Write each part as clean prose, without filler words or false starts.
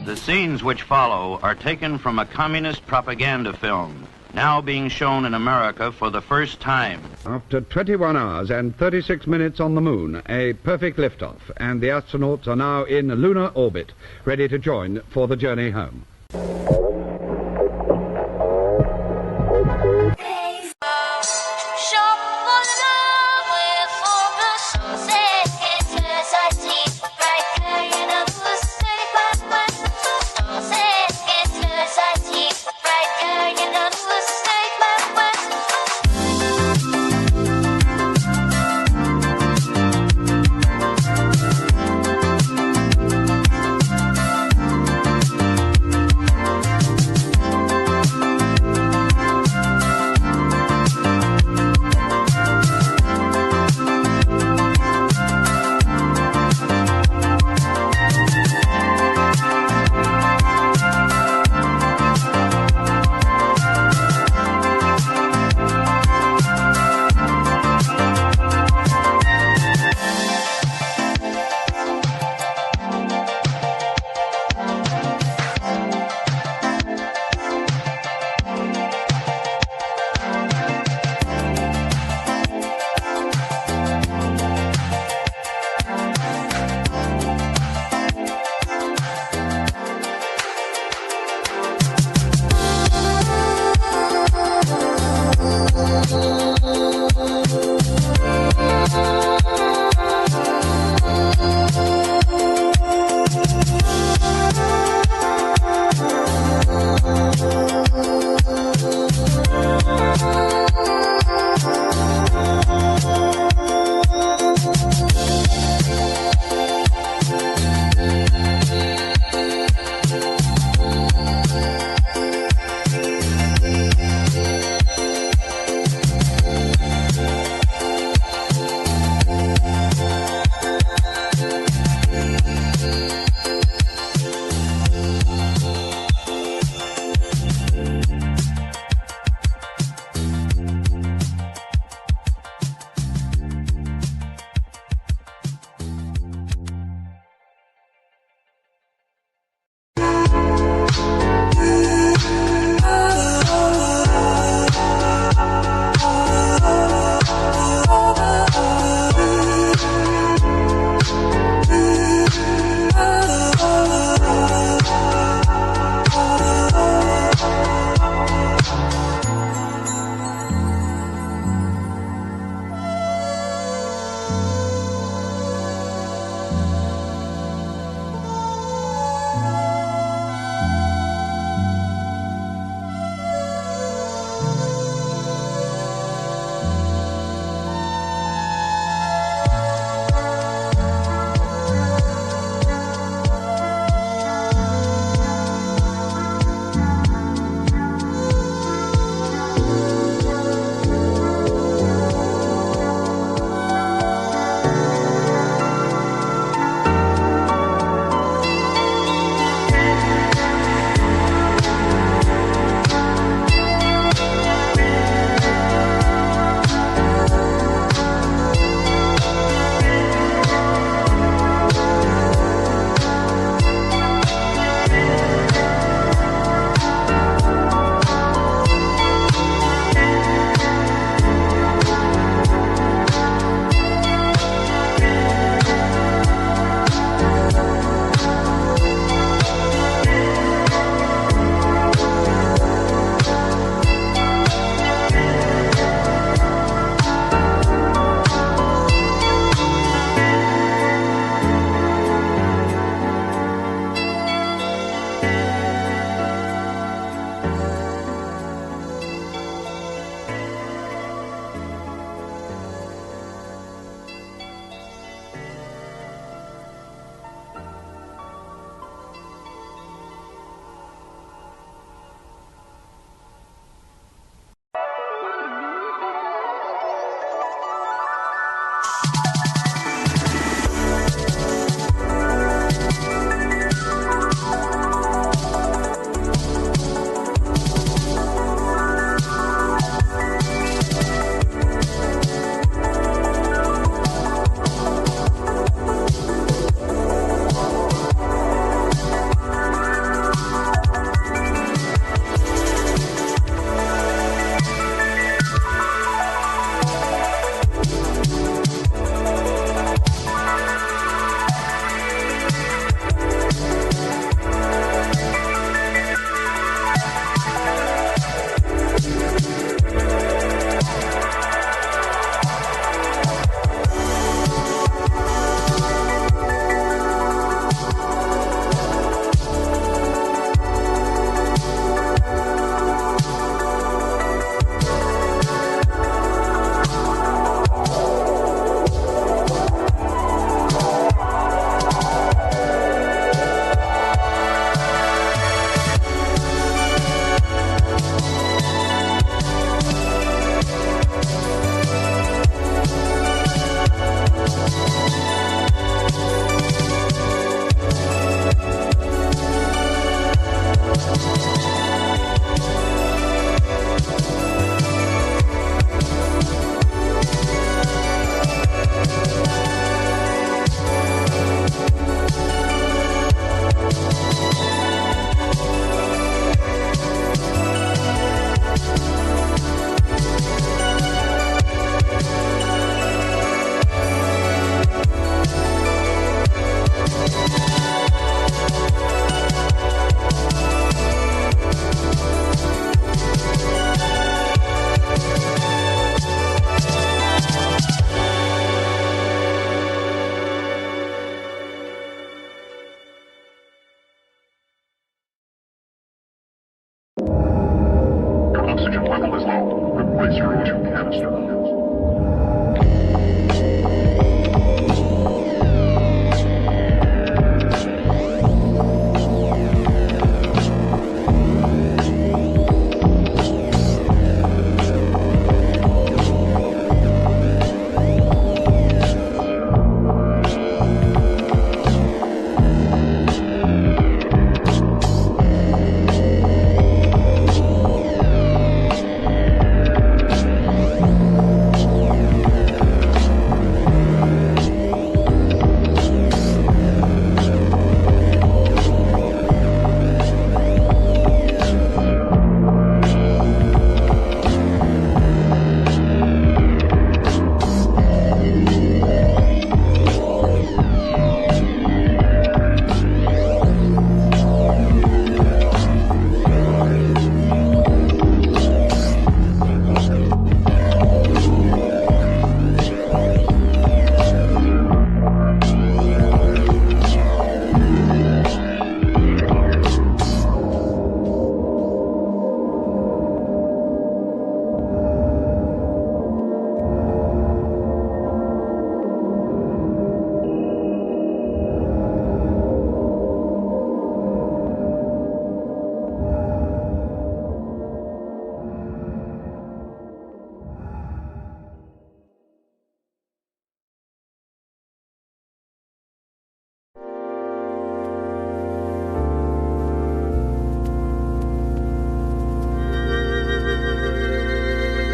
The scenes which follow are taken from a communist propaganda film, now being shown in America for the first time. After 21 hours and 36 minutes on the moon, a perfect liftoff, and the astronauts are now in lunar orbit, ready to join for the journey home.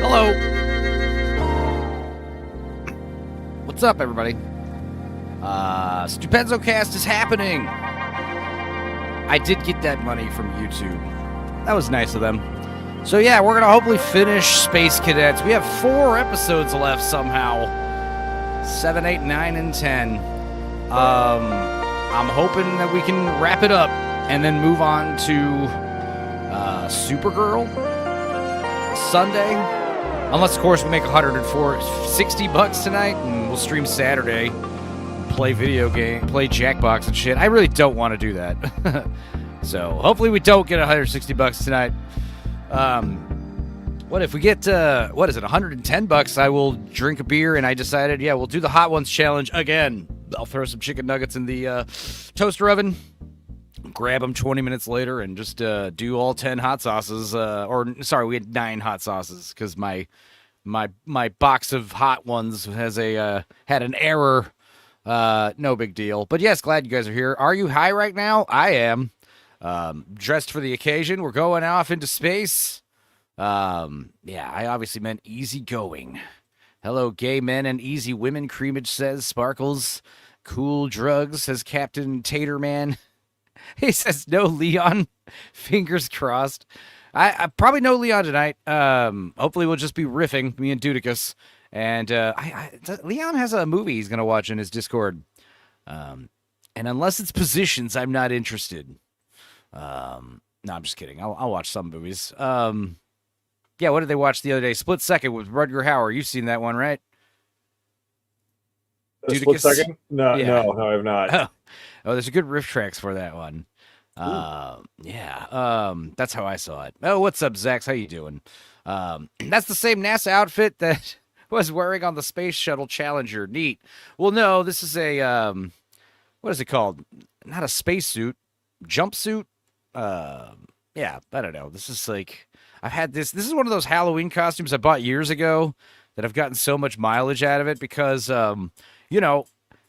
Hello. What's up, everybody? Stupenzocast is happening. I did get that money from YouTube. That was nice of them. So yeah, we're gonna hopefully finish Space Cadets. We have 4 episodes left somehow. 7, 8, 9, and 10. I'm hoping that we can wrap it up and then move on to Supergirl Sunday. Unless, of course, we make $60 tonight, and we'll stream Saturday, play video game, play Jackbox and shit. I really don't want to do that. So hopefully we don't get $160 tonight. What if we get, $110? I will drink a beer, and I decided, we'll do the Hot Ones challenge again. I'll throw some chicken nuggets in the toaster oven, grab them 20 minutes later, and just do all 10 hot sauces. We had 9 hot sauces because my box of Hot Ones has had an error. No big deal. But yes, glad you guys are here. Are you high right now? I am. Dressed for the occasion. We're going off into space. I obviously meant easy going. Hello, gay men and easy women, Creamage says. Sparkles. Cool drugs, says Captain Taterman. He says no Leon. Fingers crossed. I probably no Leon tonight. Hopefully we'll just be riffing, me and Dudicus. And Leon has a movie he's going to watch in his Discord. And unless it's Positions, I'm not interested. No, I'm just kidding. I'll watch some movies. What did they watch the other day? Split Second with Rutger Hauer. You've seen that one, right? Split Second? No, I have not. Oh, there's a good riff tracks for that one. That's how I saw it. Oh, what's up, Zax? How you doing? That's the same NASA outfit that was wearing on the Space Shuttle Challenger. Neat. Well, no, this is a, what is it called? Not a spacesuit. Jumpsuit? I don't know. This is like, I've had this. This is one of those Halloween costumes I bought years ago that I've gotten so much mileage out of it because,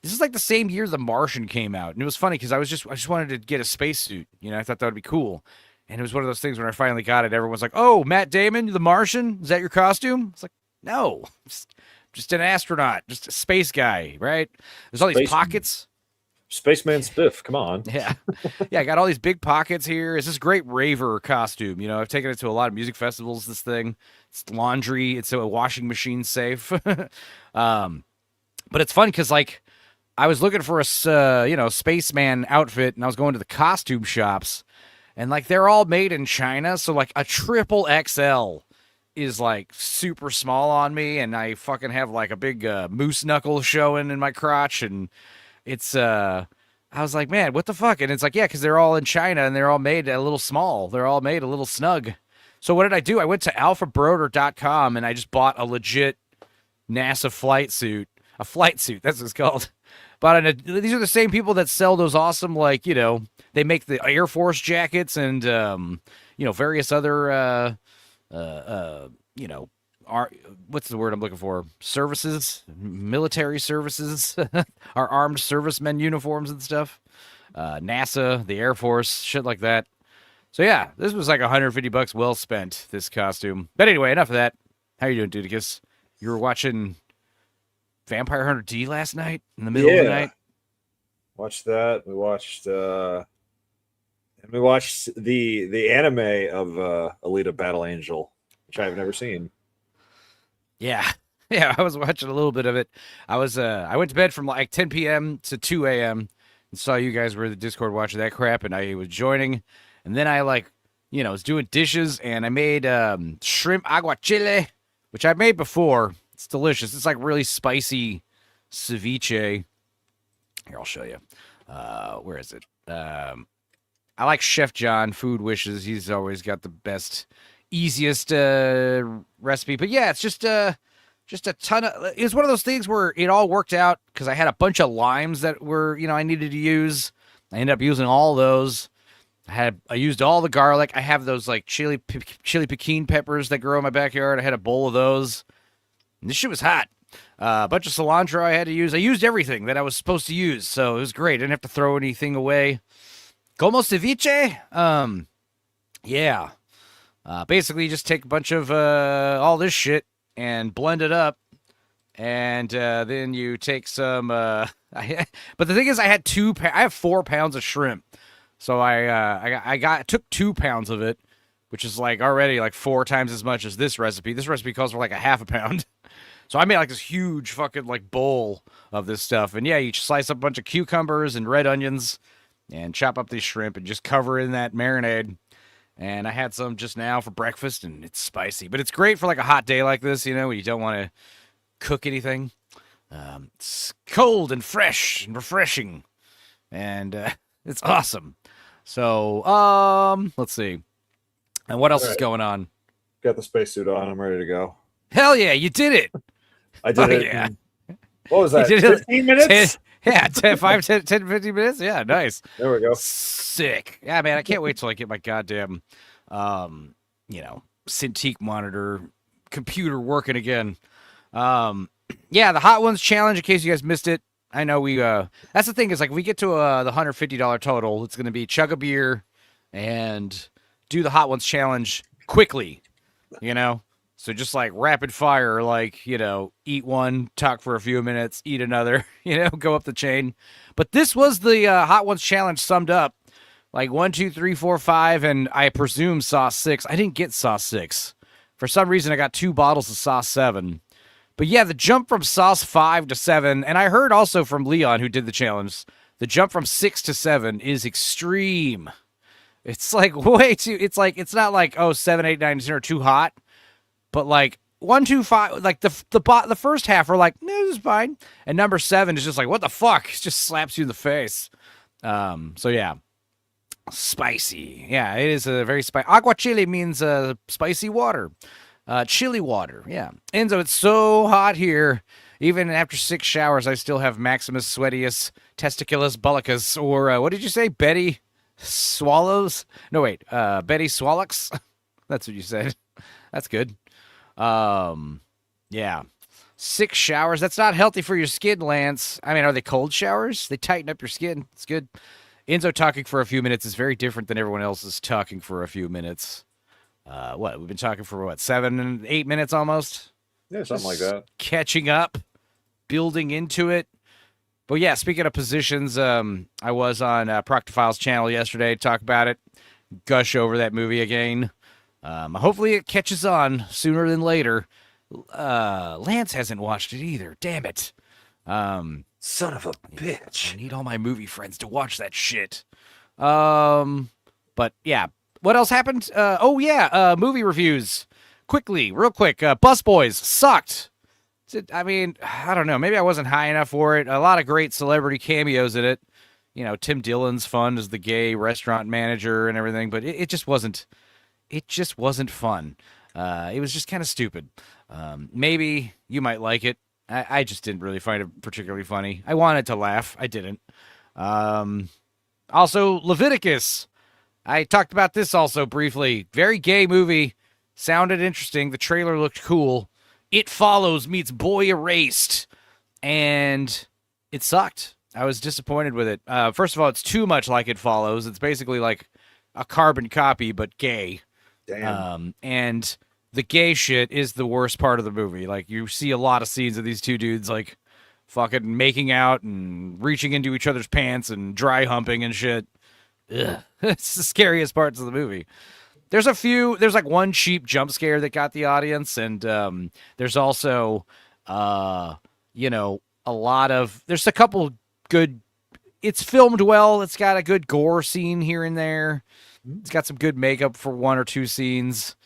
this is like the same year The Martian came out. And it was funny because I just wanted to get a spacesuit. I thought that would be cool. And it was one of those things when I finally got it, everyone's like, oh, Matt Damon, The Martian? Is that your costume? It's like, no, just an astronaut, just a space guy, right? There's all these pockets. Spaceman Spiff, come on. Yeah, I got all these big pockets here. It's this great raver costume. I've taken it to a lot of music festivals, this thing. It's laundry. It's a washing machine safe. But it's fun because, like, I was looking for a, spaceman outfit, and I was going to the costume shops, and, like, they're all made in China, so, like, a triple XL is, like, super small on me, and I fucking have, like, a big moose knuckle showing in my crotch, and it's, I was like, man, what the fuck? And it's like, yeah, because they're all in China, and they're all made a little small. They're all made a little snug. So what did I do? I went to alphabroder.com, and I just bought a legit NASA flight suit. A flight suit, that's what it's called. But these are the same people that sell those awesome, like, they make the Air Force jackets and, various other, what's the word I'm looking for? Services, military services, our armed servicemen uniforms and stuff. NASA, the Air Force, shit like that. So yeah, this was like $150 well spent, this costume. But anyway, enough of that. How you doing, Dudicus? You were watching Vampire Hunter D last night in the middle of the night. Watched that. We watched the anime of Alita Battle Angel, which I've never seen. Yeah, I was watching a little bit of it. I went to bed from like 10 p.m. to 2 a.m. and saw you guys were in the Discord watching that crap, and I was joining. And then I was doing dishes, and I made shrimp aguachile, which I made before. It's delicious. It's like really spicy ceviche. Here, I'll show you. Where is it? I like Chef John, Food Wishes. He's always got the best, easiest recipe. But yeah, it's just a ton of. It's one of those things where it all worked out because I had a bunch of limes that were I needed to use. I ended up using all those. I used all the garlic. I have those like chili pekin peppers that grow in my backyard. I had a bowl of those. And this shit was hot. A bunch of cilantro I had to use. I used everything that I was supposed to use, so it was great. I didn't have to throw anything away. Como ceviche? Basically, you just take a bunch of all this shit and blend it up, and then you take some. But the thing is, I have 4 pounds of shrimp, so I took 2 pounds of it, which is like already like 4 times as much as this recipe. This recipe calls for like a half a pound. So I made like this huge fucking like bowl of this stuff. And yeah, you slice up a bunch of cucumbers and red onions and chop up these shrimp and just cover in that marinade. And I had some just now for breakfast, and it's spicy. But it's great for like a hot day like this, when you don't want to cook anything. It's cold and fresh and refreshing. And it's awesome. So, let's see. And what else is going on? Got the spacesuit on. I'm ready to go. Hell yeah, you did it. I did it. Yeah. What was that? You did it 15 minutes? 10, 15 minutes? Yeah, nice. There we go. Sick. Yeah, man, I can't wait till I get my goddamn, Cintiq monitor computer working again. Yeah, the Hot Ones challenge, in case you guys missed it. I know that's the thing is, like, if we get to the $150 total, it's going to be chug a beer and do the Hot Ones challenge quickly, So just like rapid fire, like, eat one, talk for a few minutes, eat another, go up the chain. But this was the Hot Ones challenge summed up. Like 1, 2, 3, 4, 5, and I presume sauce 6. I didn't get sauce 6. For some reason, I got 2 bottles of sauce 7. But yeah, the jump from sauce 5 to 7, and I heard also from Leon, who did the challenge, the jump from 6 to 7 is extreme. It's like way too, it's not like, 7, 8, 9, 10 are too hot. But like 1, 2, 5, like the first half are like, no, this is fine. And number 7 is just like, what the fuck? It just slaps you in the face. So yeah. Spicy. Yeah, it is a very spicy. Agua chili means spicy water. Chili water. Yeah. Enzo, it's so hot here. Even after 6 showers, I still have Maximus Sweatius Testiculus Bullicus. Or what did you say? Betty Swallows? No, wait. Betty Swallocks? That's what you said. That's good. Yeah. 6 showers. That's not healthy for your skin, Lance. I mean, are they cold showers? They tighten up your skin. It's good. Enzo talking for a few minutes is very different than everyone else's talking for a few minutes. We've been talking for 7 and 8 minutes almost? Yeah, something like that. Catching up, building into it. But yeah, speaking of positions, I was on Proctophile's channel yesterday to talk about it, gush over that movie again. Hopefully it catches on sooner than later. Lance hasn't watched it either. Damn it. Son of a bitch. I need all my movie friends to watch that shit. But yeah. What else happened? Movie reviews. Quickly, real quick. Busboys sucked. I mean, I don't know. Maybe I wasn't high enough for it. A lot of great celebrity cameos in it. Tim Dillon's fun as the gay restaurant manager and everything, but it just wasn't. It just wasn't fun. It was just kind of stupid. Maybe you might like it. I just didn't really find it particularly funny. I wanted to laugh. I didn't. Also, Leviticus. I talked about this also briefly. Very gay movie. Sounded interesting. The trailer looked cool. It Follows meets Boy Erased. And it sucked. I was disappointed with it. First of all, it's too much like It Follows. It's basically like a carbon copy, but gay. Damn. And the gay shit is the worst part of the movie. Like, you see a lot of scenes of these two dudes, like, fucking making out and reaching into each other's pants and dry humping and shit. Ugh. It's the scariest parts of the movie. There's like one cheap jump scare that got the audience, and there's also, a lot of, there's a couple good, it's filmed well, it's got a good gore scene here and there, it's got some good makeup for 1 or 2 scenes.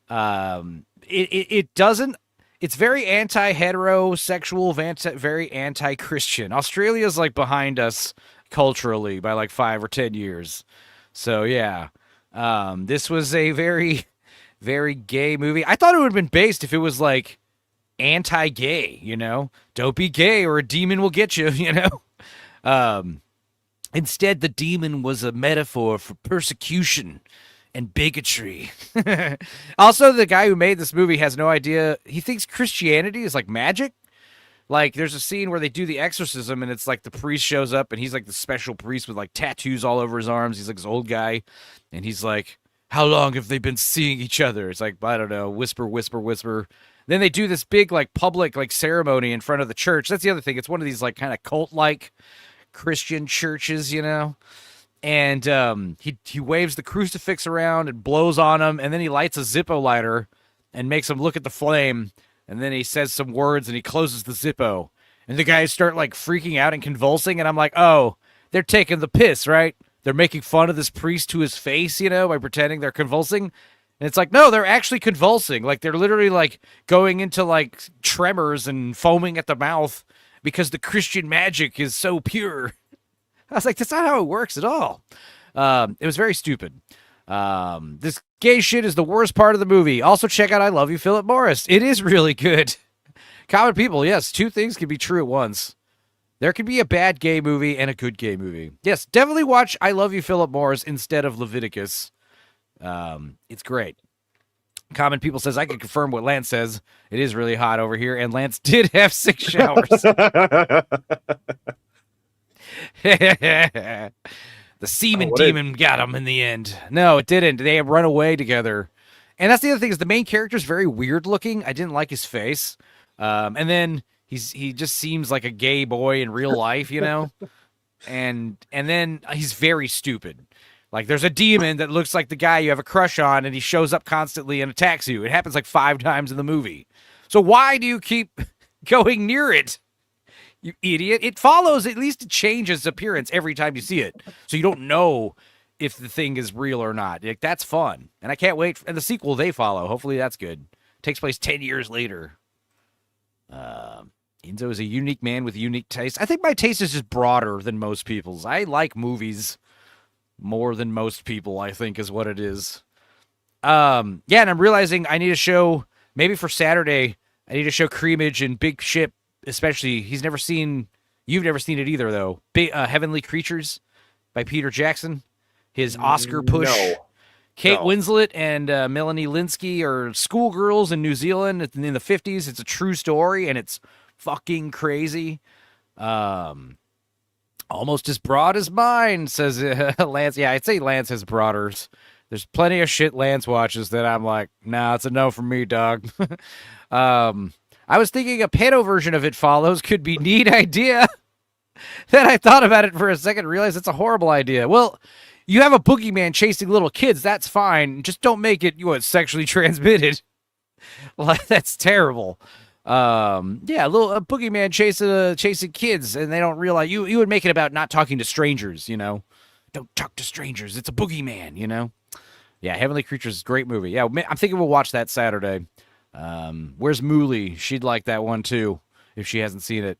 It doesn't, it's very anti-heterosexual, very anti-Christian. Australia's like behind us culturally by like 5 or 10 years. So yeah, this was a very, very gay movie. I thought it would have been based if it was like anti-gay, don't be gay or a demon will get you, Instead, the demon was a metaphor for persecution and bigotry. Also, the guy who made this movie has no idea. He thinks Christianity is like magic. Like, there's a scene where they do the exorcism, and it's like the priest shows up, and he's like the special priest with like tattoos all over his arms. He's like this old guy, and he's like, how long have they been seeing each other? It's like, I don't know, whisper, whisper, whisper. Then they do this big like public like ceremony in front of the church. That's the other thing. It's one of these like kind of cult-like Christian churches, And he waves the crucifix around and blows on him, and then he lights a Zippo lighter and makes him look at the flame, and then he says some words and he closes the Zippo. And the guys start like freaking out and convulsing, and I'm like, oh, they're taking the piss, right? They're making fun of this priest to his face, by pretending they're convulsing. And it's like, no, they're actually convulsing. Like, they're literally like going into like tremors and foaming at the mouth because the Christian magic is so pure. I was like, that's not how it works at all. It was very stupid. This gay shit is the worst part of the movie. Also, check out I Love You, Philip Morris. It is really good. Common people, yes, two things can be true at once. There can be a bad gay movie and a good gay movie. Yes, definitely watch I Love You, Philip Morris instead of Leviticus. It's great. Common people says, I can confirm what Lance says. It is really hot over here, and Lance did have 6 showers. The semen demon got him in the end. No, it didn't. They have run away together. And that's the other thing is the main character is very weird looking. I didn't like his face. And then he just seems like a gay boy in real life, you know? And then he's very stupid. Like there's a demon that looks like the guy you have a crush on, and he shows up constantly and attacks you. It happens like 5 times in the movie. So why do you keep going near it? You idiot. It follows, at least it changes appearance every time you see it. So you don't know if the thing is real or not. Like, that's fun. And I can't wait. And the sequel they follow, hopefully that's good. Takes place 10 years later. Enzo is a unique man with unique taste. I think my taste is just broader than most people's. I like movies more than most people, I think is what it is. Yeah, and I'm realizing I need to show, maybe for Saturday, I need to show Creamage and Big Ship. Especially, you've never seen it either, though. Heavenly Creatures by Peter Jackson. His Oscar push. No. Kate Winslet and Melanie Linsky are schoolgirls in New Zealand in the 50s. It's a true story, and it's fucking crazy. Almost as broad as mine, says Lance. Yeah, I'd say Lance has broaders. There's plenty of shit Lance watches that I'm like, nah, it's a no from me, dog. I was thinking a pedo version of It Follows could be neat idea. Then I thought about it for a second and realized it's a horrible idea. Well, you have a boogeyman chasing little kids. That's fine. Just don't make it sexually transmitted. Like, that's terrible. Yeah, a boogeyman chasing kids, and they don't realize you would make it about not talking to strangers. Don't talk to strangers. It's a boogeyman. Yeah, Heavenly Creatures is a great movie. Yeah, I'm thinking we'll watch that Saturday. Where's Mooly? She'd like that one too if she hasn't seen it.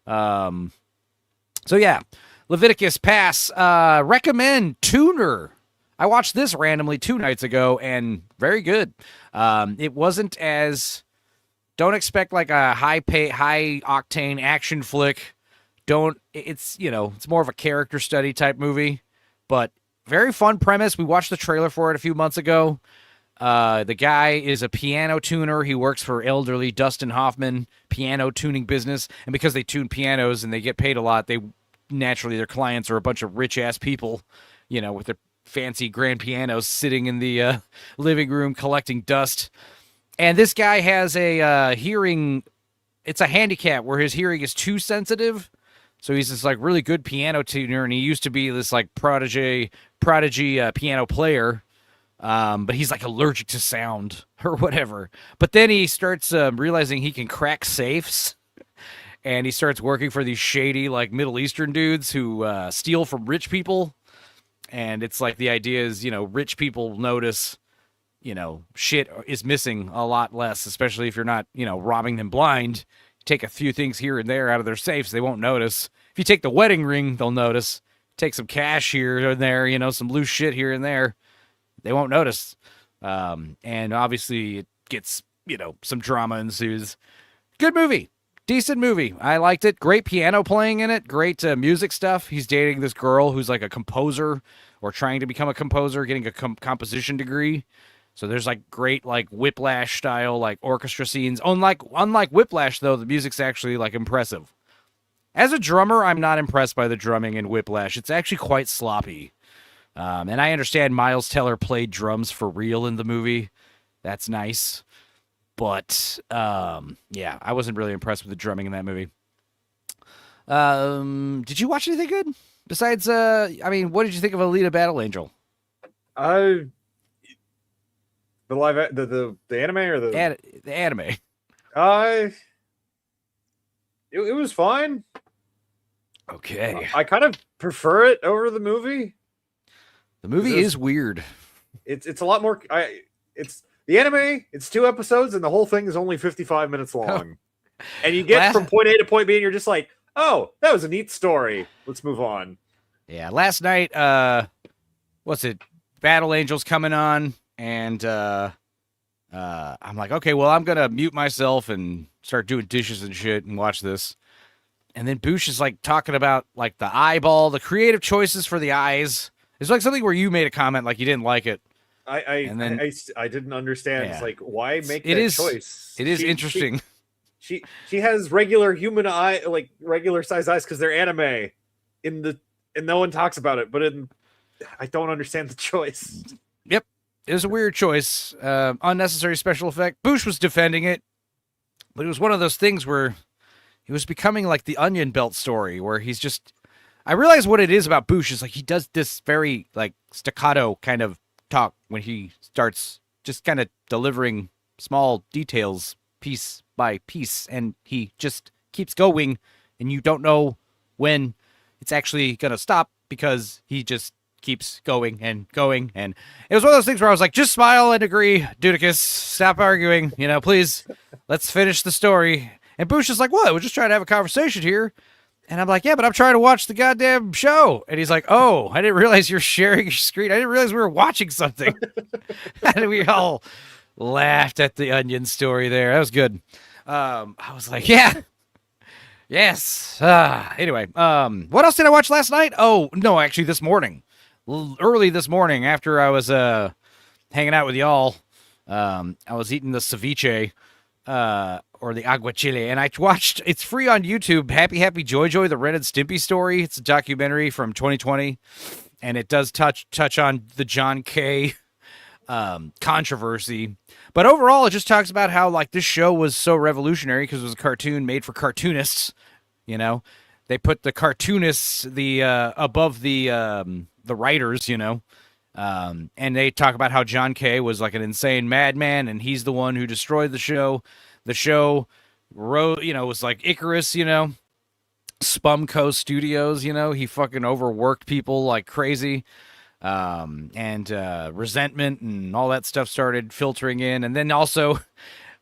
So yeah, Leviticus pass. Recommend Tuner. I watched this randomly 2 nights ago and very good. It wasn't as, don't expect like a high octane action flick. It's more of a character study type movie, but very fun premise. We watched the trailer for it a few months ago. The guy is a piano tuner. He works for elderly Dustin Hoffman piano tuning business. And because they tune pianos and they get paid a lot, their clients are a bunch of rich ass people, with their fancy grand pianos sitting in the living room collecting dust. And this guy has a hearing. It's a handicap where his hearing is too sensitive. So he's this like really good piano tuner. And he used to be this like prodigy piano player. But he's like allergic to sound or whatever. But then he starts realizing he can crack safes, and he starts working for these shady like Middle Eastern dudes who steal from rich people. And it's like the idea is, rich people notice, shit is missing a lot less, especially if you're not, robbing them blind. Take a few things here and there out of their safes, they won't notice. If you take the wedding ring, they'll notice. Take some cash here and there, some loose shit here and there. They won't notice. And obviously it gets, some drama ensues. Good movie. Decent movie. I liked it. Great piano playing in it. Great music stuff. He's dating this girl who's like a composer or trying to become a composer, getting a composition degree. So there's like great like Whiplash style like orchestra scenes. Unlike Whiplash though, the music's actually like impressive. As a drummer, I'm not impressed by the drumming in Whiplash. It's actually quite sloppy. And I understand Miles Teller played drums for real in the movie. That's nice. But, yeah, I wasn't really impressed with the drumming in that movie. Did you watch anything good? Besides, what did you think of Alita Battle Angel? The live, the anime or the anime? It was fine. Okay. I kind of prefer it over the movie. The movie is weird. It's a lot more. It's the anime. It's 2 episodes, and the whole thing is only 55 minutes long. And you get from point A to point B, and you're just like, "Oh, that was a neat story. Let's move on." Yeah. Last night, what's it? Battle Angels coming on, and I'm like, okay, well, I'm gonna mute myself and start doing dishes and shit and watch this. And then Boosh is like talking about like the eyeball, the creative choices for the eyes. It's like something where you made a comment like you didn't like it. I didn't understand. Yeah. It's like, why make that choice? It is interesting. She has regular human eye, like regular size eyes, because they're anime. And no one talks about it, but I don't understand the choice. Yep, it was a weird choice. Unnecessary special effect. Boosh was defending it, but it was one of those things where it was becoming like the Onion Belt story, where he's just. I realize what it is about Boosh is like he does this very like staccato kind of talk when he starts just kind of delivering small details piece by piece, and he just keeps going, and you don't know when it's actually gonna stop because he just keeps going and going. And it was one of those things where I was like, just smile and agree, Dudicus, stop arguing, please, let's finish the story. And Boosh is like, what? We're just trying to have a conversation here. And I'm like, yeah, but I'm trying to watch the goddamn show. And he's like, oh, I didn't realize you're sharing your screen. I didn't realize we were watching something. And we all laughed at the Onion story there. That was good. I was like, yeah. Yes. Anyway, what else did I watch last night? Oh, no, actually this morning. Early this morning after I was hanging out with y'all, I was eating the ceviche. Or the aguachile, and I watched, it's free on YouTube, Happy Happy Joy Joy, the Ren and Stimpy story. It's a documentary from 2020, and it does touch on the John K. Controversy. But overall, it just talks about how, like, this show was so revolutionary because it was a cartoon made for cartoonists, They put the cartoonists above the writers, and they talk about how John K. was like an insane madman, and he's the one who destroyed the show. The show was like Icarus, Spumco Studios, he fucking overworked people like crazy. And resentment and all that stuff started filtering in. And then also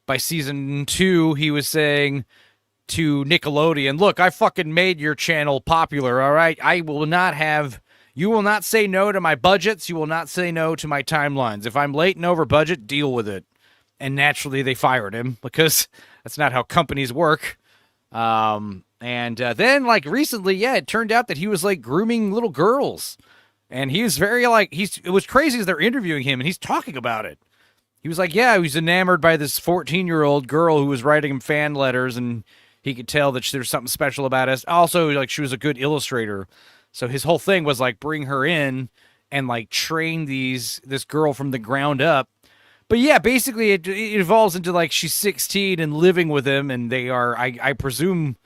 by season 2, he was saying to Nickelodeon, look, I fucking made your channel popular, all right? You will not say no to my budgets. You will not say no to my timelines. If I'm late and over budget, deal with it. And naturally, they fired him because that's not how companies work. And then, like, recently, it turned out that he was, like, grooming little girls. And he was very, like, it was crazy as they're interviewing him, and he's talking about it. He was like, yeah, he was enamored by this 14-year-old girl who was writing him fan letters, and he could tell that there's something special about us. Also, like, she was a good illustrator. So his whole thing was, like, bring her in and, like, train this girl from the ground up. But yeah, basically it evolves into like she's 16 and living with him, and they are, I presume,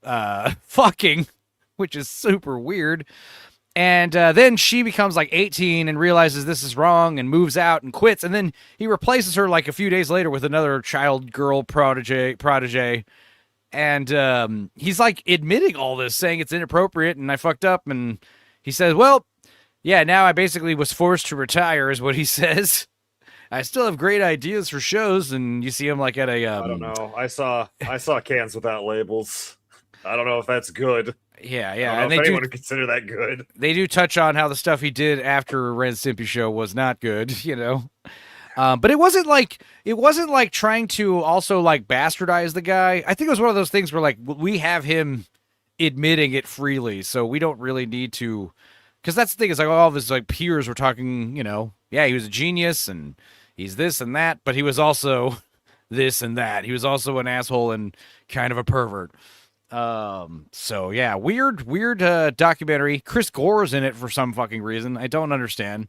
fucking, which is super weird. And then she becomes like 18 and realizes this is wrong and moves out and quits. And then he replaces her like a few days later with another girl protege. And he's like admitting all this, saying it's inappropriate and I fucked up. And he says, well, yeah, now I basically was forced to retire is what he says. I still have great ideas for shows, and you see him like at a. I don't know. I saw cans without labels. I don't know if that's good. Yeah. I don't know if anyone would consider that good. They do touch on how the stuff he did after Ren and Stimpy show was not good, But it wasn't like trying to also like bastardize the guy. I think it was one of those things where like we have him admitting it freely, so we don't really need to. Because that's the thing, is like all of his like peers were talking, yeah, he was a genius and he's this and that, but he was also this and that. He was also an asshole and kind of a pervert. So yeah, weird documentary. Chris Gore's in it for some fucking reason. I don't understand.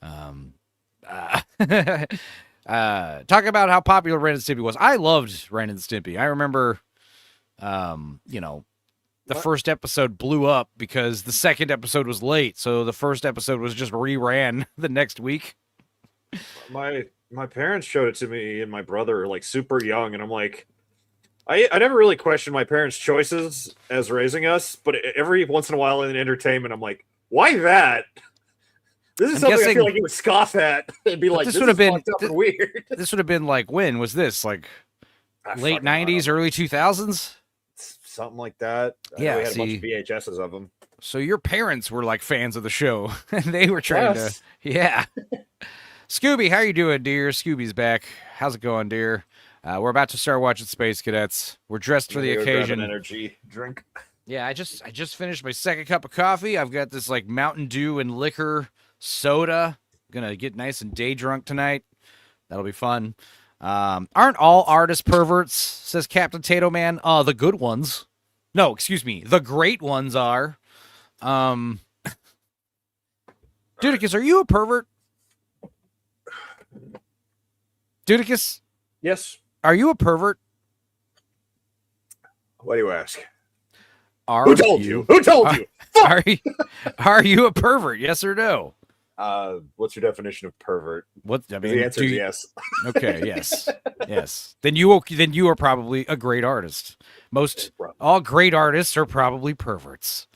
Talk about how popular Ren and Stimpy was. I loved Ren and Stimpy. I remember, the first episode blew up because the second episode was late. So the first episode was just reran the next week. My parents showed it to me and my brother like super young. And I'm like, I never really questioned my parents' choices as raising us. But every once in a while in entertainment, I'm like, why that? This is something I feel like he would scoff at and be like, this would have been fucked up and weird. This would have been like, when was this? Like late 90s, early 2000s? Something like that. Yeah, we had a bunch of VHSs of them. So your parents were like fans of the show, and they were trying to. Yeah. Scooby, how you doing, dear? Scooby's back. How's it going, dear? We're about to start watching Space Cadets. We're dressed for the occasion. Grab an energy drink. Yeah, I just finished my second cup of coffee. I've got this like Mountain Dew and liquor soda. Gonna get nice and day drunk tonight. That'll be fun. Aren't all artists perverts? Says Captain Tato Man. The good ones. No, excuse me. The great ones are. Dudicus, are you a pervert? Dudicus? Yes. Are you a pervert? Why do you ask? Who told you? Who told you? Are you a pervert? Yes or no? What's your definition of pervert? What I mean, the answer is yes. Okay, yes, yes. Then you are probably a great artist. All great artists are probably perverts.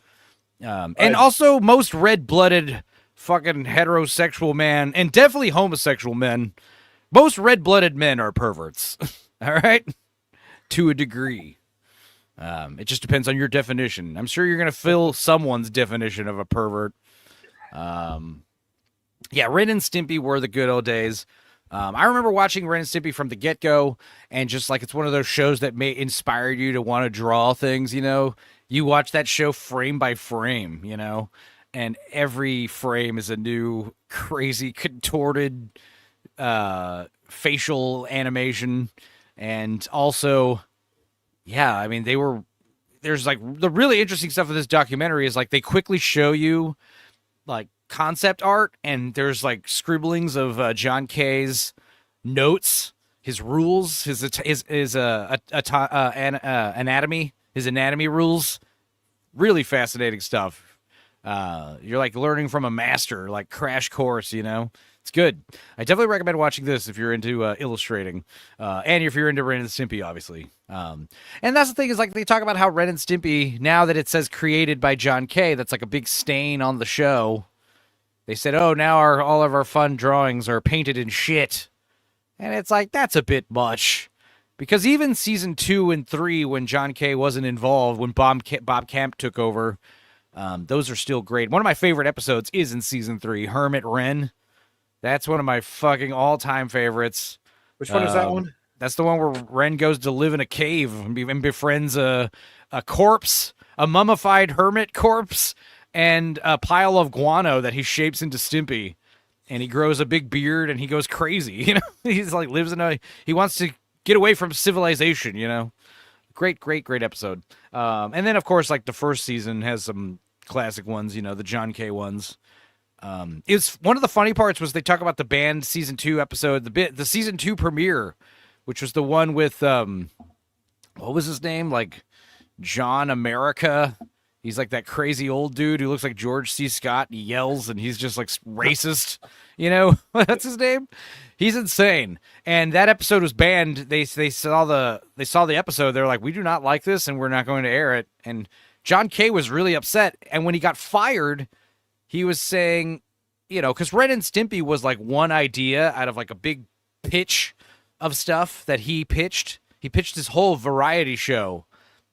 And also most red-blooded fucking heterosexual men, and definitely homosexual men, most red-blooded men are perverts. All right? To a degree. It just depends on your definition. I'm sure you're going to fill someone's definition of a pervert. Yeah, Ren and Stimpy were the good old days. I remember watching Ren and Stimpy from the get-go, and just like it's one of those shows that may inspire you to want to draw things, you know? You watch that show frame by frame, you know? And every frame is a new crazy contorted facial animation. And also, yeah, I mean, there's like the really interesting stuff of this documentary is like they quickly show you like concept art, and there's like scribblings of John K's notes, his rules, his anatomy, his anatomy rules. Really fascinating stuff. You're like learning from a master, like crash course, you know? It's good. I definitely recommend watching this if you're into illustrating, and if you're into Ren and Stimpy, obviously. And that's the thing is like they talk about how Ren and Stimpy, now that it says created by John K, that's like a big stain on the show. They said, oh, now all of our fun drawings are painted in shit. And it's like, that's a bit much. Because even season 2 and 3, when John K wasn't involved, when Bob Camp took over, those are still great. One of my favorite episodes is in season 3, Hermit Ren. That's one of my fucking all-time favorites. Which one is that one? That's the one where Ren goes to live in a cave and befriends a corpse, a mummified hermit corpse, and a pile of guano that he shapes into Stimpy. And he grows a big beard and he goes crazy. You know, he's like he wants to get away from civilization, you know. Great episode. And then, of course, like the first season has some classic ones, you know, the John K ones. It's one of the funny parts was they talk about the band season 2 episode, the season 2 premiere, which was the one with, what was his name? Like John America. He's like that crazy old dude who looks like George C. Scott. And he yells and he's just like racist, you know, that's his name. He's insane. And that episode was banned. They saw the episode. They're like, we do not like this and we're not going to air it. And John K was really upset. And when he got fired, he was saying, you know, because Ren and Stimpy was like one idea out of like a big pitch of stuff that he pitched. He pitched this whole variety show.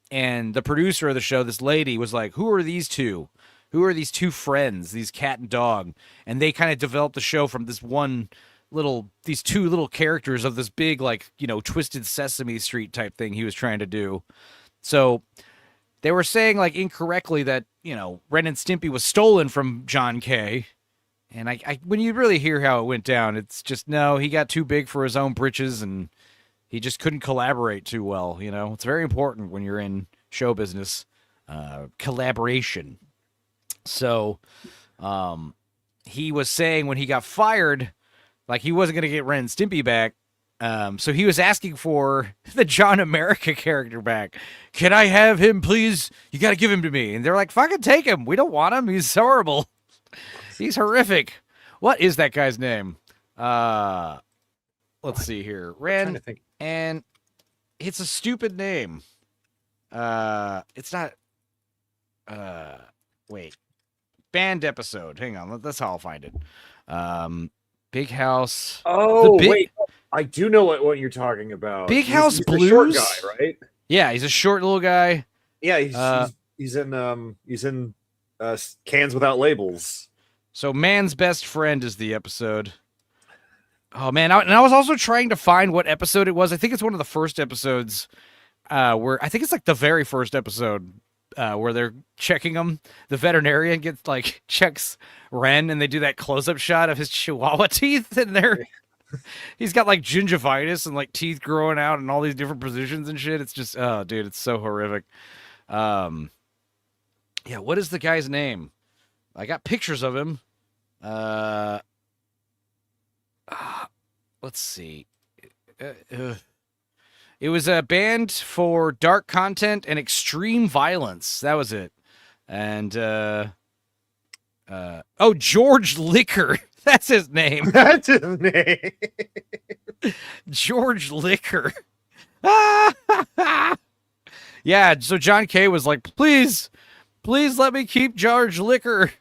And the producer of the show, this lady, was like, who are these two? Who are these two friends, these cat and dog? And they kind of developed the show from these two little characters of this big, like, you know, Twisted Sesame Street type thing he was trying to do. So they were saying, like, incorrectly that, you know, Ren and Stimpy was stolen from John K. And I when you really hear how it went down, it's just, no, he got too big for his own britches and he just couldn't collaborate too well, you know? It's very important when you're in show business, collaboration. So he was saying when he got fired, like he wasn't going to get Ren and Stimpy back. So he was asking for the John America character back. Can I have him, please? You got to give him to me. And they're like, fucking take him. We don't want him. He's horrible. He's horrific. What is that guy's name? Let's see here. Ren, and it's a stupid name. It's not. Wait. Band episode. Hang on. That's how I'll find it. Big House. Oh, wait. I do know what you're talking about. Big House he's Blues. A short guy, right? Yeah, he's a short little guy. Yeah, he's in Cans Without Labels. So Man's Best Friend is the episode. Oh, man. I was also trying to find what episode it was. I think it's one of the first episodes where I think it's like the very first episode where they're checking him. The veterinarian checks Ren, and they do that close-up shot of his chihuahua teeth in there. He's got like gingivitis and like teeth growing out in all these different positions and shit. It's just, oh, dude, it's so horrific. Yeah, what is the guy's name? I got pictures of him. Let's see. It was a band for dark content and extreme violence. That was it. And George Liquor. That's his name. That's his name. George Liquor. Yeah, so John Kay was like, please let me keep George Liquor.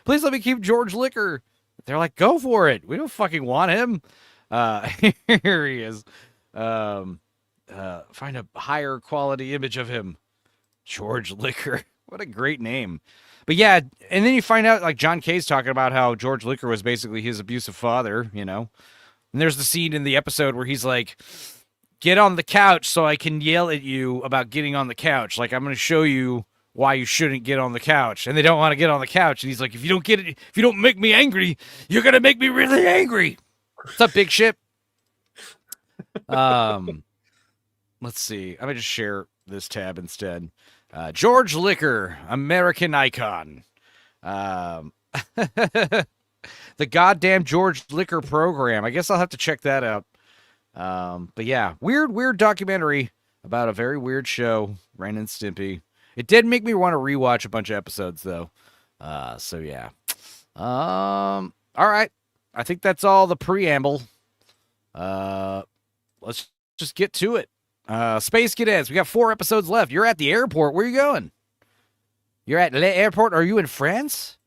Please let me keep George Liquor. They're like, go for it. We don't fucking want him. Here he is. Find a higher quality image of him. George Liquor. What a great name. But yeah, and then you find out, like, John Kay's talking about how George Liquor was basically his abusive father, you know? And there's the scene in the episode where he's like, get on the couch so I can yell at you about getting on the couch. Like, I'm going to show you why you shouldn't get on the couch. And they don't want to get on the couch. And he's like, if you don't make me angry, you're going to make me really angry. What's up, big ship? Let's see. I'm going to just share this tab instead. George Liquor, American icon. The goddamn George Liquor program. I guess I'll have to check that out. But yeah, weird documentary about a very weird show, Ren and Stimpy. It did make me want to rewatch a bunch of episodes, though. So yeah. All right. I think that's all the preamble. Let's just get to it. Space Cadets, we got 4 episodes left. You're at the airport. Where are you going? You're at the airport. Are you in France?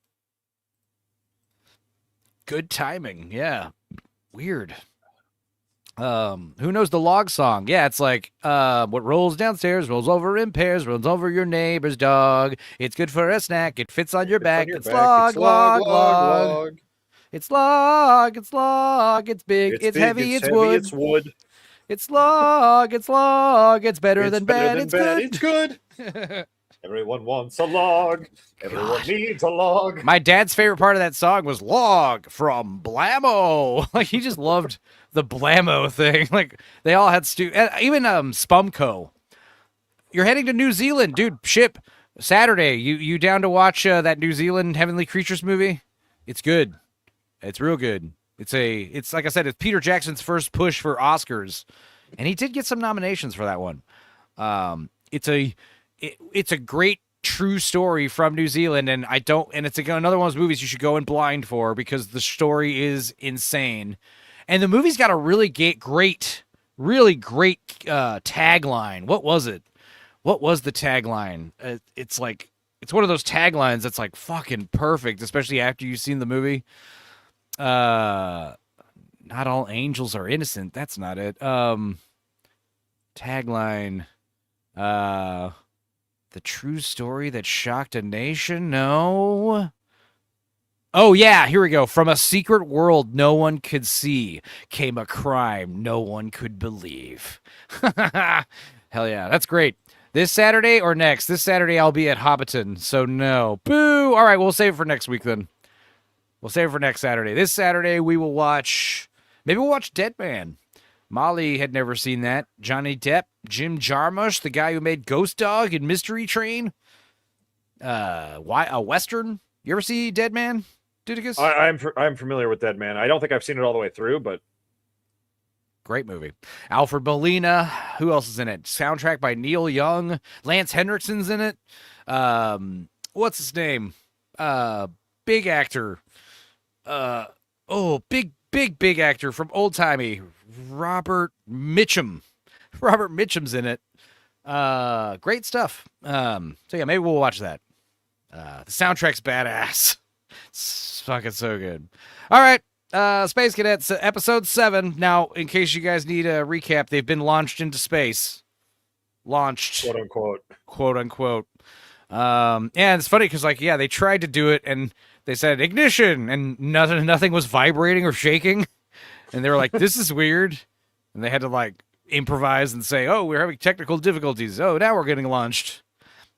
Good timing. Yeah. Weird. Who knows the log song? Yeah, it's like, what rolls downstairs, rolls over in pairs, rolls over your neighbor's dog. It's good for a snack. It fits on your back. It's log. It's log. It's big. It's heavy. It's wood. It's log. It's better than bad. It's good. Everyone wants a log. Everyone needs a log. My dad's favorite part of that song was Log from Blammo. Like, he just loved the Blammo thing. Like, they all had even Spumco. You're heading to New Zealand, dude. Ship Saturday. You down to watch that New Zealand Heavenly Creatures movie? It's good. It's real good. It's like I said, it's Peter Jackson's first push for Oscars, and he did get some nominations for that one. It's a great true story from New Zealand, and it's another one of those movies you should go in blind for because the story is insane, and the movie's got a really great tagline. What was it? What was the tagline? It's one of those taglines that's like fucking perfect, especially after you've seen the movie. Not all angels are innocent. That's not it. Tagline. The true story that shocked a nation? No. Oh, yeah, here we go. From a secret world no one could see came a crime no one could believe. Hell yeah, that's great. This Saturday or next? This Saturday I'll be at Hobbiton, so no. Boo! All right, we'll save it for next week then. We'll save it for next Saturday. This Saturday we will watch... Maybe we'll watch Dead Man. Molly had never seen that. Johnny Depp, Jim Jarmusch, the guy who made Ghost Dog and Mystery Train. A Western? You ever see Dead Man, Dudicus? I'm familiar with Dead Man. I don't think I've seen it all the way through, but... Great movie. Alfred Molina. Who else is in it? Soundtrack by Neil Young. Lance Henriksen's in it. What's his name? Big actor. Big actor from Old Timey. Robert Mitchum. Robert Mitchum's in it. Great stuff. So yeah, maybe we'll watch that. The soundtrack's badass. It's fucking so good. All right. Space Cadets, episode 7. Now, in case you guys need a recap, they've been launched into space. Launched. Quote unquote. Quote unquote. And it's funny because, like, yeah, they tried to do it and they said ignition, and nothing was vibrating or shaking, and they were like, "This is weird," and they had to like improvise and say, "Oh, we're having technical difficulties. Oh, now we're getting launched."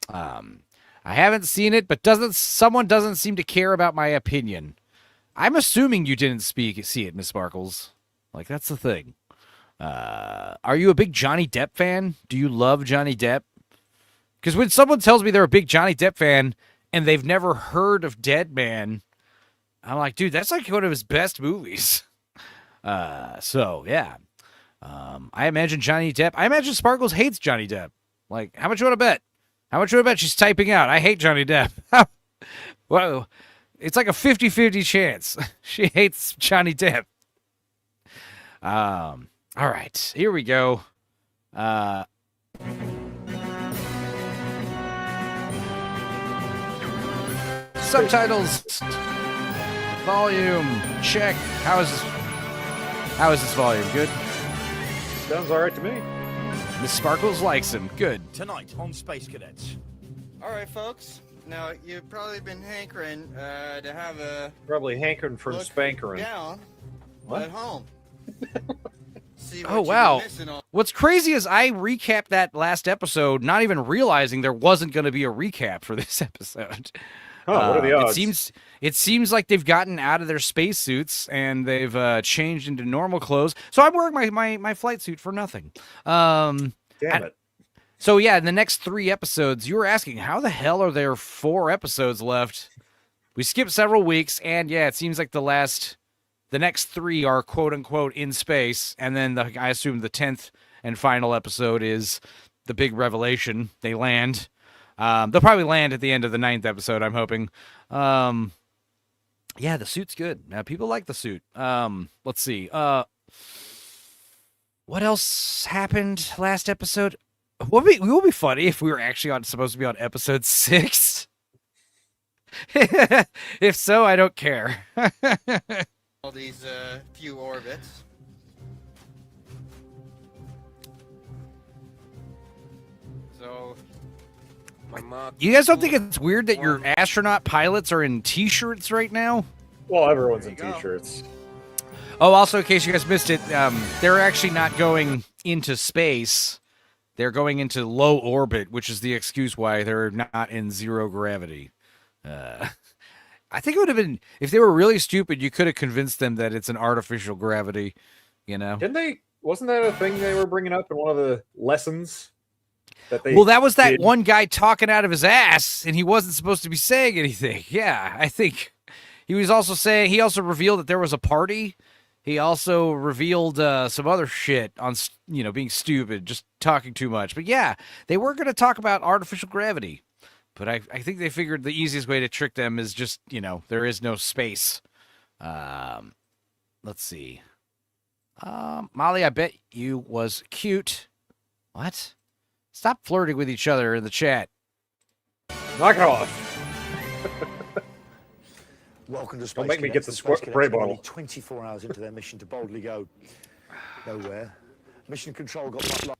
I haven't seen it, but someone doesn't seem to care about my opinion. I'm assuming you didn't see it, Miss Sparkles. Like, that's the thing. Are you a big Johnny Depp fan? Do you love Johnny Depp? Because when someone tells me they're a big Johnny Depp fan and they've never heard of Dead Man, I'm like, dude, that's like one of his best movies. So, yeah. I imagine Sparkles hates Johnny Depp. Like, how much you want to bet? How much you want to bet she's typing out? I hate Johnny Depp. Whoa. It's like a 50-50 chance. She hates Johnny Depp. All right, here we go. Subtitles. Volume. Check. How is this volume? Good? Sounds all right to me. Miss Sparkles likes him. Good. Tonight on Space Cadets. All right, folks. Now, you've probably been hankering to have a Probably hankering from look spankering. down What? at home. See what Oh, you've been wow. missing on. What's crazy is I recapped that last episode, not even realizing there wasn't going to be a recap for this episode. Huh, what are the odds? It seems like they've gotten out of their spacesuits and they've changed into normal clothes. So I'm wearing my flight suit for nothing. Damn it. So yeah, in the next 3 episodes, you were asking, how the hell are there 4 episodes left? We skipped several weeks, and yeah, it seems like the next 3 are quote unquote in space, and then I assume the 10th and final episode is the big revelation. They land. They'll probably land at the end of the 9th episode, I'm hoping. Yeah, the suit's good. People like the suit. Let's see. What else happened last episode? It would be funny if we were actually supposed to be on episode 6. If so, I don't care. All these few orbits. So, You guys don't think it's weird that your astronaut pilots are in t-shirts right now? Well, everyone's in There you go. t-shirts. Oh, also, in case you guys missed it, they're actually not going into space. They're going into low orbit, which is the excuse why they're not in zero gravity. I think it would have been, if they were really stupid, you could have convinced them that it's an artificial gravity, you know? Wasn't that a thing they were bringing up in one of the lessons? That was that did? one guy talking out of his ass, and he wasn't supposed to be saying anything. Yeah, I think he was also saying, he also revealed that there was a party. He also revealed some other shit on, being stupid, just talking too much. But yeah, they were going to talk about artificial gravity. But I think they figured the easiest way to trick them is just, there is no space. Let's see. Molly, I bet you was cute. What? Stop flirting with each other in the chat. Knock it off. Welcome to Space Don't make me Cadets. get the Space Cadets spray are only bottle. 24 hours into their mission to boldly go nowhere. Mission control got much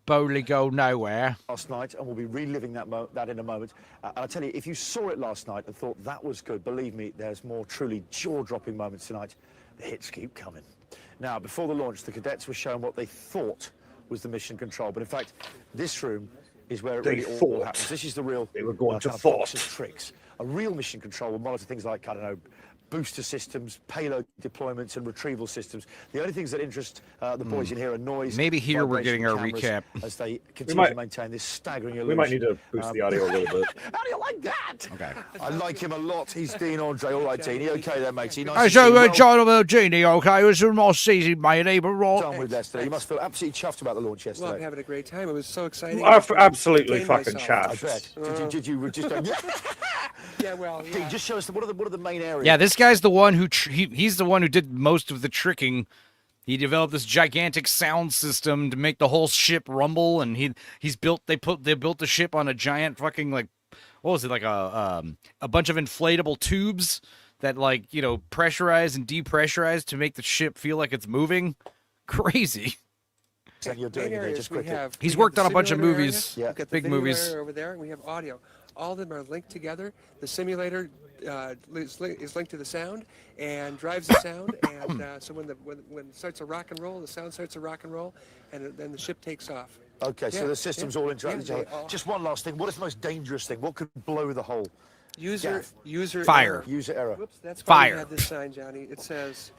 Boldly go nowhere. last night, and we'll be reliving that in a moment. And I tell you, if you saw it last night and thought that was good, believe me, there's more truly jaw-dropping moments tonight. The hits keep coming. Now, before the launch, the cadets were shown what they thought was the mission control, but in fact, this room is where it They really all thought happens. This is the real they were going to kind of thought. box of tricks. A real mission control will monitor things like, I don't know, booster systems, payload deployments, and retrieval systems. The only things that interest the boys in here are noise. Maybe here we're vibration, getting our cameras, recap. as they continue might- to maintain this staggering illusion. We might need to boost the audio a little bit. How do you like that? Okay. I like him a lot. He's Dean Andre. All right, Dean. You okay there, matey? Nice Hey, to see so, you. Well John Genie, okay, it was a nice season, matey, but done with yesterday. You must feel absolutely chuffed about the launch Well, I'm yesterday. having a great time. It was so exciting. Absolutely Entertained fucking myself. I bet. chaffed. Did you just go, Yeah, well, Dean, yeah. just show us what are the main areas? yeah, this guy's the one who he's the one who did most of the tricking. He developed this gigantic sound system to make the whole ship rumble, and they built the ship on a giant fucking, like, what was it, like a bunch of inflatable tubes that, like, pressurize and depressurize to make the ship feel like it's moving. Crazy. And you're doing Main it there areas just we quickly. have. He's we have worked the on a bunch of simulator movies, area, Yeah. we've got the big video movies. area over there, and we have audio. all of them are linked together. The simulator is linked to the sound and drives the sound. And so when it starts to rock and roll, the sound starts to rock and roll, and then the ship takes off. Okay, so the systems all interact with each other. all- Just one last thing. What is the most dangerous thing? What could blow the whole? User Fire. error. User error. Whoops, that's why Fire. we had this sign, Johnny. It says,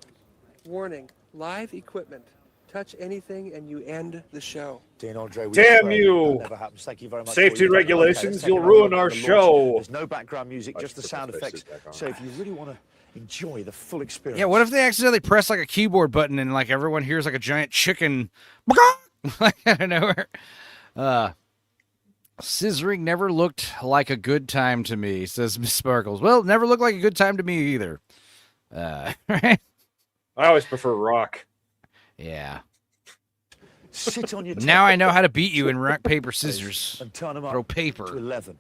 "Warning: live equipment. Touch anything and you end the show." Dean Andre, we Damn pray you. that never happens. Thank you very much. Safety for your- regulations, Okay, let's take you'll another ruin look at our the launch. show. There's no background music, just the Put sound the faces effects. back on. So if you really want to enjoy the full experience. Yeah, what if they accidentally press like a keyboard button and like everyone hears like a giant chicken like out of nowhere? Scissoring never looked like a good time to me, says Miss Sparkles. Well, never looked like a good time to me either. Right? I always prefer rock. Yeah. sit on your Now I know how to beat you in rock, paper, scissors. and turn them up Throw to paper. 11.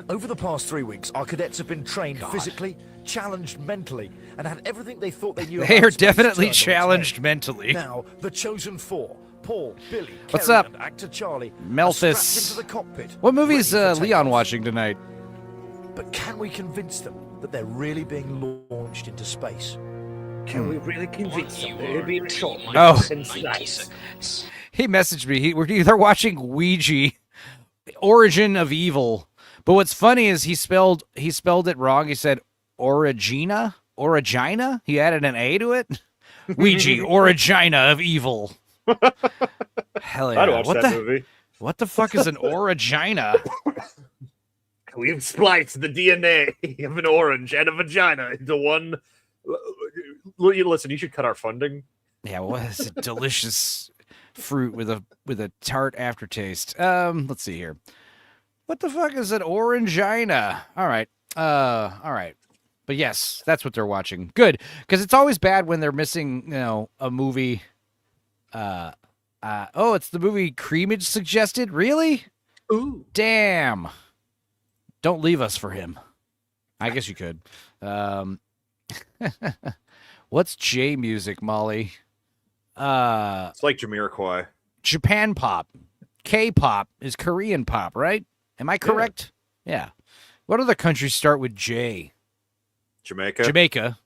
Over the past 3 weeks, our cadets have been trained physically, challenged mentally, and had everything they thought they knew They about are space definitely turned on its challenged head. mentally. Now, the chosen four, Paul, Billy, What's Kerry, up? and actor Charlie, are Melphis. strapped into the cockpit. What movie is ready for Leon takeoff. watching tonight? But can we convince them that they're really being launched into space? Can we really convince them that they're being shot? Oh. Seconds. He messaged me. They're watching Ouija, Origin of Evil. But what's funny is he spelled it wrong. He said Origina. He added an A to it. Ouija, Origina of Evil. Hell yeah! I'd watch that movie. What the fuck is an Origina? We've spliced the DNA of an orange and a vagina into one. Listen, you should cut our funding. Yeah, what is it? Delicious fruit with a tart aftertaste. Let's see here. What the fuck is an orangina? All right. But yes, that's what they're watching. Good, because it's always bad when they're missing, a movie. It's the movie Creamage suggested. Really? Ooh. Damn. Don't leave us for him. I guess you could. What's J music, Molly? It's like Jamiroquai. Japan pop. K-pop is Korean pop, right? Am I correct? Yeah. What other countries start with J? Jamaica. Jamaica.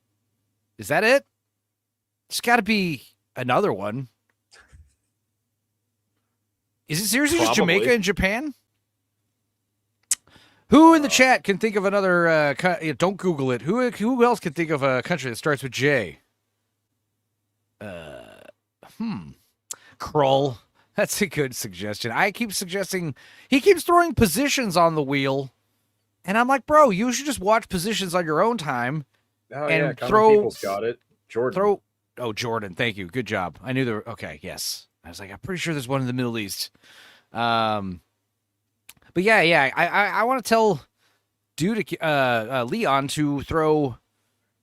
Is that it? There's got to be another one. Is it seriously just Probably. Jamaica and Japan? Who in the chat can think of another? Don't Google it. Who else can think of a country that starts with J? Krull. That's a good suggestion. I keep suggesting. He keeps throwing positions on the wheel, and I'm like, bro, you should just watch positions on your own time. Oh, And yeah, Common throw- People's got it. Jordan. Jordan. Thank you. Good job. I knew there. Okay. Yes. I was like, I'm pretty sure there's one in the Middle East. But yeah. I want to tell Leon to throw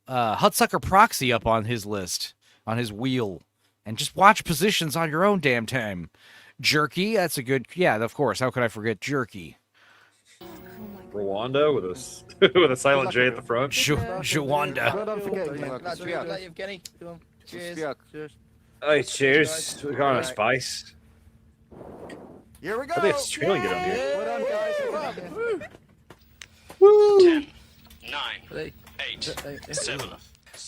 Hudsucker Proxy up on his list, on his wheel, and just watch positions on your own damn time. Jerky. That's a good. Yeah, of course. How could I forget Jerky? Rwanda with a with a silent J at the front. Jawanda. Evgeny. Cheers. Cheers. Hey, cheers. We're going to spice. Here we go. I think Australian get on here. Well done, guys. Nine, 8, 7,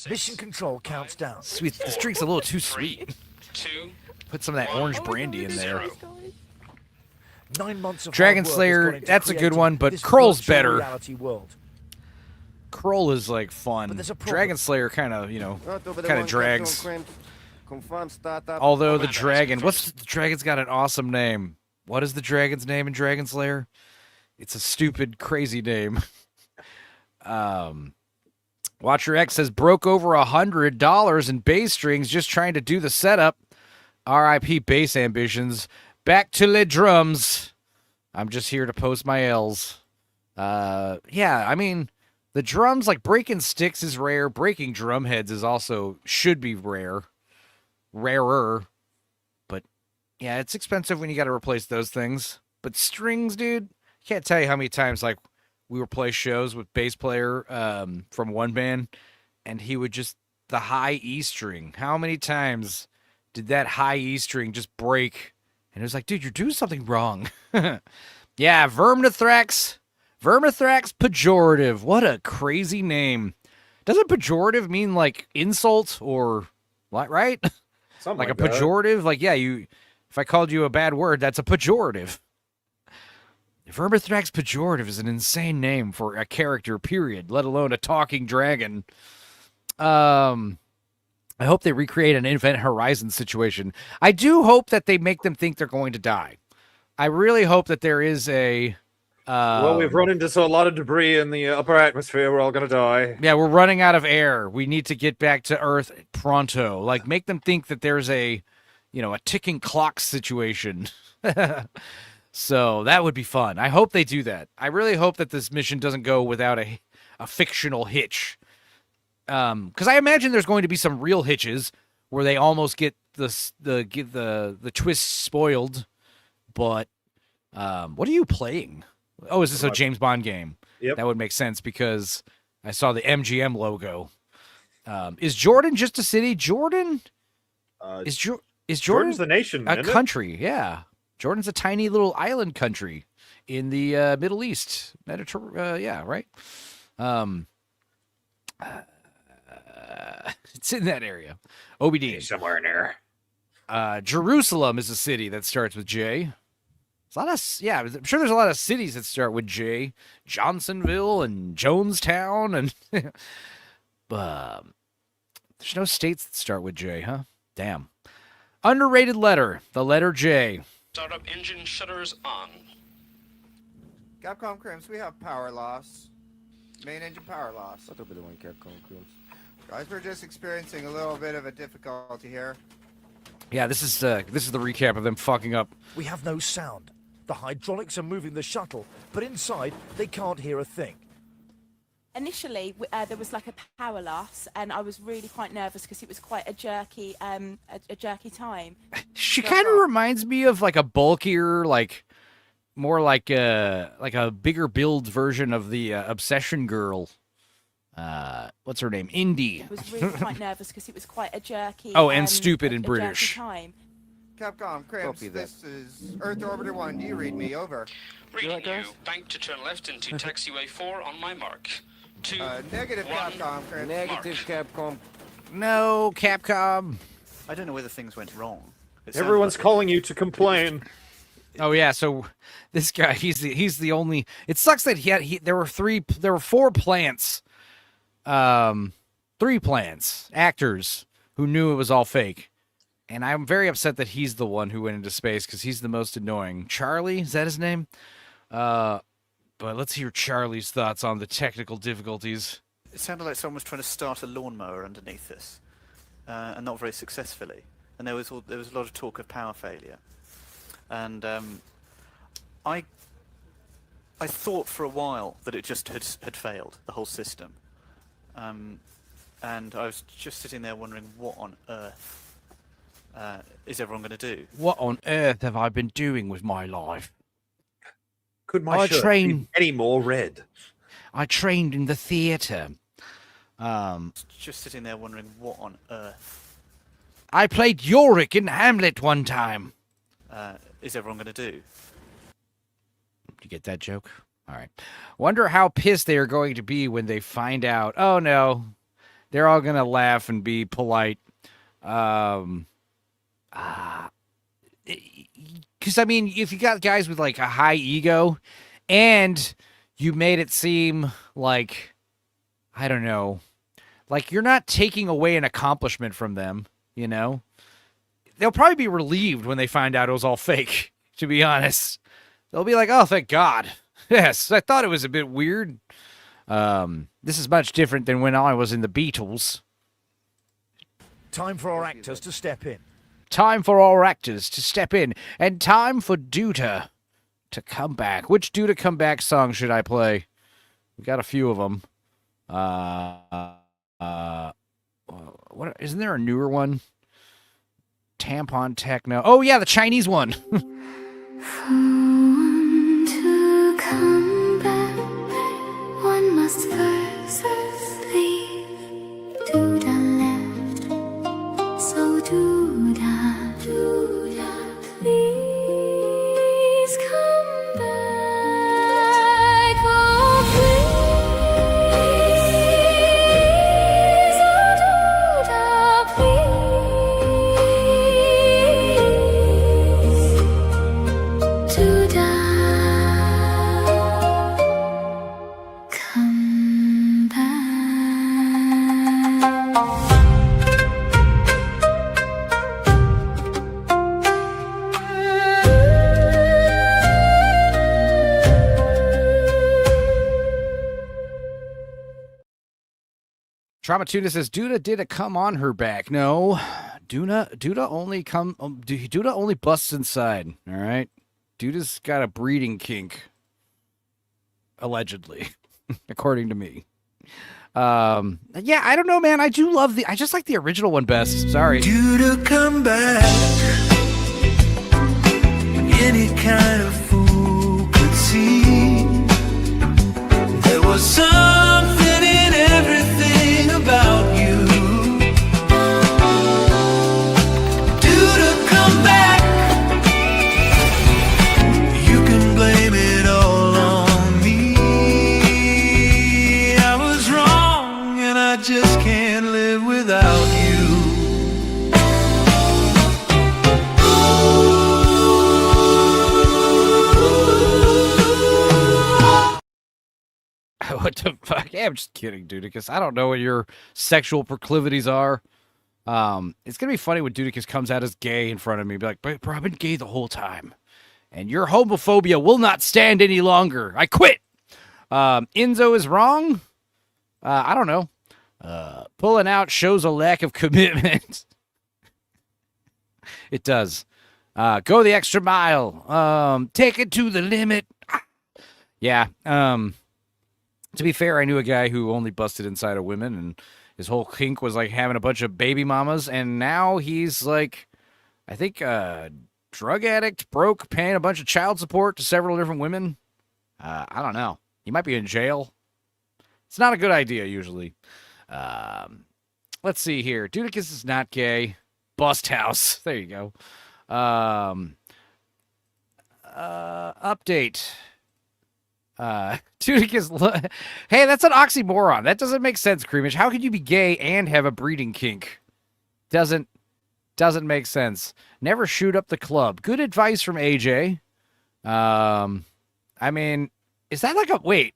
Mission control counts down. Sweet. This drink's a little too sweet. 2. Put some of that orange brandy in there. 9 months of Dragon hard work has Slayer, gone into that's a good creating one, but this Krull's virtual better. reality world. Kroll is like fun. But there's a problem. Dragon Slayer kind of drags. Although the dragon, the dragon's got an awesome name. What is the dragon's name in Dragon Slayer? It's a stupid, crazy name. Watcher X says broke over $100 in bass strings just trying to do the setup. R.I.P. bass ambitions. Back to the drums. I'm just here to post my L's. I mean, the drums, like breaking sticks is rare. Breaking drum heads is also should be rarer. But yeah, it's expensive when you got to replace those things. But strings, dude, can't tell you how many times like we would play shows with bass player from one band, and he would just the high E string. How many times did that high E string just break? And it was like, dude, you're doing something wrong. Yeah, Vermithrax. Vermithrax pejorative. What a crazy name. Doesn't pejorative mean like insult or what, right? Something like a that. pejorative? Like, yeah, if I called you a bad word, that's a pejorative. Vermithrax pejorative is an insane name for a character, period, let alone a talking dragon. I hope they recreate an Event Horizon situation. I do hope that they make them think they're going to die. I really hope that there is a... well, we've run into a lot of debris in the upper atmosphere. We're all going to die. Yeah, we're running out of air. We need to get back to Earth pronto. Like, make them think that there's a ticking clock situation. So that would be fun. I hope they do that. I really hope that this mission doesn't go without a fictional hitch. Because I imagine there's going to be some real hitches where they almost get the twist spoiled. But what are you playing? Oh, is this a James Bond game? Yep. That would make sense because I saw the MGM logo. Is Jordan just a city? Jordan is Jordan Jordan's the nation, a isn't it? country? Yeah, Jordan's a tiny little island country in the Middle East, yeah, right. It's in that area. OBD. Somewhere in there. Jerusalem is a city that starts with J. I'm sure there's a lot of cities that start with J. Johnsonville and Jonestown, and there's no states that start with J, huh? Damn. Underrated letter, the letter J. Startup engine shutters on. Capcom Crimps, we have power loss. Main engine power loss. Guys, we're just experiencing a little bit of a difficulty here. Yeah, this is the recap of them fucking up. We have no sound. The hydraulics are moving the shuttle, but inside they can't hear a thing. Initially, there was like a power loss, and I was really quite nervous because it was quite a jerky time. She kind of reminds me of like a bulkier, like more like a bigger build version of the Obsession Girl. What's her name? Indy. I was really quite nervous because it was quite a jerky. Oh, and stupid in a British. jerky time. Capcom Crimps, this is Earth Orbiter 1. Do you read me? Over. Reading you. Bank to turn left into taxiway 4 on my mark. 2, Negative 1, Capcom Crimps. Negative Capcom. No, Capcom. I don't know whether things went wrong. Everyone's calling you to complain. Oh yeah, so this guy, he's the only. It sucks that there were 4 plants, 3 plants, actors who knew it was all fake, and I'm very upset that he's the one who went into space because he's the most annoying. Charlie, is that his name? But let's hear Charlie's thoughts on the technical difficulties. It sounded like someone was trying to start a lawnmower underneath us, and not very successfully. And there was a lot of talk of power failure. And I thought for a while that it just had failed, the whole system. And I was just sitting there wondering, what on earth is everyone going to do? What on earth have I been doing with my life? Could my shirt be any more red? I trained in the theatre. Just sitting there wondering, what on earth? I played Yorick in Hamlet one time. Is everyone going to do? You get that joke? All right. Wonder how pissed they are going to be when they find out. Oh, no. They're all going to laugh and be polite. Because, I mean, if you got guys with, like, a high ego and you made it seem like, I don't know, like you're not taking away an accomplishment from them, you know? They'll probably be relieved when they find out it was all fake, to be honest. They'll be like, oh, thank God. Yes, I thought it was a bit weird. This is much different than when I was in the Beatles. Time for our actors to step in. Time for our actors to step in. And time for Duta to come back. Which Duta come back song should I play? We got a few of them. What? Isn't there a newer one? Tampon Techno. Oh, yeah, the Chinese one. To come back, one must first leave to the left. So do that, please come back. Trauma Tuna says Duda did a come on her back. No, Duda only busts inside. All right, Duda's got a breeding kink, allegedly, according to me. Yeah, I don't know, man. I just like the original one best. Sorry. Duda come back. Any kind of fool could see there was something in everything about you. Duda come back. You can blame it all on me. I was wrong and I just can't live without you. What the fuck? Yeah, I'm just kidding, Dudicus. I don't know what your sexual proclivities are. It's gonna be funny when Dudicus comes out as gay in front of me. Be like, bro, I've been gay the whole time. And your homophobia will not stand any longer. I quit. Enzo is wrong. I don't know. Pulling out shows a lack of commitment. It does. Go the extra mile. Take it to the limit. Yeah. To be fair, I knew a guy who only busted inside of women, and his whole kink was like having a bunch of baby mamas, and now he's like, I think, drug addict, broke, paying a bunch of child support to several different women. I don't know. He might be in jail. It's not a good idea, usually. Let's see here. Dudicus is not gay. Bust house. There you go. Update. Dudicus. Hey, that's an oxymoron. That doesn't make sense, Creamish. How could you be gay and have a breeding kink? Doesn't make sense. Never shoot up the club. Good advice from AJ. I mean, is that like a wait?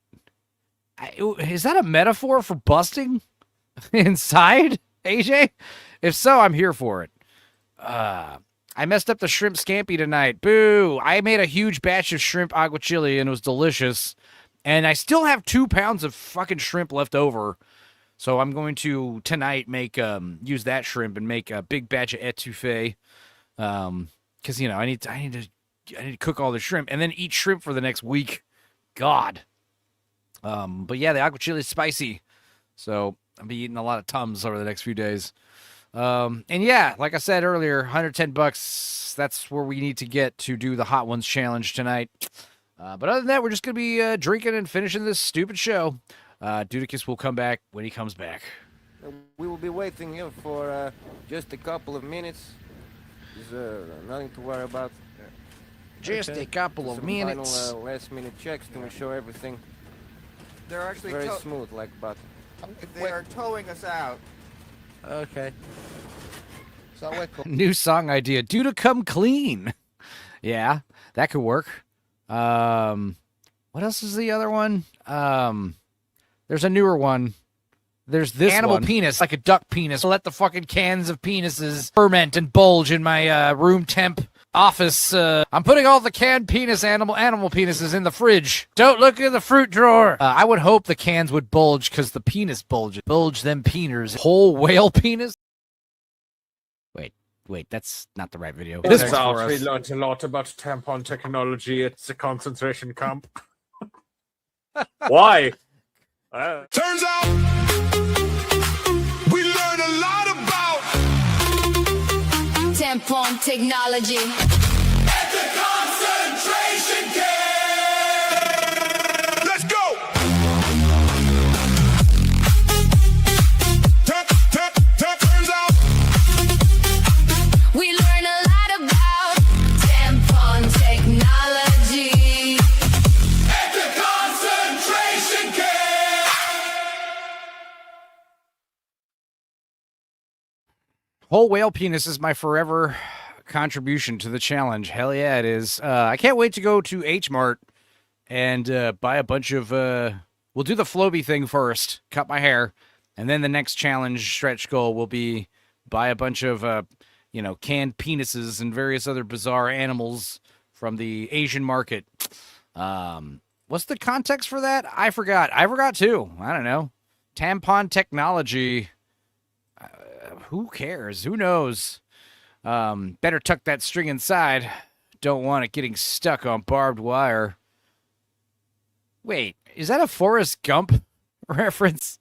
Is that a metaphor for busting inside, AJ? If so, I'm here for it. I messed up the shrimp scampi tonight. Boo! I made a huge batch of shrimp aguachile and it was delicious. And I still have 2 pounds of fucking shrimp left over. So I'm going to tonight make use that shrimp and make a big batch of etouffee. Because I need to cook all the shrimp and then eat shrimp for the next week. God. But yeah, the aguachile is spicy. So I'll be eating a lot of Tums over the next few days. And yeah, like I said earlier, $110. That's where we need to get to do the Hot Ones challenge tonight. But other than that, we're just going to be drinking and finishing this stupid show. Dudicus will come back when he comes back. We will be waiting here for just a couple of minutes. There's nothing to worry about. Just a couple of minutes. Final last-minute checks to make sure everything They're actually very smooth like butter. They are towing us out. Okay. So New song idea. Duda come clean. Yeah, that could work. What else is the other one? There's a newer one. There's this animal penis, like a duck penis. Let the fucking cans of penises ferment and bulge in my room temp office. I'm putting all the canned animal penises in the fridge. Don't look in the fruit drawer. I would hope the cans would bulge because the penis bulges. Bulge them peeners. Whole whale penis. Wait, that's not the right video. This we learned a lot about tampon technology. It's a concentration camp. Why? Turns out we learned a lot about tampon technology. At the concentration camp. Let's go. Turns out We learn a lot about tampon technology. at the concentration camp. Whole whale penis is my forever contribution to the challenge. Hell yeah, it is. I can't wait to go to H Mart and buy a bunch of. We'll do the Floby thing first, cut my hair, and then the next challenge stretch goal will be buy a bunch of canned penises and various other bizarre animals from the Asian market. What's the context for that? I forgot. I forgot too. I don't know. Tampon technology. Who cares? Who knows? Better tuck that string inside. Don't want it getting stuck on barbed wire. Wait, is that a Forrest Gump reference?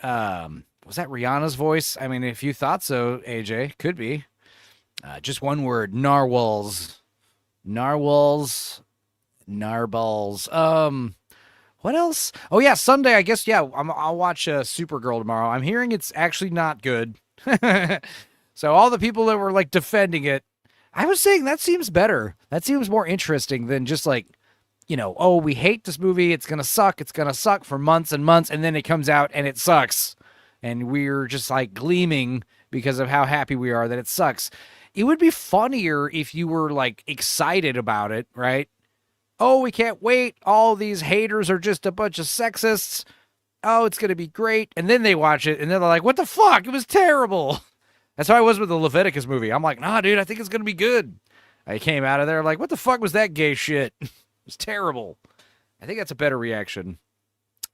Was that Rihanna's voice? I mean, if you thought so, AJ, could be. Just one word, narwhals. Narwhals. Narballs. What else? Oh, yeah, Sunday, I guess, yeah, I'll watch Supergirl tomorrow. I'm hearing it's actually not good. So all the people that were, like, defending it, I was saying that seems better. That seems more interesting than just, like, you know, oh, we hate this movie. It's going to suck. It's going to suck for months and months. And then it comes out and it sucks. And we're just like gleaming because of how happy we are that it sucks. It would be funnier if you were like excited about it, right? Oh, we can't wait. All these haters are just a bunch of sexists. Oh, it's going to be great. And then they watch it and they're like, what the fuck? It was terrible. That's how I was with the Leviticus movie. I'm like, nah, dude, I think it's going to be good. I came out of there like, what the fuck was that gay shit? It's terrible. I think that's a better reaction.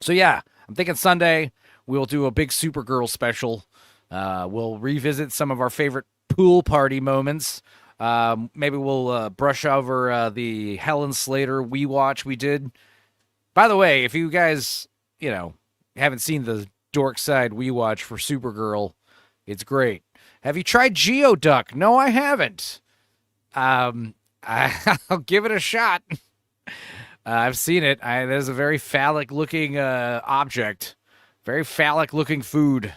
So yeah, I'm thinking Sunday we'll do a big Supergirl special. We'll revisit some of our favorite pool party moments. Maybe we'll brush over the Helen Slater We Watch we did. By the way, if you guys, you know, haven't seen the Dork Side We Watch for Supergirl, it's great. Have you tried Geoduck? No, I haven't. I'll give it a shot. I've seen it. There's a very phallic-looking object, very phallic-looking food.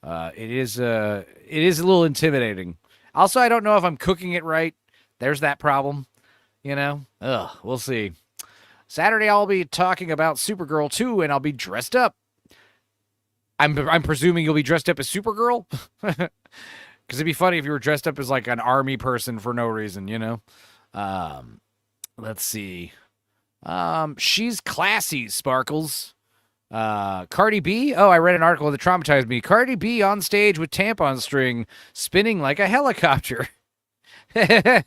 It is a little intimidating. Also, I don't know if I'm cooking it right. There's that problem, you know. We'll see. Saturday, I'll be talking about Supergirl 2, and I'll be dressed up. I'm presuming you'll be dressed up as Supergirl, because it'd be funny if you were dressed up as like an army person for no reason, you know. Let's see. She's classy, Sparkles. Cardi B. Oh, I read an article that traumatized me. Cardi B on stage with tampon string spinning like a helicopter. That's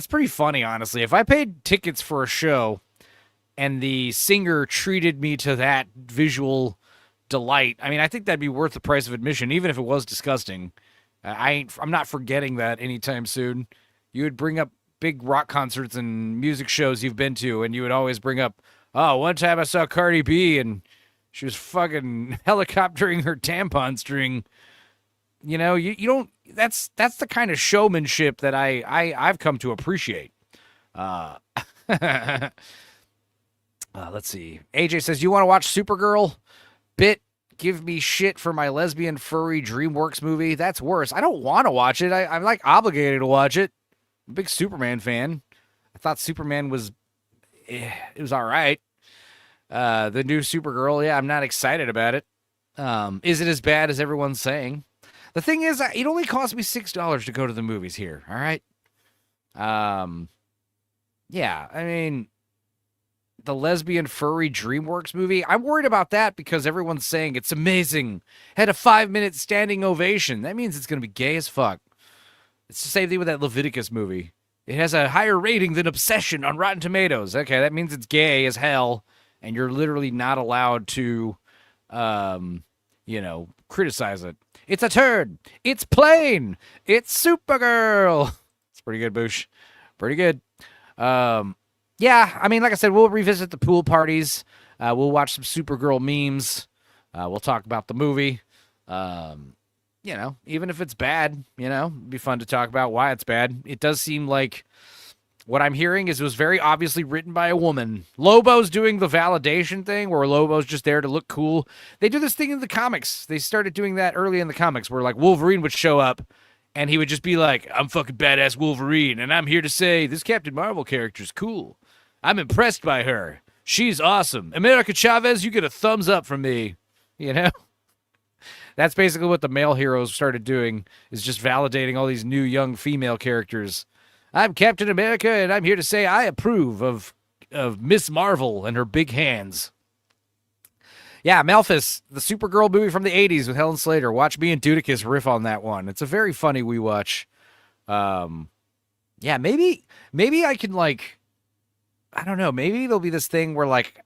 pretty funny, honestly. If I paid tickets for a show and the singer treated me to that visual delight, I mean, I think that'd be worth the price of admission, even if it was disgusting. I'm not forgetting that anytime soon. You would bring up big rock concerts and music shows you've been to, and you would always bring up, oh, one time I saw Cardi B, and she was fucking helicoptering her tampon string. You know, you don't. That's the kind of showmanship that I've come to appreciate. Let's see. AJ says, you want to watch Supergirl? Bit, give me shit for my lesbian furry DreamWorks movie. That's worse. I don't want to watch it. I'm like obligated to watch it. I'm a big Superman fan. I thought Superman was, it was all right. The new Supergirl, yeah, I'm not excited about it. Is it as bad as everyone's saying? The thing is, it only cost me $6 to go to the movies here, all right? Yeah, I mean, the lesbian furry DreamWorks movie, I'm worried about that because everyone's saying it's amazing. Had a 5-minute standing ovation. That means it's going to be gay as fuck. It's the same thing with that Leviticus movie. It has a higher rating than Obsession on Rotten Tomatoes. Okay, that means it's gay as hell, and you're literally not allowed to, criticize it. It's a turd. It's plain. It's Supergirl. It's pretty good, Boosh. Pretty good. Yeah, I mean, like I said, we'll revisit the pool parties. We'll watch some Supergirl memes. We'll talk about the movie. Even if it's bad, it'd be fun to talk about why it's bad. It does seem like what I'm hearing is it was very obviously written by a woman. Lobo's doing the validation thing where Lobo's just there to look cool. They do this thing in the comics. They started doing that early in the comics where like Wolverine would show up and he would just be like, I'm fucking badass Wolverine and I'm here to say this Captain Marvel character's cool. I'm impressed by her. She's awesome. America Chavez, you get a thumbs up from me. That's basically what the male heroes started doing, is just validating all these new young female characters. I'm Captain America, and I'm here to say I approve of Miss Marvel and her big hands. Yeah, Melphis, the Supergirl movie from the 80s with Helen Slater. Watch me and Dudicus riff on that one. It's a very funny we watch. Yeah, maybe I can, like, I don't know, maybe there'll be this thing where, like,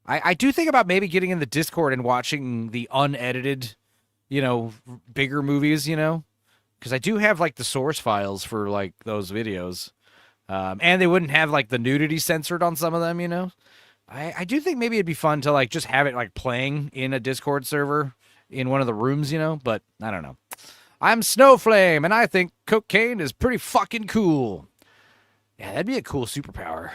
I do think about maybe getting in the Discord and watching the unedited, bigger movies, because I do have like the source files for like those videos, and they wouldn't have like the nudity censored on some of them, I do think maybe it'd be fun to like just have it like playing in a Discord server in one of the rooms, but I don't know. I'm Snowflame, and I think cocaine is pretty fucking cool. Yeah, that'd be a cool superpower.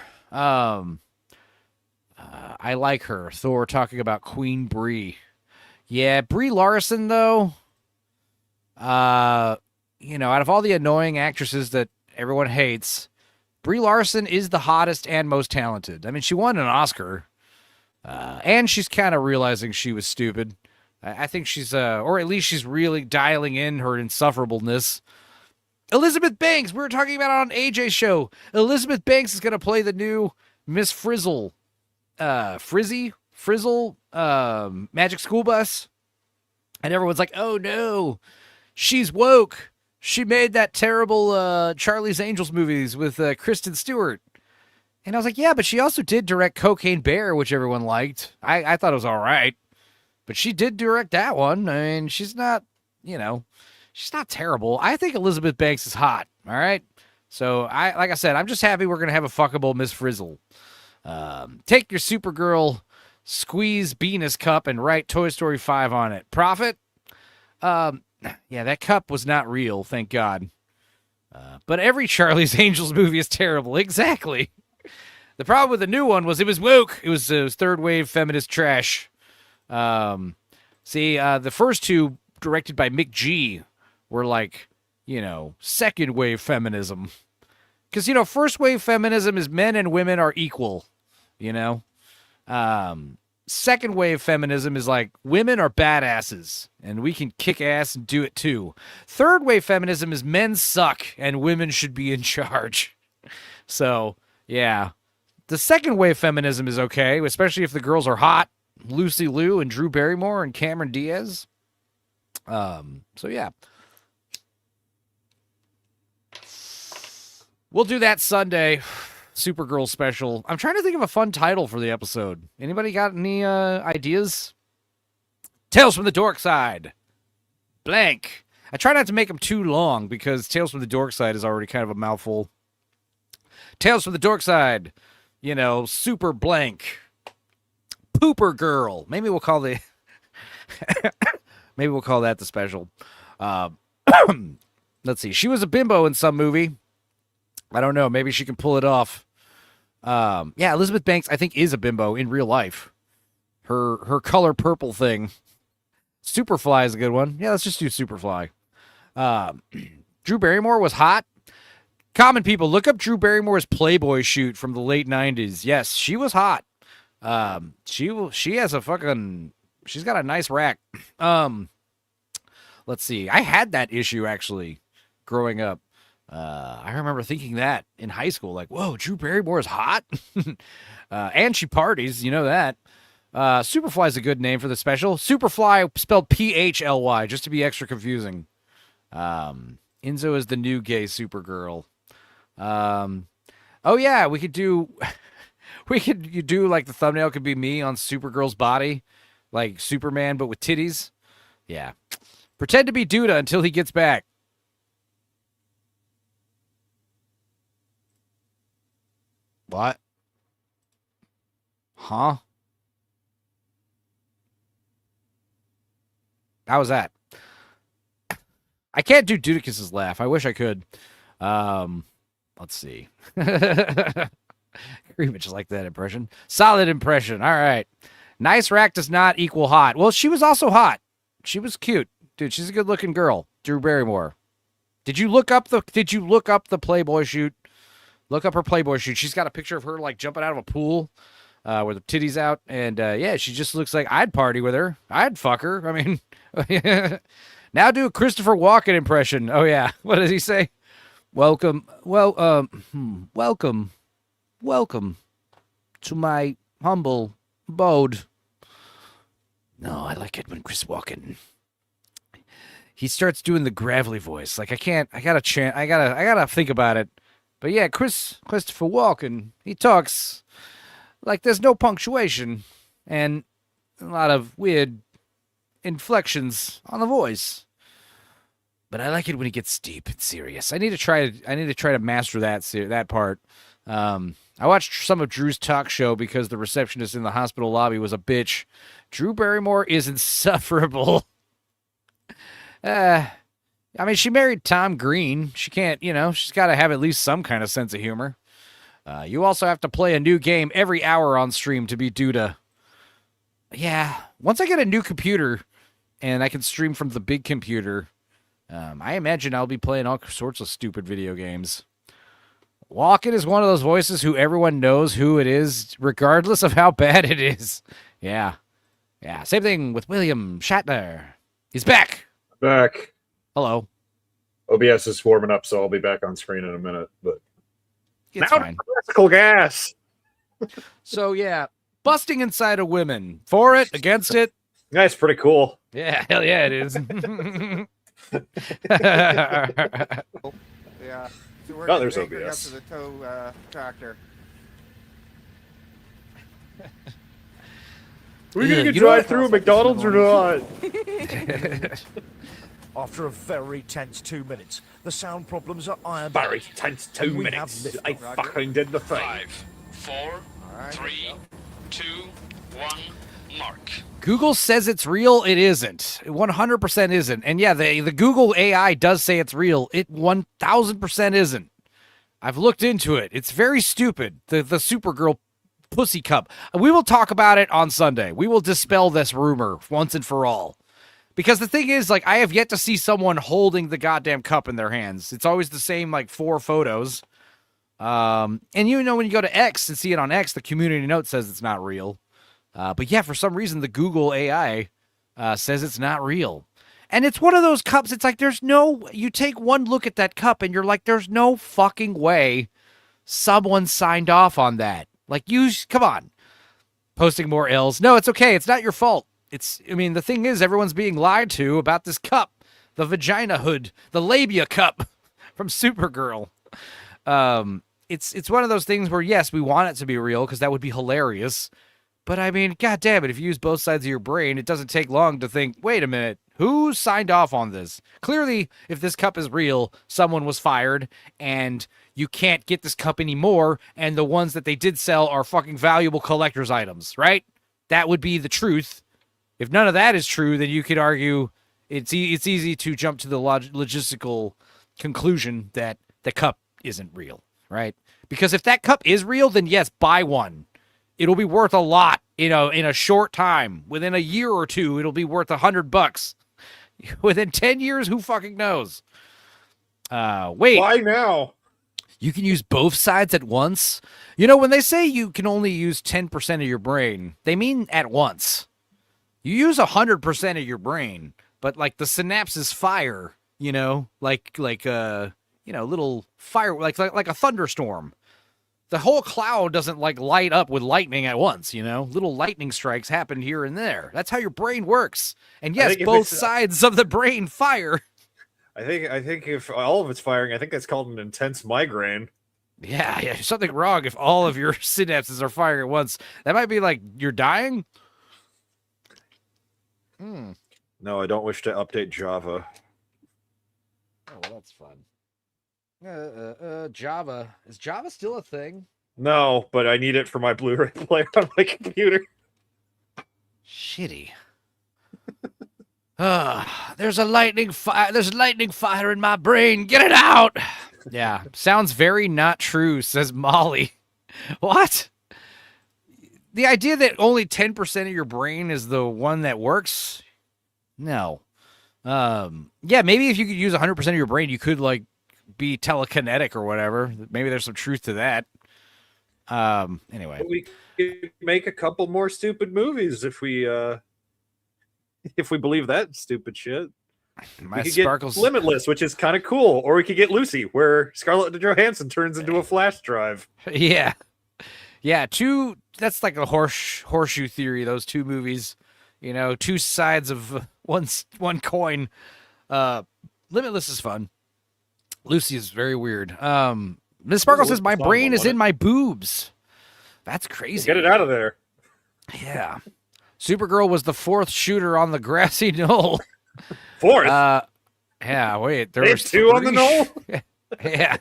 I like her. Thor talking about Queen Bree. Yeah, Brie Larson, though, out of all the annoying actresses that everyone hates, Brie Larson is the hottest and most talented. I mean, she won an Oscar, and she's kind of realizing she was stupid. I think she's, or at least she's really dialing in her insufferableness. Elizabeth Banks, we were talking about it on AJ's show. Elizabeth Banks is going to play the new Miss Frizzle. Frizzle, Magic School Bus. And everyone's like, oh no, she's woke. She made that terrible Charlie's Angels movies with Kristen Stewart. And I was like, yeah, but she also did direct Cocaine Bear, which everyone liked. I thought it was all right. But she did direct that one. I mean, she's not, she's not terrible. I think Elizabeth Banks is hot, all right? So, like I said, I'm just happy we're going to have a fuckable Miss Frizzle. Take your Supergirl squeeze Venus cup and write Toy Story 5 on it. Profit? Yeah, that cup was not real, thank God. But every Charlie's Angels movie is terrible. Exactly. The problem with the new one was it was woke. It was third wave feminist trash. The first two directed by Mick G were like, second wave feminism. Because, first wave feminism is men and women are equal, Second wave feminism is like women are badasses and we can kick ass and do it too. Third wave feminism is men suck and women should be in charge. So, yeah. The second wave feminism is okay, especially if the girls are hot. Lucy Liu and Drew Barrymore and Cameron Diaz. So yeah. We'll do that Sunday. Supergirl special. I'm trying to think of a fun title for the episode. Anybody got any ideas? Tales from the Dork Side. Blank. I try not to make them too long because Tales from the Dork Side is already kind of a mouthful. Tales from the Dork Side. Super blank. Pooper Girl. Maybe we'll call that the special. Let's see. She was a bimbo in some movie. I don't know. Maybe she can pull it off. Yeah, Elizabeth Banks, I think, is a bimbo in real life. Her color purple thing. Superfly is a good one. Yeah, let's just do Superfly. Drew Barrymore was hot. Common people, look up Drew Barrymore's Playboy shoot from the late 90s. Yes, she was hot. She has a fucking... She's got a nice rack. Let's see. I had that issue, actually, growing up. I remember thinking that in high school, like, whoa, Drew Barrymore is hot? And she parties, you know that. Superfly is a good name for the special. Superfly spelled P-H-L-Y, just to be extra confusing. Enzo is the new gay Supergirl. Oh, yeah, we could do... you do, like, the thumbnail could be me on Supergirl's body, like Superman, but with titties. Yeah. Pretend to be Duda until he gets back. What? Huh? How was that? I can't do Dudicus's laugh. I wish I could. Let's see. Pretty like that impression. Solid impression. All right. Nice rack does not equal hot. Well, she was also hot. She was cute. Dude, she's a good-looking girl. Drew Barrymore. Did you look up the Playboy shoot? Look up her Playboy shoot. She's got a picture of her like jumping out of a pool with her titties out. And yeah, she just looks like I'd party with her. I'd fuck her. I mean, now do a Christopher Walken impression. Oh, yeah. What does he say? Welcome to my humble abode. No, I like it when Chris Walken. He starts doing the gravelly voice. Like I gotta think about it. But yeah, Christopher Walken, he talks like there's no punctuation. and a lot of weird inflections on the voice. But I like it when it gets deep and serious. I need to try to master that part. I watched some of Drew's talk show because the receptionist in the hospital lobby was a bitch. Drew Barrymore is insufferable. I mean, she married Tom Green. She can't, she's got to have at least some kind of sense of humor. You also have to play a new game every hour on stream to beat Duda. Yeah, once I get a new computer and I can stream from the big computer, I imagine I'll be playing all sorts of stupid video games. Walken is one of those voices who everyone knows who it is, regardless of how bad it is. Yeah. Yeah, same thing with William Shatner. He's back. Back. Hello. OBS is warming up, so I'll be back on screen in a minute. But it's now fine. Classical gas. So, yeah, busting inside of women. For it, against it. That's pretty cool. Yeah, hell yeah, it is. Yeah. So we're There's anchoring OBS. up to the tow tractor. We're going to drive through a McDonald's or not? After a very tense 2 minutes, the sound problems are ironed Very out. tense 2 We minutes. have I liftoff. fucking did the thing. 5, 4, 3, 2, 1, mark. Google says it's real. It isn't. It 100% isn't. And yeah, the Google AI does say it's real. It 1000% isn't. I've looked into it. It's very stupid. The Supergirl pussy cup. We will talk about it on Sunday. We will dispel this rumor once and for all. Because the thing is, I have yet to see someone holding the goddamn cup in their hands. It's always the same, 4 photos. And when you go to X and see it on X, the community note says it's not real. But yeah, for some reason, the Google AI says it's not real. And it's one of those cups, it's you take one look at that cup and you're like, there's no fucking way someone signed off on that. Come on. Posting more L's. No, it's okay. It's not your fault. The thing is, everyone's being lied to about this cup. The vagina hood. The labia cup from Supergirl. It's one of those things where, yes, we want it to be real because that would be hilarious. But God damn it, if you use both sides of your brain, it doesn't take long to think, wait a minute, who signed off on this? Clearly, if this cup is real, someone was fired, and you can't get this cup anymore, and the ones that they did sell are fucking valuable collector's items, right? That would be the truth. If none of that is true, then you could argue it's easy to jump to the logistical conclusion that the cup isn't real, right? Because if that cup is real, then yes, buy one. It'll be worth a lot, in a short time. Within a year or two, it'll be worth $100. Within 10 years, who fucking knows? Wait. Why now? You can use both sides at once. When they say you can only use 10% of your brain, they mean at once. You use 100% of your brain, but the synapses fire, little fire, like a thunderstorm. The whole cloud doesn't light up with lightning at once, Little lightning strikes happen here and there. That's how your brain works. And yes, both sides of the brain fire. I think if all of it's firing, I think that's called an intense migraine. Yeah, there's something wrong if all of your synapses are firing at once. That might be you're dying. No, I don't wish to update Java. Oh, well, that's fun. Java. Is Java still a thing? No, but I need it for my Blu-ray player on my computer. Shitty. There's lightning fire in my brain. Get it out. Yeah, sounds very not true, says Molly. What? The idea that only 10% of your brain is the one that works? No. Yeah, maybe if you could use 100% of your brain, you could be telekinetic or whatever. Maybe there's some truth to that. Anyway, we could make a couple more stupid movies if we believe that stupid shit. My we could Sparkles get Limitless, which is kind of cool, or we could get Lucy, where Scarlett Johansson turns into a flash drive. Yeah, that's like a horseshoe theory. Those two movies, two sides of one coin. Limitless is fun. Lucy is very weird. Miss Sparkle says my brain is in my boobs. That's crazy. Get it out of there. Yeah. Supergirl was the 4th shooter on the grassy knoll. 4th? Yeah, wait. There There's was 2 on the knoll? Yeah.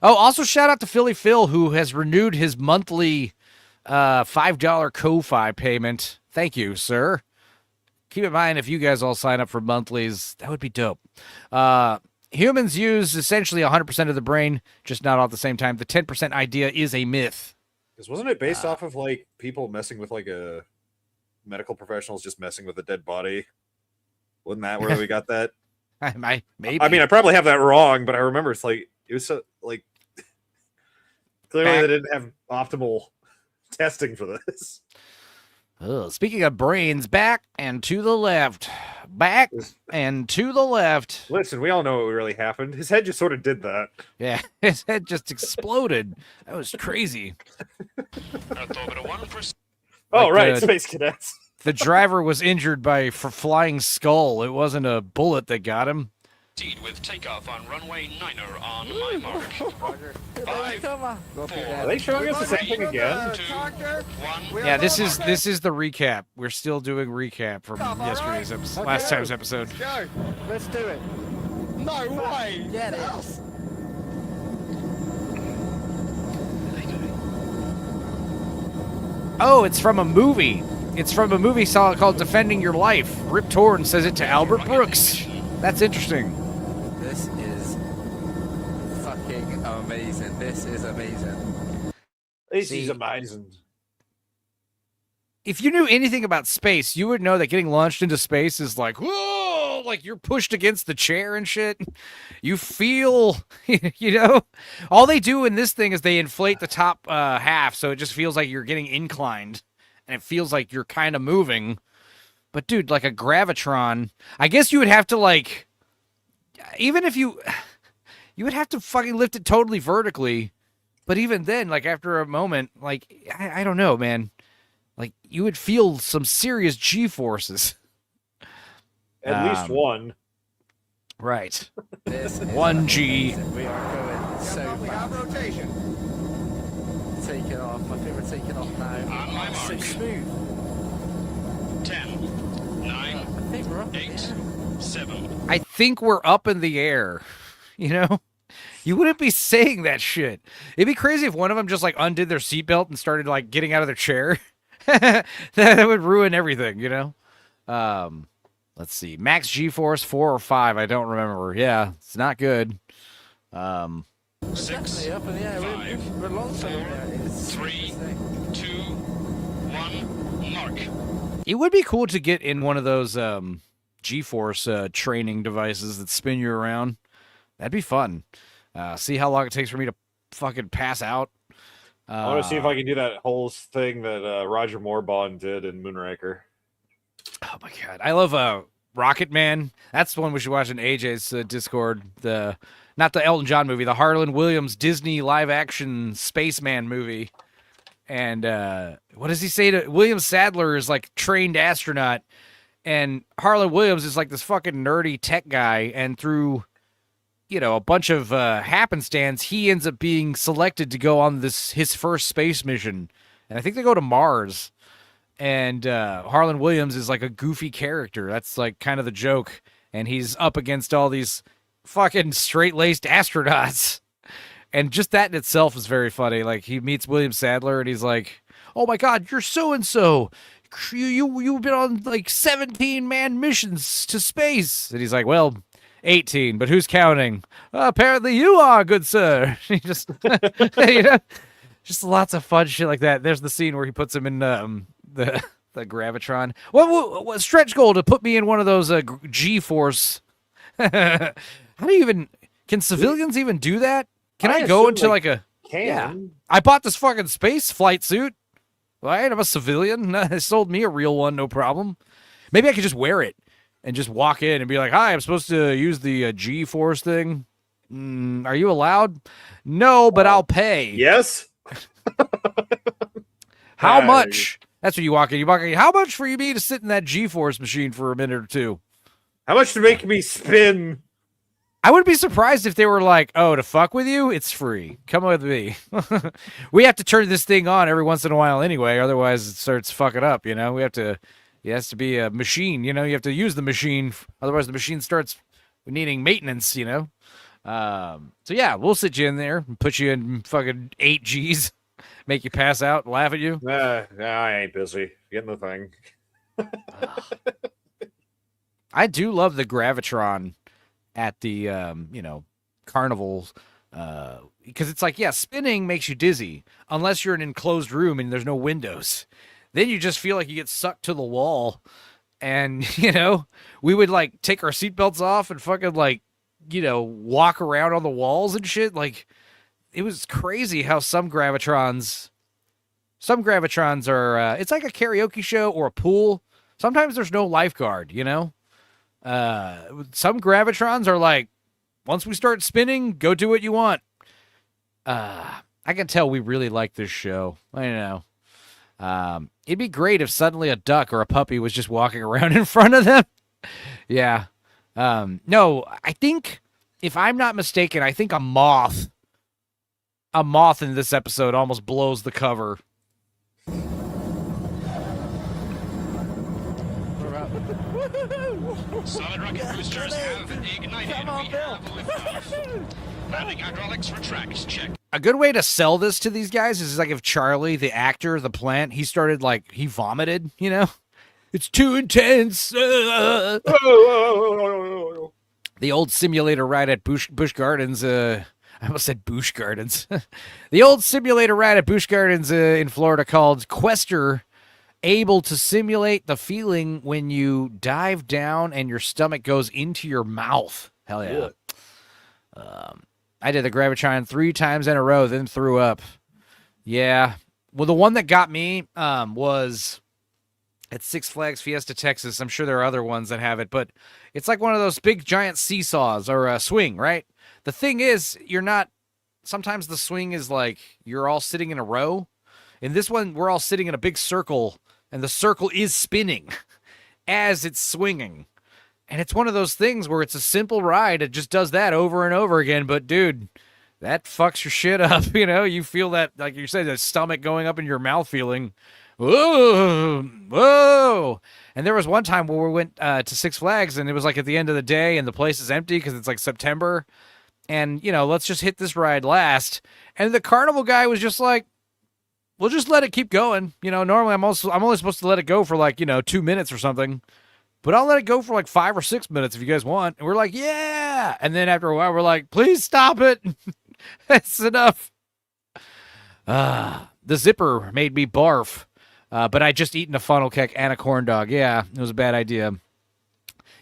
Oh, also shout out to Philly Phil, who has renewed his monthly $5 Ko-Fi payment. Thank you, sir. Keep in mind, if you guys all sign up for monthlies, that would be dope. Humans use essentially 100% of the brain, just not all at the same time. The 10% idea is a myth. Because wasn't it based off of like people messing with like a medical professionals just messing with a dead body? Wasn't that where we got that? Maybe. I mean, I probably have that wrong, but I remember it's like it was so like clearly they didn't have optimal testing for this. Speaking of brains, back and to the left. Back and to the left. Listen, we all know what really happened. His head just sort of did that. Yeah, his head just exploded. That was crazy. Oh, right, Space Cadets. The driver was injured by flying skull. It wasn't a bullet that got him. Proceed with takeoff on runway 9er on my mark. 5, 4, Are they showing us the same thing again? 2, 1. Yeah, this is the recap. We're still doing recap from yesterday's episode, last time's episode. Let's go. Let's do it. No way. Get it. Oh, it's from a movie. It's from a movie called Defending Your Life. Rip Torn says it to Albert Brooks. That's interesting. This is fucking amazing. This is amazing. This is amazing. If you knew anything about space, you would know that getting launched into space is like, whoa, like you're pushed against the chair and shit. You feel, you know, all they do in this thing is they inflate the top half, so it just feels like you're getting inclined, and it feels like you're kind of moving. But dude, like a gravitron, I guess you would have to like, even if you would have to fucking lift it totally vertically. But even then, like after a moment, like I don't know, man. Like, you would feel some serious G-forces. At least one. Right. 1G. We are going so fast. rotation. Taking off. I think we're taking off now. On my So mark. smooth. 10, 9, I think we're up. 8, 7. I think we're up in the air. You know? You wouldn't be saying that shit. It'd be crazy if one of them just, like, undid their seatbelt and started, like, getting out of their chair. that would ruin everything, you know? Let's see. Max G-force 4 or 5. I don't remember. Yeah, it's not good. 6, Up in the air. 5, We're long 4, there. It's 3, 2, 1, mark. It would be cool to get in one of those G-force training devices that spin you around. That'd be fun. See how long it takes for me to fucking pass out. I want to see if I can do that whole thing that Roger Moorbond did in Moonraker. Oh my god, I love Rocket Man. That's the one we should watch in AJ's Discord. Not the Elton John movie, the Harlan Williams Disney live-action spaceman movie. And what does he say to William Sadler is like trained astronaut, and Harlan Williams is like this fucking nerdy tech guy, and through a bunch of happenstance, he ends up being selected to go on his first space mission. And I think they go to Mars. And Harlan Williams is like a goofy character. That's like kind of the joke. And he's up against all these fucking straight-laced astronauts. And just that in itself is very funny. Like, he meets William Sadler, and he's like, oh my god, you're so-and-so. You've been on like 17 manned missions to space. And he's like, well, 18, but who's counting? Apparently you are, good sir. He just, just lots of fun shit like that. There's the scene where he puts him in the gravitron. What stretch goal to put me in one of those G-force? How do you even? Can civilians even do that? Can I go into like a? Yeah, I bought this fucking space flight suit. Right, I'm a civilian. They sold me a real one, no problem. Maybe I could just wear it and just walk in and be like, hi, I'm supposed to use the G-force thing. Are you allowed? No, but I'll pay. Yes. How much? That's when you walk in. You walk in. How much for me to sit in that G-force machine for a minute or two? How much to make me spin? I would be surprised if they were like, "Oh, to fuck with you, it's free. Come with me." We have to turn this thing on every once in a while anyway, otherwise it starts fucking up. You know, we have to. It has to be a machine. You know, you have to use the machine, otherwise the machine starts needing maintenance. You know. So yeah, we'll sit you in there and put you in fucking 8Gs, make you pass out, and laugh at you. Nah, I ain't busy. Getting the thing. I do love the gravitron at the carnivals, because it's like, yeah, spinning makes you dizzy unless you're in an enclosed room and there's no windows. Then you just feel like you get sucked to the wall, and we would like take our seatbelts off and fucking like walk around on the walls and shit. Like, it was crazy how some gravitrons are it's like a karaoke show or a pool. Sometimes there's no lifeguard. Some gravitrons are like, once we start spinning, go do what you want. I can tell we really like this show. I know. It'd be great if suddenly a duck or a puppy was just walking around in front of them. Yeah. No, I think, if I'm not mistaken, I think a moth in this episode almost blows the cover. Solid rocket boosters have ignited. Come on, Bill. Landing hydraulics retract. Check. A good way to sell this to these guys is like if Charlie, the actor, the plant, he started like, he vomited, It's too intense. The old simulator ride at Busch Gardens. I almost said Busch Gardens. The old simulator ride at Busch Gardens in Florida called Quester, able to simulate the feeling when you dive down and your stomach goes into your mouth. Hell yeah. I did the Gravitron 3 times in a row, then threw up. Yeah. Well, the one that got me was at Six Flags Fiesta, Texas. I'm sure there are other ones that have it, but it's like one of those big giant seesaws or a swing, right? The thing is, sometimes the swing is like you're all sitting in a row. In this one, we're all sitting in a big circle, and the circle is spinning as it's swinging. And it's one of those things where it's a simple ride. It just does that over and over again. But, dude, that fucks your shit up. You feel that, like you said, the stomach going up in your mouth feeling. Whoa, whoa. And there was one time where we went to Six Flags, and it was like at the end of the day, and the place is empty because it's like September. And, let's just hit this ride last. And the carnival guy was just like, we'll just let it keep going. Normally I'm only supposed to let it go for like, 2 minutes or something. But I'll let it go for like 5 or 6 minutes if you guys want. And we're like, yeah. And then after a while, we're like, please stop it. That's enough. The zipper made me barf. But I just eaten a funnel cake and a corn dog. Yeah, it was a bad idea.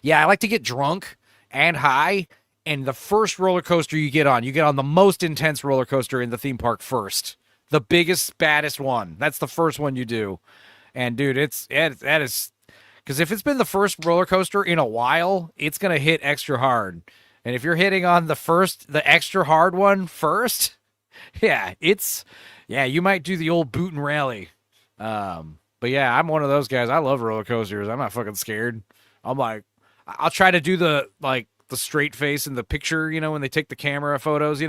Yeah, I like to get drunk and high. And the first roller coaster you get on the most intense roller coaster in the theme park first. The biggest, baddest one. That's the first one you do. And, dude, that is... Because if it's been the first roller coaster in a while, it's going to hit extra hard. And if you're hitting on the extra hard one first, you might do the old boot and rally. But yeah, I'm one of those guys. I love roller coasters. I'm not fucking scared. I'm like, I'll try to do the straight face in the picture, when they take the camera photos,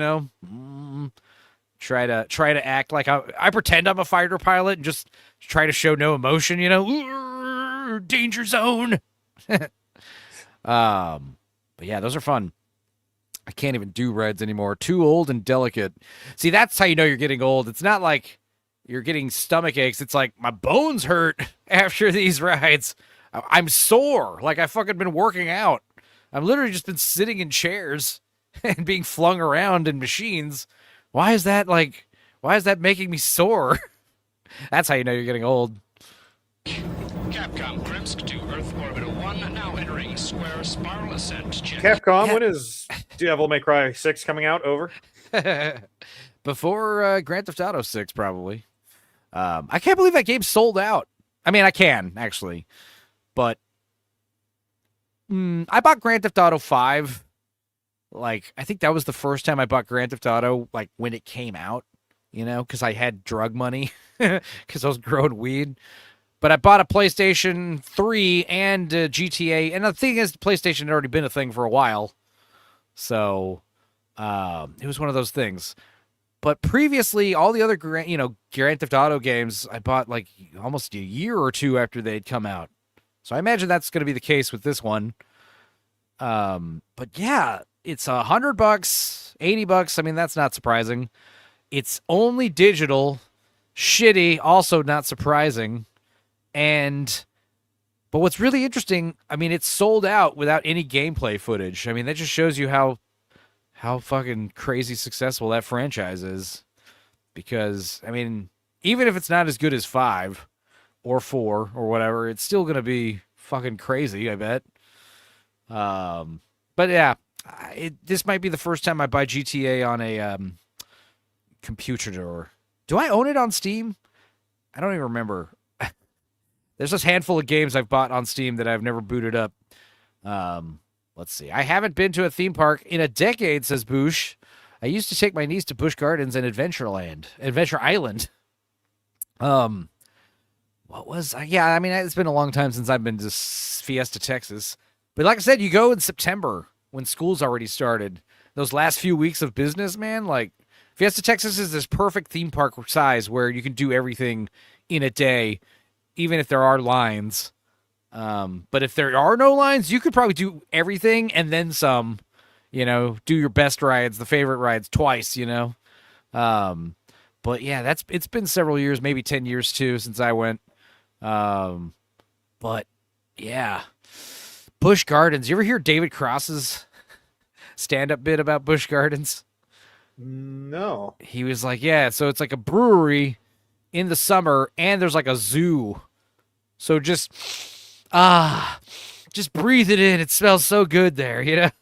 Try to act like I pretend I'm a fighter pilot and just try to show no emotion, danger zone. But yeah, those are fun. I can't even do rides anymore. Too old and delicate. See, that's how you know you're getting old. It's not like you're getting stomach aches. It's like my bones hurt after these rides. I'm sore. Like I fucking been working out. I've literally just been sitting in chairs and being flung around in machines. Why is that making me sore? That's how you know you're getting old. Capcom Grimsk to Earth Orbiter 1, now entering square spiral ascent. Check. Capcom, when is Devil May Cry 6 coming out? Over? Before Grand Theft Auto 6, probably. I can't believe that game sold out. I mean, I can, actually. But I bought Grand Theft Auto 5. Like, I think that was the first time I bought Grand Theft Auto, like, when it came out, because I had drug money, because I was growing weed. But I bought a PlayStation 3 and GTA, and the thing is, PlayStation had already been a thing for a while. So it was one of those things. But previously, all the other Grand Theft Auto games I bought like almost a year or two after they'd come out. So I imagine that's going to be the case with this one. But yeah, it's $100, $80. I mean, that's not surprising. It's only digital, shitty, also not surprising. But what's really interesting, I mean, it's sold out without any gameplay footage. I mean, that just shows you how fucking crazy successful that franchise is. Because, I mean, even if it's not as good as 5 or 4 or whatever, it's still going to be fucking crazy, I bet. But yeah, this might be the first time I buy GTA on a computer. Do I own it on Steam? I don't even remember. There's this handful of games I've bought on Steam that I've never booted up. Let's see. I haven't been to a theme park in a decade, says Boosh. I used to take my niece to Busch Gardens and Adventure Island. Yeah, I mean, it's been a long time since I've been to Fiesta, Texas. But like I said, you go in September when school's already started. Those last few weeks of business, man, like Fiesta, Texas is this perfect theme park size where you can do everything in a day, even if there are lines. But if there are no lines, you could probably do everything and then some, do your best rides, the favorite rides twice, But yeah, it's been several years, maybe 10 years too, since I went. But yeah, Busch Gardens. You ever hear David Cross's stand-up bit about Busch Gardens? No. He was like, yeah, so it's like a brewery in the summer and there's like a zoo. So just breathe it in. It smells so good there,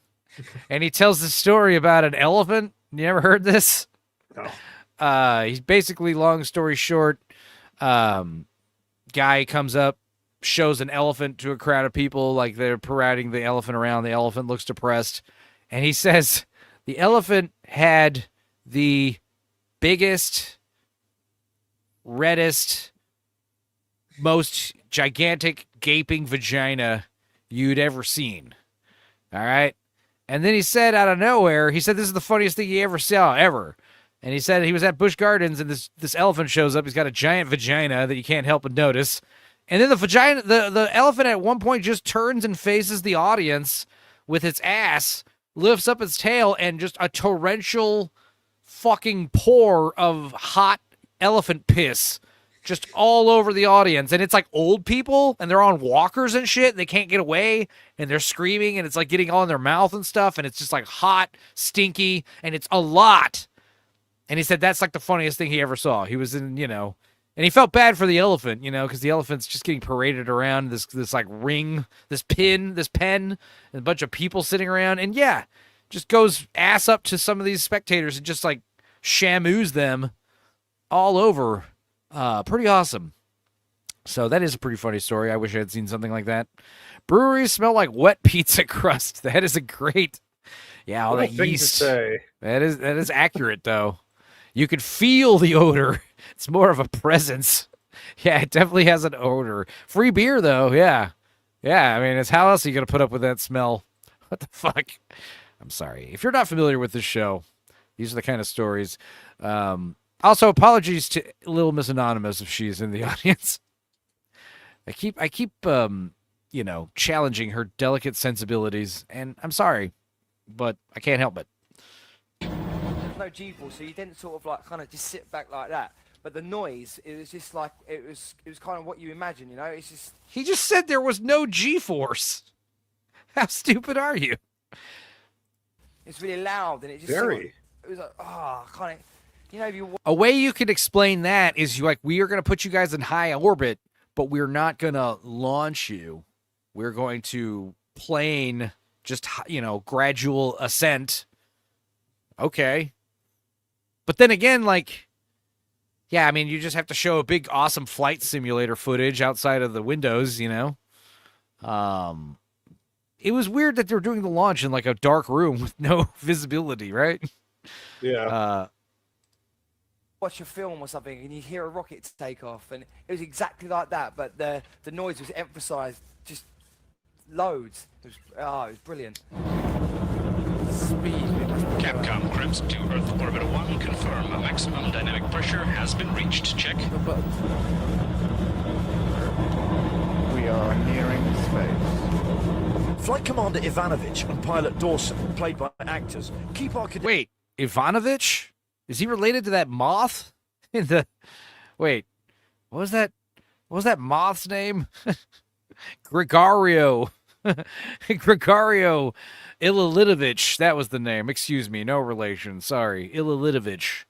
And he tells the story about an elephant. You ever heard this? No. He's basically, long story short, guy comes up, shows an elephant to a crowd of people, like they're parading the elephant around. The elephant looks depressed. And he says the elephant had the biggest, reddest, most gigantic gaping vagina you'd ever seen. All right. And then he said out of nowhere, this is the funniest thing he ever saw, ever. And he said he was at Busch Gardens and this elephant shows up. He's got a giant vagina that you can't help but notice. And then the elephant at one point just turns and faces the audience with its ass, lifts up its tail, and just a torrential fucking pour of hot elephant piss just all over the audience. And it's like old people, and they're on walkers and shit, and they can't get away, and they're screaming, and it's like getting all in their mouth and stuff, and it's just like hot, stinky, and it's a lot. And he said that's like the funniest thing he ever saw. He was in, and he felt bad for the elephant, because the elephant's just getting paraded around this like ring, this pen, and a bunch of people sitting around. And yeah, just goes ass up to some of these spectators and just like shamoos them all over. Pretty awesome. So that is a pretty funny story. I wish I had seen something like that. Breweries smell like wet pizza crust. That is a great, all that yeast. That is accurate though. You could feel the odor. It's more of a presence. Yeah, it definitely has an odor. Free beer, though. Yeah. Yeah, I mean, it's how else are you going to put up with that smell? What the fuck? I'm sorry. If you're not familiar with this show, these are the kind of stories. Also, apologies to Little Miss Anonymous if she's in the audience. I keep challenging her delicate sensibilities, and I'm sorry, but I can't help it. No G-force, so you didn't sort of like kind of just sit back like that. But the noise, it was just like it was kind of what you imagine, It's just he just said there was no G-force. How stupid are you? It's really loud, and it just very. It was like kind of, if you. A way you could explain that is we are going to put you guys in high orbit, but we're not going to launch you. We're going to plane just gradual ascent. Okay. But then again, you just have to show a big, awesome flight simulator footage outside of the windows, It was weird that they were doing the launch in, a dark room with no visibility, right? Yeah. Watch a film or something, and you hear a rocket take off, and it was exactly like that, but the noise was emphasized just loads. It was brilliant. speed. Capcom Crimps to Earth Orbit 1. Confirm maximum dynamic pressure has been reached. Check. We are nearing space. Flight Commander Ivanovich and Pilot Dawson, played by actors, keep our cadets... Wait, Ivanovich? Is he related to that moth? In the... Wait, what was that moth's name? Gregario. Gregario Ililitovich. That was the name. Excuse me, no relation. Sorry. Ililitovich.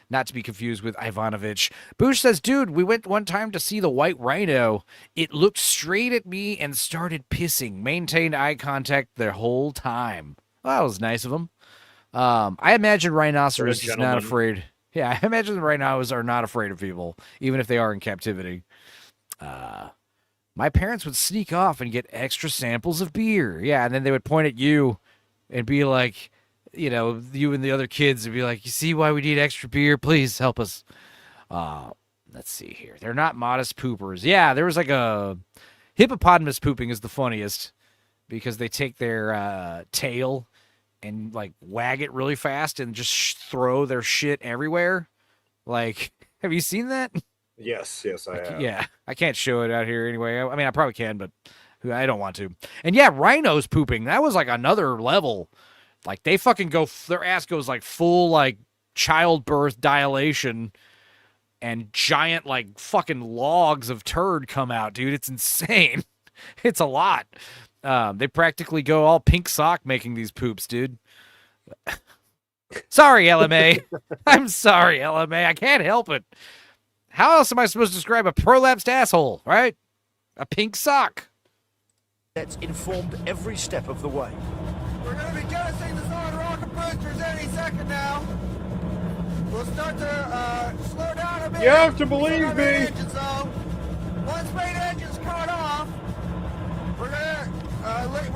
Not to be confused with Ivanovich. Boosh says, dude, we went one time to see the white rhino. It looked straight at me and started pissing. Maintained eye contact the whole time. Well, that was nice of him. I imagine rhinoceros is not afraid. Yeah, I imagine the rhinos are not afraid of people, even if they are in captivity. My parents would sneak off and get extra samples of beer. Yeah, and then they would point at you and be like, you know, you and the other kids would be like, you see why we need extra beer? Please help us. Let's see here. They're not modest poopers. Yeah, there was like a... Hippopotamus pooping is the funniest because they take their tail and like wag it really fast and just throw their shit everywhere. Like, have you seen that? Yes, I have. Yeah, I can't show it out here anyway. I mean, I probably can, but I don't want to. And yeah, rhinos pooping, that was like another level. Like, they fucking go, their ass goes like full, like, childbirth dilation, and giant, like, fucking logs of turd come out, dude. It's insane. It's a lot. They practically go all pink sock making these poops, dude. Sorry, LMA. I'm sorry, LMA. I can't help it. How else am I supposed to describe a prolapsed asshole, right? A pink sock. That's informed every step of the way. We're going to be jettisoning the solid rocket boosters any second now. We'll start to slow down a bit. You have to believe me. Engine zone. Once main engine's cut off, we're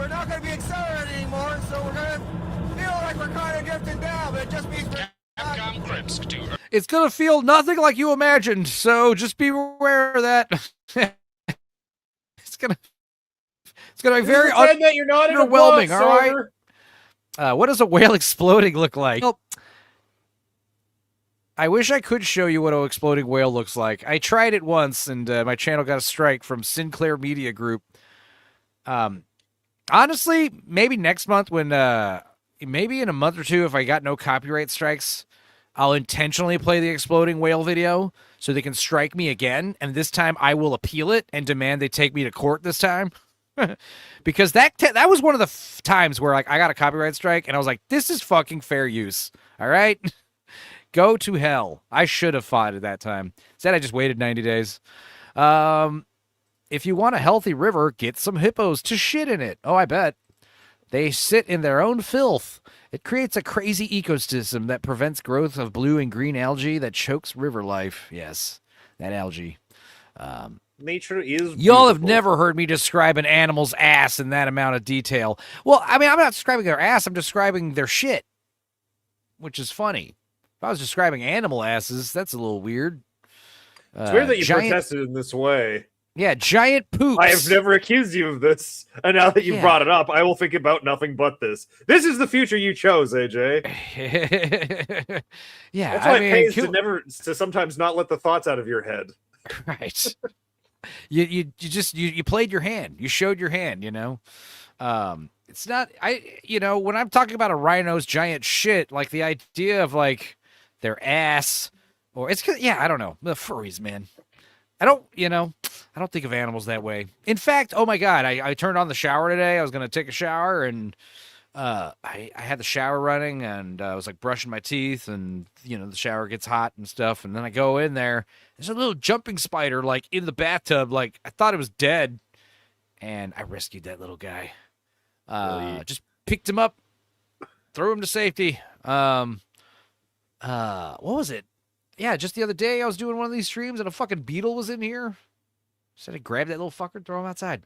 not going to be accelerating anymore, so we're going to feel like we're kind of drifting down, but it just means we're... Capcom Crimps to... It's going to feel nothing like you imagined, so just be aware of that. It's going to be very that you're not underwhelming, in a all right? What does a whale exploding look like? Well, I wish I could show you what an exploding whale looks like. I tried it once, and my channel got a strike from Sinclair Media Group. Honestly, maybe next month when... maybe in a month or two, if I got no copyright strikes, I'll intentionally play the exploding whale video so they can strike me again, and this time I will appeal it and demand they take me to court this time. Because that was one of the times where like I got a copyright strike, and I was like, this is fucking fair use, all right? Go to hell. I should have fought at that time. Instead, I just waited 90 days. If you want a healthy river, get some hippos to shit in it. Oh, I bet. They sit in their own filth. It creates a crazy ecosystem that prevents growth of blue and green algae that chokes river life. Yes, that algae. Nature is Y'all have beautiful. never heard me describe an animal's ass in that amount of detail. Well, I mean, I'm not describing their ass. I'm describing their shit, which is funny. If I was describing animal asses, that's a little weird. It's weird that you protested in this way. Yeah, giant poops. I have never accused you of this, and now that you've brought it up, I will think about nothing but this. This is the future you chose, AJ. Yeah, that's why I it pays to sometimes not let the thoughts out of your head. Right. You played your hand. You showed your hand. You know, it's not when I'm talking about a rhino's giant shit, like the idea of like their ass, or it's I don't know, the furries, man. I don't think of animals that way. In fact, oh my God, I turned on the shower today. I was going to take a shower, and I had the shower running, and I was like brushing my teeth, and the shower gets hot and stuff. And then I go in there. There's a little jumping spider like in the bathtub. Like I thought it was dead, and I rescued that little guy. Just picked him up, threw him to safety. What was it? Yeah, just the other day I was doing one of these streams and a fucking beetle was in here. So I grabbed that little fucker and throw him outside.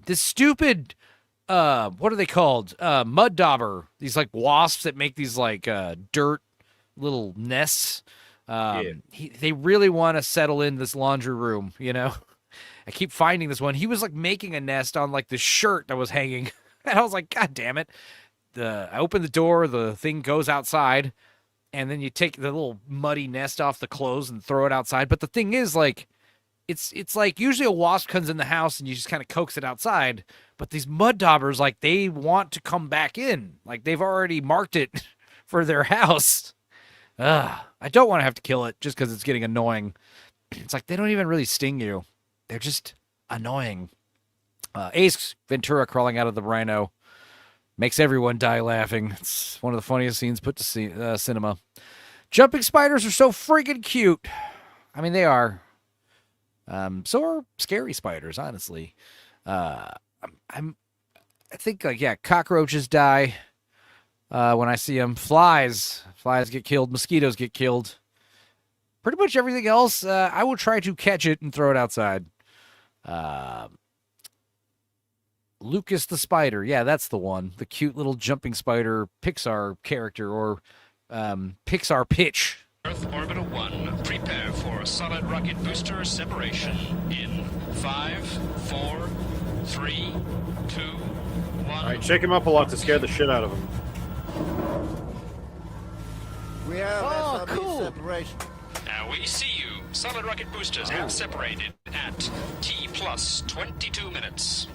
This stupid, what are they called? Mud dauber. These like wasps that make these like dirt little nests. They really want to settle in this laundry room, I keep finding this one. He was like making a nest on like the shirt that was hanging. And I was like, God damn it. I open the door, the thing goes outside, and then you take the little muddy nest off the clothes and throw it outside. But the thing is, like, it's like usually a wasp comes in the house and you just kind of coax it outside. But these mud daubers, like, they want to come back in. Like, they've already marked it for their house. I don't want to have to kill it just because it's getting annoying. It's like they don't even really sting you. They're just annoying. Ace Ventura crawling out of the rhino makes everyone die laughing. It's one of the funniest scenes put to cinema. Jumping spiders are so freaking cute. I mean, they are. So are scary spiders, honestly. I think, like, yeah, cockroaches die when I see them. Flies get killed. Mosquitoes get killed. Pretty much everything else, I will try to catch it and throw it outside. Lucas the Spider. Yeah, that's the one. The cute little jumping spider Pixar character, or Pixar pitch. Earth Orbiter 1, prepare for solid rocket booster separation in 5, 4, 3, 2, 1. All right, shake him up a lot to scare the shit out of him. We have Oh, SRB cool. separation. Now we see you. Solid rocket boosters have separated at T plus 22 minutes.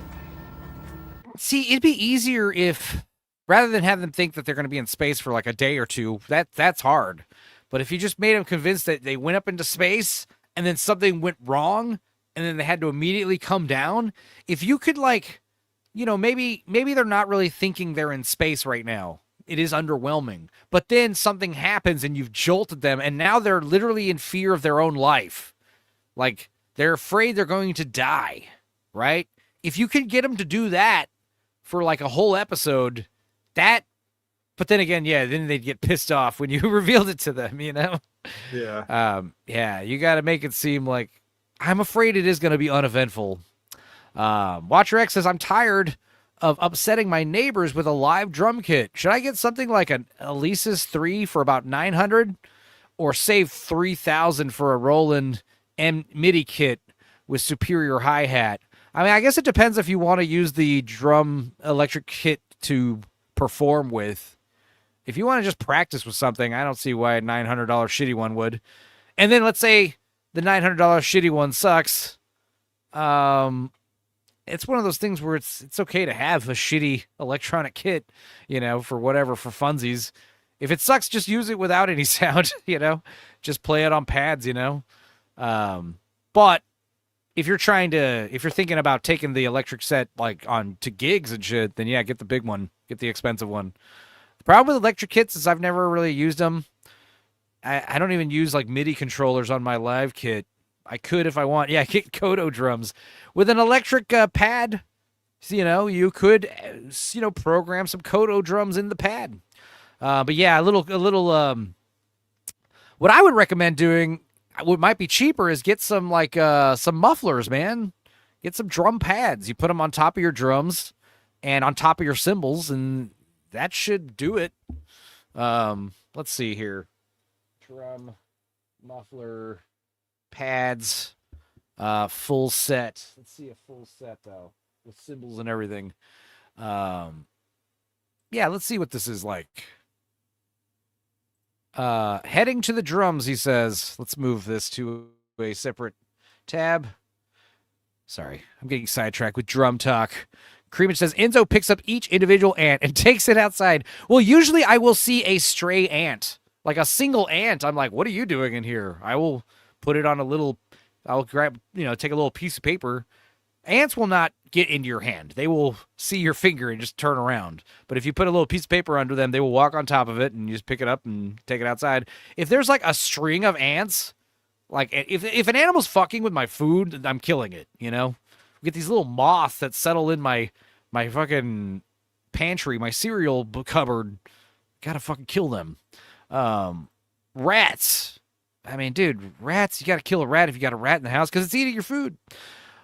See, it'd be easier if, rather than have them think that they're going to be in space for like a day or two, that's hard. But if you just made them convinced that they went up into space and then something went wrong and then they had to immediately come down, if you could, like, you know, maybe they're not really thinking they're in space right now. It is underwhelming. But then something happens and you've jolted them, and now they're literally in fear of their own life. Like, they're afraid they're going to die, right? If you could get them to do that for like a whole episode, but then again, yeah, then they'd get pissed off when you revealed it to them, you know? Yeah. Yeah, you got to make it seem like, I'm afraid it is going to be uneventful. Watcher X says, I'm tired of upsetting my neighbors with a live drum kit. Should I get something like an Alesis 3 for about 900, or save 3,000 for a Roland MIDI kit with superior hi-hat? I mean, I guess it depends if you want to use the drum electric kit to perform with. If you want to just practice with something, I don't see why a $900 shitty one would. And then let's say the $900 shitty one sucks. It's one of those things where it's okay to have a shitty electronic kit, you know, for whatever, for funsies. If it sucks, just use it without any sound, you know. Just play it on pads, you know. But if you're thinking about taking the electric set like on to gigs and shit, then yeah, get the big one, get the expensive one. The problem with electric kits is I've never really used them. I don't even use like MIDI controllers on my live kit. I could if I want. Yeah, get Kodo drums with an electric pad. So, you know, you could, you know, program some Kodo drums in the pad. But yeah, a little. What I would recommend doing, what might be cheaper, is get some like some mufflers, man. Get some drum pads. You put them on top of your drums and on top of your cymbals, and that should do it. Let's see here. Drum muffler pads, full set. Let's see a full set though, with cymbals and everything. Yeah, let's see what this is like. Heading to the drums, he says. Let's move this to a separate tab. Sorry, I'm getting sidetracked with drum talk. Creamage says, Enzo picks up each individual ant and takes it outside. Well, usually I will see a stray ant. Like a single ant. I'm like, what are you doing in here? I will put it on I'll grab, you know, take a little piece of paper. Ants will not get into your hand. They will see your finger and just turn around. But if you put a little piece of paper under them, they will walk on top of it and you just pick it up and take it outside. If there's like a string of ants, like if an animal's fucking with my food, I'm killing it, you know? We get these little moths that settle in my fucking pantry, my cereal cupboard. Gotta fucking kill them. Rats. I mean, dude, rats, you gotta kill a rat if you got a rat in the house because it's eating your food.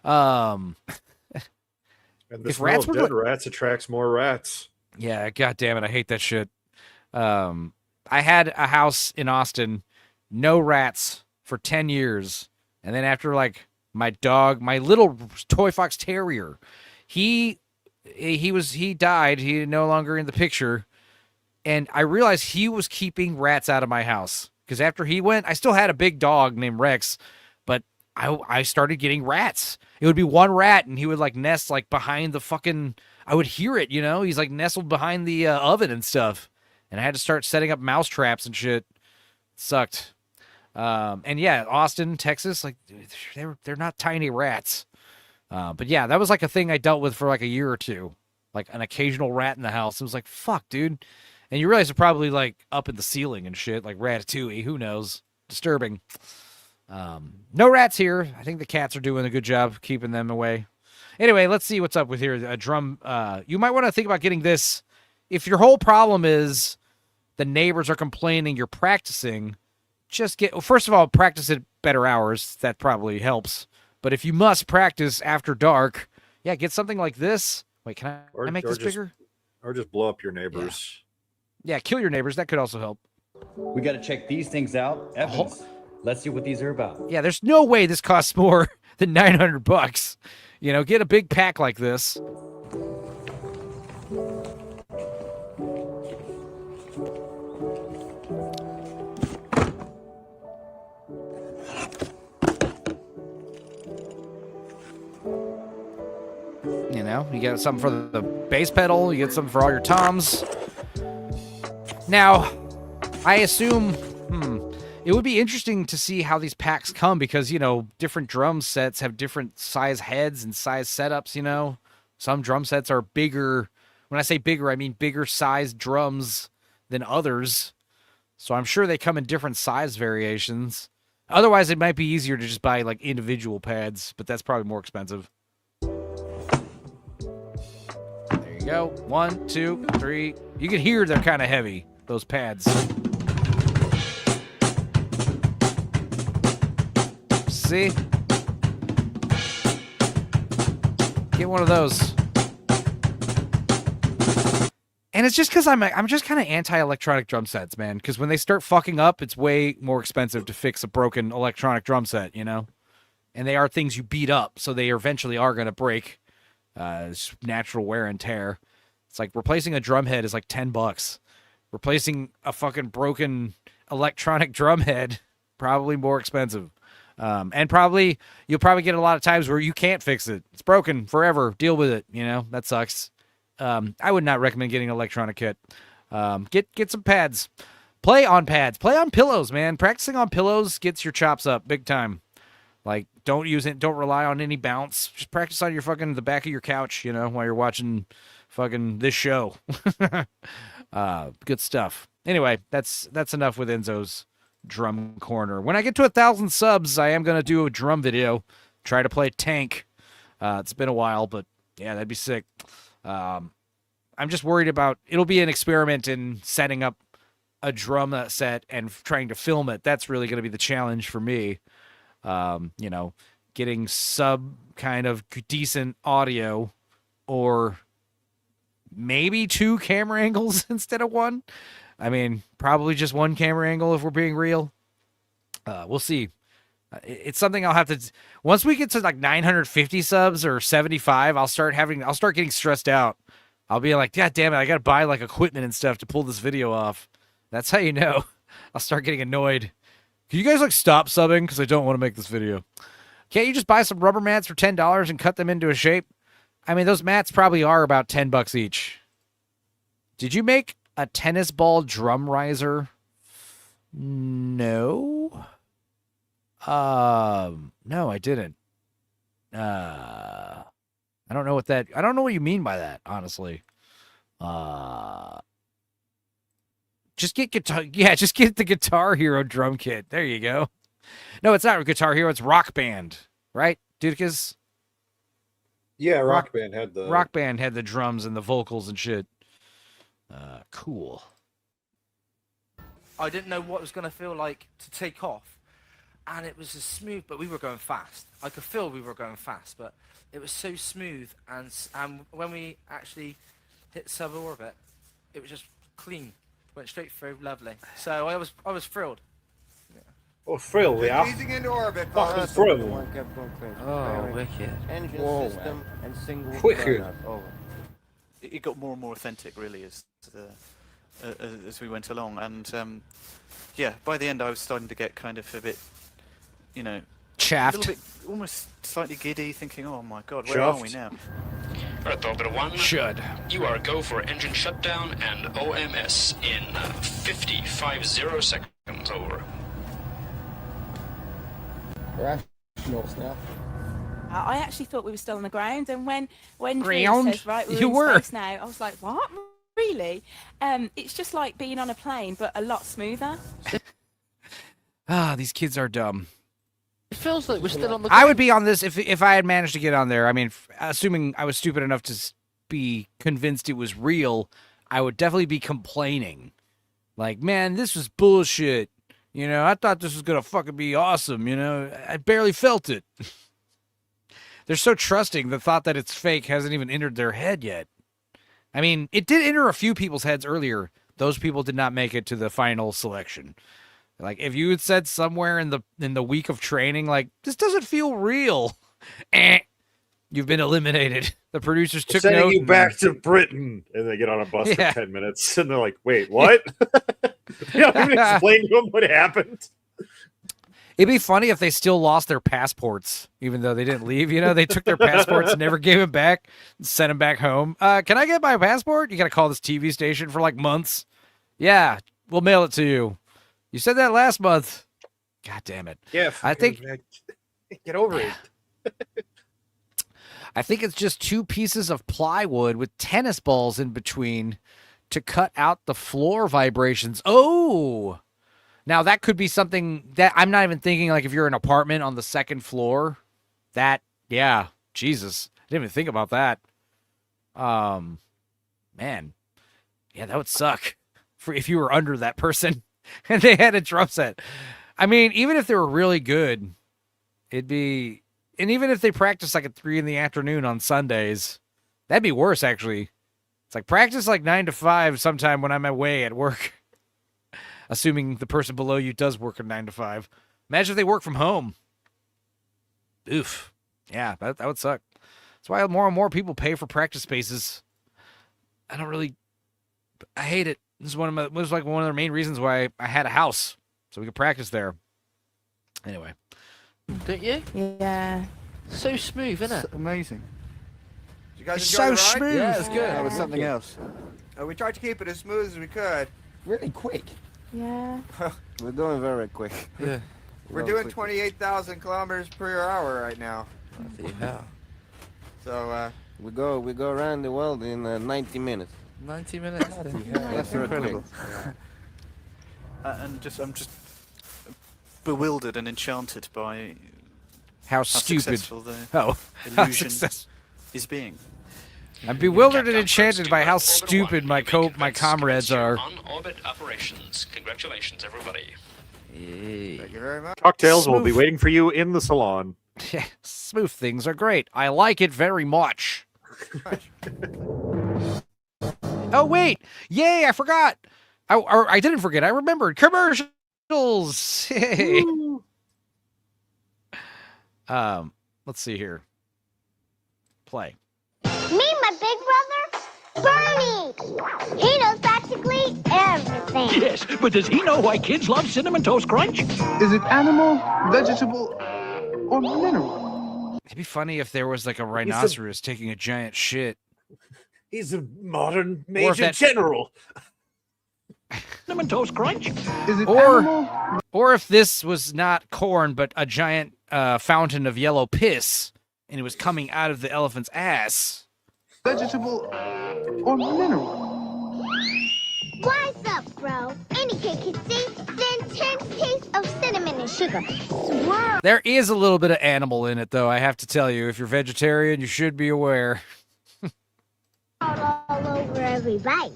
And the smell of dead rats attracts more rats. Yeah, god damn it, I hate that shit. I had a house in Austin, no rats for 10 years. And then after, like, my dog, my little toy fox terrier, he he died. He no longer in the picture. And I realized he was keeping rats out of my house. Because after he went, I still had a big dog named Rex, but I started getting rats. It would be one rat, and he would like nest like behind the fucking. I would hear it, you know. He's like nestled behind the oven and stuff, and I had to start setting up mouse traps and shit. It sucked. And yeah, Austin, Texas, like they're not tiny rats. But yeah, that was like a thing I dealt with for like a year or two, like an occasional rat in the house. It was like, fuck, dude. And you realize they're probably like up in the ceiling and shit, like Ratatouille. Who knows? Disturbing. No rats here. I think the cats are doing a good job keeping them away. Anyway, let's see what's up with here. A drum. You might want to think about getting this. If your whole problem is the neighbors are complaining you're practicing, just get. Well, first of all, practice at better hours. That probably helps. But if you must practice after dark, yeah, get something like this. Wait, can I make this bigger? Or just blow up your neighbors. Yeah, kill your neighbors. That could also help. We got to check these things out. Evans, let's see what these are about. Yeah, there's no way this costs more than $900. You know, get a big pack like this. You know, you get something for the bass pedal, you get something for all your toms. Now, I assume, it would be interesting to see how these packs come because, you know, different drum sets have different size heads and size setups, you know. Some drum sets are bigger. When I say bigger, I mean bigger sized drums than others. So I'm sure they come in different size variations. Otherwise, it might be easier to just buy, like, individual pads, but that's probably more expensive. There you go. 1, 2, 3. You can hear they're kind of heavy, those pads. See? Get one of those. And it's just because I'm just kind of anti-electronic drum sets, man. Because when they start fucking up, it's way more expensive to fix a broken electronic drum set, you know? And they are things you beat up, so they eventually are going to break. It's natural wear and tear. It's like replacing a drum head is like $10. Replacing a fucking broken electronic drum head, probably more expensive. And you'll probably get a lot of times where you can't fix it. It's broken forever. Deal with it. You know, that sucks. I would not recommend getting an electronic kit. Get some pads. Play on pads. Play on pillows, man. Practicing on pillows gets your chops up big time. Like, don't use it. Don't rely on any bounce. Just practice on your fucking the back of your couch, you know, while you're watching fucking this show. Good stuff. Anyway, that's enough with Enzo's drum corner. When I get to 1,000 subs, I am going to do a drum video. Try to play Tank. It's been a while, but yeah, that'd be sick. I'm just worried about, it'll be an experiment in setting up a drum set and trying to film it. That's really going to be the challenge for me. You know, getting sub kind of decent audio or maybe 2 camera angles instead of 1. I mean, probably just 1 camera angle if we're being real. We'll see. It's something I'll have to, once we get to like 950 subs or 75, I'll start getting stressed out. I'll be like, God damn it, I got to buy like equipment and stuff to pull this video off. That's how you know. I'll start getting annoyed. Can you guys like stop subbing? Because I don't want to make this video. Can't you just buy some rubber mats for $10 and cut them into a shape? I mean, those mats probably are about $10 each. Did you make a tennis ball drum riser? No. No, I didn't. I don't know what you mean by that, honestly. Just get guitar. Yeah, just get the Guitar Hero drum kit. There you go. No, it's not Guitar Hero. It's Rock Band, right, Dudicus? Yeah, Rock Band had the drums and the vocals and shit. Cool. I didn't know what it was going to feel like to take off, and it was just smooth. But we were going fast. I could feel we were going fast, but it was so smooth. And when we actually hit suborbit, it was just clean. Went straight through, lovely. So I was thrilled. Yeah. Oh, thrilled, yeah. Easing into orbit. Fucking thrilled. One kept going clear. Oh, wicked. Engine Whoa, system and single wicked. burnout. Over. it got more and more authentic, really, as we went along. And yeah, by the end, I was starting to get kind of a bit, chaffed, a little bit, almost slightly giddy, thinking, "Oh my God, where are we now?" Right, Orbiter 1. Should. You are go for engine shutdown and OMS in 50 seconds. Over. We're astronauts now. I actually thought we were still on the ground, and when Drew Ground? says, right, we're You in were. space now, I was like, what? Really? It's just like being on a plane, but a lot smoother. These kids are dumb. It feels like we're still on the. I would be on this if I had managed to get on there. I mean, assuming I was stupid enough to be convinced it was real, I would definitely be complaining. Like, man, this was bullshit. I thought this was going to fucking be awesome. I barely felt it. They're so trusting, the thought that it's fake hasn't even entered their head yet. I mean, it did enter a few people's heads earlier. Those people did not make it to the final selection. Like, if you had said somewhere in the week of training, like, this doesn't feel real, you've been eliminated. The producers took Sending note. you back to Britain, and they get on a bus Yeah. for 10 minutes, and they're like, "Wait, what?" They don't even explain to them what happened. It'd be funny if they still lost their passports, even though they didn't leave. They took their passports and never gave them back and sent them back home. Can I get my passport? You got to call this TV station for like months. Yeah, we'll mail it to you. You said that last month. God damn it. Yeah, I think get over it. I think it's just 2 pieces of plywood with tennis balls in between to cut out the floor vibrations. Oh, now that could be something that I'm not even thinking, like if you're in an apartment on the 2nd floor, yeah, Jesus. I didn't even think about that. Man, yeah, that would suck if you were under that person and they had a drum set. I mean, even if they were really good, it'd be, and even if they practice like at 3 p.m. on Sundays, that'd be worse, actually. It's like practice like 9 to 5 sometime when I'm away at work. Assuming the person below you does work a 9 to 5. Imagine if they work from home. Oof. Yeah, that would suck. That's why more and more people pay for practice spaces. I hate it. This was like one of the main reasons why I had a house, so we could practice there. Anyway. Don't you? Yeah. So smooth, isn't it? Amazing. Did you guys It's enjoy so the ride? smooth. Yeah, it's good. That was something else. We tried to keep it as smooth as we could. Really quick. Yeah. We're going very quick. Yeah. We're doing 28,000 kilometers per hour right now. Yeah. So We go around the world in 90 minutes. 90 minutes. That's incredible. I'm just bewildered and enchanted by How stupid. successful the How illusion success- is being. I'm bewildered and enchanted by how stupid my comrades are. On orbit operations. Congratulations, everybody. thank you very much. Cocktails will be Smooth. waiting for you in the salon. Yeah, smooth things are great. I like it very much. Oh, wait. Yay, I forgot. I didn't forget. I remembered. Commercials. Hey. Let's see here. Play. Meet my big brother, Bernie. He knows practically everything. Yes, but does he know why kids love Cinnamon Toast Crunch? Is it animal, vegetable, or mineral? It'd be funny if there was like a rhinoceros taking a giant shit. He's a modern Or if major general. Cinnamon Toast Crunch? Is it animal? Or if this was not corn, but a giant fountain of yellow piss, and it was coming out of the elephant's ass. Vegetable or mineral? Wise up, bro. Any kid can see the intense taste of cinnamon and sugar. Swirl There is a little bit of animal in it, though, I have to tell you. If you're vegetarian, you should be aware. all over every bite.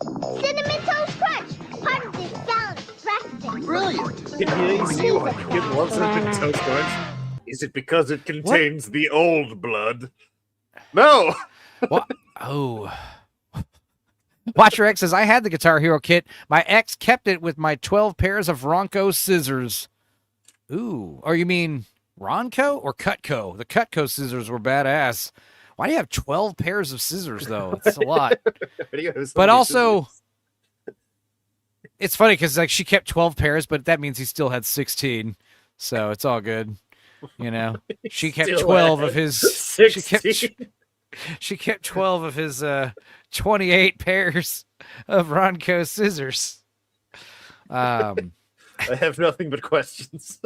Cinnamon Toast Crunch, part of this balanced breakfast. Brilliant. Can you see why kid loves Cinnamon Toast Crunch? Is it because it contains the old blood? No. What? Oh. Watcher X says, I had the Guitar Hero kit. My ex kept it with my 12 pairs of Ronco scissors. Ooh. Or you mean Ronco or Cutco? The Cutco scissors were badass. Why do you have 12 pairs of scissors, though? It's a lot. Videos But on also, scissors. it's funny because like she kept 12 pairs, but that means he still had 16. So it's all good. You know, she kept Still 12 had of his. 16. She kept 12 of his 28 pairs of Ronco scissors. I have nothing but questions.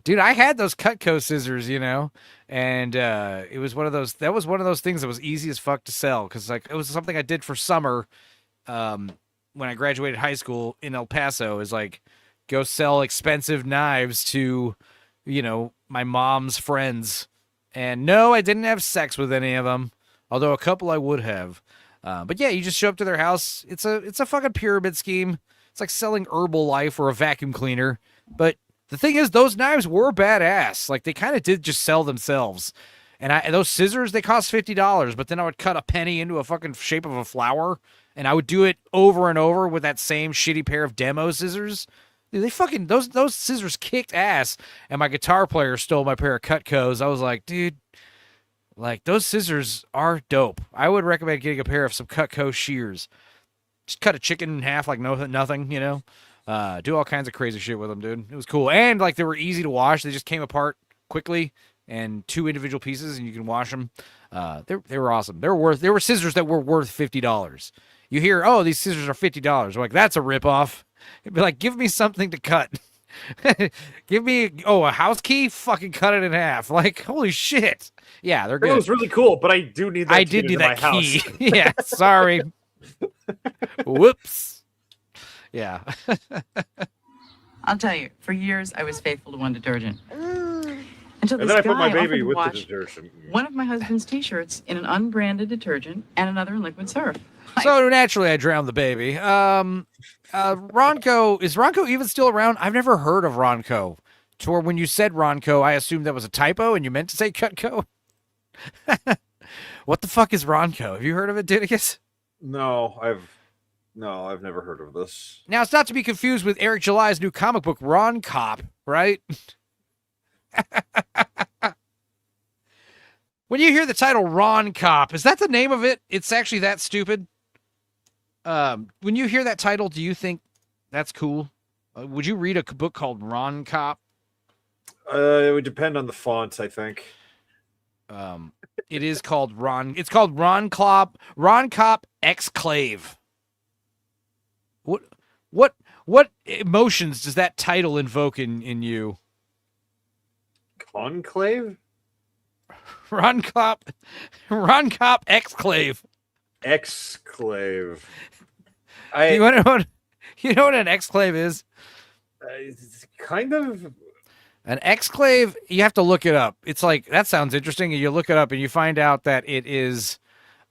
Dude, I had those Cutco scissors, you know, and it was one of those. That was one of those things that was easy as fuck to sell because like it was something I did for summer when I graduated high school in El Paso. Is like go sell expensive knives to, you know, my mom's friends. And no, I didn't have sex with any of them, although a couple I would have. But yeah, you just show up to their house. It's a fucking pyramid scheme. It's like selling Herbalife or a vacuum cleaner. But the thing is, those knives were badass. Like they kind of did just sell themselves. And those scissors, they cost $50. But then I would cut a penny into a fucking shape of a flower, and I would do it over and over with that same shitty pair of demo scissors. Dude, they fucking those scissors kicked ass, and my guitar player stole my pair of Cutcos. I was like, dude, like those scissors are dope. I would recommend getting a pair of some Cutco shears. Just cut a chicken in half like nothing, you know. Do all kinds of crazy shit with them, dude. It was cool, and like they were easy to wash. They just came apart quickly, and 2 individual pieces, and you can wash them. They were awesome. They were scissors that were worth $50. You hear, oh, these scissors are $50. Like that's a ripoff. It'd be like, give me something to cut. Give me, a house key? Fucking cut it in half. Like, holy shit. Yeah, they're good. It was really cool, but I do need that I key did need into that my key. house. Yeah, sorry. Whoops. Yeah. I'll tell you, for years I was faithful to one detergent. Until And this then I put my guy baby offered to with the wash detergent. one of my husband's t-shirts in an unbranded detergent and another in liquid surf. So naturally I drowned the baby. Ronco, is Ronco even still around? I've never heard of Ronco. To where when you said Ronco, I assumed that was a typo and you meant to say Cutco. What the fuck is Ronco? Have you heard of it, Didicus? No, I've never heard of this. Now, it's not to be confused with Eric July's new comic book, Ron Cop, right? When you hear the title Ron Cop, is that the name of it? It's actually that stupid. When you hear that title, do you think that's cool? Would you read a book called Ron Cop? It would depend on the font, I think. It is called Ron. It's called Ron Cop Exclave. What emotions does that title invoke in you? Conclave? Ron Cop Exclave. Exclave. You know what an exclave is? It's kind of. An exclave, you have to look it up. It's like, that sounds interesting, and you look it up and you find out that it is,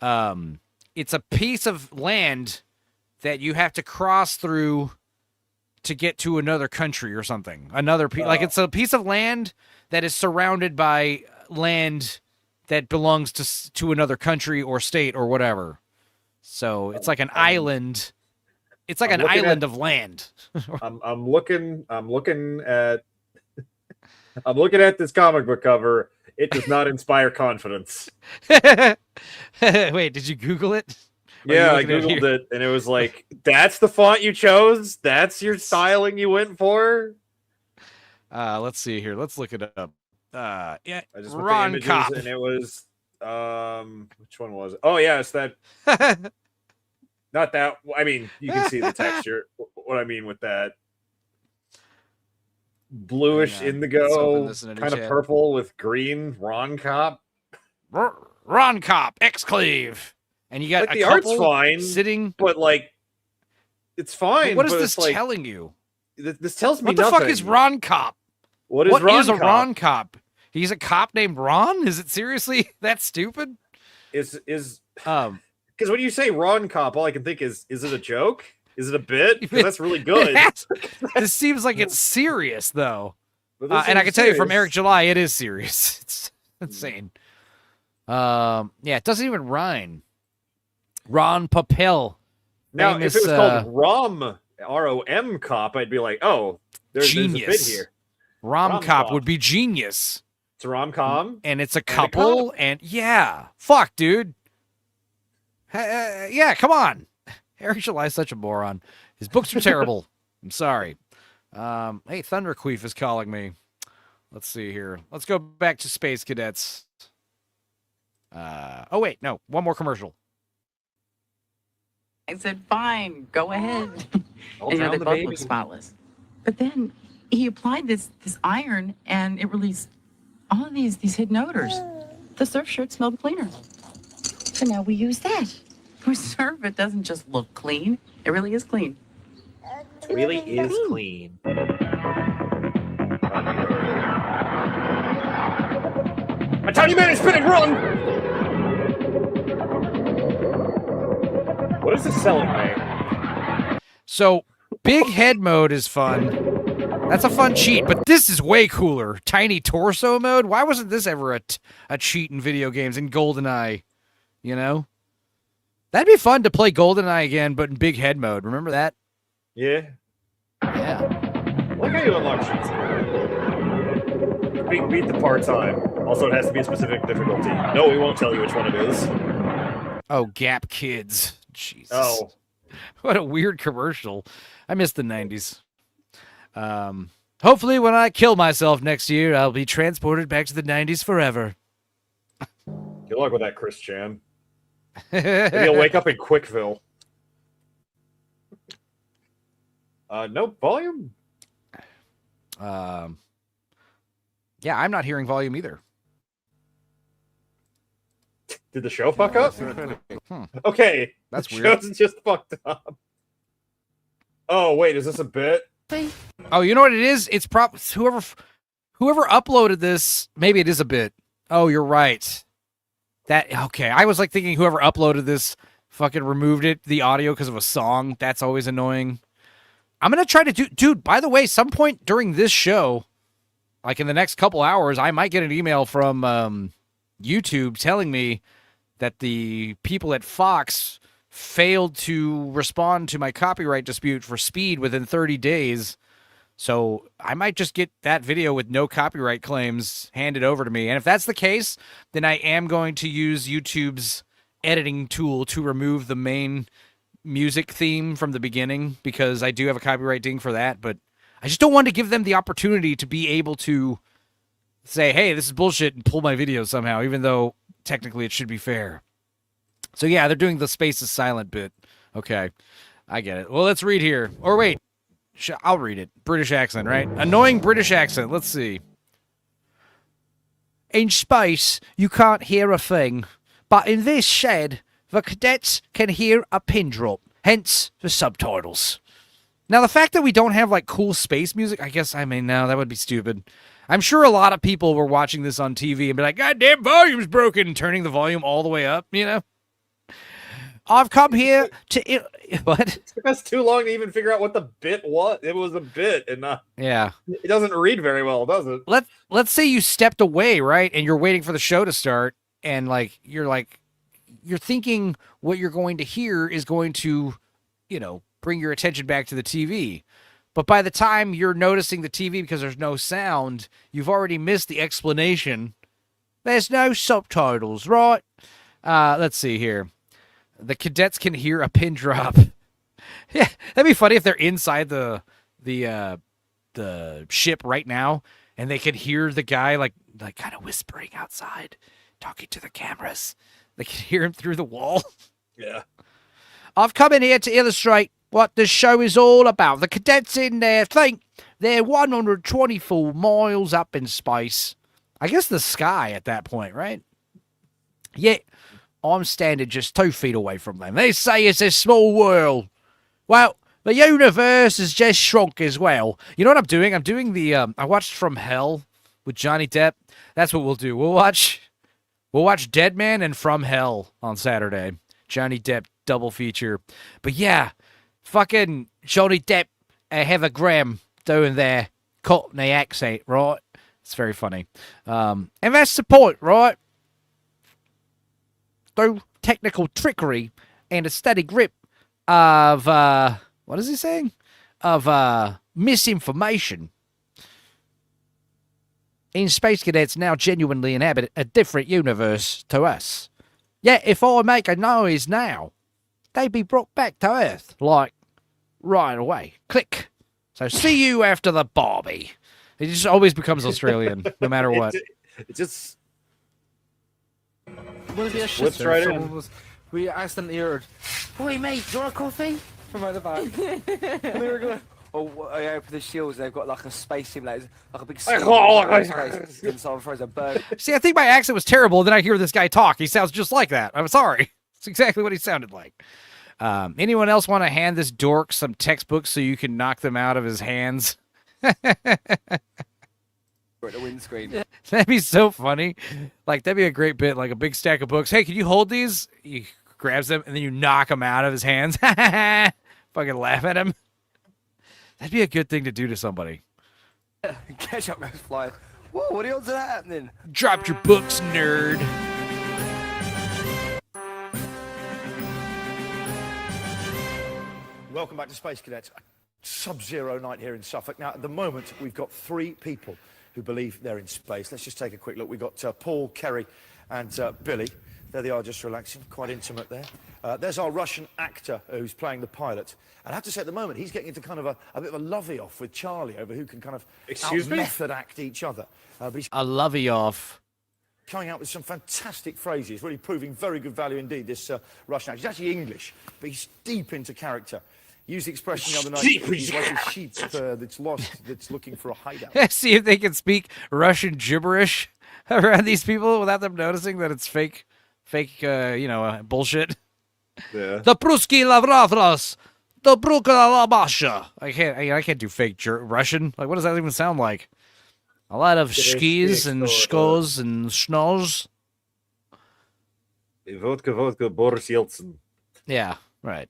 it's a piece of land that you have to cross through to get to another country or something. Like it's a piece of land that is surrounded by land that belongs to another country or state or whatever. So it's like an island. It's like an island of land. I'm looking at this comic book cover. It does not inspire confidence. Wait, did you Google it? Yeah, I Googled it, and it was like, that's the font you chose? That's your styling you went for? Let's see here. Let's look it up. Yeah, I just went to Ron images, Cop. and it was, which one was it? Oh, yeah, it's that. Not that. I mean, you can see the texture. What I mean with that. Bluish indigo, kind of purple with green. Ron Cop. Ron Cop, Exclave. And you got like a the couple art's fine, sitting, but like it's fine. What is but this it's like, telling you? This tells me what the nothing. fuck is Ron Cop? What is What Ron is a Cop? Ron Cop? He's a cop named Ron? Is it seriously that stupid? Is because when you say Ron Cop, all I can think is it a joke? Is it a bit? Because that's really good. This seems like it's serious though. But this and I seems can tell you from serious. Eric July, it is serious. It's insane. Yeah, it doesn't even rhyme. Ron Papel. Now, famous, if it was called Rom, R-O-M Cop, I'd be like, oh, there's a bit genius. here. Rom Rom Cop Cop. would be genius. It's a rom-com. And it's a couple. And yeah. Fuck, dude. Yeah, come on. Harry July's such a moron. His books are terrible. I'm sorry. Hey, Thunderqueef is calling me. Let's see here. Let's go back to Space Cadets. Oh, wait. No. One more commercial. I said, fine, go ahead. I'll And drown they the both baby. look spotless. But then he applied this iron, and it released all of these hidden odors. The surf shirt smelled cleaner. So now we use that. For surf, it doesn't just look clean. It really is clean. Really is clean. A tiny man is spinning, run! What is this selling me? So, big head mode is fun. That's a fun cheat, but this is way cooler. Tiny torso mode? Why wasn't this ever a cheat in video games in GoldenEye? You know? That'd be fun to play GoldenEye again, but in big head mode. Remember that? Yeah. Yeah. Look how you unlock cheats. Beat the part-time. Also, it has to be a specific difficulty. No, we won't tell you which one it is. Oh, Gap Kids. Jesus. Oh. What a weird commercial. I miss the 90s. Hopefully when I kill myself next year, I'll be transported back to the 90s forever. Good luck with that, Chris Chan. Maybe you'll wake up in Quickville. No volume? Yeah, I'm not hearing volume either. Did the show fuck up? Hmm. Okay. That's the weird. show's just fucked up. Oh, wait, is this a bit? Oh, you know what it is? It's whoever uploaded this, maybe it is a bit. Oh, you're right. Okay. I was like thinking whoever uploaded this fucking removed the audio because of a song. That's always annoying. I'm going to try to dude, by the way, some point during this show, like in the next couple hours, I might get an email from YouTube telling me that the people at Fox failed to respond to my copyright dispute for Speed within 30 days. So I might just get that video with no copyright claims handed over to me. And if that's the case, then I am going to use YouTube's editing tool to remove the main music theme from the beginning, because I do have a copyright ding for that. But I just don't want to give them the opportunity to be able to say, hey, this is bullshit, and pull my video somehow, even though technically it should be fair. So yeah, they're doing the space is silent bit. Okay, I get it. Well, let's read here. Or wait, I'll read it. British accent, right? Annoying British accent. Let's see. In space, you can't hear a thing. But in this shed, the cadets can hear a pin drop. Hence, the subtitles. Now, the fact that we don't have, like, cool space music, I guess, no, that would be stupid. I'm sure a lot of people were watching this on TV and be like, goddamn, volume's broken, and turning the volume all the way up, you know? I've come here to... What? It took us too long to even figure out what the bit was. It was a bit, and not... Yeah. It doesn't read very well, does it? Let's say you stepped away, right? And you're waiting for the show to start, and, you're thinking what you're going to hear is going to, bring your attention back to the TV. But by the time you're noticing the TV because there's no sound, you've already missed the explanation. There's no subtitles, right? Let's see here. The cadets can hear a pin drop. Yeah, that'd be funny if they're inside the ship right now and they could hear the guy like kind of whispering outside, talking to the cameras. They can hear him through the wall. Yeah. I've come in here to illustrate what this show is all about. The cadets in there think they're 124 miles up in space. I guess the sky at that point, right? Yet, I'm standing just 2 feet away from them. They say it's a small world. Well, the universe has just shrunk as well. You know what I'm doing? I'm doing I watched From Hell with Johnny Depp. That's what we'll do. We'll watch Dead Man and From Hell on Saturday. Johnny Depp double feature. But yeah, fucking Johnny Depp have a gram doing their Cockney accent, right? It's very funny. And that's the point, right? Through technical trickery and a steady grip of, what is he saying? Of misinformation. in Space Cadets now genuinely inhabit a different universe to us. Yet if I make a noise now, they'd be brought back to Earth, like, right away. Click. So see you after the Barbie. He just always becomes Australian, no matter what. It just... Would it be a shit Slips right in. We accidentally heard, "Boy, mate, do you want a coffee?" from out the back. And we were going, I opened the shields, they've got like a space simulator, like a big space inside frozen bird. See, I think my accent was terrible, and then I hear this guy talk. He sounds just like that. I'm sorry. It's exactly what he sounded like. Anyone else want to hand this dork some textbooks so you can knock them out of his hands? At the windscreen. That'd be so funny. Like, that'd be a great bit, like a big stack of books. Hey, can you hold these? He grabs them, and then you knock them out of his hands. Fucking laugh at him. That'd be a good thing to do to somebody. Ketchup goes flying. Whoa, what are the odds of that happening? Dropped your books, nerd. Welcome back to Space Cadets. Sub-zero night here in Suffolk. Now, at the moment, we've got 3 people who believe they're in space. Let's just take a quick look. We've got Paul, Kerry, and Billy. There they are, just relaxing. Quite intimate there. There's our Russian actor who's playing the pilot. And I have to say, at the moment, he's getting into kind of a bit of a lovey-off with Charlie over who can kind of out-method act each other. But he's a lovey-off. Coming out with some fantastic phrases, really proving very good value indeed, this Russian actor. He's actually English, but he's deep into character. Used the expression the other night, he's like a sheep that's lost, that's looking for a hideout. See if they can speak Russian gibberish around these people without them noticing that it's fake, bullshit. Yeah. The Pruski Lavravras, the Brukala Labasha. I can't do fake Russian. Like, what does that even sound like? A lot of skis and shkos and schnoz. Vodka, Boris Yeltsin. Yeah, right.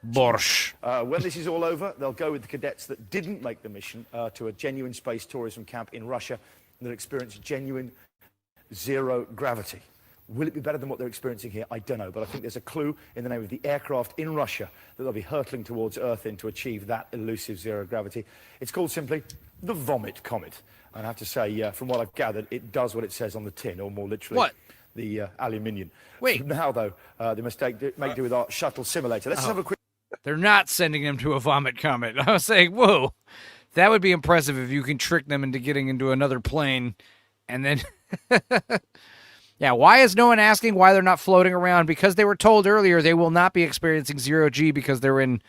Borscht. When this is all over, they'll go with the cadets that didn't make the mission to a genuine space tourism camp in Russia that experienced genuine zero gravity. Will it be better than what they're experiencing here? I don't know, but I think there's a clue in the name of the aircraft in Russia that they'll be hurtling towards Earth in to achieve that elusive zero gravity. It's called simply the Vomit Comet. And I have to say, from what I've gathered, it does what it says on the tin, or more literally, what? The aluminium. Wait. Now, though, the mistake make do with our shuttle simulator. Let's have a quick... They're not sending them to a vomit comet. I was saying, whoa, that would be impressive if you can trick them into getting into another plane. And then, yeah, why is no one asking why they're not floating around? Because they were told earlier they will not be experiencing zero G because they're in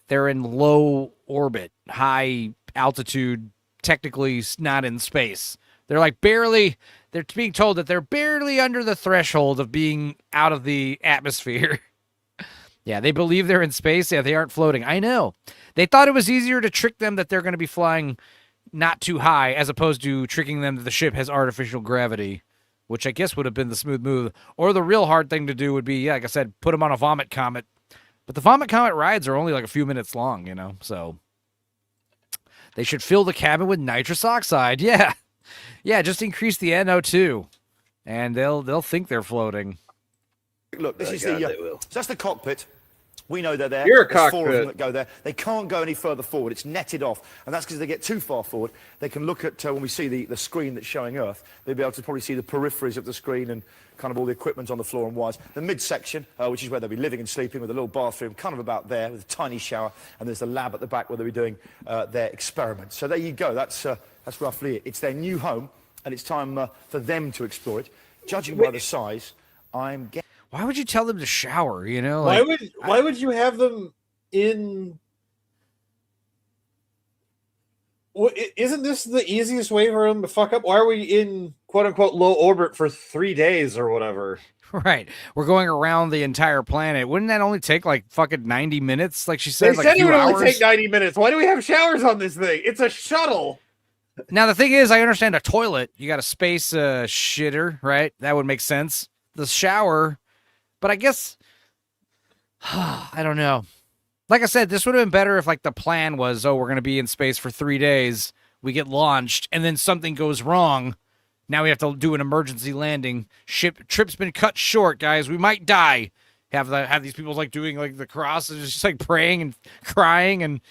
low orbit, high altitude, technically not in space. They're like they're being told that they're barely under the threshold of being out of the atmosphere. Yeah, they believe they're in space. Yeah, they aren't floating. I know. They thought it was easier to trick them that they're going to be flying not too high as opposed to tricking them that the ship has artificial gravity, which I guess would have been the smooth move. Or the real hard thing to do would be, like I said, put them on a vomit comet. But the vomit comet rides are only like a few minutes long, so they should fill the cabin with nitrous oxide. Yeah. Yeah, just increase the NO2 and they'll think they're floating. Look, this is so that's the cockpit. We know they're there. You're a There's 4 of them cockpit. that go there. They can't go any further forward. It's netted off. And that's because they get too far forward. They can look at, when we see the screen that's showing Earth, they'll be able to probably see the peripheries of the screen and kind of all the equipment on the floor and wires. The midsection, which is where they'll be living and sleeping with a little bathroom, kind of about there, with a tiny shower. And there's the lab at the back where they'll be doing their experiments. So there you go. That's roughly it. It's their new home, and it's time for them to explore it. Judging by the size, I'm guessing... Why would you tell them to shower, Why would you have them in... Well, isn't this the easiest way for them to fuck up? Why are we in quote-unquote low orbit for 3 days or whatever? Right. We're going around the entire planet. Wouldn't that only take like fucking 90 minutes? Like she said, They like said a it few would hours? only take 90 minutes. Why do we have showers on this thing? It's a shuttle. Now, the thing is, I understand a toilet. You got a space shitter, right? That would make sense. The shower. But I guess, I don't know. Like I said, this would have been better if like the plan was, we're going to be in space for 3 days. We get launched and then something goes wrong. Now we have to do an emergency landing. Trip's been cut short, guys. We might die. Have these people like doing like the cross and just like praying and crying and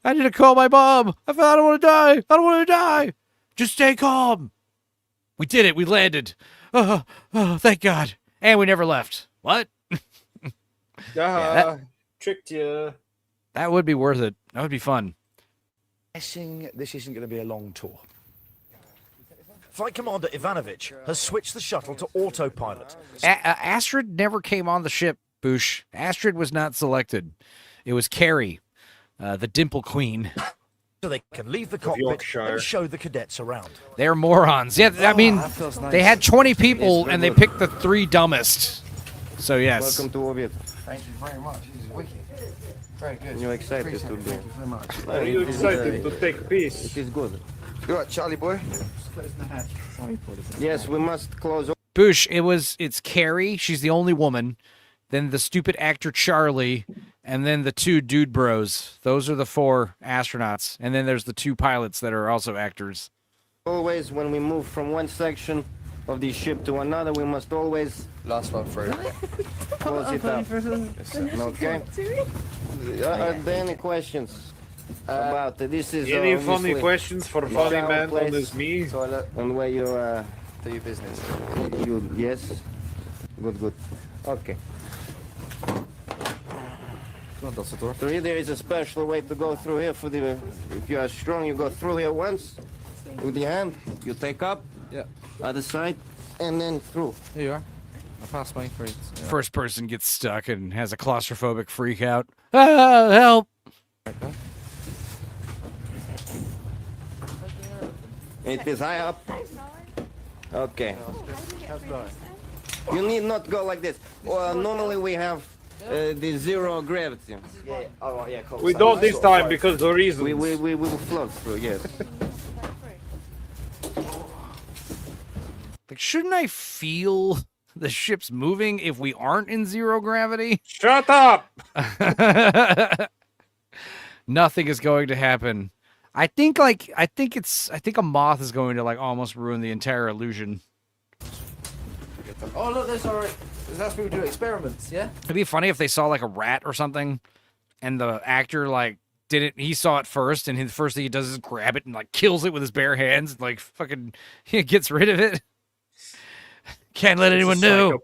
I need to call my mom. I don't want to die. I don't want to die. Just stay calm. We did it. We landed. Oh, thank God. And we never left. What? Tricked you. That would be worth it. That would be fun. Guessing this isn't going to be a long tour. Flight Commander Ivanovich has switched the shuttle to autopilot. Astrid never came on the ship, Boosh. Astrid was not selected. It was Carrie, the Dimple Queen. So they can leave the cockpit and show the cadets around. They're morons. Yeah, I mean, they had 20 people and they picked the 3 dumbest. So, yes. Welcome to orbit. Thank you very much. This is wicked. Very good. You're excited to be. Thank you very much. Are you excited to take peace? It is good. You right, Charlie boy? Yes, we must close. Boosh, it's Carrie. She's the only woman. Then the stupid actor Charlie. And then the 2 dude bros. Those are the 4 astronauts. And then there's the 2 pilots that are also actors. Always, when we move from one section of the ship to another, we must always last one through. Close it up. Okay. Are there any questions about this? Is any funny questions for funny man on this me? And where you do your business. Yes. Good. Okay. 3, there is a special way to go through here for the. If you are strong, you go through here once with your hand. You take up. Yeah. Other side, and then through. Here you are. I passed my freaks. Yeah. First person gets stuck and has a claustrophobic freak out. Ah, help! It is high up. Okay. You need not go like this. Normally we have the 0 gravity. Yeah. Oh, yeah. Cool. We don't this time because the reason. We will float through. Yes. Like, shouldn't I feel the ship's moving if we aren't in 0 gravity? Shut up! Nothing is going to happen. I think a moth is going to like almost ruin the entire illusion. Oh look, that's people do experiments, yeah? It'd be funny if they saw like a rat or something, and the actor like didn't. He saw it first, and the first thing he does is grab it and like kills it with his bare hands, and, like fucking gets rid of it. Can't let anyone know.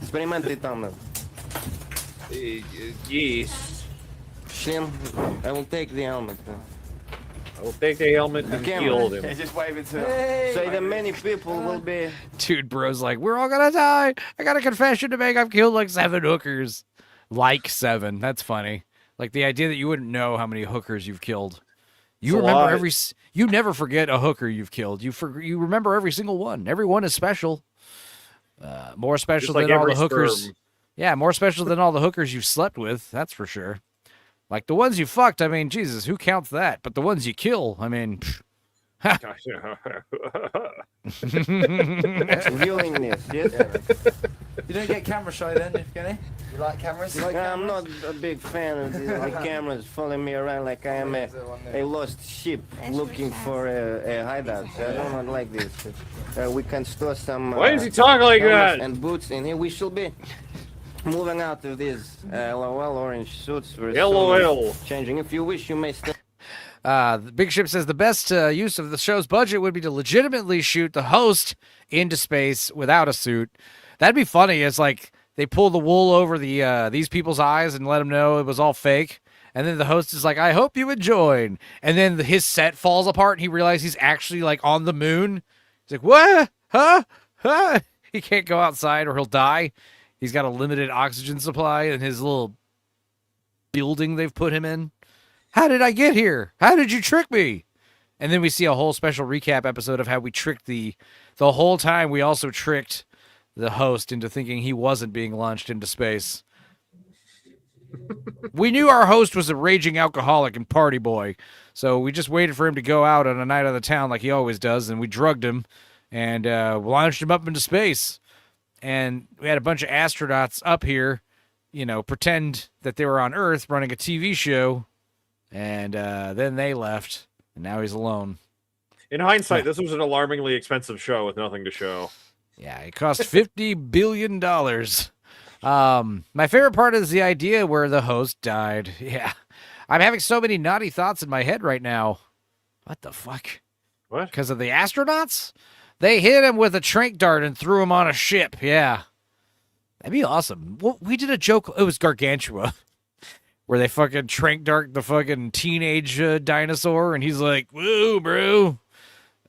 Experimente там. Yes. Slim, I will take the helmet. I will take the helmet and kill him. Just wave it to So that many people will be. Dude, bro's like, we're all gonna die. I got a confession to make. I've killed like 7 hookers. Like 7. That's funny. Like the idea that you wouldn't know how many hookers you've killed. You remember you never forget a hooker you've killed. You remember every single one. Every one is special. More special than all the hookers. Sperm. Yeah, more special than all the hookers you've slept with. That's for sure. Like the ones you fucked, I mean, Jesus, who counts that? But the ones you kill, I mean, Willingness, yes. You don't get camera shy then, Evgeny? You like cameras? I'm not a big fan of the cameras following me around like I am a lost sheep looking for a hideout. I don't like this. We can store some. Why is he talking like that? And boots in here. We should be moving out of these LOL orange suits. LOL. Changing. If you wish, you may stay. The Big Ship says the best use of the show's budget would be to legitimately shoot the host into space without a suit. That'd be funny. It's like they pull the wool over these people's eyes and let them know it was all fake. And then the host is like, I hope you enjoyed. And then his set falls apart and he realizes he's actually like on the moon. He's like, what? Huh? He can't go outside or he'll die. He's got a limited oxygen supply in his little building they've put him in. How did I get here? How did you trick me? And then we see a whole special recap episode of how we tricked the whole time. We also tricked the host into thinking he wasn't being launched into space. We knew our host was a raging alcoholic and party boy, so we just waited for him to go out on a night of the town like he always does, and we drugged him and launched him up into space. And we had a bunch of astronauts up here, pretend that they were on Earth running a TV show, and then they left, and now he's alone. In hindsight, this was an alarmingly expensive show with nothing to show. Yeah, it cost $50 billion. My favorite part is the idea where the host died. Yeah. I'm having so many naughty thoughts in my head right now. What the fuck? What? Because of the astronauts? They hit him with a tranq dart and threw him on a ship. Yeah. That'd be awesome. Well, we did a joke. It was Gargantua. Where they fucking tranq dart the fucking teenage dinosaur. And he's like, whoa, bro.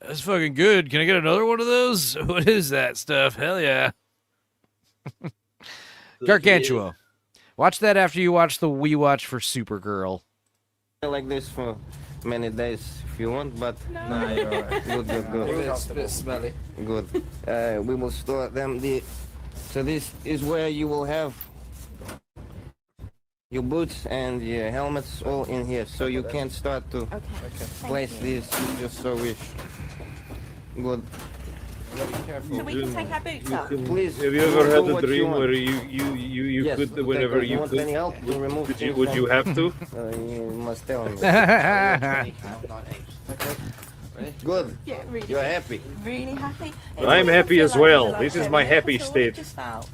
That's fucking good. Can I get another one of those? What is that stuff? Hell yeah. Gargantua. Watch that after you watch the We Watch for Supergirl. Like this for many days if you want, but No, you're all right. good. It's a bit smelly. Good. We will store them. So this is where you will have your boots and your helmets all in here. So you can start to place this just so wish. Good. So we can take our boots off. Please. Have you ever do had a what you dream want. where you Yes, could, okay, whenever good. you want could, any help? We'll remove things would you from- have to? You must tell me. Good. Yeah, really. You're happy. Really happy. I'm happy as well. This is my happy That's all state. it just felt.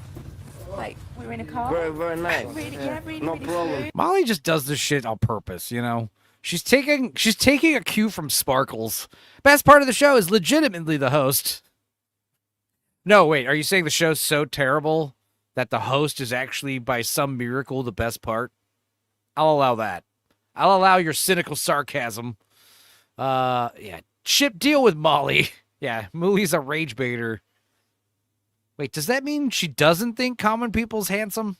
Like we were in a car. Very, very nice. Really, yeah, really, No really problem. smooth. Molly just does this shit on purpose, you know? She's taking a cue from Sparkles. Best part of the show is legitimately the host. No, wait, are you saying the show's so terrible that the host is actually, by some miracle, the best part? I'll allow that. I'll allow your cynical sarcasm. Yeah. Chip, deal with Molly. Yeah, Mooey's a rage baiter. Wait, does that mean she doesn't think common people's handsome?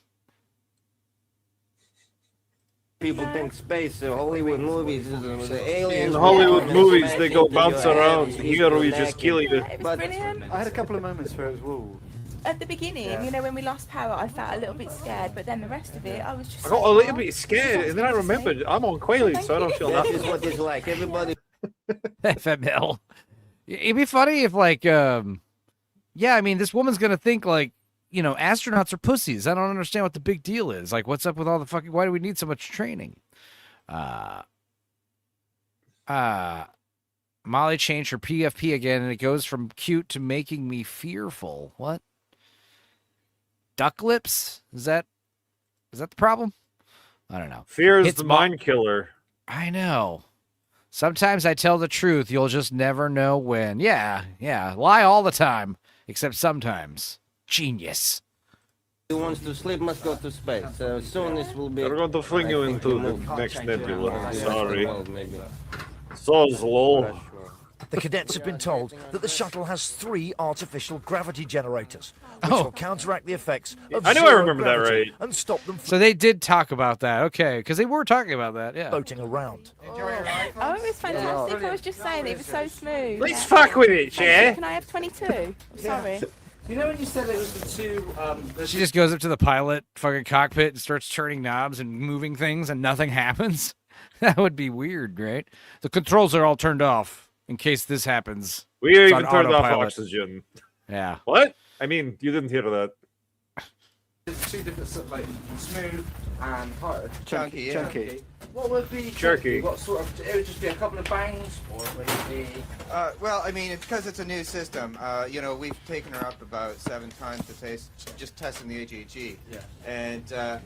People think space, Hollywood movies, the aliens. In Hollywood movies, they go magic, bounce you're around. happy, Here we you're just kill you. It was brilliant. I had a couple of moments where it was woo. At the beginning, you know, when we lost power, I felt a little bit scared, but then the rest of it, I was just. I got a little bit scared, and then I remembered I'm on Quaaludes, so I don't feel That that. is what it's like. Everybody. FML. It'd be funny if, like, yeah, I mean, this woman's gonna think, like, you know, astronauts are pussies. I don't understand what the big deal is. Like, what's up with all the fucking? Why do we need so much training? Molly changed her PFP again, and it goes from cute to making me fearful. What? Duck lips? Is that the problem? I don't know. Fear is It's the mind killer. I know. Sometimes I tell the truth. You'll just never know when. Yeah. Lie all the time, except sometimes. Genius. Who wants to sleep must go to space. Soon this will be. They're going to fling you into the next nebula. Sorry. Maybe. So slow. The cadets have been told that the shuttle has 3 artificial gravity generators, which Oh. will counteract the effects of I knew I zero remembered that gravity right. and stop them So from they did talk about that. Okay, because they were talking about that. Yeah. floating around. Oh, it was fantastic. I was just saying, it was so smooth. Let's fuck with it, yeah? Can I have 22? Sorry. You know when you said it was the two, She just goes up to the pilot fucking cockpit and starts turning knobs and moving things, and nothing happens. That would be weird, right? The controls are all turned off in case this happens. We It's even on turned off autopilot. oxygen. Yeah. What? I mean, you didn't hear that. There's two different stuff, like smooth and hard. Chunky, yeah. Chunky. What would be Jerky. What sort of? It would just be a couple of bangs, or would it be? Well, I mean, it's because it's a new system. You know, we've taken her up about 7 times to taste, just testing the HEG. Yeah. And the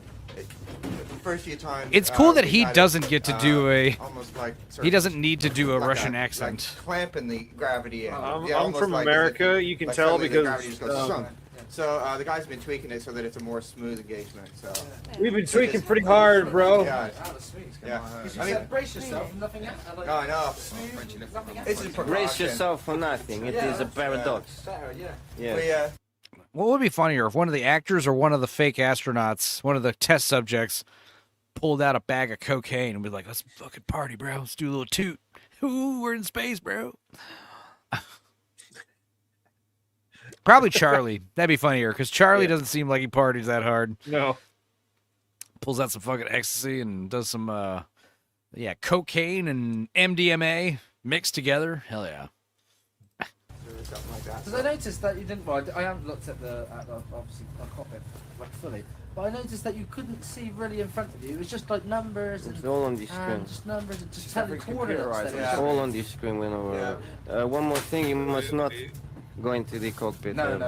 first few times. It's cool that we he had it, doesn't get to do a. almost like sort He of doesn't need to do a like Russian like accent. clamping the gravity in. I'm almost from like as if America, you can tell suddenly the because, gravity just goes sunk. So the guys have been tweaking it so that it's a more smooth engagement. So We've been tweaking pretty hard, bro. Yeah. Yeah. I mean, brace yourself. Nothing else. No, I know. It's just Brace yourself for nothing. It is a paradox. Better, yeah. Yes. What would be funnier if one of the actors or one of the fake astronauts, one of the test subjects, pulled out a bag of cocaine and be like, "Let's fucking party, bro. Let's do a little toot. Ooh, we're in space, bro." Probably Charlie. That'd be funnier because Charlie doesn't seem like he parties that hard. No. Pulls out some fucking ecstasy and does some, cocaine and MDMA mixed together. Hell yeah. Because I noticed that you didn't. Well, I haven't looked at the obviously a cockpit like fully, but I noticed that you couldn't see really in front of you. It was just like numbers and It's all on the screen. just numbers and just telling coordinates. that it was It's all on the screen. One more thing, you must not going to the cockpit. No.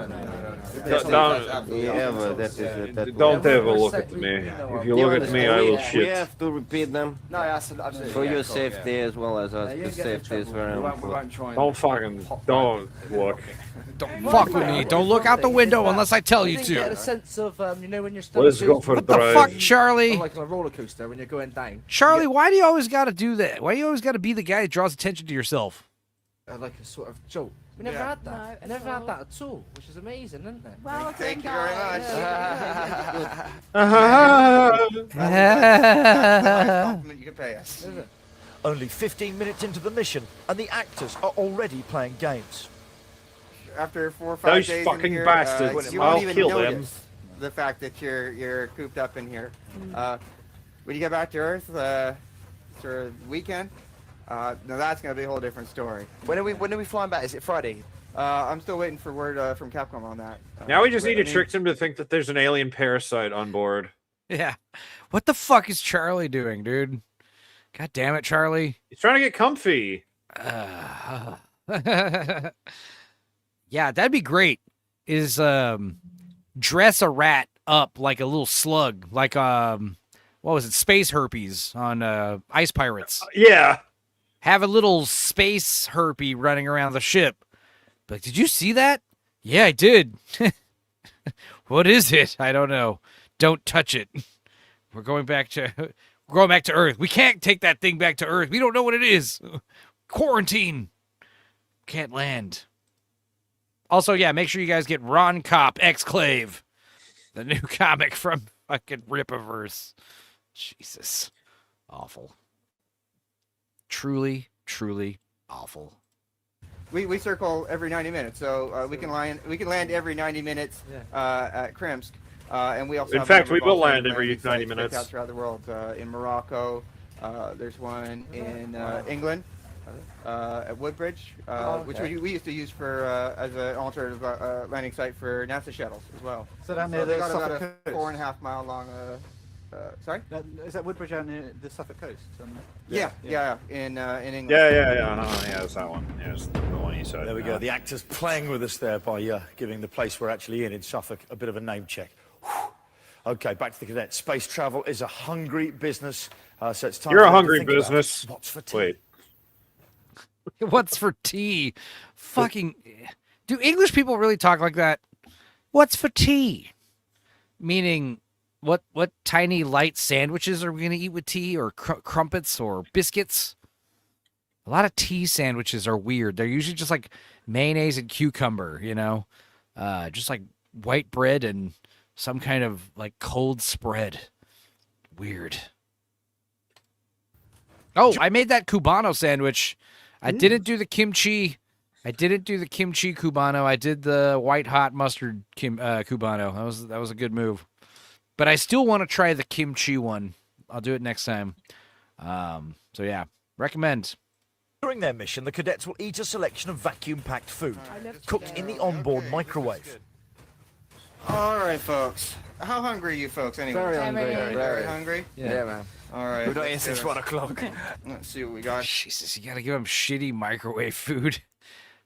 Don't ever look at me. If you look at me, I will We shit. have to repeat them. No, absolutely. For your safety as well as us. The safety is very important. Don't look. Don't fuck with me. Don't look out the window unless I tell you Get a to. sense of, when your Let's go for a What the drive. fuck, Charlie? Like on a roller coaster when you're going down. Charlie, why do you always got to do that? Why do you always got to be the guy that draws attention to yourself? Like a sort of joke. We never had that. Never had that at all, which is amazing, isn't it? Well, Thank you very much. Compliment you can pay us. Only 15 minutes into the mission, and the actors are already playing games. After 4 or 5 Those days fucking in here, bastards. you I'll won't even kill them. notice the fact that you're cooped up in here. When you get back to Earth for the weekend, now that's going to be a whole different story. When are we flying back? Is it Friday? I'm still waiting for word from Capcom on that. Now we just need to trick him to think that there's an alien parasite on board. Yeah. What the fuck is Charlie doing, dude? God damn it, Charlie. He's trying to get comfy. Yeah, that'd be great. Is dress a rat up like a little slug, like what was it, space herpes on Ice Pirates. Yeah. Have a little space herpy running around the ship. But did you see that? Yeah, I did. What is it? I don't know. Don't touch it. We're going back to Earth. We can't take that thing back to Earth. We don't know what it is. Quarantine. Can't land. Also, yeah, make sure you guys get Ron Kopp Exclave, the new comic from fucking Rippaverse. Jesus. Awful. Truly, truly awful. We circle every 90 minutes, so we can land every 90 minutes at Krimsk, and we also. In have fact, a number we of will land alternative every landing 90 sites minutes. out throughout the world. In Morocco, there's one in England at Woodbridge, which we used to use for as an alternative landing site for NASA shuttles as well. So down near they the got about Suffolk a coast? 4.5 mile long. Sorry. Is that Woodbridge out near the Suffolk coast? Yeah, in England. Yeah, it's that one. Yeah, it's the one you said. There we go. The actors playing with us there by giving the place we're actually in Suffolk a bit of a name check. Whew. Okay, back to the cadets. Space travel is a hungry business, so it's time. You're for a them to hungry think about business. what's for tea. Wait. What's for tea? Fucking. Do English people really talk like that? What's for tea? Meaning, what tiny light sandwiches are we going to eat with tea, or crumpets or biscuits? A lot of tea sandwiches are weird. They're usually just like mayonnaise and cucumber, you know? Just like white bread and some kind of like cold spread. Weird. Oh, I made that Cubano sandwich. I didn't do the kimchi. I didn't do the kimchi Cubano. I did the white hot mustard Cubano. That was a good move. But I still want to try the kimchi one. I'll do it next time. So yeah, recommend. During their mission, the cadets will eat a selection of vacuum-packed food, cooked in the onboard microwave. All right, folks. How hungry are you folks anyway? Very hungry. Very hungry? Yeah, man. All right. We've not let's eaten since do it. 1 o'clock. Let's see what we got. Jesus, you gotta give them shitty microwave food.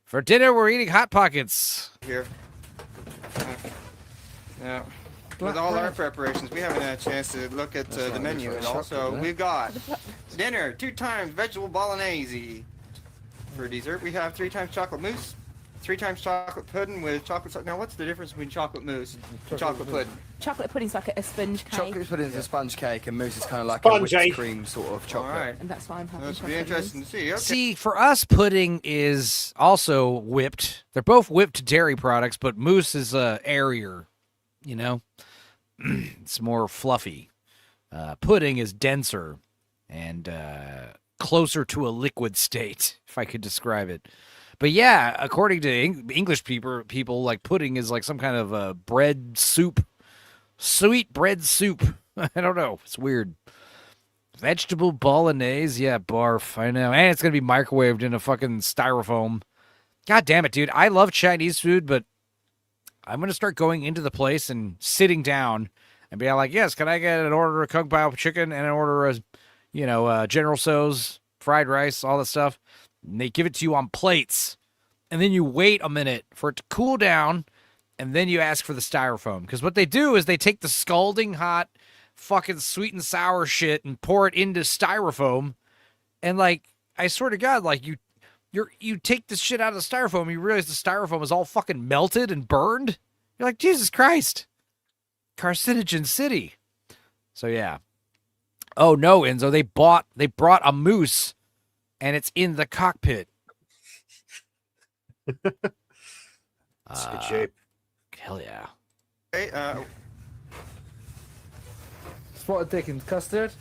For dinner, we're eating Hot Pockets. Here. Yeah. With all our preparations, we haven't had a chance to look at the menu at all. So we've got dinner, 2 times vegetable bolognese. For dessert, we have 3 times chocolate mousse, 3 times chocolate pudding with chocolate. Now, what's the difference between chocolate mousse and chocolate pudding? Chocolate pudding's like a sponge cake. Chocolate pudding's a sponge cake, and mousse is kind of like Sponge a whipped cake. cream sort of chocolate. All right. And that's why I'm having That's be chocolate interesting to see. Okay. See, for us, pudding is also whipped. They're both whipped dairy products, but mousse is airier, you know? It's more fluffy. Pudding is denser and closer to a liquid state, if I could describe it. But yeah, according to English people, like pudding is like some kind of bread soup, sweet bread soup. I don't know. It's weird. Vegetable bolognese, yeah, barf. I know, and it's gonna be microwaved in a fucking styrofoam. God damn it, dude! I love Chinese food, but I'm gonna start going into the place and sitting down and be like, "Yes, can I get an order of Kung Pao chicken and an order of, General Tso's fried rice, all that stuff?" And they give it to you on plates, and then you wait a minute for it to cool down, and then you ask for the styrofoam. Because what they do is they take the scalding hot fucking sweet and sour shit and pour it into styrofoam, and like, I swear to God, like you take this shit out of the styrofoam, you realize the styrofoam is all fucking melted and burned. You're like, Jesus Christ, carcinogen city. So yeah. Oh no, Enzo, they brought a moose, and it's in the cockpit. It's good shape. Hell yeah. Hey, Spotted dick and custard.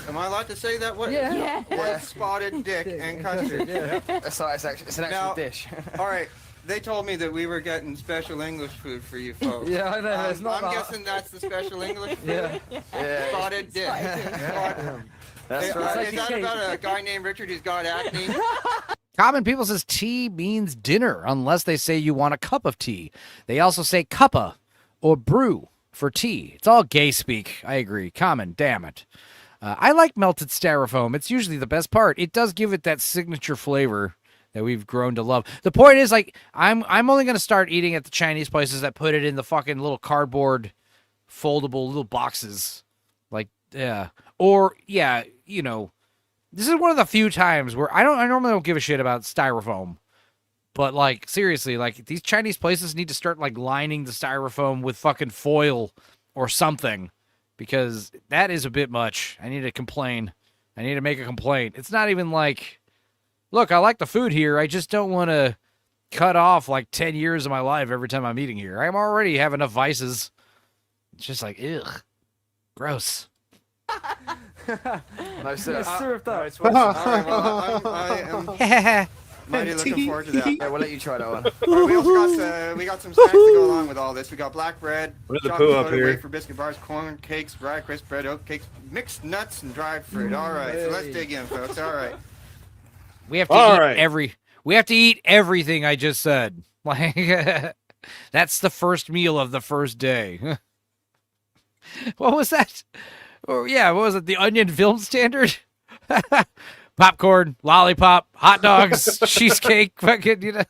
am I allowed to say that? What? Yeah. What spotted dick and custard? Yeah. It's an actual Now, dish. All right. They told me that we were getting special English food for you folks. Yeah, I know. It's not I'm that. guessing that's the special English food. Yeah. Spotted dick. That's Is right. that about a guy named Richard who's got acne? Common people says tea means dinner, unless they say you want a cup of tea. They also say cuppa or brew for tea. It's all gay speak. I agree. Common, damn it. I like melted styrofoam. It's usually the best part. It does give it that signature flavor that we've grown to love. The point is, like, I'm only going to start eating at the Chinese places that put it in the fucking little cardboard foldable little boxes. Like, yeah. Or, yeah, you know, this is one of the few times where I normally don't give a shit about styrofoam. But, like, seriously, like, these Chinese places need to start, like, lining the styrofoam with fucking foil or something. Because that is a bit much. I need to complain. I need to make a complaint. It's not even like, look, I like the food here. I just don't want to cut off, like, 10 years of my life every time I'm eating here. I'm already have enough vices. It's just like, ugh. Gross. No, sir. It's served up. All right, well, I am mighty looking forward to that. Yeah, we'll let you try that one. All right, we also we got some snacks to go along with all this. We got black bread, Look at the chocolate poo up coated here. wafer biscuit bars, corn cakes, dry crisp bread, oat cakes, mixed nuts, and dried fruit. All right, so let's dig in, folks. All right. We have to we have to eat everything I just said. Like, that's the first meal of the first day. What was that? Oh, yeah, what was it? The Onion Film Standard? Popcorn, lollipop, hot dogs, cheesecake, fucking, you know,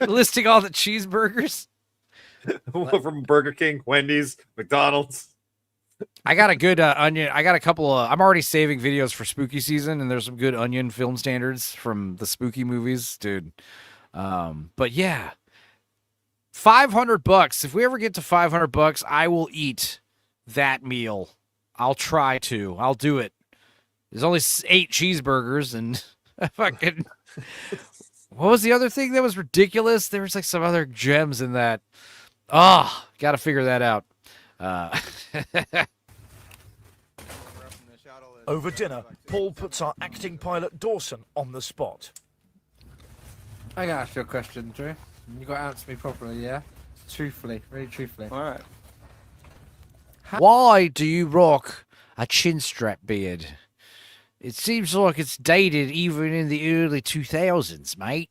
listing all the cheeseburgers. From Burger King, Wendy's, McDonald's. I got a good onion. I got a couple of. I'm already saving videos for spooky season, and there's some good Onion Film Standards from the spooky movies, dude. But yeah, $500. If we ever get to $500, I will eat that meal. I'll try to. I'll do it. There's only 8 cheeseburgers and fucking. What was the other thing that was ridiculous? There was like some other gems in that. Oh, got to figure that out. Over dinner, Paul puts our acting pilot Dawson on the spot. I gotta ask you a question, Drew. You gotta answer me properly, yeah? Truthfully, really truthfully. All right. Why do you rock a chin strap beard? It seems like it's dated even in the early 2000s, mate.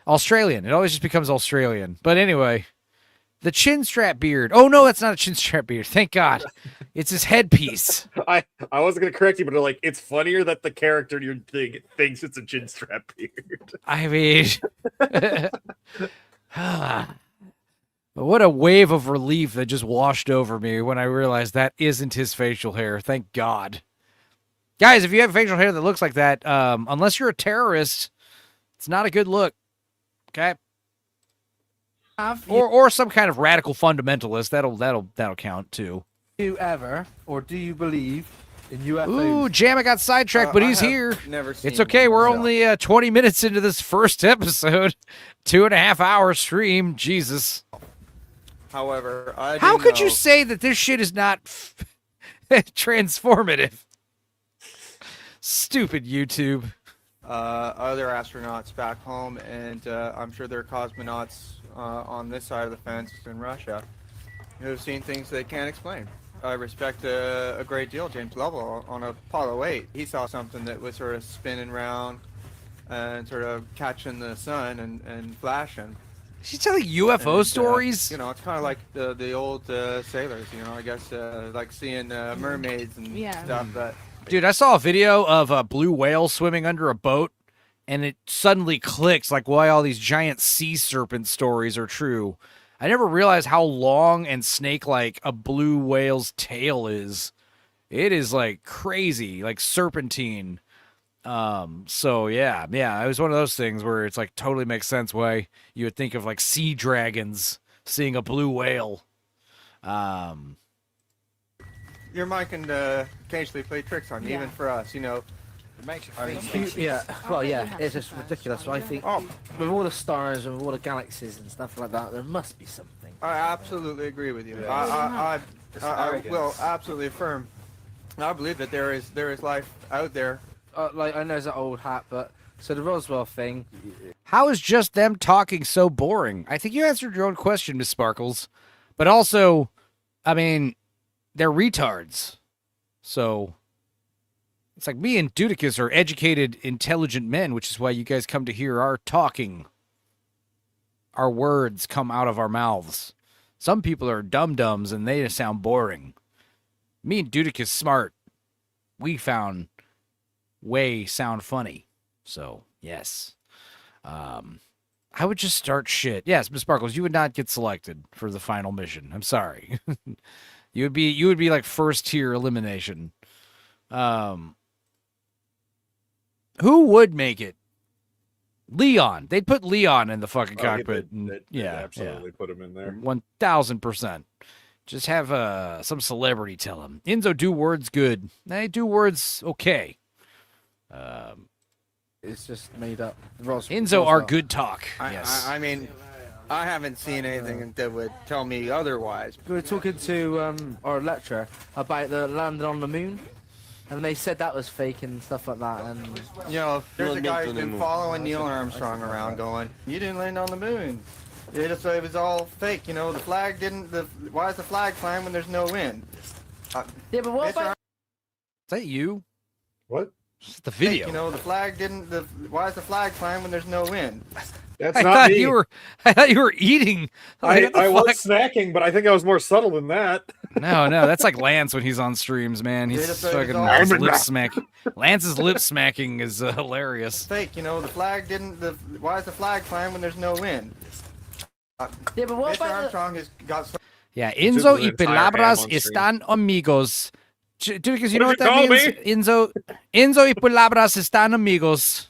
Australian. It always just becomes Australian. But anyway, the chin strap beard. Oh, no, that's not a chin strap beard. Thank God. It's his headpiece. I wasn't going to correct you, but like, it's funnier that the character you're thinks it's a chin strap beard. I mean, what a wave of relief that just washed over me when I realized that isn't his facial hair. Thank God. Guys, if you have facial hair that looks like that, unless you're a terrorist, it's not a good look. Okay? Or some kind of radical fundamentalist. That'll count too. Do you ever, or do you believe in UFOs? Ooh, Jamma got sidetracked, but he's here. Never seen It's okay. We're them, only 20 minutes into this first episode. 2.5 hour stream. Jesus. However, How could you say that this shit is not transformative? Stupid YouTube. Other astronauts back home, and I'm sure there are cosmonauts on this side of the fence in Russia who have seen things they can't explain. I respect a great deal James Lovell on Apollo 8. He saw something that was sort of spinning around and sort of catching the sun and flashing. She's telling UFO stories? You know, it's kind of like the old sailors, you know, I guess, like seeing mermaids and stuff. But Dude, I saw a video of a blue whale swimming under a boat, and it suddenly clicks like why all these giant sea serpent stories are true. I never realized how long and snake-like a blue whale's tail is. It is like crazy, like serpentine. So yeah, it was one of those things where it's like totally makes sense why you would think of like sea dragons seeing a blue whale. Your mind can occasionally play tricks on you, even for us, you know. It makes you think. Yeah, well, yeah, it's just ridiculous. I think with all the stars and with all the galaxies and stuff like that, there must be something. I absolutely agree with you. I will absolutely affirm. I believe that there is life out there. Like I know it's an old hat, but so the Roswell thing. How is just them talking so boring? I think you answered your own question, Miss Sparkles. But also, I mean, they're retards. So it's like me and Dudicus are educated, intelligent men, which is why you guys come to hear our talking. Our words come out of our mouths. Some people are dum-dums and they sound boring. Me and Dudicus smart. We found way sound funny. So, yes. I would just start shit. Yes, Miss Sparkles, you would not get selected for the final mission. I'm sorry. you would be like first tier elimination. Who would make it? Leon. They'd put Leon in the fucking cockpit. They'd absolutely put him in there. 1000%. Just have some celebrity tell him. Enzo, do words good. They do words okay. It's just made up. Enzo are good talk. Yes. I mean, I haven't seen anything that would tell me otherwise. We were talking to our lecturer about the landing on the moon, and they said that was fake and stuff like that. And you know, there's a guy who's been following Neil Armstrong around, going, "You didn't land on the moon. It was all fake. You know, the flag didn't. Why is the flag flying when there's no wind?" Yeah, but what about? Is that you? What? It's the video. You know, the flag didn't. Why is the flag flying when there's no wind? That's I not thought me. I thought you were eating. I was snacking, but I think I was more subtle than that. No, that's like Lance when he's on streams, man. He's fucking lip smack. Lance's lip smacking is hilarious. Fake, you know, the flag didn't. Why is the flag flying when there's no wind? Yeah, but what Mr. about Armstrong has got. Yeah, Enzo y palabras están amigos. Because you know what that means? Enzo y palabras están amigos.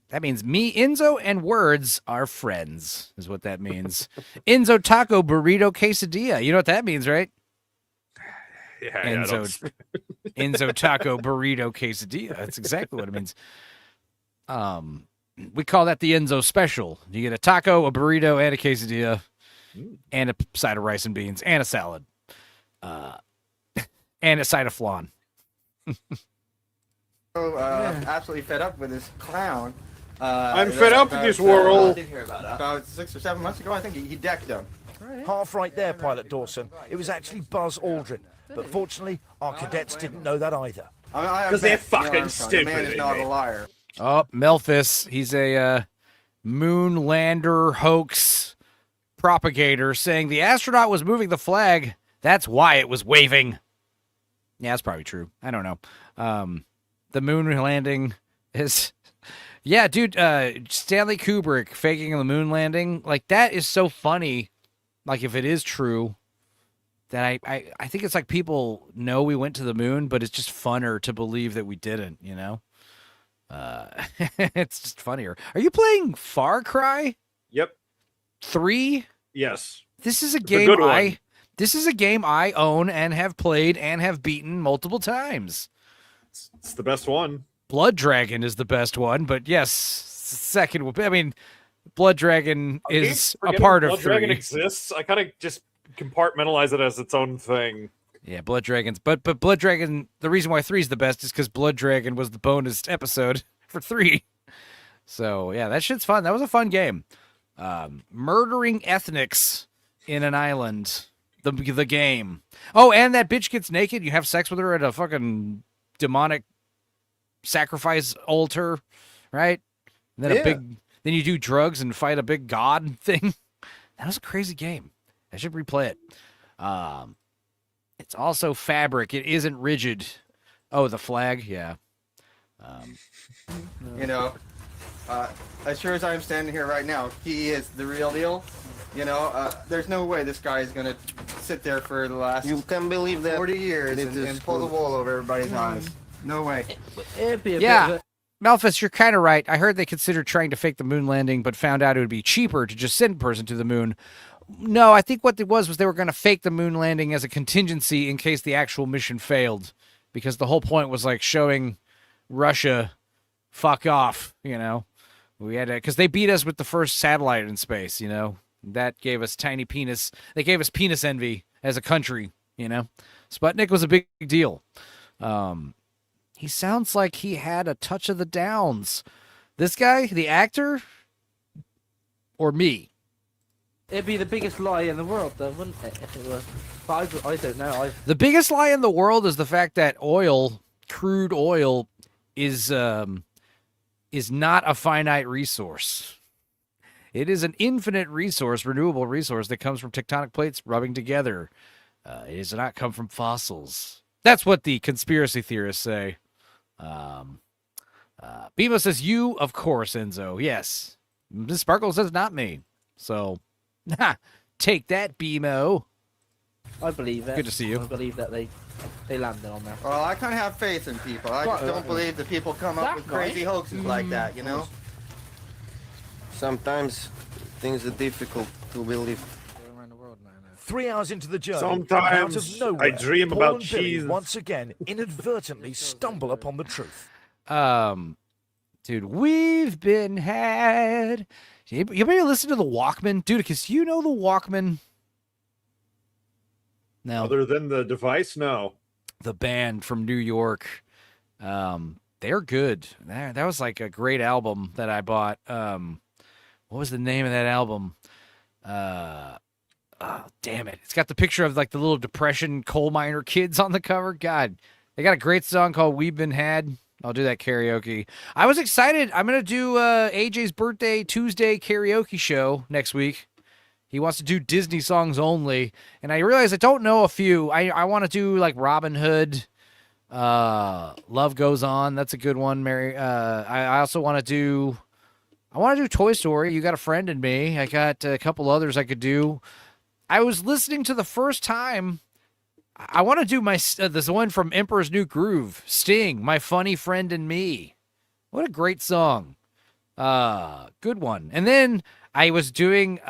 That means me, Enzo, and words are friends, is what that means. Enzo taco burrito quesadilla. You know what that means, right? Yeah, Enzo taco burrito quesadilla. That's exactly what it means. We call that the Enzo special. You get a taco, a burrito, and a quesadilla, and a side of rice and beans, and a salad. And a side of flan. Absolutely fed up with this clown. I'm fed up with this world. About 6 or 7 months ago, I think he decked them. Half right there, Pilot Dawson. It was actually Buzz Aldrin. But fortunately, our cadets didn't know that either. Because they're fucking stupid. The man is not a liar. Oh, Melphis. He's a moon lander hoax propagator saying the astronaut was moving the flag. That's why it was waving. Yeah, that's probably true. I don't know. The moon landing is... Yeah, dude, Stanley Kubrick faking the moon landing, like, that is so funny, like, if it is true, that I think it's like people know we went to the moon, but it's just funner to believe that we didn't, you know? It's just funnier. Are you playing Far Cry? Yep. 3? Yes. This is a It's game good one. This is a game I own and have played and have beaten multiple times. It's the best one. Blood Dragon is the best one, but yes, second. I mean, Blood Dragon is a part of Blood 3. Dragon exists. I kind of just compartmentalize it as its own thing. Yeah, Blood Dragons. But Blood Dragon, the reason why 3 is the best is because Blood Dragon was the bonus episode for 3. So, yeah, that shit's fun. That was a fun game. Murdering ethnics in an island. The game. Oh, and that bitch gets naked. You have sex with her at a fucking demonic sacrifice altar, right? And then then you do drugs and fight a big god thing. That was a crazy game. I should replay it. It's also fabric. It isn't rigid. Oh, the flag, yeah. You know, as sure as I'm standing here right now, he is the real deal. You know, there's no way this guy is gonna sit there for the last You can believe that 40 years and pull the wool over everybody's eyes. No way. It'd be a Yeah. bit of Malphus, you're kind of right. I heard they considered trying to fake the moon landing, but found out it would be cheaper to just send a person to the moon. No, I think what it was they were going to fake the moon landing as a contingency in case the actual mission failed, because the whole point was like showing Russia fuck off, you know. We had to, because they beat us with the first satellite in space, you know. That gave us tiny penis. They gave us penis envy as a country, you know. Sputnik was a big deal. He sounds like he had a touch of the Downs. This guy, the actor, or me? It'd be the biggest lie in the world, though, wouldn't it? If it was. But I don't know. The biggest lie in the world is the fact that oil, crude oil, is not a finite resource. It is an infinite resource, renewable resource that comes from tectonic plates rubbing together. It does not come from fossils. That's what the conspiracy theorists say. Bimo says, you, of course, Enzo. Yes. Miss Sparkle says, not me. So, take that, Bimo. I believe it. Good to see you. I believe that they landed on there. Well, I kind of have faith in people. I just don't believe that people come up with crazy hoaxes like that, you know? Sometimes things are difficult to believe. 3 hours into the journey, Sometimes out of nowhere, I dream Paul about and Billy cheese. once again inadvertently stumble upon the truth. Dude, we've been had. You maybe listen to the Walkman, dude, because you know the Walkman. No. Other than the device, no. The band from New York. They're good. That was like a great album that I bought. What was the name of that album? Oh, damn it. It's got the picture of like the little Depression coal miner kids on the cover. God, they got a great song called We've Been Had. I'll do that karaoke. I was excited. I'm going to do AJ's birthday Tuesday karaoke show next week. He wants to do Disney songs only. And I realize I don't know a few. I want to do like Robin Hood. Love Goes On. That's a good one, Mary. I also want to do... I want to do Toy Story. You Got a Friend in Me. I got a couple others I could do. I was listening to the first time. I want to do this one from Emperor's New Groove. Sting, My Funny Friend and Me. What a great song. Good one. And then I was doing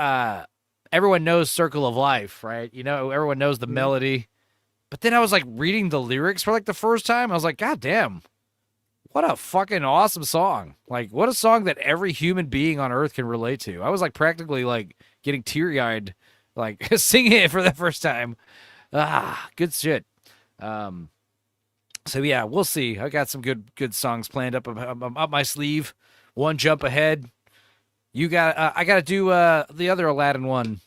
everyone knows Circle of Life, right? You know, everyone knows the melody. But then I was like reading the lyrics for like the first time. I was like, God damn. What a fucking awesome song. Like, what a song that every human being on earth can relate to. I was like practically like getting teary-eyed, like singing it for the first time. Good shit. So yeah, we'll see. I got some good songs planned up my sleeve. One jump ahead. You got, I got to do the other Aladdin one.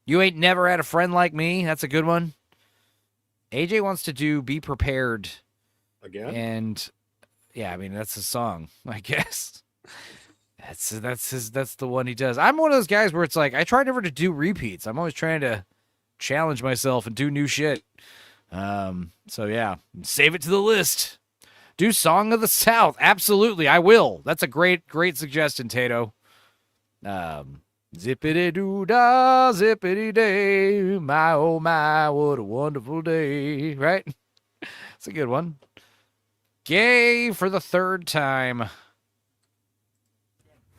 You Ain't Never Had a Friend Like Me. That's a good one. AJ wants to do Be Prepared. Again? And yeah, I mean, that's his song, I guess. That's the one he does. I'm one of those guys where it's like, I try never to do repeats. I'm always trying to challenge myself and do new shit. So yeah, save it to the list. Do Song of the South. Absolutely, I will. That's a great suggestion, Tato. Zippity doo dah, zippity day, my oh my, what a wonderful day. Right? It's a good one. Gay for the third time.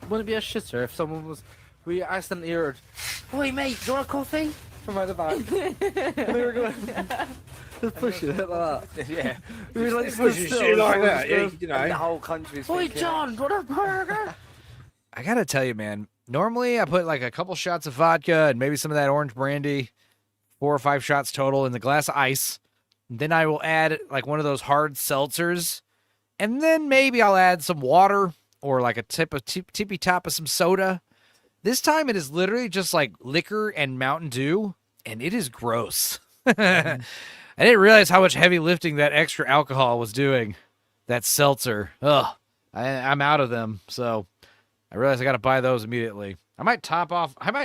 Wouldn't it be a shitter if someone was... We accidentally heard, "Oi, mate, do you want a coffee?" From out the back. And they were going... Just pushing it like that. Yeah. We were like, Pushing still, shit like still, that, still. yeah, you know. And the whole country's Oi, thinking, John, do you want a burger? I gotta tell you, man, normally I put like a couple shots of vodka and maybe some of that orange brandy, 4 or 5 shots total in the glass of ice. Then I will add like one of those hard seltzers. And then maybe I'll add some water or like a tippy top of some soda. This time it is literally just like liquor and Mountain Dew, and it is gross. I didn't realize how much heavy lifting that extra alcohol was doing. That seltzer. Ugh. I'm out of them, so I realized I got to buy those immediately. I might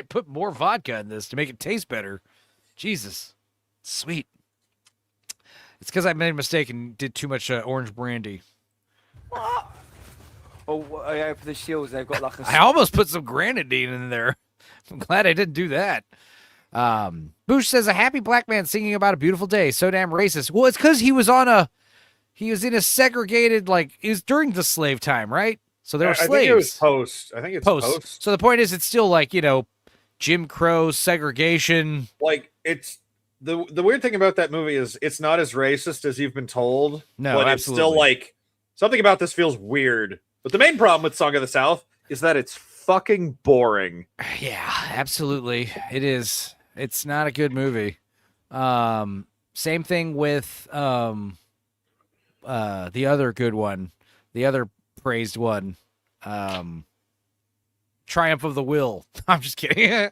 put more vodka in this to make it taste better. Jesus. Sweet. It's because I made a mistake and did too much orange brandy. Well, Or I open the shields, they've got like a. I almost put some grenadine in there. I'm glad I didn't do that. Boosh says a happy black man singing about a beautiful day. So damn racist. Well, it's because he was in a segregated, like, it was during the slave time, right? So there were slaves. I think it was post. I think it's post. So the point is, it's still like, Jim Crow, segregation. Like, it's the weird thing about that movie is it's not as racist as you've been told. No, but absolutely. It's still like something about this feels weird. But the main problem with Song of the South is that it's fucking boring. Yeah, absolutely. It is. It's not a good movie. Same thing with the other good one, the other praised one, Triumph of the Will. I'm just kidding.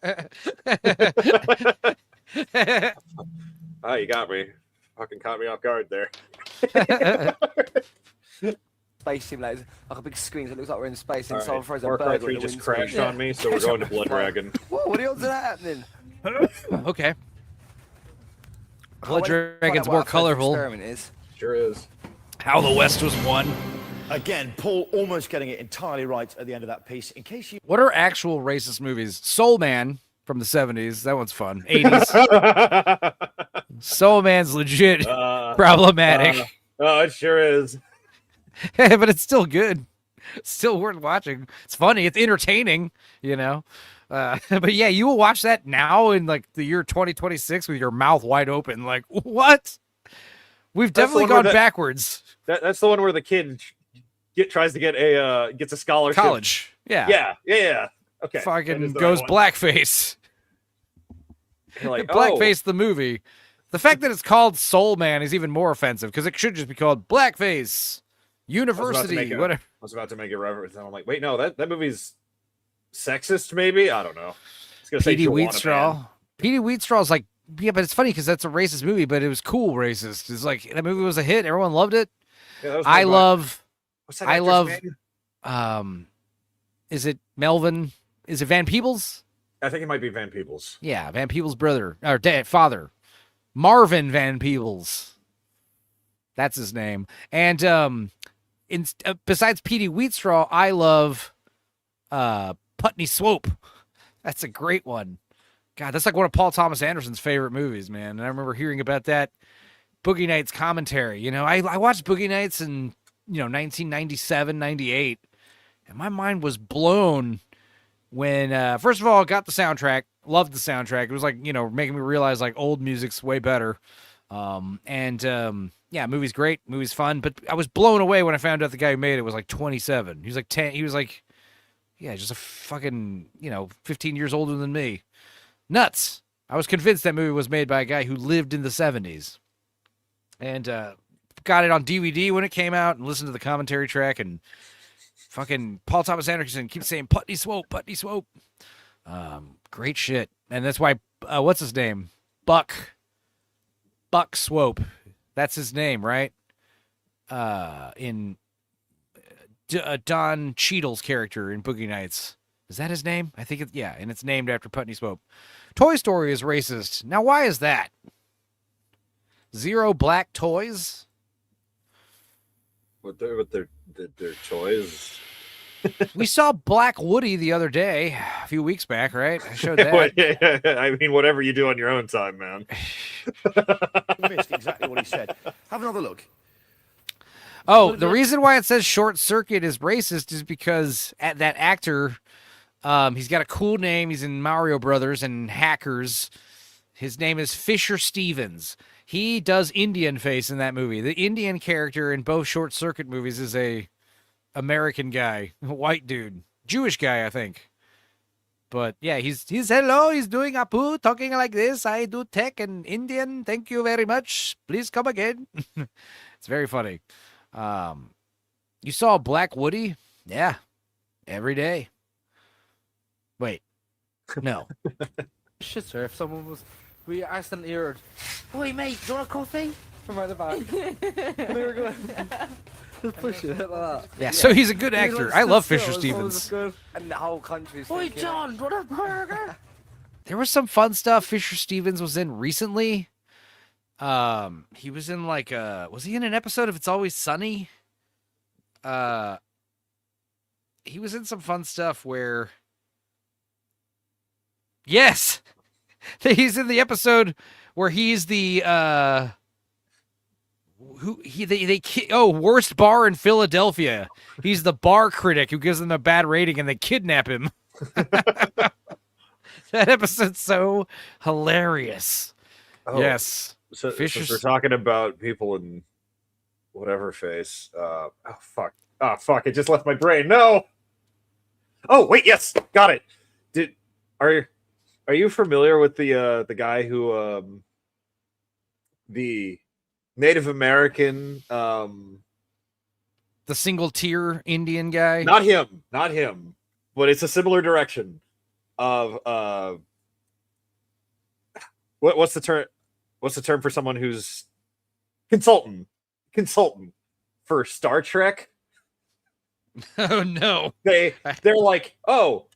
Oh, you got me. Fucking caught me off guard there. Space simulator, like a big screen that looks like we're in space, and All someone right. throws a Warcry burger 3 at the just windscreen. crashed on me, so we're going to Blood Dragon. Whoa, what the hell's that happening? Okay. I Blood wanna find out Dragon's what more our first colorful. experiment is. Sure is. How the West was won. Again, Paul almost getting it entirely right at the end of that piece. In case you... What are actual racist movies? Soul Man from the 70s. That one's fun. 80s. Soul Man's legit problematic. Oh, it sure is. But it's still good. It's still worth watching. It's funny. It's entertaining, But yeah, you will watch that now in like the year 2026 with your mouth wide open. Like, what? We've definitely gone backwards. That's the one where the kid tries to get gets a scholarship. College. Yeah. Yeah. Okay. Fucking goes blackface. You're like, Blackface the movie. The fact that it's called Soul Man is even more offensive because it should just be called Blackface University. Whatever. I was about to make a reference, and I'm like, wait, no, that movie's sexist, maybe? I don't know. It's gonna say Petey Juana Wheatstraw. Man. Petey Wheatstraw's like, yeah, but it's funny because that's a racist movie, but it was cool racist. It's like that movie was a hit. Everyone loved it. Yeah, that was I made by- love. What's that I actor's love. name? Is it Melvin? Is it Van Peebles? I think it might be Van Peebles. Yeah, Van Peebles' brother or father, Marvin Van Peebles. That's his name. And besides Petey Wheatstraw, I love Putney Swope. That's a great one. God, that's like one of Paul Thomas Anderson's favorite movies, man. And I remember hearing about that Boogie Nights commentary. I watched Boogie Nights in 1997, 98, and my mind was blown when first of all, I got the soundtrack, loved the soundtrack. It was like, making me realize like old music's way better. Yeah, movie's great, movie's fun, but I was blown away when I found out the guy who made it was like 27. He was like 10, he was like, yeah, just a fucking, 15 years older than me. Nuts. I was convinced that movie was made by a guy who lived in the 70s. And got it on DVD when it came out and listened to the commentary track, and fucking Paul Thomas Anderson keeps saying Putney Swope, Putney Swope. Great shit. And that's why, what's his name? Buck Swope. That's his name, right? In Don Cheadle's character in Boogie Nights. Is that his name? I think yeah, and it's named after Putney Swope. Toy Story is racist. Now, why is that? Zero black toys? With their toys. We saw Black Woody the other day, a few weeks back, right? I showed that. I mean, whatever you do on your own time, man. Missed exactly what he said. Have another look. Oh, the reason why it says Short Circuit is racist is because that actor, he's got a cool name. He's in Mario Brothers and Hackers. His name is Fisher Stevens. He does Indian face in that movie. The Indian character in both Short Circuit movies is a American guy, a white dude, Jewish guy, I think. But yeah, he's hello. He's doing Apu, talking like this. I do tech and Indian. Thank you very much. Please come again. It's very funny. You saw Black Woody? Yeah, every day. Wait, no. Shit, sir. If someone was, we accidentally heard, "Oi, mate, do you want a coffee?" from out the back. And we were going, just push it like that. Yeah, so he's a good actor. I love Fisher Stevens. And the whole country's Oi, thinking, John, do you want a burger? There was some fun stuff Fisher Stevens was in recently. He was in like was he in an episode of It's Always Sunny? he was in some fun stuff where, yes, he's in the episode where he's the worst bar in Philadelphia. He's the bar critic who gives them a bad rating and they kidnap him. That episode's so hilarious. Oh, yes. So, since we're talking about people in whatever face. Oh fuck. It just left my brain. No. Oh wait, yes, got it. Are you familiar with the guy who the Native American the single tier Indian guy? Not him. But it's a similar direction of what's the term? What's the term for someone who's consultant for Star Trek? Oh no. They're like, oh,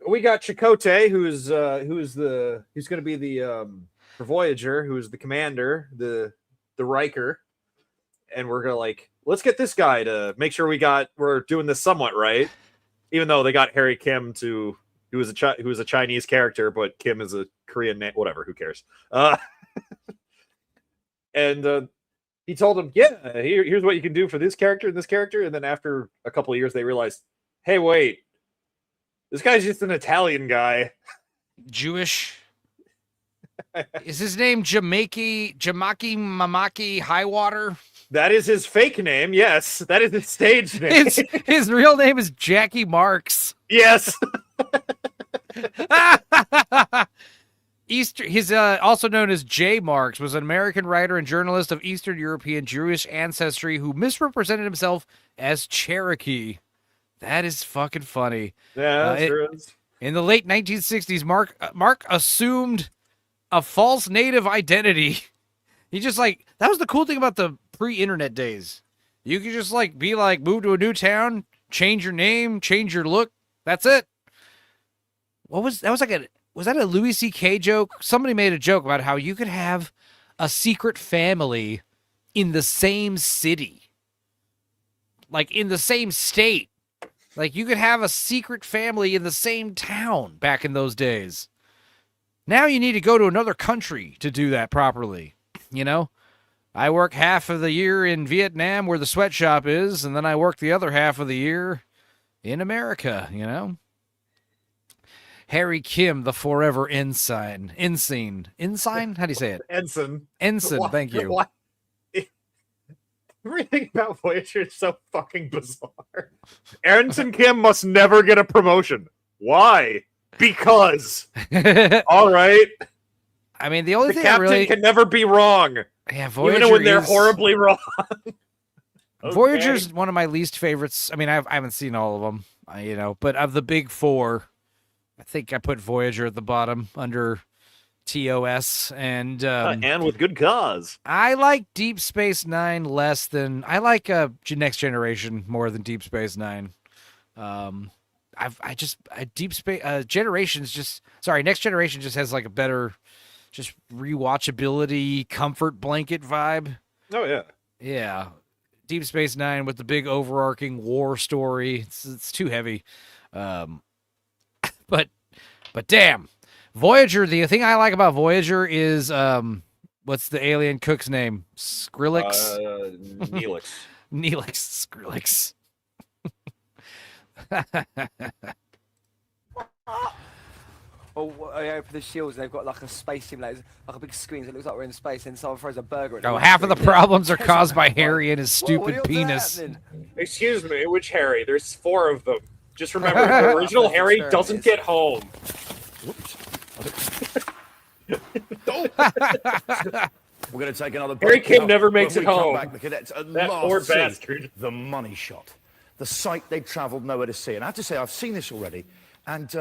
we got Chakotay, who's going to be the for Voyager, who is the commander, the Riker, and we're gonna let's get this guy to make sure we're doing this somewhat right, even though they got Harry Kim who was a Chinese character, but Kim is a Korean name. Whatever, who cares? And he told him, yeah, here's what you can do for this character and this character. And then after a couple of years, they realized, hey, wait, this guy's just an Italian guy. Jewish. Is his name Jamaki Mamaki Highwater? That is his fake name, yes. That is his stage name. His real name is Jackie Marks. Yes. He's also known as J. Marks, was an American writer and journalist of Eastern European Jewish ancestry who misrepresented himself as Cherokee. That is fucking funny. Yeah, that sure is. In the late 1960s, Mark assumed a false native identity. He just that was the cool thing about the pre-internet days. You could just move to a new town, change your name, change your look. That's it. Was that a Louis C.K. joke? Somebody made a joke about how you could have a secret family in the same city. In the same state. You could have a secret family in the same town back in those days. Now you need to go to another country to do that properly. You know? I work half of the year in Vietnam where the sweatshop is, and then I work the other half of the year in America, you know? Harry Kim, the forever ensign. Ensign? How do you say it? Ensign. Thank you. Everything about Voyager is so fucking bizarre. Ensign Kim must never get a promotion. Why? Because. All right. I mean, the only thing captain can never be wrong. Yeah, Voyager even when they're horribly wrong. Okay. Voyager's one of my least favorites. I mean, I haven't seen all of them, but of the big four, I think I put Voyager at the bottom under TOS, and with good cause. I like Deep Space Nine less than I like Next Generation more than Deep Space Nine. Next Generation just has a better, just rewatchability, comfort blanket vibe. Oh yeah, yeah. Deep Space Nine with the big overarching war story. It's too heavy. But damn, Voyager. The thing I like about Voyager is what's the alien cook's name? Skrillex. Neelix. Neelix. Skrillex. I open the shields and they've got a space simulator, a big screen, so it looks like we're in space, and someone throws a burger at half of the problems are caused by Harry and his stupid penis. Excuse me, which Harry? There's 4 of them. Just remember, the original Harry doesn't get home. Whoops. We're going to take another break. Harry Kim now. never makes When it we come home. Back, the cadets at That last poor see bastard. The money shot. The sight they travelled nowhere to see. And I have to say, I've seen this already, and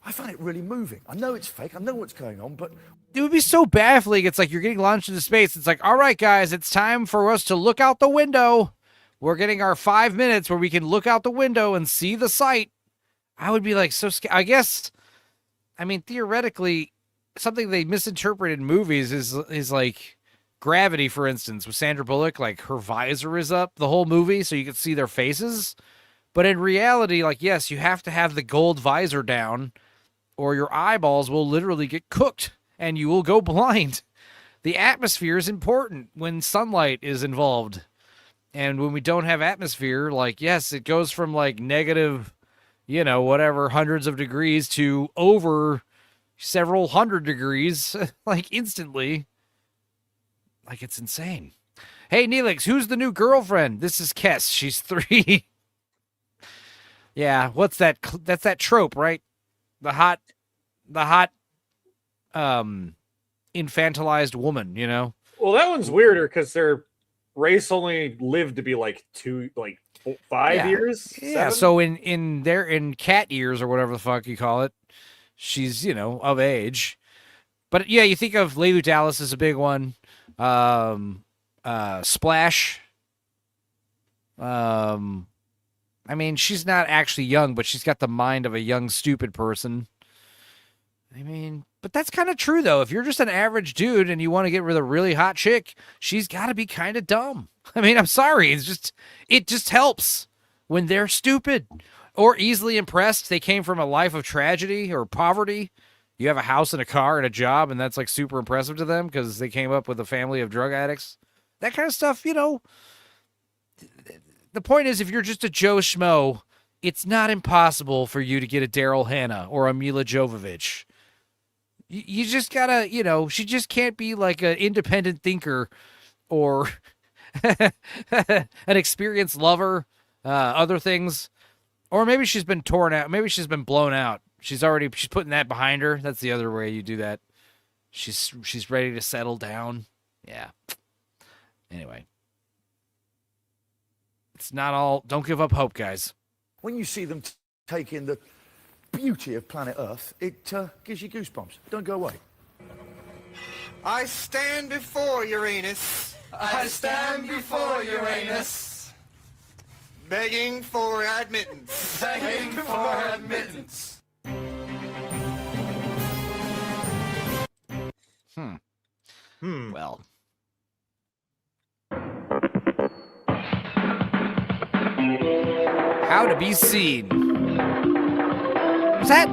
I find it really moving. I know it's fake. I know what's going on, but it would be so baffling. It's you're getting launched into space. It's all right, guys, it's time for us to look out the window. We're getting our 5 minutes where we can look out the window and see the sight. I would be so scared. I guess, I mean, theoretically, something they misinterpret in movies is Gravity, for instance, with Sandra Bullock. Her visor is up the whole movie so you can see their faces. But in reality, like, yes, you have to have the gold visor down or your eyeballs will literally get cooked and you will go blind. The atmosphere is important when sunlight is involved. And when we don't have atmosphere, like, yes, it goes from like negative, whatever, hundreds of degrees to over several hundred degrees, like instantly. Like, it's insane. Hey, Neelix, who's the new girlfriend? This is Kess. She's 3. Yeah, what's that? That's that trope, right? The hot, infantilized woman, Well, that one's weirder because their race only lived to be like 5 years. Yeah, 7? so in cat years or whatever the fuck you call it, she's, of age. But yeah, you think of Leilou Dallas as a big one. Splash. I mean, she's not actually young, but she's got the mind of a young, stupid person. I mean, but that's kind of true, though. If you're just an average dude and you want to get with a really hot chick, she's got to be kind of dumb. I mean, I'm sorry. It just helps when they're stupid or easily impressed. They came from a life of tragedy or poverty. You have a house and a car and a job, and that's like super impressive to them because they came up with a family of drug addicts. That kind of stuff, The point is, if you're just a Joe Schmo, it's not impossible for you to get a Daryl Hannah or a Mila Jovovich. You just gotta, she just can't be like an independent thinker or an experienced lover, other things. Or maybe she's been torn out. Maybe she's been blown out. She's putting that behind her. That's the other way you do that. She's ready to settle down. Yeah. Anyway. It's not all. Don't give up hope, guys. When you see them take in the beauty of planet Earth, it gives you goosebumps. Don't go away. I stand before Uranus. I stand before Uranus. Begging for admittance. Begging for admittance. Well. How to be seen. Was that?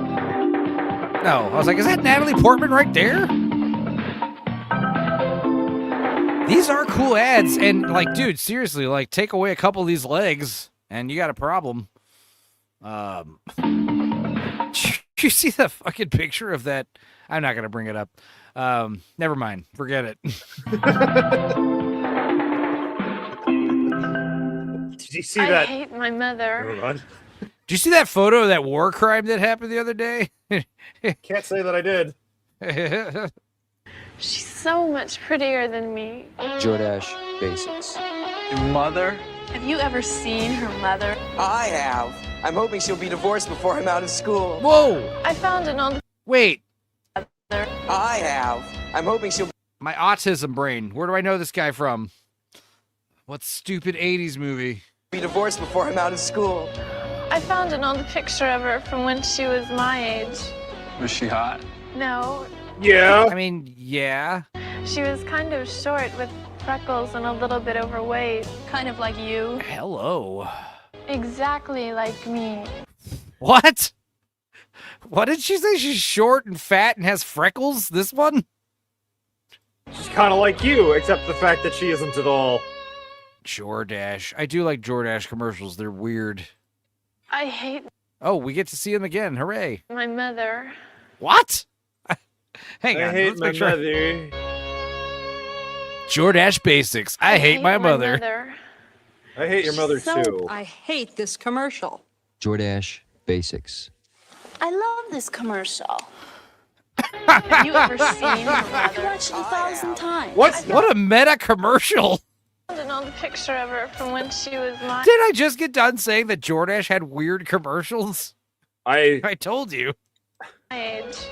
No, I was like, is that Natalie Portman right there? These are cool ads, and like, dude, seriously, like, take away a couple of these legs, and you got a problem. Did you see the fucking picture of that? I'm not gonna bring it up. Never mind. Forget it. Did you see that? I hate my mother. Did you see that photo of that war crime that happened the other day? Can't say that I did. She's so much prettier than me. Jordache Basics. Your mother? Have you ever seen her mother? I have. I'm hoping she'll be divorced before I'm out of school. Whoa! I found an old... Wait. I have. I'm hoping she'll... My autism brain. Where do I know this guy from? What stupid 80s movie? Be divorced before I'm out of school. I found an old picture of her from when she was my age. Was she hot? No. Yeah. I mean, yeah. She was kind of short with freckles and a little bit overweight. Kind of like you. Hello. Exactly like me. What? What did she say? She's short and fat and has freckles? This one? She's kind of like you, except the fact that she isn't at all. Jordache. I do like Jordache commercials. They're weird. I hate Oh, we get to see him again. Hooray. my mother. What? Hang on. I hate let's my make sure. mother. Jordache Basics. I hate my mother. I hate your mother too. I hate this commercial. Jordache Basics. I love this commercial. Have you ever seen her mother? I've watched it 1,000 times. What a meta commercial. I found an old picture of her from when she was my Did I just get done saying that Jordache had weird commercials? I told you. age.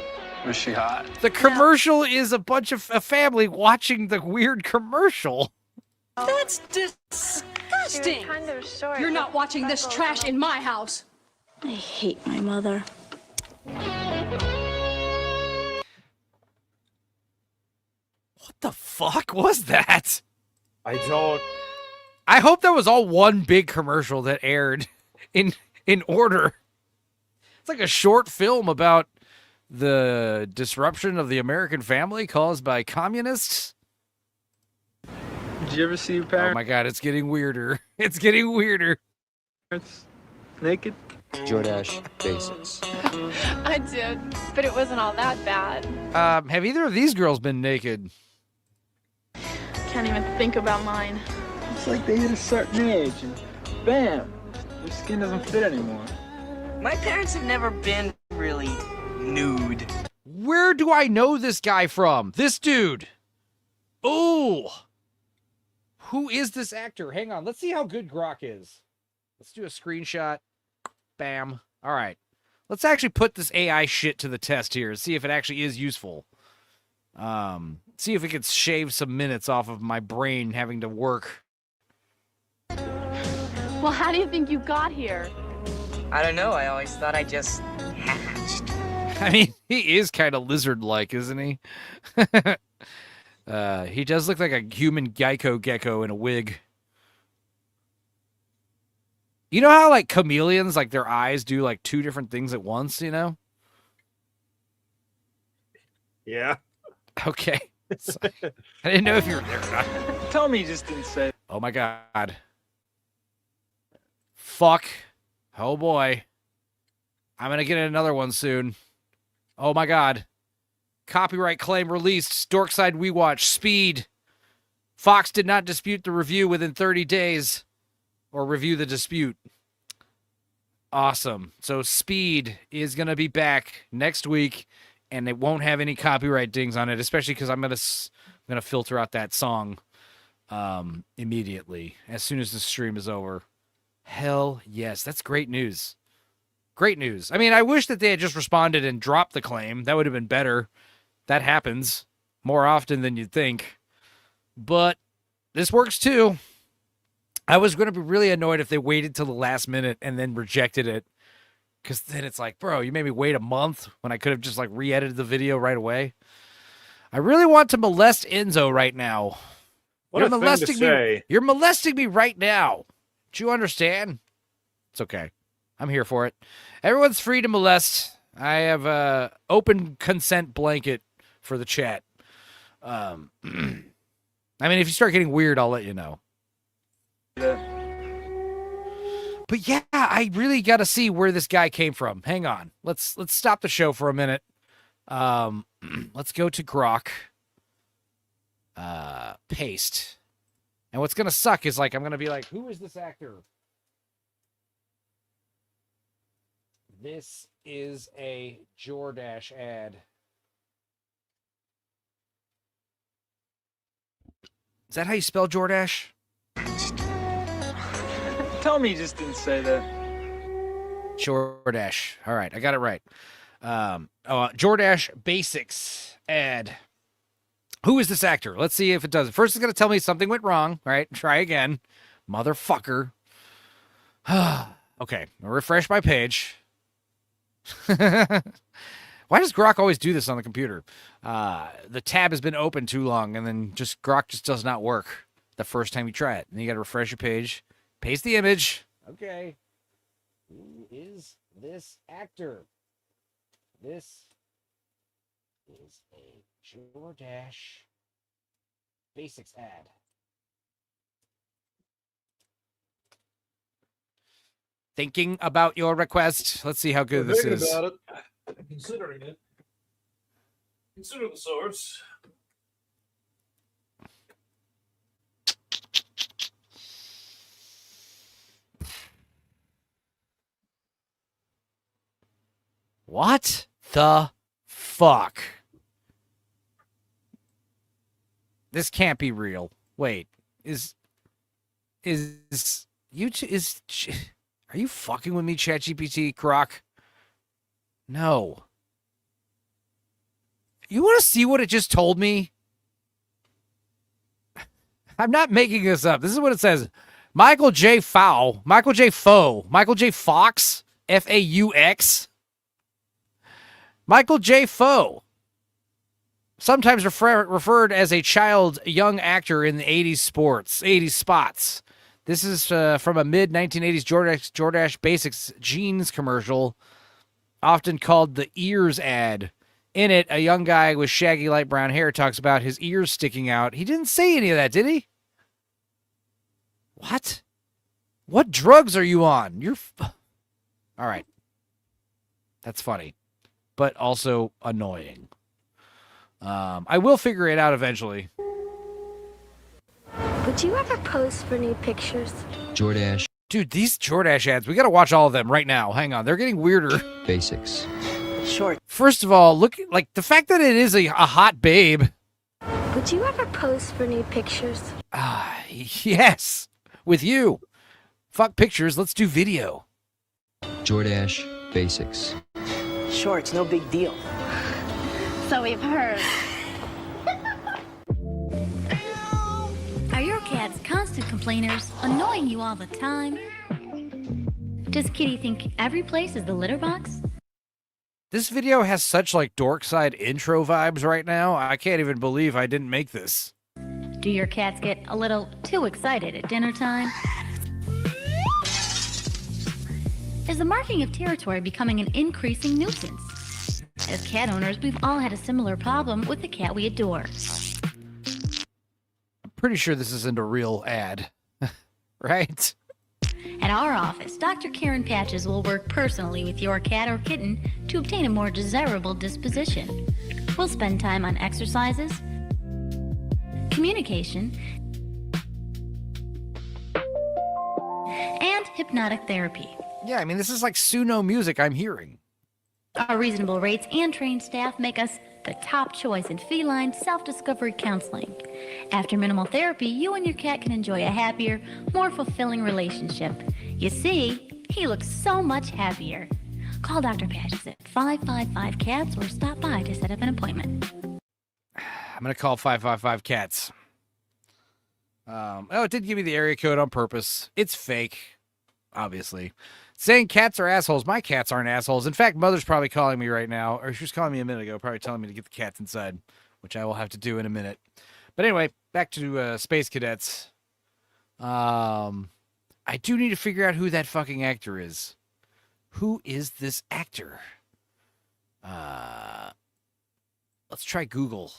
Was she hot? The commercial is a bunch of a family watching the weird commercial. That's disgusting. Kind of short. You're not watching this trash in my house. I hate my mother. What the fuck was that? I don't. I hope that was all one big commercial that aired. in order. It's like a short film about the disruption of the American family caused by communists. Did you ever see your Oh parents my god, it's getting weirder. It's getting weirder. naked? Jordache Basics. I did, but it wasn't all that bad. Have either of these girls been naked? Can't even think about mine. It's like they hit a certain age and bam, their skin doesn't fit anymore. My parents have never been really nude. Where do I know this guy from? This dude. Ooh. Who is this actor? Hang on. Let's see how good Grok is. Let's do a screenshot. Bam. All right. Let's actually put this AI shit to the test here and see if it actually is useful. See if it could shave some minutes off of my brain having to work. Well, how do you think you got here? I don't know. I always thought I just hatched. I mean, he is kind of lizard-like, isn't he? He does look like a human Geico gecko in a wig. You know how, like, chameleons, like, their eyes do, like, two different things at once, you know? Yeah. Okay. So, I didn't know if you were there or not. Tell me you just didn't say. Oh, my God. Fuck. Oh, boy. I'm going to get another one soon. Oh, my God. Copyright claim released. Dorkside WeWatch. Speed. Fox did not dispute the review within 30 days. Or review the dispute. Awesome. So Speed is going to be back next week. And it won't have any copyright dings on it. Especially because I'm gonna filter out that song immediately. As soon as the stream is over. Hell yes. That's great news. Great news. I mean, I wish that they had just responded and dropped the claim. That would have been better. That happens more often than you'd think. But this works too. I was going to be really annoyed if they waited till the last minute and then rejected it. Because then it's like, bro, you made me wait a month when I could have just like re-edited the video right away. I really want to molest Enzo right now. What a thing to say. You're molesting me right now. Do you understand? It's okay. I'm here for it. Everyone's free to molest. I have a open consent blanket for the chat. I mean, if you start getting weird, I'll let you know. But yeah, I really got to see where this guy came from. Hang on. Let's stop the show for a minute. Let's go to Grok. Paste. And what's going to suck is like I'm going to be like, who is this actor? This is a Jordache ad. Is that how you spell Jordache? Tell me you just didn't say that. Jordache. All right, I got it right. Jordache Basics ad. Who is this actor? Let's see if it does it. First, it's going to tell me something went wrong. All right, try again. Motherfucker. Okay, I'll refresh my page. Why does Grok always do this on the computer? The tab has been open too long, and then Grok just does not work the first time you try it. And you got to refresh your page. Paste the image. Okay. Who is this actor? This is a Jordache Basics ad. Thinking about your request. Let's see how good this is. About it. Considering it. Consider the source. What the fuck? This can't be real. Wait, is YouTube are you fucking with me, ChatGPT, Grok? No. You want to see what it just told me? I'm not making this up. This is what it says. Michael J. Fox, F-A-U-X. Michael J. Foe, sometimes referred as a young actor in the 80s spots. This is from a mid-1980s Jordache Basics jeans commercial, often called the ears ad. In it, a young guy with shaggy light brown hair talks about his ears sticking out. He didn't say any of that, did he? What? What drugs are you on? All right. That's funny, but also annoying. I will figure it out eventually. Would you ever pose for new pictures? Jordache Dude, these Jordache ads, we got to watch all of them right now. Hang on. They're getting weirder. Basics. Short. First of all, look, like, the fact that it is a hot babe. Would you ever pose for new pictures? Yes. With you. Fuck pictures. Let's do video. Jordache Basics. Shorts, no big deal. So we've heard. Are your cats constant complainers, annoying you all the time? Does Kitty think every place is the litter box? This video has such, like, dorkside intro vibes right now. I can't even believe I didn't make this. Do your cats get a little too excited at dinner time? Is the marking of territory becoming an increasing nuisance? As cat owners, we've all had a similar problem with the cat we adore. Pretty sure this isn't a real ad, right? At our office, Dr. Karen Patches will work personally with your cat or kitten to obtain a more desirable disposition. We'll spend time on exercises, communication, and hypnotic therapy. Yeah, I mean, this is like Suno music I'm hearing. Our reasonable rates and trained staff make us the top choice in feline self-discovery counseling. After minimal therapy, you and your cat can enjoy a happier, more fulfilling relationship. You see, he looks so much happier. Call Dr. Patches at 555-CATS or stop by to set up an appointment. I'm going to call 555-CATS. It did give me the area code on purpose. It's fake, obviously. Saying cats are assholes. My cats aren't assholes. In fact, Mother's probably calling me right now, or she was calling me a minute ago, probably telling me to get the cats inside, which I will have to do in a minute. But anyway, back to Space Cadets. I do need to figure out who that fucking actor is. Who is this actor? Let's try Google.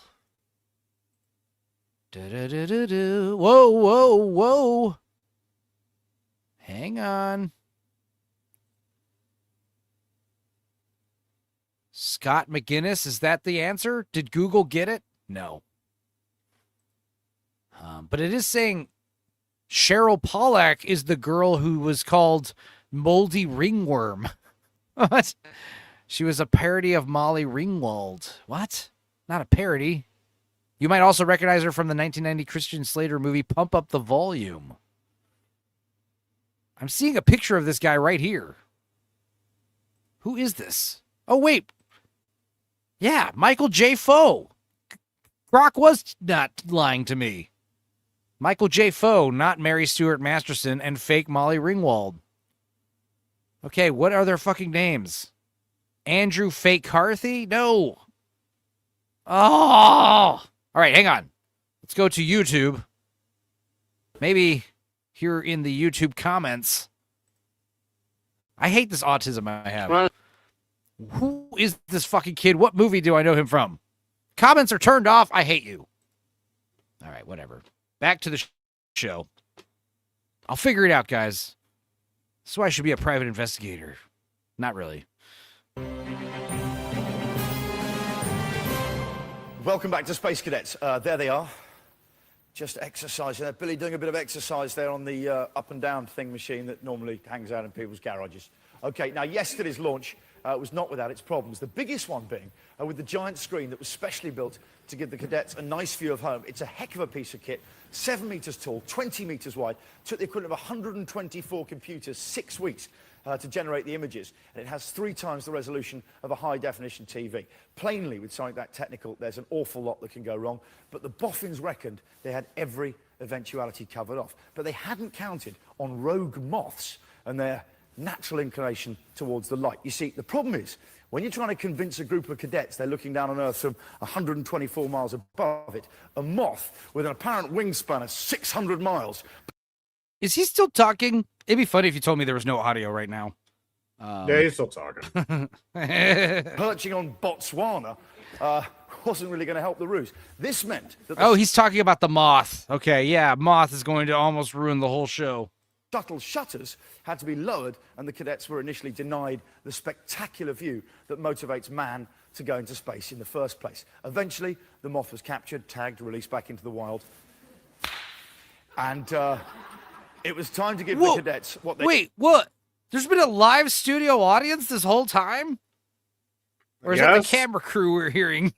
Whoa, whoa, whoa. Hang on. Scott McGinnis, is that the answer? Did Google get it? No. But it is saying Cheryl Pollack is the girl who was called Moldy Ringworm. What? She was a parody of Molly Ringwald. What? Not a parody. You might also recognize her from the 1990 Christian Slater movie Pump Up the Volume. I'm seeing a picture of this guy right here. Who is this? Oh, wait. Yeah, Michael J. Foe. Brock was not lying to me. Michael J. Foe, not Mary Stuart Masterson, and fake Molly Ringwald. Okay, what are their fucking names? Andrew Fake Carthy? No. Oh! All right, hang on. Let's go to YouTube. Maybe here in the YouTube comments. I hate this autism I have. Who is this fucking kid? What movie do I know him from? Comments are turned off. I hate you. All right, whatever. Back to the show. I'll figure it out, guys. This is why I should be a private investigator. Not really. Welcome back to Space Cadets. There they are. Just exercising there. Billy doing a bit of exercise there on the up and down thing machine that normally hangs out in people's garages. Okay, now yesterday's launch was not without its problems. The biggest one being with the giant screen that was specially built to give the cadets a nice view of home. It's a heck of a piece of kit, 7 meters tall, 20 meters wide, took the equivalent of 124 computers, 6 weeks to generate the images. And it has 3 times the resolution of a high-definition TV. Plainly, with something that technical, there's an awful lot that can go wrong. But the boffins reckoned they had every eventuality covered off. But they hadn't counted on rogue moths and their natural inclination towards the light. You see, the problem is, when you're trying to convince a group of cadets they're looking down on Earth from 124 miles above it, a moth with an apparent wingspan of 600 miles Is he still talking? It'd be funny if you told me there was no audio right now. Yeah, he's still talking. Perching on Botswana wasn't really going to help the ruse. This meant that the Oh, he's talking about the moth. Okay, yeah, moth is going to almost ruin the whole show. shuttle shutters had to be lowered, and the cadets were initially denied the spectacular view that motivates man to go into space in the first place. Eventually, the moth was captured, tagged, released back into the wild. And it was time to give the cadets what they... Wait, what? There's been a live studio audience this whole time? Or is that the camera crew we're hearing?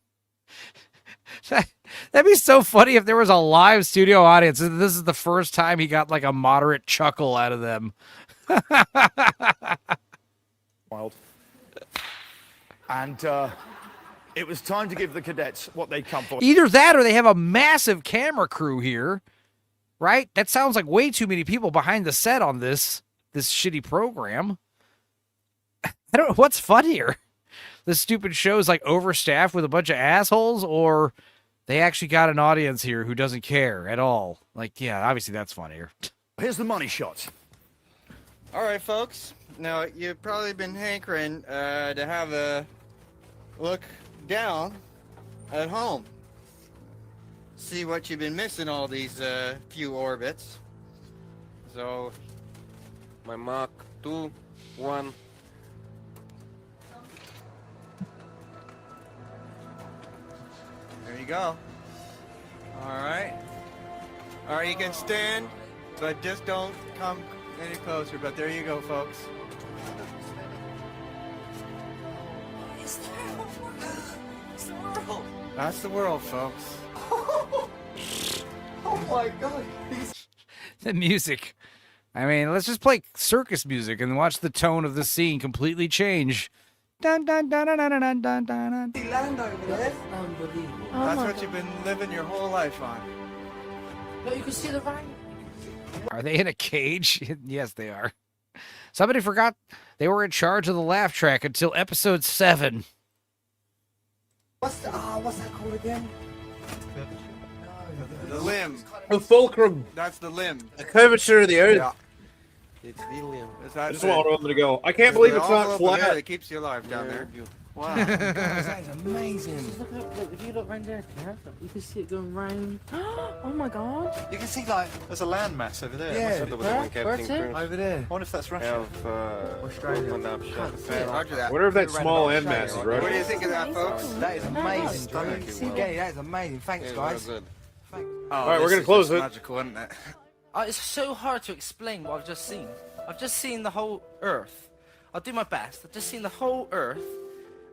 That'd be so funny if there was a live studio audience and this is the first time he got like a moderate chuckle out of them. Wild. And it was time to give the cadets what they'd come for. Either that or they have a massive camera crew here, right? That sounds like way too many people behind the set on this shitty program. I don't know what's funnier. This stupid show is like overstaffed with a bunch of assholes, or they actually got an audience here who doesn't care at all. Like, yeah, obviously that's funnier. Here's the money shot. All right, folks. Now, you've probably been hankering to have a look down at home. See what you've been missing all these few orbits. So, my Mach 2, 1. There you go. All right. All right, you can stand, but just don't come any closer. But there you go, folks. That's the world, folks. Oh my God. The music. I mean, let's just play circus music and watch the tone of the scene completely change. Dun, dun, dun, dun, dun, dun, dun, dun. Land over there. Unbelievable. That's what you've been living your whole life on. But you can see the rain. Are they in a cage? Yes, they are. Somebody forgot they were in charge of the laugh track until episode 7. What's that called again? The limb. The fulcrum. That's the limb. The curvature of the earth. Yeah. It's the limb. I just want them to go. I can't believe it's not flat. It keeps you alive down there. Wow. Guys, that is amazing. If you look right there, you can see it going round. Oh my God. You can see, like, there's a landmass over there. Yeah. Where's it? Over there. I wonder if that's Russia. Australia. Roger that. Whatever that small landmass is, right? What do you think of that, folks? That is amazing, Drew. Yeah, that is amazing. Thanks, guys. Oh, all right, we're going to close it. Magical, isn't it? It's so hard to explain what I've just seen. I've just seen the whole Earth. I'll do my best. I've just seen the whole Earth.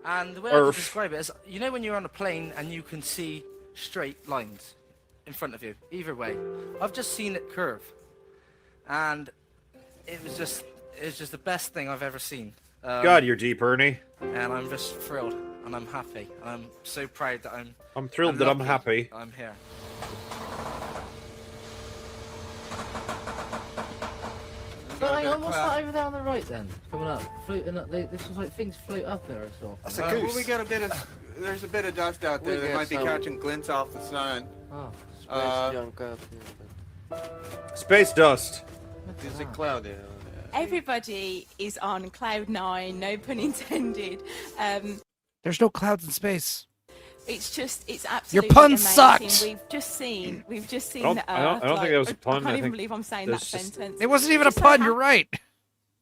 And the way I can describe it is, you know when you're on a plane and you can see straight lines in front of you, either way. I've just seen it curve. And it was just the best thing I've ever seen. God, you're deep, Ernie. And I'm just thrilled. And I'm happy. And I'm so proud that I'm thrilled that I'm happy. I'm here. But hang on, what's that over there on the right then? Coming up, floating up. This is like things float up there. I saw. That's a goose. Well, we got a bit of. There's a bit of dust out there that might be catching glints off the sun. Oh, space junk out here. Space dust. Is it cloudy? Everybody is on cloud 9, no pun intended. There's no clouds in space. It's absolutely Your pun amazing. sucked. We've just seen the Earth. I don't think that was a pun. I can't even believe I'm saying that sentence. It wasn't even a pun. You're right.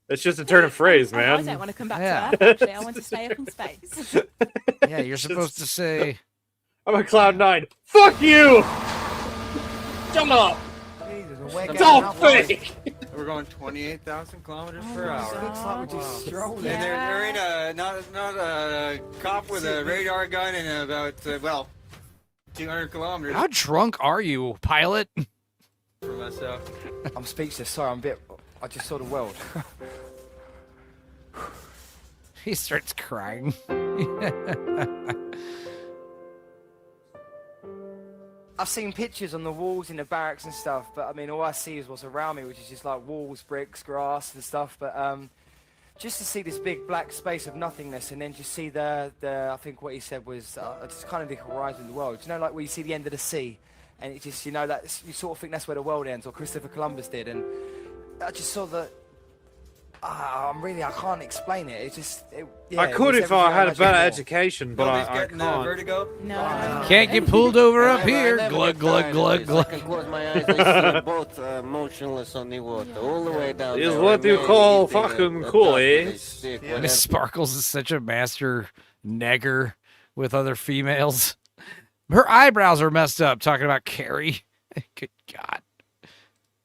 It's just a turn of phrase, man. I don't want to come back to Earth. Actually, I want to stay up in space. Yeah, you're supposed to say. I'm on cloud 9. Fuck you! Shut up! It's all fake! We're going 28,000 kilometers per hour. Looks like we're just strolling. And they're in a not a cop with a radar gun and about 200 kilometers. How drunk are you, pilot? For myself. I'm speechless. Sorry, I just saw the world. He starts crying. I've seen pictures on the walls in the barracks and stuff, but I mean, all I see is what's around me, which is just like walls, bricks, grass and stuff. But just to see this big black space of nothingness, and then just see the I think what he said was just kind of the horizon of the world. You know, like where you see the end of the sea, and it just, you know, that you sort of think that's where the world ends, or Christopher Columbus did. And I just saw the. I can't explain it. It's just. I could if I had a better education, but Nobody's I getting can't. vertigo? No. Can't get pulled over up here. I never Glug, get glug, tired glug, of this. glug. I can close my eyes, I see both motionless on the water, all the way down Is there. what you Remain call eating fucking a cool, duck with eh? a stick, Miss whatever. Sparkles is such a master negger with other females. Her eyebrows are messed up talking about Carrie. Good God.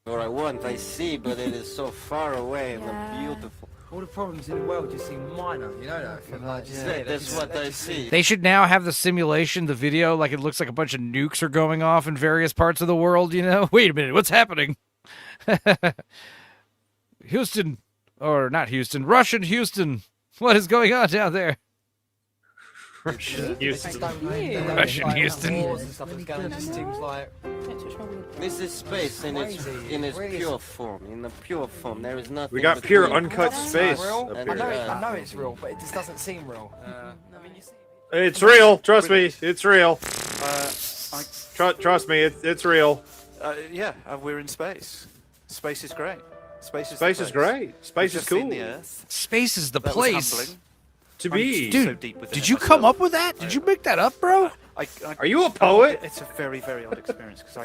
Or I want, I see, but it is so far away and beautiful. All the problems in the world just seem minor, you know that? And like, just, yeah, That's what I see. They should now have the simulation, the video, like it looks like a bunch of nukes are going off in various parts of the world, you know? Wait a minute, what's happening? Houston, or not Houston, Russian Houston. What is going on down there? Russian Houston. Russian Houston. This is space in its pure form. In the pure form, there is nothing. We got pure between. uncut space real. up I here. know it's real, but it just doesn't seem real. It's real. Trust me, it's real. Trust me, it's real. Yeah, we're in space. Space is great. Space is Space the is place. great. Space We've is just seen cool. the Earth. Space is the That was place humbling. To I'm be. so Dude, deep within did it you come myself. up with that? Did you make that up, bro? Are you a poet? It's a very, very odd experience because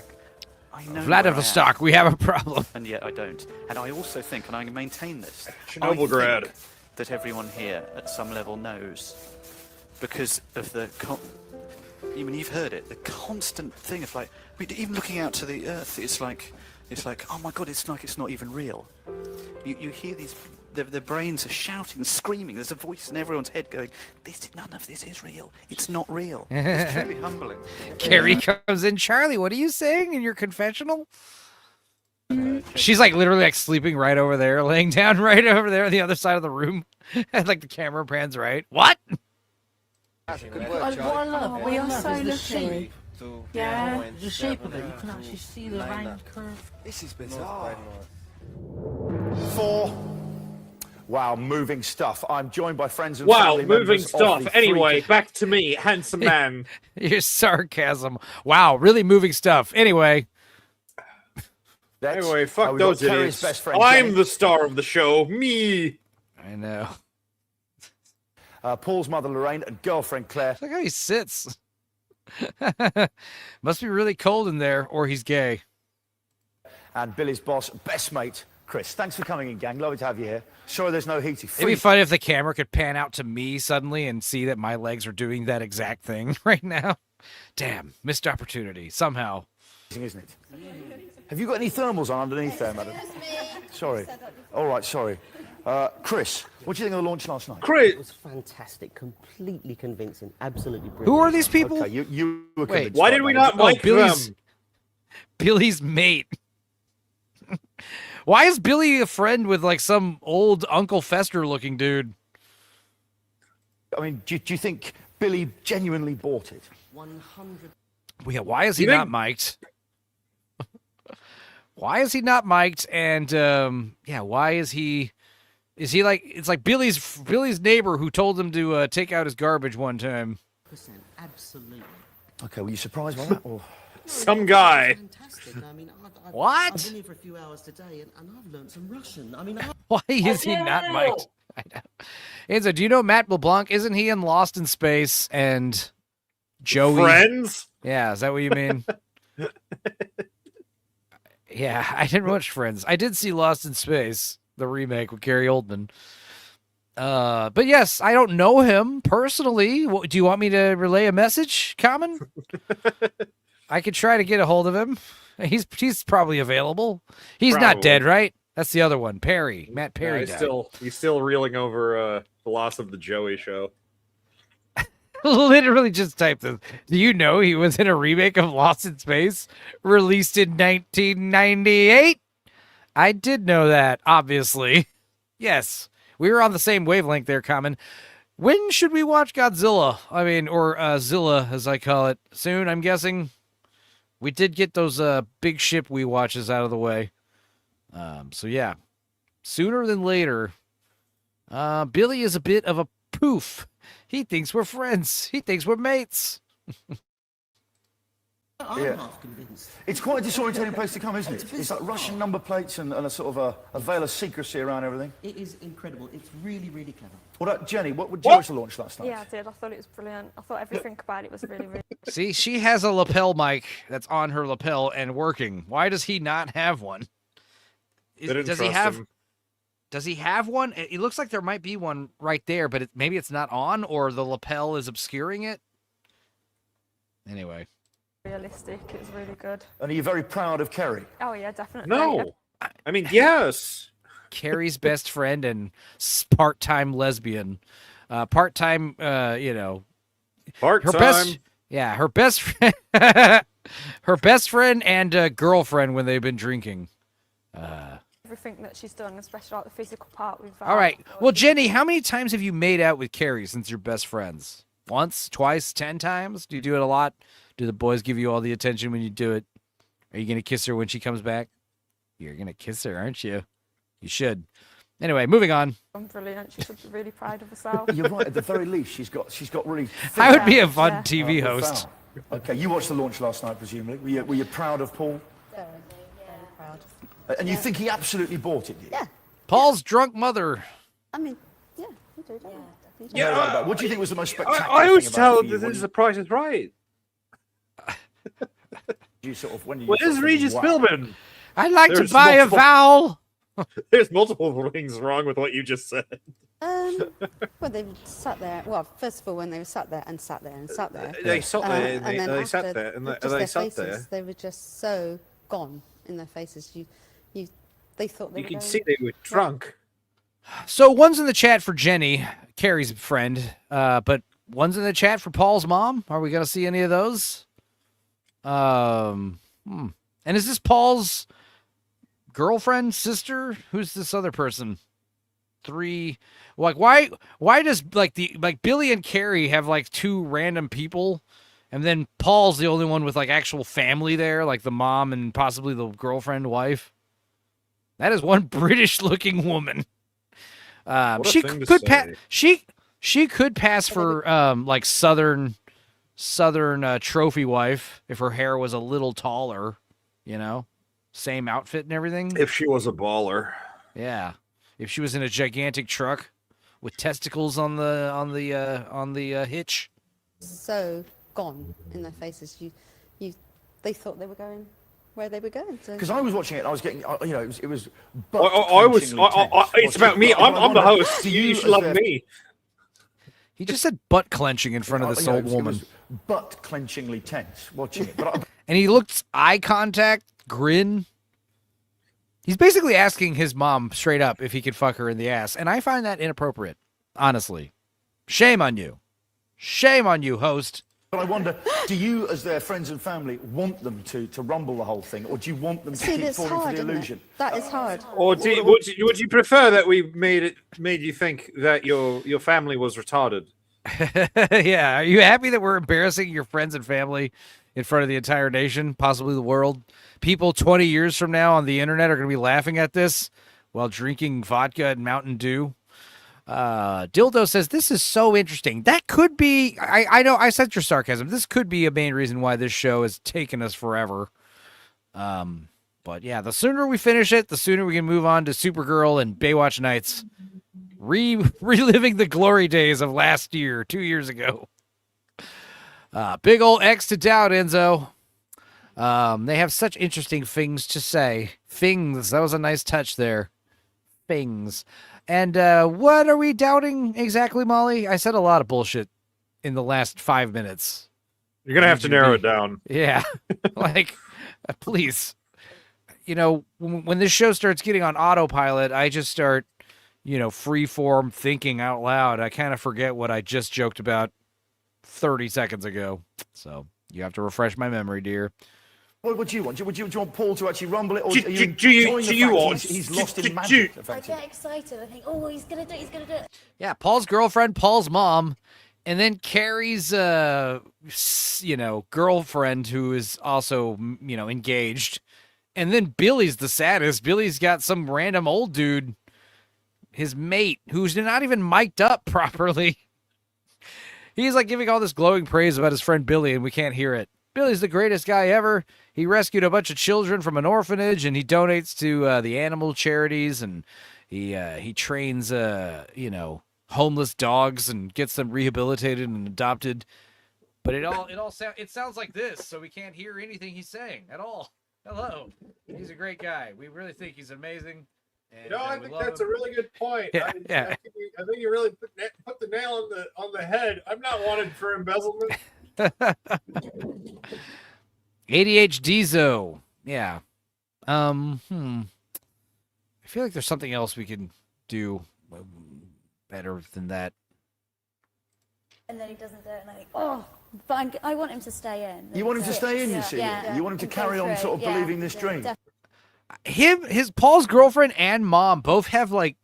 I know where I Vladivostok, am, we have a problem. and yet I don't. And I also think, and I maintain this, Chernobylgrad. I think that everyone here at some level knows because of the. I mean, you've heard it. The constant thing of like, even looking out to the Earth, it's like, oh my God, it's like it's not even real. You hear these. The brains are shouting and screaming. There's a voice in everyone's head going, none of this is real. It's not real. It's truly humbling. Carrie comes in. Charlie, what are you saying in your confessional? She's like literally like sleeping right over there, laying down right over there on the other side of the room. And like the camera pans right. What? What I love, we are so lucky. Yeah. The shape of it, you can actually see the round curve. This is bizarre. 4. Wow, moving stuff. I'm joined by friends and Wow, family moving members of stuff. the Anyway, three- back to me, handsome man. Your sarcasm. Wow, really moving stuff. Anyway. Anyway, fuck we've got those Kerry's idiots. best friend, I'm Jenny. the star of the show. Me. I know. Paul's mother Lorraine and girlfriend Claire. Look how he sits. Must be really cold in there, or he's gay. And Billy's boss, best mate, Chris. Thanks for coming in, gang. Lovely to have you here. Sorry there's no heating. It'd be funny if the camera could pan out to me suddenly and see that my legs are doing that exact thing right now. Damn, missed opportunity somehow. Isn't it? Have you got any thermals on underneath there, madam? Sorry. All right, sorry. Chris, what do you think of the launch last night? It was fantastic, completely convincing, absolutely brilliant. Who are these people? Okay, you were Wait, convinced why by did we that. not mic Billy's, them? Billy's mate. Why is Billy a friend with like some old Uncle Fester looking dude? I mean, do you think Billy genuinely bought it? 100. Yeah, why is he You not think- mic'd? Why is he not mic'd? And yeah, why is he? Is he like? It's like Billy's neighbor who told him to take out his garbage one time. Absolutely. Okay, were you surprised by that? Or... Some guy. Fantastic. I mean, What? I've been here for a few hours today, and I've learned some Russian. I mean, Why is he not mic'd? I know. Enzo, do you know Matt LeBlanc? Isn't he in Lost in Space and Joey? Friends? Yeah, is that what you mean? Yeah, I didn't watch Friends. I did see Lost in Space, the remake with Gary Oldman. But yes, I don't know him personally. Do you want me to relay a message, Common? I could try to get a hold of him. He's probably available. He's not Probably. dead, right? That's the other one, Perry. Matt Perry he's died. still reeling over the loss of the Joey show. Literally just typed this. Do you know he was in a remake of Lost in Space released in 1998? I did know that, obviously. Yes, we were on the same wavelength there, Common. When should we watch Godzilla? I mean, or Zilla, as I call it. Soon, I'm guessing. We did get those big ship we watches out of the way. So yeah, sooner than later. Billy is a bit of a poof. He thinks we're friends. He thinks we're mates. I'm Yeah. half convinced. It's quite a disorientating place to come, isn't it? It's like Russian number plates and a sort of a veil of secrecy around everything. It is incredible. It's really, really clever. What about Jenny? What did you watch the launch last night? Yeah, I did. I thought it was brilliant. I thought everything about it was really, really. See, she has a lapel mic that's on her lapel and working. Why does he not have one? Does he have? Him. Does he have one? It looks like there might be one right there, but maybe it's not on, or the lapel is obscuring it. Anyway. Realistic. It was really good. And are you very proud of Kerry? Oh yeah, definitely. No. I mean, yes. Carrie's best friend and part-time lesbian. Part-time, Part-time. Her best, yeah, her best friend, her best friend and girlfriend when they've been drinking. Everything that she's done, especially like the physical part with. All right. Well, Jenny, how many times have you made out with Carrie since you're best friends? Once, twice, 10 times? Do you do it a lot? Do the boys give you all the attention when you do it? Are you going to kiss her when she comes back? You're going to kiss her, aren't you? You should. Anyway, moving on. I'm brilliant. She should be really proud of herself. You're right. At the very least, she's got really. I would be a fun TV host. Okay, you watched the launch last night, presumably. Were you proud of Paul? Very, very proud. And you think he absolutely bought it? Did you? Yeah. Paul's drunk mother. I mean, yeah, you do, don't you? Yeah. What do you think was the most spectacular? I always thing about tell it for you? that this is The Price is Right. You sort of when you. Where's Regis Philbin? I'd like to buy a vowel. There's multiple things wrong with what you just said. Well, they sat there. Well, first of all, when they were sat there and sat there and sat there. They sat there and then they sat after, there and just they their sat faces, there. They were just so gone in their faces. They thought they You were can going, see they were drunk. So one's in the chat for Jenny, Carrie's friend, but one's in the chat for Paul's mom. Are we going to see any of those? And is this Paul's girlfriend, sister? Who's this other person? Three. Like, why does Billy and Carrie have like two random people, and then Paul's the only one with like actual family there, like the mom and possibly the girlfriend, wife? That is one British-looking woman. She could pass for like Southern trophy wife if her hair was a little taller, same outfit and everything. If she was a baller, yeah. If she was in a gigantic truck with testicles on the hitch. so gone in their faces. They thought they were going where they were going. Because I was watching it, I was getting, it was. It's about me. I'm the host. You should love me. He just said butt clenching in front of this old woman. It was butt clenchingly tense watching it. And he looked eye contact, grin. He's basically asking his mom straight up if he could fuck her in the ass. And I find that inappropriate, honestly. Shame on you. Shame on you, host. But I wonder, do you, as their friends and family, want them to rumble the whole thing, or do you want them to keep falling for the illusion? That is hard. Or would you prefer that we made you think that your family was retarded? Yeah. Are you happy that we're embarrassing your friends and family in front of the entire nation, possibly the world? People 20 years from now on the internet are going to be laughing at this while drinking vodka and Mountain Dew. Dildo says, this is so interesting. That could be, I know I sense your sarcasm. This could be a main reason why this show has taken us forever. But yeah, the sooner we finish it, the sooner we can move on to Supergirl and Baywatch Nights. Reliving the glory days of last year, 2 years ago. Big old X to doubt, Enzo. They have such interesting things to say. Things. That was a nice touch there. Things. And what are we doubting exactly, Molly? I said a lot of bullshit in the last 5 minutes. You're going to have to narrow it down. Yeah. Please. When this show starts getting on autopilot, I just start, free-form thinking out loud. I kind of forget what I just joked about 30 seconds ago. So you have to refresh my memory, dear. What do you want? Do you want Paul to actually rumble it, or do you want? He's lost in magic? I get excited. I think, oh, he's gonna do it. Yeah, Paul's girlfriend, Paul's mom, and then Carrie's, girlfriend who is also, engaged, and then Billy's the saddest. Billy's got some random old dude, his mate, who's not even mic'd up properly. He's like giving all this glowing praise about his friend Billy, and we can't hear it. Billy's the greatest guy ever. He rescued a bunch of children from an orphanage, and he donates to the animal charities, and he trains homeless dogs and gets them rehabilitated and adopted. But it sounds like this, so we can't hear anything he's saying at all. Hello, he's a great guy. We really think he's amazing. And, I think that's a really good point. Yeah, I think you really put the nail on the head. I'm not wanted for embezzlement. ADHDzo. Yeah. I feel like there's something else we could do better than that. And then he doesn't do it, and I think, oh, but I want him to stay in. You want him to stay in, you see? Yeah. You want him to carry on sort of believing this dream? Paul's girlfriend and mom both have, like,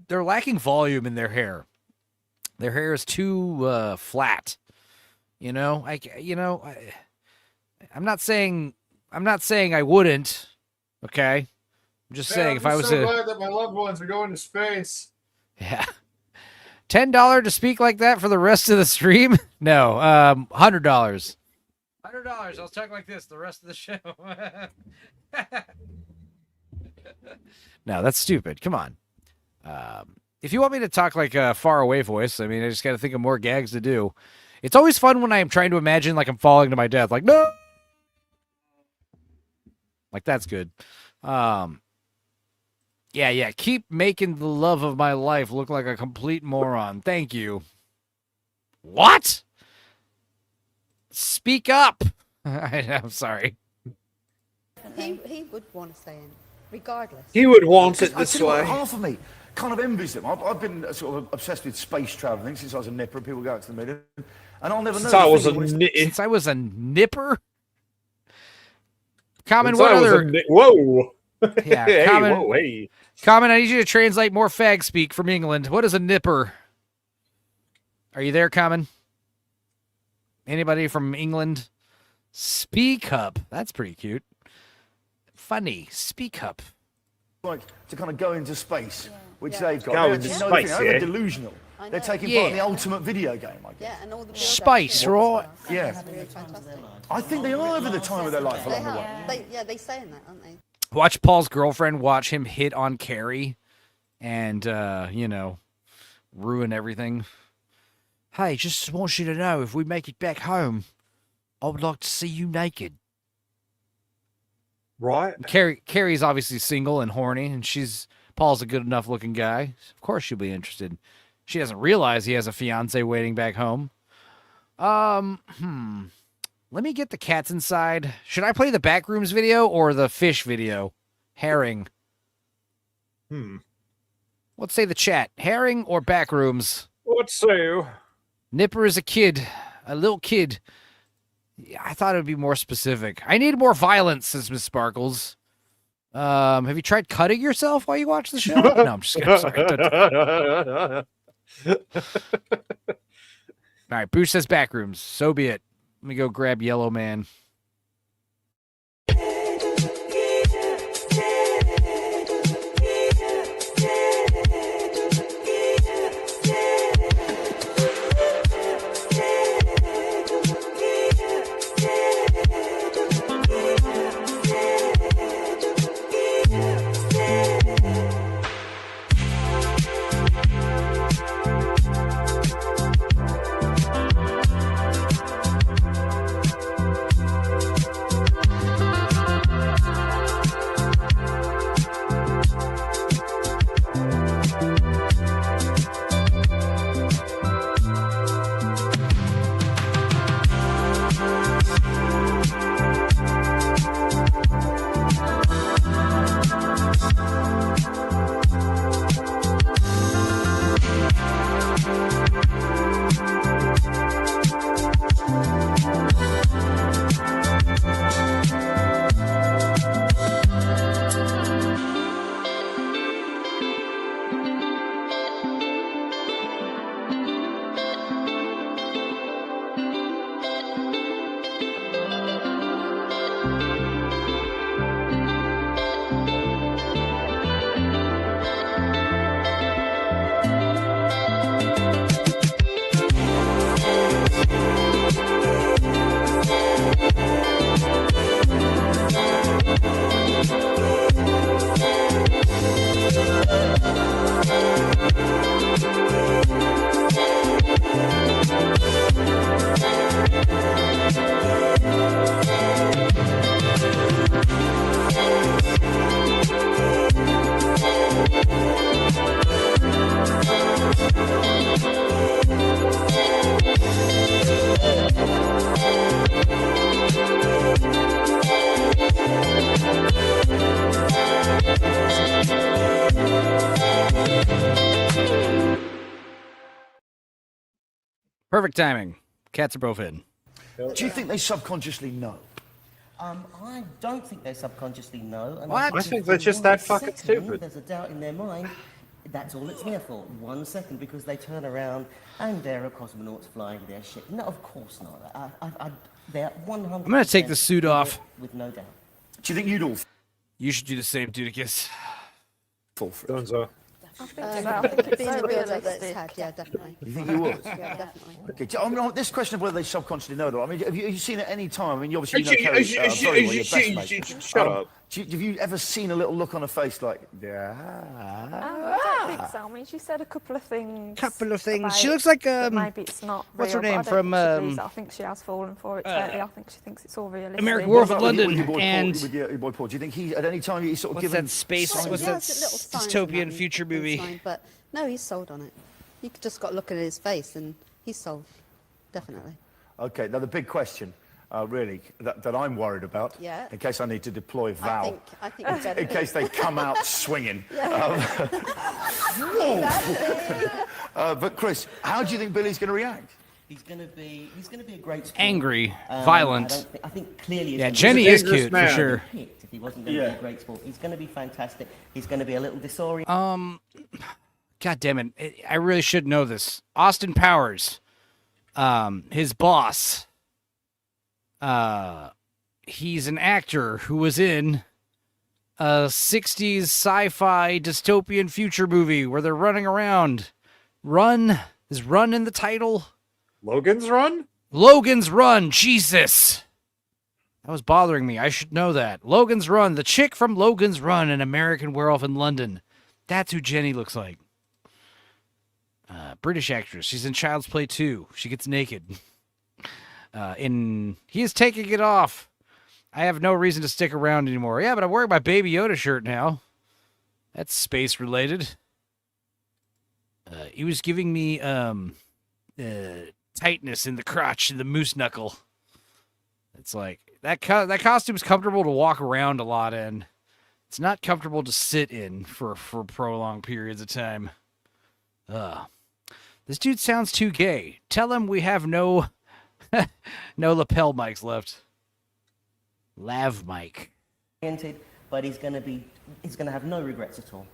they're lacking volume in their hair. Their hair is too flat. I'm not saying I wouldn't. Okay, I'm just saying if I was glad that my loved ones are going to space. Yeah. $10 to speak like that for the rest of the stream? No, $100. $100. I'll talk like this the rest of the show. No, that's stupid. Come on. If you want me to talk like a faraway voice, I mean, I just got to think of more gags to do. It's always fun when I'm trying to imagine like I'm falling to my death. Like, no! Like, that's good. Yeah. Keep making the love of my life look like a complete moron. Thank you. What? Speak up. I'm sorry. He would want to stay in, regardless. He would want it this tell you what, way. half of me kind of envies them. I've been sort of obsessed with space travelling since I was a nipper. People go out to the moon, and I'll never know. Since I was a nipper. Common, Since what I was other? Whoa. Yeah, Hey, Common. whoa, hey. Common, I need you to translate more fag speak from England. What is a nipper? Are you there, Common? Anybody from England? Speak up. That's pretty cute. Funny. Speak up. Like to kind of go into space, which they've got. Go They're into just space, they're delusional. I They're know. taking Yeah. part in the ultimate video game, I guess. Yeah, and all the Space, right? Yeah. fantastic. I think they are over the time of their life They along the way. have. They say in that, aren't they? Watch Paul's girlfriend watch him hit on Carrie and, ruin everything. Hey, just want you to know, if we make it back home, I would like to see you naked. Right. Carrie's obviously single and horny, and Paul's a good enough looking guy. Of course she'll be interested. She doesn't realize he has a fiance waiting back home. Let me get the cats inside. Should I play the Backrooms video or the fish video? Herring. Let's say the chat. Herring or Backrooms? What say you? Nipper is a little kid. Yeah, I thought it would be more specific. I need more violence, says Miss Sparkles. Have you tried cutting yourself while you watch the show? No, I'm just kidding. Sorry. All right, Boosh says Backrooms. So be it. Let me go grab Yellow Man. Perfect timing. Cats are both in. Do you think they subconsciously know? I don't think they subconsciously know. And What? I think for they're just 1 that fucking second, stupid. There's a doubt in their mind. That's all it's there for. 1 second, because they turn around and there are cosmonauts flying their ship. No, of course not. They're 100%. I'm going to take the suit off. With no doubt. Do you think you'd all? You should do the same, Dudicus. Fall for it. Dunzo. I think so. I think it's Being so the build-up that it's realistic. had, yeah, definitely. You think you would? Yeah, definitely. Okay, I mean, this question of whether they subconsciously know, though. I mean, have you seen at any time? I mean, you obviously know Kerry very well, your best mate. Shut up. Have you ever seen a little look on her face like, yeah? I don't think so. I mean, she said a couple of things. She looks like maybe it's not. what's her real, name but I don't from, think she believes it. I think she has fallen for it totally. I think she thinks it's all realistic. American Werewolf in What about London with your boy and Paul, with your boy Paul? Do you think he, at any time, he's sort of what's given that space? Well, What's he that has little signs and dystopian that future in movie? his mind, but no, he's sold on it. You just got to look at his face, and he's sold, definitely. Okay, now the big question, really, that I'm worried about, Yeah. in case I need to deploy Val, I think you better in case they come out swinging. But Chris, how do you think Billy's going to react? He's going to be a great sport. Angry, violent. I think clearly. Yeah, Jenny is cute for sure. If he wasn't going to be a great sport, he's going to be fantastic. He's going to be a little disoriented. God damn it. I really should know this. Austin Powers, his boss, he's an actor who was in a 60s sci-fi dystopian future movie where they're running around. Is Run in the title? Logan's Run? Logan's Run, Jesus. That was bothering me. I should know that. Logan's Run, the chick from Logan's Run, an American Werewolf in London. That's who Jenny looks like. British actress. She's in Child's Play 2. She gets naked. He is taking it off. I have no reason to stick around anymore. Yeah, but I'm wearing my Baby Yoda shirt now. That's space related. He was giving me tightness in the crotch and the moose knuckle. It's like that costume's comfortable to walk around a lot in. It's not comfortable to sit in for prolonged periods of time. This dude sounds too gay. Tell him we have no no lapel mics left. Lav mic. But he's going to have no regrets at all.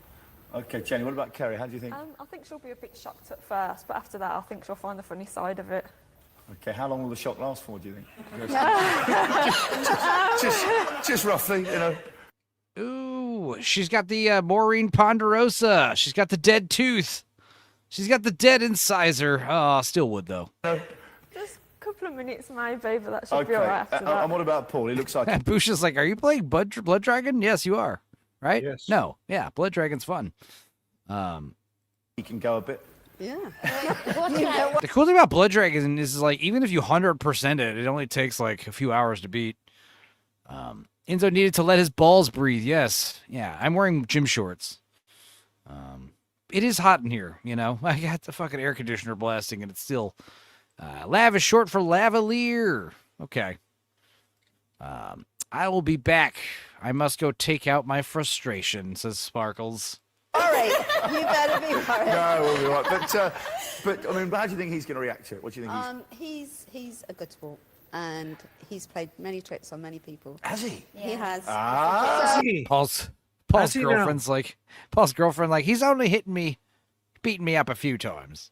Okay, Jenny, what about Kerry? How do you think? I think she'll be a bit shocked at first, but after that, I think she'll find the funny side of it. Okay, how long will the shock last for, do you think? just roughly, you know. Ooh, she's got the Maureen Ponderosa. She's got the dead tooth. She's got the dead incisor. Oh, still would, though. Just a couple of minutes, maybe, but that should be all right after that. And what about Paul? He looks like... Busha's like, are you playing Blood Dragon? Yes, you are. Right? Yes. No. Yeah, Blood Dragon's fun. He can go a bit. Yeah. The cool thing about Blood Dragon is like, even if you 100% it only takes like a few hours to beat. Enzo needed to let his balls breathe. Yes. Yeah, I'm wearing gym shorts. It is hot in here, you know. I got the fucking air conditioner blasting, and it's still... Lav is short for lavalier. Okay. I will be back. I must go take out my frustration, says Sparkles. All right, you better be all right. No, we'll be all right. But I mean, how do you think he's going to react to it? What do you think He's a good sport, and he's played many tricks on many people. Has he? He has. Paul's girlfriend's like, he's only beaten me up a few times.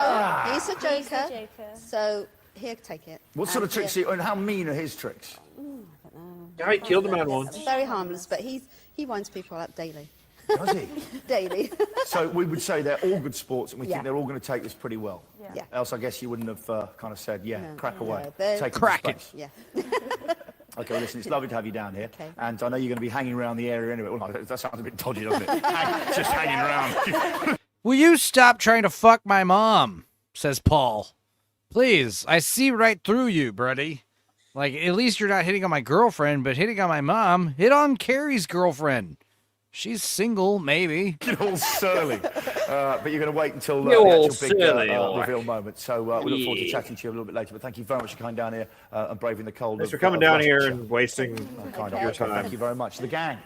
He's a joker, so he'll take it. What sort of tricks? And how mean are his tricks? I don't know. Yeah, he killed a man once. Very harmless, but he winds people up daily. Does he? Daily. So we would say they're all good sports, and we think they're all going to take this pretty well. Yeah. Else, I guess you wouldn't have kind of said, crack away. No, Take crack it. Yeah. Okay, well, listen, it's lovely to have you down here. Okay. And I know you're going to be hanging around the area anyway. Well, no, that sounds a bit dodgy, doesn't it? Just hanging around. Will you stop trying to fuck my mom? Says Paul. Please, I see right through you, buddy. Like, at least you're not hitting on my girlfriend, but hitting on my mom. Hit on Carrie's girlfriend. She's single, maybe. You're all surly. But you're going to wait until the You're all actual big silly, reveal moment. So we look forward to chatting to you a little bit later. But thank you very much for coming down here and braving the cold. Thanks for coming down here and wasting your time. Thank you very much. The gang.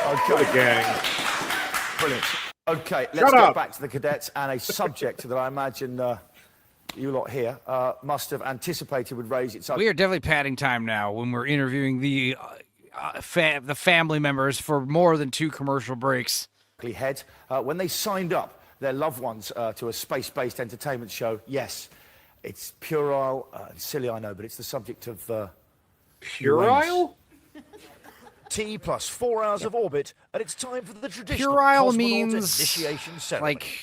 Okay. The gang. Brilliant. Okay, let's get back to the cadets and a subject that I imagine you lot here must have anticipated would raise its own. We are definitely padding time now when we're interviewing the family members for more than 2 commercial breaks. Head when they signed up their loved ones to a space-based entertainment show. Yes, it's puerile and silly, I know, but it's the subject of puerile. T plus 4 hours of orbit, and it's time for the traditional Puerile cosmonaut means initiation ceremony. like.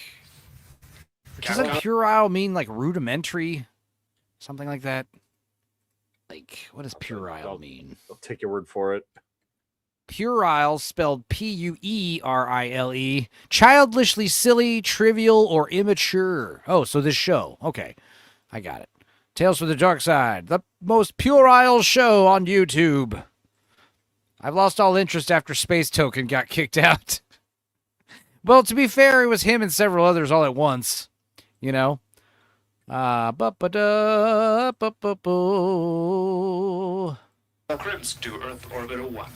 Doesn't puerile mean like rudimentary, something like that? Like, what does puerile mean? I'll take your word for it. Puerile, spelled Puerile, childishly silly, trivial, or immature. Oh, so this show. Okay, I got it. Tales from the Dark Side, the most puerile show on YouTube. I've lost all interest after Space Token got kicked out. Well, to be fair, it was him and several others all at once. You know? Grimps to Earth Orbiter 1.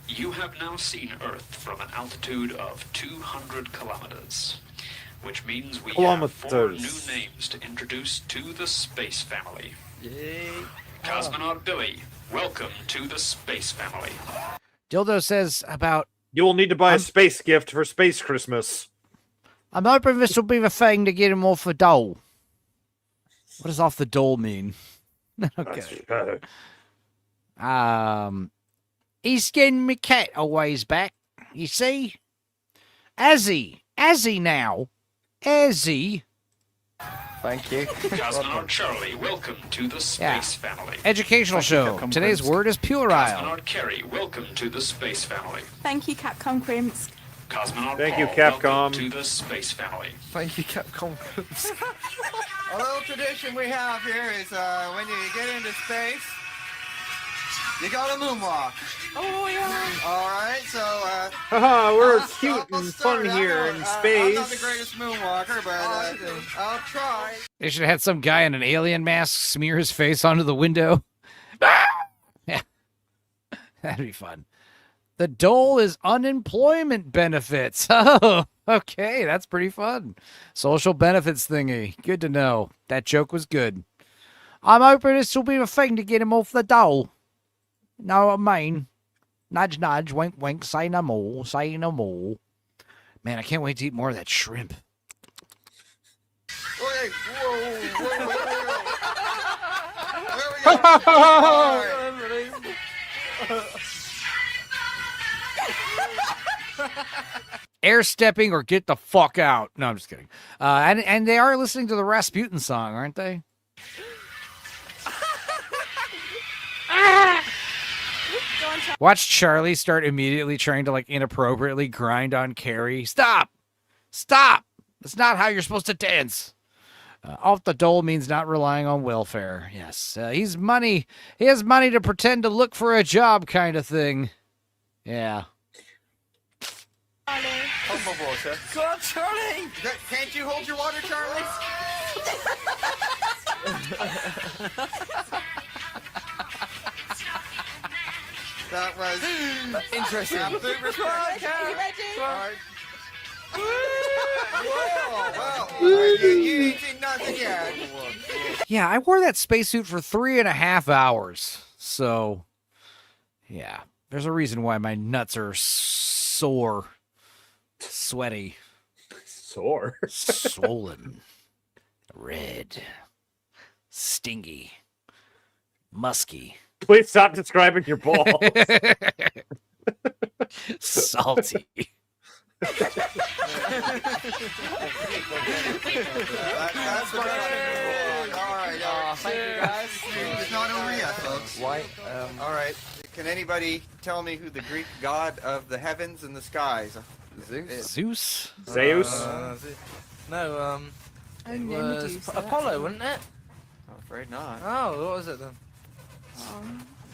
You have now seen Earth from an altitude of 200 kilometers, which means we have 4 new names to introduce to the space family. Yay. Cosmonaut Billy, welcome to the space family. Dildo says about... You will need to buy a space gift for Space Christmas. I'm hoping this will be the thing to get him off the dole. What does off the dole mean? Okay. He's getting me cat a ways back, you see? Azzy now. Azzy. Thank you. Cosmonaut Charlie, welcome to the space family. Educational show. Today's word is puerile. Cosmonaut Kerry, welcome to the space family. Thank you, Capcom Crimps. Cosmonaut Thank Paul, you, Capcom. welcome to the space family. Thank you, Capcom Crimps. A little tradition we have here is when you get into space, you gotta moonwalk. Oh, yeah. All right, so... Haha, we're cute and fun here in space. I'm not the greatest moonwalker, but I'll try. They should have had some guy in an alien mask smear his face onto the window. Yeah. That'd be fun. The dole is unemployment benefits. Oh, okay. That's pretty fun. Social benefits thingy. Good to know. That joke was good. I'm hoping this will be the thing to get him off the dole. Know what I mean? Nudge, nudge, wink, wink, say no more, say no more. Man, I can't wait to eat more of that shrimp. Wait, whoa. Air stepping or get the fuck out. No, I'm just kidding. And they are listening to the Rasputin song, aren't they? Watch Charlie start immediately trying to like inappropriately grind on Carrie. Stop! Stop! That's not how you're supposed to dance. Off the dole means not relying on welfare. Yes, he's money. He has money to pretend to look for a job, kind of thing. Yeah. Hold my water. Go on, Charlie! Can't you hold your water, Charlie? That was interesting. Absolute respect. You ready? All right. Whoa, you ain't seen nothing yet. Yeah, I wore that spacesuit for 3.5 hours. So, yeah. There's a reason why my nuts are sore. Sweaty. Sore? Swollen. Red. Stingy. Musky. Please stop describing your balls. Salty. That's what all right. Oh, thank you guys. It's not over yet, folks. White. All right. Can anybody tell me who the Greek god of the heavens and the skies? Zeus? Zeus? No, it was Apollo, wasn't it? I'm afraid not. Oh, what was it then?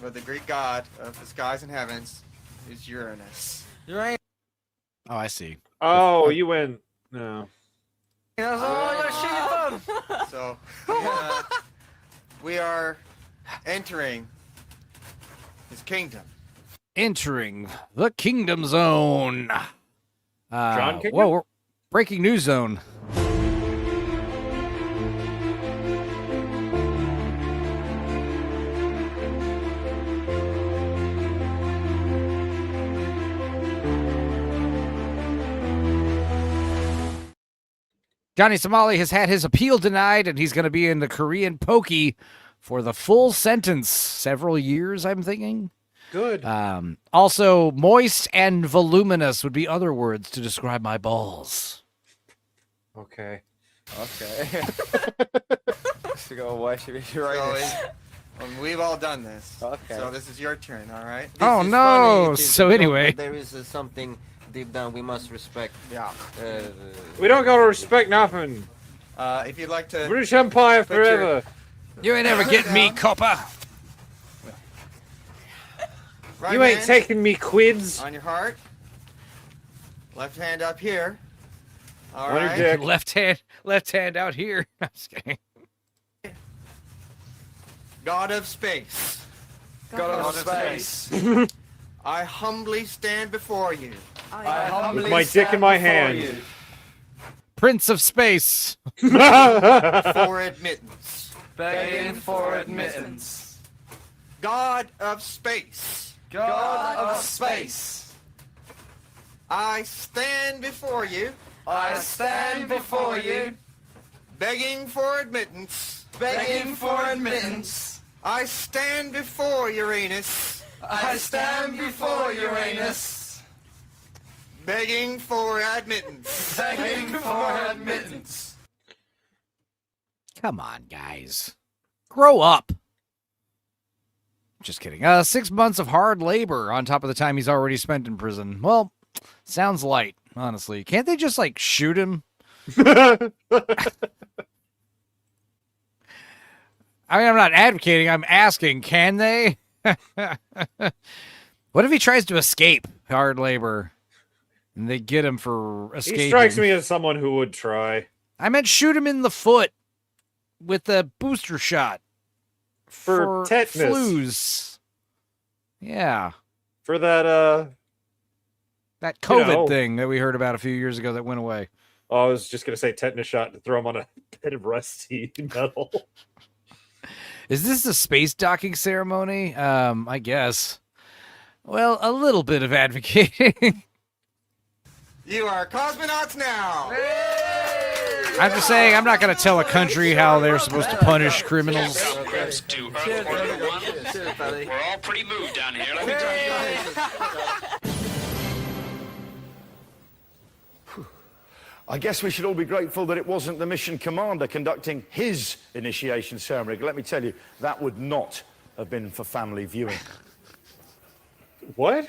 But the Greek god of the skies and heavens is Uranus. Uranus. Oh, I see. Oh, you went. No. So, we are entering his kingdom. Entering the Kingdom Zone. John Kingdom? Whoa, breaking news zone. Johnny Somali has had his appeal denied, and he's going to be in the Korean pokey for the full sentence. Several years, I'm thinking. Good. Also, moist and voluminous would be other words to describe my balls. Okay. Okay. So go away. Should be right. We've all done this. Okay. So this is your turn, all right? Oh, This is no. funny, it is So a joke, anyway. but there is something deep down we must respect. Yeah. We don't gotta respect nothing. If you'd like to... British Empire put your- forever. You ain't never getting me, copper. Right You ain't hand taking me quids. on your heart. Left hand up here. All On your right. dick. Left hand out here. I'm just kidding. God of space. God of space. I humbly stand before you. I humbly With my dick in my stand hand. before you. Prince of Space. For admittance. Begging for admittance. God of space. God of space. I stand before you. I stand before you. Begging for admittance. Begging for admittance. I stand before Uranus. I stand before Uranus. Begging for admittance. Begging for admittance. Come on, guys. Grow up. Just kidding. 6 months of hard labor on top of the time he's already spent in prison. Well, sounds light, honestly. Can't they just, like, shoot him? I mean, I'm not advocating. I'm asking, can they? What if he tries to escape hard labor and they get him for escaping? He strikes me as someone who would try. I meant shoot him in the foot with the booster shot. For tetanus. Flus. Yeah. For that, That COVID thing that we heard about a few years ago that went away. Oh, I was just going to say tetanus shot to throw him on a bed of rusty metal. Is this a space docking ceremony? I guess. Well, a little bit of advocating. You are cosmonauts now. I'm just saying, I'm not going to tell a country how they're supposed to punish criminals. Welcome to Earth 101. We're all pretty moved down here, let me tell you. I guess we should all be grateful that it wasn't the mission commander conducting his initiation ceremony. Let me tell you, that would not have been for family viewing. What?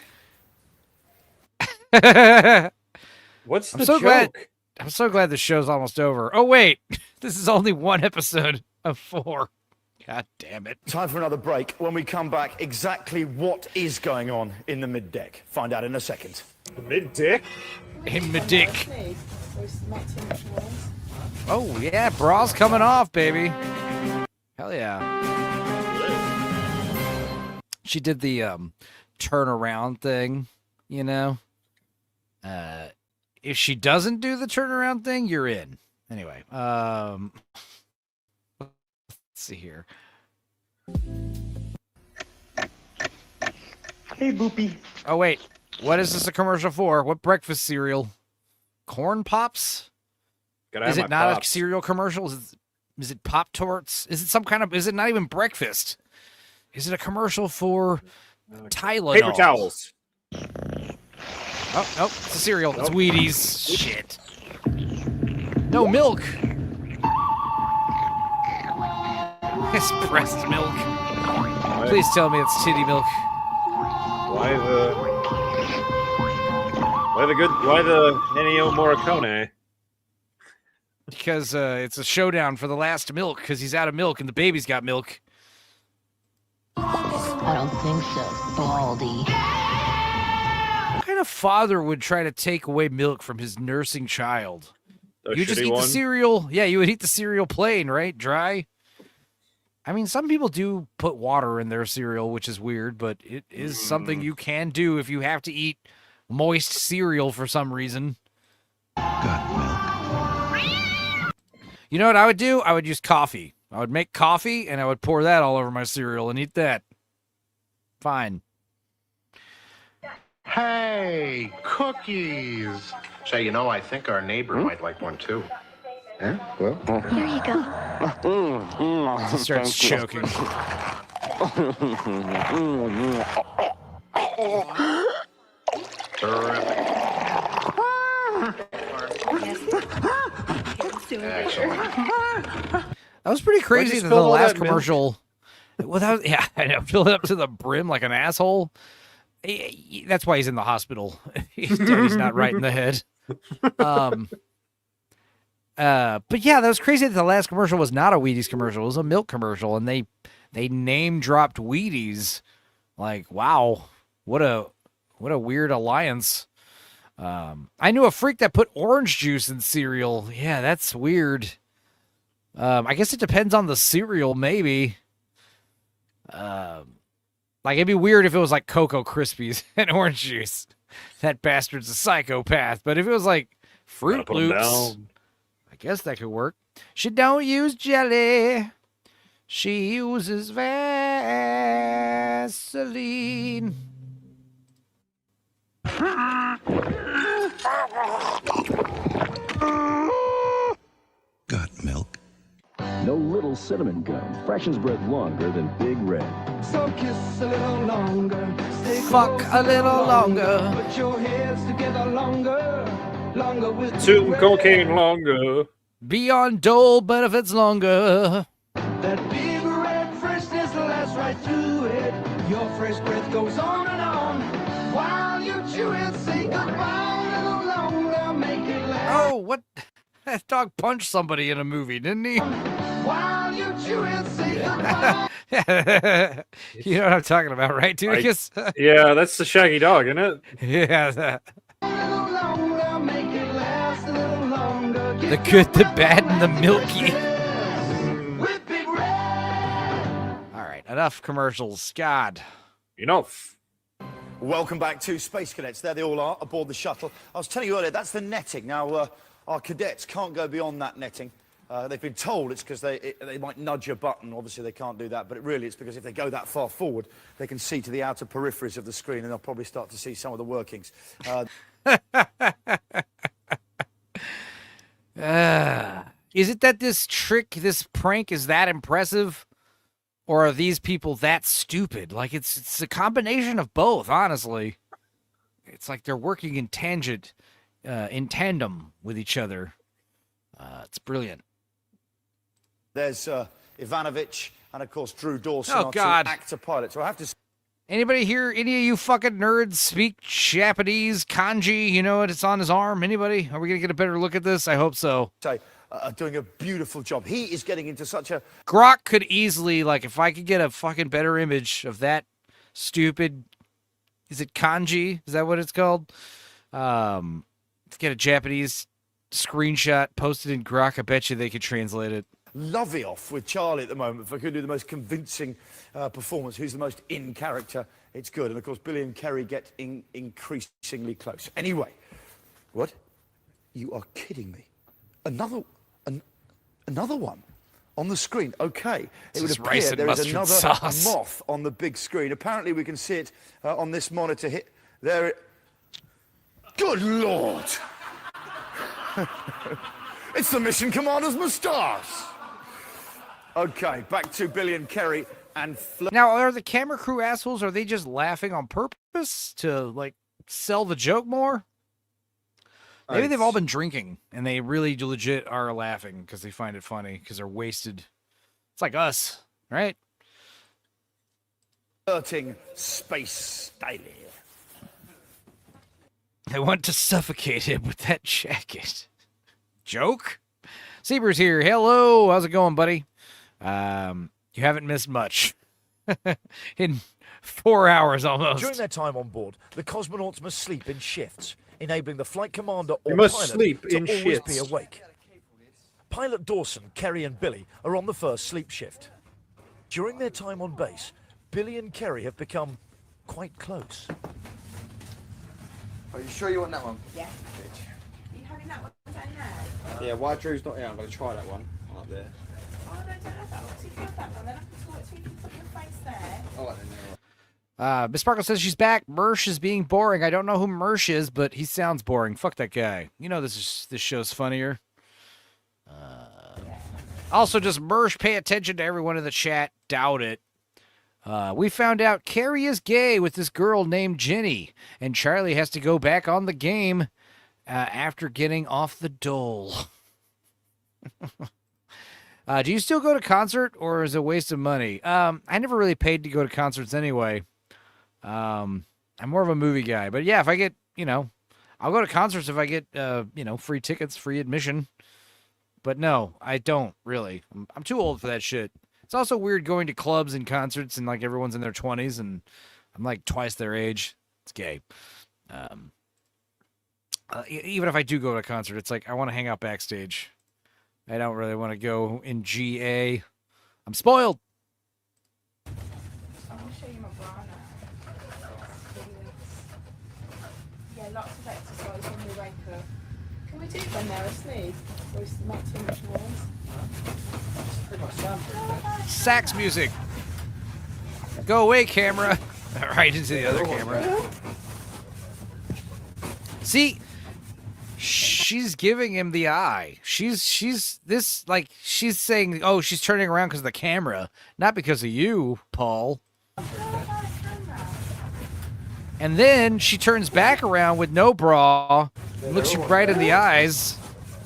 What's the joke? I'm so glad the show's almost over. Oh, wait. This is only one episode of 4. God damn it. Time for another break. When we come back, exactly what is going on in the mid-deck? Find out in a second. The mid-deck? In the dick. Oh, yeah. Bra's coming off, baby. Hell yeah. She did the turnaround thing, you know? If she doesn't do the turnaround thing, you're in. Anyway, let's see here. Hey, Boopy. Oh, wait. What is this a commercial for? What breakfast cereal? Corn Pops? Is it not a cereal commercial? Is it Pop-Tarts? Is it some kind of... Is it not even breakfast? Is it a commercial for Tylenol? Paper towels. Oh, it's a cereal. It's Wheaties. Shit. No milk. It's breast milk. Please tell me it's titty milk. Why the Ennio Morricone? Because it's a showdown for the last milk, because he's out of milk and the baby's got milk. I don't think so, Baldy. What kind of father would try to take away milk from his nursing child? You just eat the cereal. Yeah, you would eat the cereal plain, right? Dry. I mean, some people do put water in their cereal, which is weird, but it is something you can do if you have to eat moist cereal for some reason. Got milk. You know what I would do? I would use coffee. I would make coffee, and I would pour that all over my cereal and eat that. Fine. Hey, cookies. Say, you know, I think our neighbor might like one too. Yeah? Well, Here you go. He starts choking. That was pretty crazy that the last commercial. Without, yeah, I know, filled it up to the brim like an asshole. That's why he's in the hospital. He's not right in the head. But yeah, that was crazy that the last commercial was not a Wheaties commercial. It was a milk commercial, and they name dropped Wheaties. Like, wow, what a weird alliance. I knew a freak that put orange juice in cereal. Yeah, that's weird. I guess it depends on the cereal, maybe. Like, it'd be weird if it was like Cocoa Krispies and orange juice. That bastard's a psychopath. But if it was like Fruit Loops, I guess that could work. She don't use jelly. She uses Vaseline. Got milk. No little cinnamon gum fractions bread longer than Big Red. So kiss a little longer. Fuck a little longer. Put your heads together longer with Two cocaine longer. Be on dole benefits longer. That Big Red freshness lasts right through it. Your fresh breath goes on and on. While you chew it, say goodbye a little longer. Make it last. Oh, what? That dog punched somebody in a movie, didn't he? While you chew it, say goodbye. You know what I'm talking about, right, dude? Yeah, that's the Shaggy Dog, isn't it? Yeah. Make it last a little longer. The good, the bad, and the milky. With Big Red. All right, enough commercials. God. Enough. Welcome back to Space Cadets. There they all are aboard the shuttle. I was telling you earlier, that's the netting. Now, our cadets can't go beyond that netting. They've been told it's because they might nudge a button. Obviously, they can't do that, but really it's because if they go that far forward, they can see to the outer peripheries of the screen, and they'll probably start to see some of the workings. Is it that this trick, this prank is that impressive? Or are these people that stupid? Like, it's a combination of both, honestly. It's like they're working in tandem with each other. It's brilliant. There's Ivanovic and, of course, Drew Dawson, Oh, our God. two actor pilots. So I have to Anybody here, any of you fucking nerds speak Japanese, kanji? You know what? It's on his arm. Anybody? Are we going to get a better look at this? I hope so. say, doing a beautiful job. He is getting into such a... Grok could easily, like, if I could get a fucking better image of that stupid... Is it kanji? Is that what it's called? Let's get a Japanese screenshot posted in Grok. I bet you they could translate it. Lovey-off with Charlie at the moment. If I could do the most convincing performance, who's the most in character, it's good. And, of course, Billy and Kerry get increasingly close. Anyway, what? You are kidding me. Another one on the screen. Okay. It would appear there is another moth on the big screen. Apparently, we can see it on this monitor here. There. Good Lord! It's the mission commander's moustache. Okay, back to Billy and Kerry and Now, are the camera crew assholes? Are they just laughing on purpose to, like, sell the joke more? Maybe they've all been drinking, and they really legit are laughing because they find it funny because they're wasted. It's like us. right? Flirting space daily. I want to suffocate him with that jacket. Joke? Seaber's here. Hello. How's it going, buddy? You haven't missed much. In 4 hours almost. During their time on board, the cosmonauts must sleep in shifts, enabling the flight commander or You must pilot sleep to in always be shifts. awake. Pilot Dawson, Kerry and Billy are on the first sleep shift. During their time on base, Billy and Kerry have become quite close. Are you sure you want that one? Yeah. Are you having that one down there? Yeah, why Drew's not here, I'm going to try that one up there. Oh, no, don't have that one. So you can have that one, then I can sort it so you can put your face there. Alright then, Miss Sparkle says she's back. Mersh is being boring. I don't know who Mersh is, but he sounds boring. Fuck that guy. You know this show's funnier. Also, just Mersh, pay attention to everyone in the chat. Doubt it. We found out Carrie is gay with this girl named Jenny, and Charlie has to go back on the game after getting off the dole. Do you still go to concert, or is it a waste of money? I never really paid to go to concerts anyway. I'm more of a movie guy, but yeah, if I get, I'll go to concerts if I get, free tickets, free admission. But no, I don't really. I'm too old for that shit. It's also weird going to clubs and concerts and like everyone's in their 20s and I'm like twice their age. It's gay. Even if I do go to a concert, it's like I want to hang out backstage. I don't really want to go in GA. I'm spoiled. I'm going to show you my bra now. Yeah, lots of exercise when we wake up. Can we do it when they're asleep? Or is it not too much noise? Sax music. Go away, camera. Right into the other camera. See, she's giving him the eye. She's saying, oh, she's turning around because of the camera, not because of you, Paul. And then she turns back around with no bra, looks you right in the eyes,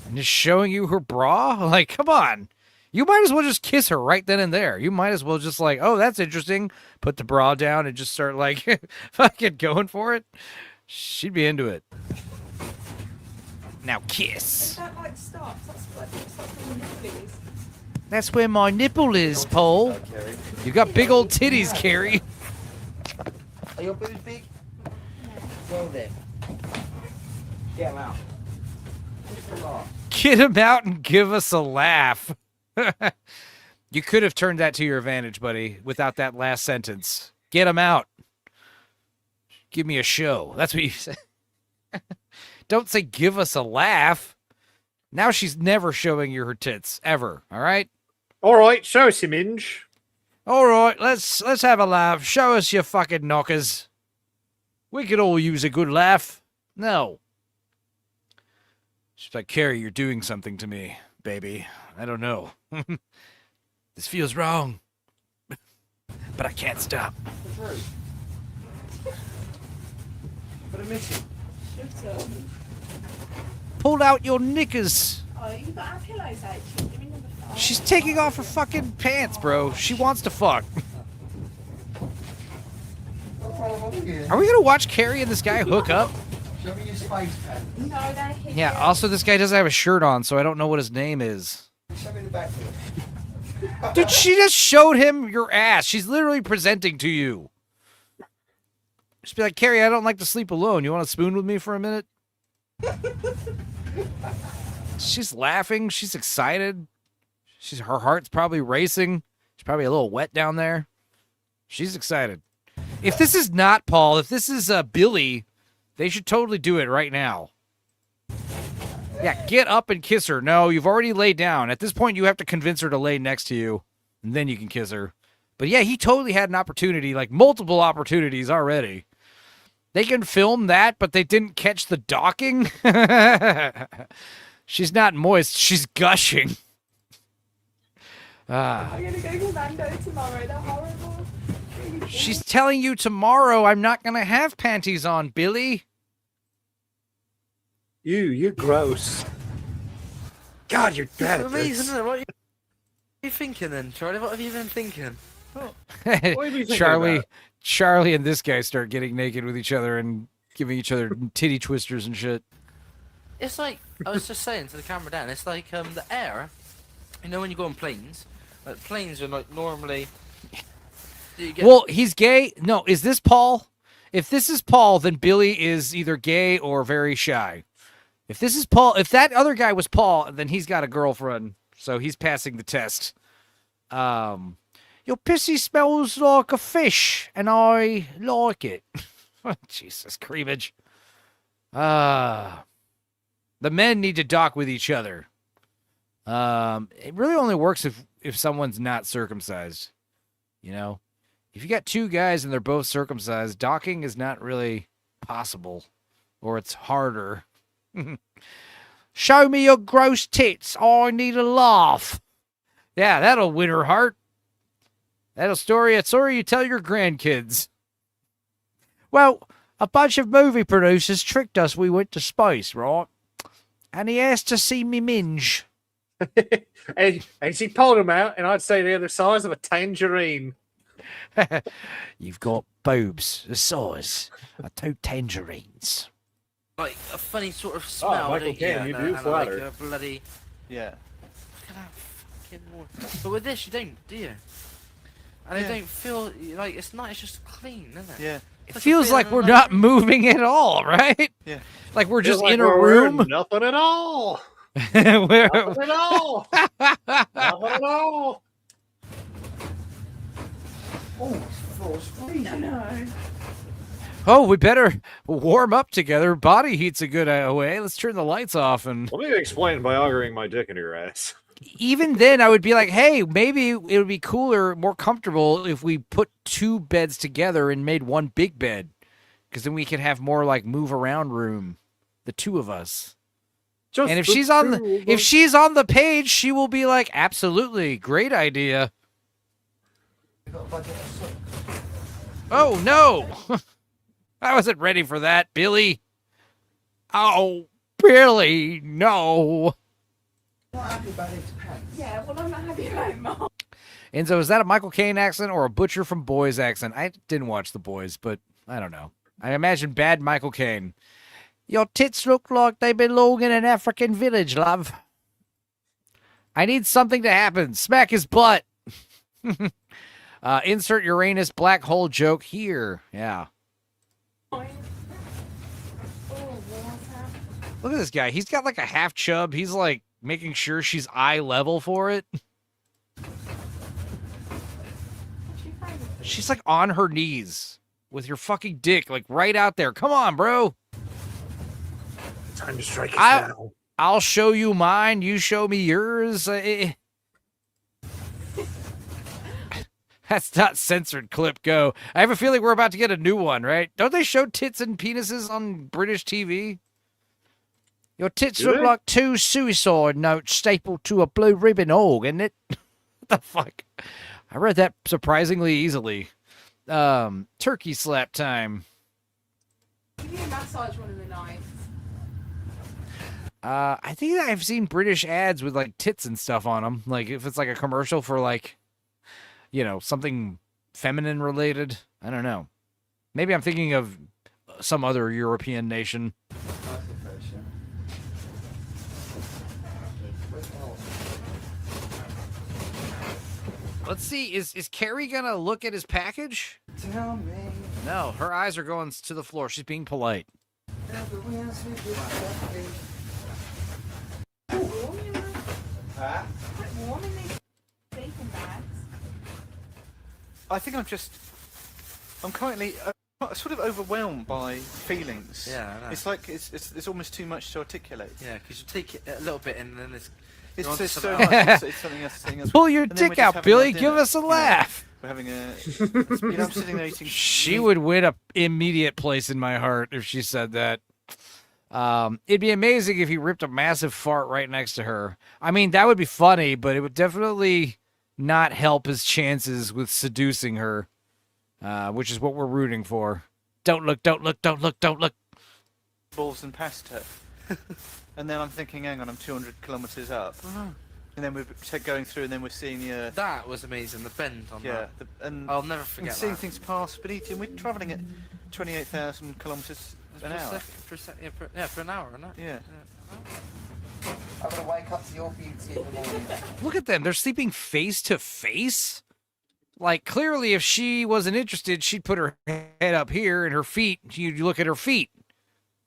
and is showing you her bra? Like, come on. You might as well just kiss her right then and there. You might as well just like, oh, that's interesting. Put the bra down and just start like fucking going for it. She'd be into it. Now kiss. That like stops. That's where the nipple is. That's where my nipple is, Paul. You got big old titties, Carrie. Are your boobs big? Well then. Get them out. Get him out and give us a laugh. You could have turned that to your advantage, buddy, without that last sentence. Get him out. Give me a show. That's what you said. Don't say give us a laugh. Now she's never showing you her tits, ever, all right? All right, show us your minge. All right, let's have a laugh. Show us your fucking knockers. We could all use a good laugh. No. She's like, Carrie, you're doing something to me, baby. I don't know. This feels wrong. But I can't stop. Put a missing. Shut up. Pull out your knickers. Oh, you got our pillows out. Give me number 5. She's taking off her fucking pants, bro. She wants to fuck. Are we gonna watch Carrie and this guy hook up? Show me your space pen. No, they're here. Yeah, also this guy doesn't have a shirt on, so I don't know what his name is. Show me the back. Dude, she just showed him your ass. She's literally presenting to you. Just be like, Carrie, I don't like to sleep alone. You want to spoon with me for a minute? She's laughing. She's excited. Her heart's probably racing. She's probably a little wet down there. She's excited. If this is not Paul, if this is Billy, they should totally do it right now. Yeah, get up and kiss her. No, you've already laid down. At this point, you have to convince her to lay next to you, and then you can kiss her. But yeah, he totally had an opportunity, like multiple opportunities already. They can film that, but they didn't catch the docking. She's not moist. She's gushing. I'm going to go to Orlando tomorrow. They're horrible. She's telling you tomorrow I'm not going to have panties on, Billy. You're gross. God, you're bad at this. are you thinking then, Charlie? What have you been thinking? What have you been thinking Charlie, about? Charlie, and this guy start getting naked with each other and giving each other titty twisters and shit. It's like I was just saying to the camera down. It's like the air. You know when you go on planes, like planes are like normally. Well, he's gay. No, is this Paul? If this is Paul, then Billy is either gay or very shy. If this is Paul, if that other guy was Paul, then he's got a girlfriend, so he's passing the test. Your pissy smells like a fish, and I like it. Jesus, creamage. The men need to dock with each other. It really only works if someone's not circumcised. You know, if you got two guys and they're both circumcised, docking is not really possible, or it's harder. Show me your gross tits. I need a laugh. Yeah, that'll win her heart. That'll story a story you tell your grandkids. Well, a bunch of movie producers tricked us we went to space, right? And he asked to see me minge. and she pulled him out, and I'd say they're the size of a tangerine. You've got boobs the size of 2 tangerines. Like a funny sort of smell. Michael Caine, you do flatter. Like a bloody. Yeah. Look at that fucking water. But with this, you don't, do you? And Yeah. I don't feel like it's not. It's just clean, isn't it? Yeah. It feels like we're not moving at all, right? Yeah. Like we're Feels just like in a we're wearing room. Nothing at all. We're- Nothing at all. Nothing at all. Oh, we better warm up together. Body heat's a good way. Let's turn the lights off. And Let me explain by augering my dick into your ass. even then, I would be like, hey, maybe it would be cooler, more comfortable if we put 2 beds together and made one big bed. Because then we could have more like move around room, the 2 of us. Just and if the she's on two the of if us. she's on the page, she will be like, absolutely, great idea. Oh no. I wasn't ready for that, Billy. Oh, Billy, no. Yeah, well, I'm not happy about it, Mom. Enzo, is that a Michael Caine accent or a Butcher from Boys accent? I didn't watch The Boys, but I don't know. I imagine bad Michael Caine. Your tits look like they belong in an African village, love. I need something to happen. Smack his butt. Insert Uranus black hole joke here. Yeah. Look at this guy. He's got like a half chub. He's like making sure she's eye level for it. She's like on her knees with your fucking dick like right out there. Come on, bro. Time to strike it down. I'll show you mine. You show me yours. That's not censored clip. Go. I have a feeling we're about to get a new one, right? Don't they show tits and penises on British TV? Your tits Do look they? like 2 suicide notes stapled to a blue ribbon org, isn't it? What the fuck? I read that surprisingly easily. Turkey slap time. Give me a massage one of the nights. I think I've seen British ads with like tits and stuff on them. Like if it's like a commercial for like, you know, something feminine related. I don't know. Maybe I'm thinking of some other European nation. Let's see. Is Carrie gonna look at his package? Tell me. No, her eyes are going to the floor. She's being polite. I think I'm currently sort of overwhelmed by feelings. Yeah, I know. It's like it's almost too much to articulate. Yeah, because you take it a little bit and then it's just so something much. else. It's something else. Something else. Pull your And then we're dick just out, having Billy. our Give dinner. us a laugh. We're having a. I'm sitting there eating. She would win an immediate place in my heart if she said that. It'd be amazing if he ripped a massive fart right next to her. I mean, that would be funny, but it would definitely not help his chances with seducing her, which is what we're rooting for. Don't look, don't look, don't look, don't look. Balls and pasta. And then I'm thinking, hang on, I'm 200 kilometers up. And then we're going through, and then we're seeing the. That was amazing. The bend on yeah, that. and I'll never forget and seeing that. things pass beneath you. And we're travelling at 28,000 kilometres an hour. For an hour, isn't it? Yeah. I'm gonna wake up to your beauty in the morning. Look at them. They're sleeping face to face. Like, clearly, if she wasn't interested, she'd put her head up here and her feet. You'd look at her feet.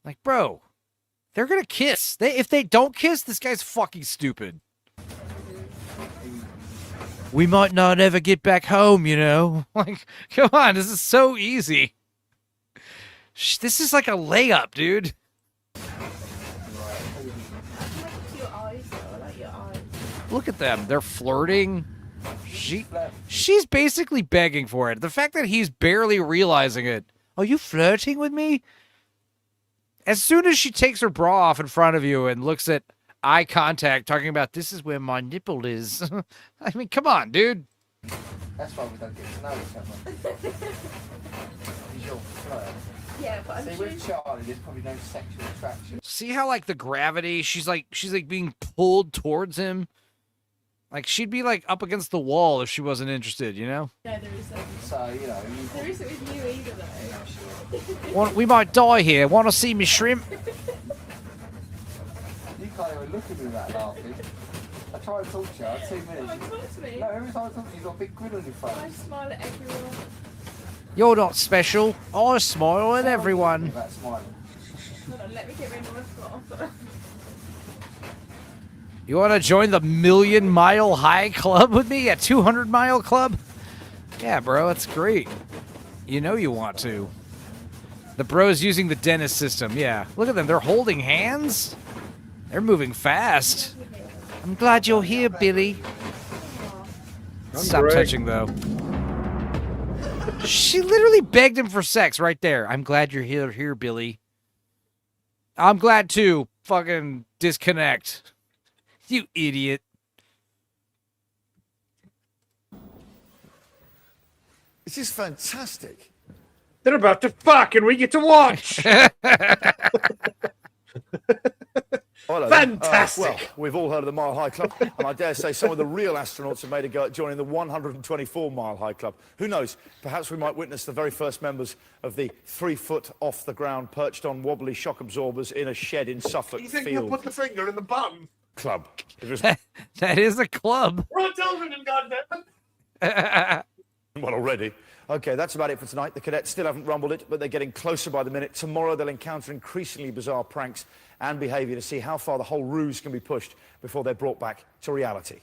Like, bro, they're going to kiss. If they don't kiss, this guy's fucking stupid. We might not ever get back home, you know? Like, come on, this is so easy. This is like a layup, dude. Look at them. They're flirting. She's basically begging for it. The fact that he's barely realizing it. Are you flirting with me? As soon as she takes her bra off in front of you and looks at eye contact, talking about this is where my nipple is. I mean, come on, dude. That's why we don't get to know each other. Because you're flirt. Yeah, but See, with Charlie, there's probably no sexual attraction. See how, like, the gravity, she's like being pulled towards him? Like, she'd be, like, up against the wall if she wasn't interested, you know? No, there isn't. So, you know... There isn't with you either, though. We might die here. Want to see me shrimp? You can't even look at me without laughing. I try to talk to you, 2 minutes. Talk to me. No, every time I talk to you, you've got a big grin on your face. I smile at everyone. You're not special. I smile at everyone. About smiling. Hold on, let me get rid of my spot. You want to join the 1,000,000 Mile High Club with me? A 200-mile club? Yeah, bro, it's great. You know you want to. The bro's using the dentist system, yeah. Look at them, they're holding hands. They're moving fast. I'm glad you're here, Billy. Stop touching, though. She literally begged him for sex right there. I'm glad you're here, Billy. I'm glad, too. Fucking disconnect. You idiot. This is fantastic. They're about to fuck and we get to watch. Fantastic. Well, we've all heard of the Mile High Club, and I dare say some of the real astronauts have made a go at joining the 124 Mile High Club. Who knows? Perhaps we might witness the very first members of the 3-foot off the ground, perched on wobbly shock absorbers in a shed in Suffolk You think Field you'll put the finger in the bum? Club. That is a club. We're on television, goddammit. Well, already. Okay, that's about it for tonight. The cadets still haven't rumbled it, but they're getting closer by the minute. Tomorrow they'll encounter increasingly bizarre pranks and behaviour to see how far the whole ruse can be pushed before they're brought back to reality.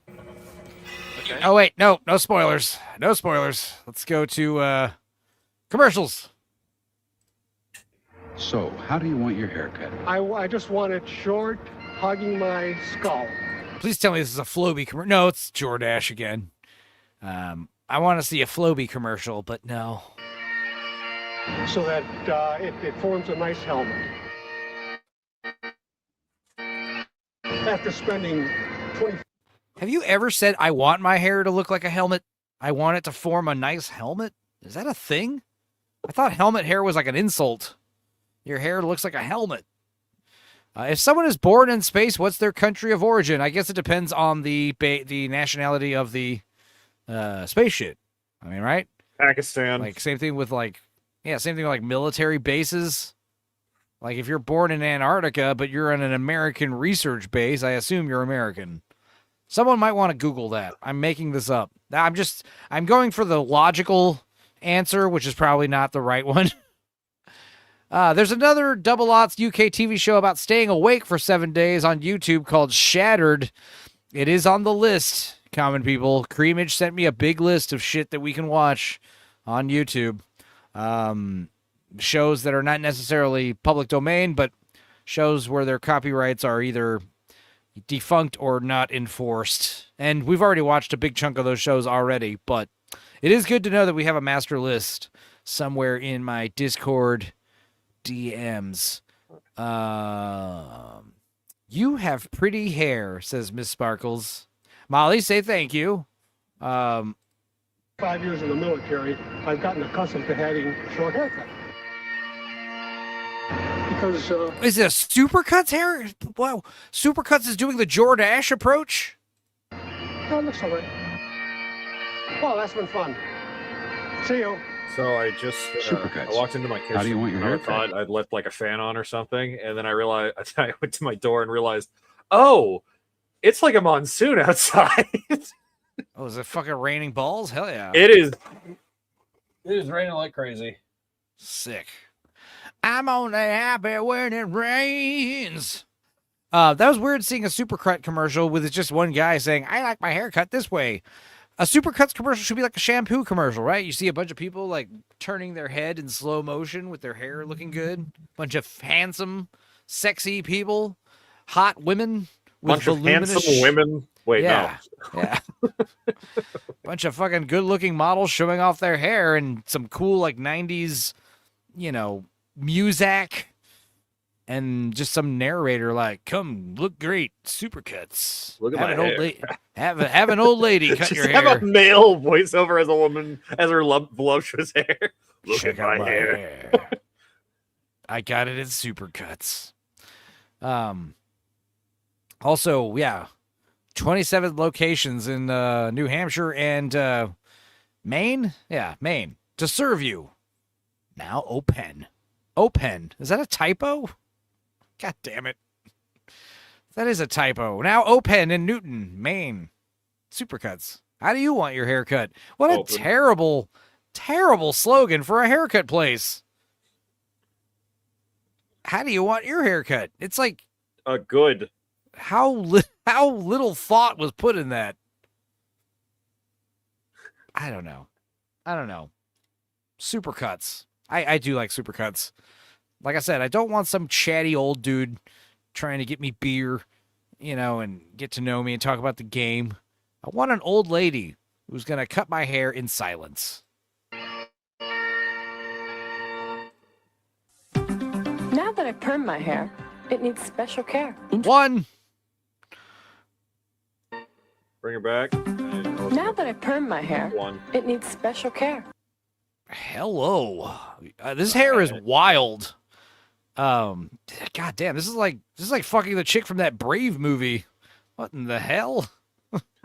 Okay. Oh, wait, no spoilers. No spoilers. Let's go to commercials. So, how do you want your haircut? I just want it short, hugging my skull. Please tell me this is a Floby commercial. No, it's Jordache again. I want to see a Floby commercial, but no. So that it forms a nice helmet. After spending 20... Have you ever said, I want my hair to look like a helmet? I want it to form a nice helmet? Is that a thing? I thought helmet hair was like an insult. Your hair looks like a helmet. If someone is born in space, what's their country of origin? I guess it depends on the nationality of the space shit. I mean, right? Pakistan. Like, same thing with, like, yeah, same thing with, like, military bases. Like, if you're born in Antarctica, but you're on an American research base, I assume you're American. Someone might want to Google that. I'm making this up. I'm going for the logical answer, which is probably not the right one. There's another Double Aughts UK TV show about staying awake for 7 days on YouTube called Shattered. It is on the list, common people. Creamage sent me a big list of shit that we can watch on YouTube. Shows that are not necessarily public domain, but shows where their copyrights are either defunct or not enforced. And we've already watched a big chunk of those shows already, but it is good to know that we have a master list somewhere in my Discord DMs. You have pretty hair, says Miss Sparkles. Molly, say thank you. 5 years in the military, I've gotten accustomed to having short haircut. Because is it a Supercuts hair? Wow, Supercuts is doing the Jordache approach. No, it looks all right. Well, that's been fun. See you. So I just I walked into my kitchen. How do you want your and I haircut? thought I'd left like a fan on or something, and then I realized I went to my door and realized, oh, it's like a monsoon outside. Oh, is it fucking raining balls? Hell yeah. It is. It is raining like crazy. Sick. I'm only happy when it rains. That was weird seeing a Supercut commercial with just one guy saying, I like my haircut this way. A Supercuts commercial should be like a shampoo commercial, right? You see a bunch of people like turning their head in slow motion with their hair looking good. Bunch of handsome, sexy people, hot women with Bunch of voluminous handsome women. Wait, yeah. Yeah. Bunch of fucking good-looking models showing off their hair and some cool like 90s, music. And just some narrator like, come look great, Supercuts. Look at have my an old hair. have an old lady cut Just your have hair. a male voiceover as a woman as her voluptuous hair. Look Check at out my hair. I got it at Supercuts. Also, yeah, 27 locations in New Hampshire and Maine. Yeah, Maine to serve you. Now open. Open. Is that a typo? God damn it. That is a typo. Now open in Newton, Maine. Supercuts. How do you want your haircut? What a Open. terrible, terrible slogan for a haircut place. How do you want your haircut? It's like Good. how little thought was put in that. I don't know. Supercuts. I do like Supercuts. Like I said, I don't want some chatty old dude trying to get me beer, and get to know me and talk about the game. I want an old lady who's going to cut my hair in silence. Now that I perm my hair, it needs special care. One. Bring her back. Now that I perm my hair, One. it needs special care. Hello. This hair is wild. God damn, this is like fucking the chick from that Brave movie. What in the hell?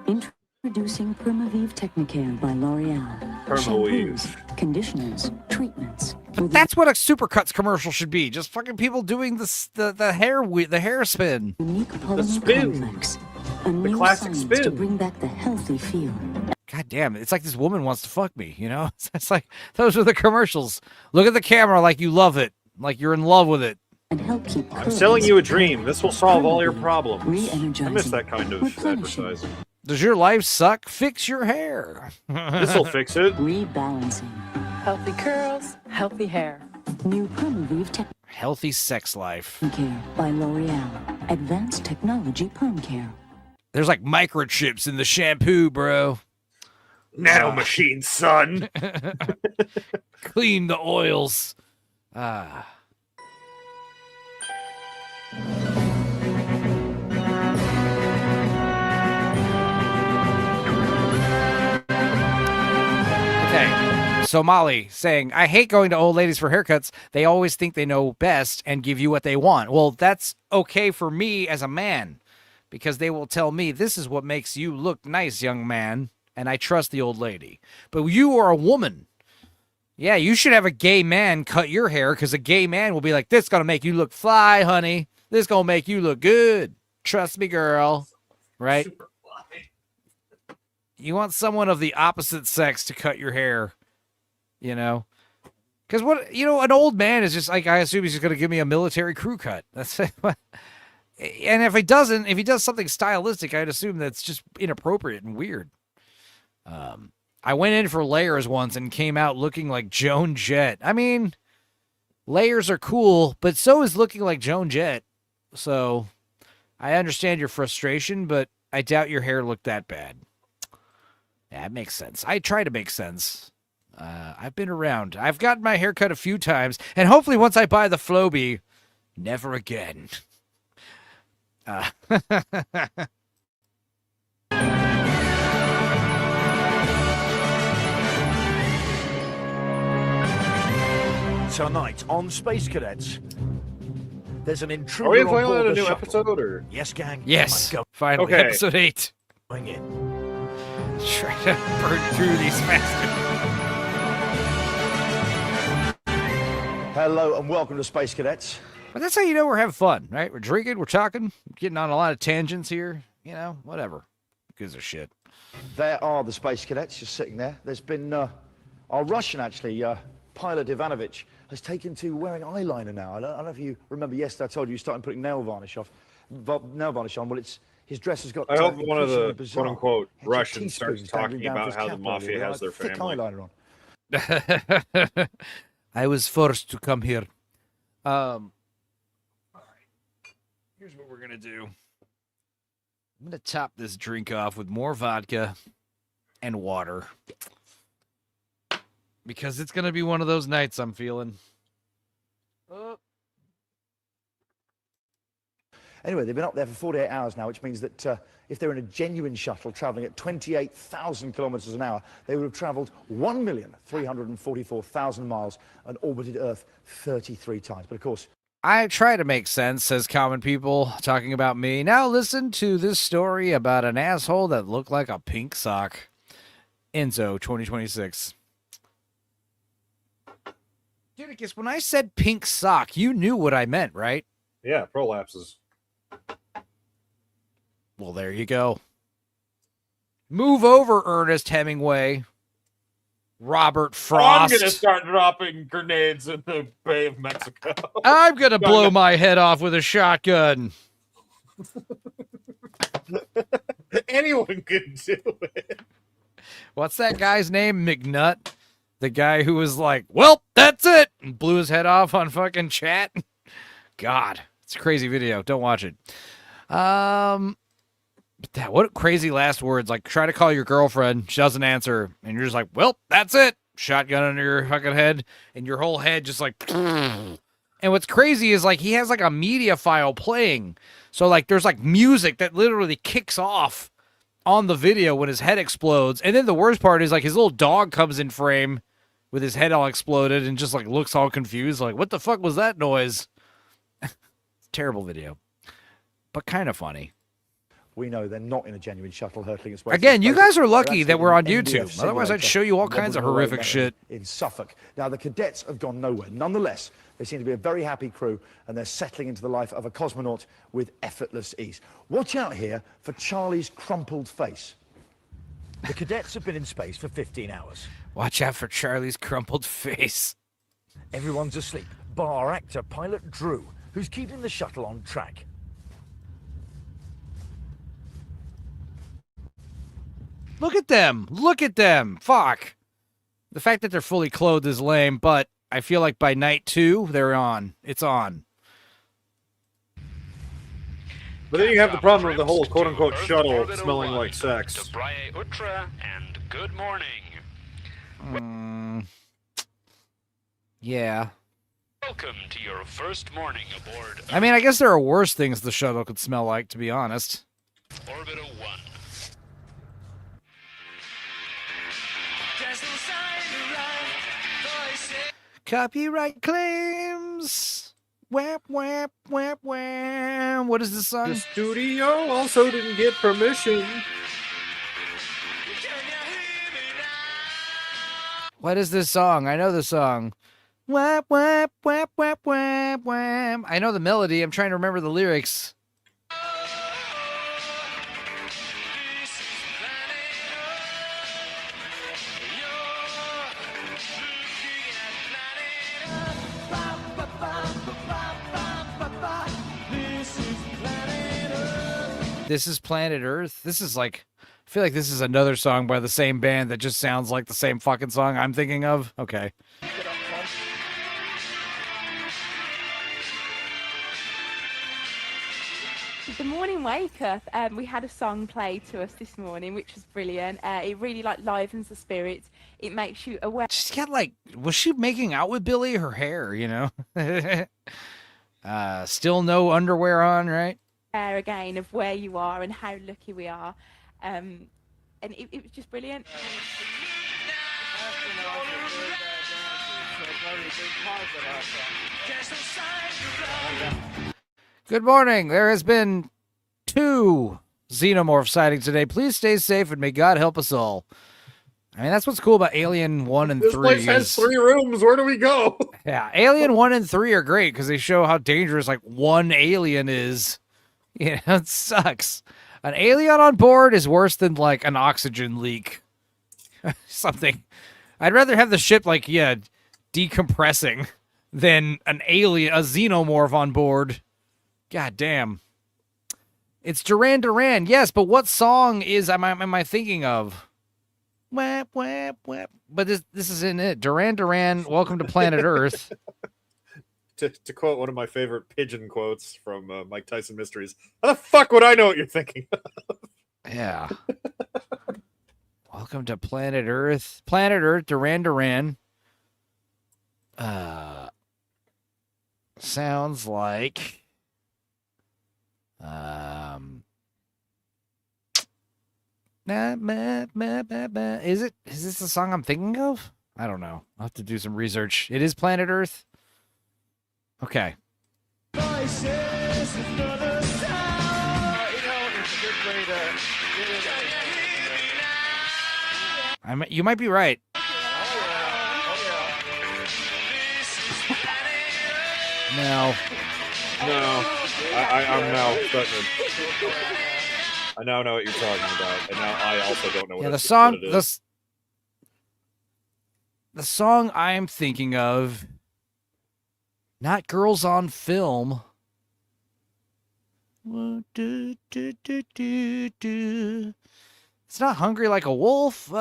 Introducing Permavive Technicare by L'Oreal. Permavive. Shampoos, conditioners, treatments. That's what a Supercuts commercial should be. Just fucking people doing the hair spin. Unique polymer spin. complex. A The new classic science to spin. bring back the healthy feel. God damn, it's like this woman wants to fuck me, It's like those are the commercials. Look at the camera like you love it, like you're in love with it. And help keep I'm selling you a dream. This will solve all your problems. Re-energizing. I miss that kind of advertising. Does your life suck? Fix your hair. This will fix it. Rebalancing. Healthy curls, healthy hair. New Permavive Healthy sex life. Technicare by L'Oreal. Advanced technology perm care. There's like microchips in the shampoo, bro. Nano machine, son. Clean the oils. Okay, so Molly saying, I hate going to old ladies for haircuts. They always think they know best and give you what they want. Well, that's okay for me as a man, because they will tell me, this is what makes you look nice, young man, and I trust the old lady. But you are a woman. Yeah, you should have a gay man cut your hair, because a gay man will be like, this is going to make you look fly, honey. This is going to make you look good. Trust me, girl. Right? You want someone of the opposite sex to cut your hair, Because an old man is just like, I assume he's just going to give me a military crew cut. That's it. And if he does something stylistic, I'd assume that's just inappropriate and weird. I went in for layers once and came out looking like Joan Jett. I mean, layers are cool, but so is looking like Joan Jett. So I understand your frustration, but I doubt your hair looked that bad. Yeah, it makes sense. I try to make sense. I've been around. I've gotten my hair cut a few times, and hopefully once I buy the Flowbee, never again. Tonight on Space Cadets, there's an intruder Are we on board finally on a the new shuttle. episode, or? Yes, gang. Yes, Come on, go. finally, Okay. episode 8. Going in. Try to burn through these faster. Hello and welcome to Space Cadets. But that's how you know we're having fun, right? We're drinking, we're talking, getting on a lot of tangents here. You know, whatever. Who gives a shit? There are the Space Cadets just sitting there. There's been our Russian, actually, pilot Ivanovich, has taken to wearing eyeliner now. I don't know if you remember yesterday I told you he's starting putting nail varnish on. Well, it's his dress has got. I hope one of the bizarre. quote-unquote He has Russians teaspoons starts dangling talking down about his how the cap mafia area. has their Thick family. eyeliner on. I was forced to come here. All right. Here's what we're gonna do. I'm gonna top this drink off with more vodka and water because it's gonna be one of those nights I'm feeling. Anyway, they've been up there for 48 hours now, which means that if they're in a genuine shuttle traveling at 28,000 kilometers an hour, they would have traveled 1,344,000 miles and orbited Earth 33 times. But of course, I try to make sense, says common people talking about me. Now listen to this story about an asshole that looked like a pink sock. Enzo 2026. Dude, I guess when I said pink sock, you knew what I meant, right? Yeah, prolapses. Well, there you go. Move over, Ernest Hemingway. Robert Frost. I'm going to start dropping grenades in the Bay of Mexico. I'm going to blow my head off with a shotgun. Anyone can do it. What's that guy's name? McNutt? The guy who was like, well, that's it, and blew his head off on fucking chat. God, it's a crazy video. Don't watch it. What crazy last words. Like, try to call your girlfriend. She doesn't answer. And you're just like, well, that's it. Shotgun under your fucking head. And your whole head just like... And what's crazy is, like, he has, like, a media file playing. So, like, there's, like, music that literally kicks off on the video when his head explodes. And then the worst part is, like, his little dog comes in frame with his head all exploded and just, like, looks all confused. Like, what the fuck was that noise? Terrible video. But kind of funny. we know they're not in a genuine shuttle hurtling its way. Again, you guys are lucky that we're on YouTube. Otherwise, I'd show you all kinds of horrific shit. In Suffolk. Now, the cadets have gone nowhere. Nonetheless, they seem to be a very happy crew, and they're settling into the life of a cosmonaut with effortless ease. Watch out here for Charlie's crumpled face. The cadets have been in space for 15 hours. Watch out for Charlie's crumpled face. Everyone's asleep, bar actor pilot Drew, who's keeping the shuttle on track. Look at them. Look at them. Fuck. The fact that they're fully clothed is lame, but I feel like by night 2, they're on. It's on. But then you have the problem of the whole quote-unquote shuttle smelling like sex. And good morning. Yeah. Welcome to your first morning aboard I mean, I guess there are worse things the shuttle could smell like, to be honest. Orbiter 1. Copyright claims. Whap, whap, whap, whap. What is this song? The studio also didn't get permission. What is this song? I know the song. Whap, whap, whap, whap, whap, whap. I know the melody. I'm trying to remember the lyrics. This is Planet Earth. This is like, I feel like this is another song by the same band that just sounds like the same fucking song I'm thinking of. Okay. The morning wake up, we had a song played to us this morning, which was brilliant. It really like livens the spirits. It makes you aware. She's got like, was she making out with Billy? Her hair, you know? Still no underwear on, right? Again of where you are and how lucky we are, and it was just brilliant. Good morning. There has been 2 xenomorph sighting today. Please stay safe and may God help us all. I mean, that's what's cool about Alien 1 and 3. This place has 3 rooms. Where do we go? Yeah, Alien 1 and 3 are great because they show how dangerous like one alien is. You know, it sucks. An alien on board is worse than like an oxygen leak. Something. I'd rather have the ship like, yeah, decompressing than an alien, a xenomorph on board. God damn. It's Duran Duran. Yes, but what song am I thinking of? Whap, whap, whap. But this isn't it. Duran Duran, Welcome to Planet Earth. To quote one of my favorite pigeon quotes from Mike Tyson Mysteries, how the fuck would I know what you're thinking of? Yeah. Welcome to Planet Earth. Planet Earth, Duran Duran. Sounds like... Is this the song I'm thinking of? I don't know. I'll have to do some research. It is Planet Earth. Okay. You might be right. No. I'm now starting to... I now know what you're talking about, and now I also don't know what the song I'm thinking of, not Girls on Film. It's not Hungry Like a Wolf. It's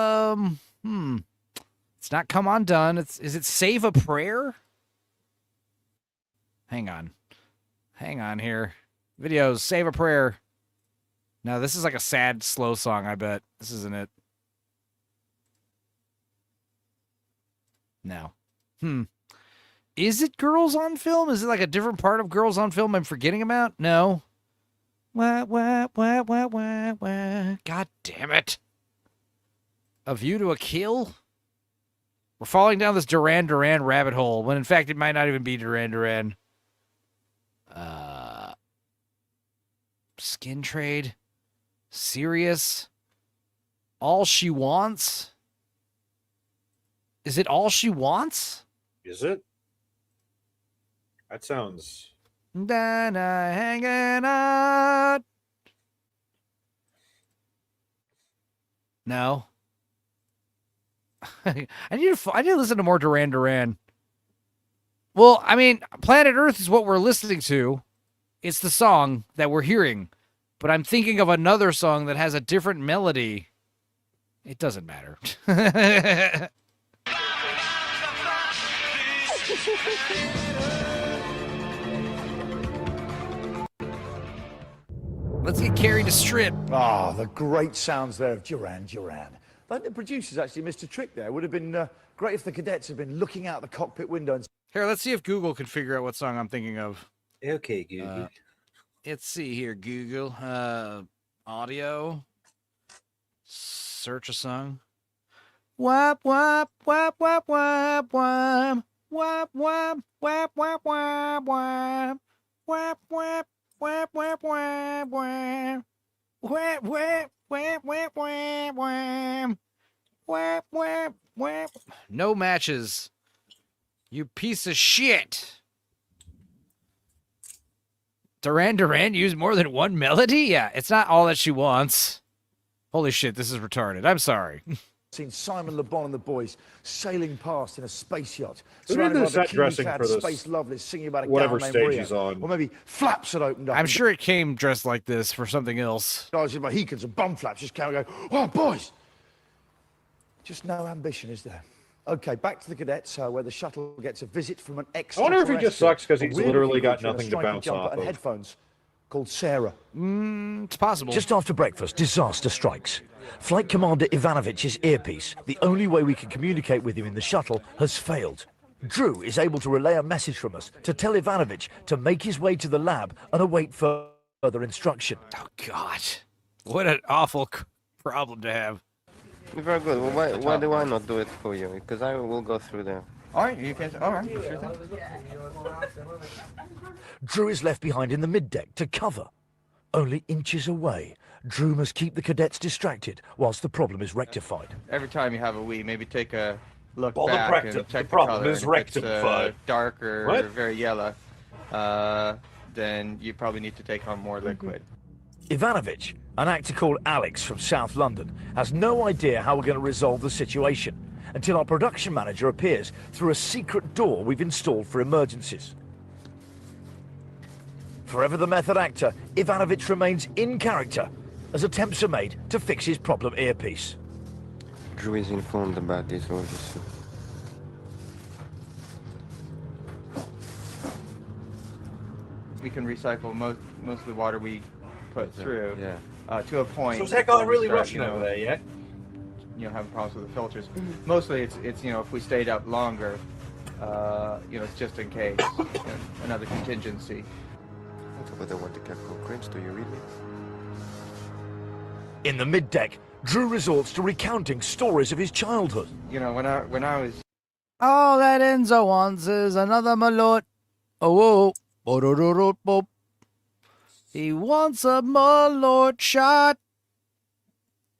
not Come Undone. Is it Save a Prayer? Hang on here. Videos, Save a Prayer. No, this is like a sad, slow song, I bet. This isn't it. No. Is it Girls on Film? Is it like a different part of Girls on Film I'm forgetting about? No. God damn it. A View to a Kill? We're falling down this Duran Duran rabbit hole, when in fact it might not even be Duran Duran. Skin Trade? Serious? All She Wants? Is it All She Wants? Is it? That sounds... Hanging out. No. I need to listen to more Duran Duran. Well, I mean, Planet Earth is what we're listening to. It's the song that we're hearing. But I'm thinking of another song that has a different melody. It doesn't matter. Let's get Carrie to strip. The great sounds there of Duran Duran. I think the producers actually missed a trick there. It would have been great if the cadets had been looking out the cockpit window. Here, let's see if Google can figure out what song I'm thinking of. Okay, Google. Let's see here, Google. Audio. Search a song. Wap, wap, wap, wap, wap, wap. Wap, wap, wap, wap, wap, wap. Wap, wap, wap, wap, wap, wap. Wap, wap, wap, wap, wap, wap. Wap, wap, wap. No matches. You piece of shit. Duran Duran used more than one melody? Yeah, it's not All That She Wants. Holy shit, this is retarded. I'm sorry. Seen Simon Le Bon and the boys sailing past in a space yacht. Who did the set dressing for this? Space lovely, singing about a whatever gal named stage Maria. he's on. Or maybe flaps had opened up. I'm sure it came dressed like this for something else. Guys with Mohicans and bum flaps just came and go, oh, boys! Just no ambition, is there? Okay, back to the cadets, where the shuttle gets a visit from an I wonder if he just sucks because he's literally got nothing to bounce off and of. headphones called Sarah. It's possible. Just after breakfast, disaster strikes. Flight Commander Ivanovich's earpiece, the only way we can communicate with him in the shuttle, has failed. Drew is able to relay a message from us to tell Ivanovich to make his way to the lab and await further instruction. Oh, God. What an awful problem to have. Very good. Well, why do I not do it for you? Because I will go through there. All right, you can. All right, sure thing. Drew is left behind in the middeck to cover. Only inches away, Drew must keep the cadets distracted whilst the problem is rectified. Every time you have a Wii, maybe take a look Well, back and check the color. is And if it's rectified. dark or What? very yellow, then you probably need to take on more liquid. Ivanovich, an actor called Alex from South London, has no idea how we're going to resolve the situation until our production manager appears through a secret door we've installed for emergencies. Forever the method actor, Ivanovich remains in character as attempts are made to fix his problem earpiece. Drew is informed about this, obviously. We can recycle most of the water we put through to a point. So is that guy really start, rushing over there yet? Having problems with the filters. Mostly it's if we stayed up longer, it's just in case, another contingency. What I want to get concrete, do you read me? In the mid-deck, Drew resorts to recounting stories of his childhood. When I was... All that Enzo wants is another malort. Oh, oh. He wants a malort shot.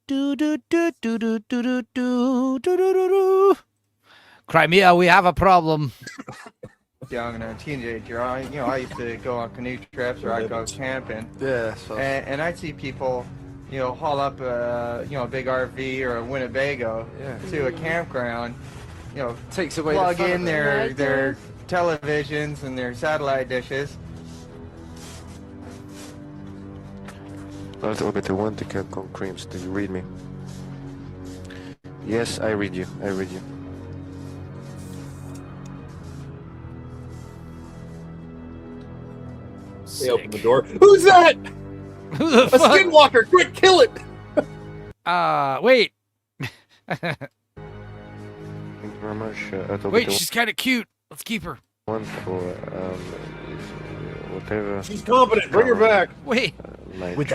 Do do do do do do do do do do do do. Crimea, we have a problem. Young and a teenager, I used to go on canoe trips or I'd go camping. Yeah. And I'd see people, haul up a big RV or a Winnebago to a campground. Takes away plug the fun in of it. their televisions and their satellite dishes. Lord Orbit, I want to get concrete, do you read me? Yes, I read you. They open the door. Who's that? Who the A fuck? skinwalker! Quick, kill it! Wait. Thank you very much. Wait, she's kind of cute. Let's keep her. One for whatever. She's competent. Bring her back. Wait.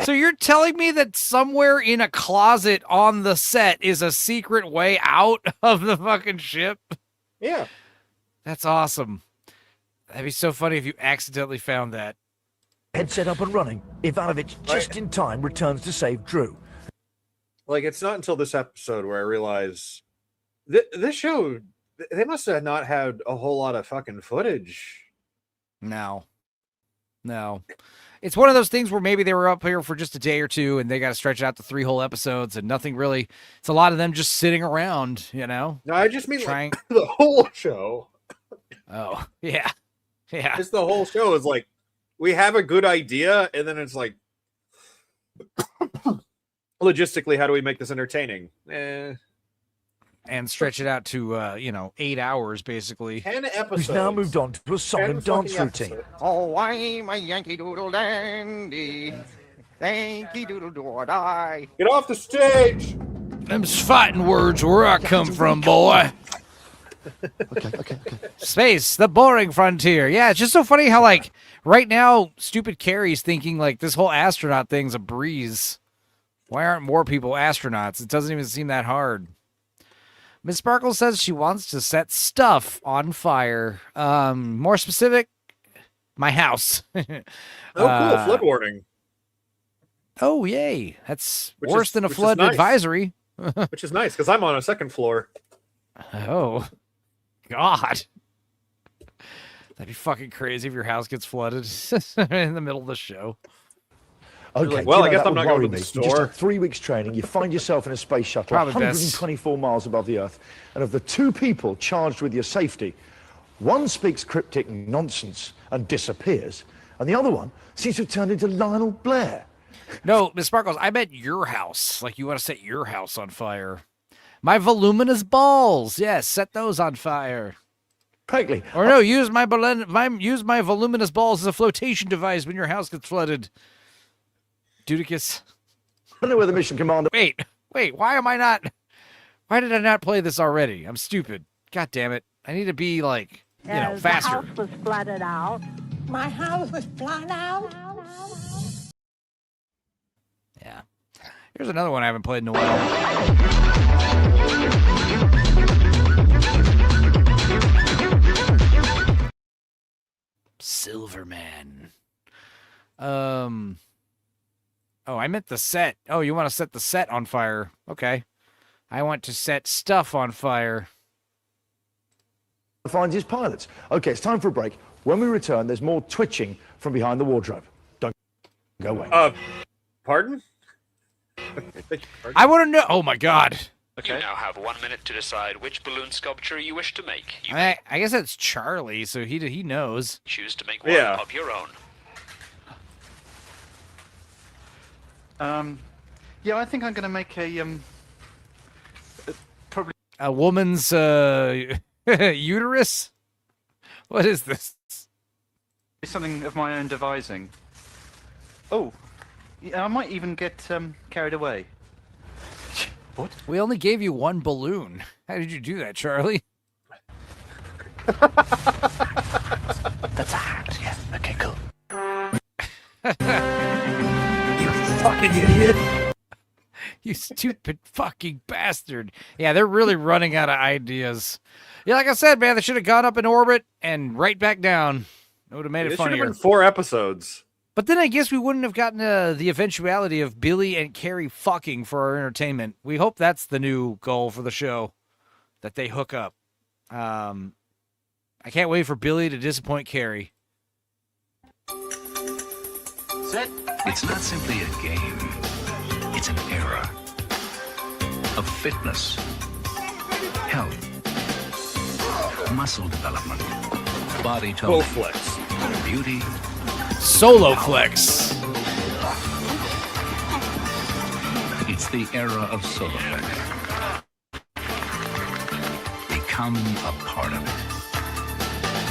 So you're telling me that somewhere in a closet on the set is a secret way out of the fucking ship? Yeah. That's awesome. That'd be so funny if you accidentally found that. Headset up and running, Ivanovich just in time returns to save Drew. Like, it's not until this episode where I realize this show, they must have not had a whole lot of fucking footage. No. It's one of those things where maybe they were up here for just a day or two and they got to stretch it out to 3 whole episodes and nothing really. It's a lot of them just sitting around, No, I just mean trying like, the whole show. Oh, yeah. Yeah. Just the whole show is like, we have a good idea, and then it's like, logistically, how do we make this entertaining? And stretch it out to, 8 hours, basically. 10 episodes. Who's now moved on to a song and dance routine. Oh, I'm a Yankee Doodle Dandy. Yankee Doodle do die. Get off the stage! Them's fighting words where I come from, boy. Okay. Space, the boring frontier. Yeah, it's just so funny how, like, right now, stupid Carrie's thinking, like, this whole astronaut thing's a breeze. Why aren't more people astronauts? It doesn't even seem that hard. Miss Sparkle says she wants to set stuff on fire. More specific, my house. Oh, cool. Flood warning. Oh, yay. That's Which worse is- than a which is flood nice. advisory. Which is nice, because I'm on a second floor. Oh, God. That'd be fucking crazy if your house gets flooded in the middle of the show. Okay, like, well, do I you know, guess that I'm not would going worry to the me. You just store. had 3 weeks training, you find yourself in a space shuttle Probably best. 124 miles above the Earth, and of the 2 people charged with your safety, one speaks cryptic nonsense and disappears, and the other one seems to have turned into Lionel Blair. No, Miss Sparkles, I meant your house. Like you want to set your house on fire. My voluminous balls. Yes, set those on fire. Frankly. Or no, use my voluminous balls as a flotation device when your house gets flooded. Dudicus. I don't know where the mission commander... Wait, why did I not play this already? I'm stupid. God damn it. I need to be like, faster. The house was flooded out. My house was flooded out. Yeah. Here's another one I haven't played in a while. Silverman. Oh, I meant the set. Oh, you want to set the set on fire. Okay. I want to set stuff on fire. Finds his pilots. Okay, it's time for a break. When we return, there's more twitching from behind the wardrobe. Don't go away. Pardon? I want to know. Oh my God. You now have 1 minute to decide which balloon sculpture you wish to make. You I guess that's Charlie, so he knows. choose to make one of your own. Yeah, I think I'm going to make probably A woman's uterus? What is this? something of my own devising. Oh, yeah, I might even get carried away. What? We only gave you one balloon. How did you do that, Charlie? That's a hat. Yeah. Okay, cool. You fucking idiot. You stupid fucking bastard. Yeah, they're really running out of ideas. Yeah, like I said, man, they should have gone up in orbit and right back down. It would have made it funnier. It should have been 4 episodes. But then I guess we wouldn't have gotten the eventuality of Billy and Carrie fucking for our entertainment. We hope that's the new goal for the show, that they hook up. I can't wait for Billy to disappoint Carrie. Set. It's not simply a game. It's an era of fitness, health, muscle development, body toning, flex, beauty, Solo flex. It's the era of solo flex. Become a part of it.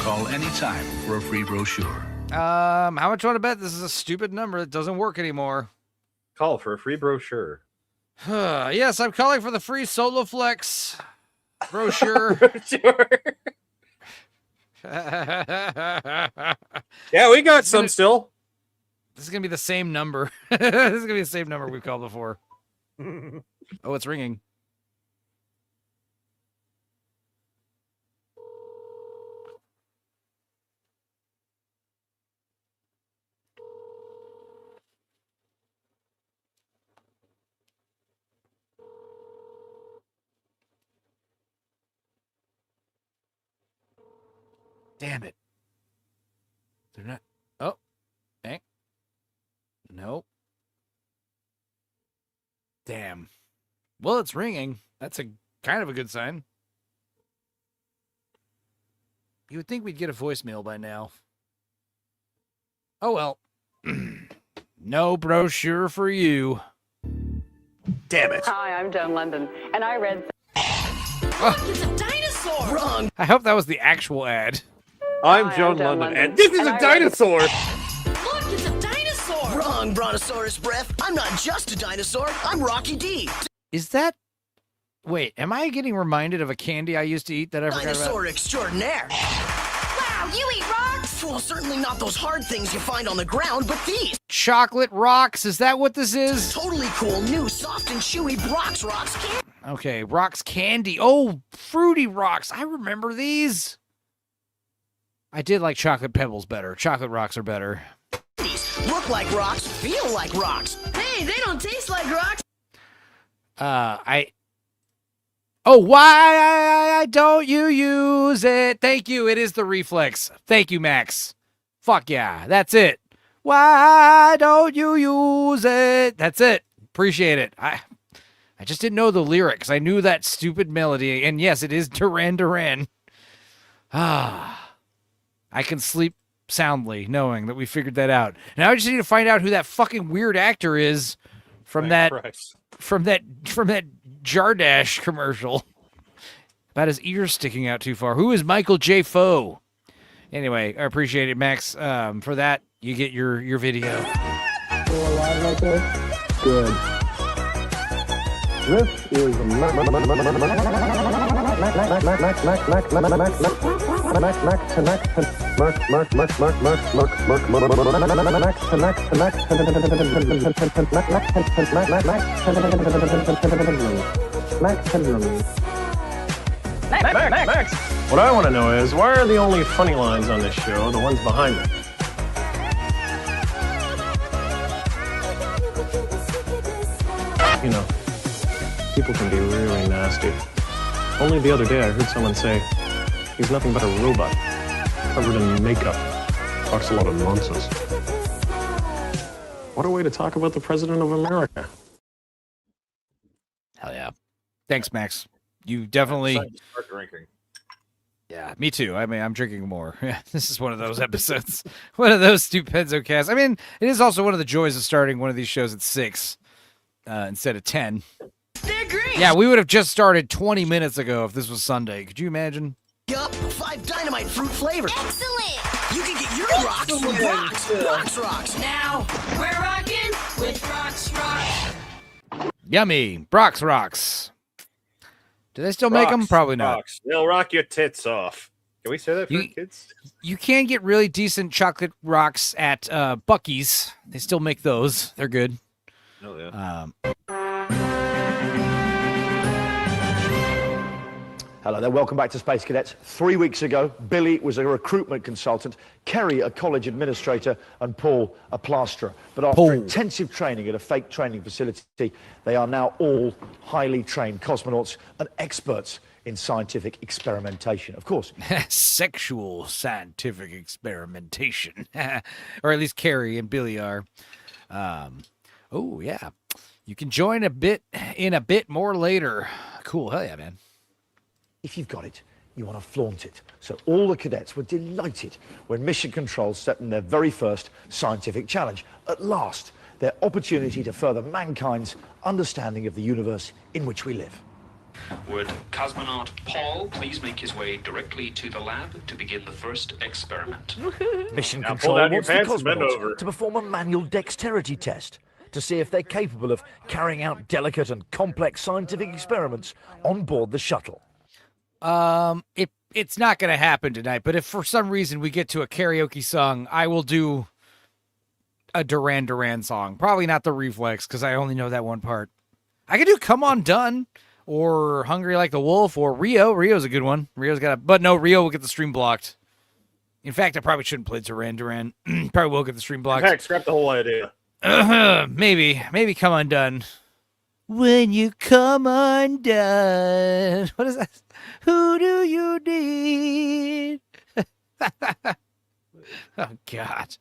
Call anytime for a free brochure. How much you want to bet this is a stupid number that doesn't work anymore? Call for a free brochure. Yes, I'm calling for the free Solo Flex brochure. Yeah, we got some still. This is going to be the same number. This is going to be the same number we've called before. Oh, it's ringing. Damn it. They're not. Oh. Dang. Nope. Damn. Well, it's ringing. That's a kind of a good sign. You would think we'd get a voicemail by now. Oh, well. No brochure for you. Damn it. Hi, I'm Joan London, and I read... It's a dinosaur! Wrong! I hope that was the actual ad. I'm Joan London, and this is a dinosaur! Look, it's a dinosaur! Wrong, Brontosaurus breath. I'm not just a dinosaur. I'm Rocky D. Is that... Wait, am I getting reminded of a candy I used to eat that I forgot about? Dinosaur extraordinaire. Wow, you eat rocks? Well, certainly not those hard things you find on the ground, but these. Chocolate rocks? Is that what this is? Totally cool, new, soft and chewy rocks candy. Okay, rocks candy. Oh, fruity rocks. I remember these. I did like chocolate pebbles better. Chocolate rocks are better. Look like rocks, feel like rocks. Hey, they don't taste like rocks. Oh, why don't you use it? Thank you. It is the reflex. Thank you, Max. Fuck yeah. That's it. Why don't you use it? That's it. Appreciate it. I just didn't know the lyrics. I knew that stupid melody. And yes, it is Duran Duran. I can sleep soundly knowing that we figured that out. Now I just need to find out who that fucking weird actor is from that Jardash commercial about his ears sticking out too far. Who is Michael J. Foe? Anyway, I appreciate it, Max. For that, you get your video. Still alive right there? Good. This is Max! What I want to know is, why are the only funny lines on this show the ones behind me? You know, people can be really nasty. Only the other day I heard someone say, he's nothing but a robot, covered in makeup. Talks a lot of nonsense. What a way to talk about the President of America. Hell yeah. Thanks, Max. You definitely... Start drinking. Yeah, me too. I mean, I'm drinking more. Yeah, this is one of those episodes. One of those Stupenzocast. I mean, it is also one of the joys of starting one of these shows at 6 instead of 10. They're great. Yeah, we would have just started 20 minutes ago if this was Sunday. Could you imagine? Yup, 5 dynamite fruit flavors. Excellent. You can get your rocks with rocks. Rocks. Now we're rocking with Brock's Rocks. Yummy. Brock's Rocks. Do they still make them? Probably not. Rocks. They'll rock your tits off. Can we say that for kids? You can get really decent chocolate rocks at Buc-ee's. They still make those. They're good. Oh, yeah. Hello there, welcome back to Space Cadets. 3 weeks ago, Billy was a recruitment consultant, Kerry a college administrator, and Paul a plasterer. But after intensive training at a fake training facility, they are now all highly trained cosmonauts and experts in scientific experimentation. Of course. Sexual scientific experimentation. Or at least Kerry and Billy are. Oh, yeah. You can join in a bit more later. Cool. Hell yeah, man. If you've got it, you want to flaunt it. So all the cadets were delighted when Mission Control set them their very first scientific challenge. At last, their opportunity to further mankind's understanding of the universe in which we live. Would cosmonaut Paul please make his way directly to the lab to begin the first experiment? Mission Now Control pull down your wants the pants and bend over. cosmonauts to perform a manual dexterity test to see if they're capable of carrying out delicate and complex scientific experiments on board the shuttle. It's not going to happen tonight, but if for some reason we get to a karaoke song, I will do a Duran Duran song. Probably not the Reflex, because I only know that one part. I could do Come On Done, or Hungry Like the Wolf, or Rio. Rio's a good one. But no, Rio will get the stream blocked. In fact, I probably shouldn't play Duran Duran. Probably will get the stream blocked. In fact, scrap the whole idea. Maybe Come Undone. When you come undone. What is that? Who do you need? Oh, God.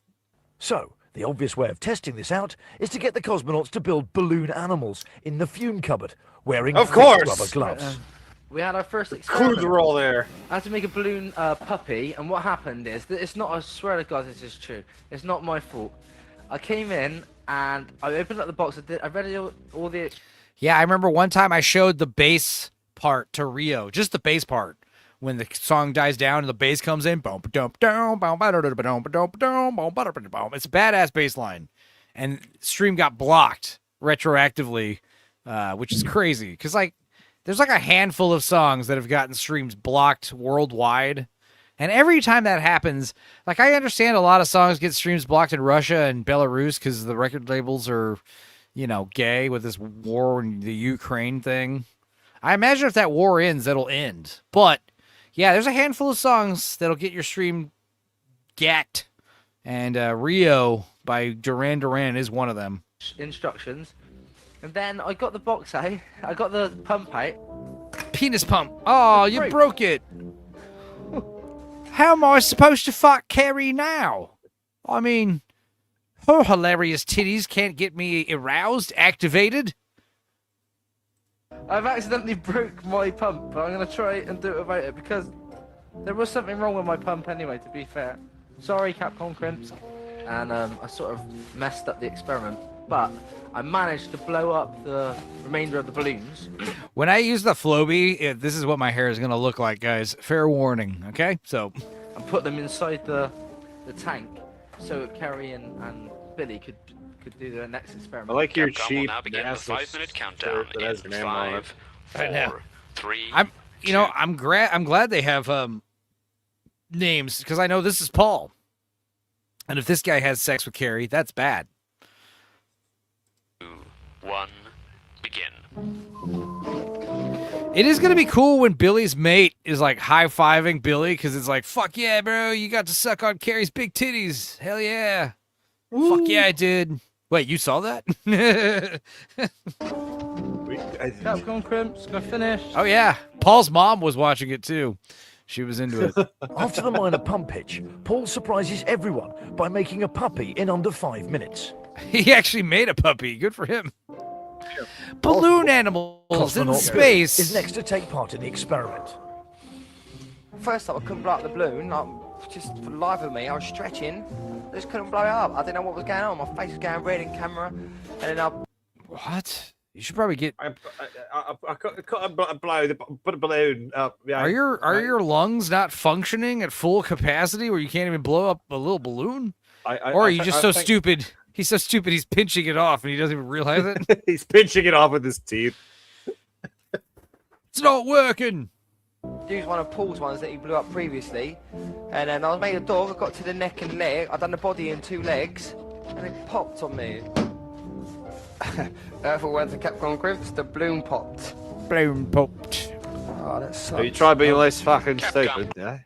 So, the obvious way of testing this out is to get the cosmonauts to build balloon animals in the fume cupboard, wearing Of thick course. rubber gloves. We had our first experiment. Crews were all there. I had to make a balloon puppy, and what happened is that it's not. I swear to God, this is true. It's not my fault. I came in and I opened up the box. I read all the. Yeah, I remember one time I showed the bass part to Rio, just the bass part. When the song dies down and the bass comes in, it's a badass bass line. And stream got blocked retroactively, which is crazy. Because, like, there's like a handful of songs that have gotten streams blocked worldwide. And every time that happens, like, I understand a lot of songs get streams blocked in Russia and Belarus because the record labels are, you know, gay with this war in the Ukraine thing. I imagine if that war ends, that'll end. But, yeah, there's a handful of songs that'll get your stream gacked. And Rio by Duran Duran is one of them. Instructions. And then I got the box out. I got the pump out. Penis pump. Oh, you broke it. How am I supposed to fuck Kerry now? I mean, her hilarious titties can't get me aroused, activated. I've accidentally broke my pump, but I'm going to try and do it without it because there was something wrong with my pump anyway, to be fair. Sorry, Capcom Crimps. And I sort of messed up the experiment, but I managed to blow up the remainder of the balloons. When I use the Floby, this is what my hair is going to look like, guys. Fair warning, okay? So, and put them inside the tank so Kerry and Billy could do their next experiment. I like your Capcom cheap will now begin the 5-minute countdown that has in your name on it. 5, 4, 3. I'm glad they have names because I know this is Paul. And if this guy has sex with Kerry, that's bad. 2, 1, begin. It is going to be cool when Billy's mate is like high-fiving Billy because it's like, fuck yeah, bro, you got to suck on Kerry's big titties. Hell yeah. Ooh. Fuck yeah, I did. Wait, you saw that? Capcom Crimps, go finish. Oh yeah, Paul's mom was watching it too. She was into it. After the minor pump pitch, Paul surprises everyone by making a puppy in under 5 minutes. He actually made a puppy. Good for him. Balloon animals in Cosmonaut space. is next to take part in the experiment. First up, I couldn't blow up the balloon. Like, just for the life of me, I was stretching. I just couldn't blow it up. I didn't know what was going on. My face was going red in camera. And then I... What? You should probably get. I blow put a balloon up. Yeah, Are your lungs not functioning at full capacity where you can't even blow up a little balloon? Or are you just so stupid? He's so stupid he's pinching it off and he doesn't even realize it. He's pinching it off with his teeth. It's not working. Used one of Paul's ones that he blew up previously, and then I was made a dog. I got to the neck and leg. I done the body and 2 legs, and it popped on me. For once the Capcom Crimps, the balloon popped. Balloon popped. Oh, that sucks. You try being less fucking stupid, yeah?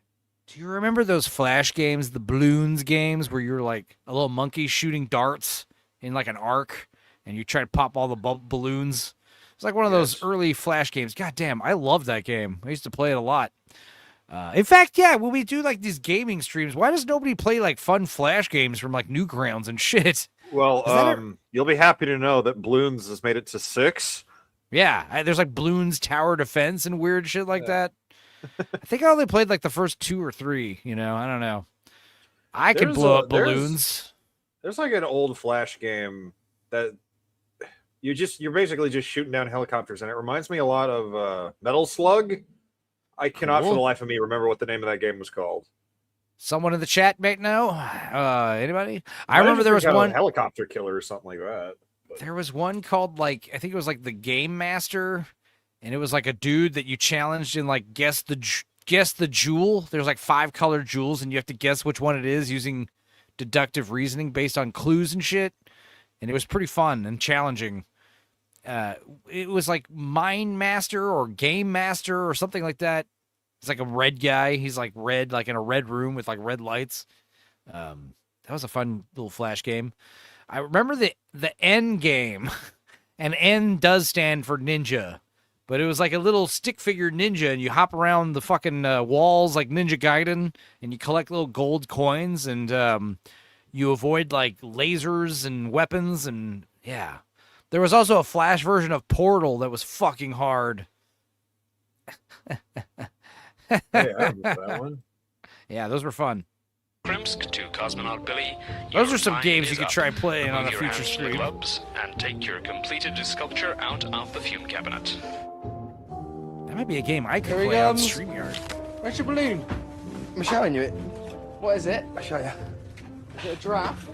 Do you remember those Flash games, the balloons games, where you're like a little monkey shooting darts in like an arc, and you try to pop all the balloons? It's like one of those early Flash games. God damn, I love that game. I used to play it a lot. In fact, yeah, when we do like these gaming streams, why does nobody play like fun Flash games from like Newgrounds and shit? Well, you'll be happy to know that Bloons has made it to 6. Yeah, there's like Bloons Tower Defense and weird shit like that. I think I only played like the first 2 or 3, you know, I don't know. I could blow up balloons. There's like an old Flash game that you're basically just shooting down helicopters, and it reminds me a lot of Metal Slug. I cannot for the life of me remember what the name of that game was called. Someone in the chat might know. Anybody? I remember there was one helicopter killer or something like that. But... There was one called like I think it was like the Game Master, and it was like a dude that you challenged in like guess the jewel. There's like 5 colored jewels, and you have to guess which one it is using deductive reasoning based on clues and shit. And it was pretty fun and challenging. It was like Mind Master or Game Master or something like that. It's like a red guy. He's like red, like in a red room with like red lights. That was a fun little Flash game. I remember the N game, and N does stand for ninja, but it was like a little stick figure ninja, and you hop around the fucking walls like Ninja Gaiden, and you collect little gold coins, and you avoid like lasers and weapons, and yeah. There was also a Flash version of Portal that was fucking hard. Hey, I remember that one. Yeah, those were fun. Krimsk to Cosmonaut Billy. Those are some games you could try playing on a future stream. Gloves and take your completed sculpture out of the fume cabinet. That might be a game I could play on StreamYard. Where's your balloon? I'm showing you it. What is it? I'll show you. Is it a giraffe?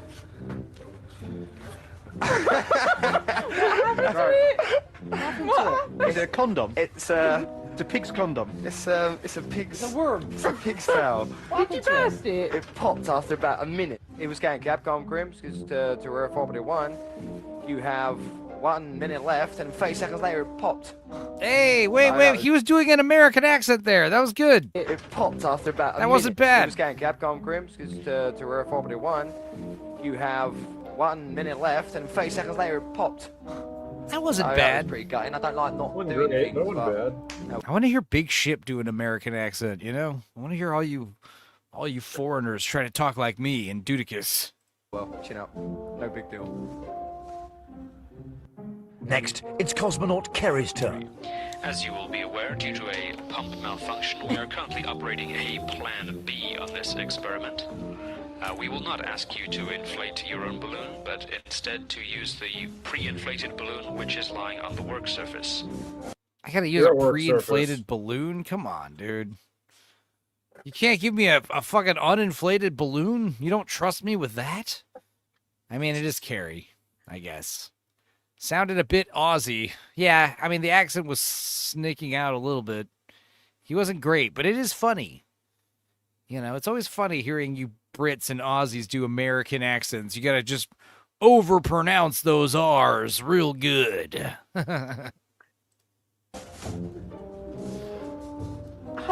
Is it a condom? It's a pig's condom. It's a pig's. It's a worm. It's a pig's tail. Why'd you burst it? It popped after about a minute. It was going Capcom Crimps because to Earth Orbiter 1, you have 1 minute left, and 30 seconds later it popped. Hey, wait! He was doing an American accent there. That was good. It popped after about a minute. That wasn't bad. It was going Capcom Crimps because to Earth Orbiter 1, you have 1 minute left, and 30 seconds later it popped. That wasn't bad. That was pretty gutting. I don't like not doing things. That wasn't bad. I want to hear Big Ship do an American accent, you know? I want to hear all you foreigners trying to talk like me and Dudicus. Well, chin up. No big deal. Next, it's Cosmonaut Kerry's turn. As you will be aware, due to a pump malfunction, we are currently operating a Plan B on this experiment. We will not ask you to inflate your own balloon, but instead to use the pre-inflated balloon which is lying on the work surface. I gotta use a pre-inflated balloon? Come on, dude. You can't give me a fucking uninflated balloon? You don't trust me with that? I mean, it is Carrie, I guess. Sounded a bit Aussie. Yeah, I mean, the accent was sneaking out a little bit. He wasn't great, but it is funny. You know, it's always funny hearing you Brits and Aussies do American accents. You gotta just overpronounce those R's real good. Hi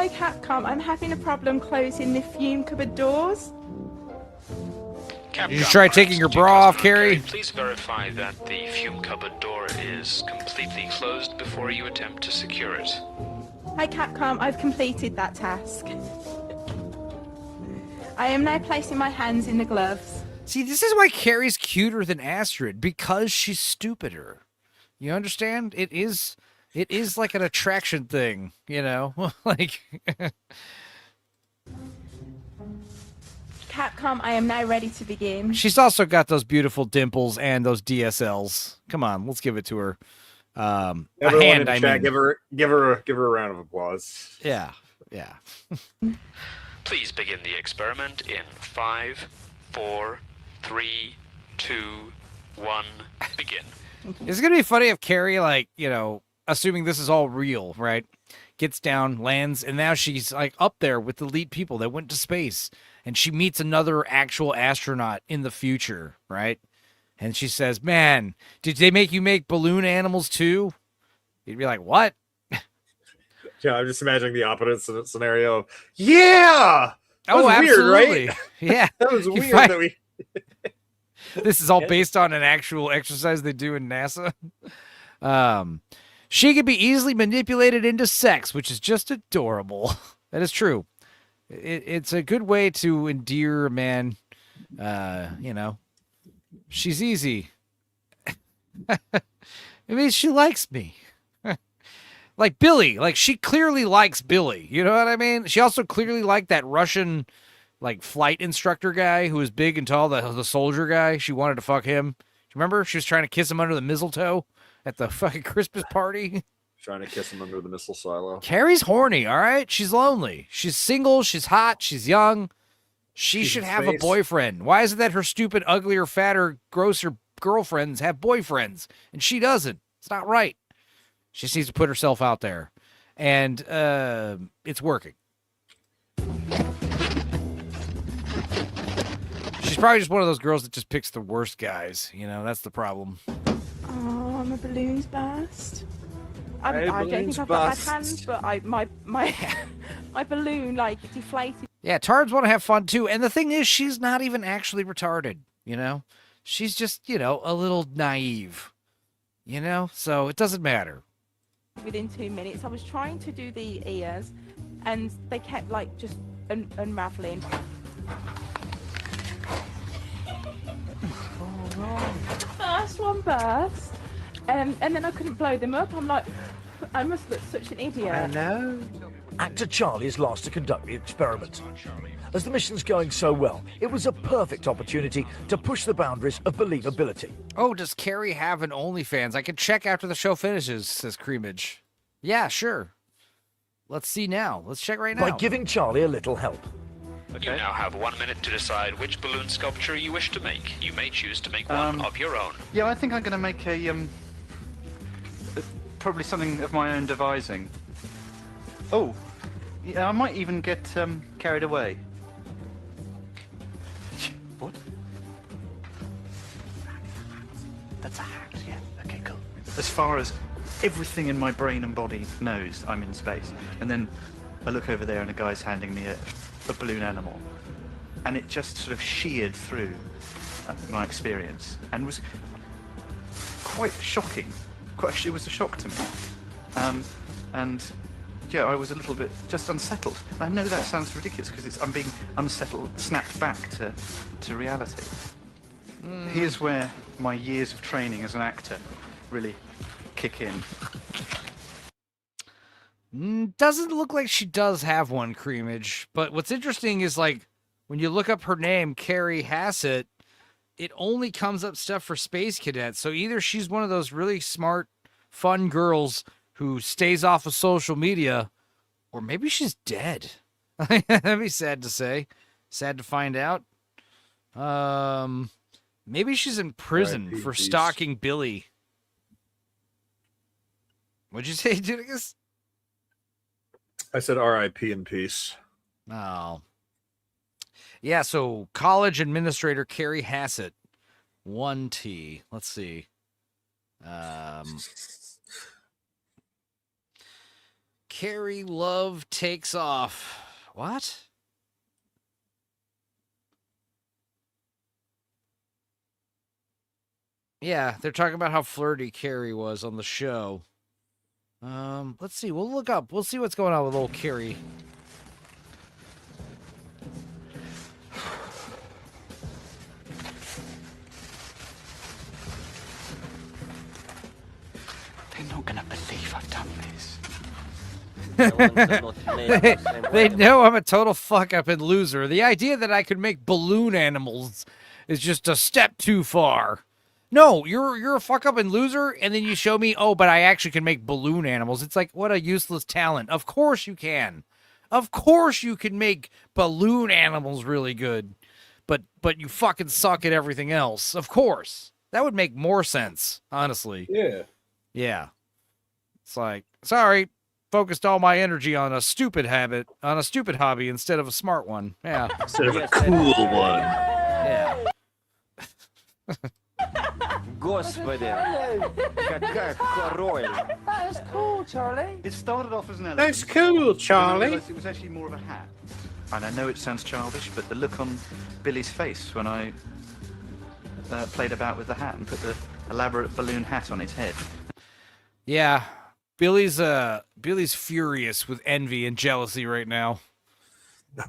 Capcom, I'm having a problem closing the fume cupboard doors. Did you try taking your bra off, Carrie? Please verify that the fume cupboard door is completely closed before you attempt to secure it. Hi Capcom, I've completed that task. I am now placing my hands in the gloves. See, this is why Carrie's cuter than Astrid, because she's stupider. You understand? It is like an attraction thing, you know? Like Capcom, I am now ready to begin. she's also got those beautiful dimples and those DSLs. Come on, let's give it to her. Everyone A hand, in the I chat, mean. give her a round of applause. Yeah. Please begin the experiment in 5, 4, 3, 2, 1, begin. It's gonna be funny if Carrie, like, you know, assuming this is all real, right? Gets down, lands, and now she's like up there with the elite people that went to space, and she meets another actual astronaut in the future, right? And she says, "Man, did they make you make balloon animals too?" You'd be like, "What?" Yeah, I'm just imagining the opposite scenario of, yeah! That was absolutely. weird, right? Yeah. That was You weird find- that we... This is all based on an actual exercise they do in NASA. She can be easily manipulated into sex, which is just adorable. That is true. It's a good way to endear a man. You know, she's easy. I mean, she likes me. Like Billy. Like, she clearly likes Billy. You know what I mean? She also clearly liked that Russian, like, flight instructor guy who was big and tall, the soldier guy. She wanted to fuck him. Remember? She was trying to kiss him under the mistletoe at the fucking Christmas party. Trying to kiss him under the missile silo. Carrie's horny, all right? She's lonely. She's single. She's hot. She's young. She She's should in have a space. boyfriend. Why is it that her stupid, uglier, fatter, grosser girlfriends have boyfriends and she doesn't? It's not right. She just needs to put herself out there. And it's working. She's probably just one of those girls that just picks the worst guys. You know, that's the problem. Oh, my balloon's burst. I Hey, don't think balloon's I've got burst. bad hands, but my balloon like deflated. Yeah, tards want to have fun too. And the thing is, she's not even actually retarded, you know? She's just, you know, a little naive, you know? So it doesn't matter. Within 2 minutes, I was trying to do the ears, and they kept like just unraveling. First one burst, and then I couldn't blow them up. I'm like, I must look such an idiot. know. Actor Charlie is last to conduct the experiment. As the mission's going so well, it was a perfect opportunity to push the boundaries of believability. Oh, does Carrie have an OnlyFans? I can check after the show finishes, says Creamage. Yeah, sure. Let's see now. Let's check right now. By giving Charlie a little help. You now have 1 minute to decide which balloon sculpture you wish to make. You may choose to make one of your own. Yeah, I think I'm going to make probably something of my own devising. Oh, yeah, I might even get carried away. What? That's a hat, yeah. Okay, cool. As far as everything in my brain and body knows, I'm in space. And then I look over there and a guy's handing me a balloon animal. And it just sort of sheared through my experience and was quite shocking. It was a shock to me. And yeah, I was a little bit just unsettled. I know that sounds ridiculous because I'm being unsettled, snapped back to reality. Here's where my years of training as an actor really kick in. Doesn't look like she does have one, Creamage. But what's interesting is, like, when you look up her name, Carrie Hassett, it only comes up stuff for Space Cadets. So either she's one of those really smart, fun girls who stays off of social media, or maybe she's dead. That'd be sad to say. Sad to find out. Maybe she's in prison R.I.P. for peace. stalking Billy. What'd you say, Judicus? I said R.I.P. in peace. Oh. Yeah, so college administrator Carrie Hassett, 1T. Let's see. Carrie Love takes off. What? Yeah, they're talking about how flirty Carrie was on the show. Let's see. We'll look up. We'll see what's going on with old Carrie. They're not gonna believe I've done this. They know I'm a total fuck-up and loser. The idea that I could make balloon animals is just a step too far. No, you're a fuck-up and loser, and then you show me, oh, but I actually can make balloon animals. It's like, what a useless talent. Of course you can. Of course you can make balloon animals really good. But you fucking suck at everything else. Of course. That would make more sense, honestly. Yeah. Yeah. It's like, sorry, focused all my energy on a stupid hobby instead of a smart one. Yeah. Instead of a cool one. Yeah. Господи, какая король. That was cool, Charlie. It started off as an elephant. That's cool, Charlie. I realised it was actually more of a hat. And I know it sounds childish, but the look on Billy's face when I played about with the hat and put the elaborate balloon hat on his head. Yeah. Billy's furious with envy and jealousy right now.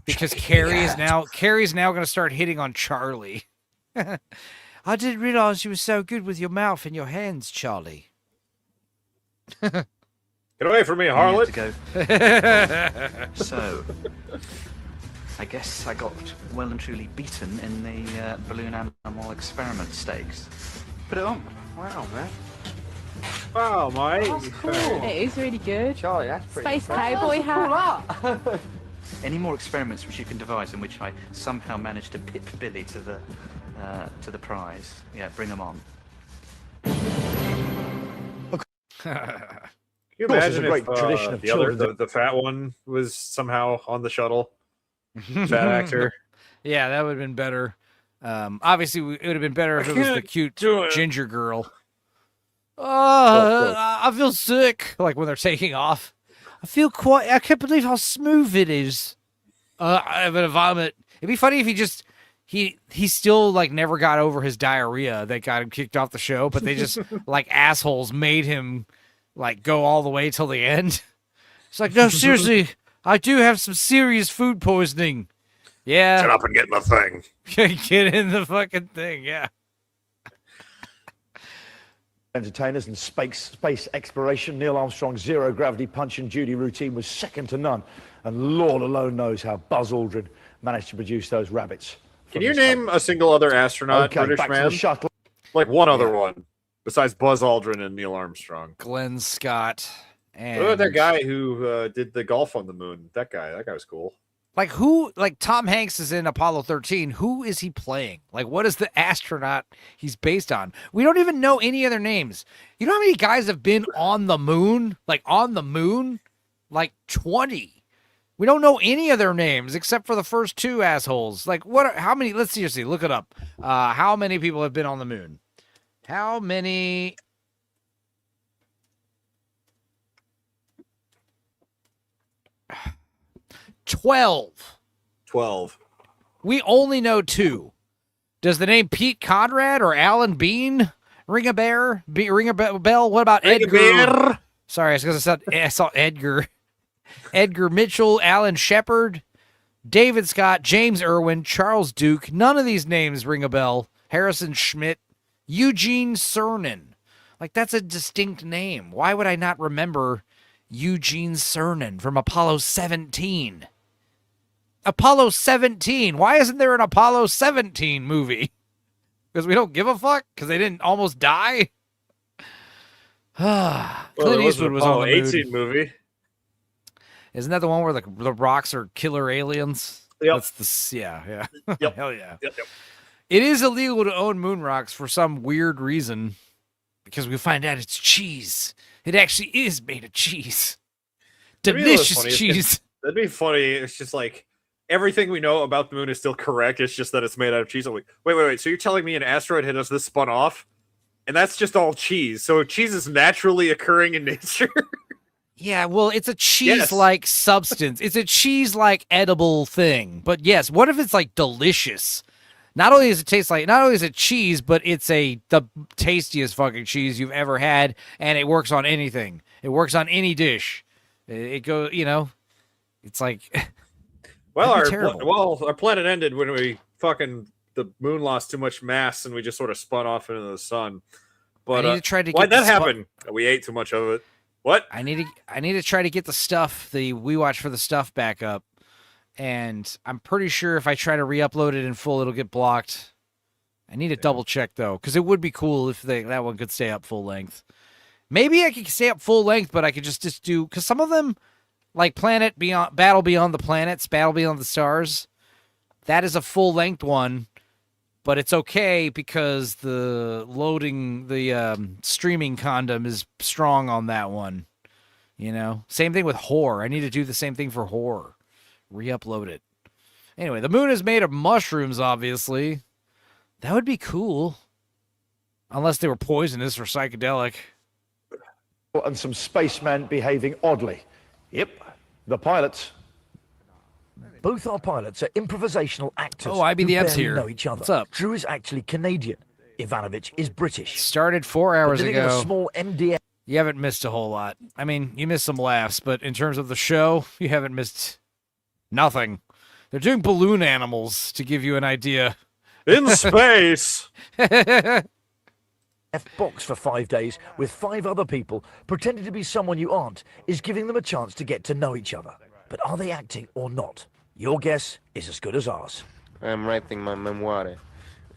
Because Carrie's now going to start hitting on Charlie. I didn't realize you were so good with your mouth and your hands, Charlie. Get away from me, harlot. So, I guess I got well and truly beaten in the balloon animal experiment stakes. Put it on. Wow, man. Wow, mate. That's cool. It is really good. Charlie, that's pretty Space cowboy hat. Any more experiments which you can devise in which I somehow managed to pip Billy to the prize? Yeah, bring them on. Can you imagine if the fat one was somehow on the shuttle? Fat actor. Yeah, that would have been better. Obviously, it would have been better if it was the cute ginger girl. I feel sick. Like when they're taking off. I can't believe how smooth it is. I'm gonna vomit. It'd be funny if he still like never got over his diarrhea that got him kicked off the show, but they just like assholes made him like go all the way till the end. It's like, no, seriously, I do have some serious food poisoning. Yeah. Shut up and get in the thing. Get in the fucking thing, yeah. Entertainers and space exploration. Neil Armstrong's zero-gravity punch and Judy routine was second to none. And Lord alone knows how Buzz Aldrin managed to produce those rabbits. Can you name a single other astronaut, British back to man? the shuttle. Like one other one, besides Buzz Aldrin and Neil Armstrong. Glenn Scott. And What about that guy who did the golf on the moon? That guy was cool. Like who? Like Tom Hanks is in Apollo 13. Who is he playing? Like what is the astronaut he's based on? We don't even know any other names. You know how many guys have been on the moon? Like on the moon? Like 20. We don't know any of their names except for the first two assholes. Like how many? Let's seriously look it up. How many people have been on the moon? How many? Twelve. We only know two. Does the name Pete Conrad or Alan Bean ring a bell? What about Edgar? Sorry, it's because I saw Edgar. Edgar Mitchell, Alan Shepard, David Scott, James Irwin, Charles Duke. None of these names ring a bell. Harrison Schmidt, Eugene Cernan. Like, that's a distinct name. Why would I not remember Eugene Cernan from Apollo 17? Apollo 17. Why isn't there an Apollo 17 movie? Because we don't give a fuck? Because they didn't almost die? Clint Eastwood was on the 18 movie. Isn't that the one where the rocks are killer aliens? Yep. Yeah. Yep. Hell yeah. Yep. It is illegal to own moon rocks for some weird reason. Because we find out it's cheese. It actually is made of cheese. Delicious cheese. That'd be funny. It's just like everything we know about the moon is still correct. It's just that it's made out of cheese. I'm like, wait. So you're telling me an asteroid hit us this spun off? And that's just all cheese. So cheese is naturally occurring in nature. Yeah, well, it's a cheese-like substance. It's a cheese-like edible thing. But yes, what if it's like delicious? Not only does it cheese, but it's the tastiest fucking cheese you've ever had, and it works on anything. It works on any dish. It goes, it's like. Well, our planet ended when the moon lost too much mass and we just sort of spun off into the sun. But why'd that happen? We ate too much of it. What? I need to try to get the stuff, the We Watch for the Stuff back up. And I'm pretty sure if I try to re-upload it in full, it'll get blocked. I need to double check though, because it would be cool if that one could stay up full length. Maybe I could stay up full length, but I could just do, because some of them, like Battle Beyond the Planets, Battle Beyond the Stars, that is a full length one, but it's okay because the streaming condom is strong on that one. Same thing with Horror. I need to do the same thing for Horror. Re-upload it. Anyway, the moon is made of mushrooms, obviously. That would be cool. Unless they were poisonous or psychedelic. And some spacemen behaving oddly. Yep, the pilots. Both our pilots are improvisational actors. Oh, IBDM's who here. Know each other. What's up? Drew is actually Canadian. Ivanovich is British. Started 4 hours They're living in ago. a small MDF. You haven't missed a whole lot. I mean, you missed some laughs, but in terms of the show, you haven't missed nothing. They're doing balloon animals to give you an idea. In space! Box for 5 days with 5 other people pretending to be someone you aren't is giving them a chance to get to know each other. But are they acting or not? Your guess is as good as ours. I'm writing my memoir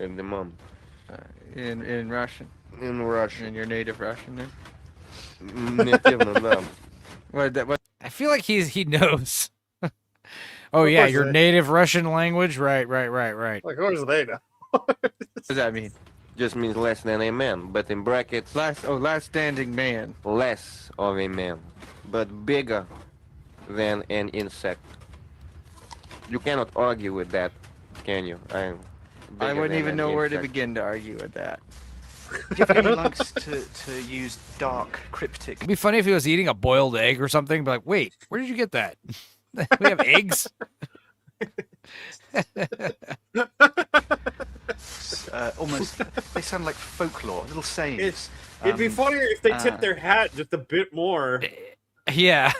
at the moment. In Russian? In Russian. In your native Russian, then? I feel like he knows. Oh, yeah, your native Russian language? Right. Like, of course they know. What does that mean? Just means less than a man, but in brackets... Last standing man. Less of a man, but bigger than an insect. You cannot argue with that, can you? I wouldn't even know where to begin to argue with that. Jeff really likes to use dark, cryptic... It'd be funny if he was eating a boiled egg or something. Be like, wait, where did you get that? We have eggs? Almost, they sound like folklore, little sayings. It'd be funnier if they tipped their hat just a bit more. Yeah.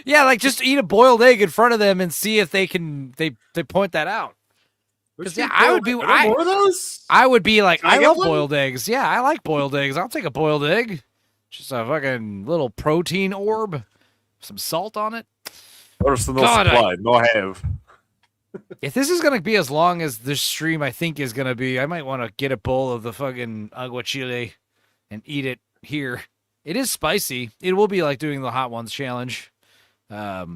Yeah, like just eat a boiled egg in front of them and see if they point that out. Because I would be more of those? I would be like, I love one? boiled eggs. Yeah, I like boiled eggs. I'll take a boiled egg. Just a fucking little protein orb. Some salt on it. Order no supply, no have. If this is going to be as long as this stream I think is going to be, I might want to get a bowl of the fucking aguachile and eat it here. It is spicy. It will be like doing the Hot Ones challenge. That's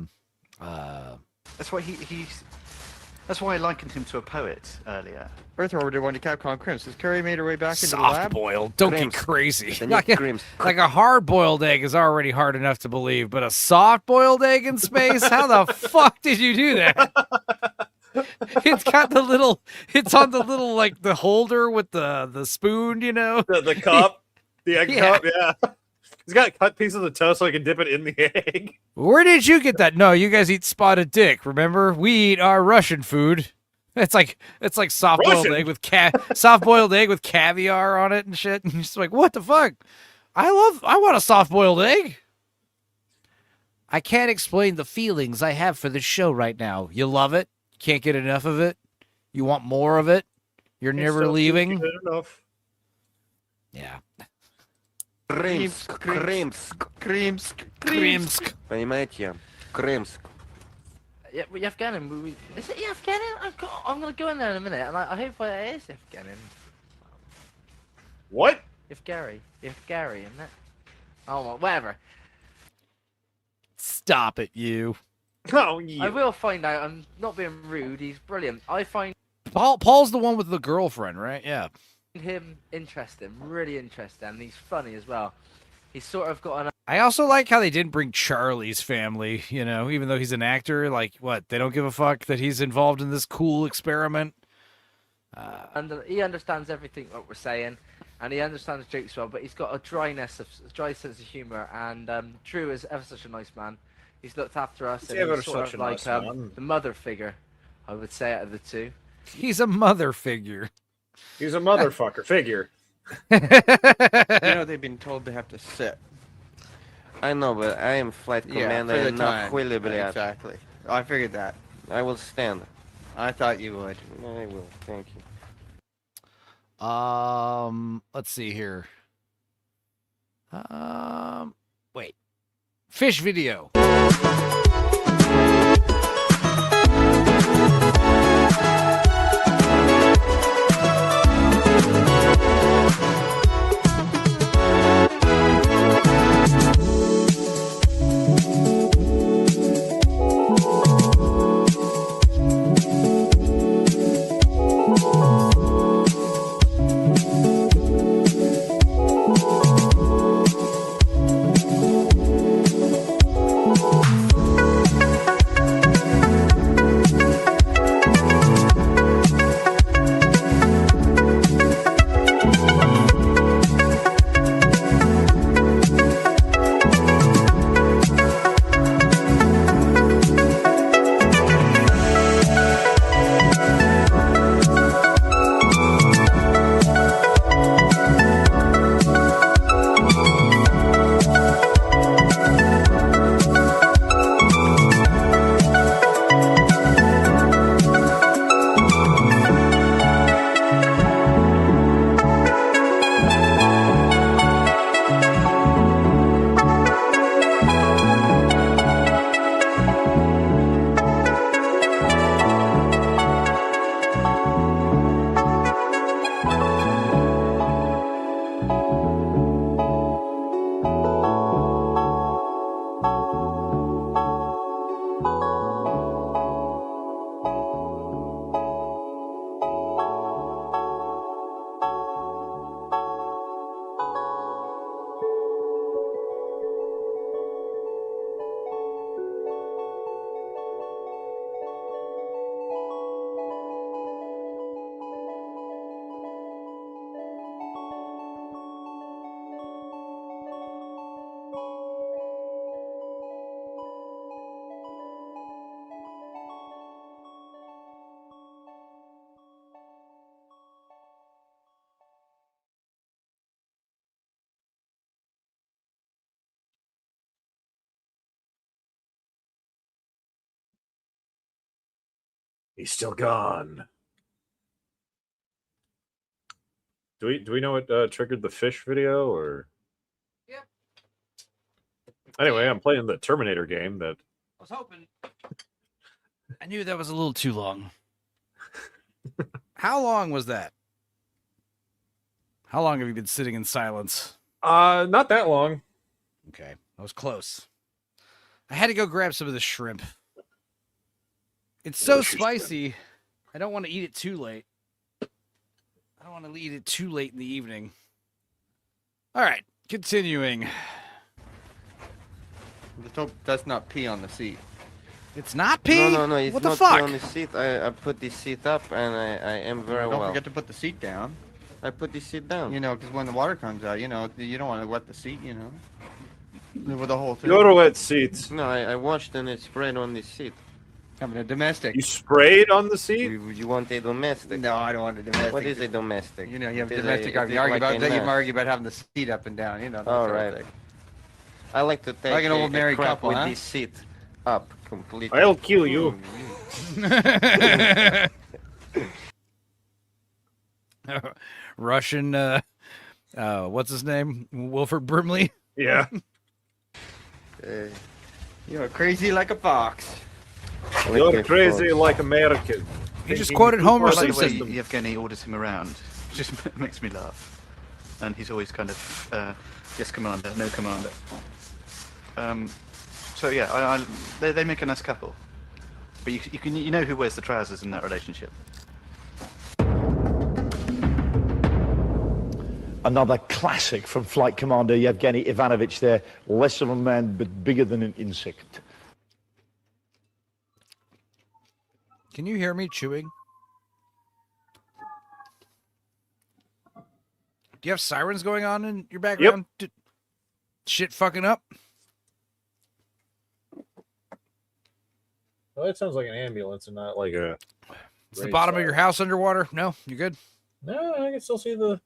why that's why I likened him to a poet earlier. Earth Orbiter went to Capcom Crims. Has Curry made her way back into the Soft lab? boiled. Don't get crazy. Like a hard boiled egg is already hard enough to believe, but a soft boiled egg in space? How the fuck did you do that? It's got the little. It's on the little like the holder with the spoon, The cup, the egg cup. Yeah. He's got cut pieces of toast so I can dip it in the egg. Where did you get that? No, you guys eat spotted dick. Remember, we eat our Russian food. It's like soft boiled egg with soft boiled egg with caviar on it and shit. And you're just like, what the fuck? I want a soft boiled egg. I can't explain the feelings I have for this show right now. You love it. You can't get enough of it. You want more of it. You're never leaving. Enough. Yeah. Крымск. Понимаете? Крымск. Yeah, Afghanin. Is it Afghanin? I'm gonna go in there in a minute, and I hope it is Afghanin. What? If Gary, isn't it? Oh, well, whatever. Stop it, you. Oh, you. I will find out. I'm not being rude. He's brilliant. I find Paul's the one with the girlfriend, right? Yeah. Him interesting, really interesting, and he's funny as well. He's sort of got an... I also like how they didn't bring Charlie's family, even though he's an actor. Like, what? They don't give a fuck that he's involved in this cool experiment? And he understands everything what we're saying, and he understands jokes well, but he's got a dry sense of humor, and Drew is ever such a nice man. He's looked after us, and he's sort of like the mother figure, I would say, out of the two. He's a mother figure. He's a motherfucker figure. You know they've been told they have to sit. I know, but I am flight commander for the and not time. Willy Briat. Exactly. I figured that. I will stand. I thought you would. I will. Thank you. Let's see here. Wait. Fish video. He's still gone. Do we know what triggered the fish video or? Yep. Anyway, I'm playing the Terminator game that. I was hoping. I knew that was a little too long. How long was that? How long have you been sitting in silence? Not that long. Okay, that was close. I had to go grab some of the shrimp. It's so spicy. I don't want to eat it too late. I don't want to eat it too late in the evening. All right, continuing. That's not pee on the seat. It's not pee? No. It's what not the fuck? pee on the seat. I put the seat up, and I am very well. Don't forget to put the seat down. I put the seat down. You know, because when the water comes out, you know, you don't want to wet the seat, you know. With the whole thing. You're a wet seat. No, I washed and it sprayed on the seat. I mean, a domestic. You sprayed on the seat? You want a domestic? No, I don't want a domestic. What is a domestic? You know, you have It is domestic. a- it You is like a argue about having the seat up and down. You know. that All sort of right. thing. I like to take Like an old married crap couple, with huh? the seat up completely. I'll kill you. Russian, what's his name? Wilford Brimley? Yeah. You're crazy like a fox. You're crazy like American. He just quoted Homer I like the way Simpson. Yevgeny orders him around. It just makes me laugh. And he's always kind of, yes, commander, no commander. So yeah, they make a nice couple. But you know who wears the trousers in that relationship. Another classic from Flight Commander Yevgeny Ivanovich there. Less of a man, but bigger than an insect. Can you hear me chewing? Do you have sirens going on in your background? Shit fucking up? Well, that sounds like an ambulance and not like a Is the bottom of your house underwater? No? You good? No, I can still see the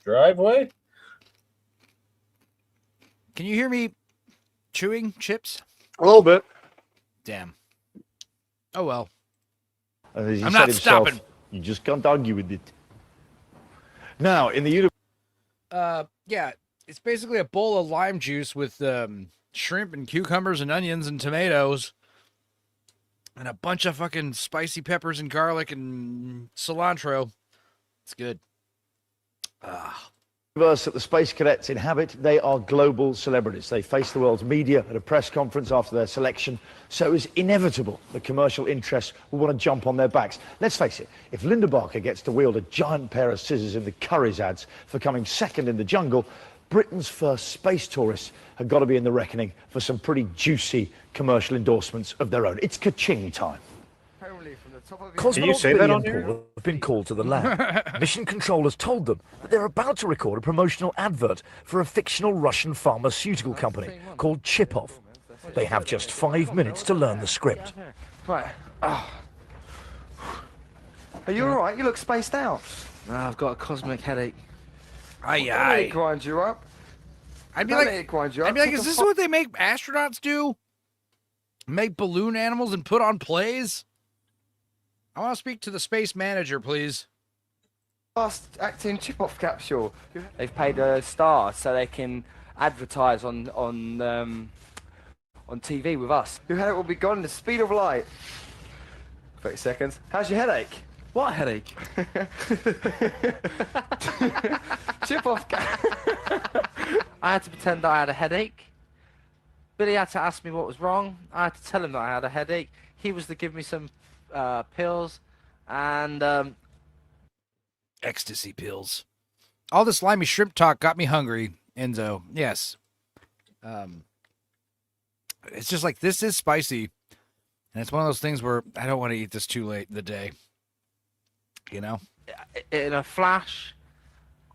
driveway. Can you hear me chewing chips? A little bit. Damn. Oh, well. As he I'm said not himself, stopping. You just can't argue with it. Now, in the universe... Yeah, it's basically a bowl of lime juice with shrimp and cucumbers and onions and tomatoes and a bunch of fucking spicy peppers and garlic and cilantro. It's good. Universe that the Space Cadets inhabit, they are global celebrities. They face the world's media at a press conference after their selection, so it's inevitable that commercial interests will want to jump on their backs. Let's face it, if Linda Barker gets to wield a giant pair of scissors in the Curry's ads for coming second in the jungle, Britain's first space tourists have got to be in the reckoning for some pretty juicy commercial endorsements of their own. It's ka-ching time. Cosmonauts Billy and Paul have been called to the lab. Mission Control has told them that they're about to record a promotional advert for a fictional Russian pharmaceutical company called Chipov. They have just 5 minutes to learn the script. Right. Oh. Are you all right? You look spaced out. I've got a cosmic headache. Aye. Grind you up. I'd be like, is this what they make astronauts do? Make balloon animals and put on plays? I want to speak to the space manager, please. Fast acting chip-off capsule. They've paid a star so they can advertise on TV with us. Your headache will be gone in the speed of light. 30 seconds. How's your headache? What headache? Chip-off. I had to pretend that I had a headache. Billy had to ask me what was wrong. I had to tell him that I had a headache. He was to give me some pills and ecstasy pills. All this slimy shrimp talk got me hungry, Enzo. Yes. It's just like, this is spicy, and it's one of those things where I don't want to eat this too late in the day. You know? In a flash,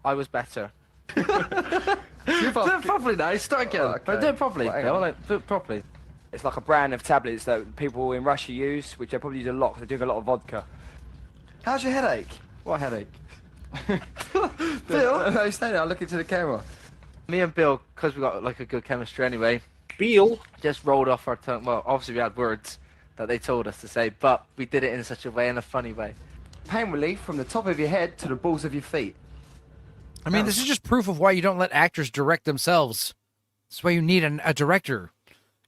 I was better. Do it properly now. Start again. Okay. Do it properly. Well, Do it properly. It's like a brand of tablets that people in Russia use, which they probably use a lot because they're doing a lot of vodka. How's your headache? What headache? Bill? No, stay there. Look into the camera. Me and Bill, because we got like a good chemistry anyway. Bill just rolled off our tongue. Well, obviously we had words that they told us to say, but we did it in such a way, in a funny way. Pain relief from the top of your head to the balls of your feet. I mean, this is just proof of why you don't let actors direct themselves. That's why you need a director.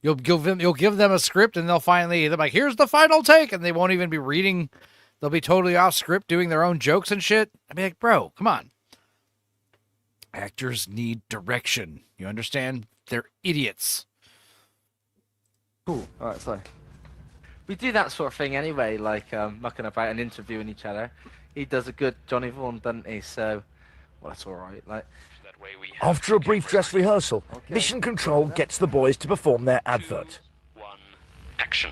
You'll give them a script, and they're like, here's the final take, and they won't even be reading. They'll be totally off script, doing their own jokes and shit. I'd be like, bro, come on. Actors need direction. You understand? They're idiots. Cool. All right, sorry. We do that sort of thing anyway, like mucking about and interviewing each other. He does a good Johnny Vaughan, doesn't he? So, well, that's all right. Like, After a brief dress rehearsal, Mission Control gets the boys to perform their advert. Action.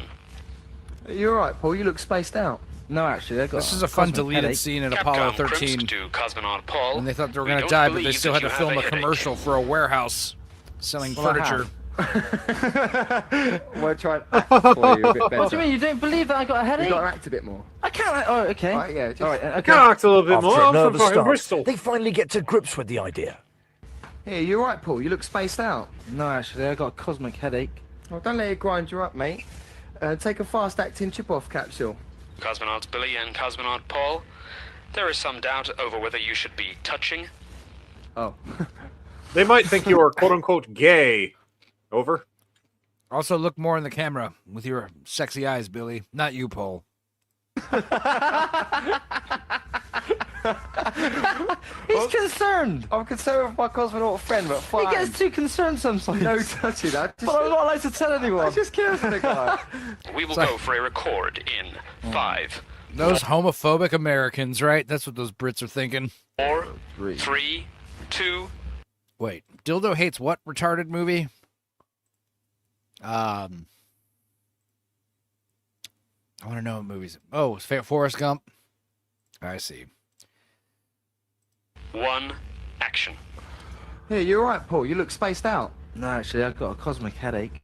Are you all right, Paul? You look spaced out. No, actually, this is a fun deleted scene in Apollo 13. To cosmonaut Paul. And they thought they were going to die, but they still had to film a commercial for a warehouse selling furniture. We're trying to act for you a bit better. What do you mean? You don't believe that I got a headache? You've got to act a bit more. I can't. Oh, okay. All right, yeah. Just, all right, okay. I can act a little bit more. After a I'm nervous from fucking start, Bristol. they finally get to grips with the idea. Here, you all right, Paul? You look spaced out. No, actually, I got a cosmic headache. Well, don't let it grind you up, mate. Take a fast-acting chip-off capsule. Cosmonauts Billy and Cosmonaut Paul, there is some doubt over whether you should be touching. Oh. They might think you are quote-unquote gay. Over. Also, look more in the camera with your sexy eyes, Billy. Not you, Paul. He's concerned. I'm concerned with my cosmonaut friend, but fine. He gets too concerned sometimes. No touching that. But I'm not allowed to tell anyone. I just care for the guy. We will go for a record in 5. Those homophobic Americans, right? That's what those Brits are thinking. 4, 3, 2. Wait, Dildo hates what retarded movie? I want to know what movies. Oh, it's Forrest Gump. I see. 1, action. Here, you all right, Paul? You look spaced out. No, actually, I've got a cosmic headache.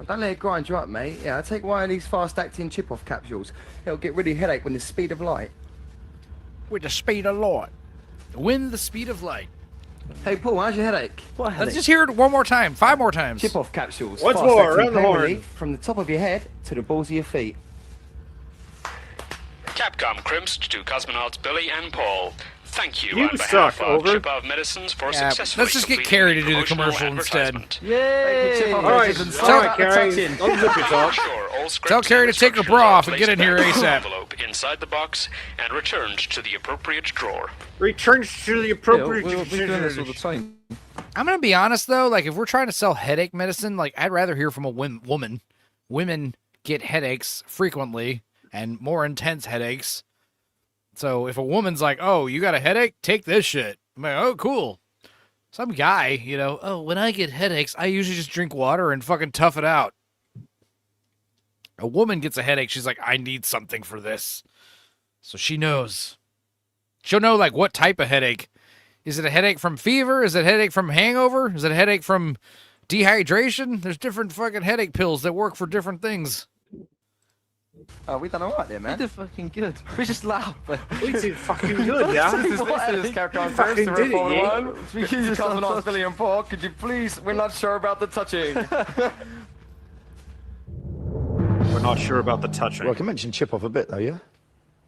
Don't let it grind you up, mate. Yeah, take one of these fast-acting chip-off capsules. It'll get rid of your headache with the speed of light. With the speed of light. Win the speed of light. Hey, Paul, how's your headache? What headache? Let's just hear it one more time. 5 more times. Chip-off capsules. Once more, around the horn. Relief from the top of your head to the balls of your feet. Capcom crimps to cosmonauts Billy and Paul. Thank you, You on behalf suck, of over. Chip-Off Medicines for Yeah, successfully let's just get completing Carrie to the do the promotional commercial instead. advertisement. Yay! All right, Carrie. Unzip yourself. Sure, all scripts Tell Carrie and to take her instructions bra are off and get in placed here back in the ASAP. envelope inside the box and returned to the appropriate drawer. Returns to the appropriate. We're doing this all the time. I'm gonna be honest though, like if we're trying to sell headache medicine, like I'd rather hear from a woman. Women get headaches frequently and more intense headaches. So if a woman's like, "Oh, you got a headache? Take this shit." I'm like, "Oh, cool." Some guy, you know, "Oh, when I get headaches, I usually just drink water and fucking tough it out." A woman gets a headache, she's like, "I need something for this." So she knows. She'll know like what type of headache. Is it a headache from fever? Is it a headache from hangover? Is it a headache from dehydration? There's different fucking headache pills that work for different things. Oh, we done alright there, man. We did fucking good. We just laughed. But... We did fucking good, yeah. This is Capcom fucking Crimps, did it, Report yeah. 1. Speaking to cosmonauts Billy and Paul, could you please? We're not sure about the touching. We're not sure about the touching. Well, I can mention chip off a bit, though, yeah?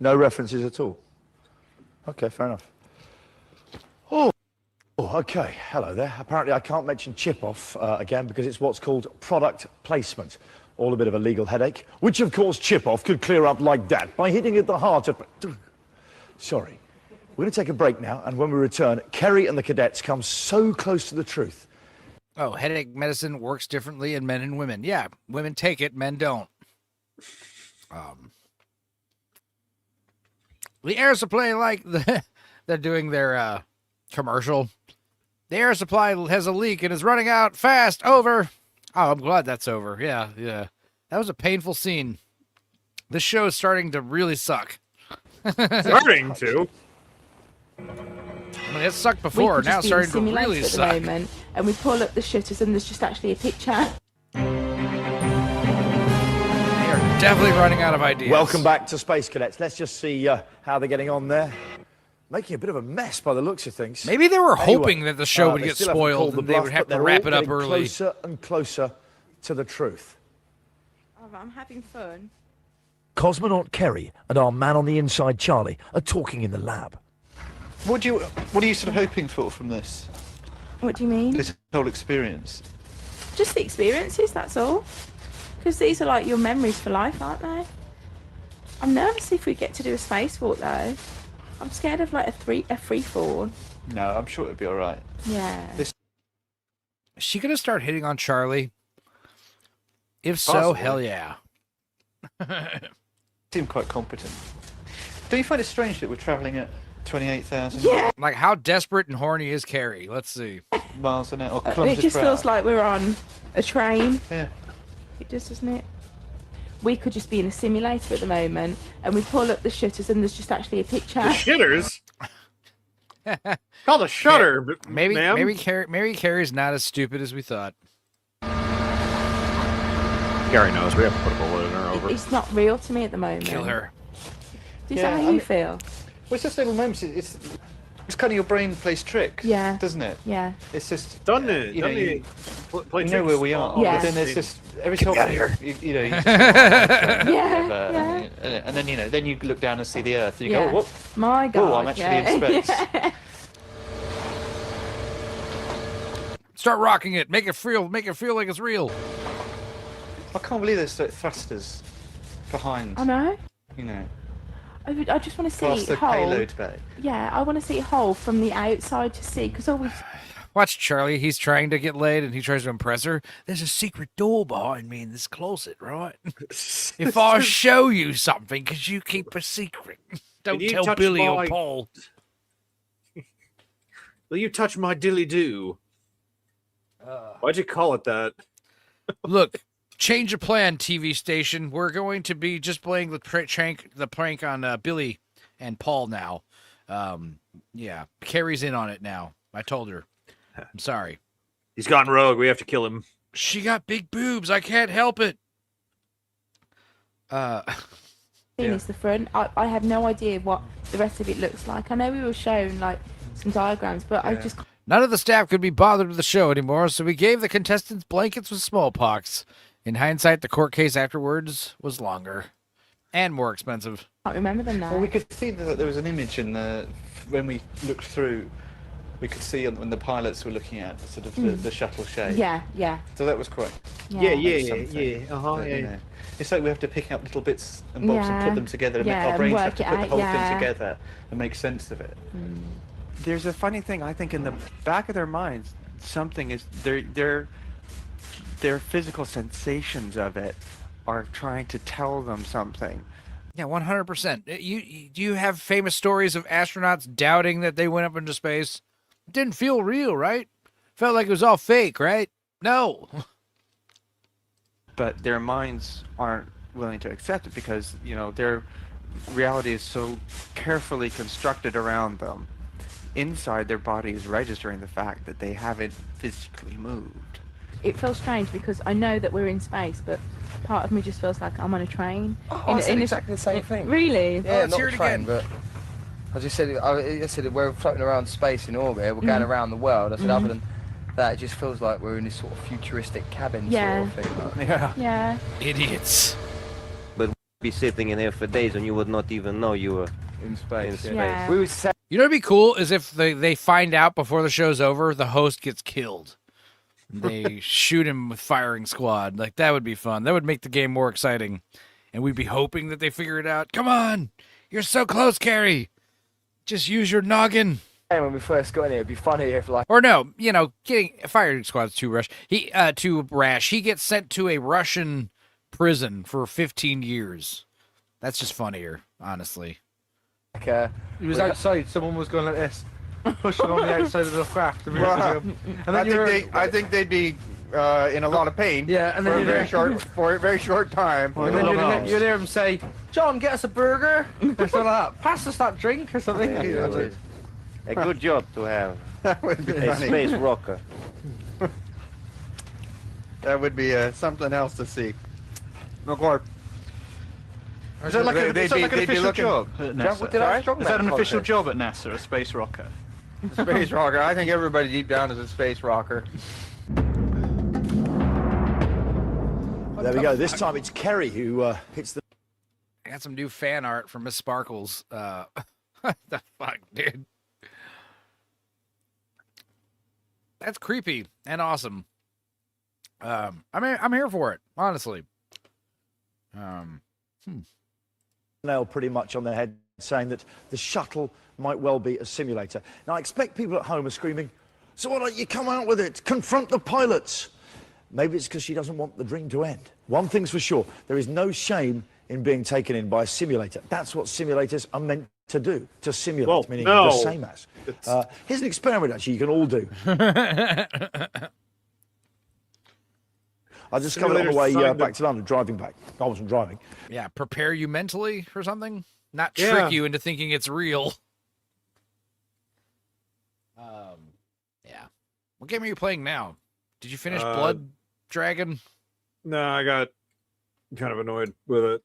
No references at all. Okay, fair enough. Oh, okay. Hello there. Apparently I can't mention chip off again because it's what's called product placement. All a bit of a legal headache, which of course chip off could clear up like that by hitting at the heart of... Sorry. We're going to take a break now, and when we return, Kerry and the cadets come so close to the truth. Oh, headache medicine works differently in men and women. Yeah, women take it, men don't. The air supply, like they're doing their commercial. The air supply has a leak and is running out fast. Over. Oh, I'm glad that's over. Yeah. That was a painful scene. This show is starting to really suck. Starting to? I mean, it sucked before. Now it's starting to really suck. At the moment, and we pull up the shutters and there's just actually a picture. They are definitely running out of ideas. Welcome back to Space Cadets. Let's just see how they're getting on there. Making a bit of a mess by the looks of things. Maybe they were Anyway, hoping that the show would they get still haven't called spoiled the and they bluff, would have but to they're wrap all it up getting early. Closer and closer to the truth. Oh, I'm having fun. Cosmonaut Kerry and our man on the inside, Charlie, are talking in the lab. What are you sort of hoping for from this? What do you mean? This whole experience? Just the experiences, that's all. Because these are like your memories for life, aren't they? I'm nervous if we get to do a spacewalk though. I'm scared of like a free fall. No, I'm sure it'll be all right. Yeah. Is she gonna start hitting on Charlie? If so, Possibly. hell yeah. Seem quite competent. Don't you find it strange that we're travelling at 28,000 Like, how desperate and horny is Carrie? Let's see. miles an hour? Or It kilometres just per feels hour? like we're on a train. Yeah. It does, doesn't it? We could just be in a simulator at the moment, and we pull up the shutters, and there's just actually a picture. The shitters? Called a shutter, Maybe ma'am. maybe Carrie's not as stupid as we thought. Gary knows we have to put a bullet in her over. It's not real to me at the moment. Kill her. Is Yeah, that how I you mean- feel? Well, it's just little moments. It's kind of your brain plays tricks. Yeah. Doesn't it? Yeah. It's just Doesn't it? You know, Doesn't you, it? Play you know where we are. Yeah. But then there's just every Get so me out often, of you know, you just Yeah. and then then you look down and see the Earth, and you Yeah. go, "Oh, My God. oh, I'm actually in space." Yeah. Start rocking it. Make it feel like it's real. I can't believe there's like thrusters behind. I know. You know, I just want to past see the whole. payload bay. Yeah, I want to see whole from the outside to see, because all we. Watch Charlie. He's trying to get laid and he tries to impress her. There's a secret door behind me in this closet, right? If I show you something, because you keep a secret, don't you tell touch Billy my- or Paul. Will you touch my dilly do? Why'd you call it that? Look, change of plan, TV station. We're going to be just playing the prank on Billy and Paul now. Yeah, Carrie's in on it now. I told her. I'm sorry. He's gone rogue. We have to kill him. She got big boobs. I can't help it. Is the front. I have no idea what the rest of it looks like. I know we were shown like some diagrams, but I just None of the staff could be bothered with the show anymore, so we gave the contestants blankets with smallpox. In hindsight, the court case afterwards was longer and more expensive. can't remember them now. Well, we could see that there was an image in the when we looked through. We could see when the pilots were looking at sort of the shuttle shape. Yeah, yeah. So that was quite. Yeah. It's like we have to pick up little bits and bobs and put them together, and Yeah, our brains and have to work put it the whole out, thing together and make sense of it. There's a funny thing, I think, in the back of their minds, something is their physical sensations of it are trying to tell them something. Yeah, 100%. Do you have famous stories of astronauts doubting that they went up into space? It didn't feel real, right? Felt like it was all fake, right? No. But their minds aren't willing to accept it because, you know, their reality is so carefully constructed around them. Inside, their body is registering the fact that they haven't physically moved. It feels strange because I know that we're in space, but part of me just feels like I'm on a train. I said exactly the same thing. Really? Yeah, not a train, but I just said, I said we're floating around space in orbit, we're going around the world. I said other than that, it just feels like we're in this sort of futuristic cabin sort of thing. Yeah. Idiots. But we'd be sitting in here for days and you would not even know you were in space. Yeah. We would say, You know what'd be cool is if they find out before the show's over, the host gets killed. They shoot him with firing squad. Like, that would be fun. That would make the game more exciting. And we'd be hoping that they figure it out. Come on! You're so close, Carrie! Just use your noggin. when we first got in here, it'd be funny if like. Or no, you know, getting firing squad's too rash. He gets sent to a Russian prison for 15 years. That's just funnier, honestly. Like, he was outside. Someone was going like this, pushing on the outside of the craft. And then I think they'd be in a lot of pain. Yeah, and then for a very short time. And then you'd hear him say, "John, get us a burger," or something like that. Pass us that drink or something. A good job to have. That would be a funny. space rocker. That would be something else to see. No God. Is that like an official job at NASA? Is that an official job at NASA, a space rocker? Space rocker. I think everybody deep down is a space rocker. There we go. This time it's Kerry who hits the. I got some new fan art from Miss Sparkles. What the fuck, dude? That's creepy and awesome. I'm here for it, honestly. Nail pretty much on their head, saying that the shuttle might well be a simulator. Now, I expect people at home are screaming, "So why don't you come out with it? Confront the pilots." Maybe it's because she doesn't want the dream to end. One thing's for sure, there is no shame in being taken in by a simulator. That's what simulators are meant to do, to simulate, meaning the same as. Here's an experiment, actually, you can all do. I discovered it on the way back to London, driving back. I wasn't driving. Yeah, prepare you mentally for something, not trick you into thinking it's real. Yeah. What game are you playing now? Did you finish Blood Dragon? No, I got kind of annoyed with it.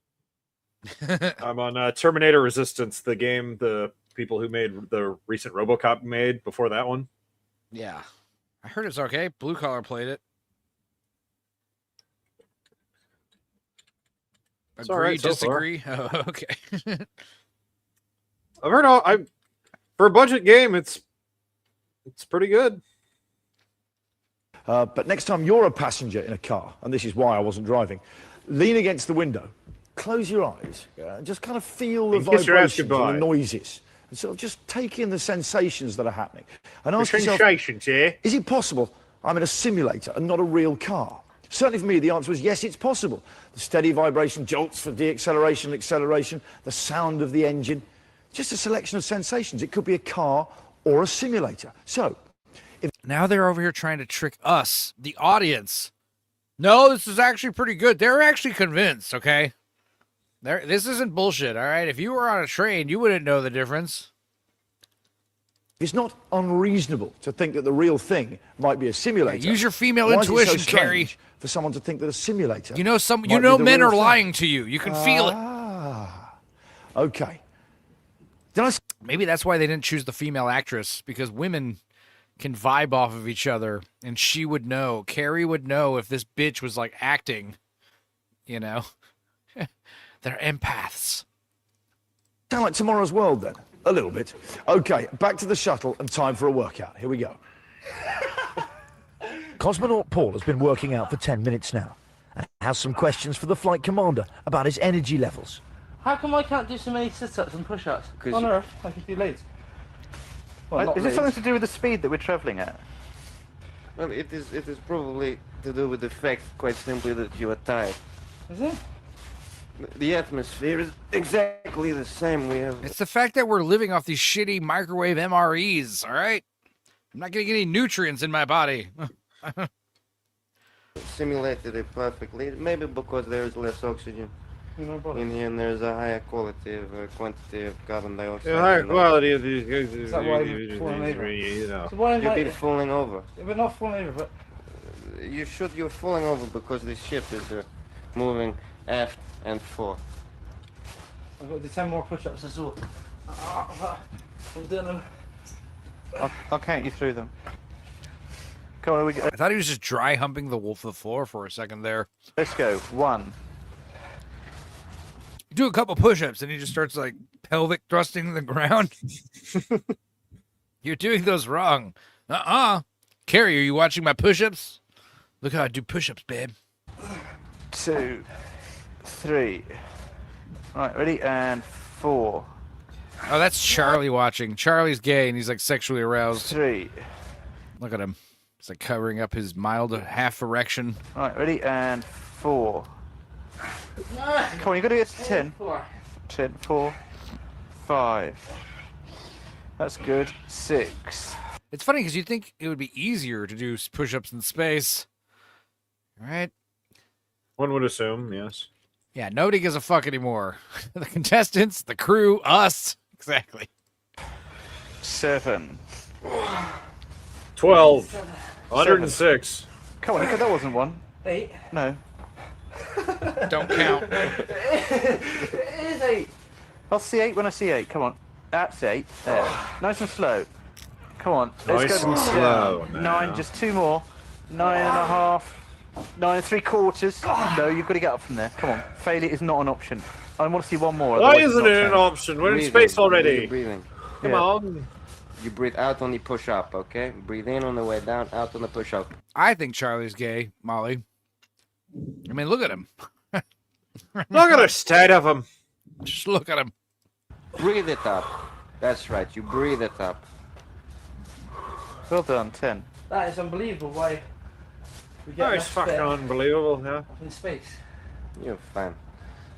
I'm on Terminator Resistance, the game the people who made the recent RoboCop made before that one. Yeah. I heard it's okay. Blue Collar played it. It's Agree, all right so disagree? Oh, okay. I've heard for a budget game, it's pretty good. But next time you're a passenger in a car, and this is why I wasn't driving, lean against the window, close your eyes, and just kind of feel the vibrations and the noises. And sort of just take in the sensations that are happening. And ask yourself, is it possible I'm in a simulator and not a real car? Certainly for me, the answer was yes, it's possible. The steady vibration, jolts for deacceleration, acceleration, the sound of the engine, just a selection of sensations. It could be a car or a simulator. So, now they're over here trying to trick us, the audience. No, this is actually pretty good. They're actually convinced, okay? This isn't bullshit, all right? If you were on a train, you wouldn't know the difference. It's not unreasonable to think that the real thing might be a simulator. Yeah, use your female Why is it so intuition, strange Carrie. for someone to think that a simulator You know might be the men real are thing. lying to you. You can feel it. Okay. Maybe that's why they didn't choose the female actress, because women can vibe off of each other, and she would know. Carrie would know if this bitch was like acting. You know, they're empaths. Sound like Tomorrow's World then? A little bit. Okay, back to the shuttle and time for a workout. Here we go. Cosmonaut Paul has been working out for 10 minutes now and has some questions for the flight commander about his energy levels. How come I can't do so many sit-ups and push-ups? On Earth, I can do leads. Is it something to do with the speed that we're travelling at? Well, it is probably to do with the fact, quite simply, that you are tired. Is it? The atmosphere is exactly the same. We have. It's the fact that we're living off these shitty microwave MREs, all right? I'm not getting any nutrients in my body. Simulated it perfectly, maybe because there is less oxygen in here and there's a higher quality of quantity of carbon dioxide. The higher quality of these guys Is that why we're falling over? you know. So why am You've I- been falling over. We're not falling over, but You're falling over because this ship is moving aft and fore. I've got to do 10 more push-ups as well. I'm doing them. I'll count you through them. Come on, I thought he was just dry humping the floor for a second there. Let's go. 1. Do a couple push-ups and he just starts like pelvic thrusting the ground. You're doing those wrong. Carrie, are you watching my push-ups? Look how I do push-ups, babe. 2, 3. Right, ready? And 4. Oh, that's Charlie watching. Charlie's gay and he's like sexually aroused. 3. Look at him. He's like covering up his mild half erection. Right, ready? And 4. Come on, you got to get to 10. 10, 4, 5. That's good. 6. It's funny because you'd think it would be easier to do push-ups in space. Right? One would assume, yes. Yeah, nobody gives a fuck anymore. The contestants, the crew, us. Exactly. 7. 12. 106. Come on, that wasn't 1. 8. No. Don't count. It is 8. I'll see 8 when I see 8. Come on. That's 8. There. Nice and slow. Come on. Let's Nice go and slow down. now. 9, just 2 more. 9.5. 9 3/4. No, you've got to get up from there. Come on. Failure is not an option. I want to see 1 more. Why otherwise it's isn't not it an fair. option? We're in Breathing. space already. You're breathing. Come Yeah. on. You breathe out on the push up, okay? Breathe in on the way down, out on the push up. I think Charlie's gay, Molly. I mean, look at him. Look at the state of him. Just look at him. Breathe it up. That's right, you breathe it up. Well done, 10. That is unbelievable. Why we get That is enough fucking spare unbelievable, yeah. in space. You're fine.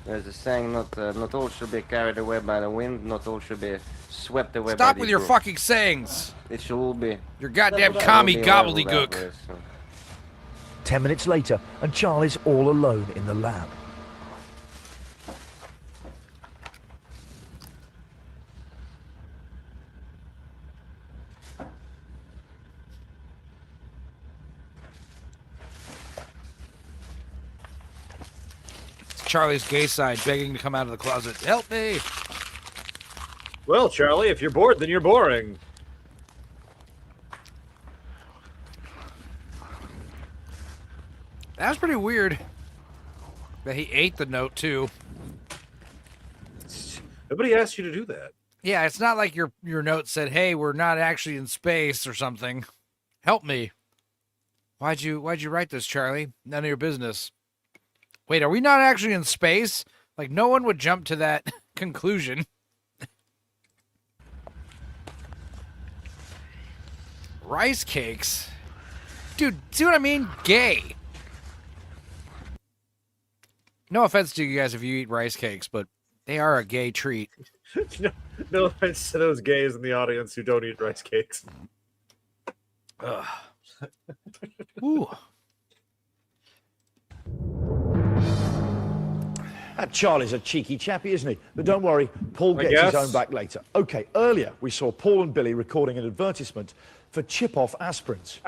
There's a saying, not all should be carried away by the wind, not all should be swept away by Stop the with your broom. fucking sayings. It should all be. Your goddamn all commie be leveled gobbledygook. out there, so. 10 minutes later, and Charlie's all alone in the lab. It's Charlie's gay side begging to come out of the closet. Help me. Well, Charlie, if you're bored, then you're boring. That was pretty weird. That he ate the note, too. Nobody asked you to do that. Yeah, it's not like your note said, hey, we're not actually in space or something. Help me. Why'd you write this, Charlie? None of your business. Wait, are we not actually in space? Like, no one would jump to that conclusion. Rice cakes? Dude, see what I mean? Gay. No offense to you guys if you eat rice cakes, but they are a gay treat. No offense to those gays in the audience who don't eat rice cakes. Ugh. Ooh. That Charlie's a cheeky chappy, isn't he? But don't worry, Paul gets his own back later. Okay, earlier we saw Paul and Billy recording an advertisement for chip-off aspirins.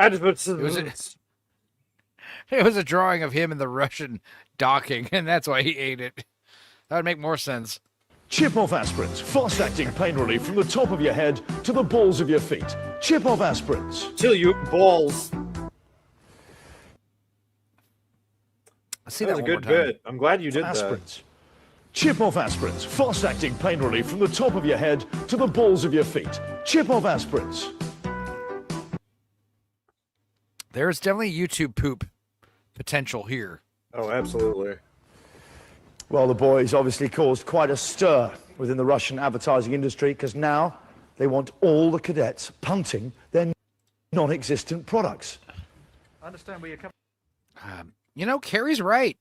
It was a drawing of him in the Russian docking, and that's why he ate it. That would make more sense. Chip-off aspirins, fast-acting pain relief from the top of your head to the balls of your feet. Chip-off aspirins. Till you balls. See that was a good bit. I'm glad you did aspirins. That. Chip-off aspirins, fast-acting pain relief from the top of your head to the balls of your feet. Chip-off aspirins. There's definitely YouTube poop potential here. Oh, absolutely. Well, the boys obviously caused quite a stir within the Russian advertising industry because now they want all the cadets punting their non-existent products. I understand where you're coming from. You know, Carrie's right.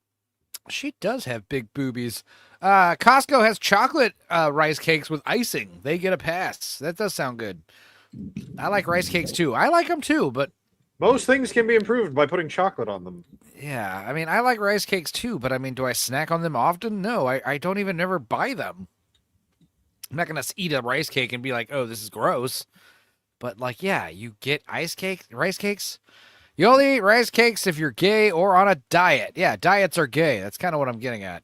She does have big boobies. Costco has chocolate rice cakes with icing. They get a pass. That does sound good. I like rice cakes too. I like them too, but most things can be improved by putting chocolate on them. Yeah, I mean, I like rice cakes too, but I mean, do I snack on them often? No, I don't even ever buy them. I'm not going to eat a rice cake and be like, oh, this is gross. But like, yeah, you get rice cakes. You only eat rice cakes if you're gay or on a diet. Yeah, diets are gay. That's kind of what I'm getting at.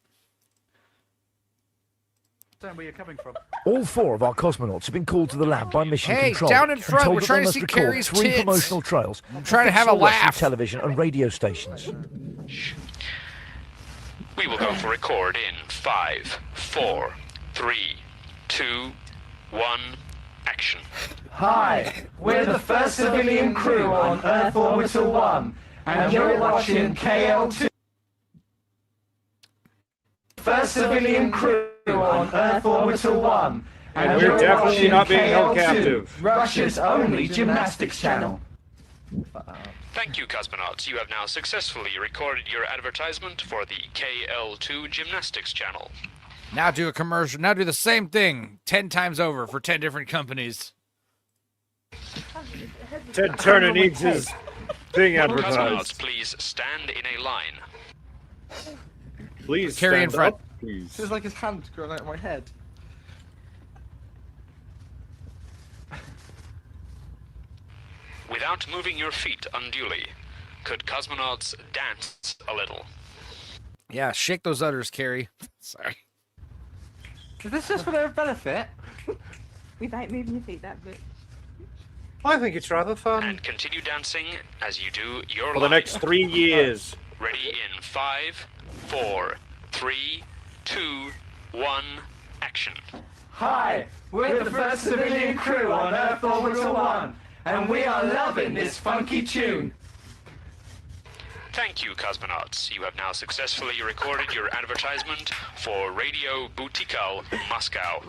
Where you're coming from. All 4 of our cosmonauts have been called to the lab by Mission Control. Hey, down in front, and told we're that trying they to must see record Carrie's 3 tits. promotional trails. I'm trying to have a fictional Russian laugh. television and radio stations. We will go for record in 5, 4, 3, 2, 1, action. Hi, we're the first civilian crew on Earth Orbital 1, and you're watching KL2. First civilian crew on Earth Orbital 1, and we're definitely not being held KL2, captive. Russia's only gymnastics channel. Thank you, cosmonauts. You have now successfully recorded your advertisement for the KL2 Gymnastics channel. Now do a commercial. Now do the same thing 10 times over for 10 different companies. Ted Turner needs his thing advertised. Cosmonauts, please stand in a line. Please Carry in front. Up, please. Feels like his hand's growing out of my head. Without moving your feet unduly, could cosmonauts dance a little? Yeah, shake those udders, Carrie. Sorry. Is this just for their benefit? Without moving your feet that bit. I think it's rather fun. And continue dancing as you do your For the next 3 years. Ready in 5, 4, 3, 2, 1, action. Hi, we're the first civilian crew on Earth Orbital 1, and we are loving this funky tune. Thank you, cosmonauts. You have now successfully recorded your advertisement for Radio Butikal, Moscow.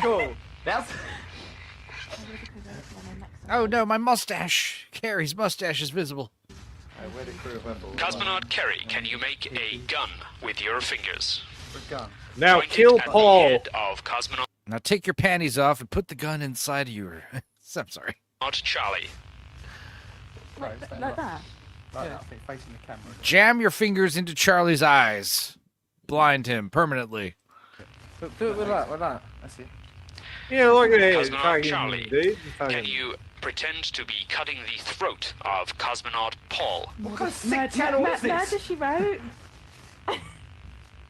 Cool. That's... Oh no, my mustache. Carrie's mustache is visible. Cosmonaut Kerry, can you make a gun with your fingers? Now Point kill it at the Paul. head of cosmonaut Now take your panties off and put the gun inside of you. I'm sorry. Charlie. Like that? Like that, facing the camera. Jam your fingers into Charlie's eyes. Blind him permanently. Do it with that, That's it. Yeah, look at it. Cosmonaut Charlie, can you pretend to be cutting the throat of cosmonaut Paul? What kind of sick channel is this? Murder, she wrote.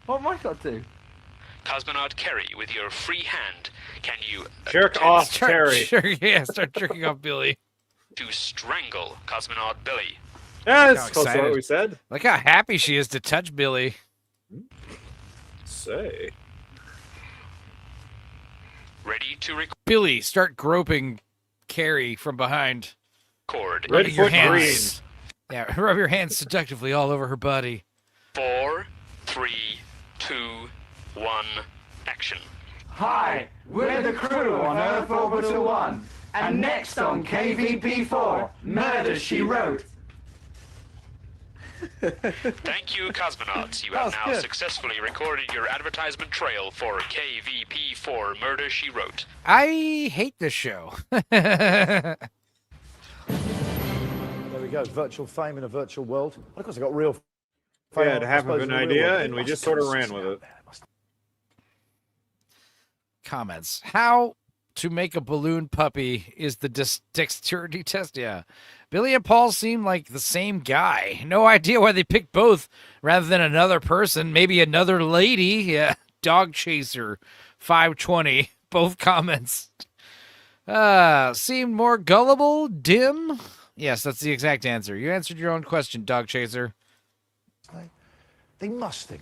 What am I got to do? Cosmonaut Kerry, with your free hand, can you Jerk pretend off, Terry. Start jerking off Billy. to strangle cosmonaut Billy? Yeah, Look that's how close to what excited. we said. Look how happy she is to touch Billy. Say. Ready to Billy, start groping Carrie from behind. record. Rubbing your Redfoot hands. Yeah, rub your hands seductively all over her body. 4, 3, 2, 1, action. Hi, we're the crew on Earth Orbital 1, and next on KVP4, Murder, She Wrote. Thank you, cosmonauts. You have now successfully recorded your advertisement trail for KVP4 Murder, She Wrote. I hate this show. There we go, virtual fame in a virtual world. And of course, I got real Yeah, to have an idea, and we just sort of ran with it. Comments. How to make a balloon puppy is the dexterity test? Yeah. Billy and Paul seem like the same guy. No idea why they picked both rather than another person. Maybe another lady. Yeah. Dog Chaser 520. Both comments. Seemed more gullible, dim. Yes, that's the exact answer. You answered your own question, Dog Chaser. They must think.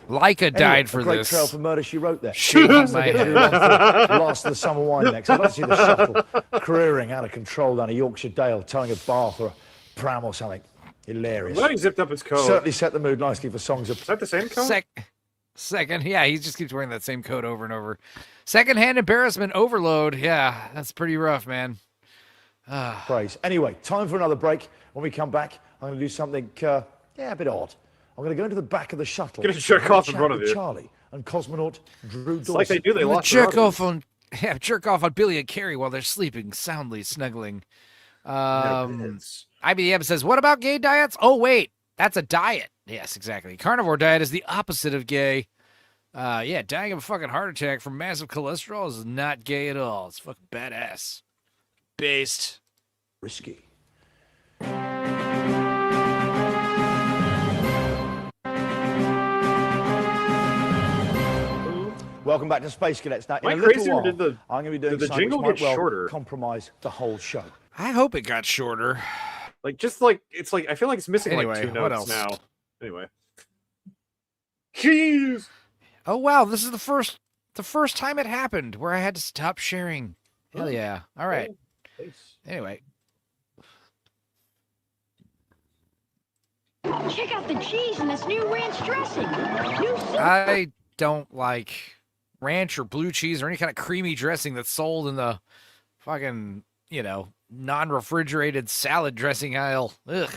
Leica died for a great this. trail for murder she wrote there. Shaking my head. Last of the summer wine next. I'd like to see the shuttle careering out of control down a Yorkshire Dale, towing a bath or a pram or something. Hilarious. I'm glad he zipped up his coat. Certainly set the mood nicely for songs of... Is that the same coat? Second, yeah, he just keeps wearing that same coat over and over. Secondhand embarrassment overload. Yeah, that's pretty rough, man. Praise. Anyway, time for another break. When we come back, I'm going to do something, a bit odd. I'm going to go into the back of the shuttle. Get a jerk off in front of you. Charlie and cosmonaut Drew Dawson. It's like they do. They lost jerk off on Billy and Carrie while they're sleeping, soundly snuggling. IBM says, what about gay diets? Oh, wait, that's a diet. Yes, exactly. Carnivore diet is the opposite of gay. Yeah, dying of a fucking heart attack from massive cholesterol is not gay at all. It's fucking badass. Based. Risky. Welcome back to Space Cadets. Now, in a little while, I'm going to be doing something jingle which get might shorter? compromise the whole show. I hope it got shorter. It's like I feel like it's missing Anyway, like 2 what notes else? now. Anyway. Jeez. Oh wow, this is the first time it happened where I had to stop sharing. Hell yeah. All right. Anyway. Check out the cheese in this new ranch dressing. I don't like ranch or blue cheese or any kind of creamy dressing that's sold in the fucking, non-refrigerated salad dressing aisle. Ugh.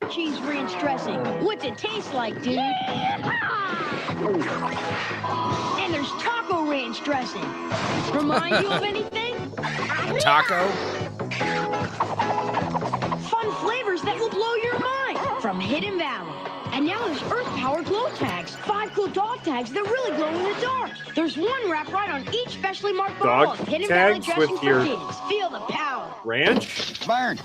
Cheese ranch dressing. What's it taste like, dude? And there's taco ranch dressing. Remind you of anything? Taco? Fun flavors that will blow your mind from Hidden Valley. And now there's Earth Power glow tags. 5 cool dog tags that really glow in the dark. There's one wrapped right on each specially marked bottle of Hidden Valley dressing for kids. Feel the power. Ranch? Burn,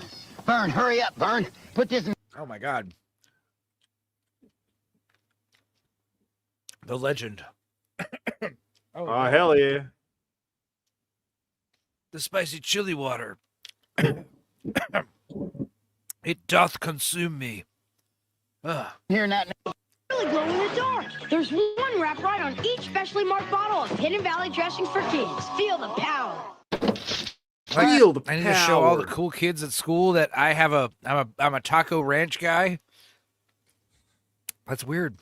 hurry up, Burn. Put this in. Oh my God. The legend. Oh, hell yeah. The spicy chili water. It doth consume me. Hearing that now. Really glow in the dark. There's one wrapped right on each specially marked bottle of Hidden Valley dressing for kids. Feel the power. I need to show all the cool kids at school that I'm a taco ranch guy. That's weird.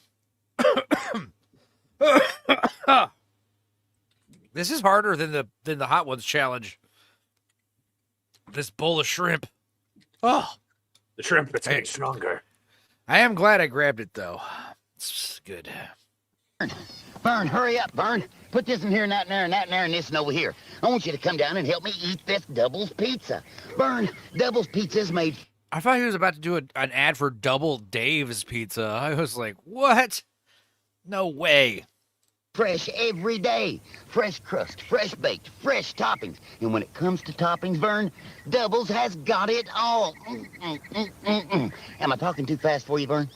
This is harder than the Hot Ones challenge. This bowl of shrimp. Oh, the shrimp gets getting stronger. I am glad I grabbed it though. It's good. Burn, hurry up, Burn. Put this in here, and that in there, and that in there, and this and over here. I want you to come down and help me eat this Doubles pizza. Burn, Doubles pizza is made. I thought he was about to do an ad for Double Dave's Pizza. I was like, what? No way. Fresh every day. Fresh crust, fresh baked, fresh toppings. And when it comes to toppings, Vern, Doubles has got it all. Am I talking too fast for you, Vern?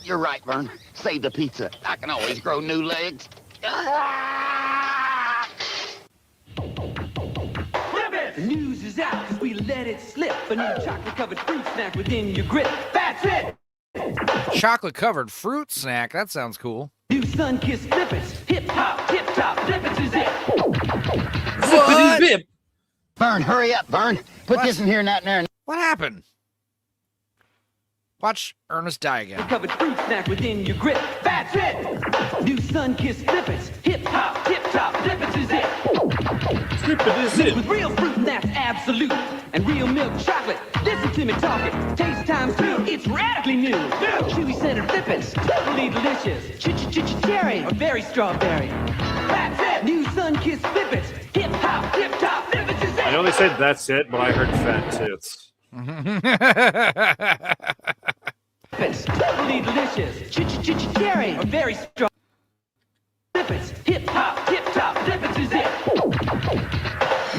You're right, Vern. Save the pizza. I can always grow new legs. The news is out, 'cause we let it slip. A new chocolate-covered fruit snack within your grip. That's it! Chocolate-covered fruit snack. That sounds cool. New sun-kissed Flippets. Hip-hop, tip-top, Flippets is it. What? Zip. Vern, hurry up, Vern. Put this in here and that in there. What happened? Watch Ernest die again. Covered fruit snack within your grip. That's it! New sun-kissed Flippets. Hip-hop, tip-top, Flippets is it. Flippet is it. With real fruit and that's absolute. And real milk chocolate. Listen to me talk it. Taste times 2. It's radically new. Chewy scented Flippets. Totally delicious. Cherry or berry strawberry. That's it! New sun-kissed Flippets. Hip-hop, tip-top, Flippets is it. I know they said that's it, but I heard fat tits. flippants, totally delicious. Cherry, or very strong. Flippants, hip hop, tip top, flippants is it.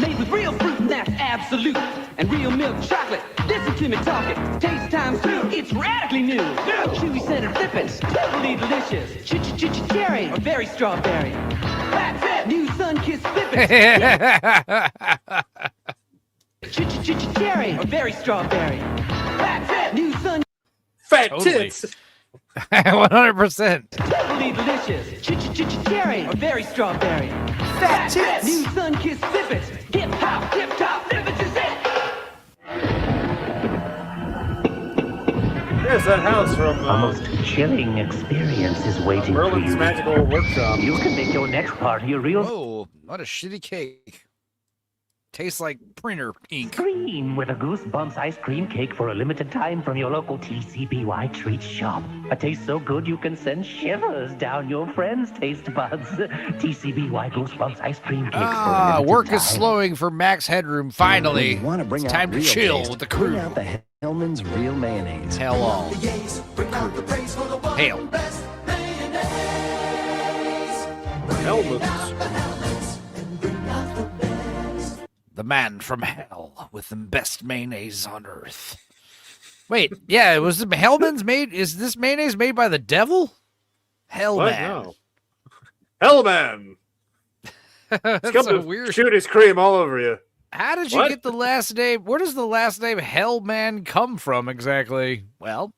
Made with real fruit and that's absolute. And real milk chocolate, listen to me talking. Taste times 2, it's radically new. Chewy scented flippants, totally delicious. Cherry, or very strawberry. That's it, new sun-kissed flippants. Cherry, or very strawberry. That's it, new sun. Fat Totally. tits. 100%. Totally delicious. Cherry, or very strawberry. Fat tits. New sun-kissed flippants. Hip hop, tip top, flippants is it. There's that house from A most chilling experience is waiting for Merlin's you. Magical Workshop. You can make your next party a real Whoa, what a shitty cake. Tastes like printer ink. dream with a Goosebumps ice cream cake for a limited time from your local TCBY treat shop. A taste so good you can send shivers down your friends' taste buds. TCBY Goosebumps ice cream cakes for a limited Work time. is slowing for Max Headroom. Finally, Want to bring it's out time to real chill taste, with the crew. Bring out the Hellman's Real Mayonnaise. Hell all. Hail. The man from hell with the best mayonnaise on earth. Wait, yeah, was the Hellman's made? Is this mayonnaise made by the devil? Hellman. No. Hellman. That's Come so to weird. shoot his cream all over you. How did you What? get the last name? Where does the last name Hellman come from exactly? Well,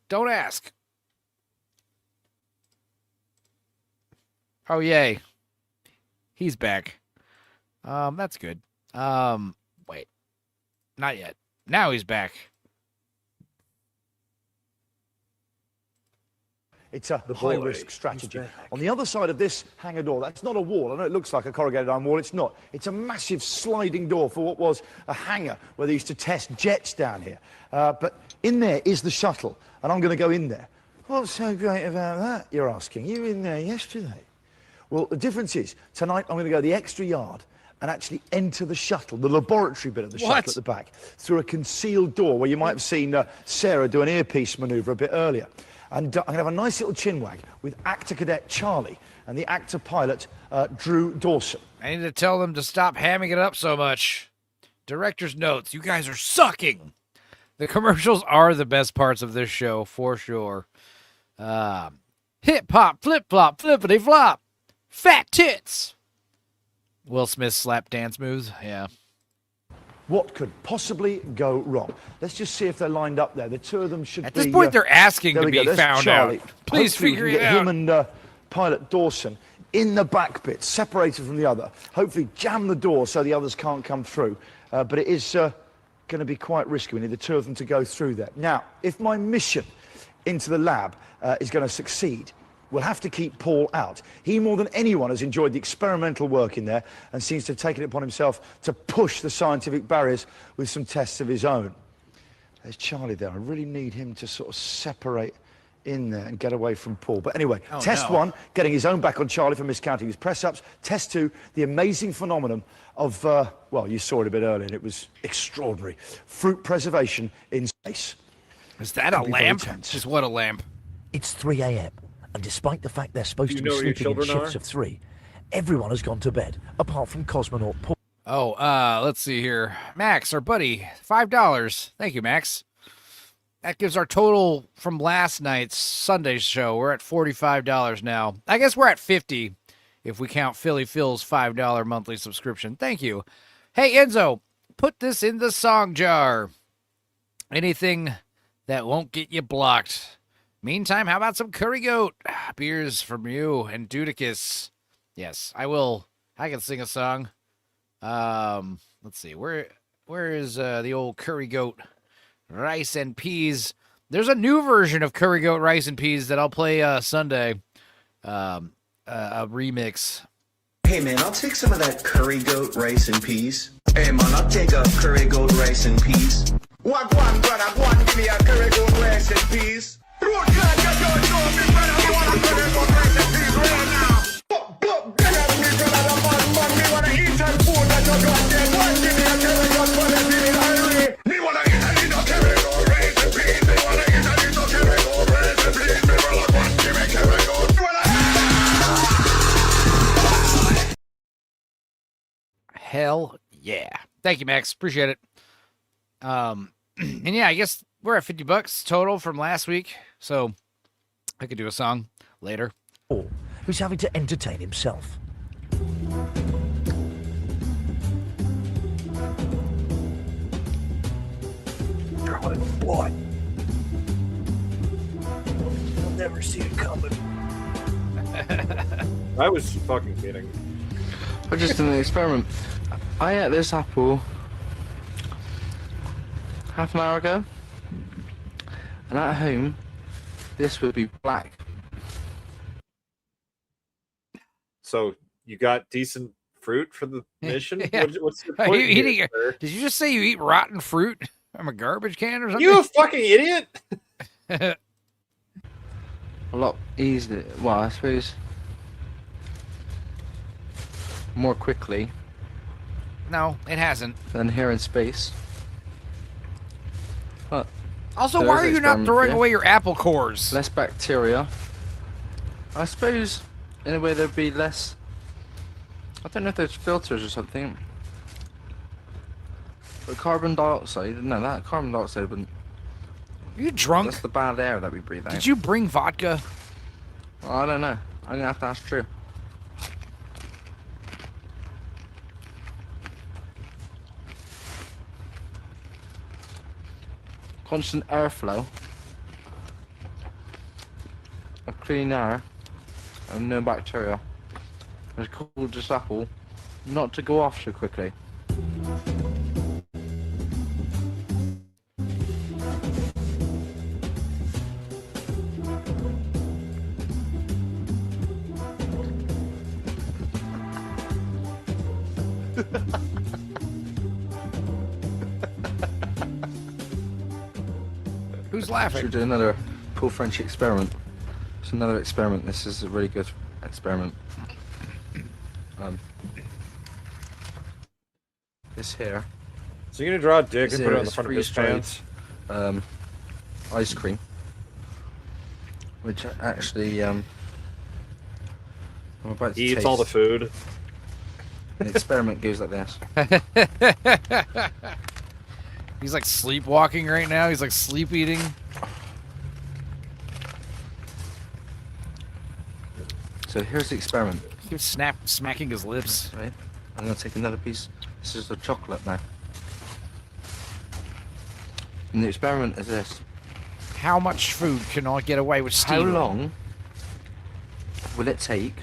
don't ask. Oh, yay. He's back. That's good. Wait. Not yet. Now he's back. It's a high-risk strategy. On the other side of this hangar door, that's not a wall. I know it looks like a corrugated iron wall. It's not. It's a massive sliding door for what was a hangar where they used to test jets down here. But in there is the shuttle, and I'm going to go in there. What's so great about that, you're asking? You were in there yesterday. Well, the difference is, tonight I'm going to go the extra yard and actually enter the shuttle, the laboratory bit of the shuttle at the back, through a concealed door where you might have seen Sarah do an earpiece manoeuvre a bit earlier. And I'm going to have a nice little chinwag with actor cadet Charlie and the actor pilot Drew Dawson. I need to tell them to stop hamming it up so much. Director's notes, you guys are sucking. The commercials are the best parts of this show, for sure. Hip-hop, flip-flop, flippity-flop. Fat tits. Will Smith slap dance moves, yeah. What could possibly go wrong? Let's just see if they're lined up there. The two of them should be... At this point, they're asking there to we go. be There's found Charlie. out. Please Hopefully figure we can it get out. him and pilot Dawson in the back bit, separated from the other. Hopefully jam the door so the others can't come through. But it is going to be quite risky. We need the two of them to go through there. Now, if my mission into the lab is going to succeed, we'll have to keep Paul out. He, more than anyone, has enjoyed the experimental work in there and seems to have taken it upon himself to push the scientific barriers with some tests of his own. There's Charlie there. I really need him to sort of separate in there and get away from Paul. But anyway, test one, getting his own back on Charlie for miscounting his press-ups. Test two, the amazing phenomenon of, well, you saw it a bit earlier, and it was extraordinary. Fruit preservation in space. Is that a Could be very lamp? tense. Just what a lamp. It's 3 a.m. and despite the fact they're supposed Do to you be know where your sleeping in children shifts are? of 3, everyone has gone to bed, apart from cosmonaut Paul. Oh, let's see here. Max, our buddy, $5. Thank you, Max. That gives our total from last night's Sunday show. We're at $45 now. I guess we're at $50 if we count Philly Phil's $5 monthly subscription. Thank you. Hey, Enzo, put this in the song jar. Anything that won't get you blocked. Meantime, how about some curry goat? Beers from you and Dudicus. Yes, I will. I can sing a song. Let's see. Where is the old curry goat rice and peas? There's a new version of curry goat rice and peas that I'll play Sunday. A remix. Hey man, I'll take some of that curry goat rice and peas. Hey man, I'll take a curry goat rice and peas. What one brother, one give me a curry goat rice and peas. Road glad you don't know me, brother. I want a curry goat rice and peas right now. Better me, brother, the man, me wanna eat and food that you got there. One give me a curry goat for the feeling hungry. Me wanna eat and eat a curry goat rice and peas. Me wanna eat and eat Hell yeah. Thank you, Max. Appreciate it. And yeah, I guess we're at $50 total from last week, so I could do a song later. Who's having to entertain himself. God, boy. You'll never see it coming. I was fucking kidding. I just did an experiment. I ate this apple half an hour ago, and at home, this would be black. So you got decent fruit for the mission? Yeah. What's the Are point you here, eating sir? Did you just say you eat rotten fruit from a garbage can or something? You a fucking idiot! A lot easier. Well, I suppose more quickly No, it hasn't. than here in space. But Also, there why is are you not experiment, throwing yeah. away your apple cores? Less bacteria. I suppose, in a way, there'd be less. I don't know if there's filters or something. But carbon dioxide, no, that carbon dioxide wouldn't. Are you drunk? That's the bad air that we breathe out. Did you bring vodka? Well, I don't know. I'm gonna have to ask Drew. Constant airflow of clean air and no bacteria has caused this apple not to go off so quickly. Who's laughing? Should do another Paul French experiment. It's another experiment. This is a really good experiment. This here. So you're gonna draw a dick This and put it here on the is front of his freeze-dried, pants? Ice cream, which actually I'm about to He eats taste. all the food. The experiment goes like this. He's like sleepwalking right now. He's like sleep eating. So here's the experiment. He's smacking his lips. Right. I'm gonna take another piece. This is the chocolate now. And the experiment is this. How much food can I get away with How stealing? long will it take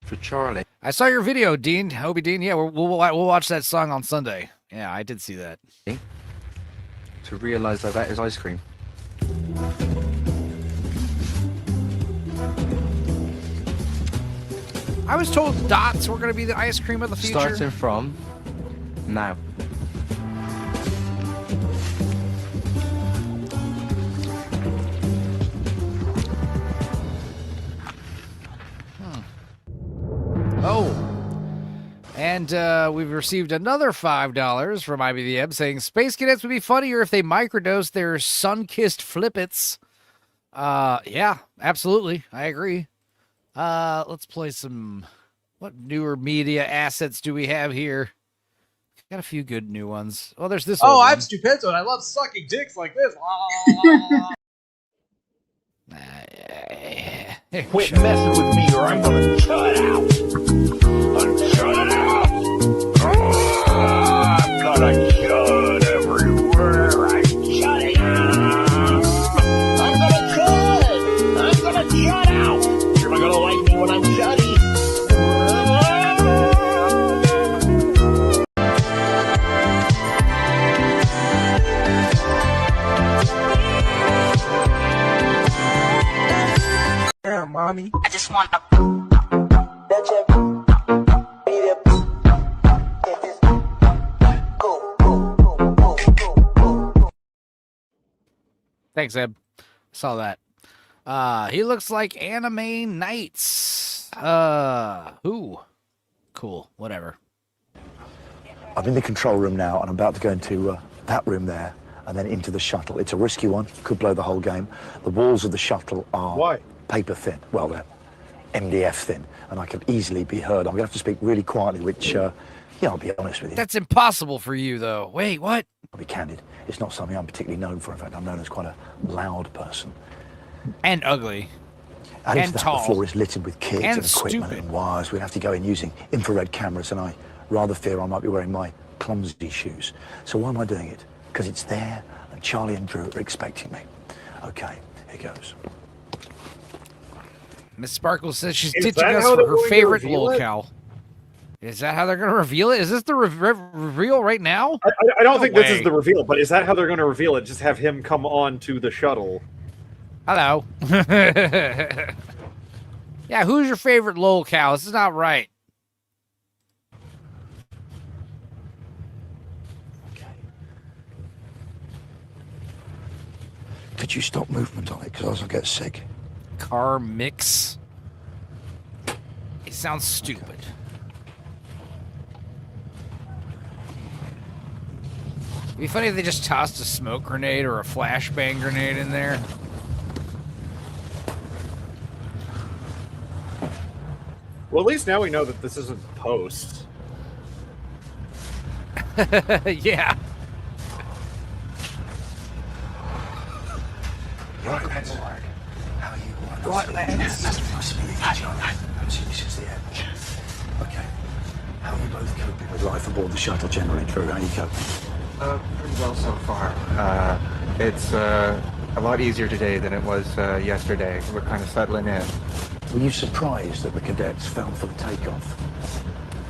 for Charlie? I saw your video, Dean. Hobie Dean. Yeah, we'll watch that song on Sunday. Yeah, I did see that. To realise that that is ice cream. I was told dots were going to be the ice cream of the future. Starting from now. Oh. And we've received another $5 from IBDM saying Space Cadets would be funnier if they microdosed their sun-kissed flippets. Yeah, absolutely. I agree. Let's play some... What newer media assets do we have here? Got a few good new ones. Oh, there's this Oh, old I'm one. Stupenzo and I love sucking dicks like this. Quit messing with me or I'm gonna shut out. I'm shutting out. I'm gonna shut everywhere. I'm shutting out. I'm gonna shut out. You're not gonna like me when I'm shutting. Yeah, mommy. I just want to. Thanks, Eb. Saw that. He looks like Anime Knights. Who? Cool. Whatever. I'm in the control room now, and I'm about to go into that room there, and then into the shuttle. It's a risky one. Could blow the whole game. The walls of the shuttle are paper thin. Well, MDF thin, and I could easily be heard. I'm going to have to speak really quietly, which, yeah, I'll be honest with you. That's impossible for you, though. Wait, what? I'll be candid. It's not something I'm particularly known for. In fact, I'm known as quite a loud person. And ugly. Added And to that, tall. the floor is littered with kids And and equipment stupid. and wires. We'd have to go in using infrared cameras, and I rather fear I might be wearing my clumsy shoes. So why am I doing it? Because it's there, and Charlie and Drew are expecting me. Okay, here goes. Miss Sparkle says she's Is ditching that us how for they're her going to favorite reveal it? lolcow. Is that how they're going to reveal it? Is this the reveal right now? I don't think this is way. the reveal, but is that how they're going to reveal it? Just have him come on to the shuttle. Hello. Yeah, who's your favorite lolcow? This is not right. Could you stop movement on it, because I'll get sick. Car mix. It sounds stupid. It'd be funny if they just tossed a smoke grenade or a flashbang grenade in there. Well, at least now we know that this isn't post. Yeah. Right, lads. How are you? Right, lads. Nice to meet you, Charlie. I haven't seen you since the end. Okay. How are you both coping with life aboard the shuttle generally, Drew? How are you coping? Pretty well so far. It's a lot easier today than it was yesterday. We're kind of settling in. Were you surprised that the cadets fell for the takeoff?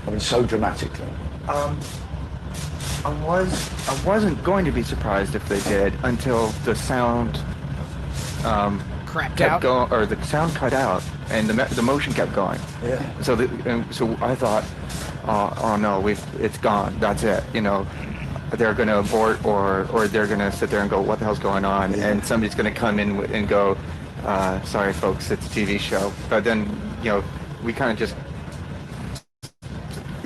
I mean, so dramatically. I wasn't going to be surprised if they did until the sound crapped kept out, going, or the sound cut out, and the motion kept going. Yeah. So so I thought, oh no, it's gone. That's it. You know, they're going to abort, or they're going to sit there and go, what the hell's going on? Yeah. And somebody's going to come in and go, sorry folks, it's a TV show. But then, you know, we kind of just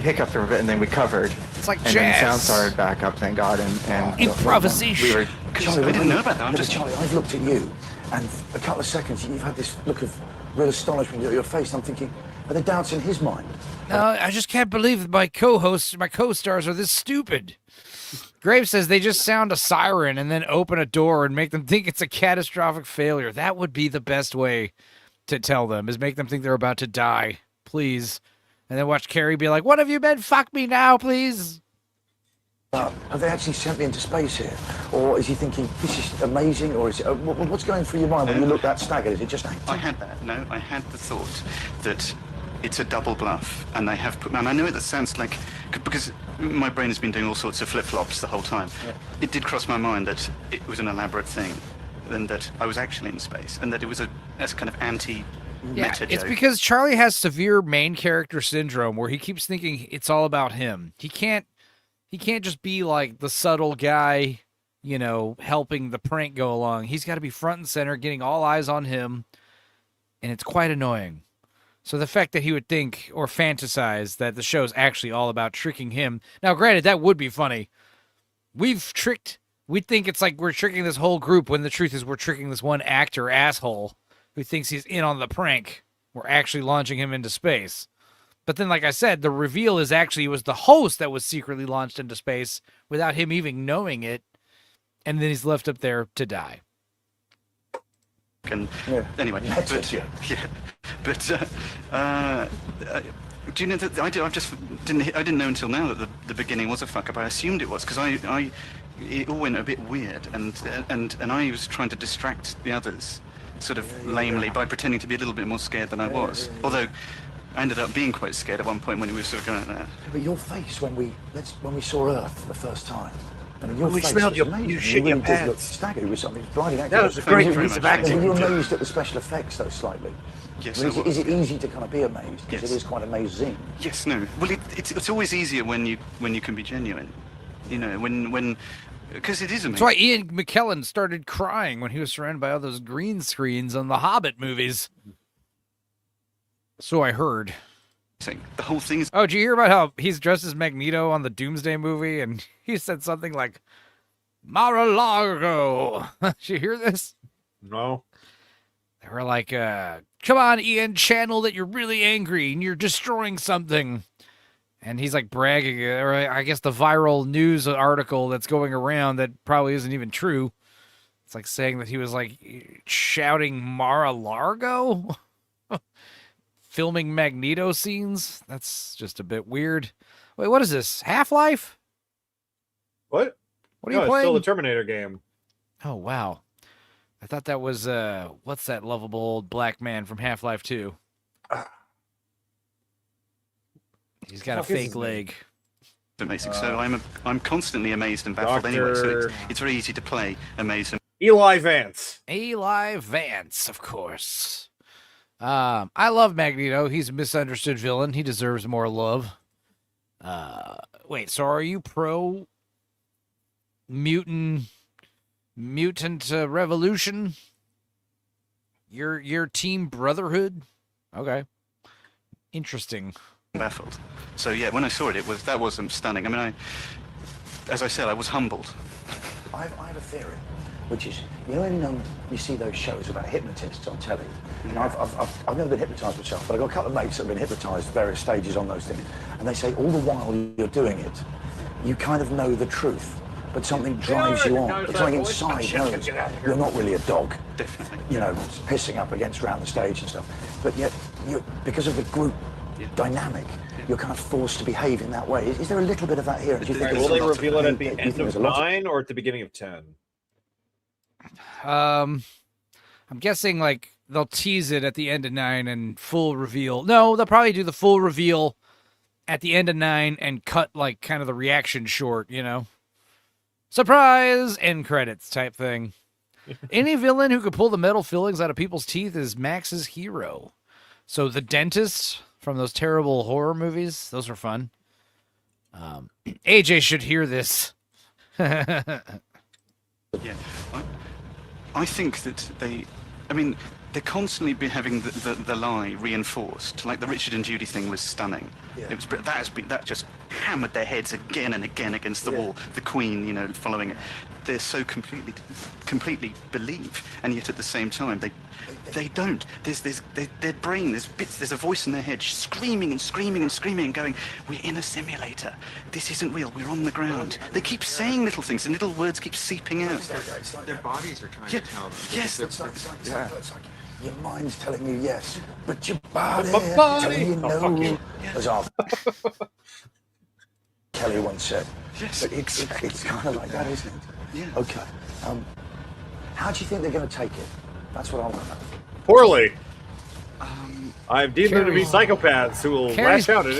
hiccuped a bit, and then we covered. It's like and then the sound jazz. started back up, thank God, and Improvisation. We were. Charlie, I didn't know about that. I'm yeah, just. Charlie, I've looked at you, and a couple of seconds, you've had this look of real astonishment at your face. I'm thinking, are there doubts in his mind? No, I just can't believe that my co-hosts, my co-stars are this stupid. Graves says they just sound a siren and then open a door and make them think it's a catastrophic failure. That would be the best way to tell them, is make them think they're about to die. Please. And then watch Carrie be like, what have you been? Fuck me now, please. Have they actually sent me into space here? Or is he thinking, this is amazing? Or is it, what's going through your mind when you look that staggered? Is it just acting? I had that. No, I had the thought that it's a double bluff, and they have put. And I know that sounds like, because my brain has been doing all sorts of flip-flops the whole time. Yeah. It did cross my mind that it was an elaborate thing, and that I was actually in space, and that it was a kind of anti. Yeah, meta it's joke. because Charlie has severe main character syndrome where he keeps thinking it's all about him. He can't just be like the subtle guy, you know, helping the prank go along. He's got to be front and center, getting all eyes on him, and it's quite annoying. So the fact that he would think or fantasize that the show's actually all about tricking him. Now, granted, that would be funny. We think it's like we're tricking this whole group when the truth is we're tricking this one actor asshole who thinks he's in on the prank. We're actually launching him into space. But then, like I said, the reveal is actually it was the host that was secretly launched into space without him even knowing it. And then he's left up there to die. And anyway, do you know that I didn't know until now that the beginning was a fuck up. I assumed it was because it all went a bit weird, and I was trying to distract the others, sort of lamely, by pretending to be a little bit more scared than I was. Although I ended up being quite scared at one point when we were sort of going like that. But your face when we saw Earth for the first time. I mean, your We face smelled was your- amazing. you shit your really did look pants. staggered with something blinding acting. That was a great Were you- piece of acting. Were you amazed at the special effects, though, slightly? Yes, I mean, I was. is it easy to kind of be amazed? Because it is quite amazing. Yes, no. Well, it's always easier when you can be genuine. You know, when because it is amazing. That's why Ian McKellen started crying when he was surrounded by all those green screens on the Hobbit movies. So I heard. The whole thing is... Oh, did you hear about how he's dressed as Magneto on the Doomsday movie? And he said something like, Mar-a-Lago. Did you hear this? No. They were like, come on, Ian, channel that you're really angry and you're destroying something. And he's like bragging, or I guess the viral news article that's going around that probably isn't even true. It's like saying that he was like shouting Mar-a-Largo, filming Magneto scenes. That's just a bit weird. Wait, what is this? Half-Life? What? What are you It's playing? still the Terminator game. Oh, wow. I thought that was, what's that lovable old black man from Half-Life 2? He's got a fake leg. Amazing. So I'm constantly amazed and baffled anyway. So it's very easy to play amazed. Eli Vance. Eli Vance, of course. I love Magneto. He's a misunderstood villain. He deserves more love. Wait, so are you pro mutant revolution? Your team Brotherhood? Okay. Interesting. Baffled. So yeah, when I saw it, that was stunning. I mean, as I said, I was humbled. I have a theory, which is, you know, when you see those shows about hypnotists on telly, and I've never been hypnotised myself, but I've got a couple of mates that have been hypnotised at various stages on those things, and they say all the while you're doing it, you kind of know the truth, but something drives you on. But something inside knows you're not really a dog, you know, pissing up against around the stage and stuff, but yet because of the group dynamic, you're kind of forced to behave in that way. Is there a little bit of that here? Will they reveal it at the end of 9 or at the beginning of 10? I'm guessing like they'll tease it at the end of 9 and full reveal. No, they'll probably do the full reveal at the end of 9 and cut like kind of the reaction short, you know? Surprise! End credits type thing. Any villain who could pull the metal fillings out of people's teeth is Max's hero. So the dentist from those terrible horror movies, those are fun. AJ should hear this. Yeah, I think that they're constantly be having the lie reinforced. Like the Richard and Judy thing was stunning. Yeah. That just hammered their heads again and again against the wall. The Queen, you know, following it. They're so completely believe, and yet at the same time they don't. There's their brain. There's a voice in their head screaming and screaming and screaming and going, "We're in a simulator. This isn't real. We're on the ground." They keep saying little things, and little words keep seeping out. Their bodies are trying to tell them. Yes. It's like your mind's telling you yes, but your body telling you no. As our Kelly once said. Yes. But it's kind of like that, isn't it? Yeah. Okay. How do you think they're going to take it? That's what I want to know. Poorly. I've deemed them to be psychopaths who will lash out at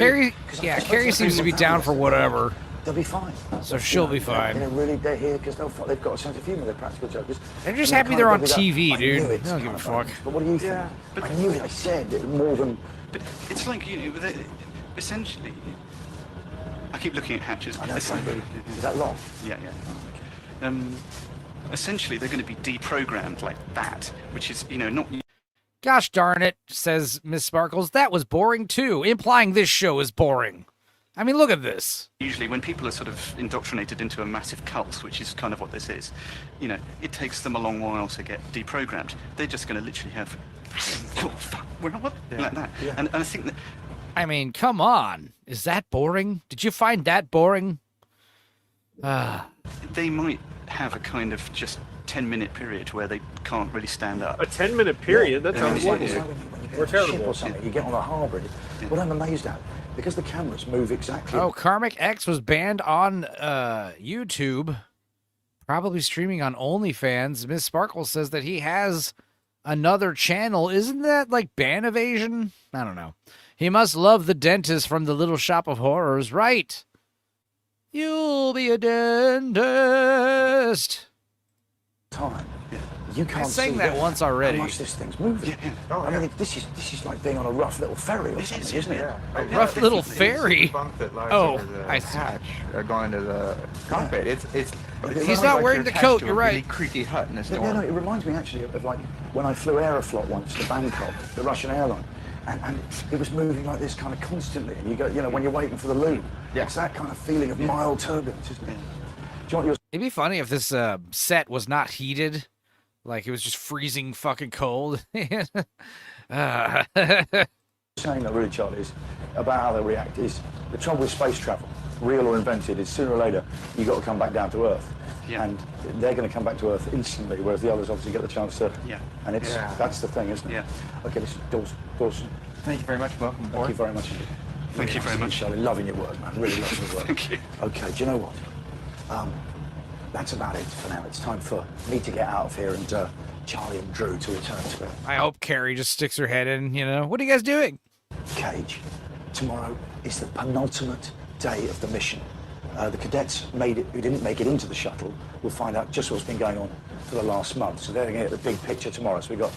Carrie seems to be down for whatever. They'll be fine. So she'll be fine. They're here because they've got a sense of humour. They're practical jokers. They're just happy they're on TV, dude. They don't give a fuck. But what do you think? Yeah, but I knew it. I said it more than. But it's like, you know, essentially. I keep looking at hatches. I know. Is that long? Yeah. Essentially, they're going to be deprogrammed like that, which is, you know, not. Gosh darn it, says Miss Sparkles. That was boring too, implying this show is boring. I mean, look at this. Usually when people are sort of indoctrinated into a massive cult, which is kind of what this is, you know, it takes them a long while to get deprogrammed. They're just going to literally have, oh, fuck, what? Yeah. Like that. Yeah. And I think that... I mean, come on. Is that boring? Did you find that boring? They might have a kind of just 10-minute period where they can't really stand up. A 10-minute period? That sounds wonderful. We're terrible. Or something, you get on a harbour. What I'm amazed at, because the cameras move exactly. Oh, Karmic X was banned on YouTube, probably streaming on OnlyFans. Miss Sparkle says that he has another channel. Isn't that like ban evasion? I don't know. He must love the dentist from the Little Shop of Horrors, right? You'll be a dentist. Time. You can't I sang that once already. How much this thing's moving. I mean, this is like being on a rough little ferry or something, isn't it? A rough little ferry. Oh, I see. Going to the cockpit. It's He's not wearing the coat. You're right. Really creaky hut in a storm. Yeah, no, it reminds me actually of like when I flew Aeroflot once to Bangkok, the Russian airline. And it was moving like this kind of constantly. And you go, you know, when you're waiting for the loop, it's that kind of feeling of mild turbulence, isn't it? Do you want your... It'd be funny if this set was not heated. Like it was just freezing fucking cold. Saying that really, Charlie, is about how they react is the trouble with space travel, real or invented, is sooner or later you got to come back down to Earth. Yeah. And they're going to come back to Earth instantly, whereas the others obviously get the chance to. Yeah. And it's that's the thing, isn't it? Yeah. Okay, this is Dawson. Thank you very much. Welcome aboard. Thank you very much. Thank you very much. Charlie, loving your work, man. Really loving your work. Thank you. Okay, do you know what? That's about it for now. It's time for me to get out of here and Charlie and Drew to return to it. I hope Carrie just sticks her head in, you know. What are you guys doing? Cage, tomorrow is the penultimate day of the mission. The cadets who didn't make it into the shuttle will find out just what's been going on for the last month. So they're going to get the big picture tomorrow. So we've got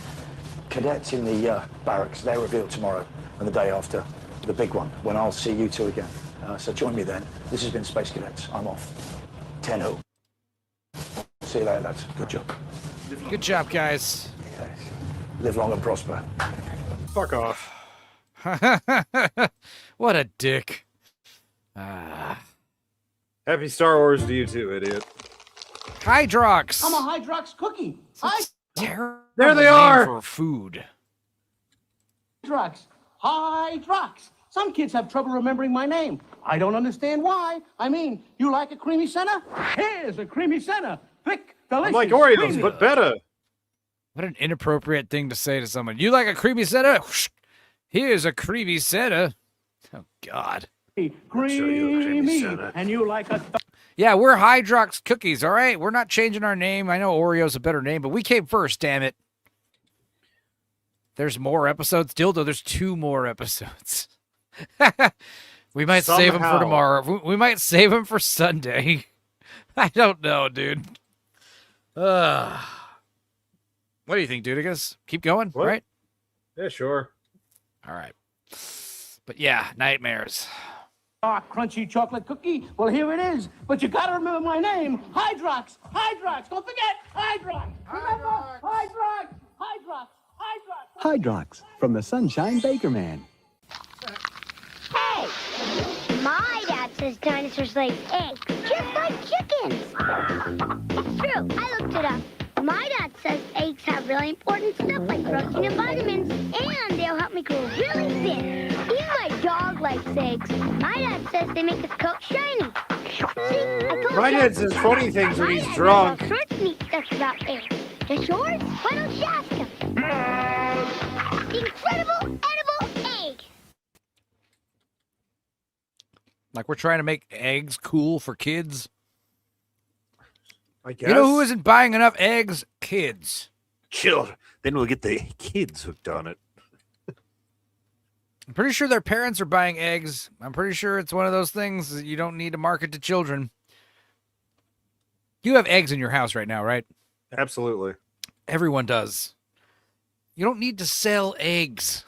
cadets in the barracks. They're revealed tomorrow and the day after the big one, when I'll see you two again. So join me then. This has been Space Cadets. I'm off. 10-0. See you later, lads. Good job. Good job, guys. Okay. Live long and prosper. Fuck off. What a dick. Happy Star Wars to you too, idiot. Hydrox. I'm a Hydrox cookie. Terrible There they name are. for food. Hydrox. Hydrox. Some kids have trouble remembering my name. I don't understand why. I mean, you like a creamy center? Here's a creamy center. Thick, delicious. I'm like Oreos, creamy. but better. What an inappropriate thing to say to someone. You like a creamy soda? Here's a creamy soda. Oh, God. Creamy. And you like a... Yeah, we're Hydrox Cookies, all right? We're not changing our name. I know Oreo's a better name, but we came first, damn it. There's more episodes. Dildo, there's 2 more episodes. We might save them for tomorrow. We might save them for Sunday. I don't know, dude. What do you think, Dudigus? Keep going, What? right? Yeah, sure. All right. But yeah, nightmares. Crunchy chocolate cookie. Well, here it is. But you gotta remember my name. Hydrox. Hydrox. Don't forget. Hydrox. Remember? Hydrox. Hydrox. Hydrox. Hydrox from the Sunshine Baker Man. Hey! My dad says dinosaurs lay eggs, just like chickens. It's true. I looked it up. My dad says eggs have really important stuff like protein and vitamins, and they'll help me grow really thin. Even my dog likes eggs. My dad says they make his coat shiny. See, I told My you. dad says funny things when My he's dad knows drunk. all sorts of neat stuff about eggs. Does yours? Why don't you ask him? Incredible edible egg. Like we're trying to make eggs cool for kids. I guess. You know who isn't buying enough eggs? Kids. Children. Then we'll get the kids hooked on it. I'm pretty sure their parents are buying eggs. I'm pretty sure it's one of those things that you don't need to market to children. You have eggs in your house right now, right? Absolutely. Everyone does. You don't need to sell eggs.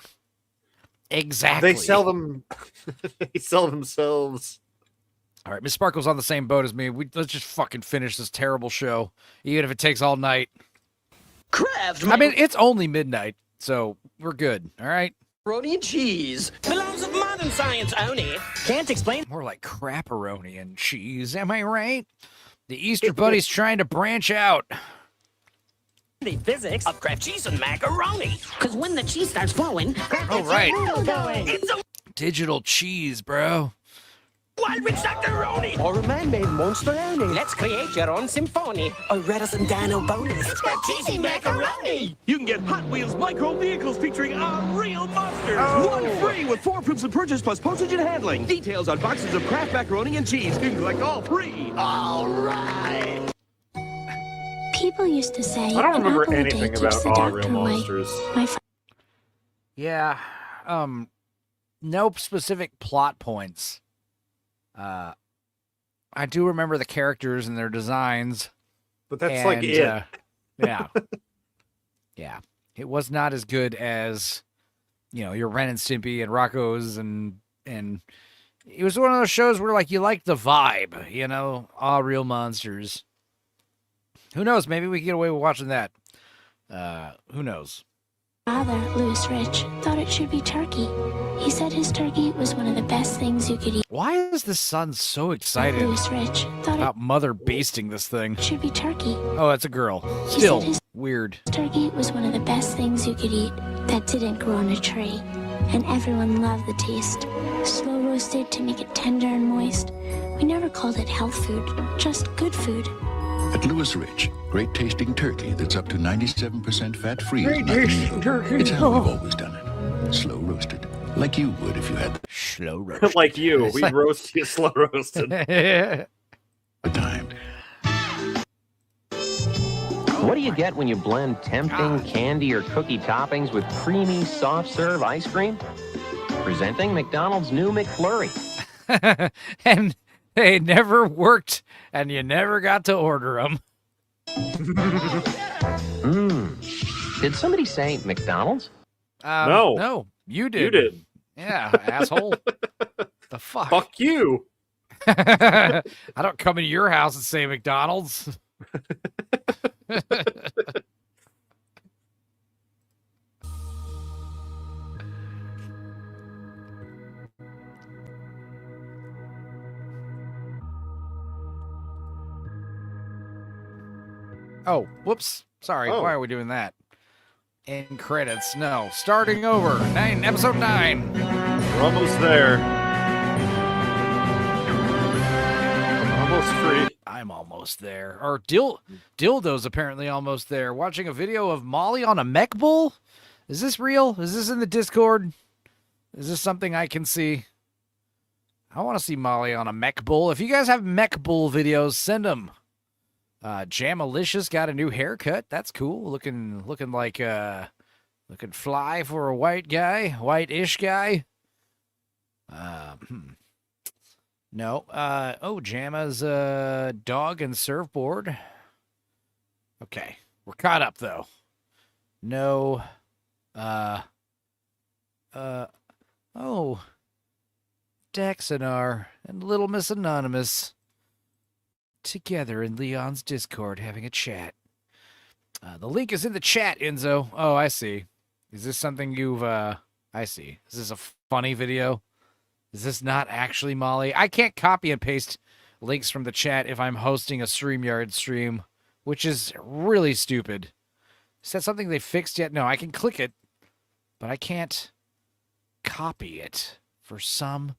Exactly. They sell them. They sell themselves. All right, Miss Sparkle's on the same boat as me. Let's just fucking finish this terrible show, even if it takes all night. Kraft. I mean, it's only midnight, so we're good. All right. Macaroni and cheese. The laws of modern science, Oni. Can't explain. More like crapperoni and cheese. Am I right? The Easter Bunny's trying to branch out. The physics of Kraft cheese and macaroni. Because when the cheese starts flowing, Oh, right. it's a Digital cheese, bro. wild rich Dr. Or a man-made monster Oni. Let's create your own symphony. Or Redis and Dino bonus. It's got cheesy macaroni. You can get Hot Wheels micro vehicles featuring our real monsters. Oh. One free with 4 proofs of purchase plus postage and handling. Details on boxes of Kraft macaroni and cheese. You can collect all free. All right. People used to say, I don't an remember apple a day anything keeps about the All doctor Real away. Monsters. Yeah. No specific plot points. I do remember the characters and their designs. But that's like it. Yeah. Yeah. It was not as good as, you know, your Ren and Stimpy and Rocco's and it was one of those shows where like you liked the vibe, you know, All Real Monsters. Who knows? Maybe we can get away with watching that. Who knows? Father, Louis Rich, thought it should be turkey. He said his turkey was one of the best things you could eat. Why is the son so excited Louis Rich thought about mother basting this thing? it should be turkey. Oh, that's a girl. He Still, said his Weird. Turkey was one of the best things you could eat that didn't grow on a tree, and everyone loved the taste. Slow roasted to make it tender and moist. We never called it health food, just good food. At Lewis Rich, great tasting turkey that's up to 97% fat-free. Great tasting turkey. It's how we've always done it. Slow roasted, like you would if you had slow roasted. Like you, we roast you slow roasted. the time. What do you get when you blend tempting candy or cookie toppings with creamy, soft-serve ice cream? Presenting McDonald's new McFlurry. And they never worked, and you never got to order them. Did somebody say McDonald's? No. No, you did. You did. Yeah, asshole. The fuck? Fuck you. I don't come into your house and say McDonald's. Oh, whoops. Sorry. Oh. Why are we doing that? In credits. No. Starting over. Episode 9. We're almost there. I'm almost free. I'm almost there. Or Dildo's apparently almost there. Watching a video of Molly on a mech bull? Is this real? Is this in the Discord? Is this something I can see? I want to see Molly on a mech bull. If you guys have mech bull videos, send them. Jamalicious got a new haircut. That's cool. Looking like looking fly for a white guy, white-ish guy. No. Jama's dog and surfboard. Okay, we're caught up though. No. Daxinar and Little Miss Anonymous. Together in Leon's Discord having a chat. The link is in the chat, Enzo. Oh, I see. Is this something you've, I see. Is this a funny video? Is this not actually Molly? I can't copy and paste links from the chat if I'm hosting a StreamYard stream, which is really stupid. Is that something they fixed yet? No, I can click it, but I can't copy it for some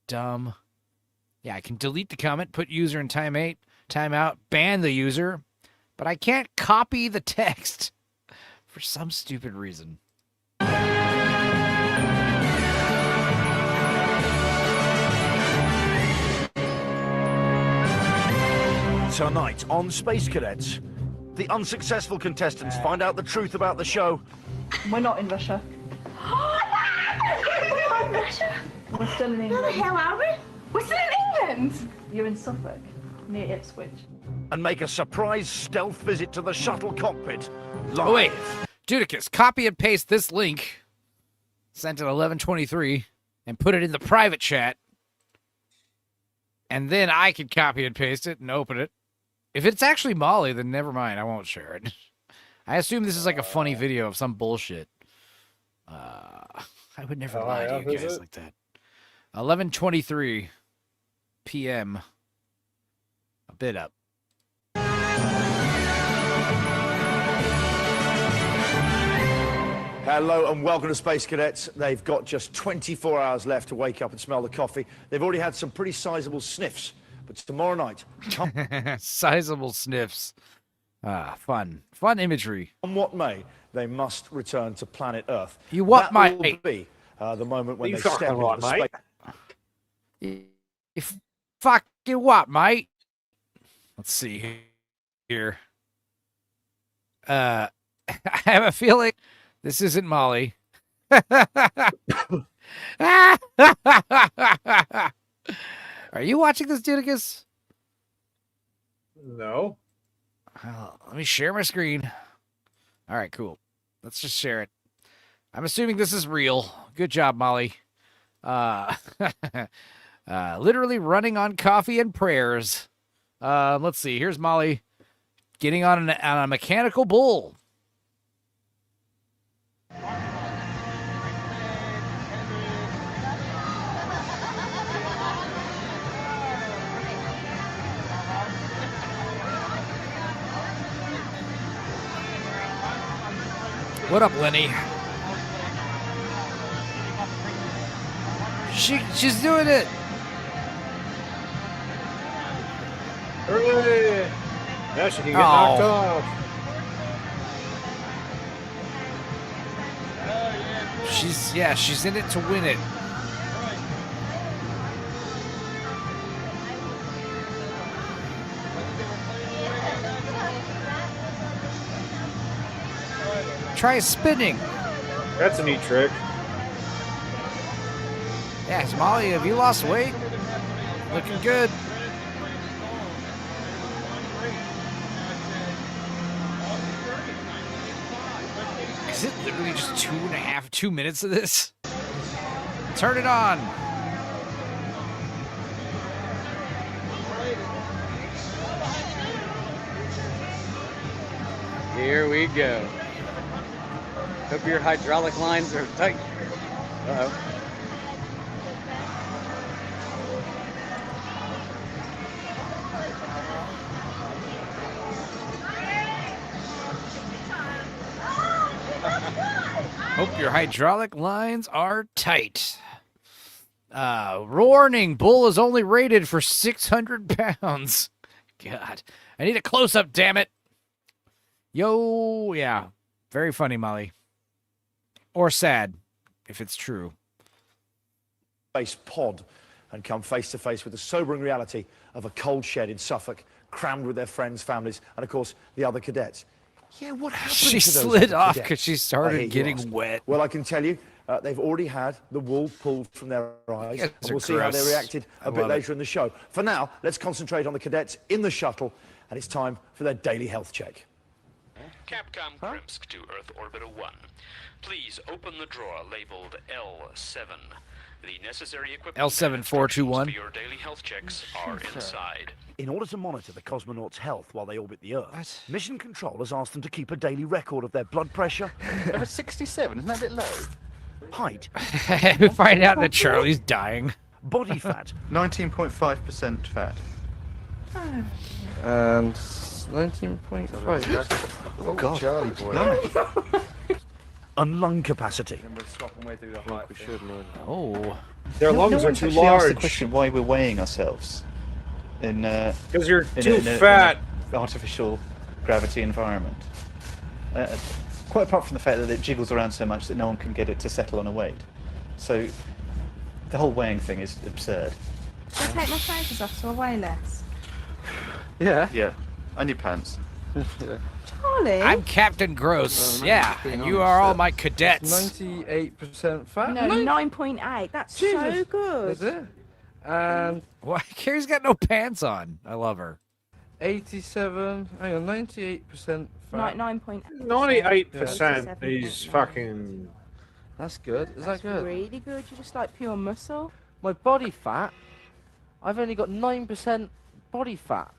dumb... Yeah, I can delete the comment, put user in timeout, ban the user, but I can't copy the text for some stupid reason. Tonight on Space Cadets, the unsuccessful contestants find out the truth about the show. We're not in Russia. We're not in Russia. We're still in England. Where the hell are we? We're still in England! You're in Suffolk, near Ipswich. And make a surprise stealth visit to the shuttle cockpit. Live. Oh, wait. Judicus, copy and paste this link, sent at 11:23, and put it in the private chat. And then I can copy and paste it and open it. If it's actually Molly, then never mind. I won't share it. I assume this is like a funny video of some bullshit. I would never lie to you guys like that. 11:23 p.m. A bit up. Hello and welcome to Space Cadets. They've got just 24 hours left to wake up and smell the coffee. They've already had some pretty sizable sniffs, but tomorrow night... Sizable sniffs. Fun imagery. On what may, they must return to planet Earth. You what, that mate? will be the moment when You they step fucking into what, the mate? space... If fucking what, mate? Let's see here. I have a feeling this isn't Molly. Are you watching this, Dudicus? No. Let me share my screen. All right, cool. Let's just share it. I'm assuming this is real. Good job, Molly. Literally running on coffee and prayers. Let's see. Here's Molly getting on a mechanical bull. What up, Lenny? She's doing it. Hooray! Now she can get knocked off. She's in it to win it. Try spinning. That's a neat trick. Yes, Molly, have you lost weight? Looking good. Is it literally just 2 minutes of this? Turn it on. Here we go. Hope your hydraulic lines are tight. Uh-oh. Hope your hydraulic lines are tight. Warning, bull is only rated for 600 pounds. God, I need a close-up, damn it. Yo, yeah. Very funny, Molly. Or sad, if it's true. Face pod and come face to face with the sobering reality of a cold shed in Suffolk, crammed with their friends, families, and of course the other cadets. Yeah, what happened She to those slid other off cadets? because she I hear started you getting ask. wet. Well, I can tell you, they've already had the wool pulled from their eyes. You guys And are we'll see how they gross. reacted I a bit love it. later in the show. For now, let's concentrate on the cadets in the shuttle, and it's time for their daily health check. Capcom Krimsk to Earth Orbiter 1. Please open the drawer labeled L7. The necessary equipment L7421. for your daily health checks are inside. In order to monitor the cosmonauts' health while they orbit the Earth, mission control has asked them to keep a daily record of their blood pressure. They're at 67, isn't that a bit low? Height. We find out that Charlie's dying. Body fat. 19.5% fat. And 19.5. Oh, God. Charlie boy. No. And lung capacity. Oh. Their No lungs are one's too actually asked the large. question why we're weighing ourselves in Because you're too in fat. an artificial gravity environment. Quite apart from the fact that it jiggles around so much that no one can get it to settle on a weight. So the whole weighing thing is absurd. I take my trousers off so I weigh less. Yeah. Yeah. And your pants. Charlie? I'm Captain Gross. Yeah, and you are all my cadets. 98% fat. No, 9.8. That's so Jesus. good. Is it? And Why? Carrie's got no pants on. I love her. 87. Hang on, 98% fat. 9.8. 98% is fucking. That's good. Is that good? Really good. You're just like pure muscle. My body fat, I've only got 9% body fat.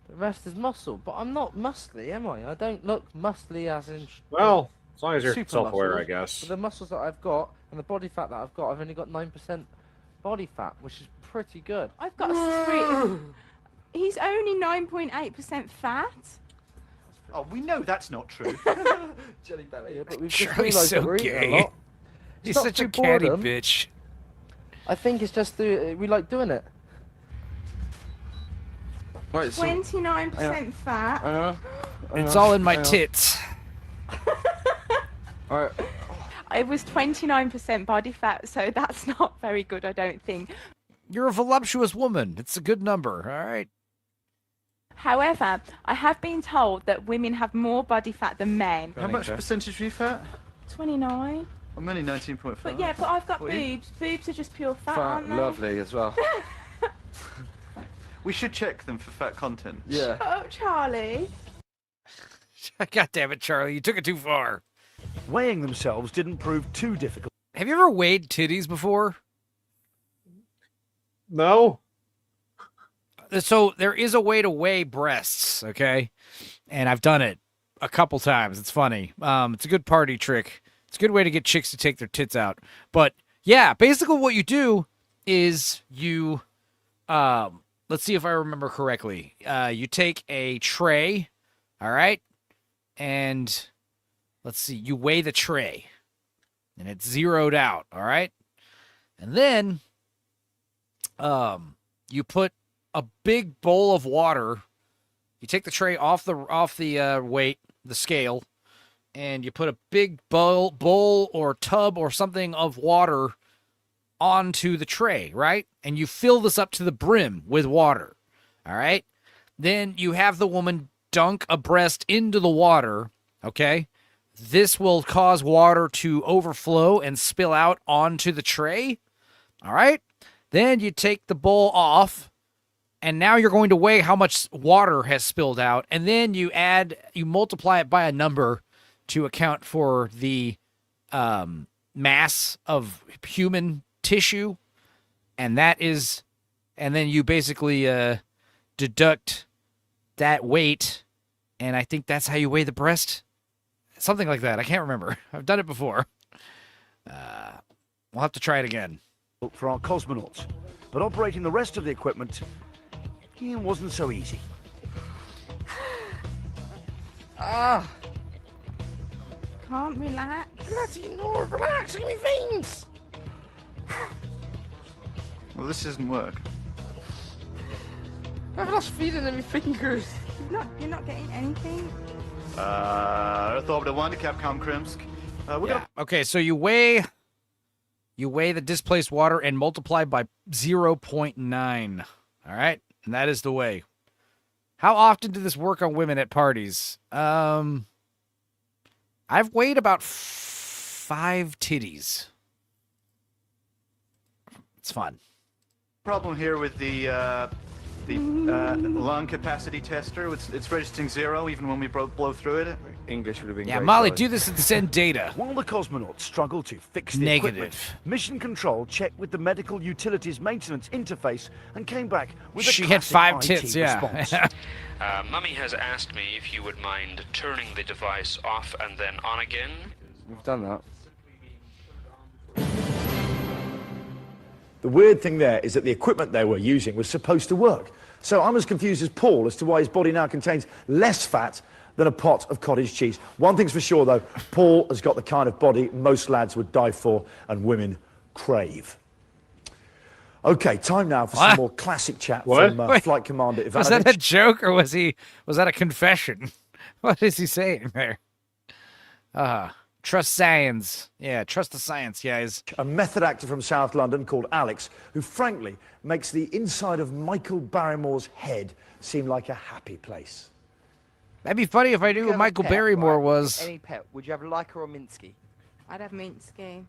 The rest is muscle, but I'm not muscly, am I? I don't look muscly as in. Well, as long as you're super self-aware, muscles, I guess. But the muscles that I've got and the body fat that I've got, I've only got 9% body fat, which is pretty good. I've got a He's only 9.8% fat. Oh, we know that's not true. Jelly belly. Yeah, but we've just Charlie's realised that so we're eating gay. a lot. He's It's not such a through catty boredom. bitch. I think it's just we like doing it. Right, 29% fat. It's all in my tits. Alright. It was 29% body fat, so that's not very good, I don't think. You're a voluptuous woman. It's a good number, all right? However, I have been told that women have more body fat than men. How much percentage are you fat? 29. I'm only 19.5. But yeah, but I've got What are you? boobs. Boobs are just pure fat, Fat, aren't they? lovely as well. We should check them for fat content. Yeah. Oh, Charlie. God damn it, Charlie. You took it too far. Weighing themselves didn't prove too difficult. Have you ever weighed titties before? No. So there is a way to weigh breasts, okay? And I've done it a couple times. It's funny. It's a good party trick. It's a good way to get chicks to take their tits out. But yeah, basically what you do is you, let's see if I remember correctly. You take a tray, all right? And let's see, you weigh the tray, and it's zeroed out, all right? And then you put a big bowl of water. You take the tray off the weight, the scale, and you put a big bowl or tub or something of water onto the tray, right? And you fill this up to the brim with water, all right? Then you have the woman dunk a breast into the water, okay? This will cause water to overflow and spill out onto the tray, all right? Then you take the bowl off, and now you're going to weigh how much water has spilled out, and then you multiply it by a number to account for the mass of human tissue, and then you basically deduct that weight, and I think that's how you weigh the breast. Something like that. I can't remember. I've done it before. We'll have to try it again. For our cosmonauts, but operating the rest of the equipment wasn't so easy. Can't relax. Relax, give me veins. Well, this doesn't work. I've lost feeling in my fingers. You're not getting anything. Earth Orbiter 1 to Capcom Krimsk. Okay, so you weigh the displaced water and multiply by 0.9. All right? And that is the way. How often did this work on women at parties? I've weighed about 5 titties. It's fun. Problem here with the lung capacity tester. It's registering 0 even when we blow through it. English would have been Yeah, great, Molly, sorry. do this and send data. While the cosmonauts struggle to fix the Negative. equipment, Mission Control checked with the Medical Utilities Maintenance Interface and came back with a She had classic 5 IT tits, yeah. response. Mummy has asked me if you would mind turning the device off and then on again. We've done that. The weird thing there is that the equipment they were using was supposed to work. So I'm as confused as Paul as to why his body now contains less fat than a pot of cottage cheese. One thing's for sure, though, Paul has got the kind of body most lads would die for and women crave. Okay, time now for some more classic chat from Flight Commander Ivanovic. Was that a joke or was that a confession? What is he saying there? Trust science. Yeah, trust the science, guys. A method actor from South London called Alex, who frankly makes the inside of Michael Barrymore's head seem like a happy place. That'd be funny if I knew who Michael Barrymore was. Any pet, would you have Laika or Minsky? I'd have Minsky.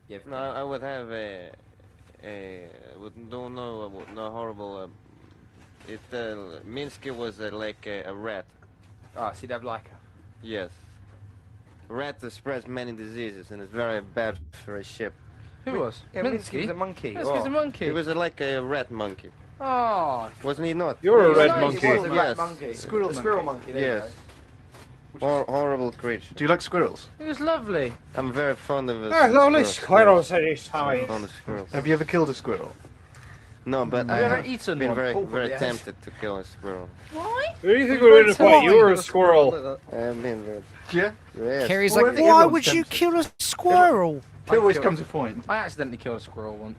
Yeah, no, I would have don't know, no horrible. Minsky was like a rat. Ah, so you'd have Laika. Yes. Rat spreads many diseases and it's very bad for a ship. Who was? Yeah, Minsky was a monkey. Minsky's a monkey. He was like a rat monkey. Oh. Wasn't he not? You're a red monkey. He was a rat Yes. monkey. Squirrel monkey. Squirrel monkey. There Yes. Horrible creature. Do you like squirrels? It was lovely. I'm very fond of it. Lovely squirrels at this I'm time. fond of squirrels. Have you ever killed a squirrel? No, but Have I you ever have eaten been one? very, Probably very yes. tempted to kill a squirrel. Why? Who do you think we're in a fight? You or a squirrel? I've been very... Yeah? Yes. Carrie's Well, like, I think why everyone's would you tempted. kill a squirrel? There always comes a point. I accidentally killed a squirrel once.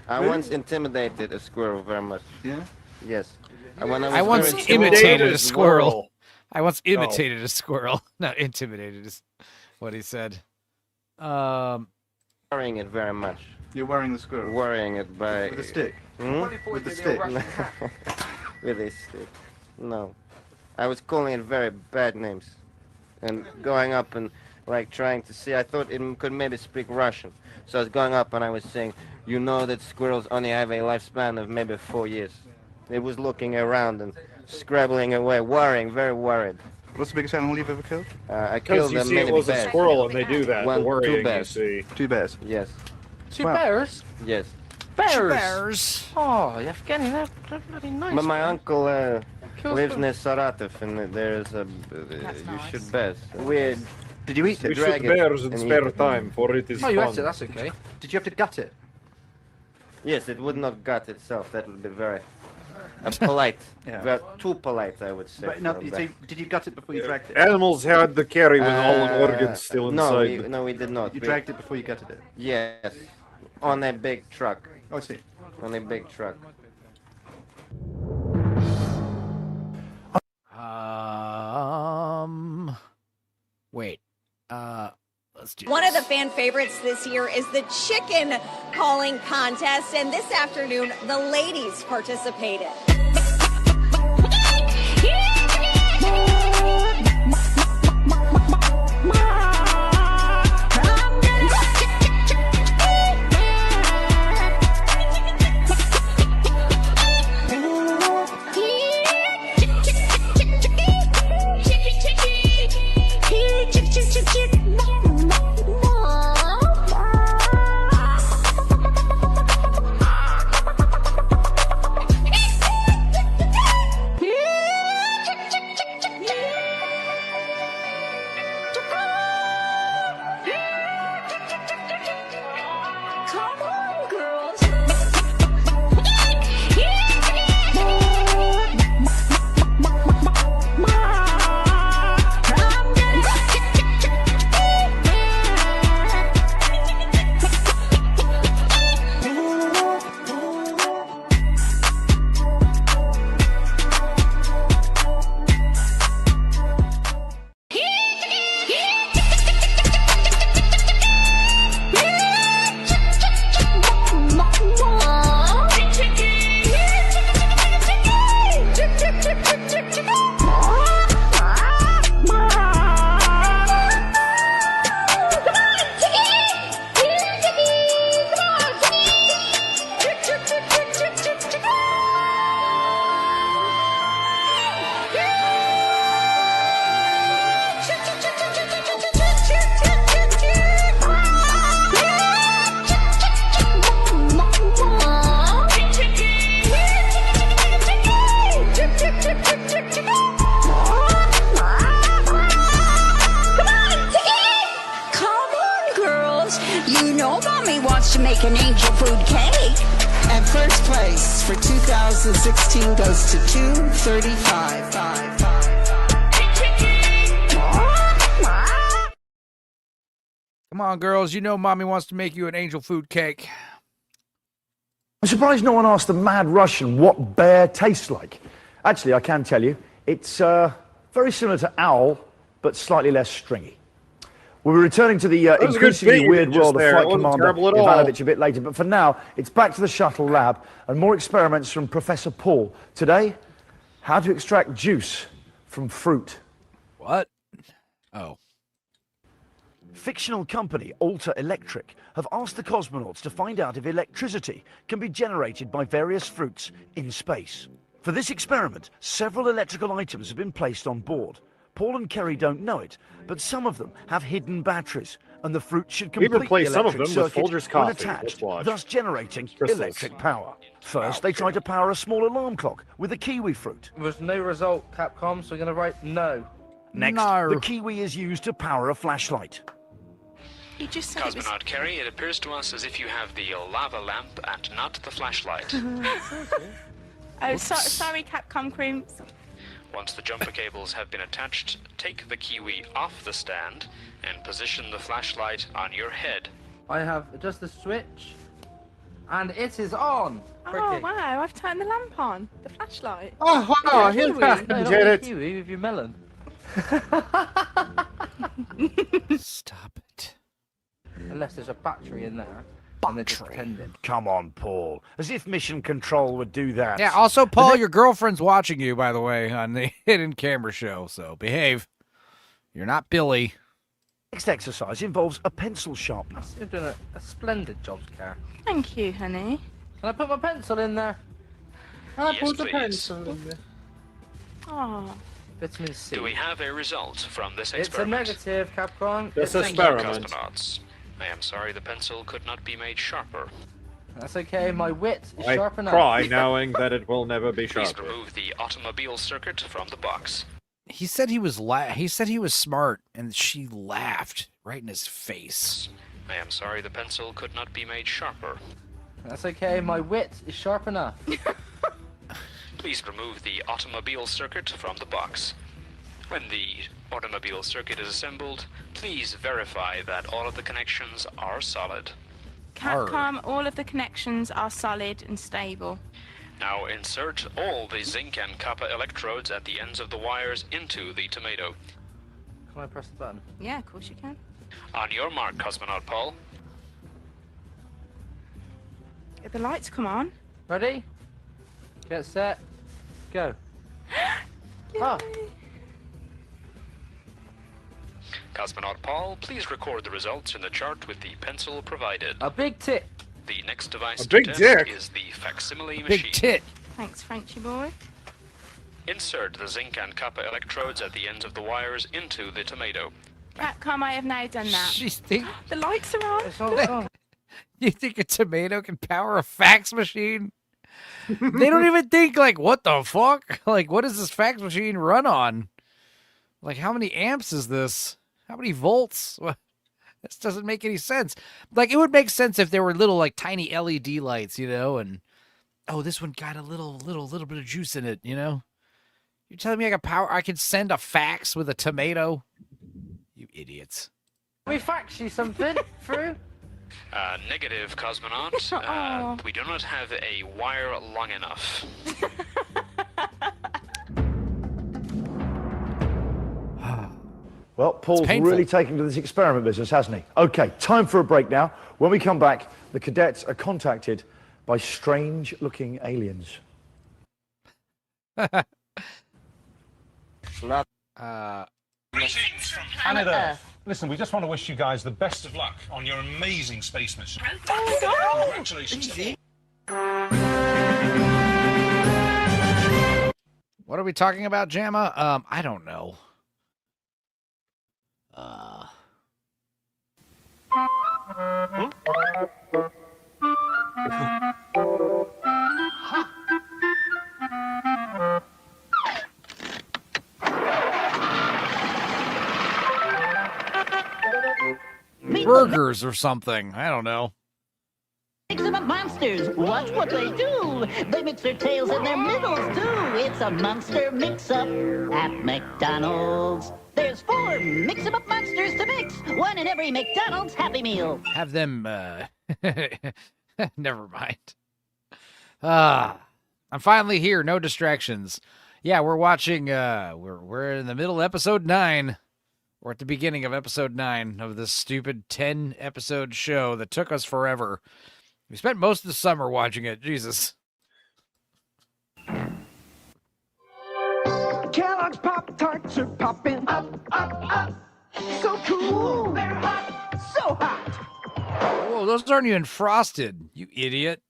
I once intimidated a squirrel very much. Yeah? Yes. When I was once very small- imitated a squirrel. I once imitated a squirrel. No, intimidated is what he said. Worrying it very much. You're worrying the squirrel? Worrying it by... With a stick? Hmm? With the stick? With a stick. No. I was calling it very bad names. And going up and like trying to see, I thought it could maybe speak Russian. So I was going up and I was saying, you know that squirrels only have a lifespan of maybe 4 years. It was looking around and scrabbling away, worrying, very worried. What's the biggest animal you've ever killed? I Because killed you see many it was bears. a squirrel and they do that. One, the worrying, two bears. you see. 2 bears? Yes. 2 bears? Yes. Bears? Oh, you're getting that bloody nice. But my man. uncle Kills lives them. near Saratov and there's a... you should bears. Did you eat We it? shoot Drag it bears in and spare eat it. time, for it is Oh, you fun. ate it, that's okay. Did you have to gut it? Yes, it would not gut itself. That would be very... polite. Yeah. Well, too polite, I would say. But no, for so that. did you gut it before you dragged it? Animals had the carry with all the organs still inside. No, we did not. You dragged it before you gutted it? Yes. On a big truck. Oh, I see. On a big truck. Wait. Let's do One of the fan favorites this year is the chicken calling contest, and this afternoon the ladies participated. Make an angel food cake. And first place for 2016 goes to 235. Come on, girls. You know mommy wants to make you an angel food cake. I'm surprised no one asked the mad Russian what bear tastes like. Actually, I can tell you, it's very similar to owl, but slightly less stringy. We'll be returning to the increasingly weird world of Flight Commander Ivanovich a bit later, but for now, it's back to the shuttle lab and more experiments from Professor Paul. Today, how to extract juice from fruit. What? Oh. Fictional company Alta Electric have asked the cosmonauts to find out if electricity can be generated by various fruits in space. For this experiment, several electrical items have been placed on board. Paul and Kerry don't know it, but some of them have hidden batteries, and the fruit should complete the replaced some of electric them with circuit Folgers when coffee. attached, Watch. thus generating Crystals. electric power. First, they tried to power a small alarm clock with a kiwi fruit. There was no result, Capcom, so we're going to write no. Next, the kiwi is used to power a flashlight. You just said it was... Cosmonaut Kerry, it appears to us as if you have the lava lamp and not the flashlight. Oh, sorry, Capcom cream. Once the jumper cables have been attached, take the kiwi off the stand and position the flashlight on your head. I have adjusted the switch, and it is on. Oh, wow, I've turned the lamp on. The flashlight. Oh, wow, here's that. No, not Get the it. kiwi with your melon. Stop it. Unless there's a battery in there. And they're just pretending. Come on, Paul. As if Mission Control would do that. Yeah, also, Paul, your girlfriend's watching you, by the way, on the Hidden Camera Show, so behave. You're not Billy. Next exercise involves a pencil sharpener. You're doing a splendid job, Car. Thank you, honey. Can I put my pencil in there? I Yes, put the please. pencil in there. Oh. Vitamin C. Do we have a result from this It's a experiment? negative, Capcom. This It's experiment. Cosmonauts, I am sorry the pencil could not be made sharper. That's okay, my wit is I sharp enough. cry knowing that it will never be Please sharper. remove the automobile circuit from the box. He said he was smart, and she laughed right in his face. I am sorry the pencil could not be made sharper. That's okay, my wit is sharp enough. please remove the automobile circuit from the box. When the automobile circuit is assembled, please verify that all of the connections are solid. Capcom, all of the connections are solid and stable. Now insert all the zinc and copper electrodes at the ends of the wires into the tomato. Can I press the button? Yeah, of course you can. On your mark, Cosmonaut Paul. Get the lights come on. Ready? Get set. Go. Oh. Cosmonaut Paul, please record the results in the chart with the pencil provided. A big tit. The next device A to big test dick. is the facsimile Big machine. tit. Thanks, Frenchy boy. Insert the zinc and copper electrodes at the ends of the wires into the tomato. Capcom, I have now done that. Jeez, The lights are on. It's all gone. You think a tomato can power a fax machine? They don't even think, like, what the fuck? Like, what does this fax machine run on? Like, how many amps is this? How many volts? This doesn't make any sense. Like, it would make sense if there were little, like, tiny LED lights, you know, and, oh, this one got a little bit of juice in it, you know? You're telling me I could send a fax with a tomato? You idiots. Can we fax you something through? Negative, Cosmonaut. We do not have a wire long enough. Well, Paul's really taken to this experiment business, hasn't he? Okay, time for a break now. When we come back, the cadets are contacted by strange-looking aliens. Greetings from planet Earth. Listen, we just want to wish you guys the best of luck on your amazing space mission. Congratulations. What are we talking about, Jamma? I don't know. Burgers or something. I don't know. Mix 'em up monsters. Watch what they do. They mix their tails and their middles too. It's a monster mix-up at McDonald's. There's 4 mix 'em up monsters to mix. One in every McDonald's Happy Meal. Have them, never mind. I'm finally here. No distractions. Yeah, we're watching, we're in the middle of episode 9. We're at the beginning of episode 9 of this stupid 10-episode show that took us forever. We spent most of the summer watching it. Jesus. Kellogg's Pop-Tarts are popping up, up, up. So cool. They're hot. So hot. Whoa, those aren't even frosted, you idiot.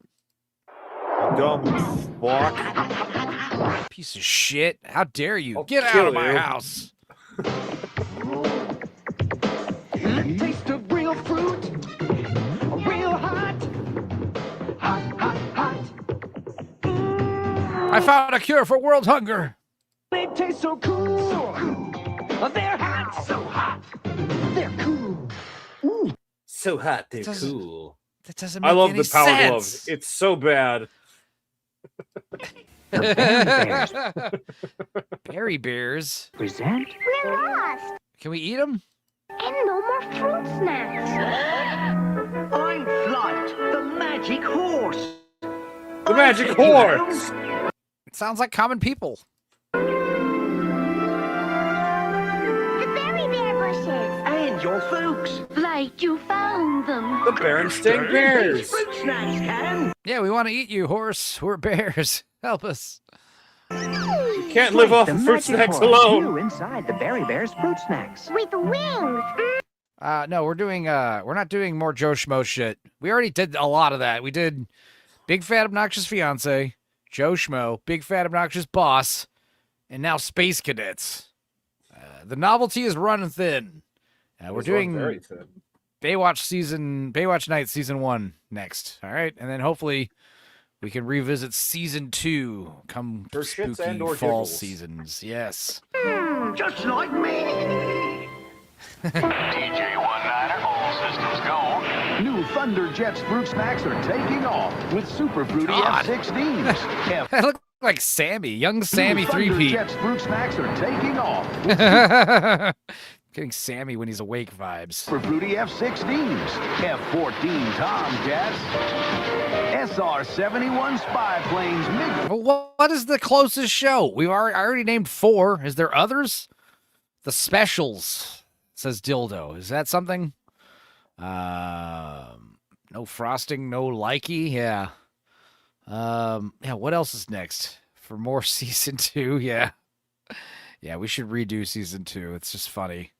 Dumb fuck. Piece of shit. How dare you? I'll Get out kill of my you. house. Taste of real fruit. Real hot. Hot, hot, hot. I found a cure for world hunger. They taste so cool. They're hot. So hot. They're cool. Ooh. So hot, they're cool. That doesn't make I love any the power sense. glove. It's so bad. Berry bears. Present. We're lost. Can we eat them? And no more fruit snacks. I'm Flight, the magic horse. The magic horse. It sounds like common people. The berry bear bushes. And your folks. Like you found them. The Berenstain Bears. Fruit snacks can. Yeah, we want to eat you, horse. We're bears. Help us. You can't live off of fruit snacks alone. You inside the Berry Bears fruit snacks. With wings. No, we're not doing more Joe Schmo shit. We already did a lot of that. We did Big Fat Obnoxious Fiance, Joe Schmo, Big Fat Obnoxious Boss, and now Space Cadets. The novelty is running thin. We're doing Baywatch Night Season 1 next. All right, and then hopefully we can revisit Season 2 come For shits spooky and or fall giggles. seasons. Yes. Just like me. DJ 19er, all systems go. New Thunder Jets fruit snacks are taking off with Super Fruity F16s. I look like Sammy, young Sammy Thunder 3P. Jets fruit snacks are taking off. Getting Sammy when he's awake vibes. Super Fruity F16s, F14 Tomcats, SR-71 spy planes. Well, what is the closest show? I already named 4. Is there others? The Specials, says Dildo. Is that something? No frosting, no likey. Yeah. Yeah. What else is next for more season 2? Yeah. Yeah. We should redo season 2. It's just funny.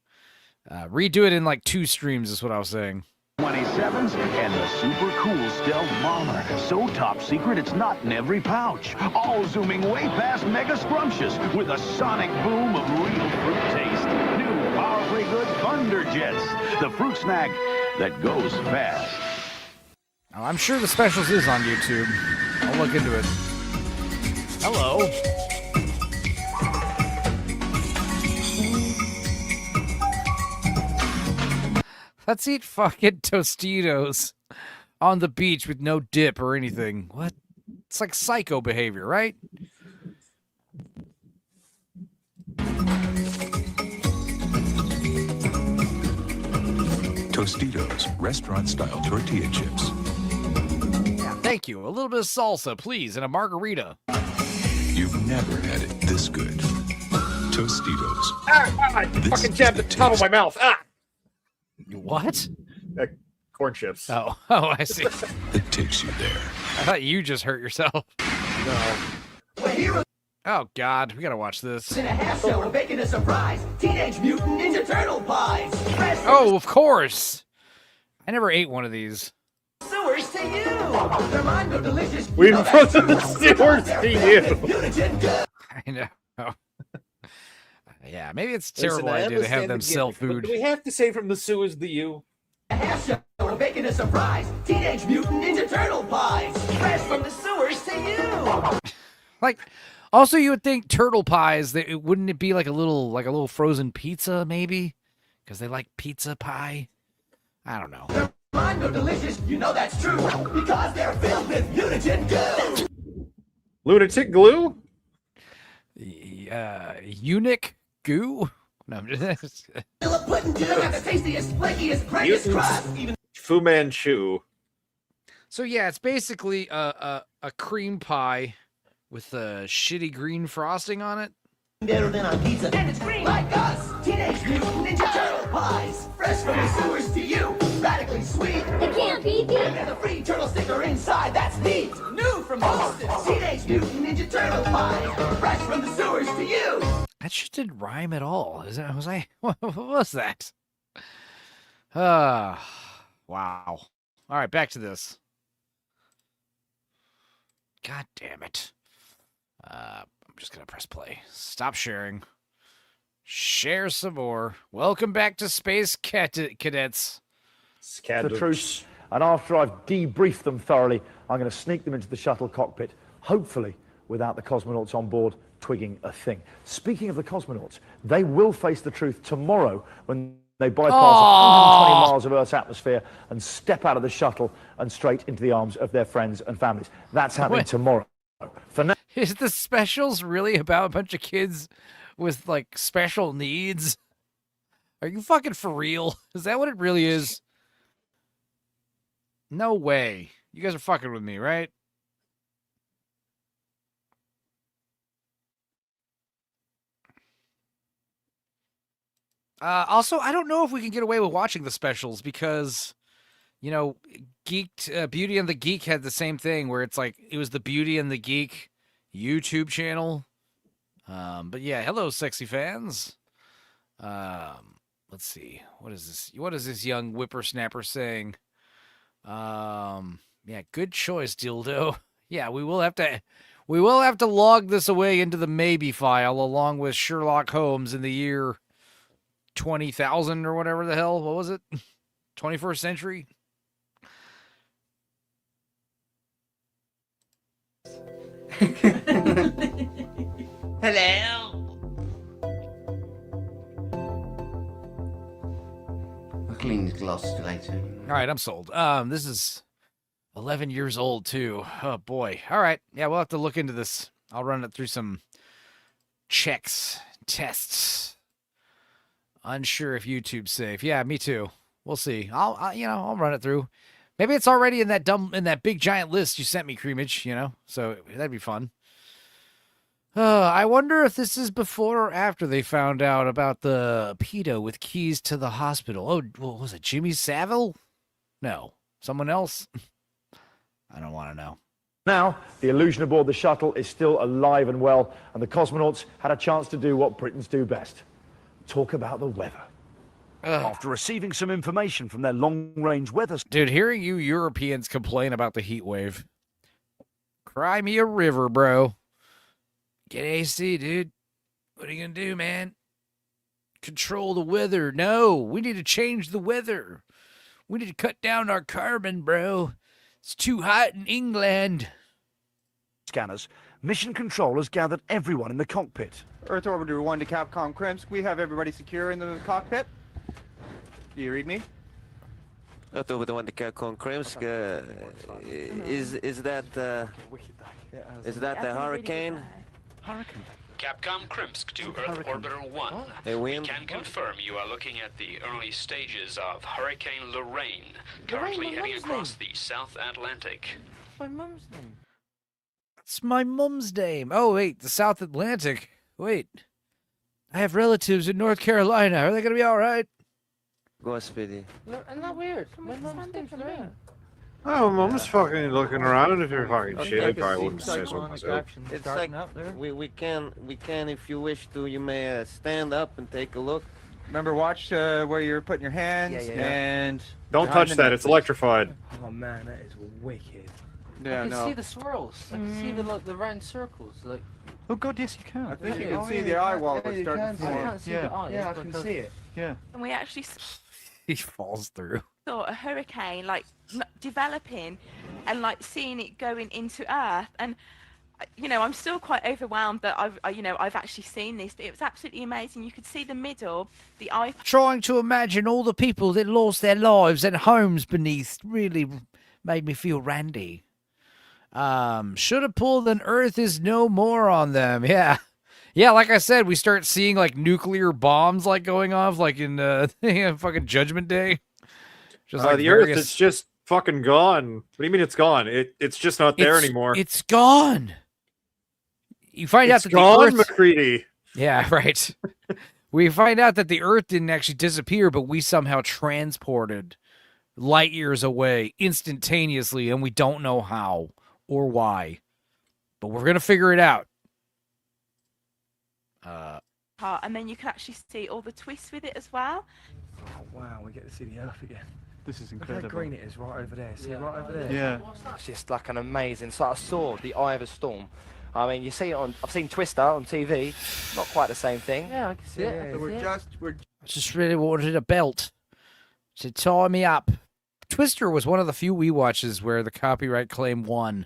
Redo it in like 2 streams is what I was saying. 27s and the super cool stealth bomber. So top secret it's not in every pouch. All zooming way past mega scrumptious with a sonic boom of real fruit taste. New powerfully good Thunder Jets, the fruit snack that goes fast. Oh, I'm sure the Specials is on YouTube. I'll look into it. Hello. Let's eat fucking Tostitos on the beach with no dip or anything. What? It's like psycho behavior, right? Tostitos, restaurant-style tortilla chips. Yeah, thank you. A little bit of salsa, please, and a margarita. You've never had it this good. Tostitos. I fucking jabbed the top of my mouth. Ah! What? Corn chips. Oh, I see. It takes you there. I thought you just hurt yourself. No. Oh, God. We gotta watch this. In a half show, we're making a surprise. Teenage Mutant Ninja Turtle pies. Oh, of course. I never ate one of these. Sewers to you. Their mind of delicious. We put the sewers to you. I know. Yeah, maybe it's a terrible idea to have them sell food. Do we have to say from the sewers to you? A half show, we're making a surprise. Teenage Mutant Ninja Turtle pies. Fresh from the sewers to you. Like, also you would think turtle pies, wouldn't it be like a little frozen pizza maybe? Because they like pizza pie. I don't know. Their mind of delicious, you know that's true. Because they're filled with mutagen goo. Lunatic glue? Eunuch goo? No, I'm just... Pudding goo got the tastiest, flakiest, craziest crust. Fu Manchu. So yeah, it's basically a cream pie with a shitty green frosting on it. Better than on pizza, and it's green like us. Teenage Mutant Ninja Turtle pies, fresh from the sewers to you, radically sweet. It can't be beat. And there's a free turtle sticker inside. That's neat. New from Boston. Teenage Mutant Ninja Turtle pies, fresh from the sewers to you. That just didn't rhyme at all. What was that? Wow. All right, back to this. God damn it. I'm just going to press play. Stop sharing. Share some more. Welcome back to Space Cadets. The truth, and after I've debriefed them thoroughly, I'm going to sneak them into the shuttle cockpit, hopefully without the cosmonauts on board twigging a thing. Speaking of the cosmonauts, they will face the truth tomorrow when they bypass 120 miles of Earth's atmosphere and step out of the shuttle and straight into the arms of their friends and families. That's happening tomorrow. For now, is the Specials really about a bunch of kids with, like, special needs? Are you fucking for real? Is that what it really is? No way. You guys are fucking with me, right? Also, I don't know if we can get away with watching the Specials because, you know, Beauty and the Geek had the same thing where it's like it was the Beauty and the Geek YouTube channel. But yeah, hello, sexy fans. Let's see. What is this? What is this young whippersnapper saying? Yeah, good choice, dildo. Yeah, we will have to log this away into the maybe file along with Sherlock Holmes in the year 20,000 or whatever the hell. What was it? 21st century? Hello. clean glass later. All right, I'm sold. This is 11 years old too. Oh boy. All right. Yeah, we'll have to look into this. I'll run it through some checks, tests. Unsure if YouTube's safe. Yeah, me too. We'll see. I'll run it through. Maybe it's already in that big giant list you sent me, Creamage, so that'd be fun. I wonder if this is before or after they found out about the pedo with keys to the hospital. Oh, what was it, Jimmy Savile? No, someone else? I don't want to know. Now, the illusion aboard the shuttle is still alive and well, and the cosmonauts had a chance to do what Britons do best. Talk about the weather. After receiving some information from their long-range weather... Dude, hearing you Europeans complain about the heat wave. Cry me a river, bro. Get AC, dude. What are you going to do, man? Control the weather. No, we need to change the weather. We need to cut down our carbon, bro. It's too hot in England. Scanners, mission control has gathered everyone in the cockpit. Earth Orbiter 1 to Capcom Krimsk. We have everybody secure in the cockpit. Do you read me? Earth Orbiter 1 to Capcom Krimsk. Is that the Hurricane? Hurricane. Capcom Krimsk to Earth Orbiter 1. We can confirm you are looking at the early stages of Hurricane Lorraine, currently heading across the South Atlantic. My mum's name. It's my mum's name. Oh, wait, the South Atlantic. Wait. I have relatives in North Carolina. Are they going to be all right? Gospedy. Isn't that weird? My mum's name's Lorraine. Oh, I'm just fucking looking around. If you're talking shit, I probably wouldn't say so Cyclonic myself. action It's starting like up there. we can, if you wish to, you may stand up and take a look. Remember, watch where you're putting your hands and Don't behind touch the that. net, It's please. electrified. Oh man, that is wicked. Yeah, I can no. see the swirls. I can see the round circles. Like, Oh God, yes you can. I think you Yeah, can see yeah, the you eye can. wall Yeah, that's you starting can to see form. it. I can't see Yeah. the eyes. Yeah, I can because- see it. Yeah. And we actually He falls through. saw a hurricane developing and seeing it going into Earth, and I'm still quite overwhelmed that I've actually seen this, but it was absolutely amazing. You could see the middle, the eye. Trying to imagine all the people that lost their lives and homes beneath really made me feel randy. Should have pulled an Earth is no more on them. Yeah. Yeah, like I said, we start seeing nuclear bombs going off in fucking Judgment Day. Just The Earth is just fucking gone. What do you mean it's gone? It's just not there anymore. It's gone. You find out It's that gone, the Earth... McCready. Yeah, right. We find out that the Earth didn't actually disappear, but we somehow transported light years away instantaneously, and we don't know how or why. But we're going to figure it out. And then you can actually see all the twists with it as well. Oh wow, we get to see the Earth again. This is Look how incredible. green it is right over there. See it right over there? Yeah. It's just like an amazing. It's like I saw the Eye of a Storm. I mean, you see it on. I've seen Twister on TV. Not quite the same thing. Yeah, I can see it. I can see it. I just really wanted a belt to tie me up. Twister was one of the few we watches where the copyright claim won.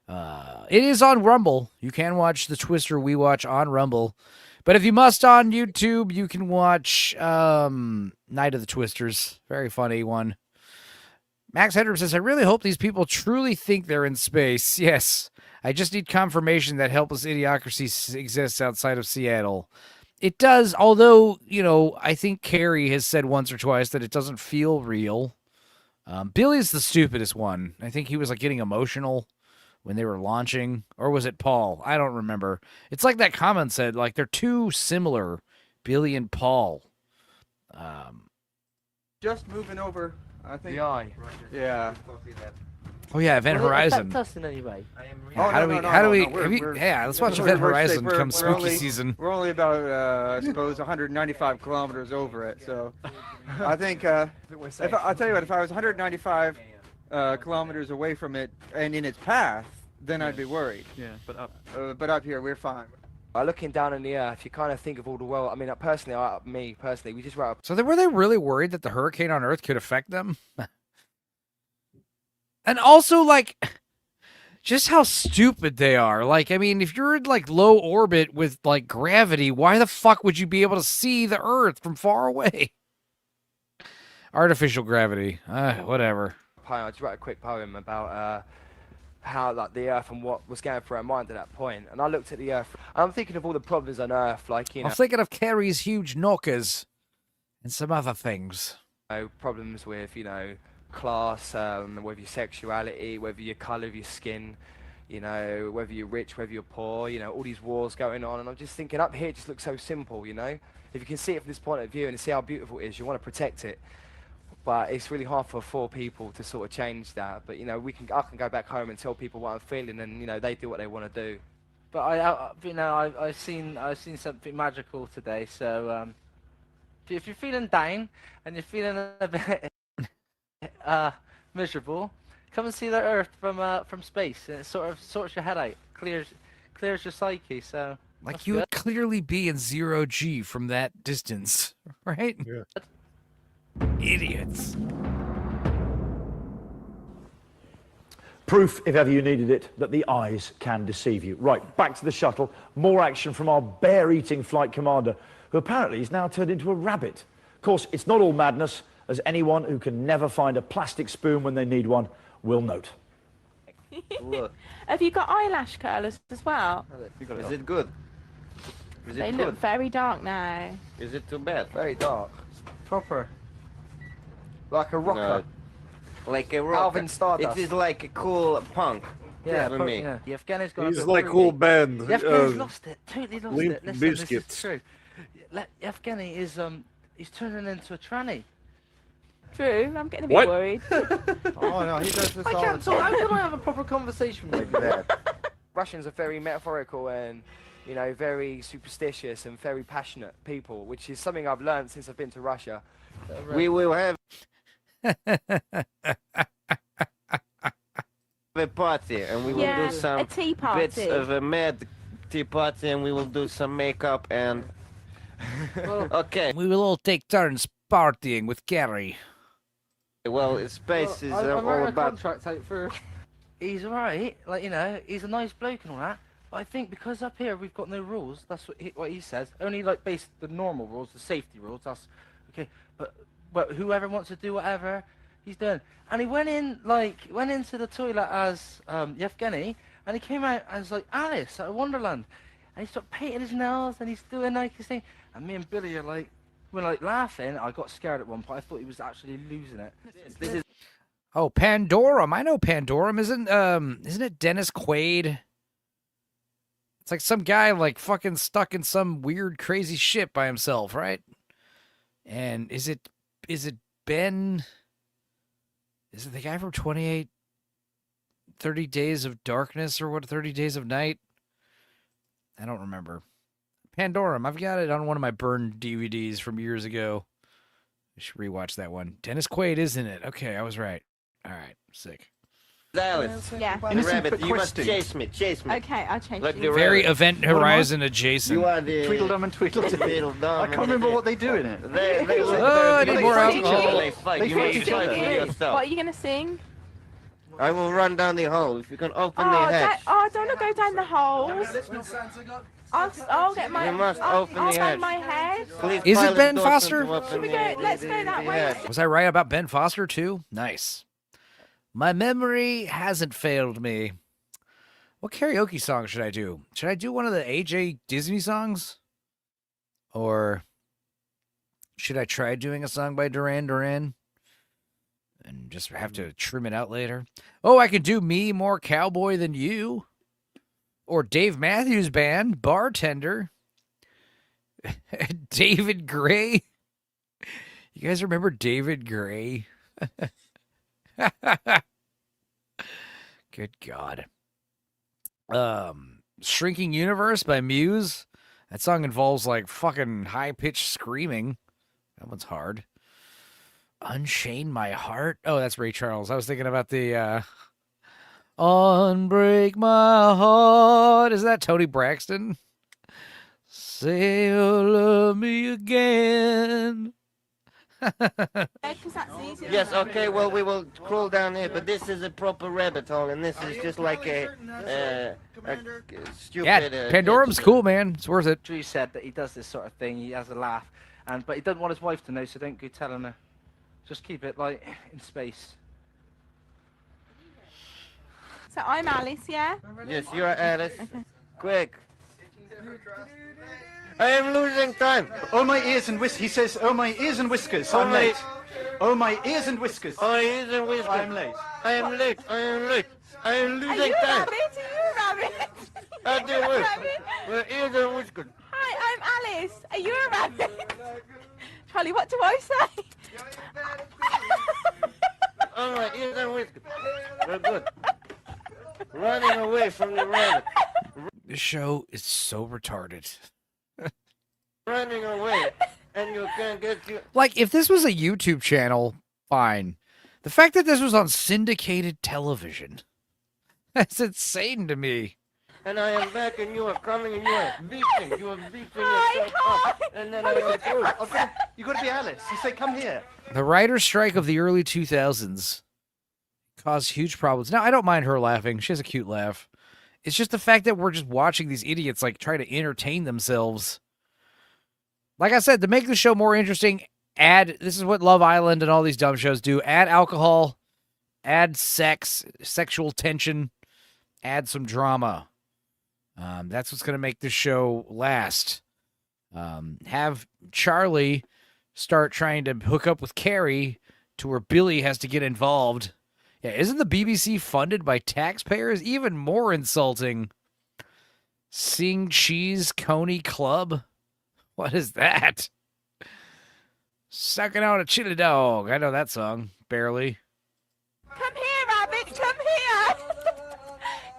It is on Rumble. You can watch the Twister we watch on Rumble. But if you must on YouTube, you can watch Night of the Twisters. Very funny one. Max Hedrum says, I really hope these people truly think they're in space. Yes. I just need confirmation that helpless idiocracy exists outside of Seattle. It does, although, I think Carrie has said once or twice that it doesn't feel real. Billy's the stupidest one. I think he was getting emotional when they were launching. Or was it Paul? I don't remember. It's like that comment said, they're too similar, Billy and Paul. Just moving over, I think. The eye. Yeah. Oh yeah, Event Horizon. Affect us in any way. How do we? Let's watch Event Horizon come spooky season. We're only about, I suppose, 195 kilometers over it. So, I think I'll tell you what. If I was 195 kilometers away from it and in its path, then I'd be worried. Yeah, but up. But up here, we're fine. Looking down in the Earth, you kind of think of all the world. I mean, me personally, we just wrote up. So were they really worried that the hurricane on Earth could affect them? And also, just how stupid they are. If you're in, low orbit with, gravity, why the fuck would you be able to see the Earth from far away? Artificial gravity. Whatever. I just wrote a quick poem about how like the Earth and what was going through our mind at that point. And I looked at the Earth. And I'm thinking of all the problems on Earth, like I'm thinking of Carrie's huge knockers and some other things. Problems with class, with your sexuality, whether your colour of your skin, whether you're rich, whether you're poor, all these wars going on. And I'm just thinking up here it just looks so simple, If you can see it from this point of view and see how beautiful it is, you want to protect it. But it's really hard for 4 people to sort of change that. But I can go back home and tell people what I'm feeling, and they do what they want to do. But I've seen something magical today. So if you're feeling down and you're feeling a bit miserable, come and see the Earth from space. And it sort of sorts your head out, clears your psyche. So like you would clearly be in 0G from that distance, right? Yeah. Idiots. Proof, if ever you needed it, that the eyes can deceive you. Right, back to the shuttle. More action from our bear-eating flight commander, who apparently is now turned into a rabbit. Of course, it's not all madness, as anyone who can never find a plastic spoon when they need one will note. Have you got eyelash curlers as well? Is it good? Is They it look good? very dark now. Is it too bad? Very dark. Proper. Like a rocker. Like a rocker. Alvin Stardust. It is like a cool punk. Yeah, for me. Yeah. Yevgeny's got He's like cool band. Yevgeny's lost it. Totally lost Limp it. Listen, Bizkit. this is true. Yevgeny is he's turning into a tranny. True. I'm getting a bit What? worried. Oh no, he does this I all can't the talk. time. How can I have a proper conversation with you? Russians are very metaphorical and, very superstitious and very passionate people, which is something I've learned since I've been to Russia. We will have a party, and we will Yeah, do some a tea bits party. of a mad tea party, and we will do some makeup and. Okay. We will all take turns partying with Carrie. Well, space is I all wrote a about. contract out for. He's alright, he's a nice bloke and all that. But I think because up here we've got no rules. That's what he says. Only based the normal rules, the safety rules. That's okay. But whoever wants to do whatever, he's doing. And he went into the toilet as Yevgeny, and he came out as like Alice out of Wonderland, and he started painting his nails, and he's doing like his thing. And me and Billy are we're laughing. I got scared at one point. I thought he was actually losing it. This is. Oh, Pandorum. I know Pandorum. Isn't it Dennis Quaid? It's like some guy fucking stuck in some weird crazy shit by himself, right? And is it Ben? Is it the guy from 30 Days of Darkness or what? 30 Days of Night? I don't remember. Pandorum. I've got it on one of my burned DVDs from years ago. I should rewatch that one. Dennis Quaid is in it. Okay, I was right. All right, sick. Alice. Yeah. The rabbit, you must chase me. Okay, I'll change Like you. the Very rabbit. Event Horizon adjacent. You are the Tweedledum and Tweedledee. Tweedledum. I can't remember what they do in it. They Oh, I need more alcohol. They fight. They You fight need each to other. fight with yourself. What are you going to sing? I will run down the hole. If you can open the hatch. I don't want to go down the holes. I'll get my. You must I'll open the bang hatch. my head. Please Is it pilot Ben Dawson Foster? to open Should we the- go? Let's go the- that the way. hatch. Was I right about Ben Foster too? Nice. My memory hasn't failed me. What karaoke song should I do? Should I do one of the AJ Disney songs? Or should I try doing a song by Duran Duran? And just have to trim it out later? Oh, I could do Me More Cowboy Than You. Or Dave Matthews Band, Bartender. David Gray. You guys remember David Gray? Good God. Shrinking Universe by Muse. That song involves fucking high-pitched screaming. That one's hard. Unchain My Heart. Oh, that's Ray Charles. I was thinking about the Unbreak My Heart. Is that Tony Braxton? Say you'll love me again. Yes, okay, well, we will crawl down here, but this is a proper rabbit hole, and this is just like a stupid... Yeah, Pandorum's cool, man. It's worth it. Drew said that he does this sort of thing. He has a laugh, but he doesn't want his wife to know, so don't go telling her. Just keep it like in space. So I'm Alice, yeah? Yes, you're Alice. Quick. I am losing time. Oh, my ears and whiskers. He says, oh, my ears and whiskers. Oh, I'm my- late. Oh, my ears and whiskers. Oh, my ears and whiskers. I'm late. I am late. I am late. I am Are losing you a time. rabbit? Are you a rabbit? I Are do you a work. rabbit? My ears and whiskers. Hi, I'm Alice. Are you a rabbit? Charlie, what do I say? Oh, my ears and whiskers. We're good. Running away from the rabbit. This show is so retarded. Running away. And you can't get you. Like, if this was a YouTube channel, fine. The fact that this was on syndicated television, that's insane to me. And I am back, and you are coming, and you are beating. You are beating yourself up. And then I am through. Okay, you got to be Alice. You say, come here. The writer's strike of the early 2000s caused huge problems. Now, I don't mind her laughing. She has a cute laugh. It's just the fact that we're just watching these idiots, like, try to entertain themselves. Like I said, to make the show more interesting, this is what Love Island and all these dumb shows do, add alcohol, add sex, sexual tension, add some drama. That's what's going to make this show last. Have Charlie start trying to hook up with Carrie to where Billy has to get involved. Yeah, isn't the BBC funded by taxpayers? Even more insulting. Sing Cheese Coney Club? What is that? Sucking on a chili dog. I know that song. Barely. Come here, rabbit. Come here.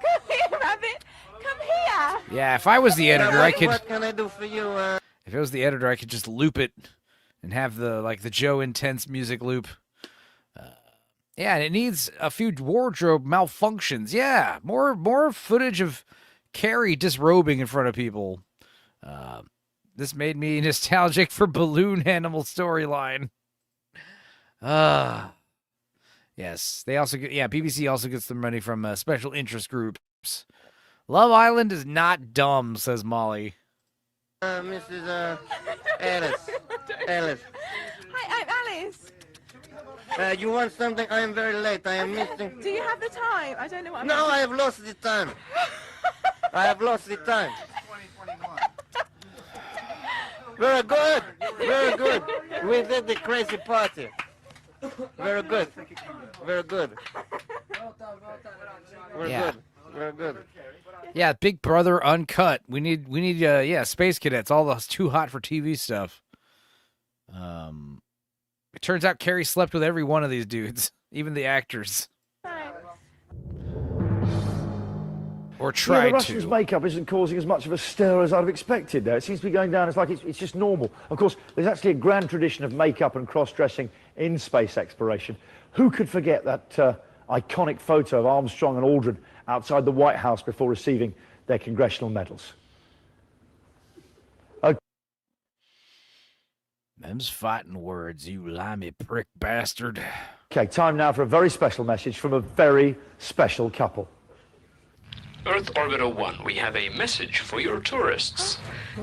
Come here, rabbit. Come here. Yeah, if I was the editor, I could... What can I do for you? If it was the editor, I could just loop it and have the Joe Intense music loop. Yeah, and it needs a few wardrobe malfunctions. Yeah, more footage of Carrie disrobing in front of people. This made me nostalgic for Balloon Animal storyline. Yes, they also get, BBC also gets the money from special interest groups. Love Island is not dumb, says Molly. Mrs. Alice. Alice. Hi, I'm Alice. You want something? I am very late. I am missing. Do you have the time? I don't know what I'm No, I have lost the time. I have lost the time. Very good. Very good. We did the crazy party. Very good. Very good. We're good. We're good. Yeah, Big Brother Uncut. We need Space Cadets, all those too hot for TV stuff. It turns out Carrie slept with every one of these dudes, even the actors. Or tried the Russians' makeup isn't causing as much of a stir as I'd have expected there. It seems to be going down as like it's just normal. Of course, there's actually a grand tradition of makeup and cross-dressing in space exploration. Who could forget that iconic photo of Armstrong and Aldrin outside the White House before receiving their congressional medals? Them's fighting words, you limey prick bastard. Okay, time now for a very special message from a very special couple. Earth Orbiter 1, we have a message for your tourists.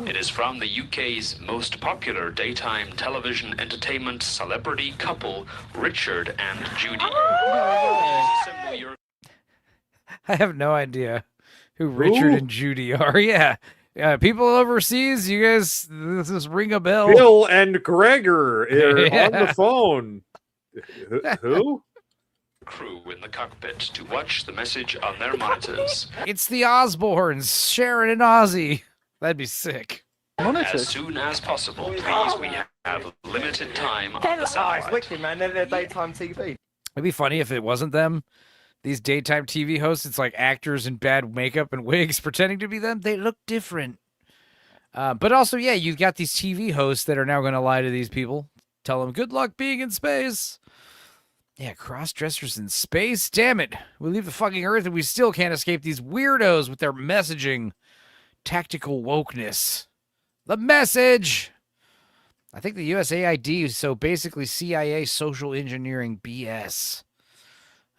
It is from the UK's most popular daytime television entertainment celebrity couple, Richard and Judy. I have no idea who Richard and Judy are. Yeah. People overseas, you guys, this ring a bell. Bill and Gregor are on the phone. Who? Crew in the cockpit to watch the message on their monitors. It's the Osbournes, Sharon and Ozzy. That'd be sick. As soon as possible, please. We have limited time on the satellite. It's wicked, man. They're daytime TV. It'd be funny if it wasn't them. These daytime TV hosts, it's like actors in bad makeup and wigs pretending to be them. They look different. But also, yeah, you've got these TV hosts that are now going to lie to these people. Tell them, good luck being in space. Yeah, cross-dressers in space? Damn it. We leave the fucking Earth and we still can't escape these weirdos with their messaging. Tactical wokeness. The message! I think the USAID, so basically CIA social engineering BS.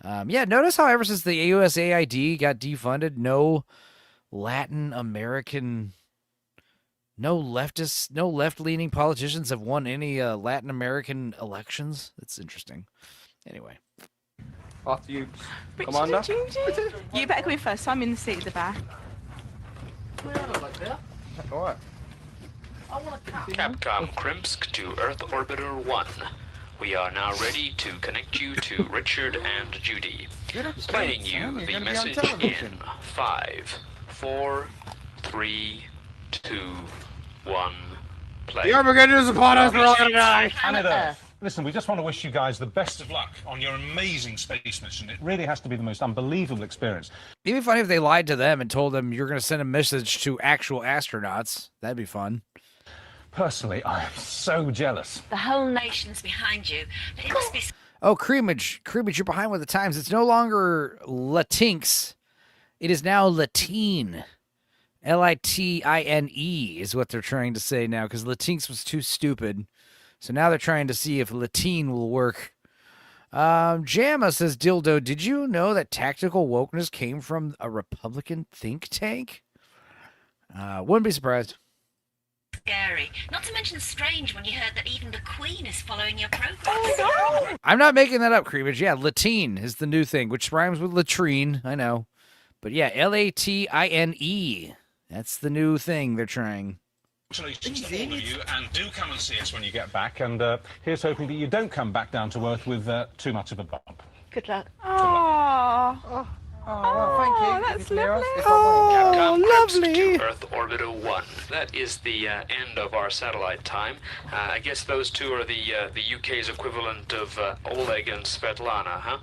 Yeah, notice how ever since the USAID got defunded, no Latin American No left-leaning politicians have won any Latin American elections. That's interesting. Anyway. After you, Richard Commander. and Judy. You better go in first. So I'm in the seat at the back. All right. Capcom Krimsk to Earth Orbiter 1. We are now ready to connect you to Richard and Judy. Playing you the message in 5, 4, 3, 2, 1, play. The Armageddon is upon us, we're all gonna die. Planet Earth. Listen, we just want to wish you guys the best of luck on your amazing space mission. It really has to be the most unbelievable experience. It'd be funny if they lied to them and told them you're going to send a message to actual astronauts. That'd be fun. Personally, I'm so jealous. The whole nation's behind you, but it must be... Oh, Creamage, you're behind with the times. It's no longer Latinx. It is now Latine. Litine is what they're trying to say now, because Latinx was too stupid. So now they're trying to see if Latine will work. Jamma says, Dildo, did you know that tactical wokeness came from a Republican think tank? Wouldn't be surprised. Scary. Not to mention strange when you heard that even the Queen is following your program. I'm not making that up, Creamage. Yeah, Latine is the new thing, which rhymes with latrine. I know. But yeah, Latine. That's the new thing they're trying. Congratulations to all of you, and do come and see us when you get back. And here's hoping that you don't come back down to Earth with too much of a bump. Good luck. Oh, well, thank you. That's lovely. Capcom lovely. Krimsk to Earth Orbiter 1. That is the end of our satellite time. I guess those two are the UK's equivalent of Oleg and Svetlana, huh?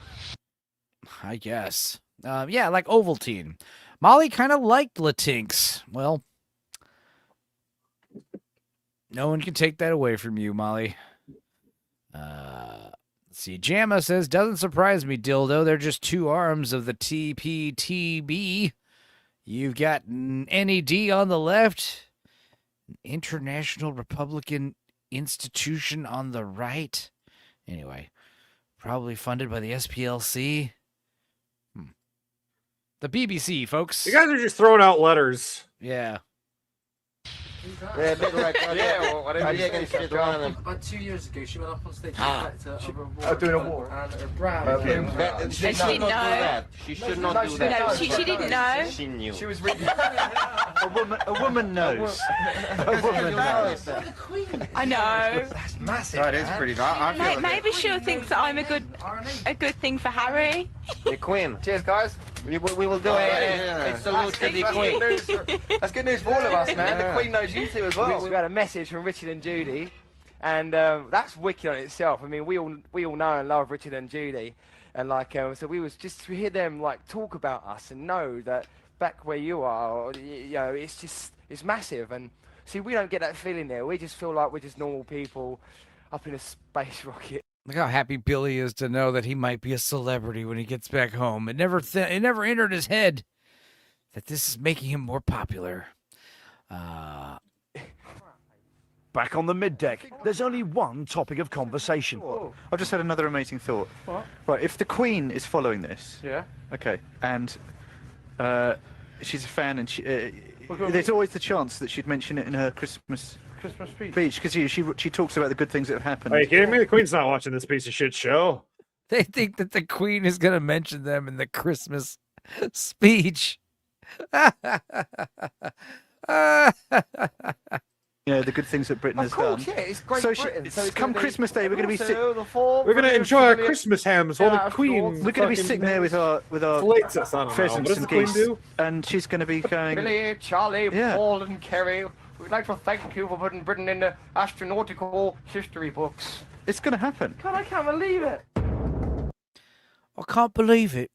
I guess. Yeah, like Ovaltine. Molly kind of liked Latinx. Well, no one can take that away from you, Molly. Let's see. Jamma says, doesn't surprise me, Dildo. They're just two arms of the TPTB. You've got NED on the left, International Republican Institution on the right. Anyway, probably funded by the SPLC. The BBC, folks. You guys are just throwing out letters. Yeah. Yeah, a bit like Yeah, whatever you can say, sit around and... About 2 years ago, she went up on stage doing a war. And her brow She should not do that. She should not do that. No, she didn't know. She knew. She was reading. A woman knows. A woman knows. I know. That's massive. That is pretty bad. I feel Maybe she'll think that I'm a good thing for Harry. The Queen. Cheers, guys. We will do a salute to the Queen. That's good news for all of us, man. Yeah. The Queen knows you two as well. We've had a message from Richard and Judy, and that's wicked on itself. I mean, we all know and love Richard and Judy, and like so we was just to hear them like talk about us and know that back where you are, you know, it's massive. And see, we don't get that feeling there. We just feel like we're just normal people up in a space rocket. Look how happy Billy is to know that he might be a celebrity when he gets back home. It never entered his head that this is making him more popular. Back on the middeck, there's only one topic of conversation. I've just had another amazing thought. What? Right, if the Queen is following this, Yeah. okay, and she's a fan, and there's always the chance that she'd mention it in her Christmas speech, because she talks about the good things that have happened. Are you kidding me? The Queen's not watching this piece of shit show. They think that the Queen is going to mention them in the Christmas speech. Yeah, the good things that Britain has done. Yeah, it's Great So Britain. it's come Christmas Day, we're going to be We're going to enjoy our Christmas hams while the Queen. We're going to be sitting there with our fillets us. I don't know. What pheasants does and the Queen geese, do? and she's going to be going. Billy, Charlie, Yeah. Paul, and Kerry. We'd like to thank you for putting Britain in the astronautical history books. It's going to happen. God, I can't believe it. I can't believe it.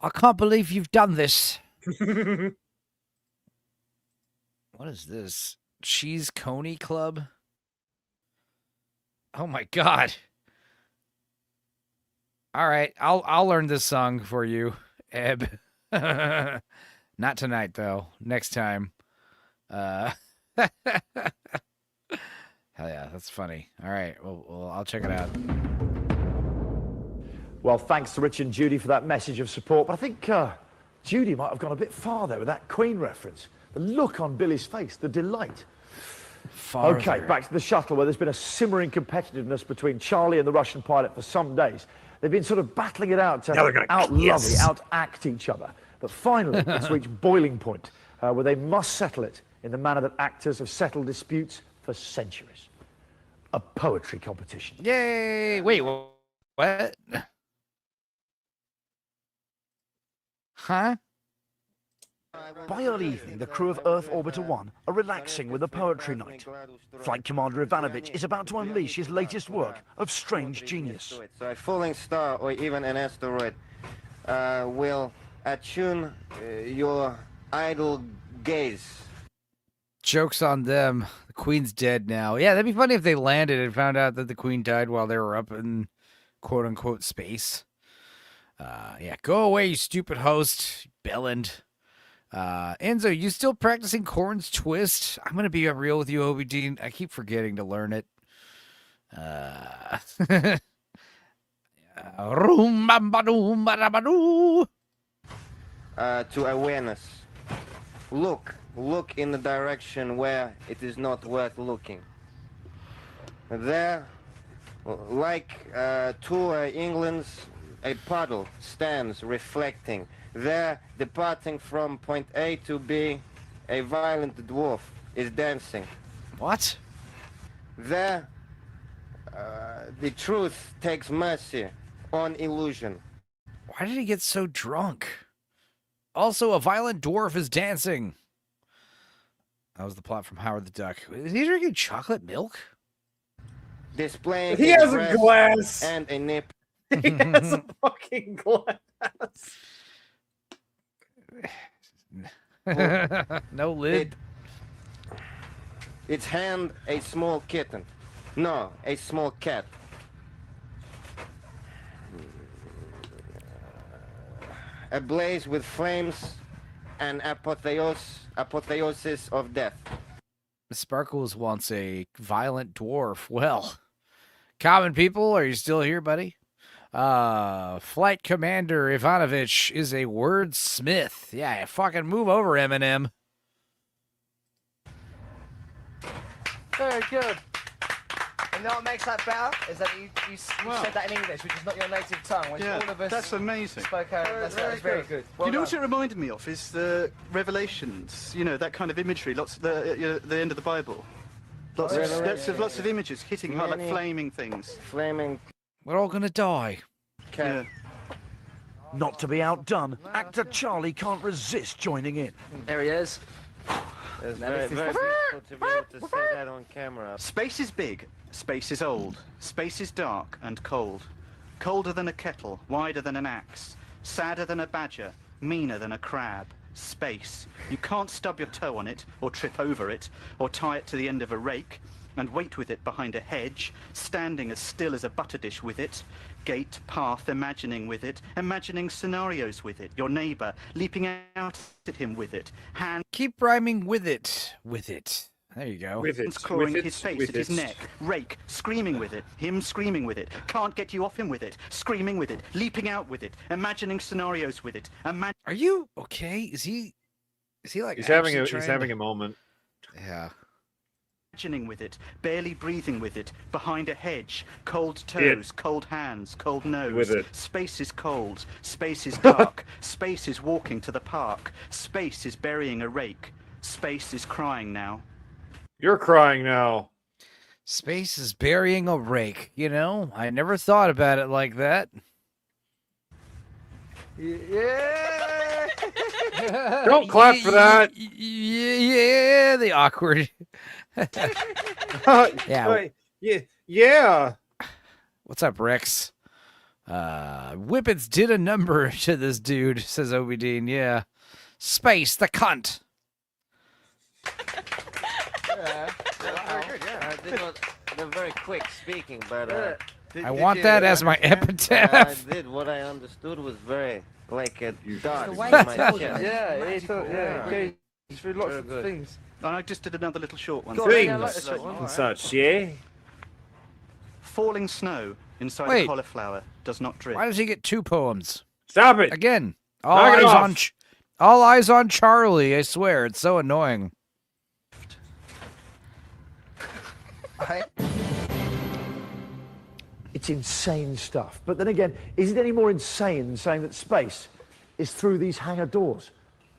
I can't believe you've done this. What is this? Cheese Coney Club? Oh my God. All right, I'll learn this song for you, Eb. Not tonight though. Next time. Hell yeah, that's funny. All right, well I'll check it out. Well, thanks to Rich and Judy for that message of support, but I think Judy might have gone a bit far there with that Queen reference. The look on Billy's face, the delight. Farther. Okay, back to the shuttle, where there's been a simmering competitiveness between Charlie and the Russian pilot for some days. They've been sort of battling it out to out-love, out-act each other. But finally, it's reached boiling point, where they must settle it in the manner that actors have settled disputes for centuries. A poetry competition. Yay! Wait, what? Huh? By early evening, the crew of Earth Orbiter 1 are relaxing with a poetry night. Flight Commander Ivanovich is about to unleash his latest work of strange genius. So a falling star or even an asteroid will attune your idle gaze. Joke's on them. The Queen's dead now. Yeah, that'd be funny if they landed and found out that the Queen died while they were up in quote-unquote space. Yeah, go away, you stupid host. Belland. Enzo, you still practicing Corn's twist? I'm going to be real with you, Obi-Dean. I keep forgetting to learn it. To awareness. Look in the direction where it is not worth looking. There, like to England's, a puddle stands reflecting. There, departing from point A to B, a violent dwarf is dancing. What? There, the truth takes mercy on illusion. Why did he get so drunk? Also, a violent dwarf is dancing. That was the plot from Howard the Duck. Is he drinking chocolate milk? Displaying He has a glass and a nip. He has a fucking glass. No lid. Its hand a small kitten. No, a small cat. Ablaze with flames and apotheosis of death. Sparkles wants a violent dwarf. Well, common people, are you still here, buddy? Flight Commander Ivanovich is a wordsmith. Yeah, fucking move over, Eminem. Very good. And you know what makes that better? Is that you said that in English, which is not your native tongue, which all of us that's amazing. spoke out. That's very good. Well You know done. what it reminded me of is the Revelations. You know, that kind of imagery. The end of the Bible. Lots of images hitting like flaming things. Flaming. We're all gonna die. Yeah. Not to be outdone, actor Charlie can't resist joining in. There he is. It's very difficult to be able to say that on camera. Space is big, space is old, space is dark and cold. Colder than a kettle, wider than an axe, sadder than a badger, meaner than a crab. Space. You can't stub your toe on it, or trip over it, or tie it to the end of a rake, and wait with it behind a hedge, standing as still as a butter dish with it. Gate, path, imagining with it, imagining scenarios with it, your neighbour, leaping out at him with it, hand... Keep rhyming with it. With it. There you go. With it. clawing With his it. face With at his it. neck, rake, screaming with it, him screaming with it, can't get you off him with it, screaming with it, leaping out with it, imagining scenarios with it, Are you okay? Is he like He's having actually a moment. Yeah. imagining with it, barely breathing with it, behind a hedge, cold toes, cold hands, cold nose. With it. Space is cold, space is dark, space is walking to the park, space is burying a rake, space is crying now. You're crying now. Space is burying a rake. You know, I never thought about it like that. Yeah. Don't clap for that. Yeah, the awkward. Yeah. Yeah. What's up, Rex? Whippets did a number to this dude, says Obi-Dean. Yeah. Space, the cunt. They're very quick speaking, but I want that as my epitaph. I did. What I understood was very like a dot in way my he tells chest. it. Yeah, it's through lots of things. And I just did another little short one. Things and such, yeah? Falling snow inside Wait. a cauliflower does not drip. Why does he get two poems? Stop it. Again. All Knock it eyes off. All eyes on Charlie, I swear. It's so annoying. It's insane stuff. But then again, is it any more insane than saying that space is through these hangar doors?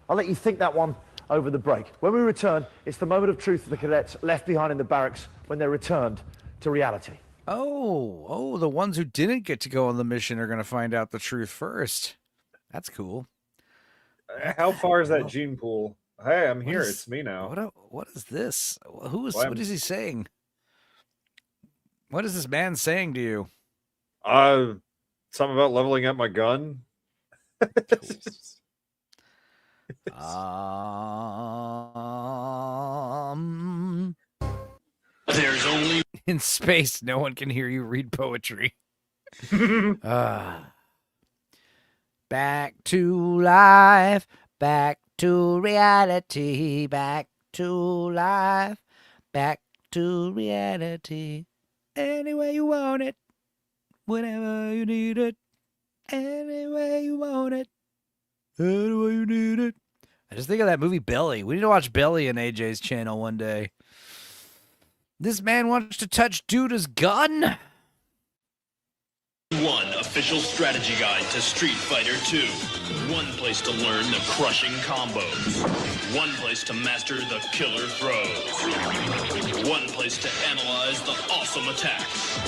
I'll let you think that one over the break. When we return, it's the moment of truth for the cadets left behind in the barracks when they're returned to reality. Oh, the ones who didn't get to go on the mission are going to find out the truth first. That's cool. How far is that gene pool? Hey, I'm here. It's me now. What is this? What is he saying? What is this man saying to you? Something about leveling up my gun. There's only in space, no one can hear you read poetry. Back to life, back to reality, back to life, back to reality. Any way you want it, whenever you need it, any way you want it, any way you need it. I just think of that movie Belly. We need to watch Belly on AJ's channel one day. This man wants to touch Duda's gun. one official strategy guide to Street Fighter 2. One place to learn the crushing combos. One place to master the killer throws. One place to analyze the awesome attacks.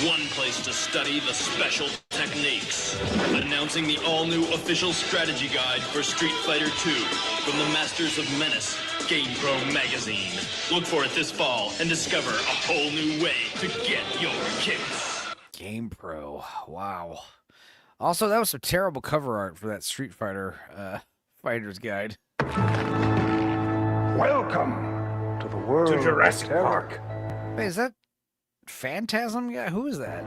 One place to study the special techniques. Announcing the all-new official strategy guide for Street Fighter 2 from the Masters of Menace, GamePro magazine. Look for it this fall and discover a whole new way to get your kicks. GamePro. Wow. Also, that was some terrible cover art for that Street Fighter Fighter's Guide. Welcome to the world to Jurassic Park. Wait, is that Phantasm guy? Who is that?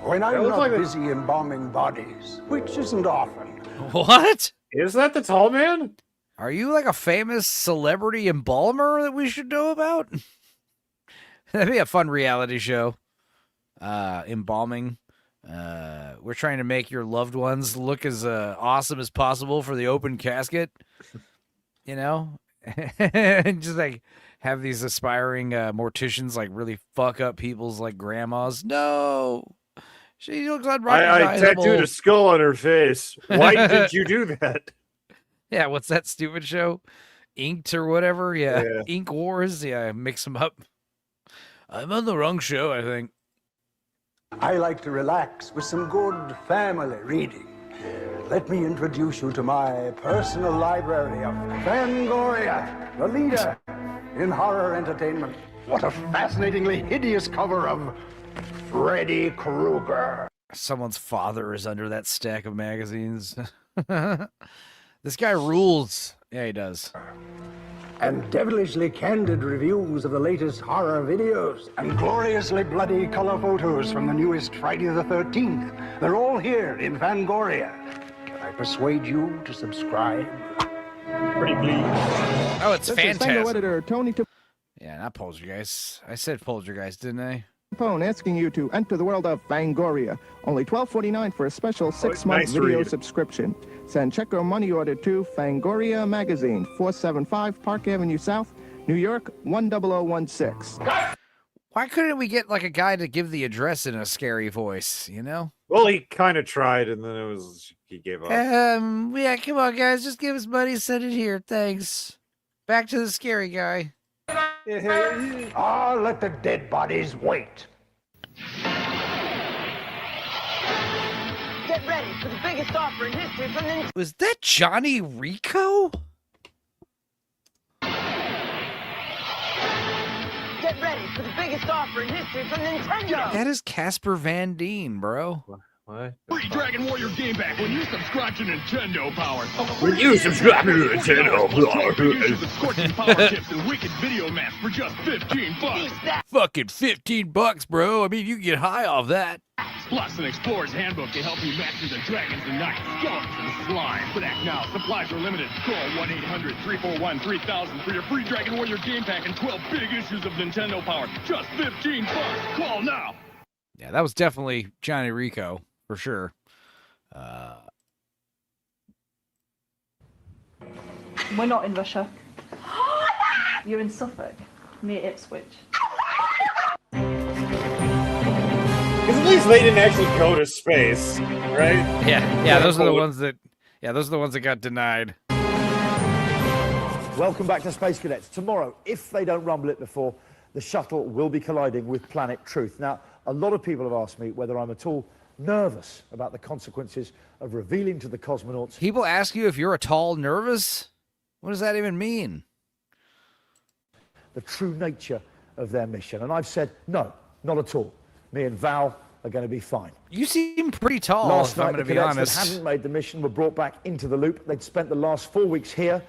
When I'm not busy embalming bodies, which isn't often. What? Is that the tall man? Are you like a famous celebrity embalmer that we should know about? That'd be a fun reality show. Embalming. We're trying to make your loved ones look as awesome as possible for the open casket. You know? And just like have these aspiring morticians like really fuck up people's like grandmas. No! She looks unrecognizable. I tattooed a skull on her face. Why did you do that? Yeah, what's that stupid show? Inked or whatever? Yeah. Ink Wars? Yeah, mix them up. I'm on the wrong show, I think. I like to relax with some good family reading. Let me introduce you to my personal library of Fangoria, the leader in horror entertainment. What a fascinatingly hideous cover of Freddy Krueger. Someone's father is under that stack of magazines. This guy rules. Yeah, he does. And devilishly candid reviews of the latest horror videos. And gloriously bloody color photos from the newest Friday the 13th. They're all here in Fangoria. Can I persuade you to subscribe? Pretty please. Oh, it's Phantasm. Editor Tony Yeah, not Poltergeist. I said Poltergeist, didn't I? Capone asking you to enter the world of Fangoria. Only $12.49 for a special 6-month video subscription. Send check or money order to Fangoria Magazine, 475 Park Avenue South, New York, 10016. Why couldn't we get like a guy to give the address in a scary voice, you know? Well, he kind of tried, and then he gave up. Yeah, come on, guys. Just give us money, send it here. Thanks. Back to the scary guy. Let the dead bodies wait. Get ready for the biggest offer in history from Nintendo. Was that Johnny Rico? Get ready for the biggest offer in history from Nintendo. That is Casper Van Dien, bro. What? Free Dragon Warrior game back when you subscribe to Nintendo Power. When you subscribe to Nintendo Power. With scorching power chips and wicked video maps for just $15. Fucking $15, bro. I mean, you can get high off that. Plus an explorer's handbook to help you master the dragons and knights, skeletons and slime. But act now. Supplies are limited. Call 1-800-341-3000 for your free Dragon Warrior game pack and 12 big issues of Nintendo Power. Just $15. Call now. Yeah, that was definitely Johnny Rico. For sure. We're not in Russia. You're in Suffolk, near Ipswich. Because at least they didn't actually go to space, right? Yeah, those are the ones that. Yeah, those are the ones that got denied. Welcome back to Space Cadets. Tomorrow, if they don't rumble it before, the shuttle will be colliding with Planet Truth. Now, a lot of people have asked me whether I'm at all nervous about the consequences of revealing to the cosmonauts. People ask you if you're at all nervous? What does that even mean? The true nature of their mission. And I've said, no, not at all. Me and Val are going to be fine. You seem pretty tall, Last if I'm night, going to the be cadets honest. that hadn't made the mission were brought back into the loop. They'd spent the last 4 weeks here,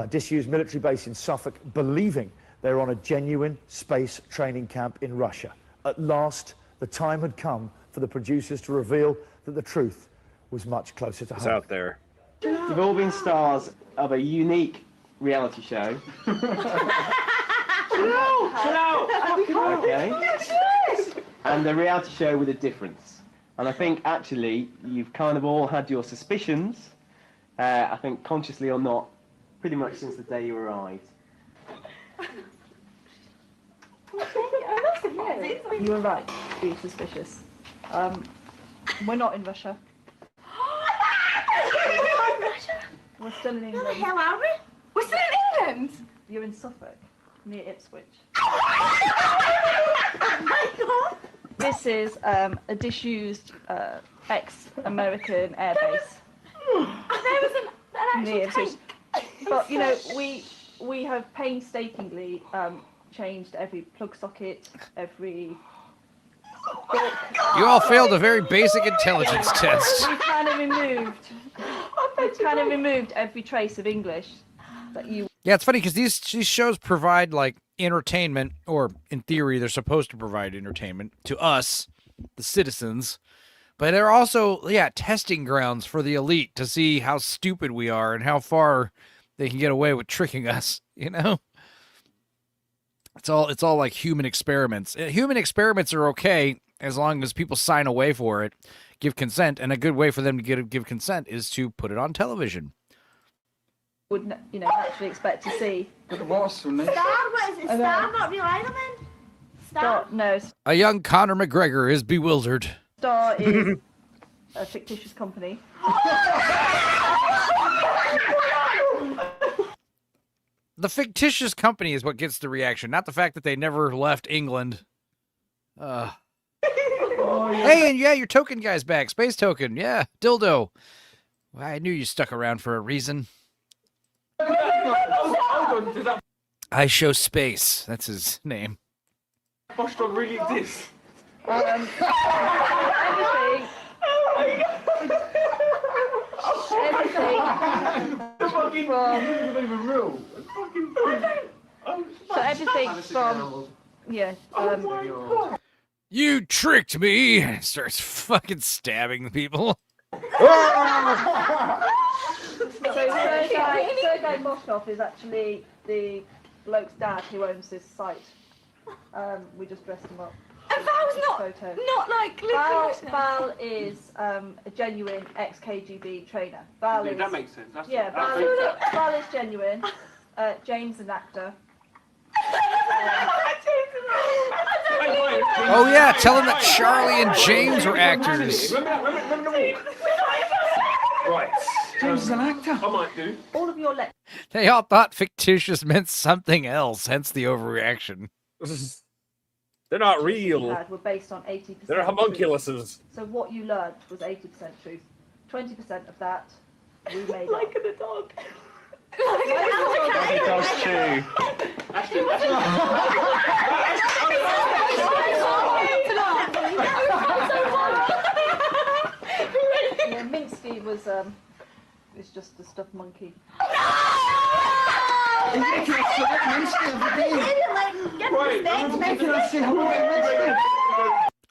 disused military base in Suffolk, believing they were on a genuine space training camp in Russia. At last, the time had come for the producers to reveal that the truth was much closer to home. It's out there. You've all been stars of a unique reality show. Okay. And the reality show with a difference. And I think actually you've kind of all had your suspicions, I think consciously or not, pretty much since the day you arrived. You were right to be suspicious. We're not in Russia. We're still in England. Where the hell are we? We're still in England? You're in Suffolk, near Ipswich. This is a disused ex-American airbase. There was an near actual Ipswich. tank. But, you know, we have painstakingly changed every plug socket, every... You all failed a very basic intelligence test. We've kind of removed every trace of English that you... Yeah, it's funny because these shows provide like entertainment, or in theory, they're supposed to provide entertainment to us, the citizens. But they're also, testing grounds for the elite to see how stupid we are and how far they can get away with tricking us. You know, it's all like human experiments. Human experiments are okay as long as people sign away for it, give consent, and a good way for them to give consent is to put it on television. Would naturally expect to see. Star? What is it? Star? Not real Iron Man? Star? No. A young Conor McGregor is bewildered. Star is a fictitious company. The fictitious company is what gets the reaction, not the fact that they never left England. Hey, and your token guy's back. Space Token, yeah, dildo. Well, I knew you stuck around for a reason. I Show Space. That's his name. Bostrom really exists. Everything from You tricked me. And starts fucking stabbing people. Sergei Moshkov is actually the bloke's dad who owns this site. We just dressed him up. And Val's not like Val is a genuine ex-KGB trainer. Val is, that makes sense. Val is genuine. James an actor. Oh yeah, tell him that Charlie and James were actors. Remember the walk? Right. James is an actor. I might do. All of your They all thought fictitious meant something else, hence the overreaction. They're not real. were based on 80%. They're homunculuses. Truth. So what you learned was 80% truth. 20% of that we made like up. a dog. It does too. Yeah, Minsky was just a stuffed monkey.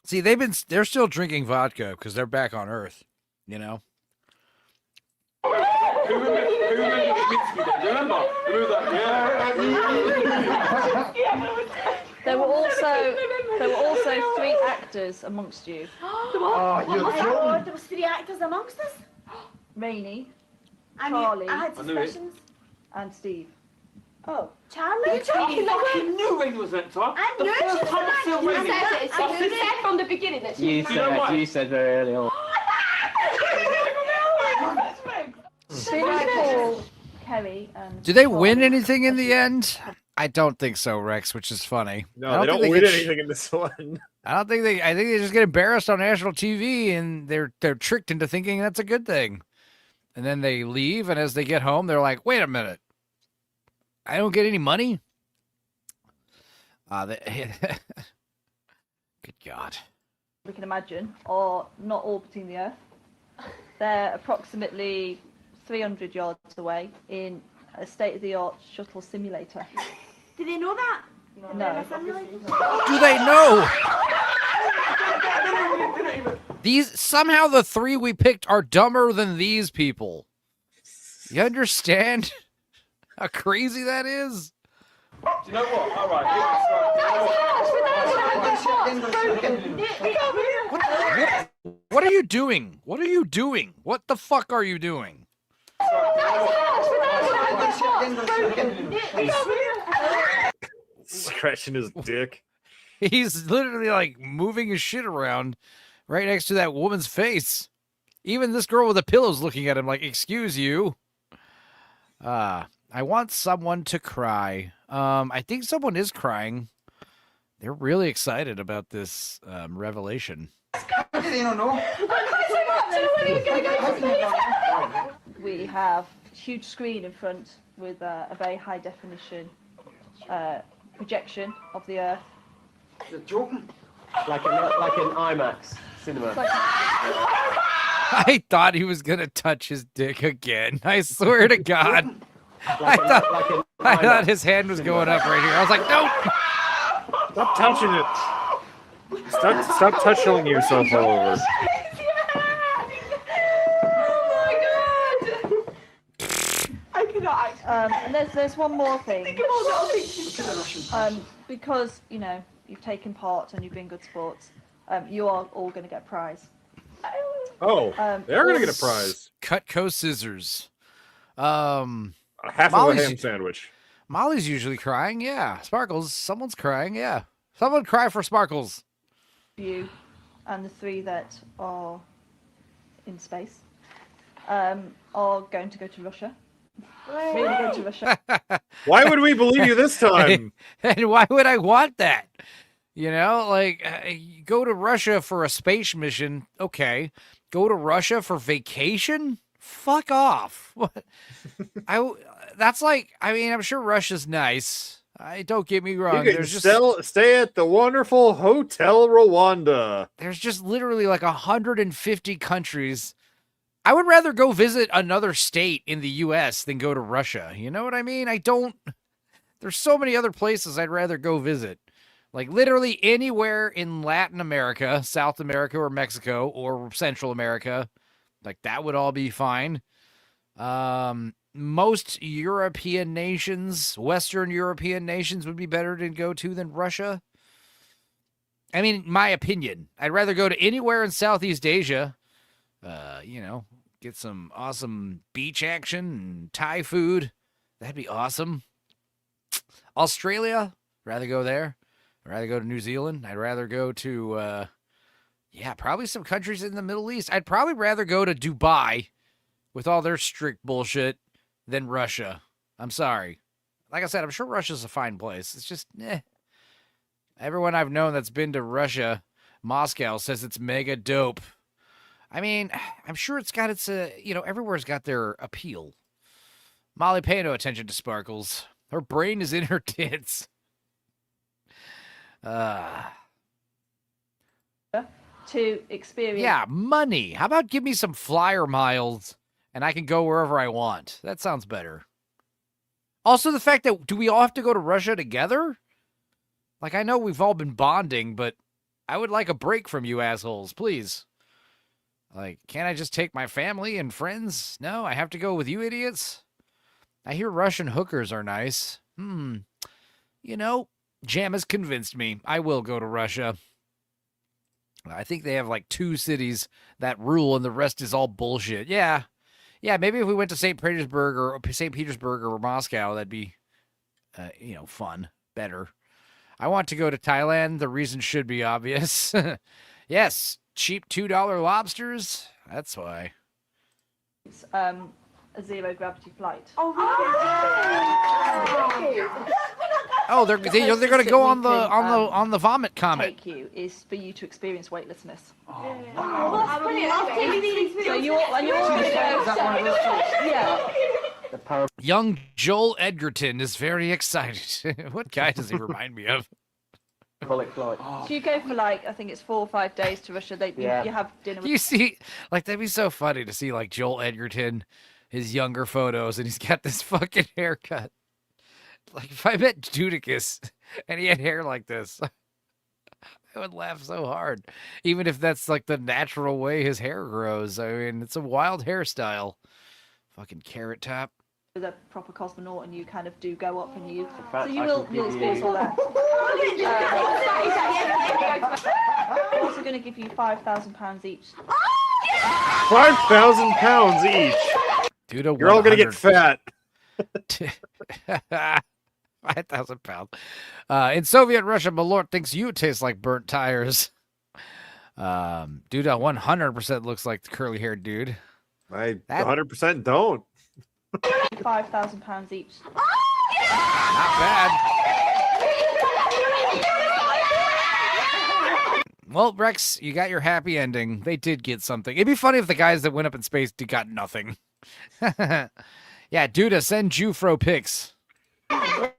See, they're still drinking vodka because they're back on Earth, you know? There were also 3 actors amongst you. Oh my God, there was 3 actors amongst us. Rainey, I Charlie, had suspicions. and Steve. Oh, Charlie? You fucking knew Ring was at top. I The knew first she was time like, Phil you Ring- said it. That's You it. said from the beginning that she was You said very early on. Paul, Kerry, and Do they win anything in the end? I don't think so, Rex, which is funny. No, they don't win anything in this one. I don't think they. I think they just get embarrassed on national TV, and they're tricked into thinking that's a good thing. And then they leave, and as they get home, they're like, "Wait a minute, I don't get any money." Good God. we can imagine, are not orbiting the Earth. They're approximately 300 yards away in a state-of-the-art shuttle simulator. Did they know that? No. Do they know? These somehow the three we picked are dumber than these people. You understand how crazy that is? Do you know what? All right. What are you doing? What are you doing? What the fuck are you doing? Scratching his dick. He's literally like moving his shit around right next to that woman's face. Even this girl with the pillows looking at him like, excuse you. I want someone to cry. I think someone is crying. They're really excited about this revelation. We have a huge screen in front with a very high definition projection of the Earth. You're joking? Like an IMAX cinema. I thought he was going to touch his dick again. I swear to God. I thought his hand was going up right here. I was like, no. Stop touching it. Stop touching yourself all over. And there's one more thing. Because you know you've taken part and you've been good sports, you are all going to get a prize. Oh, they're going to get a prize. Cutco scissors. Half of a ham sandwich. Molly's usually crying, yeah. Sparkles, someone's crying, yeah. Someone cry for Sparkles. You and the three that are in space are going to go to Russia. Really going to Russia. Why would we believe you this time? And why would I want that? You know, like, go to Russia for a space mission, okay. Go to Russia for vacation? Fuck off. What? That's like, I mean, I'm sure Russia's nice. Don't get me wrong. You can stay at the wonderful Hotel Rwanda. There's just literally like 150 countries. I would rather go visit another state in the U.S. than go to Russia. You know what I mean? There's so many other places I'd rather go visit. Like literally anywhere in Latin America, South America, or Mexico, or Central America. Like that would all be fine. Most European nations, Western European nations would be better to go to than Russia. I mean, my opinion. I'd rather go to anywhere in Southeast Asia. You know, get some awesome beach action and Thai food. That'd be awesome. Australia, rather go there. I'd rather go to New Zealand. I'd rather go to, probably some countries in the Middle East. I'd probably rather go to Dubai with all their strict bullshit than Russia. I'm sorry. Like I said, I'm sure Russia's a fine place. It's just, Everyone I've known that's been to Russia, Moscow, says it's mega dope. I mean, I'm sure it's got its, everywhere's got their appeal. Molly, pay no attention to Sparkles. Her brain is in her tits. To experience. Yeah, money. How about give me some flyer miles and I can go wherever I want? That sounds better. Also, the fact that, do we all have to go to Russia together? Like, I know we've all been bonding, but I would like a break from you assholes, please. Like, can't I just take my family and friends? No, I have to go with you idiots? I hear Russian hookers are nice. You know, Jam has convinced me. I will go to Russia. I think they have like 2 cities that rule and the rest is all bullshit. Yeah, Yeah, maybe if we went to St. Petersburg or Moscow, that'd be, fun, better. I want to go to Thailand. The reason should be obvious. Yes, cheap $2 lobsters. That's why. It's a zero gravity flight. Oh, they're going to go on the vomit comet. Take you is for you to experience weightlessness. Oh, that's brilliant. So you're yeah. Young Joel Edgerton is very excited. What guy does he remind me of? Flight. So you go for I think it's 4 or 5 days to Russia. You have dinner. You see, that'd be so funny to see Joel Edgerton, his younger photos, and he's got this fucking haircut. If I met Judicus and he had hair like this, I would laugh so hard. Even if that's the natural way his hair grows. I mean, it's a wild hairstyle. Fucking carrot top. With a proper cosmonaut, and you kind of do go up, and you fact, so you'll experience all that. I'm also going to give you £5,000 each. £5,000 each. Dude, you're all gonna get fat. 5,000 pounds. In Soviet Russia, Malort thinks you taste like burnt tires. Dude, 100% looks like the curly-haired dude. I 100% don't. £5,000 each. Not bad. Well, Rex, you got your happy ending. They did get something. It'd be funny if the guys that went up in space got nothing. Yeah, Duda, send Jufro pics. I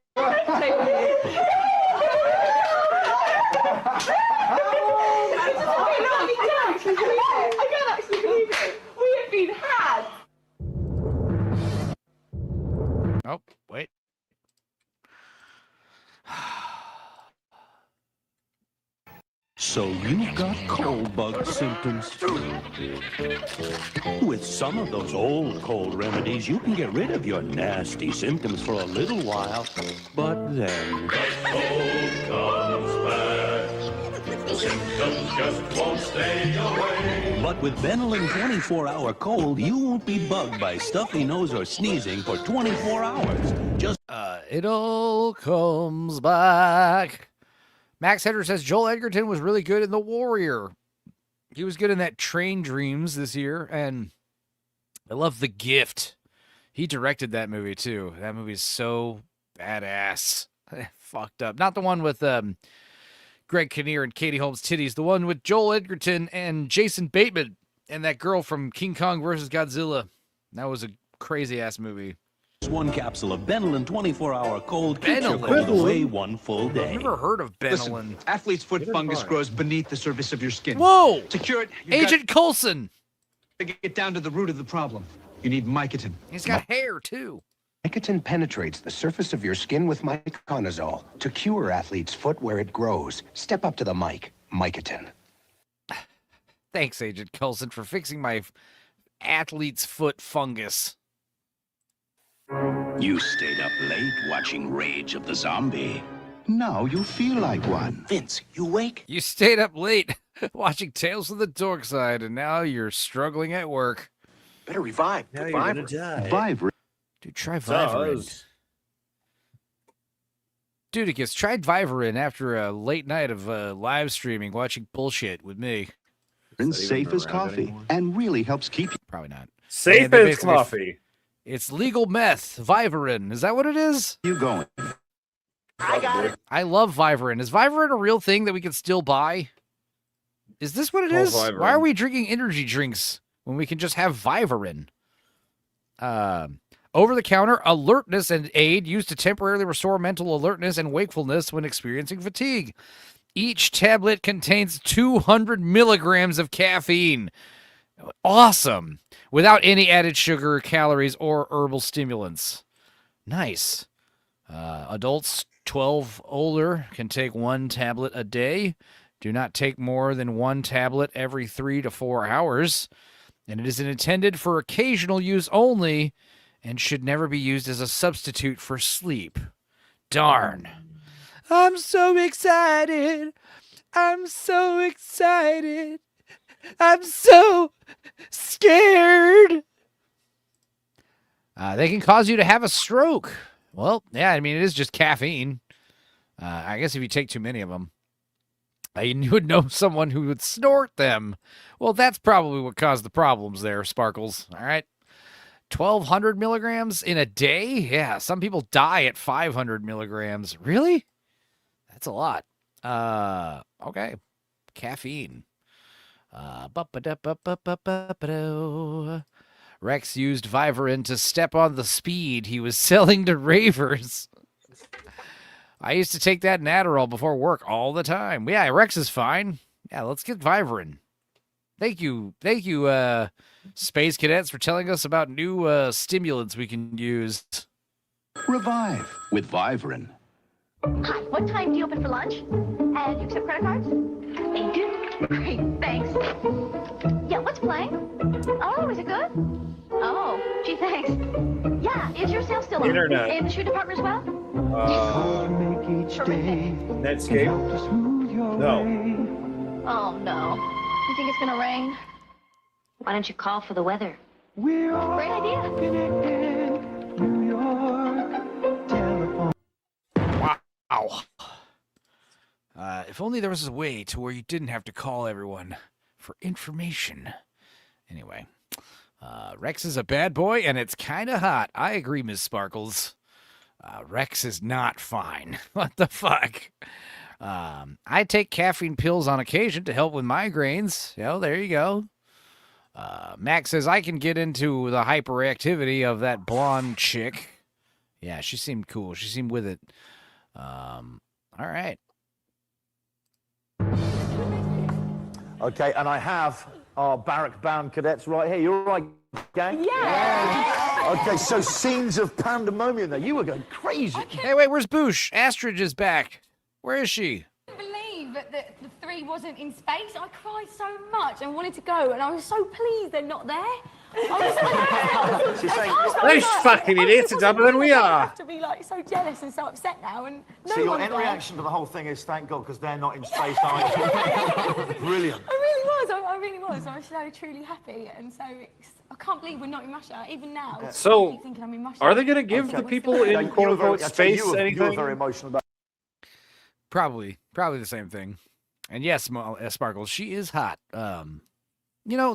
can't actually believe it. We have been had. Oh, wait. So you've got cold bug symptoms too. With some of those old cold remedies, you can get rid of your nasty symptoms for a little while. But then the cold comes back. The symptoms just won't stay away. But with Benylin 24-hour cold, you won't be bugged by stuffy nose or sneezing for 24 hours. Just it all comes back. Max Header says Joel Edgerton was really good in The Warrior. He was good in that Train Dreams this year, and I love The Gift. He directed that movie too. That movie is so badass. Fucked up. Not the one with Greg Kinnear and Katie Holmes' titties. The one with Joel Edgerton and Jason Bateman and that girl from King Kong vs. Godzilla. That was a crazy ass movie. one capsule of Benylin 24-hour cold keeps your cold away one full day. I've never heard of Benylin. Listen, athlete's foot fungus grows beneath the surface of your skin. Whoa! To cure it, Agent Coulson. To get down to the root of the problem, you need Mycotin. He's got hair too. Mycotin penetrates the surface of your skin with myconazole to cure athlete's foot where it grows. Step up to the mic. Mycotin. Thanks, Agent Coulson, for fixing my athlete's foot fungus. You stayed up late watching Rage of the Zombie. Now you feel like one. Vince, you awake? You stayed up late watching Tales of the Dork Side, and now you're struggling at work. Better revive. Now Put you're gonna Vibrant. die. Vibrant. Dude, try Vivarin. Dudicus, tried Vivarin after a late night of live streaming, watching bullshit with me. Safe as coffee and really helps keep you. Probably not. Safe Yeah, as coffee. It's legal meth, Vivarin. Is that what it is? You going? I got it. I love Vivarin. Is Vivarin a real thing that we can still buy? Is this what it Called is? Vivarin. Why are we drinking energy drinks when we can just have Vivarin? Over-the-counter alertness and aid used to temporarily restore mental alertness and wakefulness when experiencing fatigue. Each tablet contains 200 milligrams of caffeine. Awesome. Without any added sugar, calories, or herbal stimulants. Nice. Adults 12 older can take 1 tablet a day. Do not take more than 1 tablet every 3 to 4 hours. And it is intended for occasional use only and should never be used as a substitute for sleep. Darn. I'm so excited. I'm so excited. I'm so scared. They can cause you to have a stroke. Well, yeah, I mean, it is just caffeine. I guess if you take too many of them, you would know someone who would snort them. Well, that's probably what caused the problems there, Sparkles. All right. 1,200 milligrams in a day? Yeah, some people die at 500 milligrams. Really? That's a lot. Okay. Caffeine. Rex used Vivarin to step on the speed he was selling to ravers. I used to take that in Adderall before work all the time. Yeah, Rex is fine. Yeah, let's get Vivarin. Thank you, Space Cadets, for telling us about new stimulants we can use. Revive with Vivarin. Hi, what time do you open for lunch? And you accept credit cards? They do. Great, thanks. Yeah, what's playing? Oh, is it good? Oh, gee, thanks. Yeah, is your sale still on? Internet. In the shoe department as well? Netscape? No. Oh, no. You think it's gonna rain? Why don't you call for the weather? Great idea. Wow. If only there was a way to where you didn't have to call everyone for information. Anyway, Rex is a bad boy, and it's kind of hot. I agree, Ms. Sparkles. Rex is not fine. What the fuck? I take caffeine pills on occasion to help with migraines. There you go. Max says, I can get into the hyperactivity of that blonde chick. Yeah, she seemed cool. She seemed with it. All right. Okay, and I have our barrack-bound cadets right here. You all right, gang? Yeah. Okay, so scenes of pandemonium there. You were going crazy. Hey, wait, where's Boosh? Astridge is back. Where is she? I can't believe that the three wasn't in space. I cried so much and wanted to go, and I was so pleased they're not there. She's saying, those fucking idiots are dumber than we I are. have to be like so jealous and so upset now, and no So your one's end there. reaction to the whole thing is, thank God, because they're not in space either. Brilliant. I really was. I really was. I was so truly happy, and so I can't believe we're not in Russia even now. So, I keep thinking I'm in Russia. are they going to give the people in quote-unquote space You were anything? very emotional about Probably the same thing. And yes, Sparkles, she is hot.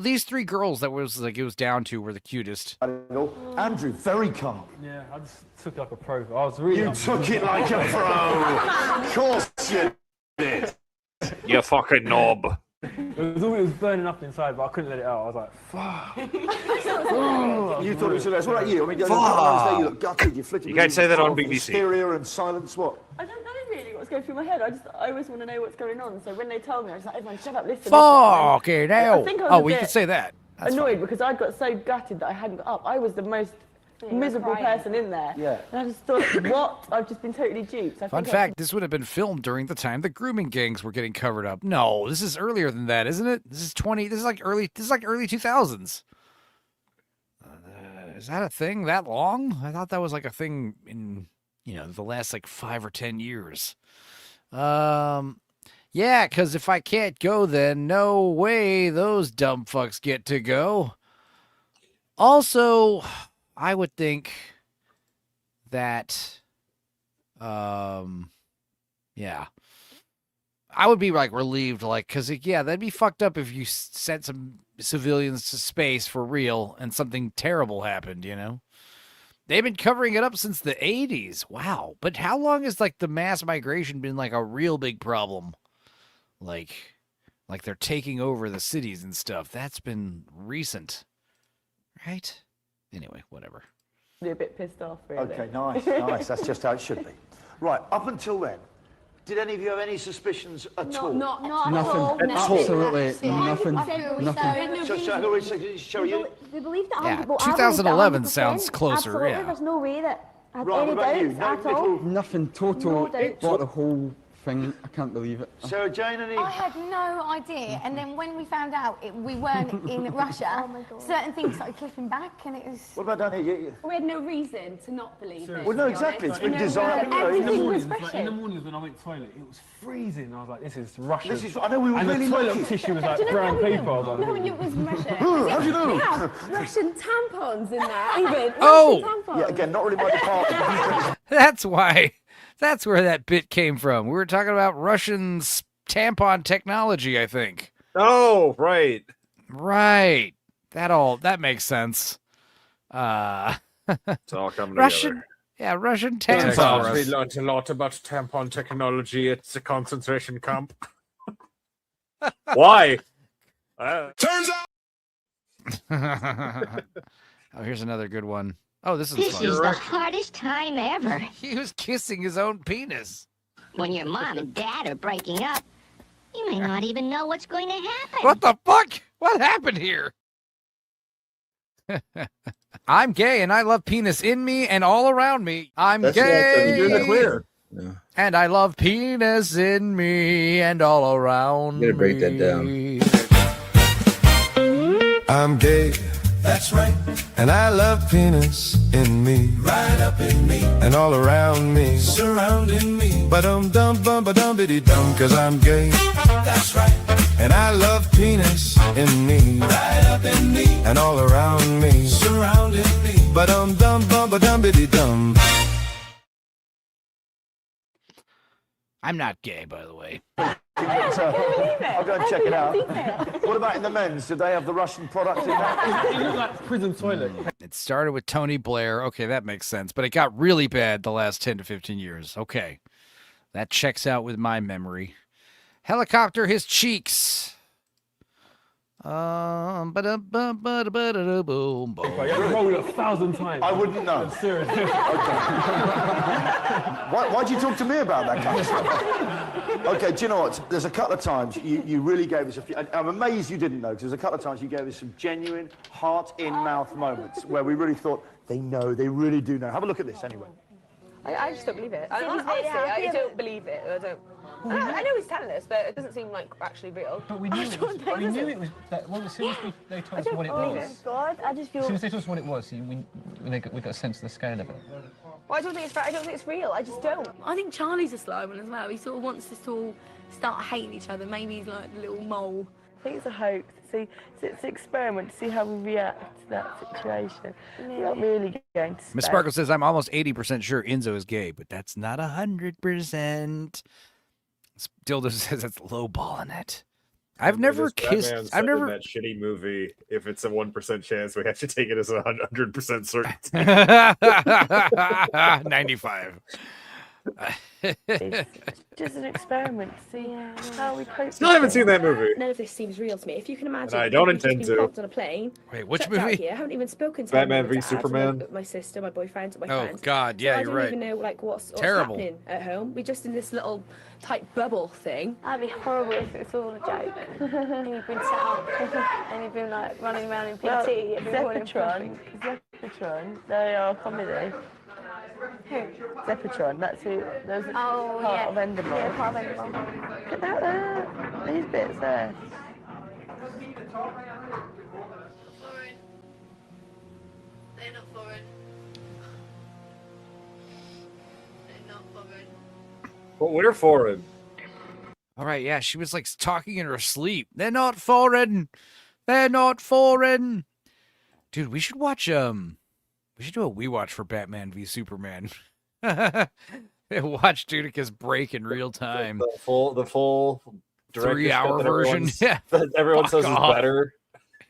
These three girls that was like it was down to were the cutest. Andrew, very calm. Yeah, I just took it like a pro. I was really. You took it like a pro. Of course you did. You fucking knob. It was burning up inside, but I couldn't let it out. I was like, fuck. You thought it was hilarious. What about you? I mean, you look gutted. You flipped. You can't say that on BBC. Hysteria and silence. What? I don't know really what's going through my head. I always want to know what's going on. So when they told me, I was like, everyone, shut up, listen. Fuck it I out. think I was Oh, a we bit could say that. That's annoyed because I got so gutted that I hadn't got up. I was the most miserable person in there. Yeah. And I just thought, what? I've just been totally duped. Fun fact, this would have been filmed during the time the grooming gangs were getting covered up. No, this is earlier than that, isn't it? This is like early 2000s. Is that a thing that long? I thought that was like a thing in, the last like 5 or 10 years. Yeah, because if I can't go, then no way those dumb fucks get to go. Also, I would think that, yeah, I would be like relieved, like, because that'd be fucked up if you sent some civilians to space for real and something terrible happened, They've been covering it up since the 80s. Wow. But how long has like the mass migration been like a real big problem? Like they're taking over the cities and stuff. That's been recent. Right? Anyway, whatever. A bit pissed off, really. Okay, nice. That's just how it should be. Right, up until then, did any of you have any suspicions at all? Not Nothing. at all. Absolutely nothing. Sherry, We believe that Yeah, 100%. 2011 sounds closer, Absolutely. yeah. There's no way that I have Right, any what about you? doubts No at all. Nothing. Total. No doubts. What the whole thing. I can't believe it. Sarah Jane, any? I had no idea, and then when we found out we weren't in Russia, certain things started clicking back, and it was. What about down here? We had no reason to not believe it. Well, no, exactly. It's been designed. Everything was in the Russian. mornings when I went to the toilet, it was freezing. I was like, this is Russian. This is. I know we were and really the toilet lucky. tissue was like Do you know brown how we paper. I was like, No, it was Russian. How do you know? We have Russian tampons in there, even. Oh! Russian tampons. Yeah, again, not really my department. That's why. That's where that bit came from. We were talking about Russian tampon technology, I think. Oh, right. Right. That makes sense. It's all coming Russian, together. yeah, Russian Turns tampons. out we learned a lot about tampon technology. It's a concentration camp. Why? Turns Oh, here's another good one. Oh, this is This fun. is the hardest time ever. He was kissing his own penis. When your mom and dad are breaking up, you may not even know what's going to happen. What the fuck? What happened here? I'm gay and I love penis in me and all around me. I'm gay. You're in the clear. And I love penis in me and all around You gotta break me. that down. I'm gay. That's right. And I love penis in me. Right up in me. And all around me. Surrounding me. Ba-dum dum bum ba-dum biddy dum, 'cause I'm gay. That's right. And I love penis in me. Right up in me. And all around me. Surrounding me. Ba-dum dum bum ba-dum biddy dum. I'm not gay, by the way. I'll go and check it out. What about in the men's? Do they have the Russian product in there? it looked like prison toilet. It started with Tony Blair. Okay, that makes sense. But it got really bad the last 10 to 15 years. Okay. That checks out with my memory. Helicopter his cheeks. Roll it 1,000 times. I wouldn't know. Seriously. Why'd you talk to me about that kind of stuff? Okay, do you know what? There's a couple of times you really gave us a few. I'm amazed you didn't know, because there's a couple of times you gave us some genuine heart-in-mouth moments where we really thought, they know, they really do know. Have a look at this anyway. I just don't believe it. Honestly, I don't believe it. I know he's telling us, but it doesn't seem like actually real. But we knew it was. We knew it was. As soon as they told us what it was. God, I just feel. As soon as they told us what it was, we got a sense of the scale of it. Well, I don't think it's real. I just don't. I think Charlie's a sly one as well. He sort of wants us to all start hating each other. Maybe he's like the little mole. I think it's a hoax. See, it's an experiment to see how we react to that situation. We're not really going to. Miss Sparkle says, I'm almost 80% sure Enzo is gay, but that's not 100%. Dildo says that's lowballing it. I've never kissed. I've never. That shitty movie. If it's a 1% chance, we have to take it as a 100% certainty. 95. It's just an experiment to see how we cope. Still haven't seen that movie. None of this seems real to me. If you can imagine, And I don't you've just intend been to. plopped on a plane. Wait, which chucked out movie? Here, I haven't even spoken to Batman my v dad, Superman. my sister, my boyfriend, my Oh, friends. God, So yeah, I you're don't right. even know like what's Terrible. happening at home. We're just in this little tight bubble thing. That'd be horrible if it's all a joke. And you've been set up and you've been like running around in PT every morning. Zeppotron, they are comedy. Who? Zeppotron, that's who. Those are part of Endermore. Yeah, part of Endermore. Look at that there. These bits there. They're not foreign. They're not foreign. But we're foreign. All right, yeah, she was like talking in her sleep. They're not foreign. They're not foreign. Dude, we should watch we should do a We Watch for Batman v Superman. Watch Dudica's break in real time. The full 3-hour version. Yeah. That everyone Fuck says off. is better.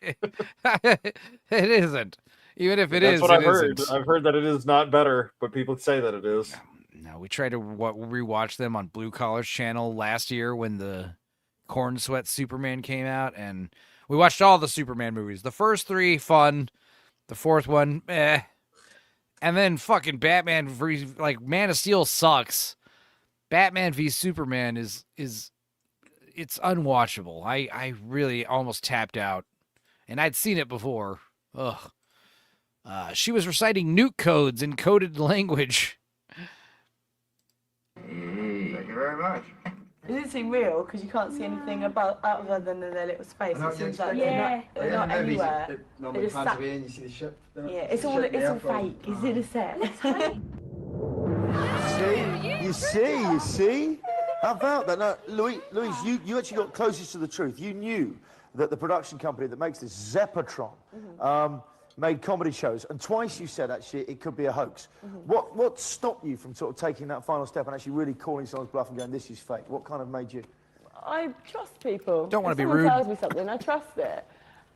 It isn't. Even if it That's is, what it I've heard. isn't. I've heard that it is not better, but people say that it is. No, we tried to rewatch them on Blue Collar's channel last year when the Corn Sweat Superman came out, and we watched all the Superman movies. The first 3, fun. The fourth one, eh. And then fucking Batman v Man of Steel sucks. Batman v Superman is it's unwatchable. I really almost tapped out, and I'd seen it before. Ugh. She was reciting nuke codes in coded language. Thank you very much. Does it seem real? Because you can't see anything about other than their little space. It seems like they're not anywhere. They're just sat. and you see the ship. Yeah, it's all fake. It's in a set. You see? How about that? No, Louise, you actually got closest to the truth. You knew that the production company that makes this, Zeppatron, made comedy shows, and twice you said actually it could be a hoax. What stopped you from sort of taking that final step and actually really calling someone's bluff and going, this is fake? What kind of made you? I trust people. Don't want to be rude. rude. If someone tells me something, I trust it.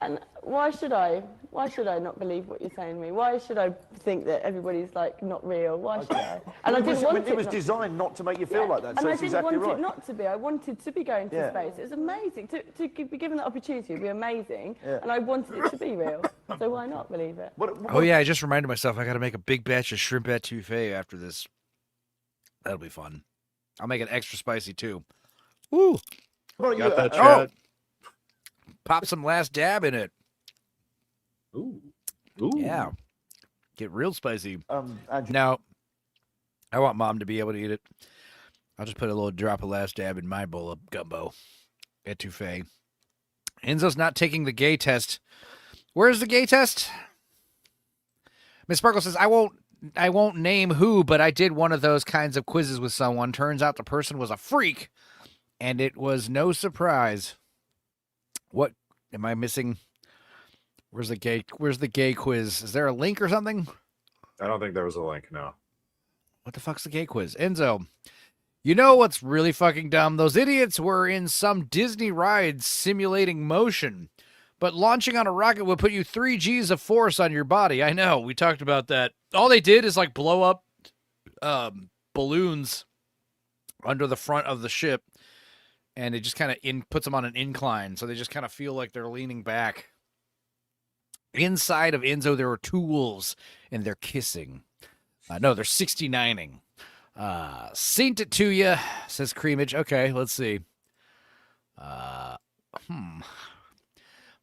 And why should I? Why should I not believe what you're saying to me? Why should I think that everybody's like not real? Why should I? And I didn't want it. It was designed not to make you feel like that. And So I it's didn't exactly want right. it not to be. I wanted to be going to space. It was amazing to be given the opportunity. It'd be amazing. Yeah. And I wanted it to be real. So why not believe it? Oh yeah, I just reminded myself I got to make a big batch of shrimp etouffee after this. That'll be fun. I'll make it extra spicy too. Woo! Got that, Oh! Chad? Pop some last dab in it. Ooh. Yeah. Get real spicy. Now, I want Mom to be able to eat it. I'll just put a little drop of last dab in my bowl of gumbo etouffee. Enzo's not taking the gay test. Where's the gay test? Miss Sparkle says, I won't name who, but I did one of those kinds of quizzes with someone. Turns out the person was a freak, and it was no surprise. What am I missing? Where's the gay quiz? Is there a link or something? I don't think there was a link, no. What the fuck's the gay quiz? Enzo, you know what's really fucking dumb? Those idiots were in some Disney ride simulating motion, but launching on a rocket would put you 3 Gs of force on your body. I know, we talked about that. All they did is like blow up balloons under the front of the ship, and it just kind of puts them on an incline, so they just kind of feel like they're leaning back. Inside of Enzo, there are 2 wolves, and they're kissing. No, they're 69ing. Sent it to you, says Creamage. Okay, let's see.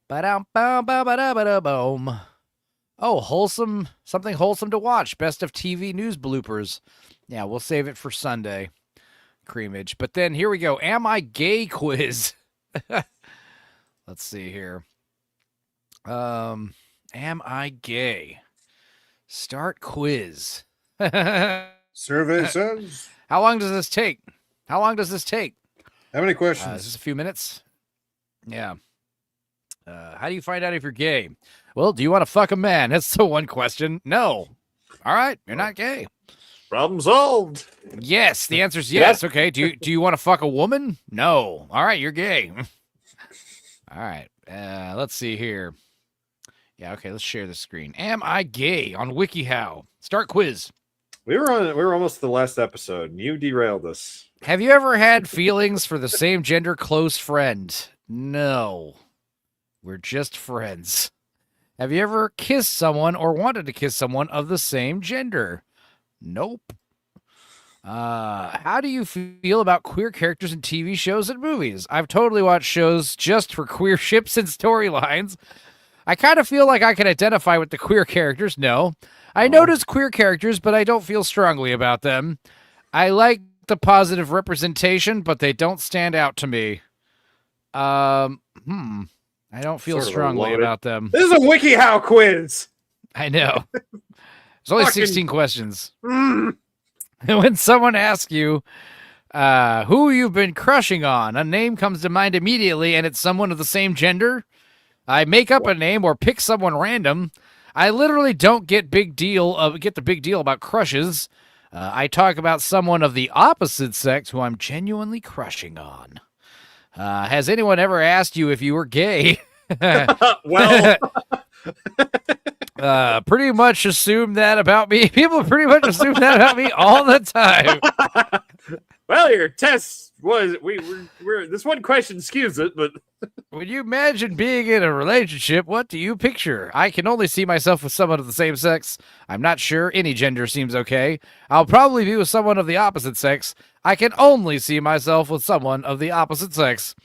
Ba-dum-bum-ba-ba-da-ba-da-boom. Oh, wholesome. Something wholesome to watch. Best of TV news bloopers. Yeah, we'll save it for Sunday, Creamage. But then here we go. Am I gay quiz? Let's see here. Am I gay? Start quiz. Survey says. How long does this take? How many questions? Is this a few minutes? Yeah. How do you find out if you're gay? Well, do you want to fuck a man? That's the one question. No. All right, you're not gay. Problem solved. Yes, the answer is yes. Okay. Do you want to fuck a woman? No. All right, you're gay. All right. Let's see here. Yeah, okay, let's share the screen. Am I gay on WikiHow? Start quiz. We were almost the last episode, and you derailed us. Have you ever had feelings for the same gender close friend? No. We're just friends. Have you ever kissed someone or wanted to kiss someone of the same gender? Nope. How do you feel about queer characters in TV shows and movies? I've totally watched shows just for queer ships and storylines. I kind of feel like I can identify with the queer characters. No. I notice queer characters, but I don't feel strongly about them. I like the positive representation, but they don't stand out to me. I don't feel strongly about them. This is a WikiHow quiz. I know. There's only 16 questions. When someone asks you who you've been crushing on, a name comes to mind immediately, and it's someone of the same gender. I make up a name or pick someone random. I literally don't get the big deal about crushes. I talk about someone of the opposite sex who I'm genuinely crushing on. Has anyone ever asked you if you were gay? Well, pretty much assume that about me. People pretty much assume that about me all the time. Well, your test was we're this one question skews it, but when you imagine being in a relationship, what do you picture? I can only see myself with someone of the same sex. I'm not sure any gender seems okay. I'll probably be with someone of the opposite sex. I can only see myself with someone of the opposite sex.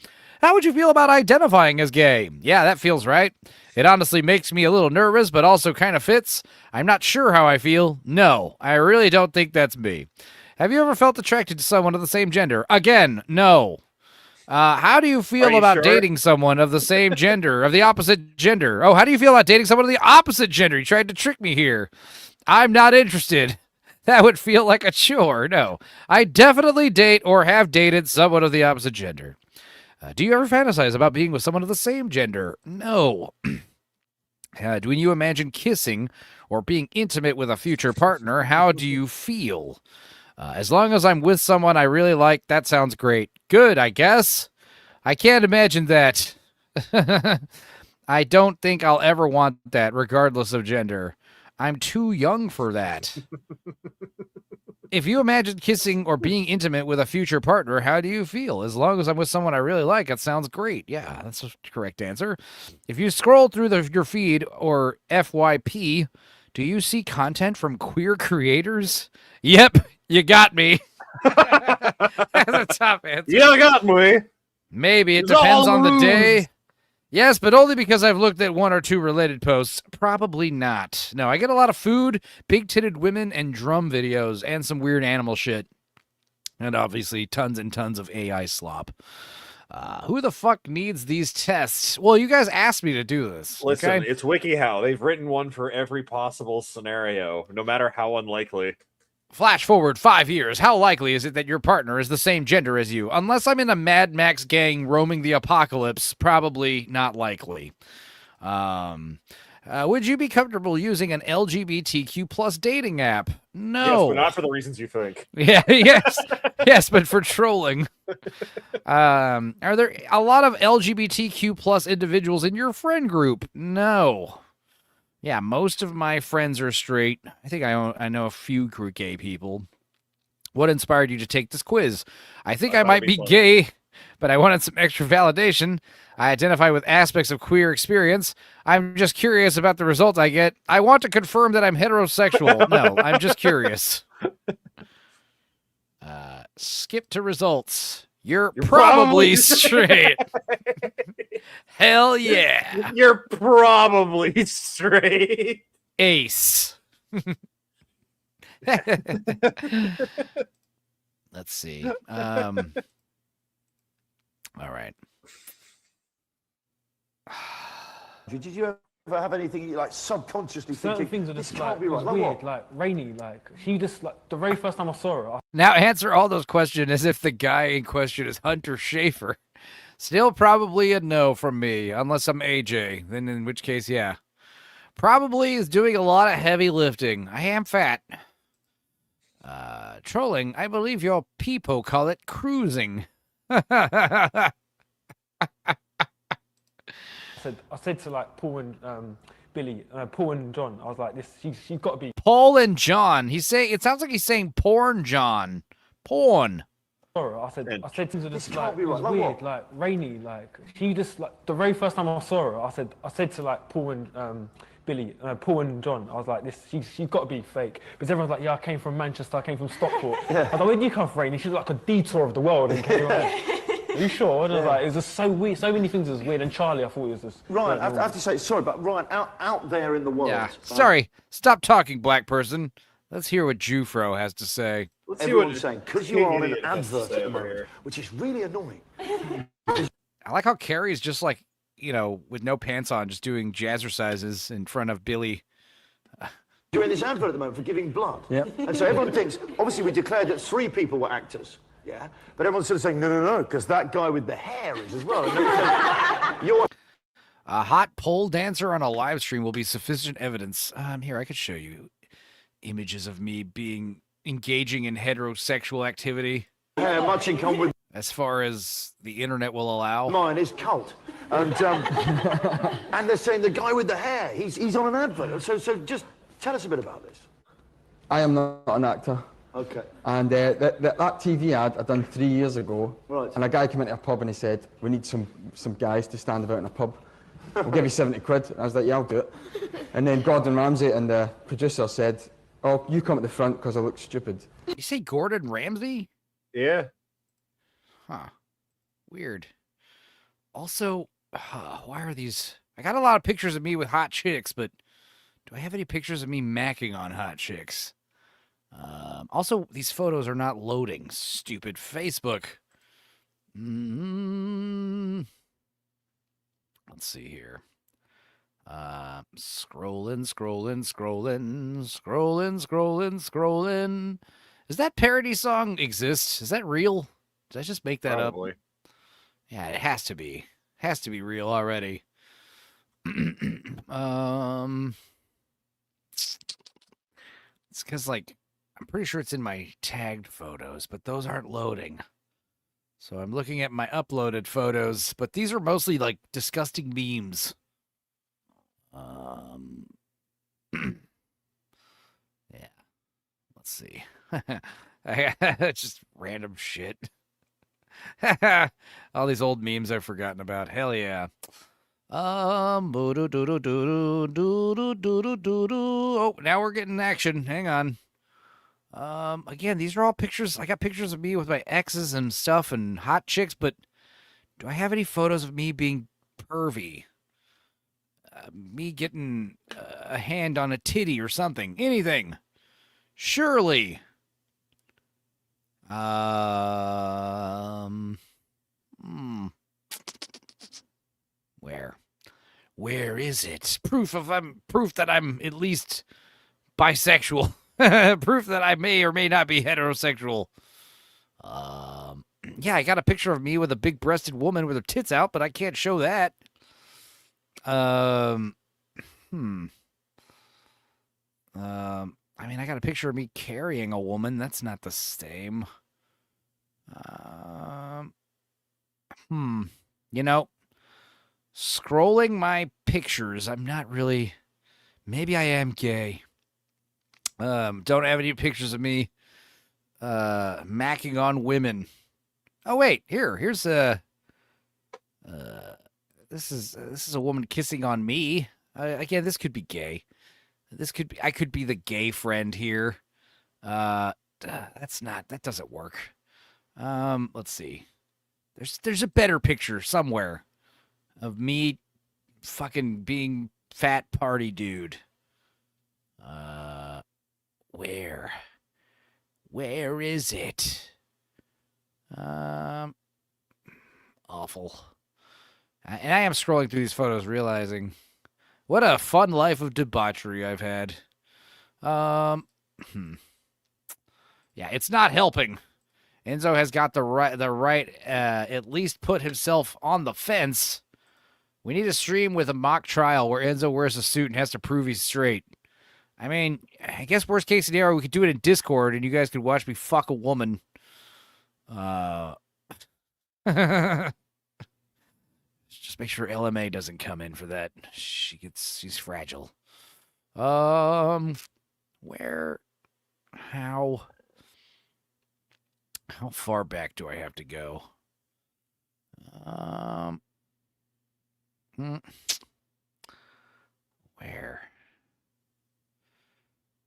How would you feel about identifying as gay? Yeah, that feels right. It honestly makes me a little nervous, but also kind of fits. I'm not sure how I feel. No, I really don't think that's me. Have you ever felt attracted to someone of the same gender? Again, no. How do you feel you about sure? dating someone of the same gender, of the opposite gender? Oh, how do you feel about dating someone of the opposite gender? You tried to trick me here. I'm not interested. That would feel like a chore. No, I definitely date or have dated someone of the opposite gender. Do you ever fantasize about being with someone of the same gender? No. When you imagine kissing or being intimate with a future partner, how do you feel? As long as I'm with someone I really like, that sounds great. Good, I guess. I can't imagine that. I don't think I'll ever want that, regardless of gender. I'm too young for that. If you imagine kissing or being intimate with a future partner, how do you feel? As long as I'm with someone I really like, it sounds great. Yeah, that's the correct answer. If you scroll through your feed or FYP, do you see content from queer creators? Yep, you got me. That's a top answer. You got me. Maybe. It It's all depends on the ruse. day. Yes, but only because I've looked at one or two related posts. Probably not. No, I get a lot of food, big-titted women, and drum videos, and some weird animal shit. And obviously tons and tons of AI slop. Who the fuck needs these tests? Well, you guys asked me to do this. Listen, okay? it's WikiHow. They've written one for every possible scenario, no matter how unlikely. Flash forward 5 years. How likely is it that your partner is the same gender as you? Unless I'm in a Mad Max gang roaming the apocalypse, probably not likely. Would you be comfortable using an LGBTQ plus dating app? No. Yes, but not for the reasons you think. Yeah, yes. Yes, but for trolling. Are there a lot of LGBTQ plus individuals in your friend group? No. Yeah, most of my friends are straight. I think I know a few gay people. What inspired you to take this quiz? I think I might be gay, but I wanted some extra validation. I identify with aspects of queer experience. I'm just curious about the results I get. I want to confirm that I'm heterosexual. No, I'm just curious. Skip to results. You're probably straight. Hell yeah. You're probably straight. Ace. Let's see. All right. Did you ever have anything you like subconsciously Certain thinking, things are this just can't like, be it right? was Like weird, what? like rainy, like she just like the very first time I saw her. Now answer all those questions as if the guy in question is Hunter Schafer. Still probably a no from me, unless I'm AJ. Then in which case, yeah. Probably is doing a lot of heavy lifting. I am fat. Trolling, I believe your people call it cruising. I said to like Paul and Billy, Paul and John, I was like, she's got to be. Paul and John. It sounds like he's saying porn John. Porn. Sorry, I said things are just like, be it was right. Like weird, what? like rainy, like she just like the very first time I saw her, I said to like Paul and Billy, Paul and John, I was like, she's got to be fake, because everyone's like, yeah, I came from Manchester, I came from Stockport. I was like, where did you come from, Rainy? She's like a detour of the world. And came right. Are you sure? And I was like, it was just so weird, so many things was weird. And Charlie, I thought it was just Ryan, I have to say, sorry, but Ryan, out there in the world. Yeah. Sorry. Stop talking, black person. Let's hear what Jufro has to say. Let's see what Everyone's saying, because you are on an idiot has to advert say at the over moment, here. which is really annoying. I like how Carrie's just like, with no pants on, just doing jazzercises in front of Billy. You're in this advert at the moment for giving blood. Yep. And so everyone thinks, obviously we declared that 3 people were actors. Yeah. But everyone's sort of saying, no, because that guy with the hair is as well. And then we say, you're A hot pole dancer on a live stream will be sufficient evidence. Here, I could show you images of me engaging in heterosexual activity. much in common with As far as the internet will allow. mine is cult. And and they're saying the guy with the hair, he's on an advert. So just tell us a bit about this. I am not an actor. Okay. And that TV ad I done 3 years ago. Right. And a guy came into a pub and he said, we need some guys to stand about in a pub. We'll give you 70 quid. I was like, yeah, I'll do it. And then Gordon Ramsay and the producer said, oh, you come at the front because I look stupid. You say Gordon Ramsay? Yeah. Huh. Weird. Also, why are these... I got a lot of pictures of me with hot chicks, but do I have any pictures of me macking on hot chicks? Also, these photos are not loading. Stupid Facebook. Let's see here. Scrolling. Does that parody song exist? Is that real? Did I just make that Probably. up? Yeah, it has to be. Has to be real already. It's because, like, I'm pretty sure it's in my tagged photos, but those aren't loading. So I'm looking at my uploaded photos, but these are mostly, like, disgusting memes. Yeah. Let's see. Just random shit. All these old memes I've forgotten about. Hell yeah. Oh, now we're getting action. Hang on. Again, these are all pictures. I got pictures of me with my exes and stuff and hot chicks, but do I have any photos of me being pervy? Me getting a hand on a titty or something? Anything? Surely. Where is it? Proof that I'm at least bisexual. Proof that I may or may not be heterosexual. Yeah, I got a picture of me with a big-breasted woman with her tits out, but I can't show that. I mean, I got a picture of me carrying a woman. That's not the same. You know, scrolling my pictures, I'm not really. Maybe I am gay. Don't have any pictures of me macking on women. Oh wait, here's a. This is a woman kissing on me. Again, this could be gay. I could be the gay friend here. That doesn't work. Let's see. There's a better picture somewhere of me fucking being fat party dude. Where is it? Awful. And I am scrolling through these photos, realizing what a fun life of debauchery I've had. Yeah, it's not helping. Enzo has got the right, at least put himself on the fence. We need a stream with a mock trial where Enzo wears a suit and has to prove he's straight. I mean, I guess worst case scenario, we could do it in Discord and you guys could watch me fuck a woman. Just make sure LMA doesn't come in for that. She's fragile. Where, how far back do I have to go? Where?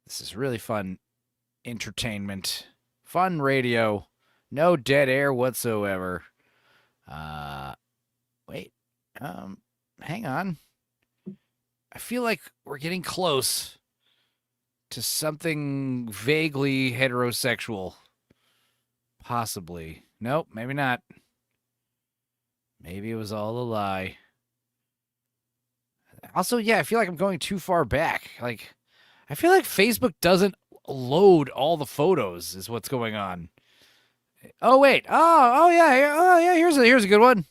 This is really fun entertainment. Fun radio. No dead air whatsoever. Wait. Hang on. I feel like we're getting close to something vaguely heterosexual. Possibly. Nope, maybe not. Maybe it was all a lie. Also, yeah, I feel like I'm going too far back. Like, I feel like Facebook doesn't load all the photos is what's going on. Oh, wait. Oh, yeah. Here's a good one.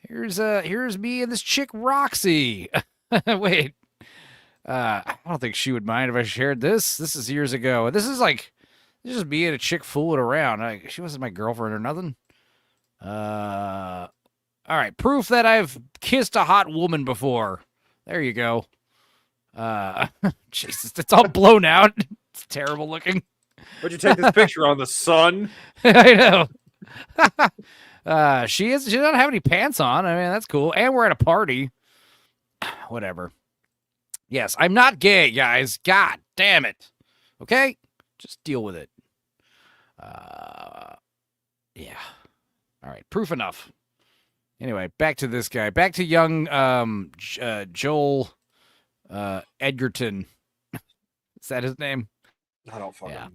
Here's me and this chick, Roxy. Wait. I don't think she would mind if I shared this. This is years ago. This is me and a chick fooling around. She wasn't my girlfriend or nothing. All right. Proof that I've kissed a hot woman before. There you go. Jesus, it's all blown out. It's terrible looking. What'd you take this picture on, the sun? I know. She doesn't have any pants on. I mean, that's cool. And we're at a party. Whatever. Yes, I'm not gay, guys. God damn it. Okay? Just deal with it. Yeah. All right. Proof enough. Anyway, back to this guy. Back to young Joel Edgerton. Is that his name? I don't fucking. Yeah.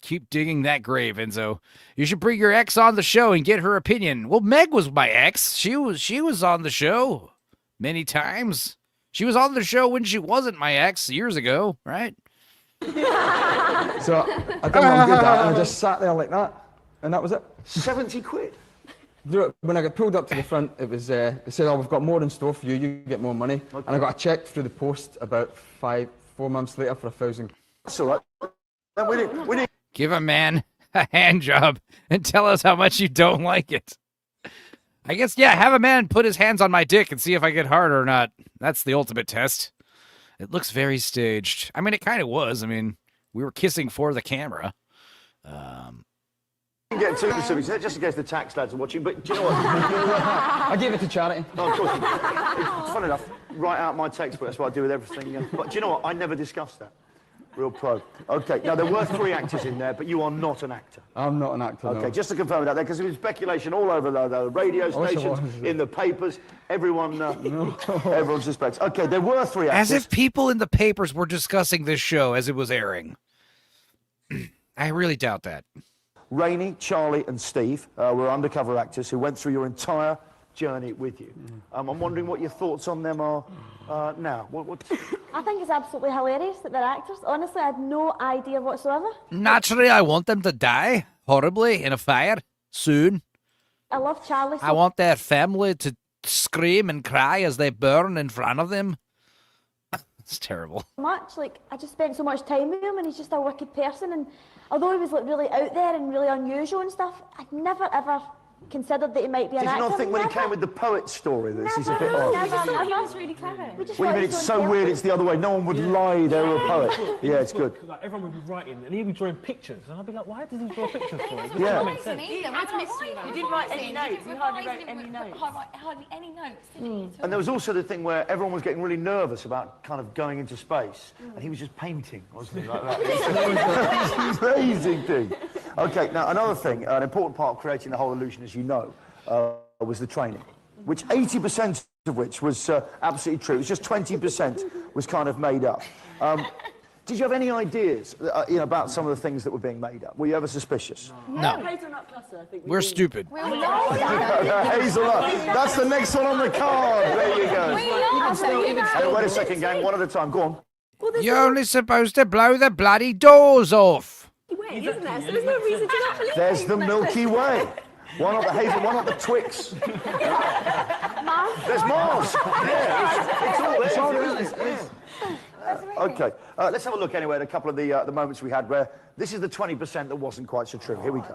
Keep digging that grave, Enzo. You should bring your ex on the show and get her opinion. Well, Meg was my ex. She was on the show many times. She was on the show when she wasn't my ex years ago, right? So I done what I'm good at, and I just sat there like that, and that was it. 70 quid. When I got pulled up to the front, it was it said, "Oh, we've got more in store for you. You get more money." Okay. And I got a check through the post about 4 months later for $1,000. That's all right. We need. Give a man a hand job and tell us how much you don't like it. I guess, yeah, have a man put his hands on my dick and see if I get hard or not. That's the ultimate test. It looks very staged. I mean, it kind of was. I mean, we were kissing for the camera. Get too specific, just in case the tax lads are watching, but do you know what? I gave it to charity. No, of course. It's fun enough. Write out my textbook, that's what I do with everything. But do you know what? I never discussed that. Real pro. Okay, now there were 3 actors in there, but you are not an actor. I'm not an actor, Okay, no. just to confirm that there, because there was speculation all over the radio stations, in the papers, everyone suspects. Okay, there were 3 actors. As if people in the papers were discussing this show as it was airing. I really doubt that. Rainey, Charlie and Steve were undercover actors who went through your entire journey with you. I'm wondering what your thoughts on them are now. What? I think it's absolutely hilarious that they're actors. Honestly, I had no idea whatsoever. Naturally, I want them to die horribly in a fire soon. I love Charlie. I want their family to scream and cry as they burn in front of them. It's terrible. Much. Like, I just spent so much time with him, and he's just a wicked person. And although he was like really out there and really unusual and stuff, I'd never ever considered that he might be an Did actor. you not think when he came with the poet story that this is a bit odd? He was really clever. What do you mean it's so weird it's the other way? No one would lie they were a poet. Yeah, it's good. Like, everyone would be writing, and he'd be drawing pictures, and I'd be like, why does he draw pictures for it? It Yeah. doesn't make sense. You didn't write any notes. You hardly wrote any notes. Hardly any notes, did he? And there was also the thing where everyone was getting really nervous about kind of going into space, and he was just painting, wasn't he, like that? It was an amazing thing. Okay, now another thing, an important part of creating the whole illusion, as you know, was the training, which 80% of which was absolutely true. It was just 20% was kind of made up. Did you have any ideas about some of the things that were being made up? Were you ever suspicious? No. Hazelnut cluster, I think. We're stupid. Hazelnut. That's the next one on the card. There you go. Hey, wait a second, gang. One at a time. Go on. You're only supposed to blow the bloody doors off. Wait, isn't there? So there's no reason to not believe There's the Milky Way. Why not the Hazel? Why not the Twix? Mars? There's Mars. Yeah, it's all there, isn't it? Okay, let's have a look anyway at a couple of the moments we had where this is the 20% that wasn't quite so true. Here we go.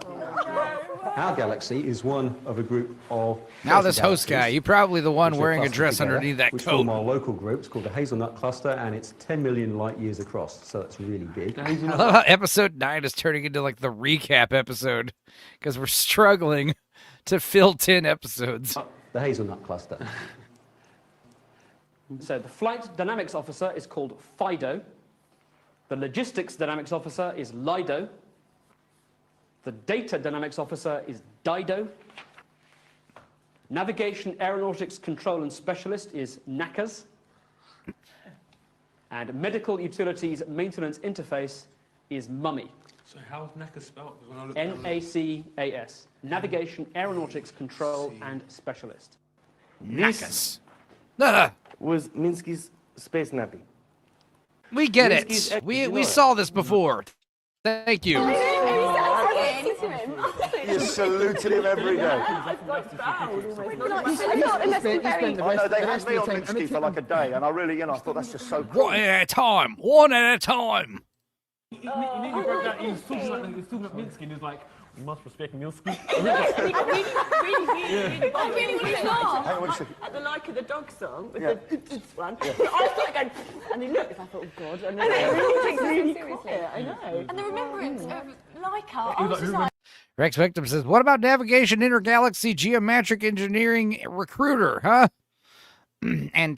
Our galaxy is one of a group of... Now this host guy, you're probably the one which are wearing a clustered dress together, underneath that which coat. form our local group. It's called the Hazelnut Cluster, and it's 10 million light years across, so it's really big. I love how episode 9 is turning into like the recap episode because we're struggling to fill 10 episodes. The Hazelnut Cluster. So the flight dynamics officer is called FIDO. The logistics dynamics officer is LIDO. The data dynamics officer is DIDO. Navigation, aeronautics, control and specialist is NACAS. And medical utilities maintenance interface is MUMMY. So how's NACAS spelled? NACAS. Navigation, aeronautics, control and specialist. NACAS. Was Minsky's space nappy. We get Minsky's it. We extra saw this before. Thank you. You saluted him every day. I know, they had me on Minsky for like a day, and I really, I thought that's just so cool. One at a time. One at a time. He nearly broke down. He was talking about Minsky, and he was like, "You must respect Minsky." Really At the like of the dog song with Yeah. the one. I started going, and he looked, I thought, oh God, and then it really quiet, I know. And the remembrance of Leica, I was just like, Rex Victim says, what about navigation, intergalaxy, geometric engineering, recruiter, huh? And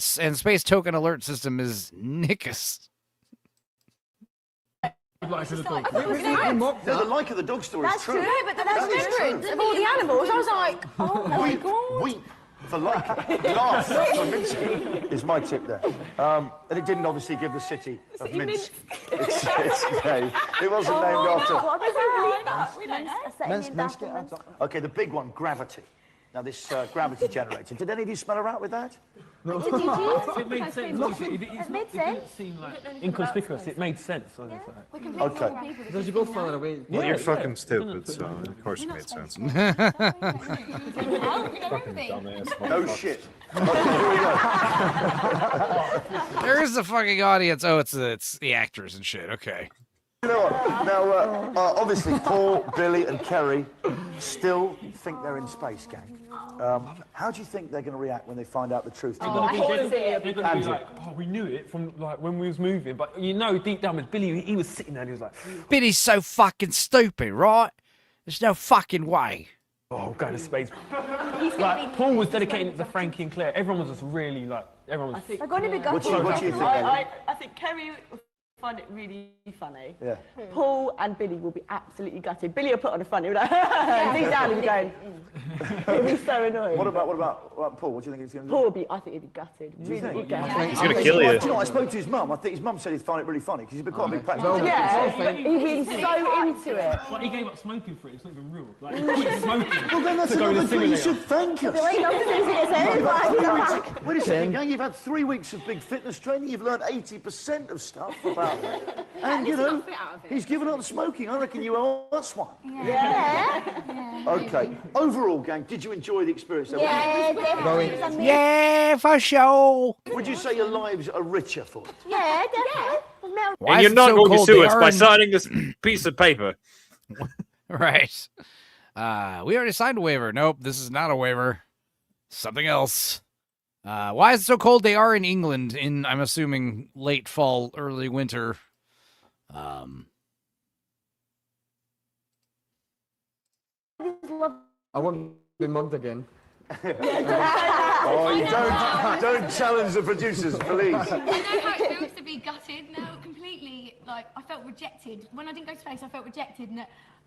space token alert system is NICAS. The like of the dog story is that's true. true, but the remembrance of all the animals, I was like, oh my God. For like laugh for Minsky is my tip there. And it didn't obviously give the city of Minsk its name. It wasn't named after. Minsk. Okay, the big one, gravity. Now this gravity generator. Did any of you smell her out with that? No. Did you? It made sense. It didn't seem like inconspicuous. It made sense. So Okay. Because you both fell away. Well, you're fucking stupid, so of course it made sense. Fucking dumbass. No shit. Okay, here we go. There is the fucking audience. Oh, it's the actors and shit. Okay. You know what? Now, obviously, Paul, Billy, and Kerry still think they're in space, gang. How do you think they're going to react when they find out the truth? They're going to be like, oh, we knew it from like when we was moving, but you know, deep down with Billy, he was sitting there and he was like, Billy's so fucking stupid, right? There's no fucking way. oh, going to space. Like Paul was dedicating it to Frankie and Claire. Everyone was just really like, everyone was. They're going to be What do you think? I think Kerry will find it really funny. Yeah. Paul and Billy will be absolutely gutted. Billy will put on a front. He'll be like, deep down, he'll be going. He'll be so annoyed. What about Paul? What do you think he's going to do? Paul will be. I think he'd be gutted. Do you think? He's gutted. He's gonna kill you. Do you know, I spoke to his mum. I think his mum said he'd find it really funny because he's been quite a big fan. Yeah, but he'd be so into it. Like he gave up smoking for it. It's not even real. Like he quit smoking. Well, then that's to go to another the thing. You simulator. should thank us. Wait a second, gang. You've had 3 weeks of big fitness training. You've learned 80% of stuff about it. And, you know, he's given up smoking. I reckon you owe us one. Yeah. Okay. Overall, gang, did you enjoy the experience? Yeah, definitely. Yeah, for sure. Would you say your lives are richer for it? Yeah, definitely. Why And is you're it not so going to cold sue they us are by in- signing this piece of paper. Right. We already signed a waiver. Nope, this is not a waiver. Something else. Why is it so cold? They are in England in, I'm assuming, late fall, early winter. I won't be mugged again. Oh, you don't challenge the producers, please. You know how it feels to be gutted? No, completely. Like, I felt rejected. When I didn't go to space, I felt rejected, and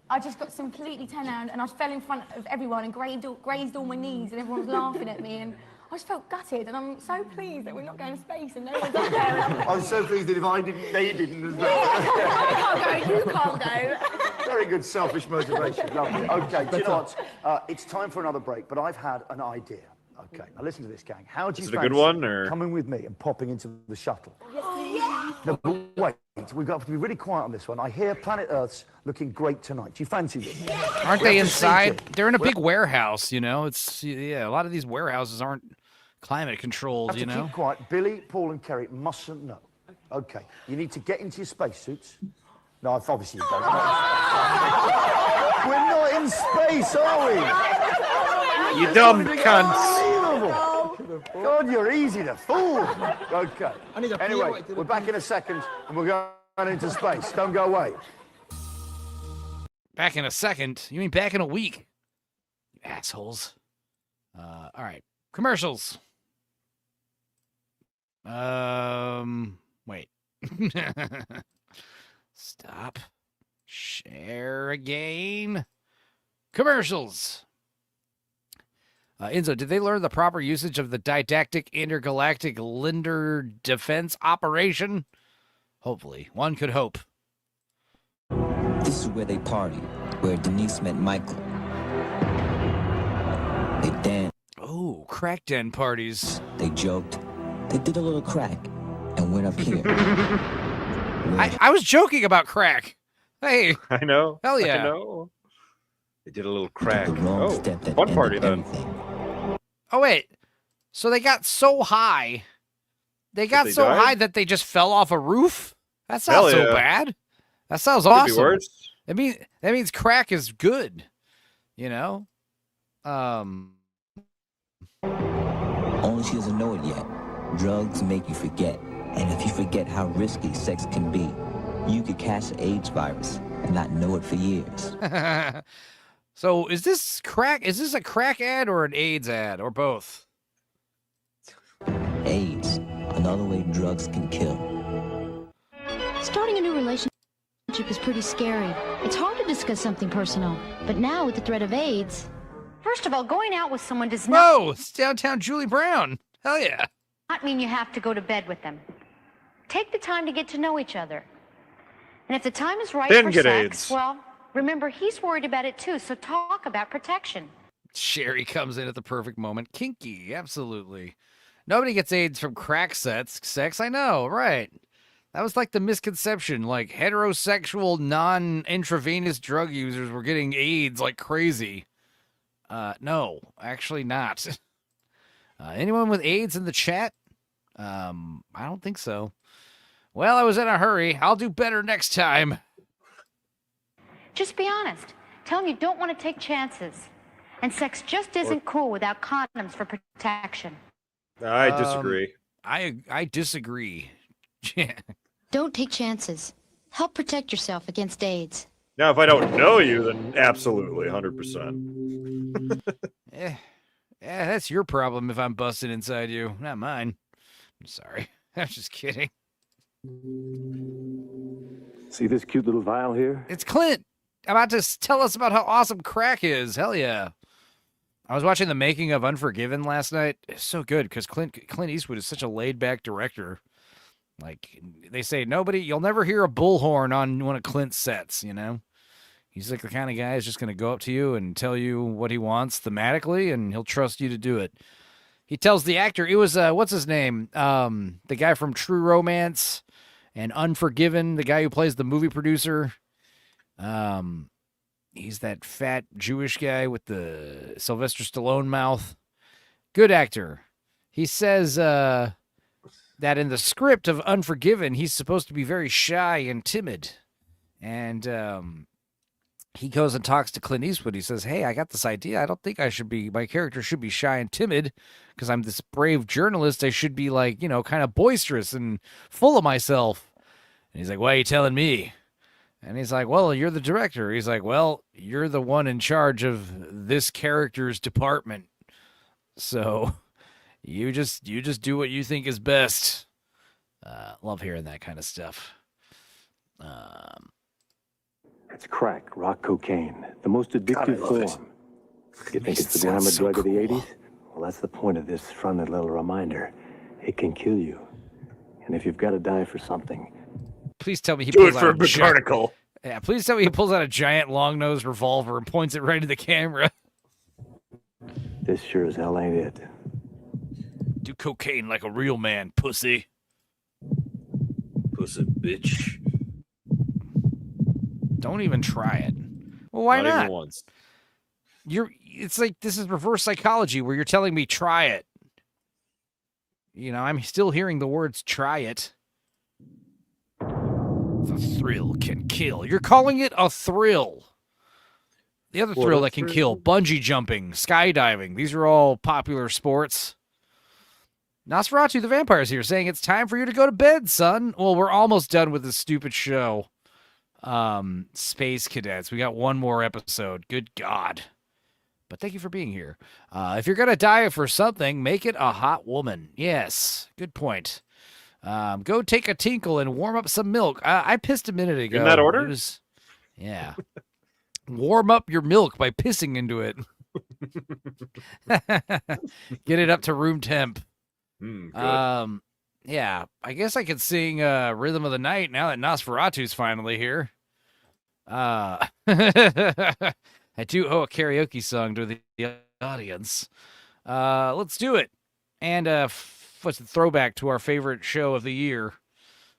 I just got completely turned around, and I fell in front of everyone and grazed all my knees, and everyone was laughing at me, and I just felt gutted, and I'm so pleased that we're not going to space, and no one's up there. And I'm so pleased that if I didn't, they didn't as well. I can't go, you can't go. Very good selfish motivation. Lovely. Okay, do you know what? It's time for another break, but I've had an idea. Okay, now listen to this, gang. How do you Is it a good fancy one, or- coming with me and popping into the shuttle? Oh, No, but wait, we've got to be really quiet on this one. I hear planet Earth's looking great tonight. Do you fancy this? Aren't We they have to inside? seat it. They're in a big warehouse, you know? It's, yeah, a lot of these warehouses aren't climate controlled, Have you to know? keep quiet. Billy, Paul, and Kerry mustn't know. Okay, you need to get into your spacesuits. No, obviously you don't. We're not in space, are we? You dumb cunts. Unbelievable. God, you're easy to fool. Okay. Anyway, we're back in a second, and we're going into space. Don't go away. Back in a second? You mean back in a week? You assholes. All right. Commercials. Wait. Stop. Share again. Commercials. Enzo, did they learn the proper usage of the didactic intergalactic Linder defense operation? Hopefully. One could hope. This is where they partied, where Denise met Michael. They danced. Oh, crack den parties. They joked. They did a little crack and went up here. I was joking about crack. Hey. I know. Hell yeah. I know. They did a little crack. The wrong Oh, step that fun ended party then. everything. Oh, wait. So they got so high. They got they so die? high that they just fell off a roof? That's not Hell so yeah. bad. That sounds Could be awesome. worse. That means crack is good. You know? Only she doesn't know it yet. Drugs make you forget. And if you forget how risky sex can be, you could catch the AIDS virus and not know it for years. So is this crack? Is this a crack ad or an AIDS ad or both? AIDS, another way drugs can kill. Starting a new relationship is pretty scary. It's hard to discuss something personal, but now with the threat of AIDS, First of all, going out with someone does Whoa, it's downtown Julie Brown. Hell yeah. not mean you have to go to bed with them. Take the time to get to know each other. And if the time is right Then for get sex, AIDS. well, remember, he's worried about it too, so talk about protection. Sherry comes in at the perfect moment. Kinky, absolutely. Nobody gets AIDS from crack sex, I know, right. That was like the misconception, like heterosexual, non-intravenous drug users were getting AIDS like crazy. No, actually not. Anyone with AIDS in the chat? I don't think so. Well, I was in a hurry. I'll do better next time. Just be honest. Tell him you don't want to take chances. And sex just isn't cool without condoms for protection. I disagree. I disagree. Don't take chances. Help protect yourself against AIDS. Now, if I don't know you, then absolutely, 100%. Yeah, that's your problem if I'm busting inside you, not mine. I'm sorry. I'm just kidding. See this cute little vial here? It's Clint about to tell us about how awesome crack is. Hell yeah. I was watching the making of Unforgiven last night. It's so good because Clint Eastwood is such a laid-back director. Like, they say, you'll never hear a bullhorn on one of Clint's sets, you know? He's like the kind of guy who's just going to go up to you and tell you what he wants thematically, and he'll trust you to do it. He tells the actor, it was, what's his name? The guy from True Romance and Unforgiven, the guy who plays the movie producer. He's that fat Jewish guy with the Sylvester Stallone mouth. Good actor. He says that in the script of Unforgiven, he's supposed to be very shy and timid. And he goes and talks to Clint Eastwood. He says, hey, I got this idea. I don't think my character should be shy and timid because I'm this brave journalist. I should be like, kind of boisterous and full of myself. And he's like, why are you telling me? And he's like, well, you're the director. He's like, well, you're the one in charge of this character's department. So you just do what you think is best. Love hearing that kind of stuff. It's crack, rock cocaine, the most addictive form. You think it's the sound glamour so drug of the cool. 80s? Well, that's the point of this friendly little reminder. It can kill you. And if you've got to die for something, Please tell me he Do pulls it for out a a McGarnacle. Yeah, please tell me he pulls out a giant long-nosed revolver and points it right at the camera. this sure as hell ain't it. Do cocaine like a real man, pussy. Pussy bitch. Don't even try it. Well, why not? Even once. It's like this is reverse psychology where you're telling me try it. I'm still hearing the words try it. The thrill can kill. You're calling it a thrill. The other thrill that can kill, bungee jumping, skydiving. These are all popular sports. Nosferatu the Vampire's here saying it's time for you to go to bed, son. Well, we're almost done with this stupid show. Space Cadets. We got one more episode. Good God. But thank you for being here. If you're going to die for something, make it a hot woman. Yes. Good point. Go take a tinkle and warm up some milk. I pissed a minute ago. In that order? Yeah. Warm up your milk by pissing into it. Get it up to room temp. Good. Yeah, I guess I could sing Rhythm of the Night now that Nosferatu's finally here. I do owe a karaoke song to the audience. Let's do it. And what's the throwback to our favorite show of the year?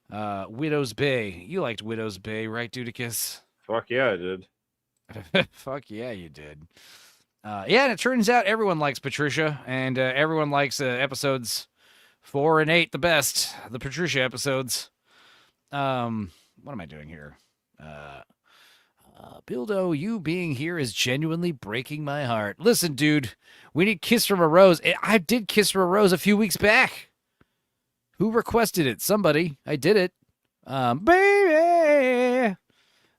Widow's Bay. You liked Widow's Bay, right, Dudicus? Fuck yeah, I did. Fuck yeah, you did. Yeah, and it turns out everyone likes Patricia, and everyone likes episodes 4 and 8 the best. The Patricia episodes. What am I doing here? Bildo, you being here is genuinely breaking my heart. Listen, dude, we need Kiss from a Rose. I did Kiss from a Rose a few weeks back. Who requested it? Somebody. I did it. Baby,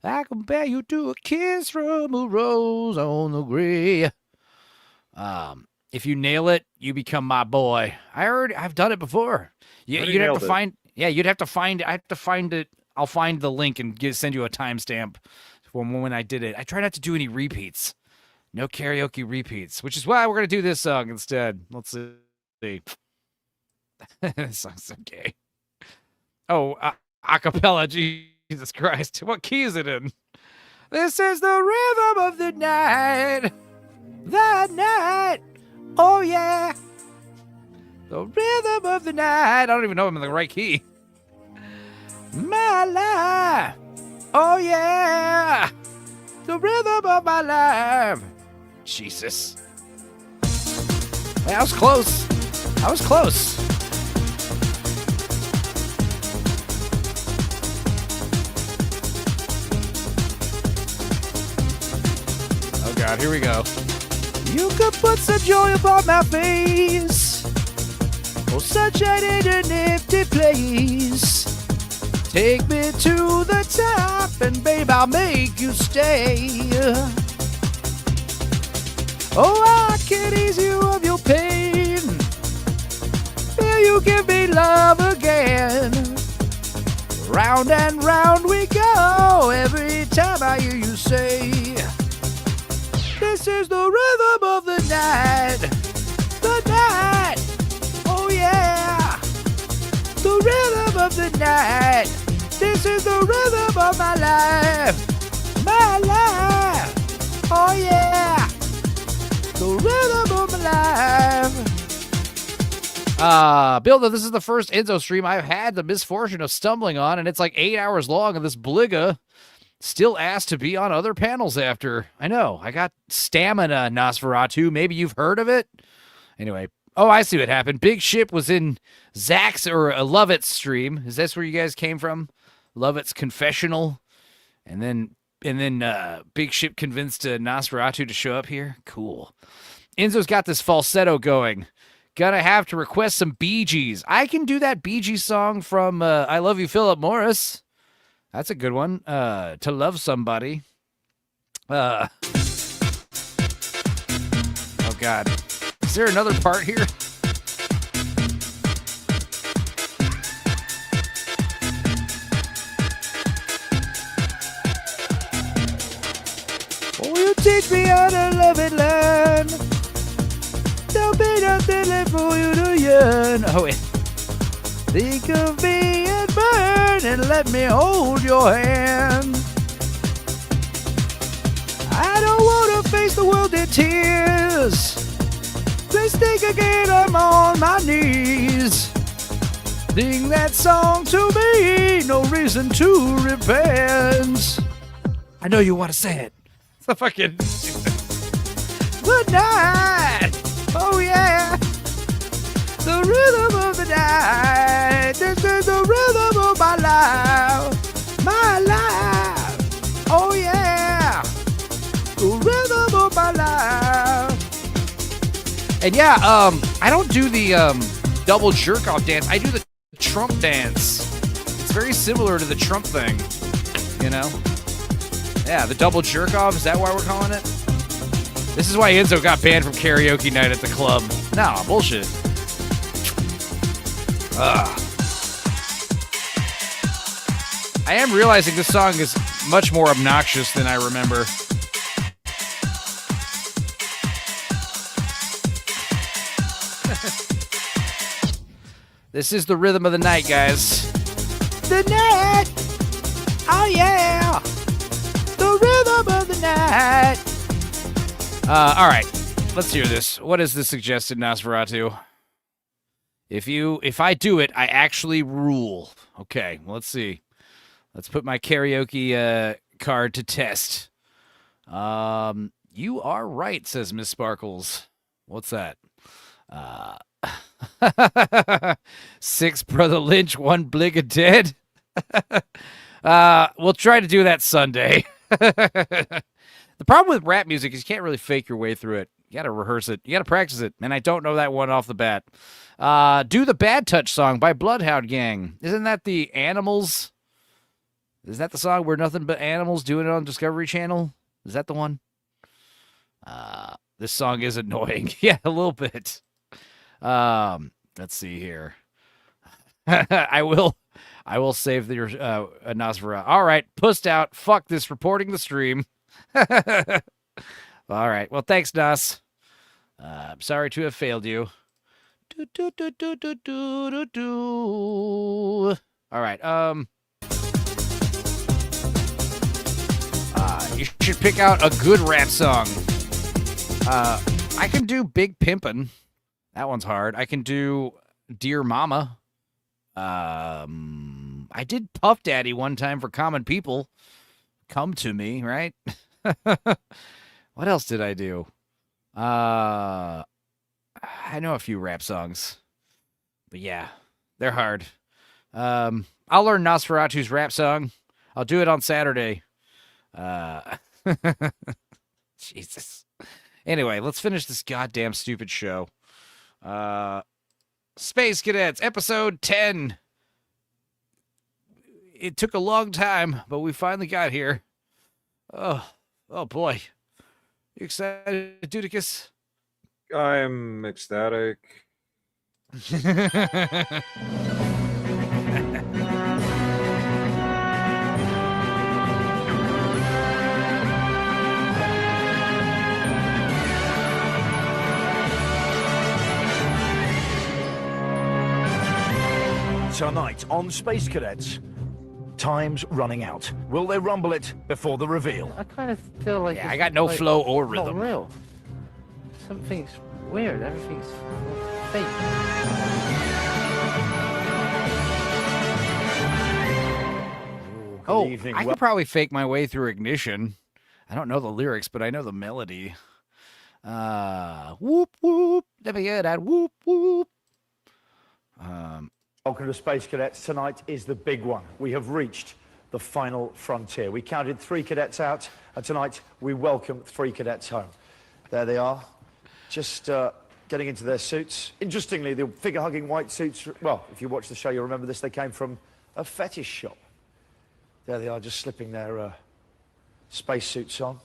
I compare you to a kiss from a rose on the grave. If you nail it, you become my boy. I've done it before. You'd have to find. Yeah, you'd have to find. I have to find it. I'll find the link and send you a timestamp from when I did it. I try not to do any repeats. No karaoke repeats, which is why we're going to do this song instead. Let's see. This song's so gay. Oh, acapella, Jesus Christ. What key is it in? This is the rhythm of the night. The night. Oh, yeah. The rhythm of the night. I don't even know if I'm in the right key. My life. Oh, yeah. The rhythm of my life. Jesus. Hey, I was close. I was close. Oh, God, here we go. You could put some joy upon my face. Oh, sunshine in a nifty place. Take me to the top, and babe, I'll make you stay. Oh, I can ease you of your pain. Feel you give me love again. Round and round we go every time I hear you say, this is the rhythm of the night. The night. Oh, yeah. The rhythm of the night. This is the rhythm of my life. My life. Oh, yeah. The rhythm of my life. Bill, this is the first Enzo stream I've had the misfortune of stumbling on, and it's like 8 hours long, and this Bliga still asked to be on other panels after. I know. I got Stamina Nosferatu. Maybe you've heard of it? Anyway. Oh, I see what happened. Big Ship was in Zach's or Lovett's stream. Is this where you guys came from? Lovett's confessional? And then Big Ship convinced Nosferatu to show up here? Cool. Enzo's got this falsetto going. Gonna have to request some Bee Gees. I can do that Bee Gees song from I Love You, Philip Morris. That's a good one. To Love Somebody. Oh, God. Is there another part here? Oh, you teach me how to love and learn. There'll be nothing left for you to yearn. Oh, wait. Think of me and burn and let me hold your hand. I don't want to face the world in tears. Please think again, I'm on my knees. Sing that song to me, no reason to repent. I know you want to say it. It's a fucking... Good night. Oh, yeah. The rhythm of the night. This is the rhythm of my life. My life. Oh, yeah. The rhythm of my life. And yeah, I don't do the double jerk-off dance. I do the Trump dance. It's very similar to the Trump thing, you know? Yeah, the double jerk-off. Is that why we're calling it? This is why Enzo got banned from karaoke night at the club. No, bullshit. I am realizing this song is much more obnoxious than I remember. This is the rhythm of the night, guys. The night. Oh, yeah. The rhythm of the night. All right. Let's hear this. What is the suggested Nosferatu? If I do it, I actually rule. Okay, well, let's see. Let's put my karaoke card to test. You are right, says Miss Sparkles. What's that? 6 Brother Lynch, 1 Bliga dead. We'll try to do that Sunday. The problem with rap music is you can't really fake your way through it. You got to rehearse it. You got to practice it. And I don't know that one off the bat. Do the Bad Touch song by Bloodhound Gang. Isn't that the Animals? Is that the song where nothing but animals doing it on Discovery Channel? Is that the one? This song is annoying. Yeah, a little bit. Let's see here. I will save the Nosferatu. All right, pussed out. Fuck this, reporting the stream. All right. Well, thanks, Nas. I'm sorry to have failed you. All right. You should pick out a good rap song. I can do Big Pimpin'. That one's hard. I can do Dear Mama. I did Puff Daddy one time for Common People. Come to Me, right? What else did I do? I know a few rap songs. But yeah, they're hard. I'll learn Nosferatu's rap song. I'll do it on Saturday. Jesus. Anyway, let's finish this goddamn stupid show. Space Cadets, episode 10. It took a long time, but we finally got here. Oh boy. You excited, Dudicus? I'm ecstatic. Tonight on Space Cadets, time's running out. Will they rumble it before the reveal? I kind of feel like I got no flow or rhythm. Not real. Something's weird. Everything's fake. I could probably fake my way through Ignition. I don't know the lyrics, but I know the melody. Whoop whoop. Let me hear that whoop whoop. Welcome to Space Cadets. Tonight is the big one. We have reached the final frontier. We counted 3 cadets out, and tonight we welcome 3 cadets home. There they are, just getting into their suits. Interestingly, the figure-hugging white suits, well, if you watch the show, you'll remember this, they came from a fetish shop. There they are, just slipping their space suits on.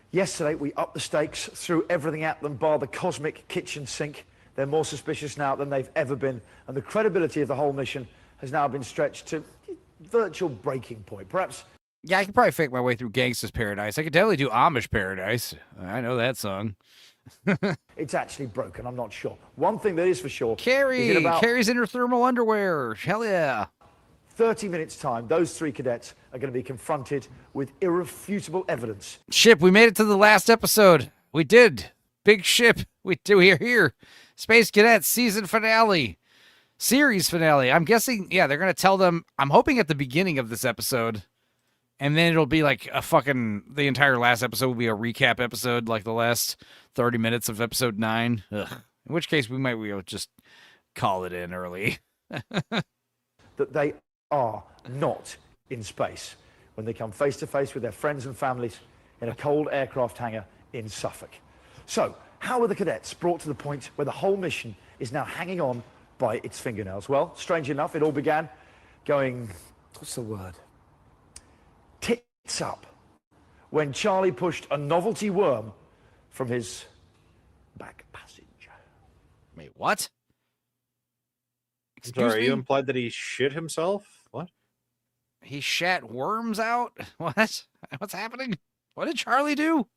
Yesterday, we upped the stakes, threw everything at them, bar the cosmic kitchen sink. They're more suspicious now than they've ever been, and the credibility of the whole mission has now been stretched to virtual breaking point. Perhaps... Yeah, I could probably fake my way through Gangsta's Paradise. I could definitely do Amish Paradise. I know that song. It's actually broken, I'm not sure. One thing that is for sure... Carrie! Carrie's in her thermal underwear. Hell yeah. 30 minutes' time, those 3 cadets are going to be confronted with irrefutable evidence. Ship, we made it to the last episode. We did. Big ship. We are here. Space Cadets season finale. Series finale. I'm guessing, yeah, they're going to tell them, I'm hoping at the beginning of this episode, and then it'll be like the entire last episode will be a recap episode, like the last 30 minutes of episode 9. Ugh. In which case, we might be able to just call it in early. That they are not in space when they come face to face with their friends and families in a cold aircraft hangar in Suffolk. So, how were the cadets brought to the point where the whole mission is now hanging on by its fingernails? Well, strange enough, it all began going, what's the word? Tits up, when Charlie pushed a novelty worm from his back passage. Wait, what? Sorry, you implied that he shit himself? What? He shat worms out? What? What's happening? What did Charlie do?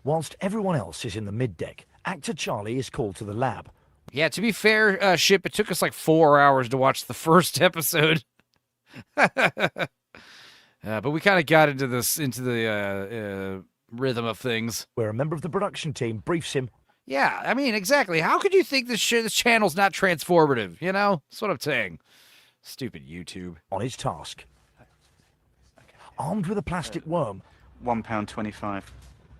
Whilst everyone else is in the middeck, actor Charlie is called to the lab. Yeah, to be fair, Ship, it took us like 4 hours to watch the first episode. But we kind of got into the rhythm of things. Where a member of the production team briefs him. Yeah, I mean, exactly. How could you think this channel's not transformative? You know? That's what I'm saying. Stupid YouTube. On his task. Armed with a plastic worm. £1.25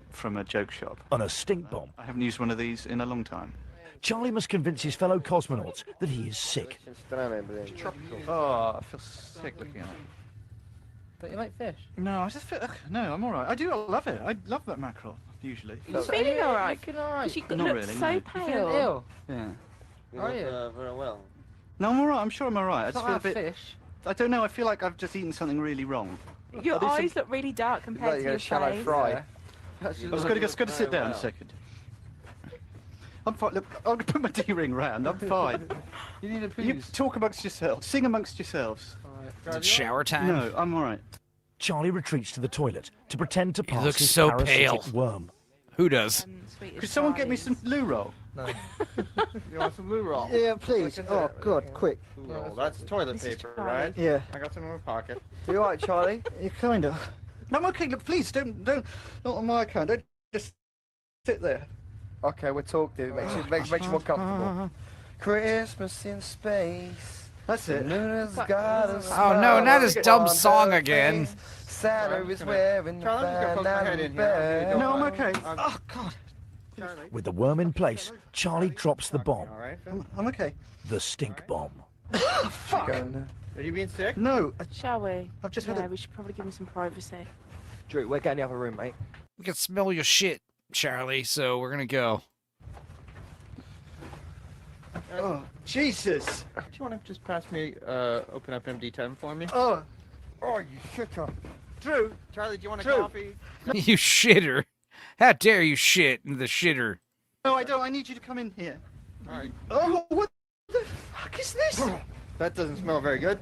from a joke shop. And a stink bomb. I haven't used one of these in a long time. Charlie must convince his fellow cosmonauts that he is sick. It's tropical. Oh, I feel sick looking at it. But you like fish? No, I just feel... No, I'm all right. I love it. I love that mackerel, usually. You're feeling all right? Looking all right? You Not look really, so no. pale. You feeling ill? Yeah. Are you? Very well. No, I'm all right. I'm sure I'm all right. I It's just not feel a that bit... fish. I don't know. I feel like I've just eaten something really wrong. Your eyes look really dark compared to your face. fry. I was going to sit down a second. I'm fine. Look, I'll put my D-ring round. I'm fine. You need a You poos. talk amongst yourselves. Sing amongst yourselves. Is it shower time? No, I'm all right. Charlie retreats to the toilet to pretend to pass looks his so parasitic pale. worm. Who does? Could someone get me some loo roll? No. You want some loo roll? Yeah, please. Oh, God, quick. Loo roll. That's toilet paper, right? Yeah. I got some in my pocket. You all right, Charlie? You kind of. No, I'm okay. Look, please, not on my account. Don't just sit there. Okay, we'll talk, dude. Makes you more comfortable. Christmas in space. That's it. Luna's got a Oh smile no, not this dumb on song her again. face. Santa is wearing the Charlie, I'm just gonna poke my head in here. No, I'm okay. Oh, God. With the worm in place, Charlie drops the bomb. All right. I'm okay. The stink bomb. Fuck. Are you being sick? No. Shall we? I've just yeah, had a... we should probably give him some privacy. Drew, we're getting the other room, mate. We can smell your shit, Charlie, so we're gonna go. Oh, Jesus. Do you want to just pass me, open up MD10 for me? Oh. Oh, you shitter. Drew. Charlie, do you want a Drew. coffee? You shitter. How dare you shit in the shitter? No, I don't. I need you to come in here. All right. Oh, what the fuck is this? That doesn't smell very good.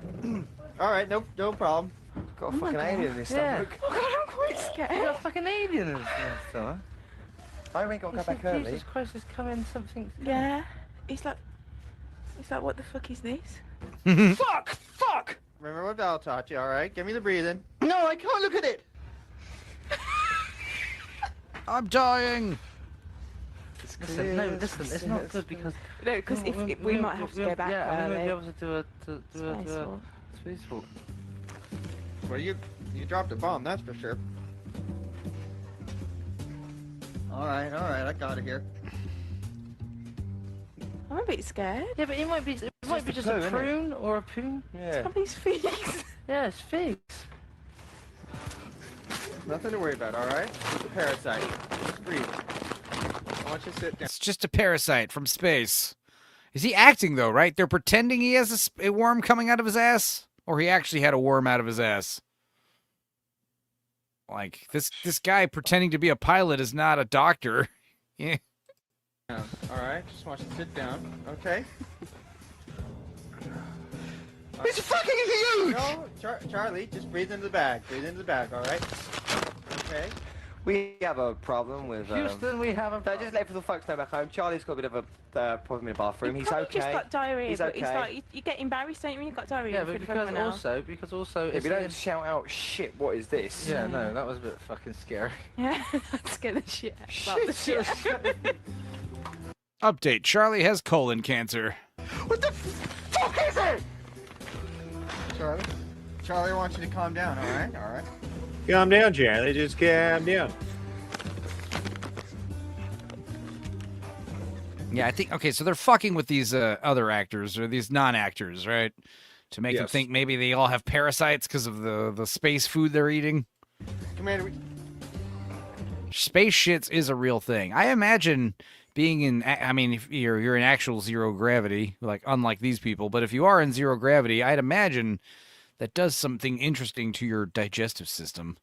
All right, no problem. Got a fucking alien in this stomach. Oh God, I'm quite scared. You got a fucking alien in this stomach. I ain't got to go back early. Jesus Christ, there's coming something. Yeah. It's like, what the fuck is this? Fuck! Fuck! Remember what Val taught you, all right? Give me the breathing. No, I can't look at it. I'm dying. Listen, no, listen, it's not good because... No, because we might have to go back yeah, we early. might be able to do a spacewalk. Well, you dropped a bomb, that's for sure. All right, I got it here. I'm a bit scared. Yeah, but it might be just a prune or a poon. Yeah. Some of these figs. Yeah, it's figs. Nothing to worry about, all right? It's a parasite. Just breathe. I want you to sit down. It's just a parasite from space. Is he acting though, right? They're pretending he has a worm coming out of his ass? Or he actually had a worm out of his ass? Like, this guy pretending to be a pilot is not a doctor. Yeah. All right, just want you to sit down, okay? It's fucking huge! No, Charlie, just breathe into the bag. Breathe into the bag, all right? Okay. We have a problem with... Houston, we have a... No, just let the folks know back home. Charlie's got a bit of a problem in the bathroom. He's Probably okay. just got diarrhea, He's but okay. it's like you get embarrassed, don't you, when you've got diarrhea? Yeah, in but front of everyone else? because also... If you don't shout out, shit, what is this? Yeah, no, that was a bit fucking scary. Yeah, that scared the shit out of the shit. Update, Charlie has colon cancer. What the fuck is it? Charlie, I want you to calm down, all right? All right. Calm down, Charlie. Just calm down. Yeah, I think, okay, so they're fucking with these other actors, or these non-actors, right? To make them Yes. think maybe they all have parasites because of the space food they're eating. Commander, Space shits is a real thing. I imagine being in, I mean, if you're in actual zero gravity, like unlike these people, but if you are in zero gravity, I'd imagine that does something interesting to your digestive system.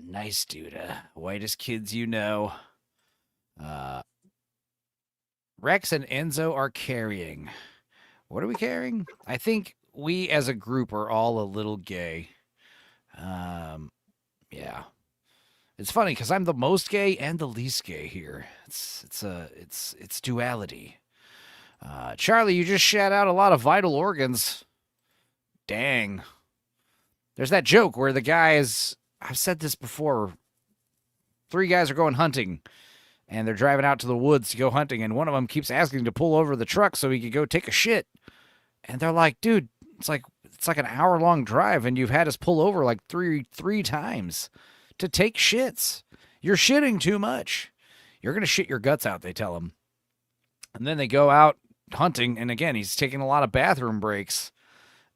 Nice, dude. Whitest kids you know. Rex and Enzo are carrying. What are we carrying? I think we as a group are all a little gay. Yeah. It's funny because I'm the most gay and the least gay here. It's duality. Charlie, you just shat out a lot of vital organs. Dang. There's that joke where the guys, I've said this before, 3 guys are going hunting, and they're driving out to the woods to go hunting, and one of them keeps asking to pull over the truck so he could go take a shit. And they're like, dude, it's like an hour-long drive, and you've had us pull over like three times to take shits. You're shitting too much. You're going to shit your guts out, they tell him. And then they go out hunting, and again, he's taking a lot of bathroom breaks.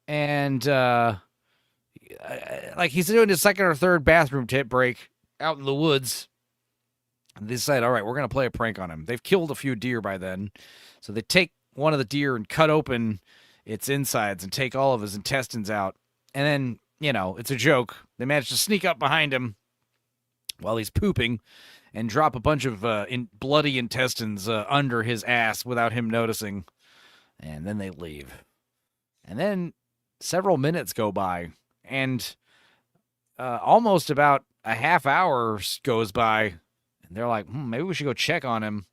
And, like, he's doing his second or third bathroom tip break out in the woods. And they decide, all right, we're going to play a prank on him. They've killed a few deer by then. So they take one of the deer and cut open its insides and take all of his intestines out. And then, you know, it's a joke. They manage to sneak up behind him while he's pooping and drop a bunch of bloody intestines under his ass without him noticing. And then they leave. And then several minutes go by, and almost about a half hour goes by, and they're like, maybe we should go check on him.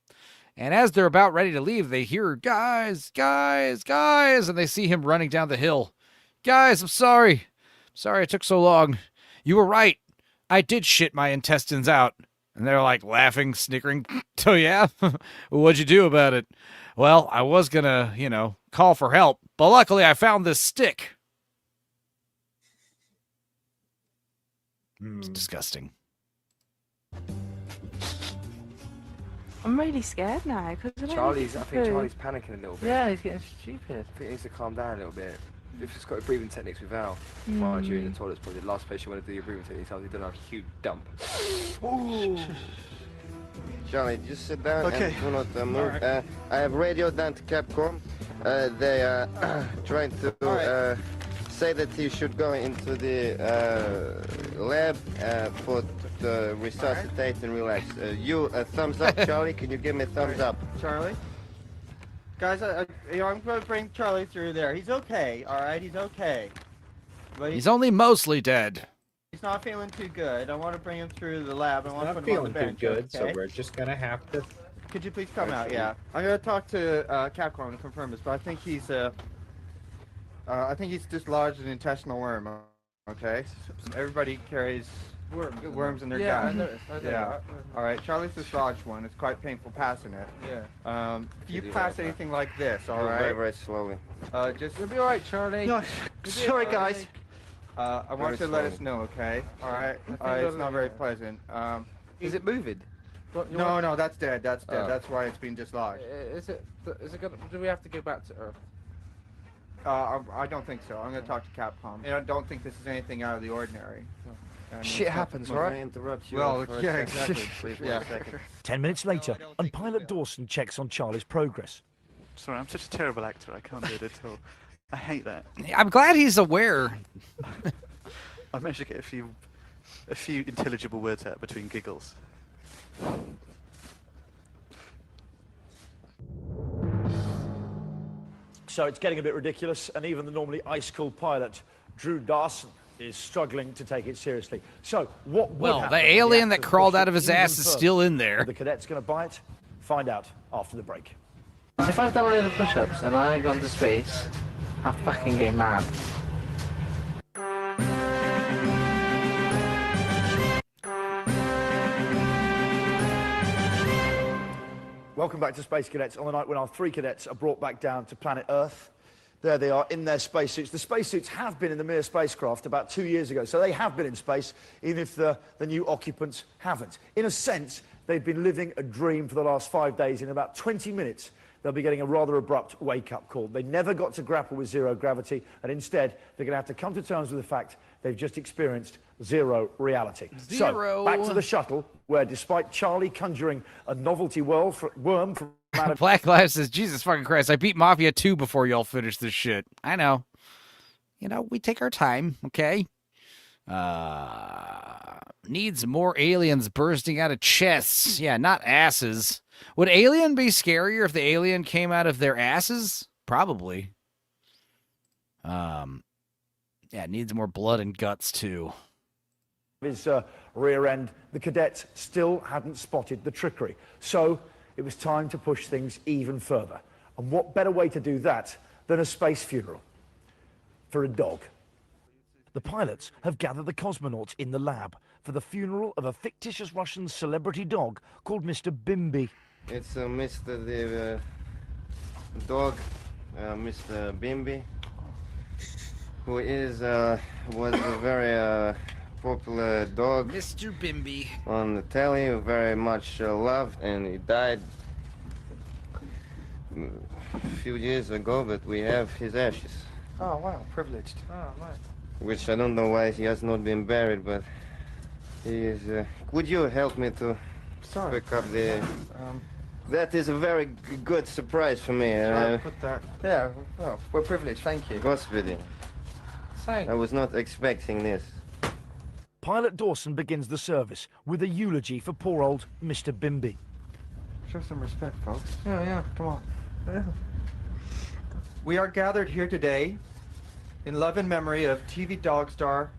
And as they're about ready to leave, they hear, guys, guys, guys, and they see him running down the hill. Guys, I'm sorry. Sorry it took so long. You were right. I did shit my intestines out. And they're like laughing, snickering. So yeah, what'd you do about it? Well, I was gonna, call for help, but luckily I found this stick. It's disgusting. I'm really scared now because I think Charlie's panicking a little bit. Yeah, he's getting stupid. I think he needs to calm down a little bit. If he's got breathing techniques with Val, mind you, in the toilet's probably the last place you want to do your breathing techniques. I've done a huge dump. Ooh. Charlie, just sit down and do not move. Right. I have radioed down to Capcom. They are trying to say that you should go into the lab for to resuscitate and relax. You, thumbs up, Charlie. Can you give me a thumbs up? Charlie? Guys, I'm going to bring Charlie through there. He's okay, all right? He's okay. But he's only mostly dead. He's not feeling too good. I want to bring him through the lab. I want to Not put him on the feeling too bench. good, so we're just gonna have to. Could you please come out? Yeah, I'm gonna talk to Capcom to confirm this, but I think he's dislodged an intestinal worm. Okay, everybody carries worms in their gut. Yeah. All right, Charlie's dislodged one. It's quite painful passing it. Yeah. If you pass anything like this, all right. Very, very slowly. You'll be all right, Charlie. No, sorry, guys. I want you to let us know, okay? All right. It's not very pleasant. Is it moving? No, that's dead. That's dead. That's why it's been dislodged. Is it gonna? Do we have to go back to Earth? I don't think so. I'm going to talk to Capcom. And I don't think this is anything out of the ordinary. Shit happens, right? Interrupt you. Well, yeah, exactly. Please, yeah. 1 second. 10 minutes later, and Pilot Dawson checks on Charlie's progress. Sorry, I'm such a terrible actor. I can't do it at all. I hate that. I'm glad he's aware. I managed to get a few intelligible words out between giggles. So it's getting a bit ridiculous, and even the normally ice-cool pilot, Drew Dawson, is struggling to take it seriously. So what would happen the if alien that actor crawled pushed out of his it even ass is further? still in there. Are the cadets going to buy it? Find out after the break. If I've done a load of push-ups and I ain't gone to space, I fucking get mad. Welcome back to Space Cadets on the night when our 3 cadets are brought back down to planet Earth. There they are in their spacesuits. The spacesuits have been in the Mir spacecraft about 2 years ago, so they have been in space, even if the new occupants haven't. In a sense, they've been living a dream for the last 5 days. In about 20 minutes, they'll be getting a rather abrupt wake-up call. They never got to grapple with zero gravity, and instead, they're going to have to come to terms with the fact they've just experienced zero reality. Zero. So, back to the shuttle, where despite Charlie conjuring a novelty worm from out of... Black Lives says, Jesus fucking Christ, I beat Mafia 2 before y'all finish this shit. I know. We take our time, okay? Needs more aliens bursting out of chests. Yeah, not asses. Would Alien be scarier if the alien came out of their asses? Probably. Yeah, needs more blood and guts, too. His rear end, the cadets still hadn't spotted the trickery. So it was time to push things even further. And what better way to do that than a space funeral for a dog? The pilots have gathered the cosmonauts in the lab for the funeral of a fictitious Russian celebrity dog called Mr. Bimby. It's Mr. the dog, Mr. Bimby, who was a very popular dog. Mr. Bimby. On the telly, very much loved, and he died a few years ago, but we have his ashes. Oh, wow, privileged. Oh, right. Which I don't know why he has not been buried, but he is... Would you help me to pick up the... that is a very good surprise for me. Put that... Yeah, well, we're privileged, thank you. Господи. I was not expecting this. Pilot Dawson begins the service with a eulogy for poor old Mr. Bimby. Show some respect, folks. Yeah, come on. Yeah. We are gathered here today in love and memory of TV dog star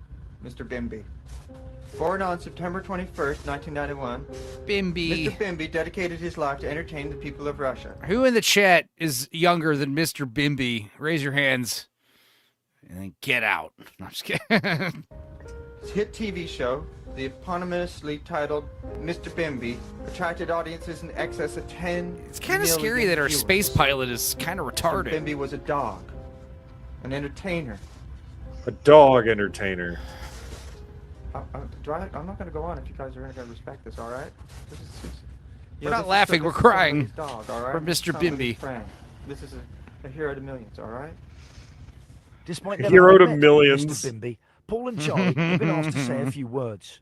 Mr. Bimby. Born on September 21st, 1991, Bimby. Mr. Bimby dedicated his life to entertain the people of Russia. Who in the chat is younger than Mr. Bimby? Raise your hands and then get out. No, I'm just kidding. His hit TV show, the eponymously titled Mr. Bimby, attracted audiences in excess of 10 It's kind of scary that our space pilot is kind of retarded. Mr. Bimby was a dog, an entertainer. A dog entertainer. I'm not going to go on if you guys are going to respect this, all right? We're not laughing, we're crying dog, all right? for Mr. Come with Bimby. his friend. This is a hero to millions, all right? Despite Hero never to having met millions. Mr. Bimby, Paul and Charlie have been asked to say a few words.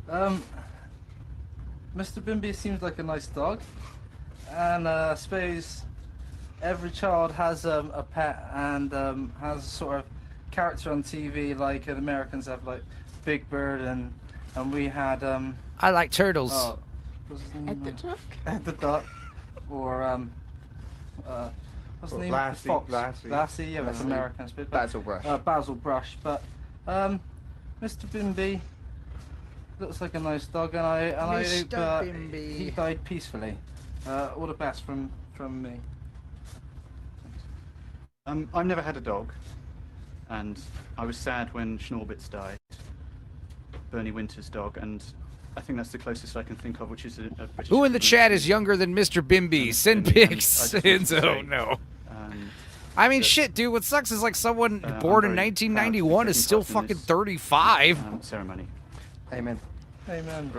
Mr. Bimby seems like a nice dog, and I suppose every child has a pet and has a sort of character on TV, like the Americans have like Big Bird, and we had I like turtles. What's his name? Ed the Duck? Ed the Duck, or what's the name? Lassie, Fox. Lassie. Yeah, that's American. But, Basil Brush. Basil Brush, but Mr. Bimby looks like a nice dog, and I Mr. hope Bimby. he died peacefully. All the best from me. I've never had a dog, and I was sad when Schnorbitz died, Bernie Winter's dog, and I think that's the closest I can think of, which is a British. Who in the chat is younger than Mr. Bimby? Send pics. Oh no. I mean, shit, dude. What sucks is like someone born in 1991 is still fucking 35. Ceremony. Amen. Amen.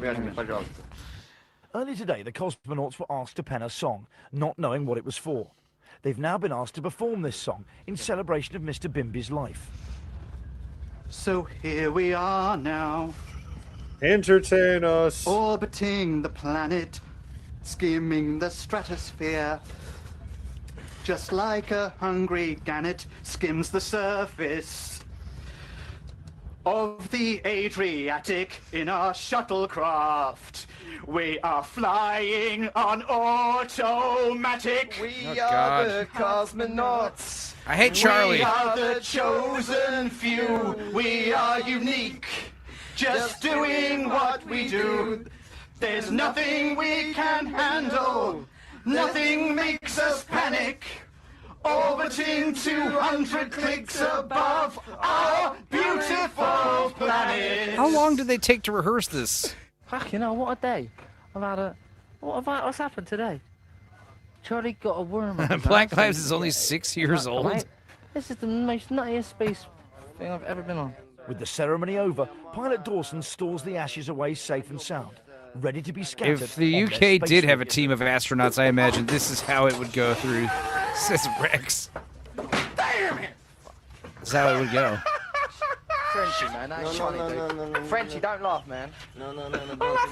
Earlier today, the cosmonauts were asked to pen a song, not knowing what it was for. They've now been asked to perform this song in celebration of Mr. Bimby's life. So here we are now. Entertain us. Orbiting the planet, skimming the stratosphere. Just like a hungry gannet skims the surface of the Adriatic in our shuttlecraft. We are flying on automatic. We are the cosmonauts. I hate Charlie. We are the chosen few. We are unique. Just doing what we do. There's nothing we can handle. Nothing makes us panic. Orbiting 200 clicks above our beautiful planet. How long did they take to rehearse this? Fucking hell, what a day. What's happened today? Charlie got a worm. Black Lives is only 6 years old. Mate, this is the most nuttiest space thing I've ever been on. With the ceremony over, Pilot Dawson stores the ashes away safe and sound, ready to be scattered. If the on their UK space did have a rocket. team of astronauts, I imagine this is how it would go through. Says Rex. Damn it! That's how it would go. Frenchie, man. That's funny, dude. Frenchie, don't laugh, man. No,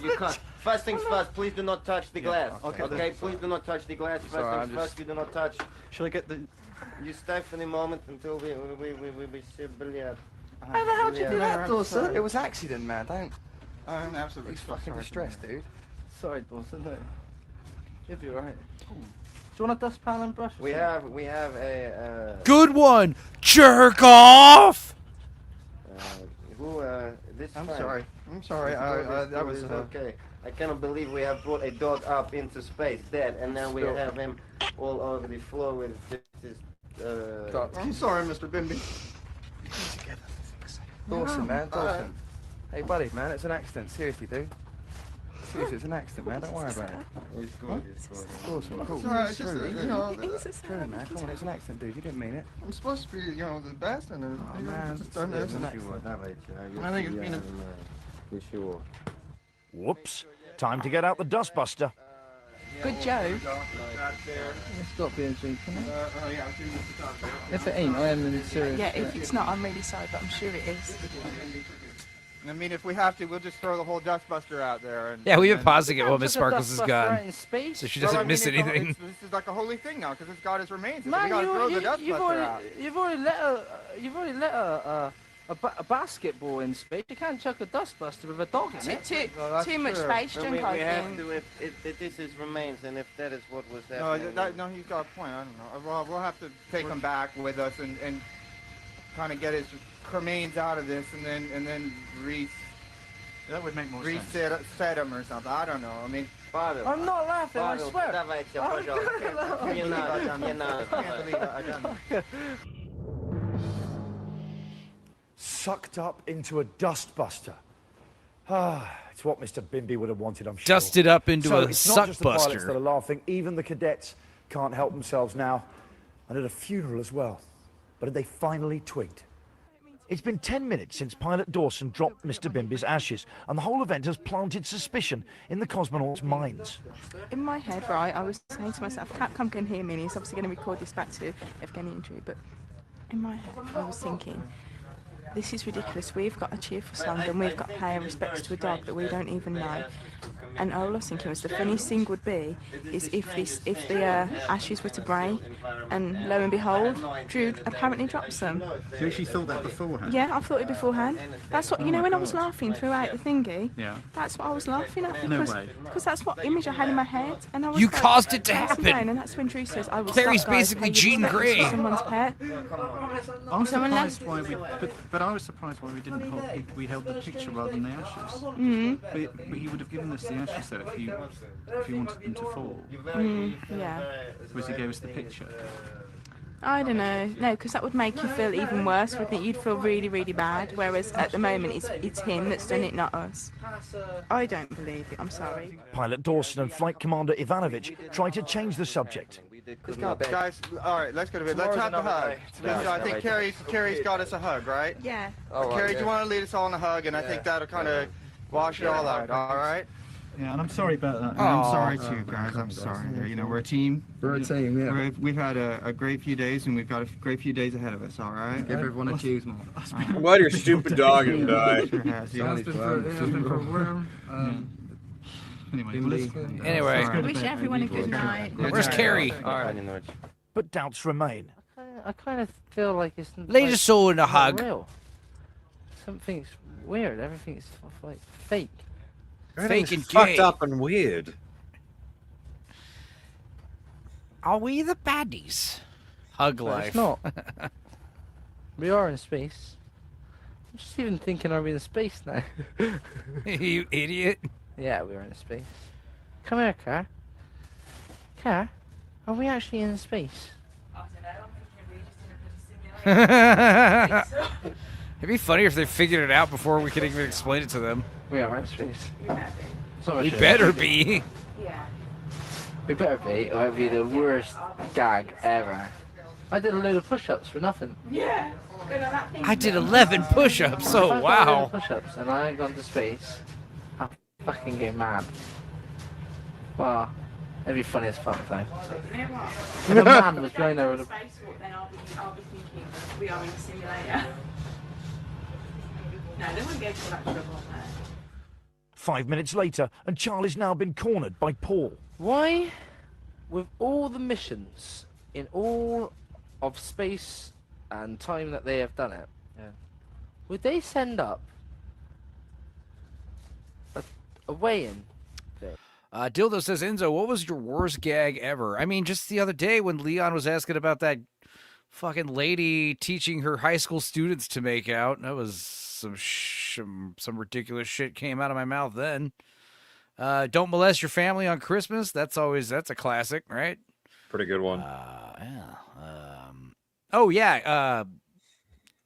you can't. First things first, please do not touch the glass. Okay, please do not touch the glass. First things first, you do not touch. Shall I get the... You stay for the moment until we see billiard. How the hell did you do that, Dawson? It was accident, man. Don't... I'm absolutely He's fucking distressed, dude. Sorry, Dawson. No. You'll be alright. Do you want a dustpan and brush? We have a... Good one! Jerk off! This I'm time. sorry. I'm sorry. That was okay. I cannot believe we have brought a dog up into space dead, and then we have him all over the floor with just his. I'm sorry, Mr. Bimby. Dawson, man, Dawson. Hey, buddy, man, it's an accident. Seriously, dude. Seriously, it's an accident, man. Don't worry about it. It's good. It's good. Dawson, cool. Sorry, it's just, you know, True, man. Come on, it's an accident, dude. You didn't mean it. I'm supposed to be, you know, the best, and Oh, man, just done this. it's an accident. I think it's been a... You sure? Whoops. Time to get out the dustbuster. Good joke. It's got to be a joke, isn't it? If it ain't, I am in serious. Yeah, if it's not, I'm really sorry, but I'm sure it is. I mean, if we have to, we'll just throw the whole dustbuster out there. And, Yeah, we've been and- pausing it while Miss Sparkles is gone. So she doesn't Well, I mean, miss it's anything. This is like a holy thing now, because it's got his remains. Man, we gotta throw the dustbuster out. you've already let a basketball in space. You can't chuck a dustbuster with a dog in it. Too much space junk, I We have think. to, if this is remains, and if that is what was No, happening. no, he's got a point. I don't know. We'll have to take him back with us and kind of get his remains out of this and then That would make more sense. reset him or something. I don't know. I mean, I'm not laughing, I swear. Sucked up into a dustbuster. It's what Mr. Bimby would have wanted, I'm sure. Dusted up into so a it's not just the pilots suckbuster. that are laughing. Even the cadets can't help themselves now. And at a funeral as well. But have they finally twigged? It's been 10 minutes since pilot Dawson dropped Mr. Bimby's ashes, and the whole event has planted suspicion in the cosmonauts' minds. In my head, right, I was saying to myself, Capcom can hear me, and he's obviously going to record this back to Evgeny Andrew, but in my head, I was thinking, this is ridiculous. We've got a cheerful song, and we've got to pay our respects to a dog that we don't even know. And all I was thinking was the funniest thing would be is if the ashes were to break, and lo and behold, Drew apparently drops them. So she thought that beforehand? Yeah, I thought it beforehand. That's what, you know, when I was laughing throughout the thingy, Yeah. that's what I was laughing at. No Because, way. because that's what image I had in my head. And I was You like, caused it to "Calm happen." down," and that's when Drew says, I will Clary's stop, guys, basically pay your Jean respects to Grey. someone's pet. I'm Someone surprised left. why but I was surprised why we held the picture rather than the ashes. Mhm. But he would have given us the ashes though if you wanted them to fall. Yeah. Was he gave us the picture? I don't know. No, because that would make you feel even worse, wouldn't it? You'd feel really, really bad. Whereas at the moment, it's him that's done it, not us. I don't believe it. I'm sorry. Pilot Dawson and Flight Commander Ivanovich tried to change the subject. guys, all right, let's go to bed. Let's have the hug. I think Carrie's got us a hug, right? Yeah. Carrie, do you want to lead us all in a hug? And I think that'll kind of wash it all out, all right? Yeah, and I'm sorry about that. And I'm sorry too, guys. I'm sorry. You know, we're a team. We're a team, yeah. We've had a great few days, and we've got a great few days ahead of us, all right? Give everyone a cheers, man. I'm glad your stupid dog didn't die. Sure has, yeah. It's been for a while. Anyway. I wish everyone a good night. Where's Carrie? All right. But doubts remain. I kind of feel like it's Lay your soul in a not hug. real. Something's weird. Everything's like fake. Fake and fucked gay. up and weird. Are we the baddies? Hug But life. It's not. We are in space. I'm just even thinking, are we in space now? You idiot. Yeah, we're in space. Come here, Car. Car, are we actually in space? It'd be funny if they figured it out before we could even explain it to them. We are in space. We better be. Yeah. We better be, or it'll be the worst gag ever. I did a load of push-ups for nothing. Yeah. I did 11 push-ups, If I oh did a load wow. of push-ups and I ain't gone to space, I'll fucking go mad. Well, it'd be funny as fuck though. If a man was going there with a... Then I'll be thinking we are in a simulator. No, they wouldn't go to that trouble. 5 minutes later, and Charlie's now been cornered by Paul. Why, with all the missions in all of space and time that they have done it, would they send up a weigh-in thing? Dildo says, Enzo, what was your worst gag ever? I mean, just the other day when Leon was asking about that fucking lady teaching her high school students to make out, that was some ridiculous shit came out of my mouth then. Don't molest your family on Christmas. That's a classic, right? Pretty good one.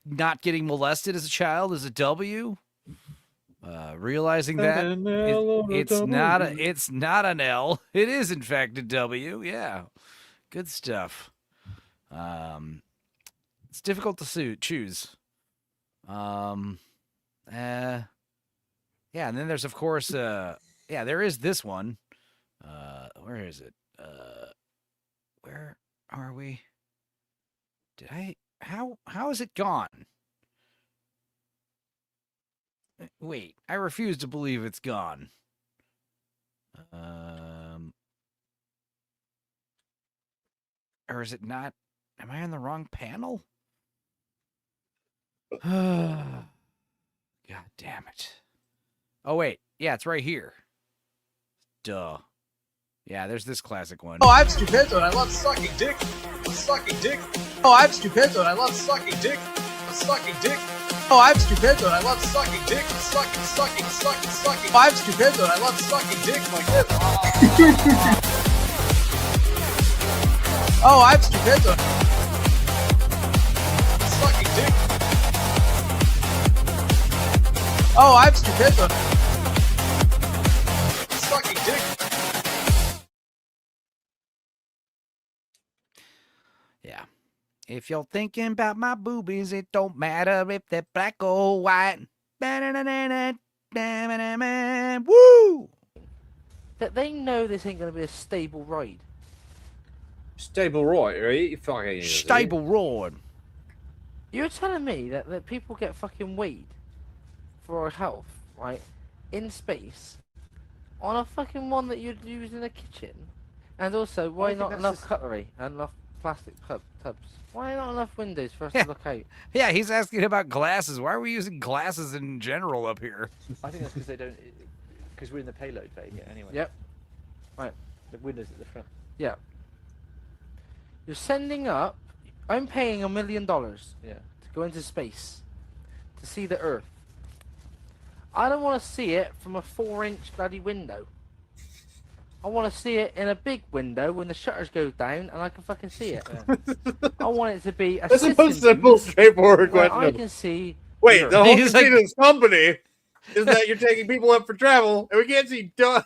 Not getting molested as a child is a W. Realizing that it's not an L. It is in fact a W. Yeah, good stuff. It's difficult to choose. Yeah, and then there's of course there is this one. Where is it? Where are we? How is it gone? Wait, I refuse to believe it's gone. Or is it not? Am I on the wrong panel? God damn it. Oh, wait. Yeah, it's right here. Duh. Yeah, there's this classic one. Oh, I'm Stupendo and I love sucking dick. Sucking dick. Oh, I'm Stupendo and I love sucking dick. sucking dick. Oh, I'm stupid, and I love sucking dick. Sucking. I'm stupid, and I love sucking dick like this. Oh, I'm stupid, sucking dick. Oh, I'm stupid, sucking dick. Yeah. If you're thinking about my boobies, it don't matter if they're black or white. Woo! That they know this ain't going to be a stable ride. Stable ride, right? You fucking Stable ride. You're telling me that people get fucking weed for our health, right? In space, on a fucking one that you'd use in the kitchen, and also why not enough cutlery and enough plastic tubs? Why not enough windows for us to look out? Yeah, he's asking about glasses. Why are we using glasses in general up here? I think that's because they don't, because we're in the payload bay here anyway. Yep. Right. The windows at the front. Yeah. You're sending up. I'm paying $1 million. Yeah. To go into space, to see the Earth. I don't want to see it from a 4-inch bloody window. I want to see it in a big window when the shutters go down and I can fucking see it. I want it to be a That's the most simple, straightforward where question. I can see. Wait, the whole He's conceit of this company is that you're taking people up for travel and we can't see done.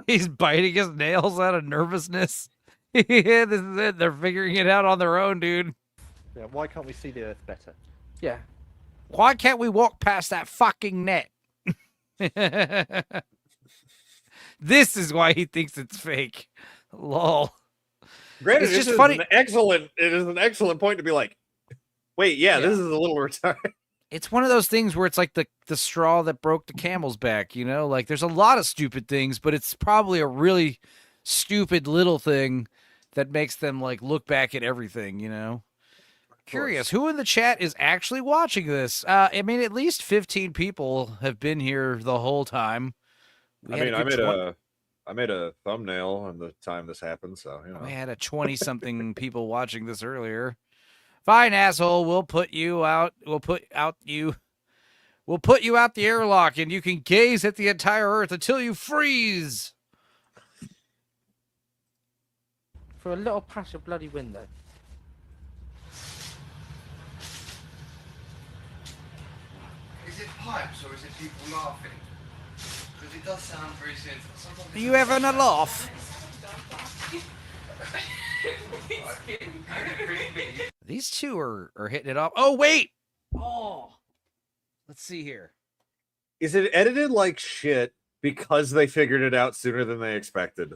He's biting his nails out of nervousness. Yeah, this is it. They're figuring it out on their own, dude. Yeah, why can't we see the Earth better? Yeah. Why can't we walk past that fucking net? This is why he thinks it's fake. Lol. Granted, It's this just is funny. it is an excellent point to be like, wait, yeah, this is a little retarded. It's one of those things where it's like the straw that broke the camel's back, you know? Like there's a lot of stupid things, but it's probably a really stupid little thing that makes them like look back at everything, you know? Curious, who in the chat is actually watching this? I mean, at least 15 people have been here the whole time. I made a thumbnail on the time this happened, so you know. We had a 20-something people watching this earlier. Fine, asshole. We'll put you out. We'll put you out the airlock, and you can gaze at the entire Earth until you freeze. For a little patch of bloody window. Is it pipes or is it people laughing? Because it does sound very sensitive. Are you having a laugh? These two are hitting it off. Oh, wait. Oh. Let's see here. Is it edited like shit because they figured it out sooner than they expected?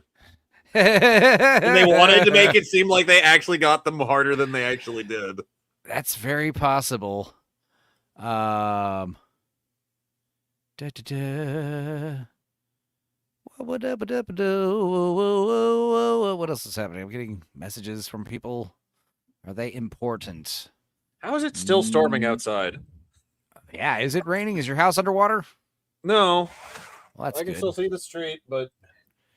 And they wanted to make it seem like they actually got them harder than they actually did. That's very possible. What else is happening? I'm getting messages from people. Are they important? How is it still storming outside? Yeah, is it raining? Is your house underwater? No. Well, that's I can good. still see the street, but it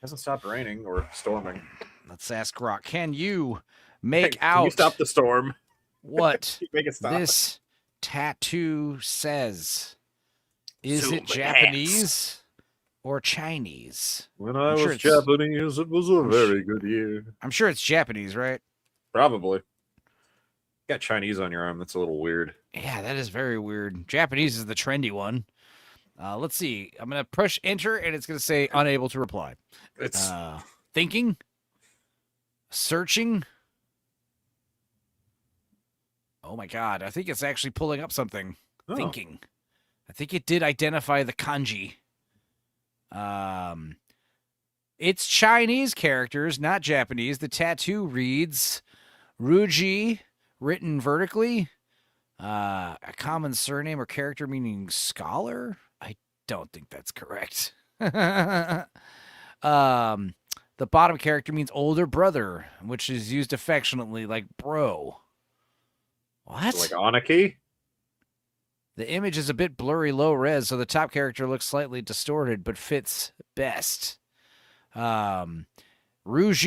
hasn't stopped raining or storming. Let's ask Rock. Can you make out? Can you stop the storm? What Make it stop. this tattoo says? Is Zoom it Japanese or Chinese? When I I'm sure was it's- Japanese, it was a very good year. I'm sure it's Japanese, right? Probably. Got Chinese on your arm. That's a little weird. Yeah, that is very weird. Japanese is the trendy one. Let's see. I'm going to push enter, and it's going to say unable to reply. It's thinking, searching. Oh, my God. I think it's actually pulling up something. Oh. Thinking. I think it did identify the kanji. It's Chinese characters, not Japanese. The tattoo reads Ruji, written vertically. A common surname or character meaning scholar? I don't think that's correct. The bottom character means older brother, which is used affectionately like bro. What? like Anaki? The image is a bit blurry, low res, so the top character looks slightly distorted, but fits best. Ruji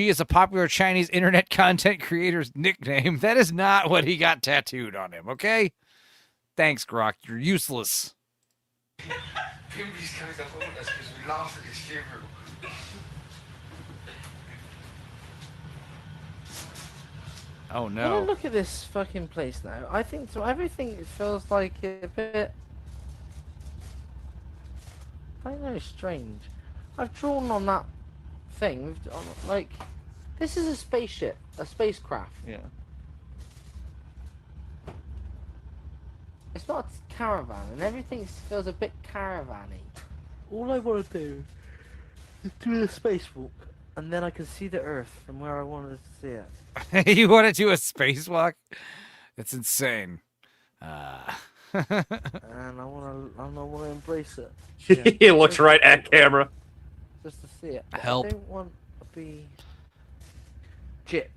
is a popular Chinese internet content creator's nickname. That is not what he got tattooed on him, okay? Thanks, Grok. You're useless. Pimby's coming to haunt us because we laughed at his funeral. Oh When I no. look at this fucking place now, I think so everything feels like a bit. I don't know, strange. I've drawn on that thing, like, this is a spaceship, a spacecraft. Yeah. It's not a caravan, and everything feels a bit caravan-y. All I want to do is do a spacewalk, and then I can see the Earth from where I wanted to see it. You want to do a spacewalk? It's insane. And I want to embrace it. He looks right at camera. Just to see it. Help. I don't want to be gypped.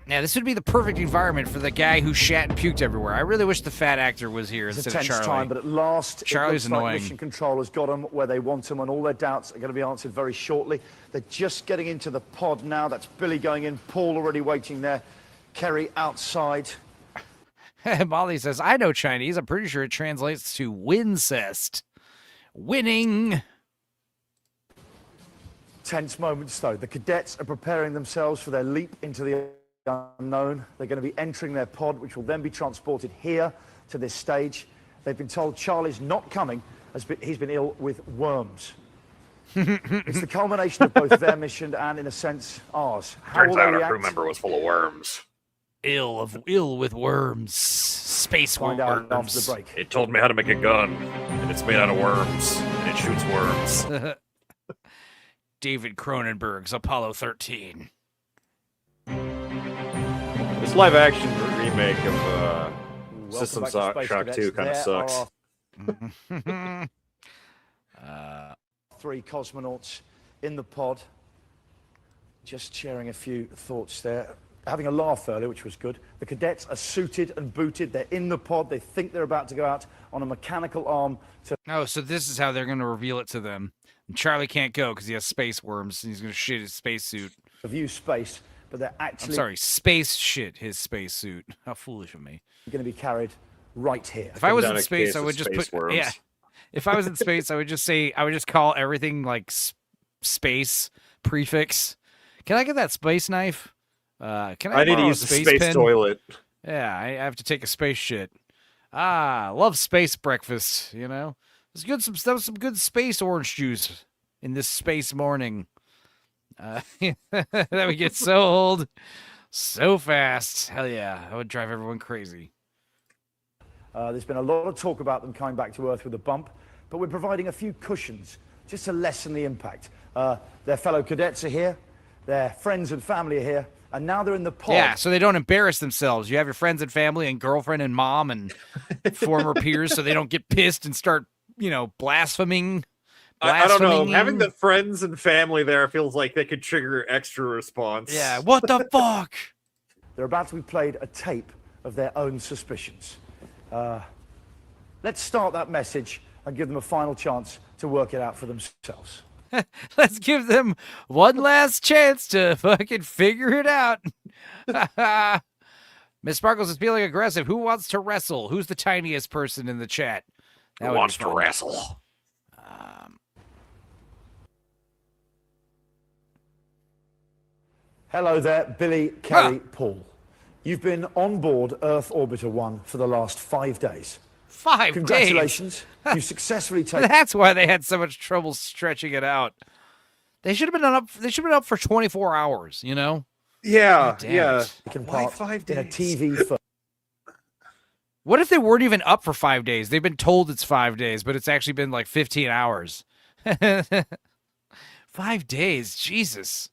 Yeah, this would be the perfect environment for the guy who shat and puked everywhere. I really wish the fat actor was here It's a instead of tense Charlie. time, but at last, Charlie's it looks annoying. like Mission Control has got them where they want them, and all their doubts are going to be answered very shortly. They're just getting into the pod now. That's Billy going in, Paul already waiting there, Kerry outside. Molly says, I know Chinese. I'm pretty sure it translates to wincest. Winning. Tense moments, though. The cadets are preparing themselves for their leap into the unknown. They're going to be entering their pod, which will then be transported here to this stage. They've been told Charlie's not coming as he's been ill with worms. It's the culmination of both their mission and, in a sense, ours. How Turns will they out our react? crew member was full of worms. Ill with worms. Space Find out after worms. the break. It told me how to make a gun, and it's made out of worms, and it shoots worms. David Cronenberg's Apollo 13. This live-action remake of System back to Space Shock Cadets. 2 kind of There sucks. are three cosmonauts in the pod. Just sharing a few thoughts there. Having a laugh earlier, which was good. The cadets are suited and booted. They're in the pod. They think they're about to go out on a mechanical arm to... Oh, so this is how they're going to reveal it to them. And Charlie can't go because he has space worms and he's going to shit his spacesuit. view space, but they're actually... I'm sorry, space shit his spacesuit. How foolish of me. ...going to be carried right here. If I was in space, I would just put... Yeah. If I was in space, I would just say... I would just call everything like space prefix. Can I get that space knife? Can I need to borrow a use the space pen? toilet. Yeah, I have to take a space shit. Love space breakfast, you know? There's good some good space orange juice in this space morning. That would get so old so fast. Hell yeah, that would drive everyone crazy. There's been a lot of talk about them coming back to Earth with a bump, but we're providing a few cushions just to lessen the impact. Their fellow cadets are here, their friends and family are here, and now they're in the pod. Yeah, so they don't embarrass themselves. You have your friends and family and girlfriend and mom and former peers so they don't get pissed and start, blaspheming. I don't know. Having the friends and family there feels like they could trigger extra response. Yeah, what the fuck? They're about to be played a tape of their own suspicions. Let's start that message and give them a final chance to work it out for themselves. Let's give them one last chance to fucking figure it out. Miss Sparkles is feeling aggressive. Who wants to wrestle? Who's the tiniest person in the chat? Who wants to wrestle? Hello there, Billy, Kerry, Paul. You've been on board Earth Orbiter 1 for the last 5 days. 5 days? Congratulations. You successfully taken... That's why they had so much trouble stretching it out. They should have been up. They should have been up for 24 hours. Yeah, Taken part 5 in a days? TV film. What if they weren't even up for 5 days? They've been told it's 5 days, but it's actually been like 15 hours. 5 days, Jesus.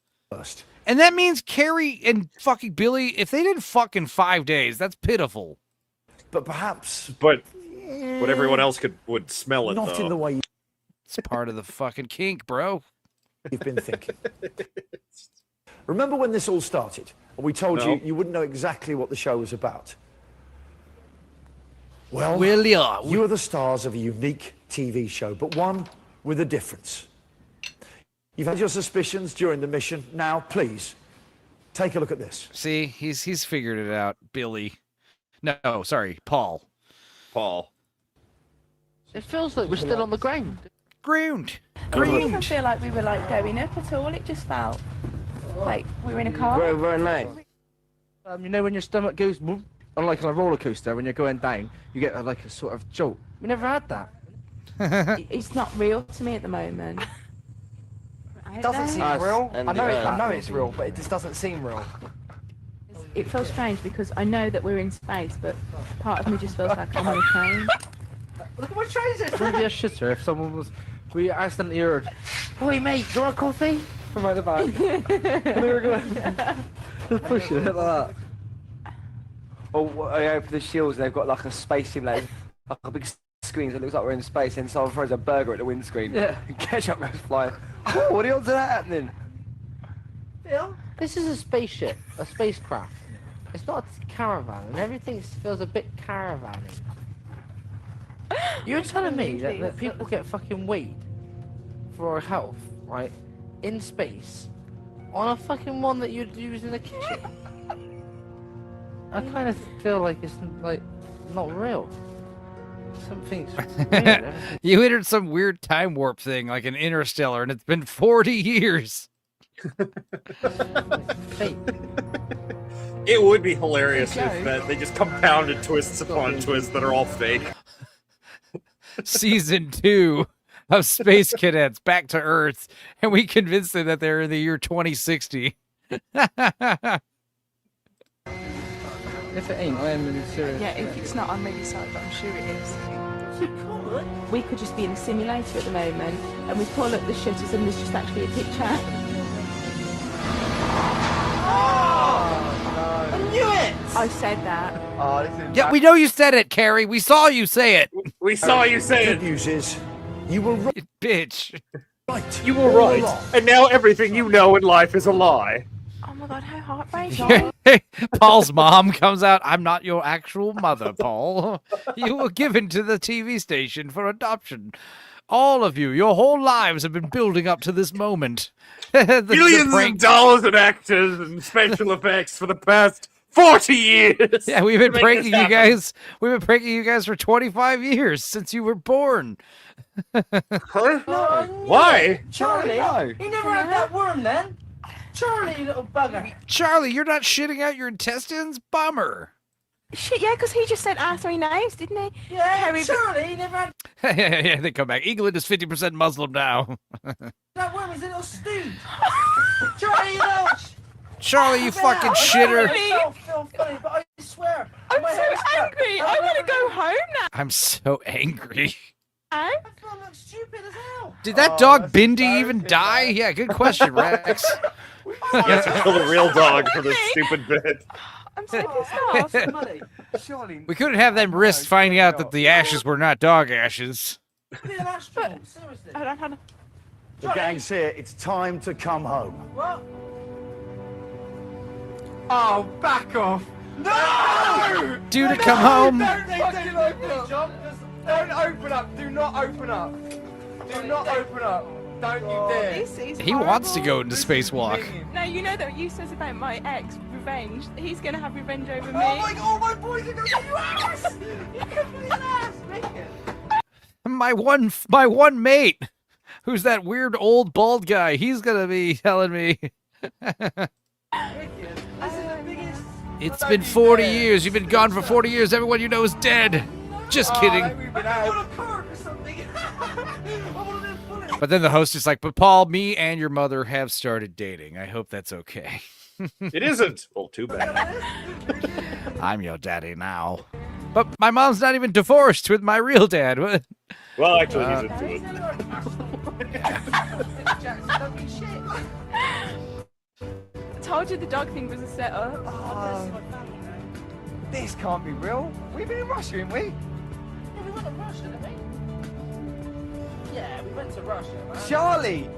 And that means Carrie and fucking Billy, if they didn't fuck in 5 days, that's pitiful. But perhaps... But everyone else would smell it, Not though. in the way It's part of the fucking kink, bro. you've been thinking. Remember when this all started? We told No. you wouldn't know exactly what the show was about. Well, yeah. You are the stars of a unique TV show, but one with a difference. You've had your suspicions during the mission. Now, please, take a look at this. See, he's figured it out, Billy. No, sorry, Paul. Paul. It feels like we're still on the ground. Ground. It didn't even feel like we were like going up at all. It just felt like we were in a car. Very, very nice. You know when your stomach goes whoop, on like on a roller coaster when you're going down, you get like a sort of jolt. We never had that. It's not real to me at the moment. It doesn't seem real. I know it's real, but it just doesn't seem real. It feels strange because I know that we're in space, but part of me just feels like I'm on a train. Look at my trousers! It would be a shitter if someone was. We accidentally heard, "Oi mate, do you want a coffee?" From out the back. And we were going. Just push it like that. Or I open the shields and they've got like a space simulator, like a big screen that looks like we're in space, and someone throws a burger at the windscreen. Yeah. And ketchup goes flying. Oh, what are the odds of that happening? Phil, this is a spaceship, a spacecraft. It's not a caravan, and everything feels a bit caravan-y. You're telling me that people get fucking weed for health, right, in space, on a fucking one that you'd use in the kitchen? I kind of feel like it's like not real. Something's weird. You entered some weird time warp thing like an Interstellar, and it's been 40 years. It would be hilarious if they just compounded twists upon twists that are all fake. Season 2 of Space Cadets Back to Earth, and we convinced them that they're in the year 2060. If it ain't, I am really serious. Yeah, if it's not, I'm really sorry, but I'm sure it is. We could just be in a simulator at the moment, and we pull up the shutters and there's just actually a picture. I knew it! I said that. Oh, this is Yeah, we know you said it, Carrie. We saw you say it. We saw you say Good it. news is, you were right. Bitch. You were right. And now everything you know in life is a lie. Oh my god, how heartbreaking. Paul's mom comes out. I'm not your actual mother, Paul. You were given to the TV station for adoption. All of you, your whole lives have been building up to this moment. Billions of dollars in actors and special effects for the past 40 years. Yeah, we've been to make pranking this you happen. guys. We've been pranking you guys for 25 years since you were born. Huh? Why? Charlie, You never had that worm then? Charlie, you little bugger. Charlie, you're not shitting out your intestines? Bummer. Shit, yeah, because he just said our 3 names, didn't he? Yeah, Charlie, you never had Yeah, they come back. England is 50% Muslim now. that worm. He's a little stewed. Charlie, you know. Charlie, you fucking shitter. I feel funny, but I swear. I'm my so head's stuck. angry. I want to go home now. I'm so angry. I feel like stupid as hell. Did that dog Bindi even die? Yeah, good question, Rex. Yes, we killed a real dog for this stupid bit. I'm so pissed off. Surely. We couldn't have them risk finding out that the ashes were not dog ashes. Be an astronaut, seriously. Hold on. The gang's here. It's time to come home. What? Oh, back off! No! Due to come home. Don't open up, John. Don't open up. Do not open up. Do not open up. Don't you dare. This is He wants to go into spacewalk. No, you know that you said about my ex, revenge. He's going to have revenge over me. Oh my god, my boys are going to get you ass! You can be an ass, Megan. My one mate, who's that weird old bald guy, he's gonna be telling me. It's been 40 years. You've been gone for 40 years. Everyone you know is dead. Just kidding. But then the host is like, but Paul, me and your mother have started dating. I hope that's okay. It isn't. Well, too bad. I'm your daddy now. But my mom's not even divorced with my real dad. What? Well, actually, he's into it. I told you the dog thing was a setup. This can't be real. We've been in Russia, haven't we? Yeah, we went to Russia, didn't we? Yeah, we went to Russia, man. Charlie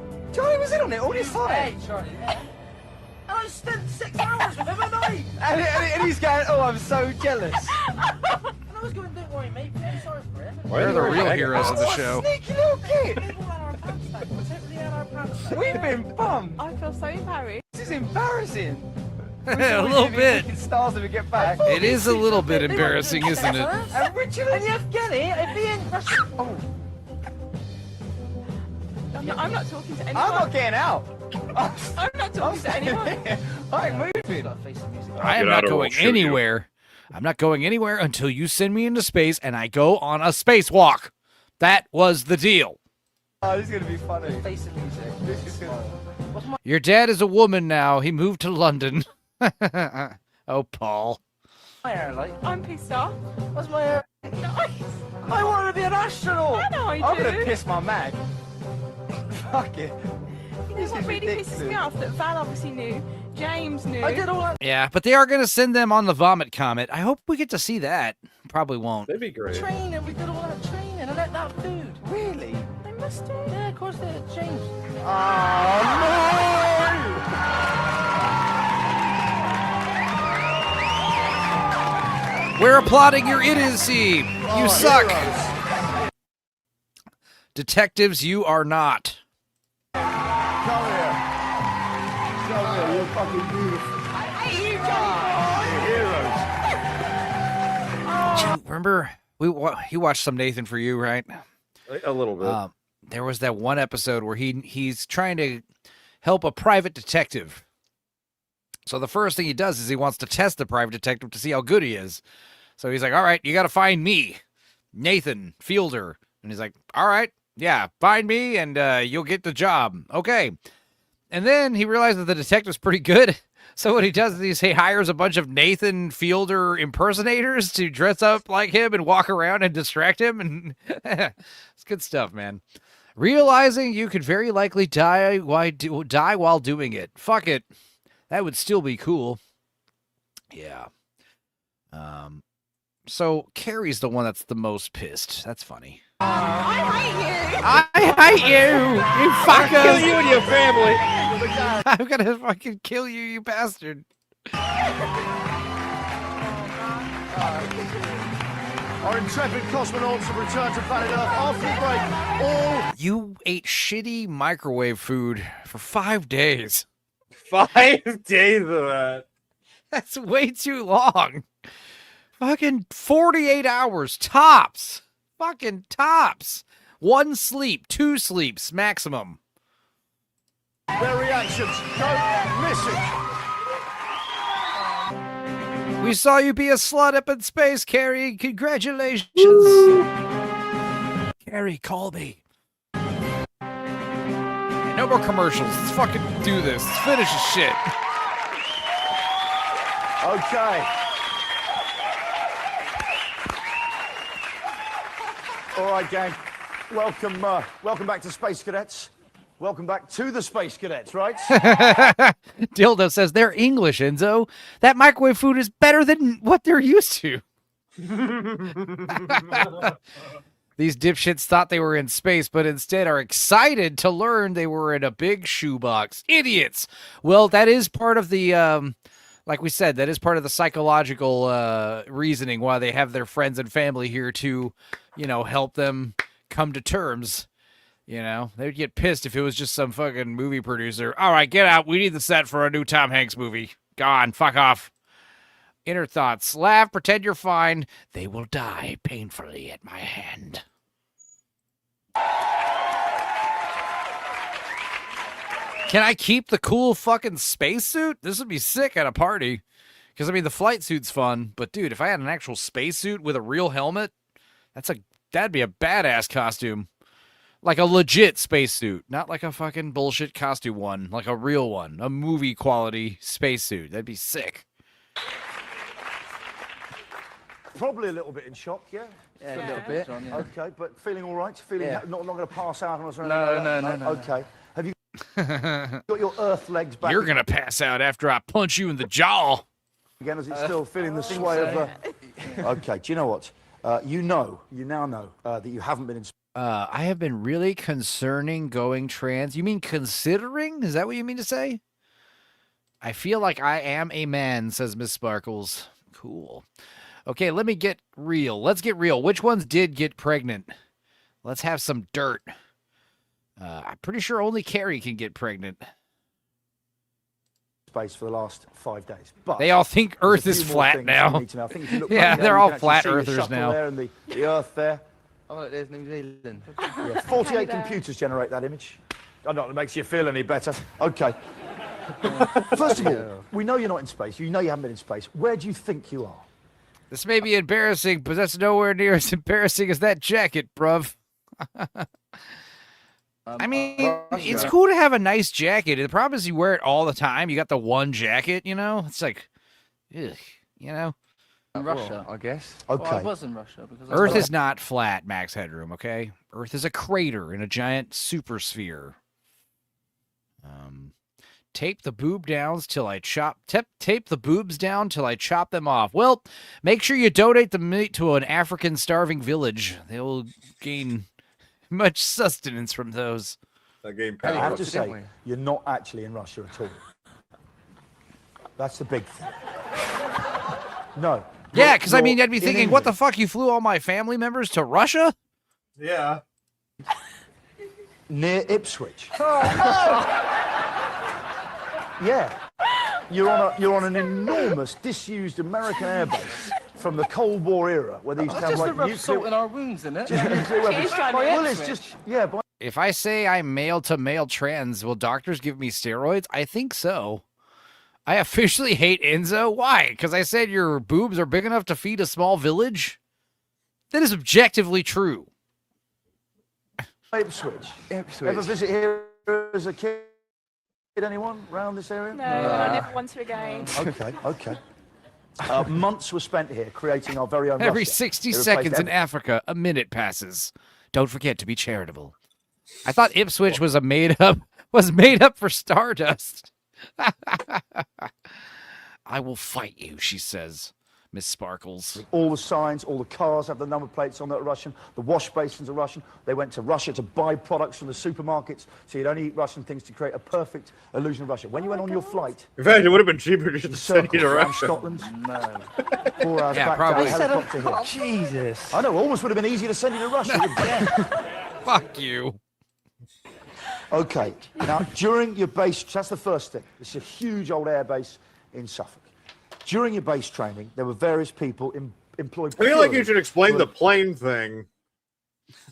was in on it all this time. Hey, Charlie. Yeah. And I spent 6 hours with him a night. And he's going, oh, I'm so jealous. And I was going, don't worry, mate. I'm sorry for him. They're the real heroes of the show. Sneaky little kid. People had our pants down. We totally had our pants down. We've been bummed. I feel so embarrassed. This is embarrassing. A little bit. Stars if we get back. It is a little bit embarrassing, isn't it? And Richard and Yevgeny are being. Oh. I'm not talking to anyone. I'm not getting out. I'm not talking to anyone. I'm moving. I am not going anywhere. I'm not going anywhere until you send me into space and I go on a spacewalk. That was the deal. Oh, this is gonna be funny. Face of music. This is gonna. Your dad is a woman now. He moved to London. Oh, Paul. My hair like. I'm pissed off. What's my hair? Nice. I want to be an astronaut. I know I I'm do. gonna piss my mag. Fuck it. You know what really pisses me off? That Val obviously knew. James knew. I did all that. Yeah, but they are going to send them on the vomit comet. I hope we get to see that. Probably won't. That'd be great. Training. We did all that training. I let that food. Really? They must do. Yeah, of course they did. James. We're applauding your idiocy. You suck. Detectives, you are not. Come here. Come here. You're fucking beautiful. I hate you, Johnny You're heroes. Do you remember you watched some Nathan For You, right? A little bit. There was that one episode where he's trying to help a private detective. So the first thing he does is he wants to test the private detective to see how good he is. So he's like, all right, you got to find me, Nathan Fielder. And he's like, all right, yeah, find me and you'll get the job. Okay. And then he realized that the detective's pretty good. So what he does is he hires a bunch of Nathan Fielder impersonators to dress up like him and walk around and distract him. And it's good stuff, man. Realizing you could very likely die while doing it. Fuck it. That would still be cool. Yeah. So Carrie's the one that's the most pissed. That's funny. I hate you. I hate you, you fuckers. I'll kill you and your family. I'm gonna fucking kill you, you bastard. Our intrepid cosmonauts have returned to planet Earth after the break. All You ate shitty microwave food for 5 days. 5 days of that. That's way too long. Fucking 48 hours tops. Fucking tops. 1 sleep, 2 sleeps maximum. their reactions go missing. We saw you be a slut up in space, Carrie. Congratulations. Carrie, call me. No more commercials. Let's fucking do this. Let's finish this shit. Okay. All right, gang. Welcome back to Space Cadets. Welcome back to the Space Cadets, right? Dildo says they're English, Enzo. That microwave food is better than what they're used to. These dipshits thought they were in space, but instead are excited to learn they were in a big shoebox. Idiots. Well, that is part of the, like we said, that is part of the psychological reasoning why they have their friends and family here to, you know, help them come to terms. You know, they'd get pissed if it was just some fucking movie producer. All right, get out. We need the set for a new Tom Hanks movie. Gone. Fuck off. Inner thoughts. Laugh. Pretend you're fine. They will die painfully at my hand. Can I keep the cool fucking spacesuit? This would be sick at a party. Because, I mean, the flight suit's fun. But, dude, if I had an actual spacesuit with a real helmet, that'd be a badass costume. Like a legit spacesuit, not like a fucking bullshit costume one, like a real one, a movie quality spacesuit. That'd be sick. Probably a little bit in shock, yeah? Yeah, a little bit. Okay, but feeling all right? Feeling not going to pass out on us or No, anything like no, that? no. Okay. Have you got your Earth legs back? You're gonna pass out after I punch you in the jaw. Again, is it still feeling the sway of the... Okay, do you know what? You now know that you haven't been in... I have been really concerning going trans. You mean considering? Is that what you mean to say? I feel like I am a man, says Miss Sparkles. Cool. Okay, let me get real. Let's get real. Which ones did get pregnant? Let's have some dirt. I'm pretty sure only Carrie can get pregnant. space for the last 5 days. But They all think there's a Earth is few more flat things now. you need to know. I think if you look Yeah, back there, they're you all can actually flat see the earthers shuttle now. there and the Earth there. Oh, look, there's New Zealand. Yeah, 48 computers generate that image. I don't know if it makes you feel any better. Okay. First of all, we know you're not in space. You know you haven't been in space. Where do you think you are? This may be embarrassing, but that's nowhere near as embarrassing as that jacket, bruv. I mean, it's cool to have a nice jacket. The problem is you wear it all the time. You got the one jacket, you know? It's like, ugh, you know? Russia, I guess. Well, I was in Russia. Because Earth is not flat, Max Headroom, okay? Earth is a crater in a giant supersphere. Tape the boob downs till I chop... Tape the boobs down till I chop them off. Well, make sure you donate the meat to an African starving village. They will gain much sustenance from those. That game I have to say, you're not actually in Russia at all. That's the big thing. No. Yeah, because I mean, You're I'd be in thinking, what the England. fuck? You flew all my family members to Russia? Yeah. Near Ipswich. Yeah. You're on an enormous disused American airbase from the Cold War era where these That's have just like the rough nuclear... salt in our wounds, isn't it? Just nuclear weapons. Well, it's just... Yeah, but If I say I'm male to male trans, will doctors give me steroids? I think so. I officially hate Enzo. Why? Because I said your boobs are big enough to feed a small village? That is objectively true. Ipswich. Ipswich. Ever visit here as a kid? Anyone around this area? No, I never want to again. Okay. Months were spent here creating our very own Every Russia. 60 It replaced seconds in every- Africa, a minute passes. Don't forget to be charitable. I thought Ipswich was made up for Stardust. I will fight you, she says, Miss Sparkles. All the signs, all the cars have the number plates on that are Russian. The wash basins are Russian. They went to Russia to buy products from the supermarkets, so you'd only eat Russian things to create a perfect illusion of Russia. When you went on your flight, In fact, it would have been cheaper just to send you to around Russia. Scotland, No. 4 hours Yeah, back probably. down helicopter here. Jesus. I know, almost would have been easier to send you to Russia. Fuck you. Okay, now during your base, that's the first thing. It's a huge old air base in Suffolk. During your base training, there were various people employed. I feel like you purely should explain to- the plane thing.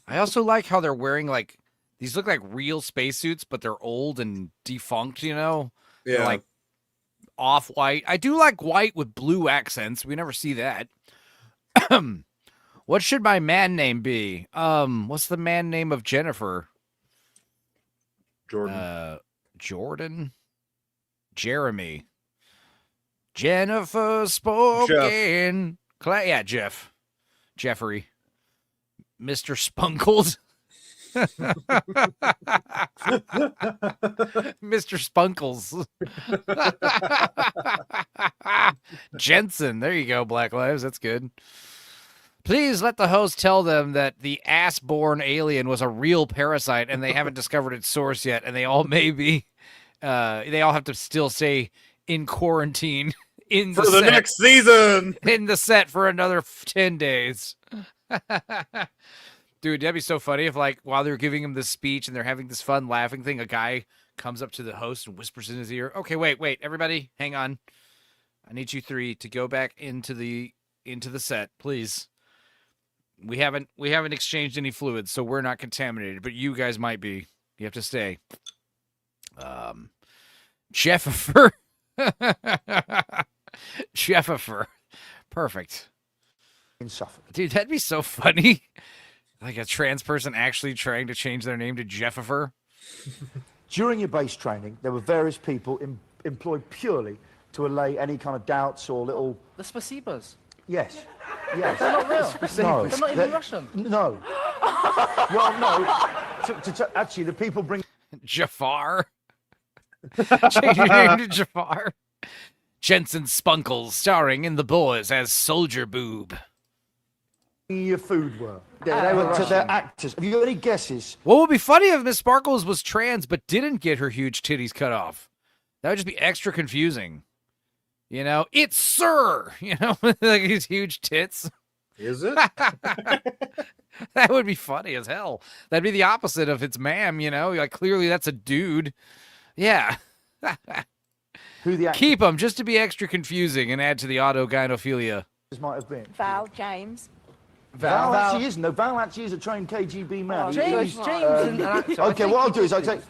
I also like how they're wearing, like, these look like real spacesuits, but they're old and defunct, you know? They're Yeah. like off-white. I do like white with blue accents. We never see that. What should my man name be? What's the man name of Jennifer? Jordan. Jordan? Jeremy. Jennifer spoken. Yeah, Jeff. Jeffrey. Mr. Spunkles. Mr. Spunkles. Jensen. There you go, Black Lives. That's good. Please let the host tell them that the ass-born alien was a real parasite and they haven't discovered its source yet, and they all they all have to still stay in quarantine in For the set. next season. In the set for another 10 days. Dude, that'd be so funny if, like, while they're giving him this speech and they're having this fun laughing thing, a guy comes up to the host and whispers in his ear, okay, wait, everybody, hang on. I need you three to go back into the set, please. We haven't exchanged any fluids, so we're not contaminated, but you guys might be. You have to stay. Jeffifer. Jeffifer. Perfect. In Suffolk. Dude, that'd be so funny. Like a trans person actually trying to change their name to Jeffifer. During your base training, there were various people employed purely to allay any kind of doubts or little... The spacibas. Yes. Yes. They're not real. No. They're not even Russian. No. Well, no. Actually, the people bring... Jafar. Change your name to Jafar. Jensen Spunkles, starring in The Boys as Soldier Boob. Your food were. They were their actors. Have you got any guesses? What would be funny if Miss Sparkles was trans but didn't get her huge titties cut off? That would just be extra confusing. You know, it's Sir. You know, like his huge tits. Is it? That would be funny as hell. That'd be the opposite of it's ma'am, you know? Like, clearly that's a dude. Yeah. who the actors Keep them just to be extra confusing and add to the autogynophilia. might have been. Val, James. Val actually isn't. No, Val actually is a trained KGB man. Oh, James isn't an actor. Okay, what I'll do is I'll take...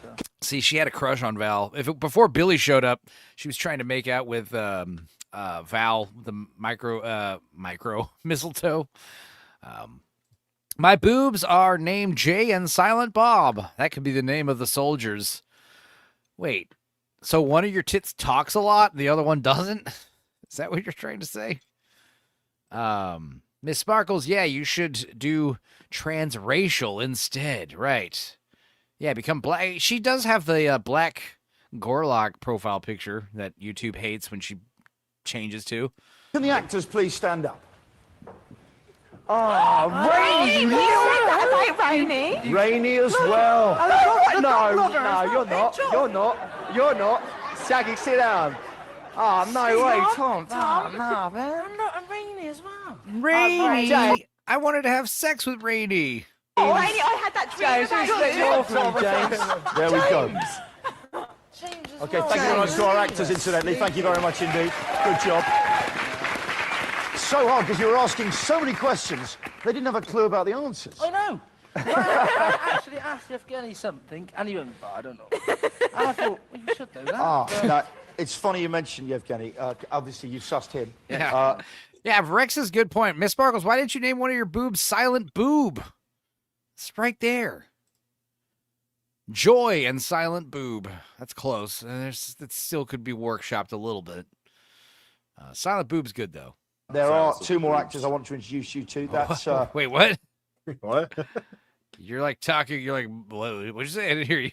See, she had a crush on Val. Before Billy showed up, she was trying to make out with Val, the micro mistletoe. My boobs are named Jay and Silent Bob. That could be the name of the soldiers. Wait, so one of your tits talks a lot, and the other one doesn't? Is that what you're trying to say? Miss Sparkles, yeah, you should do transracial instead, right? Yeah, become black. She does have the black Gorlock profile picture that YouTube hates when she changes to. Can the actors please stand up? Oh, Rainy! Rainy. Rainy as well. No, you're not. You're not. You're not. Shaggy, sit down. Oh, no way, Tom. Tom. Oh, no, man. I'm not a Rainy as well. Rainy! I wanted to have sex with Rainy. Oh, Rainy, I had that dream James, about There we go. Okay, thank you very much to our actors, incidentally. Thank you very much indeed. Good job. So hard, because you were asking so many questions, they didn't have a clue about the answers. I know. I actually asked Evgeny something, and he went, I don't know. And I thought, well, you should know that. No, it's funny you mentioned Yevgeny. Obviously, you've sussed him. Yeah. Yeah, Rex's good point. Miss Sparkles, why didn't you name one of your boobs Silent Boob? It's right there. Joy and Silent Boob. That's close. That still could be workshopped a little bit. Silent Boob's good, though. There are two more actors I want to introduce you to. That's Wait, what? What? You're like talking. You're like, what'd you say? I didn't hear you.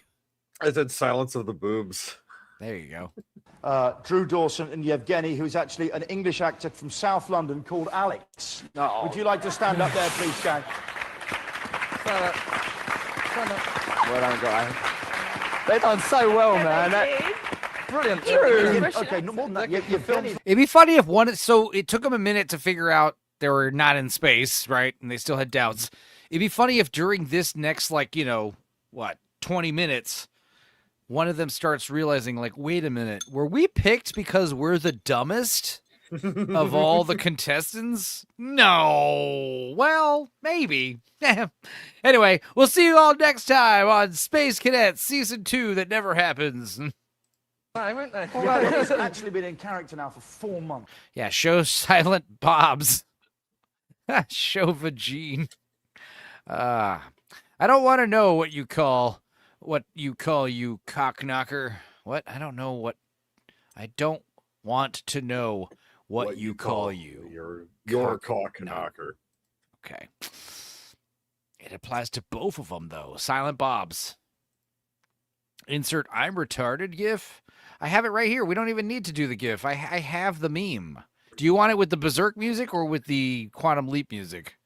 I said Silence of the Boobs. There you go. Drew Dawson and Yevgeny, who is actually an English actor from South London called Alex. Oh. Would you like to stand up there, please, gang? Well done, guys. They've done so well, man. Brilliant. Drew. Okay, no more than that. Yevgeny. It'd be funny if one. So it took them a minute to figure out they were not in space, right? And they still had doubts. It'd be funny if during this next, 20 minutes, one of them starts realizing, wait a minute, were we picked because we're the dumbest of all the contestants? No. Well, maybe. Anyway, we'll see you all next time on Space Cadets Season 2 that never happens. He's actually been in character now for 4 months. Yeah, show Silent Bob's. Show Vagine. I don't want to know what you call you cock knocker. What? I don't know what. I don't want to know what you call you. Your cock knocker. Okay. It applies to both of them, though. Silent Bob's. Insert I'm retarded gif. I have it right here. We don't even need to do the gif. I have the meme. Do you want it with the Berserk music or with the Quantum Leap music?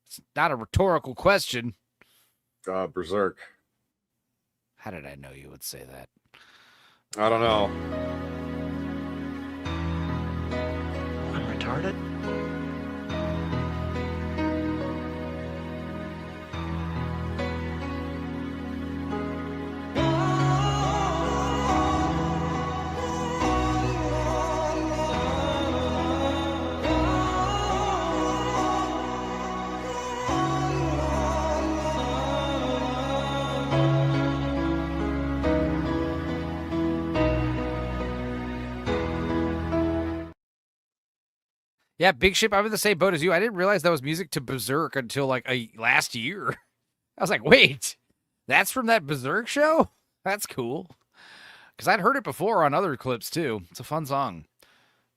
It's not a rhetorical question. Berserk. How did I know you would say that? I don't know. I'm retarded? Yeah, Big Ship, I'm in the same boat as you. I didn't realize that was music to Berserk until last year. I was like, wait, that's from that Berserk show? That's cool. Because I'd heard it before on other clips too. It's a fun song.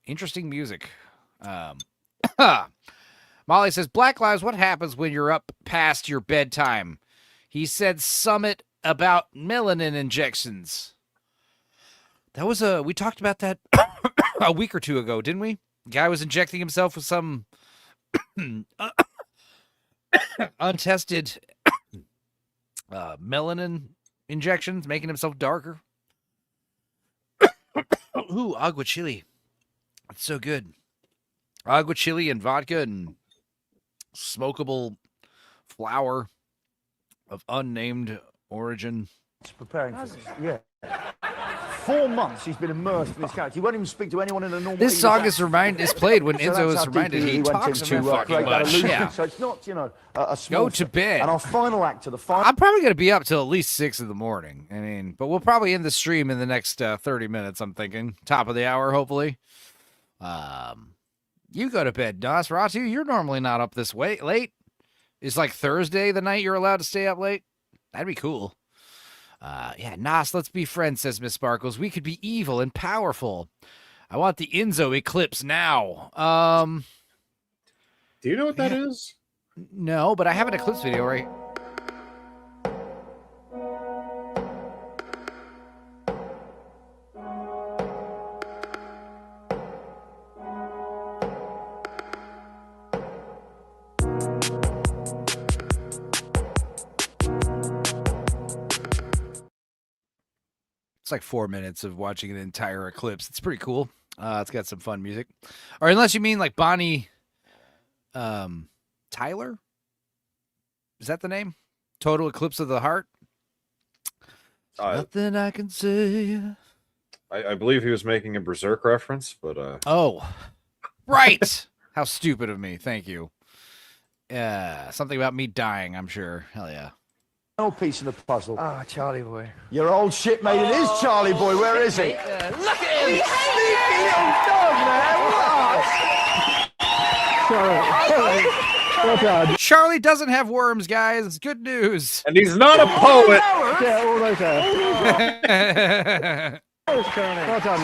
Interesting music. Molly says, Black Lives, what happens when you're up past your bedtime? He said summit about melanin injections. That was we talked about that a week or two ago, didn't we? Guy was injecting himself with some untested melanin injections, making himself darker. Ooh, agua chili. It's so good. Agua chili and vodka and smokable flower of unnamed origin. Preparing for this. Yeah. 4 months he's been immersed in this character. He won't even speak to anyone in a normal. This song is played when So Enzo that's is how reminded deeply he went talks into, too fucking create that much. illusion. Yeah. So it's not, a small Go to thing. bed. And our final actor, the final. I'm probably going to be up till at least 6 in the morning. I mean, but we'll probably end the stream in the next 30 minutes, I'm thinking. Top of the hour, hopefully. You go to bed, Nosferatu. You're normally not up this late. Is like Thursday the night you're allowed to stay up late? That'd be cool. Yeah, Nos, let's be friends, says Miss Sparkles. We could be evil and powerful. I want the Enzo eclipse now. Do you know what that is? No, but I have an eclipse video right. It's like 4 minutes of watching an entire eclipse. It's pretty cool. It's got some fun music. Or unless you mean like Bonnie Tyler? Is that the name? Total Eclipse of the Heart? Nothing I can say. I believe he was making a Berserk reference, but Oh, right. How stupid of me. Thank you. Something about me dying, I'm sure. Hell yeah. Final piece of the puzzle. Ah, Charlie boy. Your old shipmate. It is Charlie boy. Where is he? Look at him! Sneaky little dog, man! Well done. Charlie doesn't have worms, guys. Good news. And he's not a poet.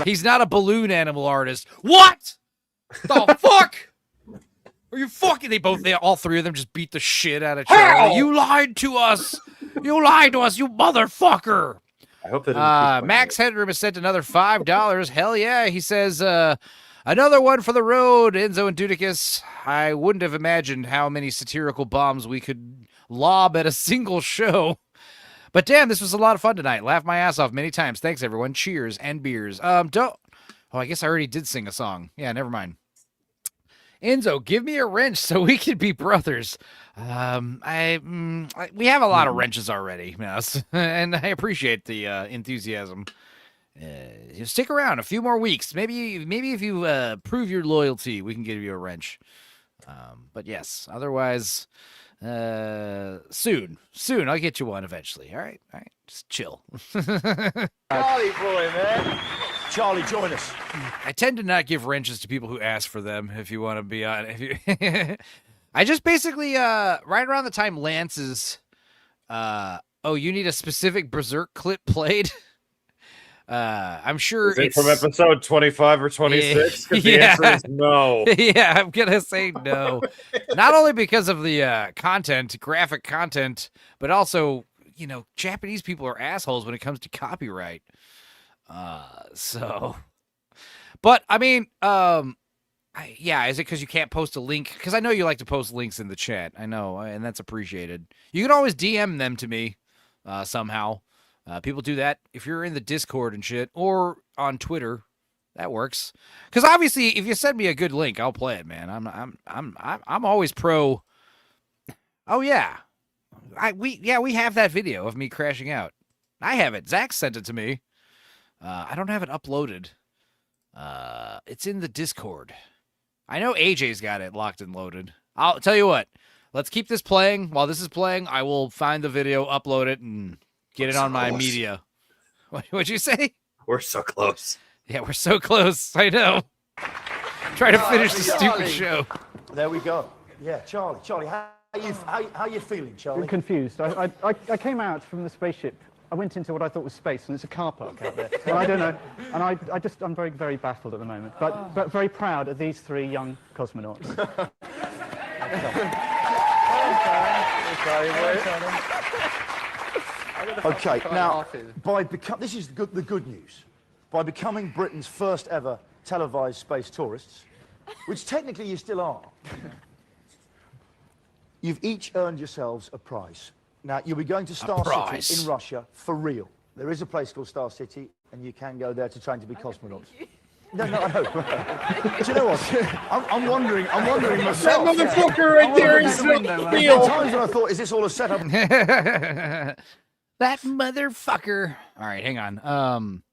He's not a balloon animal artist. What? The fuck? Are you fucking? All three of them just beat the shit out of Charlie. You lied to us. You lied to us, you motherfucker. I hope that. Max Headroom has sent another $5. Hell yeah. He says, another one for the road, Enzo and Dudicus. I wouldn't have imagined how many satirical bombs we could lob at a single show. But damn, this was a lot of fun tonight. Laughed my ass off many times. Thanks, everyone. Cheers and beers. I guess I already did sing a song. Yeah, never mind. Enzo, give me a wrench so we can be brothers. We have a lot of wrenches already, yes, and I appreciate the enthusiasm. Stick around a few more weeks. Maybe if you prove your loyalty, we can give you a wrench. But yes, otherwise, soon I'll get you one eventually. All right, just chill. Charlie boy, man. Charlie, join us. I tend to not give wrenches to people who ask for them. If you want to be on, I just basically right around the time Lance's, you need a specific Berserk clip played. I'm sure Is it from episode 25 or 26? Because the answer is no. Yeah, I'm gonna say no. Not only because of the graphic content, but also, Japanese people are assholes when it comes to copyright. But I mean, is it because you can't post a link? Because I know you like to post links in the chat. I know, and that's appreciated. You can always DM them to me somehow. People do that if you're in the Discord and shit, or on Twitter. That works. Because obviously, if you send me a good link, I'll play it, man. I'm always pro. Oh yeah, we have that video of me crashing out. I have it. Zach sent it to me. I don't have it uploaded. It's in the Discord. I know AJ's got it locked and loaded. I'll tell you what. Let's keep this playing. While this is playing, I will find the video, upload it, and get it on my media. What'd you say? We're so close. Yeah, we're so close. I know. Try to finish the stupid show. There we go. Yeah, Charlie, how you feeling, Charlie? I'm confused. I came out from the spaceship. I went into what I thought was space, and it's a car park out there. And I don't know. And I'm very, very baffled at the moment. But very proud of these three young cosmonauts. Okay, now, this is the good news. By becoming Britain's first ever televised space tourists, which technically you still are, you've each earned yourselves a prize. Now, you'll be going to Star City in Russia for real. There is a place called Star City, and you can go there to train to be cosmonauts. No, I know. Do you know what? I'm wondering myself. That motherfucker right there is the window. There are times when I thought, is this all a setup? That motherfucker. All right, hang on.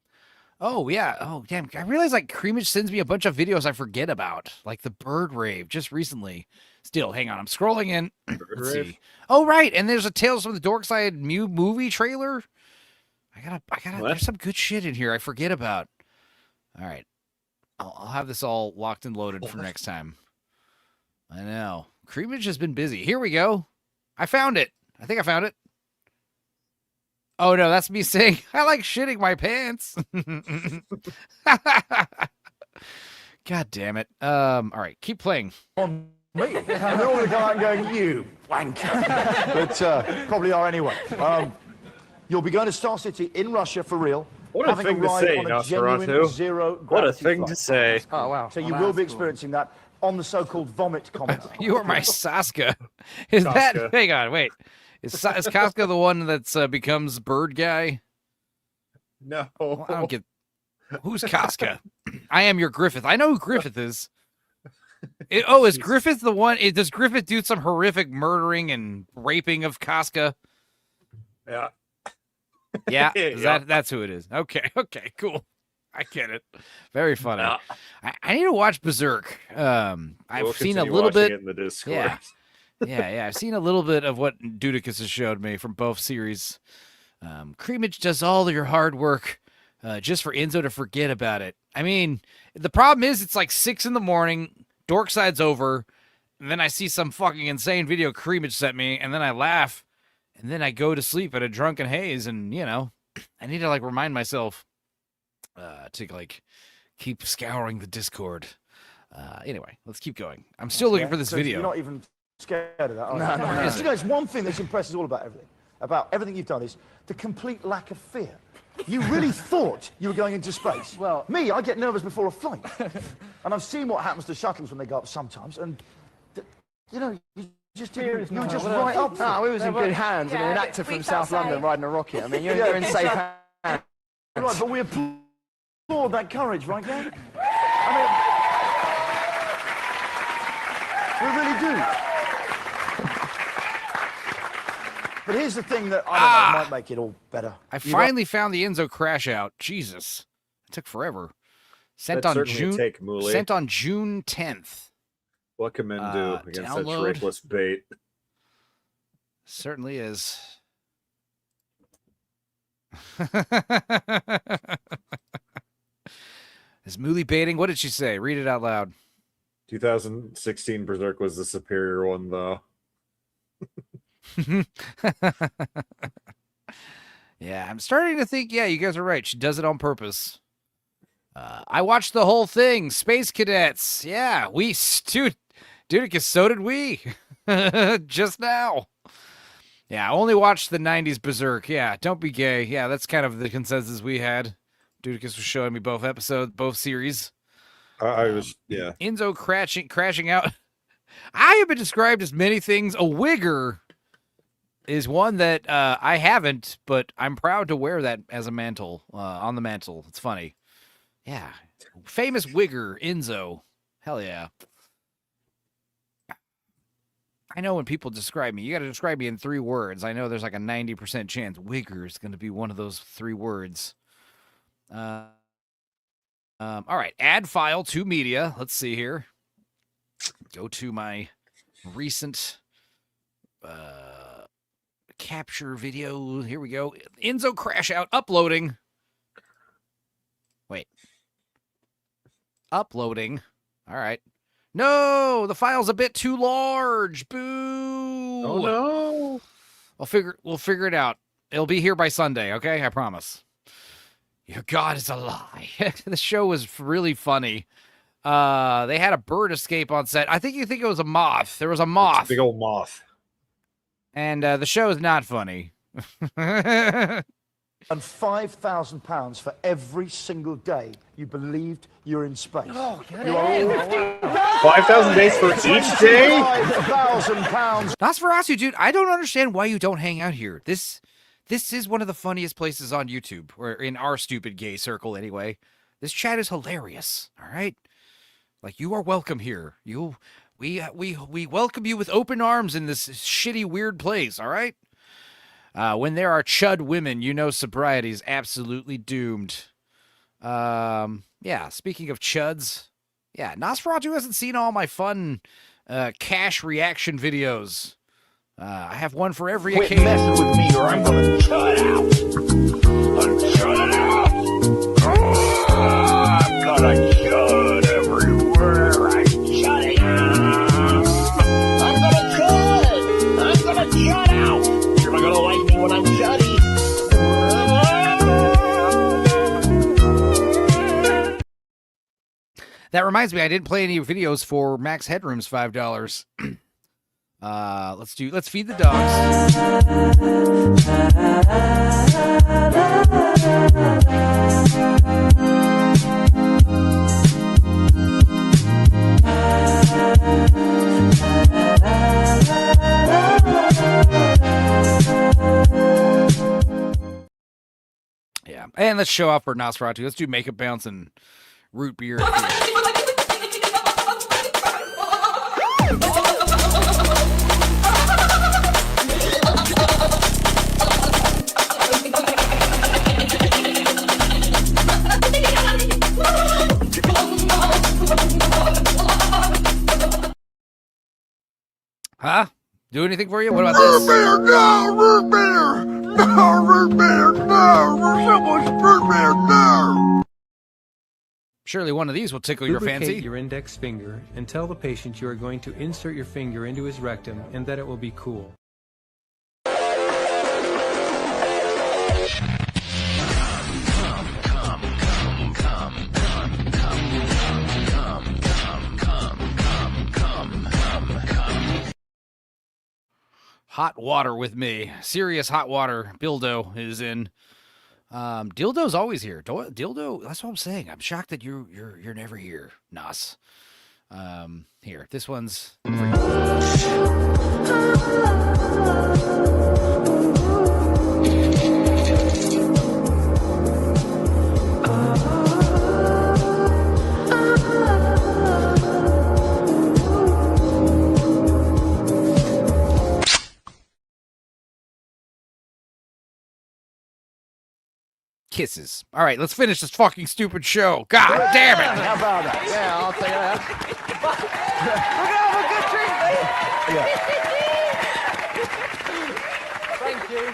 Oh, yeah. Oh, damn. I realize, like, Creamage sends me a bunch of videos I forget about, like the bird rave just recently. Still, hang on. I'm scrolling in. Let's see. Oh, right. And there's a Tales from the Dork Side movie trailer. I gotta, there's some good shit in here I forget about. All right. I'll have this all locked and loaded for next time. I know. Creamage has been busy. Here we go. I found it. I think I found it. Oh, no, that's me saying I like shitting my pants. God damn it. All right, keep playing. On me. And they're all going to go out and going, you wanker. But probably are anyway. You'll be going to Star City in Russia for real. What a thing to say, Nosferatu. Zero What a gravity thing flight. to say. Oh, wow. So you will be experiencing that on the so-called vomit comet. You are my Saska. Is that? Hang on, wait. Is Casca the one that's becomes bird guy? No. Well, I don't get. Who's Casca? I am your Griffith. I know who Griffith is. Is Griffith the one? Does Griffith do some horrific murdering and raping of Casca? Yeah. Yeah, Yeah. That's who it is. Okay, cool. I get it. Very funny. Yeah. I need to watch Berserk. I've We'll seen a continue little watching bit it in the Discord. Yeah. Yeah. I've seen a little bit of what Dudicus has showed me from both series. Creamage does all your hard work just for Enzo to forget about it. I mean, the problem is it's like 6 a.m. Dorkside's over, and then I see some fucking insane video Creamage sent me, and then I laugh, and then I go to sleep at a drunken haze, and, you know, I need to, like, remind myself to, like, keep scouring the Discord. Anyway, let's keep going. I'm still looking for this So video. You're not even scared of that, are No, you? no, no. You know, it's one thing that's impresses all about everything you've done is the complete lack of fear. You really thought you were going into space. Well, me, I get nervous before a flight. And I've seen what happens to shuttles when they go up sometimes, and, you know, you just right up. No, we was in good hands. I mean, an actor from South London riding a rocket. I mean, you're in safe hands. Right, but we applaud that courage, right, gang? I mean, we really do. But here's the thing that I don't know, might make it all better. I finally found the Enzo crash out. Jesus. It took forever. Sent That'd on certainly June take, Mooley. sent on June 10th. What can men do against such download. ruthless bait? Certainly is. Is Mooley baiting? What did she say? Read it out loud. 2016 Berserk was the superior one, though. Yeah, I'm starting to think, yeah, you guys are right. She does it on purpose. I watched the whole thing. Space Cadets. Yeah, dude, because so did we. Just now. Yeah, I only watched the 90s Berserk. Yeah, don't be gay. Yeah, that's kind of the consensus we had. Dudicus was showing me both episodes, both series. I was, yeah. Enzo crashing out. I have been described as many things. A wigger is one that I haven't, but I'm proud to wear that as a mantle, on the mantle. It's funny. Yeah. Famous wigger, Enzo. Hell yeah. I know when people describe me, you got to describe me in 3 words. I know there's like a 90% chance wigger is going to be one of those 3 words. All right. Add file to media. Let's see here. Go to my recent capture video. Here we go. Enzo crash out. Uploading. Wait. Uploading. All right. No, the file's a bit too large. Boo. Oh no. We'll figure it out. It'll be here by Sunday, okay? I promise. Your God is a lie. The show was really funny. They had a bird escape on set. I think it was a moth. There was a moth. It's a big old moth. And the show is not funny. And £5,000 for every single day you believed you were in space. Oh, you are 5,000 days for each day? £5,000. Nosferatu, dude, I don't understand why you don't hang out here. This is one of the funniest places on YouTube, or in our stupid gay circle anyway. This chat is hilarious, all right? Like, you are welcome here. We welcome you with open arms in this shitty, weird place, all right? When there are chud women, you know sobriety is absolutely doomed. Yeah, speaking of chuds, yeah, Nosferatu hasn't seen all my fun cash reaction videos. I have one for every Quit occasion. messing with me or I'm gonna shut out. I'm shut out. I'm gonna shut everywhere. I'm shutting out. I'm gonna shut. I'm gonna shut out. You're not gonna like me when I'm shutty. That reminds me, I didn't play any videos for Max Headroom's $5. Let's feed the dogs. Yeah, and let's show off for Nosferatu. Let's do makeup bounce and root beer. Huh? Do anything for you? What about this? Root beer, no! Root beer! No! Root beer, no! So much root beer, no! Surely one of these will tickle your Lubricate fancy. your index finger and tell the patient you are going to insert your finger into his rectum and that it will be cool. Hot water with me. Serious hot water. Dildo is in. Dildo's always here. Dildo, that's what I'm saying. I'm shocked that you're never here, Nos. Here, this one's for you. Kisses. All right, let's finish this fucking stupid show. God damn it. How about that? Yeah, I'll take that. Thank you.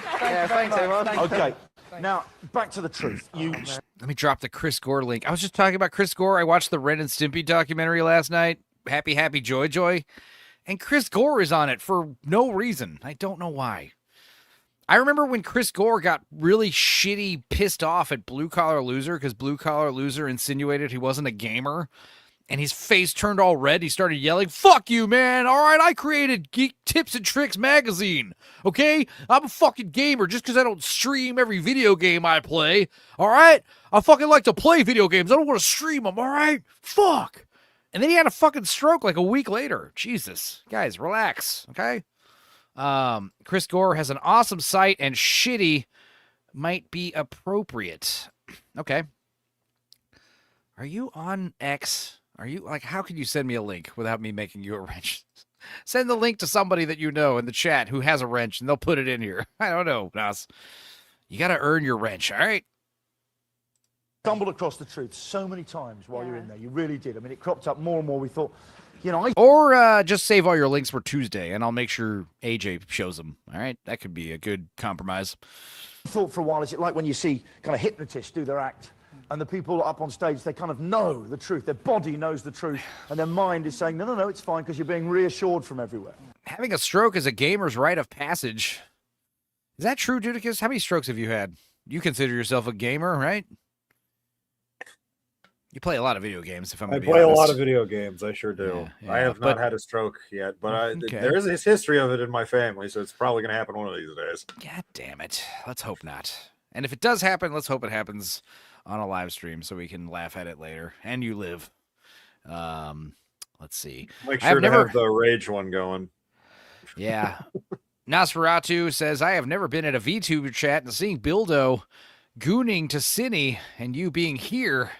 Thanks everyone. Okay, now back to the truth. Let me drop the Chris Gore link. I was just talking about Chris Gore. I watched the Ren and Stimpy documentary last night. Happy, happy, joy, joy. And Chris Gore is on it for no reason. I don't know why. I remember when Chris Gore got really shitty pissed off at Blue Collar Loser because Blue Collar Loser insinuated he wasn't a gamer. And his face turned all red. He started yelling, "Fuck you, man. All right, I created Geek Tips and Tricks magazine. Okay? I'm a fucking gamer just because I don't stream every video game I play. All right? I fucking like to play video games. I don't want to stream them. All right? Fuck." And then he had a fucking stroke like a week later. Jesus. Guys, relax. Okay? Chris Gore has an awesome site and shitty might be appropriate. Okay. Are you on X? Are you like, how can you send me a link without me making you a wrench? Send the link to somebody that you know in the chat who has a wrench and they'll put it in here. I don't know, Nas. You got to earn your wrench. All right. Stumbled across the truth so many times while you're in there. You really did. I mean, it cropped up more and more. We thought, you know, Or just save all your links for Tuesday and I'll make sure AJ shows them. All right. That could be a good compromise. I thought for a while, is it like when you see kind of hypnotists do their act and the people up on stage, they kind of know the truth. Their body knows the truth and their mind is saying, no, no, no, it's fine because you're being reassured from everywhere. Having a stroke is a gamer's rite of passage. Is that true, Judicus? How many strokes have you had? You consider yourself a gamer, right? You play a lot of video games, if I'm I going to be play honest. a lot of video games. I sure do. Yeah, I have but- not had a stroke yet, but Okay. there is a history of it in my family, so it's probably going to happen one of these days. God damn it. Let's hope not. And if it does happen, let's hope it happens on a live stream so we can laugh at it later. And you live. Let's see. Make I have sure to never... have the rage one going. Yeah. Nosferatu says, I have never been at a VTuber chat and seeing Bildo gooning to Cinny and you being here,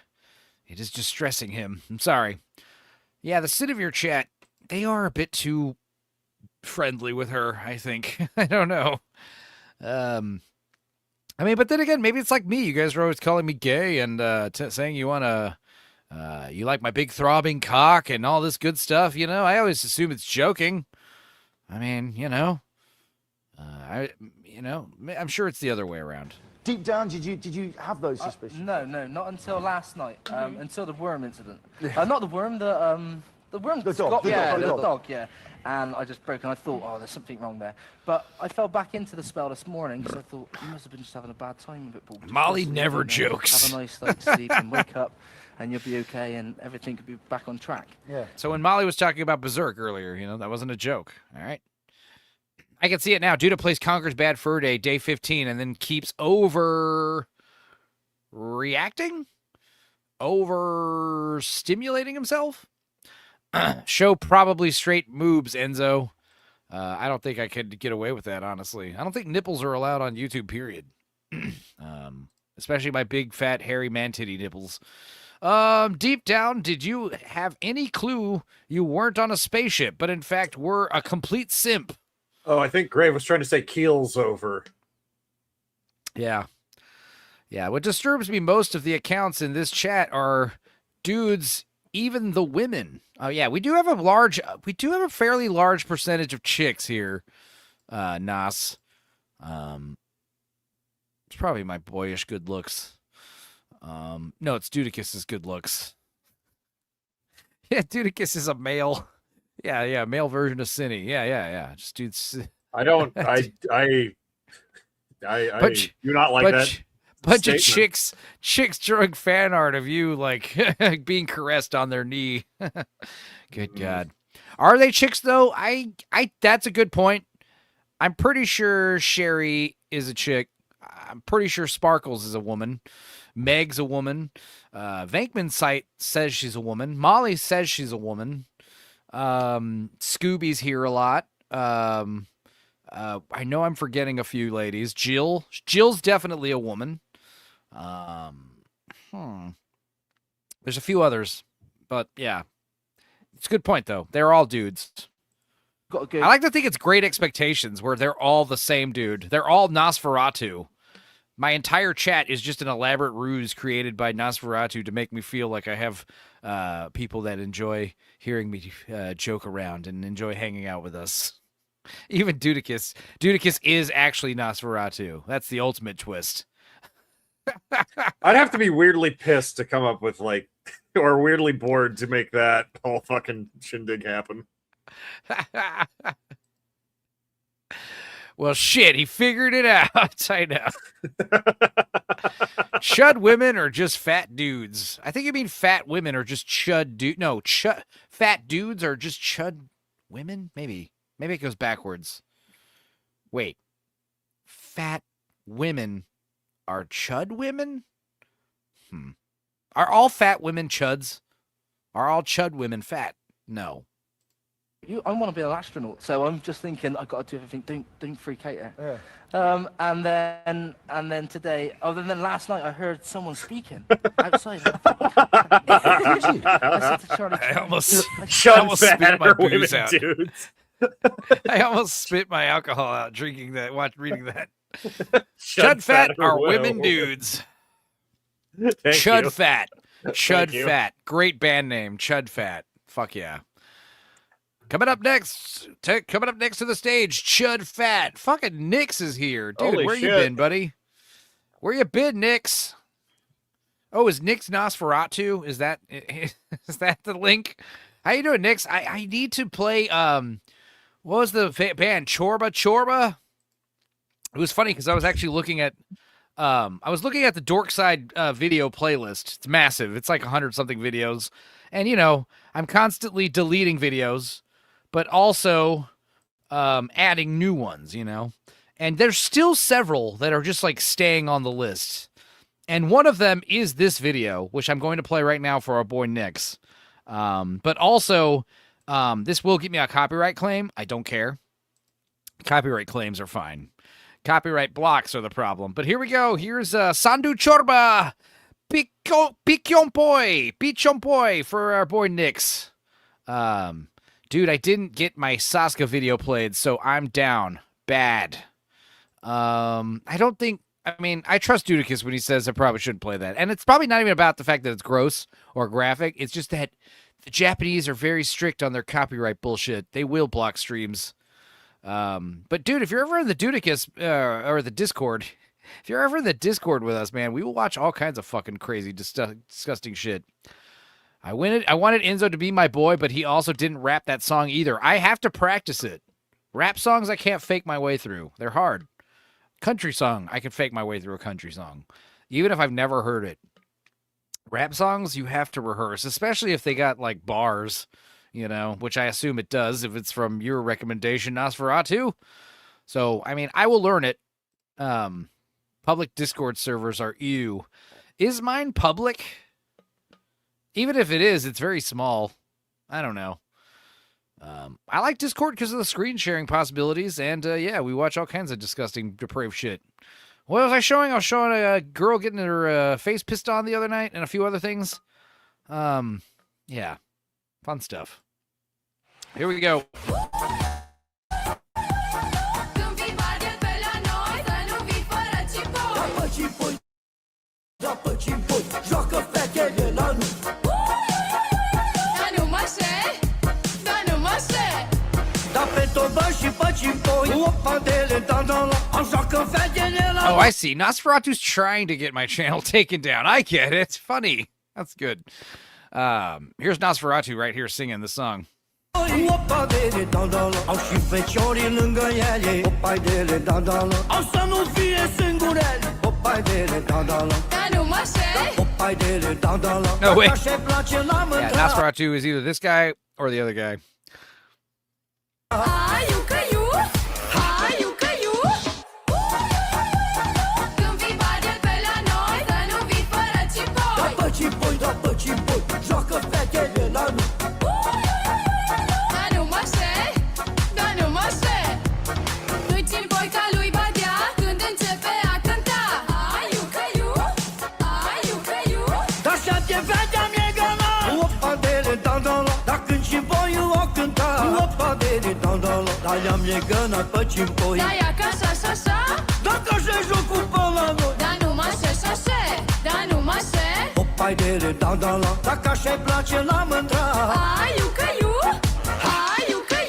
it is distressing him. I'm sorry. Yeah, the Cinevere chat, they are a bit too friendly with her, I think. I don't know. I mean, but then again, maybe it's like me. You guys are always calling me gay and saying you want to, you like my big throbbing cock and all this good stuff. You know, I always assume it's joking. I mean, you know, I'm sure it's the other way around. Deep down, did you have those suspicions? No, not until last night. Until the worm incident. Not the worm, the worm. The dog. The dog. Yeah. And I just broke, and I thought, oh, there's something wrong there. But I fell back into the spell this morning because I thought you must have been just having a bad time with it, Paul. Molly never jokes. Have a nice night's sleep and wake up, and you'll be okay, and everything could be back on track. Yeah. So when Molly was talking about Berserk earlier, you know, that wasn't a joke. All right. I can see it now. Duda plays Conquer's Bad Fur Day 15, and then keeps overstimulating himself. Show probably straight moobs, Enzo. I don't think I could get away with that, honestly. I don't think nipples are allowed on YouTube, period. Especially my big, fat, hairy man-titty nipples. Deep down, did you have any clue you weren't on a spaceship, but in fact were a complete simp? Oh, I think Grave was trying to say keels over. Yeah. Yeah, what disturbs me most of the accounts in this chat are dudes, even the women. Oh yeah, we do have a fairly large percentage of chicks here, Nas. It's probably my boyish good looks. No, it's Dudicus's good looks. Yeah, Dudicus is a male. Yeah, male version of Cinny. Yeah. Just dudes. I don't. I do not like that. Bunch statement. of chicks drawing fan art of you like being caressed on their knee. Good God. Are they chicks though? I that's a good point. I'm pretty sure Sherry is a chick. I'm pretty sure Sparkles is a woman. Meg's a woman. Vankman's site says she's a woman. Molly says she's a woman. Scooby's here a lot. I know I'm forgetting a few ladies. Jill's definitely a woman. There's a few others, but yeah, it's a good point though. They're all dudes. I like to think it's Great Expectations where they're all the same dude. They're all Nosferatu. My entire chat is just an elaborate ruse created by Nosferatu to make me feel like I have people that enjoy hearing me joke around and enjoy hanging out with us. Even Dudicus. Dudicus is actually Nosferatu. That's the ultimate twist. I'd have to be weirdly pissed to come up with like, or weirdly bored to make that whole fucking shindig happen. Well, shit, he figured it out. I know. Chud women are just fat dudes. I think you mean fat women are just chud dudes. No, fat dudes are just chud women? Maybe it goes backwards. Wait. Fat women are chud women? Are all fat women chuds? Are all chud women fat? No. I want to be an astronaut, so I'm just thinking I've got to do everything. Don't freak out. Yeah. And then today, other than last night, I heard someone speaking outside. I said to Charlie, I almost spit my booze women, out. dudes. I almost spit my alcohol out reading that. Chud fat are women dudes. Chud you. fat. Chud you. fat. Great band name, Chud Fat. Fuck yeah. Coming up next to the stage, Chud Fat. Fucking Nix is here. Dude, Holy where shit. you been, buddy? Where you been, Nix? Oh, is Nix Nosferatu? Is that the link? How you doing, Nix? I need to play what was the band? Chorba? It was funny because I was actually looking at the Dorkside video playlist. It's massive. It's like 100-something videos. And you know, I'm constantly deleting videos, but also adding new ones, you know. And there's still several that are just like staying on the list. And one of them is this video, which I'm going to play right now for our boy Nix. But also, this will get me a copyright claim. I don't care. Copyright claims are fine. Copyright blocks are the problem. But here we go. Here's Sandu Chorba Pichompoy for our boy Nix. Dude, I didn't get my Saska video played, so I'm down. Bad. I don't think. I mean, I trust Dudicus when he says I probably shouldn't play that, and it's probably not even about the fact that it's gross or graphic. It's just that the Japanese are very strict on their copyright bullshit. They will block streams. But dude, if you're ever in the Dudicus or the Discord, if you're ever in the Discord with us, man, we will watch all kinds of fucking crazy, disgusting shit. I wanted Enzo to be my boy, but he also didn't rap that song either. I have to practice it. Rap songs I can't fake my way through. They're hard. Country song, I can fake my way through a country song, even if I've never heard it. Rap songs, you have to rehearse, especially if they got like bars, you know, which I assume it does if it's from your recommendation, Nosferatu. So, I mean, I will learn it. Public Discord servers are ew. Is mine public? Even if it is, it's very small. I don't know. I like Discord because of the screen sharing possibilities, and yeah, we watch all kinds of disgusting, depraved shit. What was I showing? I was showing a girl getting her face pissed on the other night, and a few other things. Yeah, fun stuff. Here we go. Oh, I see. Nosferatu's trying to get my channel taken down. I get it. It's funny. That's good. Here's Nosferatu right here singing the song. No, wait. Yeah, Nosferatu is either this guy or the other guy.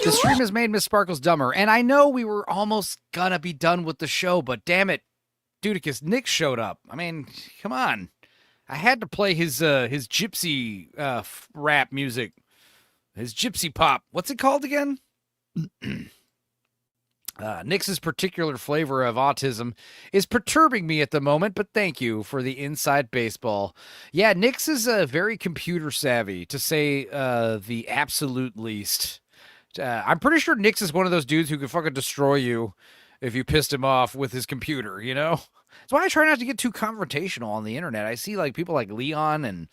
The stream has made Miss Sparkles dumber, and I know we were almost gonna be done with the show, but damn it, Dudicus, Nick showed up. I mean, come on. I had to play his gypsy rap music. His gypsy pop. What's it called again? Nick's particular flavor of autism is perturbing me at the moment, but thank you for the inside baseball. Yeah, Nick's is very computer savvy, to say the absolute least. I'm pretty sure Nick's is one of those dudes who could fucking destroy you if you pissed him off with his computer, you know? That's why I try not to get too confrontational on the internet. I see like people like Leon and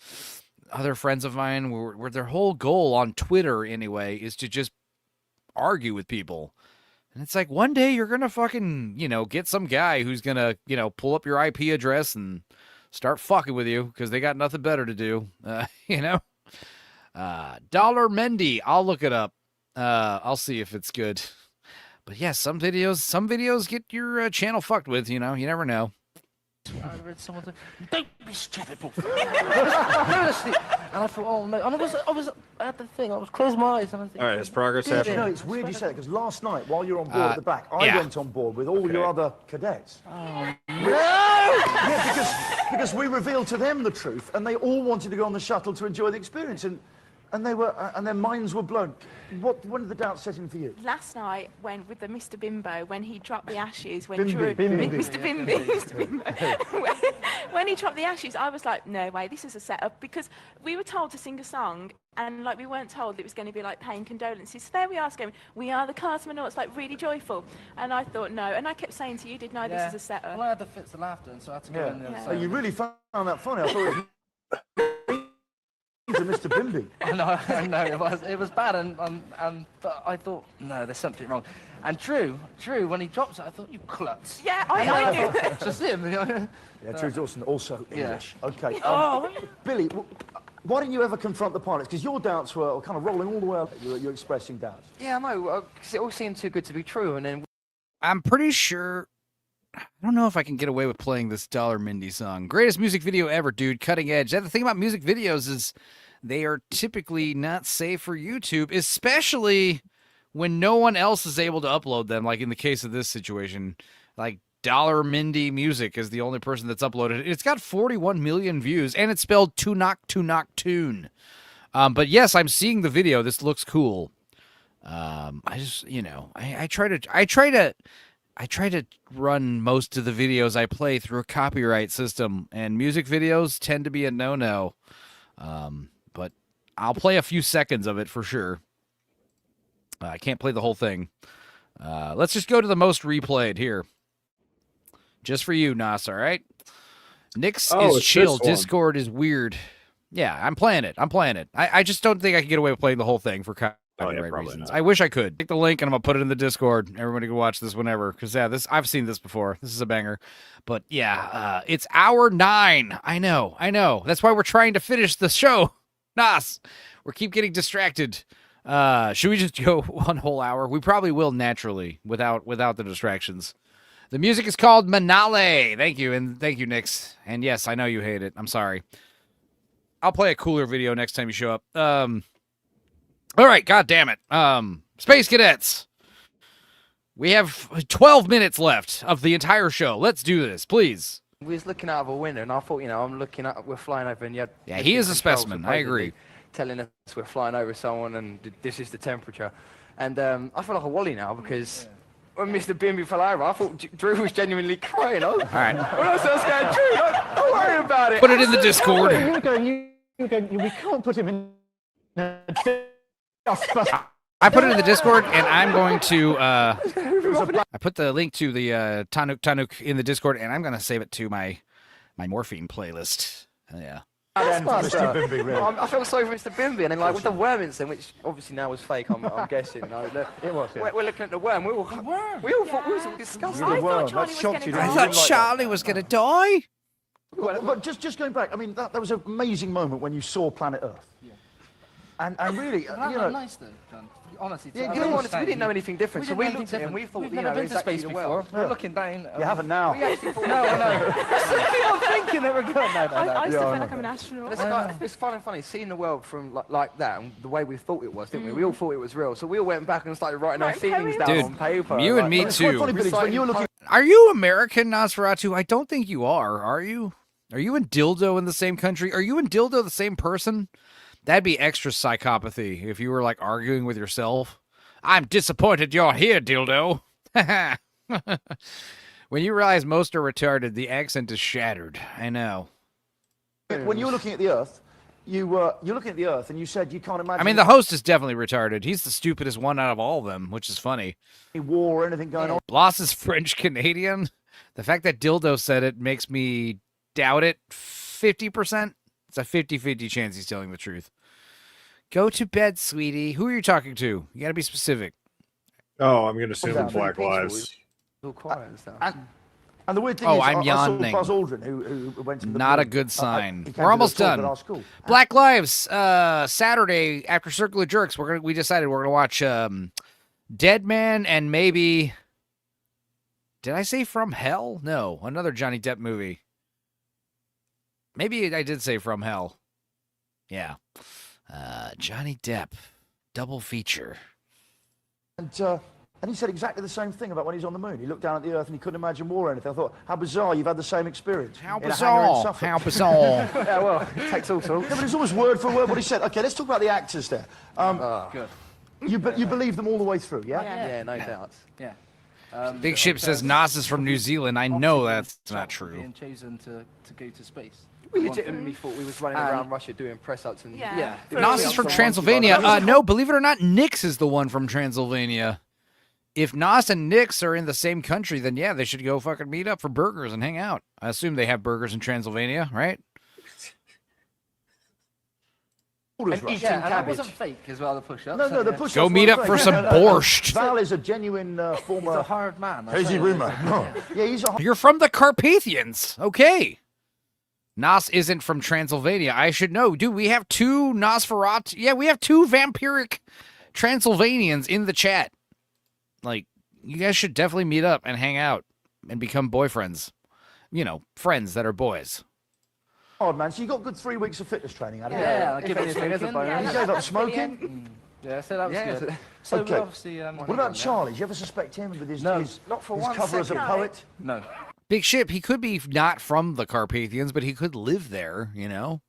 other friends of mine where their whole goal on Twitter anyway is to just argue with people. And it's like one day you're going to fucking, you know, get some guy who's going to, you know, pull up your IP address and start fucking with you because they got nothing better to do, you know? Dollar Mendy, I'll look it up. I'll see if it's good. But yeah, some videos get your channel fucked with, you know? You never know. I read someone don't be stupid. Honestly. And I thought, oh no. And I was at the thing, I was closing my eyes and I was thinking, all right, is progress You happening? know, it's weird you say that, because last night, while you were on board at the back, I went on board with all your other cadets. Oh, Yeah, because we revealed to them the truth, and they all wanted to go on the shuttle to enjoy the experience, and they were, and their minds were blown. When did the doubt set in for you? Last night, with the Mr. Bimbo, when he dropped the ashes, when Bimby, Drew, Bimby. Mr. Bimby, Mr. Bimbo, when he dropped the ashes, I was like, no way, this is a setup, because we were told to sing a song, and like we weren't told it was going to be like paying condolences. So there we are, going, we are the cosmonauts, like really joyful, and I thought no, and I kept saying to you, didn't I, this is a setup. Well, I had the fits of laughter, and so I had to go in the other So side. you really found that funny. I thought it was to Mr. Bimby. I know, it was bad, but I thought, no, there's something wrong. And Drew, when he drops it, I thought, you klutz. Yeah, I knew. It's just him. Yeah, Drew Dawson, also English. Yeah. Okay. Oh. Billy, why didn't you ever confront the pilots? Because your doubts were kind of rolling all the way up. You're expressing doubts. Yeah, I know, because it all seemed too good to be true, and then... I'm pretty sure I don't know if I can get away with playing this Dollar Mindy song. Greatest music video ever, dude. Cutting edge. The thing about music videos is they are typically not safe for YouTube, especially when no one else is able to upload them. Like in the case of this situation, like Dollar Mindy Music is the only person that's uploaded it. It's got 41 million views, and it's spelled tune. But yes, I'm seeing the video. This looks cool. I just, I try to run most of the videos I play through a copyright system, and music videos tend to be a no-no. But I'll play a few seconds of it for sure. I can't play the whole thing. Let's just go to the most replayed here. Just for you, Nas, all right? Nix is chill. Discord is weird. Yeah, I'm playing it. I just don't think I can get away with playing the whole thing for copyright reasons. I wish I could. Take the link and I'm going to put it in the Discord. Everybody can watch this whenever. Because, yeah, I've seen this before. This is a banger. But, yeah, it's hour 9. I know. That's why we're trying to finish the show. Nas, we keep getting distracted. Should we just go 1 whole hour? We probably will naturally without the distractions. The music is called Manale. Thank you, and thank you, Nix. And yes, I know you hate it. I'm sorry. I'll play a cooler video next time you show up. All right, God damn it. Space Cadets. We have 12 minutes left of the entire show. Let's do this, please. We was looking out of a window, and I thought, I'm looking out, we're flying over, and yeah, he is a specimen. I agree. Telling us we're flying over someone, and this is the temperature. And I feel like a wally now because when Mr. Bimby fell over, I thought Drew was genuinely crying. All right. When I was scared, Drew, don't worry about it. Put it in the Discord. We can't put him in. I put it in the Discord, and I'm going to. I put the link to the Tanuk in the Discord, and I'm going to save it to my morphine playlist. Yeah. Mr. Bimby, really. I felt sorry for Mr. Bimby, and then with the worm incident, which obviously now was fake, I'm guessing. It was. Yeah. We're looking at the worm. We all thought we was all disgusting. I thought Charlie was going to die. But just going back, I mean, that was an amazing moment when you saw Planet Earth. Yeah. And really, nice though, John. Honestly, we didn't know anything different, so we looked at it and we thought, we've never been to space before. We're looking down. You haven't now. We actually thought, no. I'm thinking that we're good. No. I still feel like I'm an astronaut. It's fun and funny seeing the world from like that and the way we thought it was, didn't we? We all thought it was real, so we all went back and started writing our feelings down on paper. You and me too. Are you American, Nosferatu? I don't think you are. Are you? Are you and Dildo in the same country? Are you and Dildo the same person? That'd be extra psychopathy if you were like arguing with yourself. I'm disappointed you're here, Dildo. When you realize most are retarded, the accent is shattered. I know. When you were looking at the Earth, you're looking at the Earth and you said you can't imagine. I mean, the host is definitely retarded. He's the stupidest one out of all of them, which is funny. Any war or anything going on? Bloss is French-Canadian. The fact that Dildo said it makes me doubt it 50%. It's a 50-50 chance he's telling the truth. Go to bed, sweetie. Who are you talking to? You gotta be specific. Oh, I'm gonna assume Black Lives. And the weird thing is, I'm I yawning. saw Buzz Aldrin, who went to the Not moon. a good sign. He came We're to almost the talk done. at our school. Black Lives. Saturday after Circle of Jerks, we decided we're gonna watch Dead Man and maybe. Did I say From Hell? No, another Johnny Depp movie. Maybe I did say From Hell. Yeah. Johnny Depp, double feature. And he said exactly the same thing about when he was on the moon. He looked down at the Earth and he couldn't imagine war or anything. I thought, how bizarre, you've had the same experience. How bizarre. How bizarre. Yeah, well, it takes all sorts. Yeah, but it's almost word for word what he said. Okay, let's talk about the actors there. Good. You believe them all the way through, yeah? Yeah, no doubts. Yeah. Big Ship says Nas is from New Zealand. I know that's not true. Being chosen to go to space. We legitimately thought we was running around Russia doing press-ups and... Yeah. Nas is from Transylvania. No, believe it or not, Nix is the one from Transylvania. If Nas and Nix are in the same country, then yeah, they should go fucking meet up for burgers and hang out. I assume they have burgers in Transylvania, right? And eating cabbage. That wasn't fake as well, the push-ups. No, the push-ups Go meet up for some borscht. Val is a genuine former... He's a hard man. Hazy rumor. Yeah, he's a... You're from the Carpathians. Okay. Nas isn't from Transylvania. I should know. Dude, we have 2 Nosferatu. Yeah, we have 2 vampiric Transylvanians in the chat. Like, you guys should definitely meet up and hang out. and become boyfriends. You know, friends that are boys. Odd man, so you got good 3 weeks of fitness training, hadn't you? Yeah, I'll give anything as a bonus. You gave up smoking? Yeah, so that was Yeah, good. so- So Okay. we obviously. What about Charlie? Do you ever suspect him with his, No, his, not for his one cover as a second. poet? No. Big Ship, he could be not from the Carpathians, but he could live there, you know?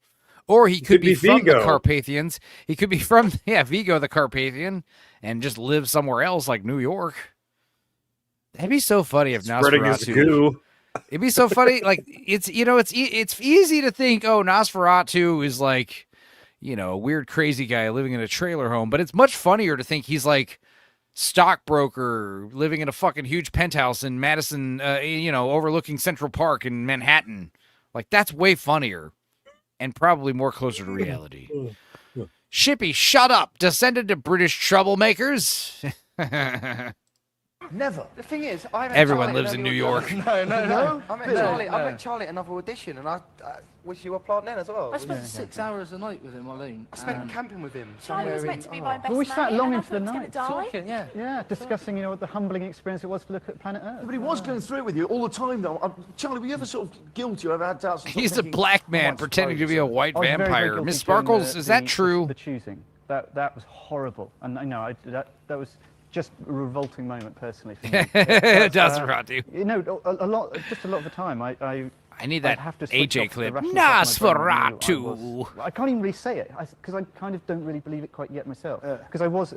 Or he could be from the Vigo. Carpathians. He could be from, Vigo the Carpathian, and just live somewhere else like New York. That'd be so funny if Spreading his Nosferatu. goo. It'd be so funny. Like, it's easy to think, oh, Nosferatu is like, a weird, crazy guy living in a trailer home. But it's much funnier to think he's like stockbroker living in a fucking huge penthouse in Madison, overlooking Central Park in Manhattan. Like, that's way funnier and probably more closer to reality. Shippy, shut up. Descended to British troublemakers. Never. The thing is, I met Everyone Charlie lives at in every New York. No. No? I met Really? Charlie. I No. met Charlie at another audition, and I wish you were plant then as well. I spent 6 hours a night with him alone. I spent camping with him. Charlie was meant to be my best Well, we mate, sat and long I into thought the he was night. gonna die. Talking, yeah. Yeah, discussing, what the humbling experience it was to look at planet Earth. But he was going through it with you all the time, though. Charlie, were you ever sort of guilty or ever had doubts? and sort of He's a thinking, black "I man might pretending to suppose be a it's white I was very, very vampire. guilty Miss during Sparkles, is that true? The choosing. That was horrible, and I know that was just a revolting moment personally for me. Nosferatu. A lot of the time, I need that I'd have to switch AJ off the clip. rational stuff in my brain. Nosferatu. I can't even really say it because I kind of don't really believe it quite yet myself. Because I was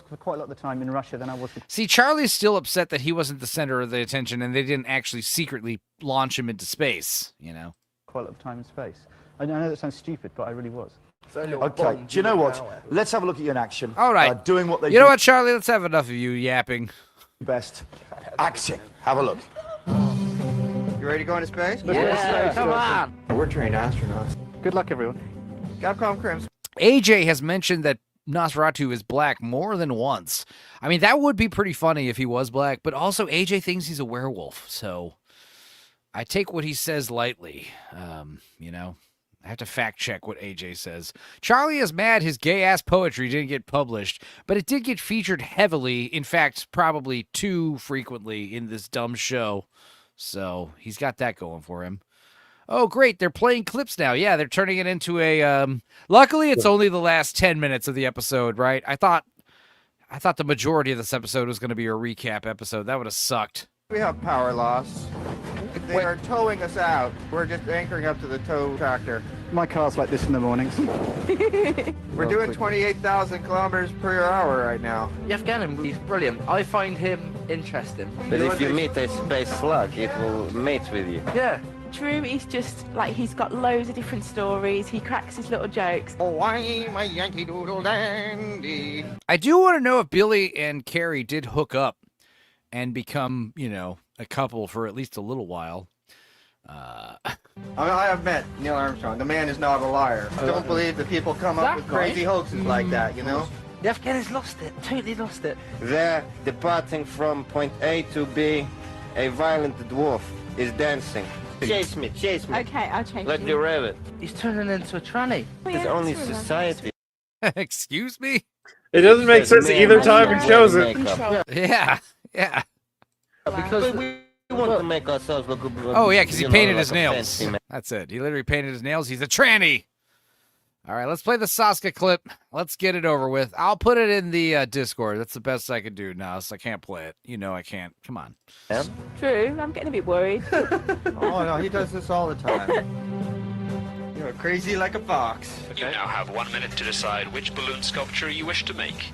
for quite a lot of the time in Russia. Then I was. See, Charlie's still upset that he wasn't the center of the attention and they didn't actually secretly launch him into space, Quite a lot of time in space. I know that sounds stupid, but I really was. Okay, do you know what? Let's have a look at you in action. All right. Doing what they You know do what, Charlie? Let's have enough of you yapping. best. Acting. Have a look. You ready to go into space? Yeah, come on. We're trained astronauts. Good luck, everyone. Capcom Crimson. AJ has mentioned that Nosferatu is black more than once. I mean, that would be pretty funny if he was black, but also AJ thinks he's a werewolf, so I take what he says lightly. I have to fact check what AJ says. Charlie is mad his gay-ass poetry didn't get published, but it did get featured heavily, in fact, probably too frequently in this dumb show. So he's got that going for him. Oh, great. They're playing clips now. Yeah, they're turning it into a... Luckily, it's only the last 10 minutes of the episode, right? I thought the majority of this episode was going to be a recap episode. That would have sucked. We have power loss. They are towing us out. We're just anchoring up to the tow tractor. My car's like this in the mornings. We're doing 28,000 kilometers per hour right now. Yevgeny, he's brilliant. I find him interesting. But if you meet a space slug, it will mate with you. Yeah. Drew is just like he's got loads of different stories. He cracks his little jokes. Oh, why my Yankee Doodle Dandy? I do want to know if Billy and Carrie did hook up and become, a couple for at least a little while. I have met Neil Armstrong. The man is not a liar. I don't believe that people come up with crazy hoaxes like that, Yevgeny's lost it. Totally lost it. There, departing from point A to B, a violent dwarf is dancing. Chase me. Okay, I'll change Let you. me rev it. He's turning into a tranny. It's only society. Excuse me? It doesn't make sense either time he shows it. Yeah. Because we want to make ourselves look. Oh, yeah, because he painted his like a nails. fancy man. That's it. He literally painted his nails. He's a tranny. All right, let's play the Saska clip. Let's get it over with. I'll put it in the Discord. That's the best I can do, Nas. I can't play it. I can't. Come on. Drew, I'm getting a bit worried. Oh, no, he does this all the time. You're crazy like a fox. You now have 1 minute to decide which balloon sculpture you wish to make.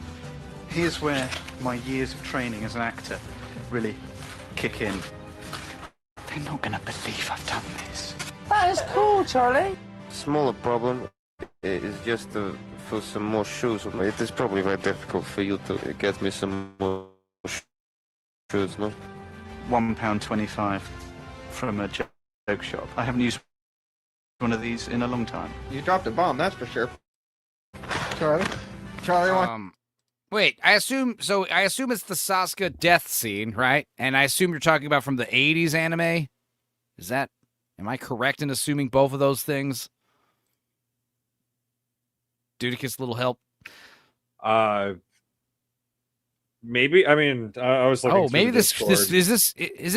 Here's where my years of training as an actor really kick in. They're not going to believe I've done this. That is cool, Charlie. Smaller problem is just for some more shoes. It is probably very difficult for you to get me some more shoes, no? £1.25 from a joke shop. I haven't used one of these in a long time. You dropped a bomb, that's for sure. Charlie, want... Wait, I assume it's the Saska death scene, right? And I assume you're talking about from the 80s anime? Am I correct in assuming both of those things? Dudicus, little help? Maybe. I mean, I was looking. Oh, through maybe the this Discord. is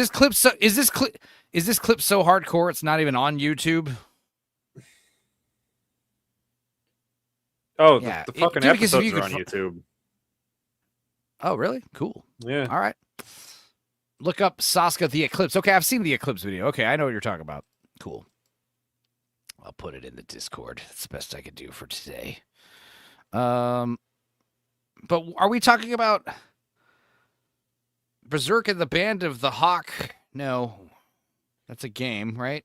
this clip so hardcore it's not even on YouTube. Oh, Yeah, the fucking dude, because if episodes you are could on YouTube. Oh, really? Cool. Yeah. All right. Look up Sasuke the Eclipse. Okay, I've seen the Eclipse video. Okay, I know what you're talking about. Cool. I'll put it in the Discord. That's the best I could do for today. But are we talking about Berserk and the Band of the Hawk? No. That's a game, right?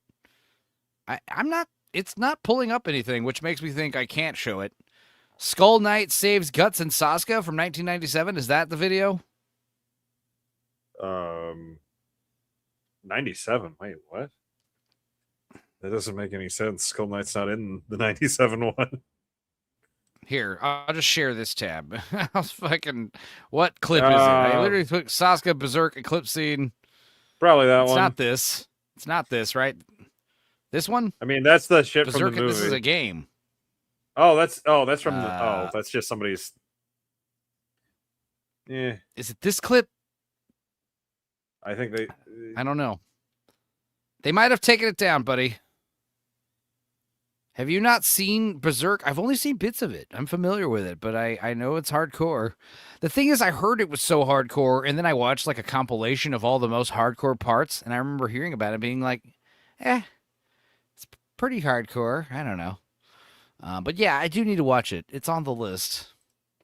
I'm not. It's not pulling up anything, which makes me think I can't show it. Skull Knight saves Guts and Sasuke from 1997. Is that the video? 97. Wait, what? That doesn't make any sense. Skull Knight's not in the 97 one. Here, I'll just share this tab. I was fucking. What clip is it? I literally put Sasuke Berserk Eclipse scene. Probably that It's one. not this. It's not this, right? This one? I mean, that's the shit Berserk, from the movie. This is a game. Oh, that's from the. That's just somebody's. Yeah. Is it this clip? I think they. I don't know. They might have taken it down, buddy. Have you not seen Berserk? I've only seen bits of it. I'm familiar with it, but I know it's hardcore. The thing is, I heard it was so hardcore, and then I watched like a compilation of all the most hardcore parts, and I remember hearing about it being like, it's pretty hardcore. I don't know. But yeah, I do need to watch it. It's on the list.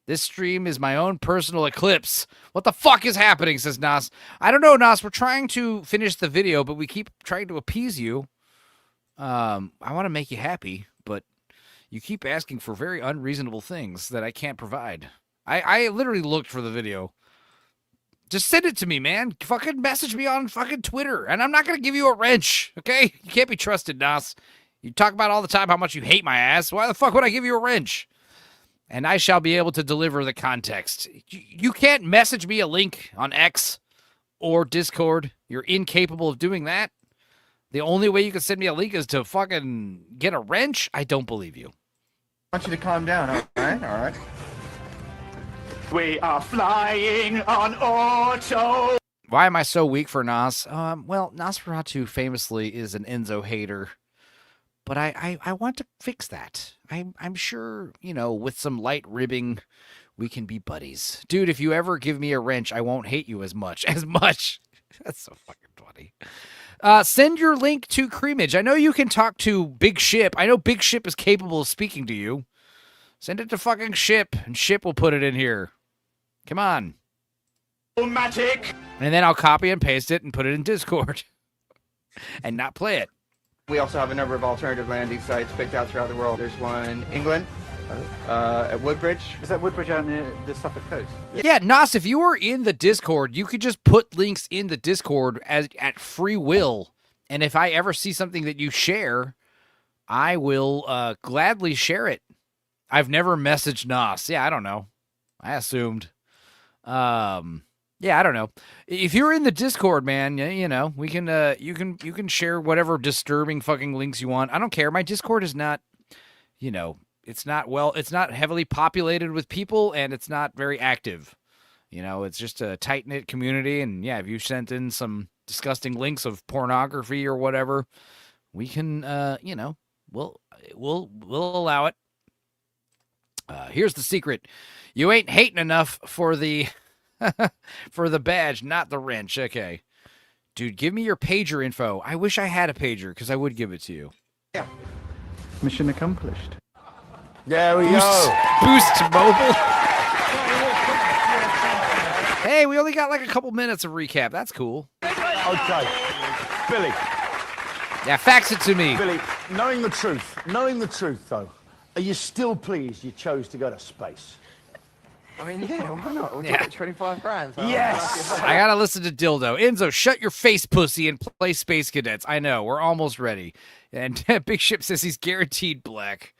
This stream is my own personal eclipse. What the fuck is happening, says Nas. I don't know, Nas. We're trying to finish the video, but we keep trying to appease you. I want to make you happy, but you keep asking for very unreasonable things that I can't provide. I literally looked for the video. Just send it to me, man. Fucking message me on fucking Twitter, and I'm not going to give you a wrench, okay? You can't be trusted, Nas. You talk about all the time how much you hate my ass. Why the fuck would I give you a wrench? And I shall be able to deliver the context. You can't message me a link on X or Discord. You're incapable of doing that. The only way you can send me a link is to fucking get a wrench? I don't believe you. I want you to calm down, all right? All right. We are flying on auto. Why am I so weak for Nas? Well, Nosferatu famously is an Enzo hater. But I want to fix that. I'm sure, with some light ribbing, we can be buddies. Dude, if you ever give me a wrench, I won't hate you as much. That's so fucking funny. Send your link to Creamage. I know you can talk to Big Ship. I know Big Ship is capable of speaking to you. Send it to fucking Ship, and Ship will put it in here. Come on. Automatic. And then I'll copy and paste it and put it in Discord. And not play it. We also have a number of alternative landing sites picked out throughout the world. There's one in England, at Woodbridge. Is that Woodbridge out near the Suffolk coast? Yeah, Nas, if you were in the Discord, you could just put links in the Discord at free will. And if I ever see something that you share, I will gladly share it. I've never messaged Nas. Yeah, I don't know. I assumed. Yeah, I don't know. If you're in the Discord, man, we can you can share whatever disturbing fucking links you want. I don't care. My Discord is not, it's not heavily populated with people, and it's not very active. It's just a tight-knit community, and yeah, if you sent in some disgusting links of pornography or whatever, we can we'll allow it. Here's the secret. You ain't hating enough for the for the badge, not the wrench. Okay. Dude, give me your pager info. I wish I had a pager, because I would give it to you. Yeah. Mission accomplished. There we go. Boost mobile. Hey, we only got like a couple minutes of recap. That's cool. Okay. Billy. Yeah, fax it to me. Billy, knowing the truth, though, are you still pleased you chose to go to space? I mean, yeah, why not? We'll Yeah. get 25 grand. So Yes! I gotta listen to Dildo. Enzo, shut your face, pussy, and play Space Cadets. I know, we're almost ready. And Big Ship says he's guaranteed black.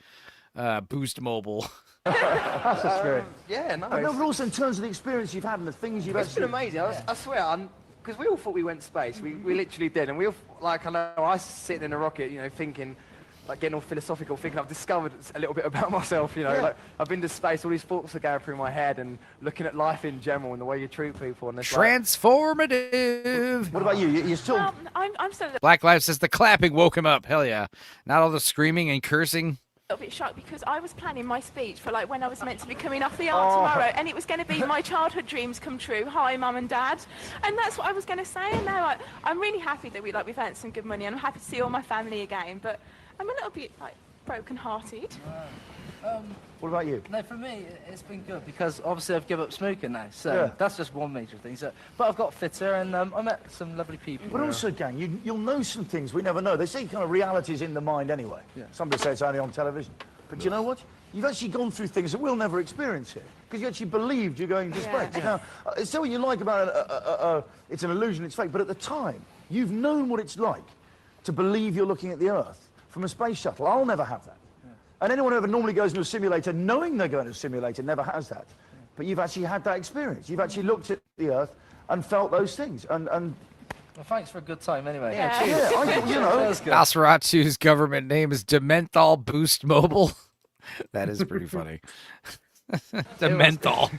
Boost mobile. That's the spirit. Yeah, no. I know, but also in terms of the experience you've had and the things you've It's been amazing. I swear, because we all thought we went to space. We literally did. And we all, I know I was sitting in a rocket, thinking, like getting all philosophical, thinking I've discovered a little bit about myself, you know. Yeah. Like I've been to space, all these thoughts are going through my head, and looking at life in general and the way you treat people. And it's Transformative. What about you? You're still. Well, I'm still a Black Lives says the clapping woke him up. Hell yeah. Not all the screaming and cursing. little bit shocked because I was planning my speech for like when I was meant to be coming off the art tomorrow, and it was going to be my childhood dreams come true. Hi, mum and dad, and that's what I was going to say. And now I'm really happy that we've earned some good money, and I'm happy to see all my family again. But I'm a little bit like broken-hearted. What about you? No, for me, it's been good because obviously I've given up smoking now, so Yeah. that's just one major thing. So, but I've got fitter and I met some lovely people. But also, gang, you'll know some things we never know. They say kind of reality's in the mind anyway. Yeah. Somebody say it's only on television. But do you know what? You've actually gone through things that we'll never experience here. Because you actually believed you're going to space. Yeah. Now, it's what you like about it's an illusion, it's fake. But at the time, you've known what it's like to believe you're looking at the Earth from a space shuttle. I'll never have that. And anyone who ever normally goes into a simulator knowing they're going to a simulator never has that. But you've actually had that experience. You've actually looked at the Earth and felt those things. And Well, thanks for a good time anyway. Yeah, cheers. Yeah, you know. That was good. Nosferatu's government name is Dementhol Boost Mobile. That is pretty funny. Dementhol.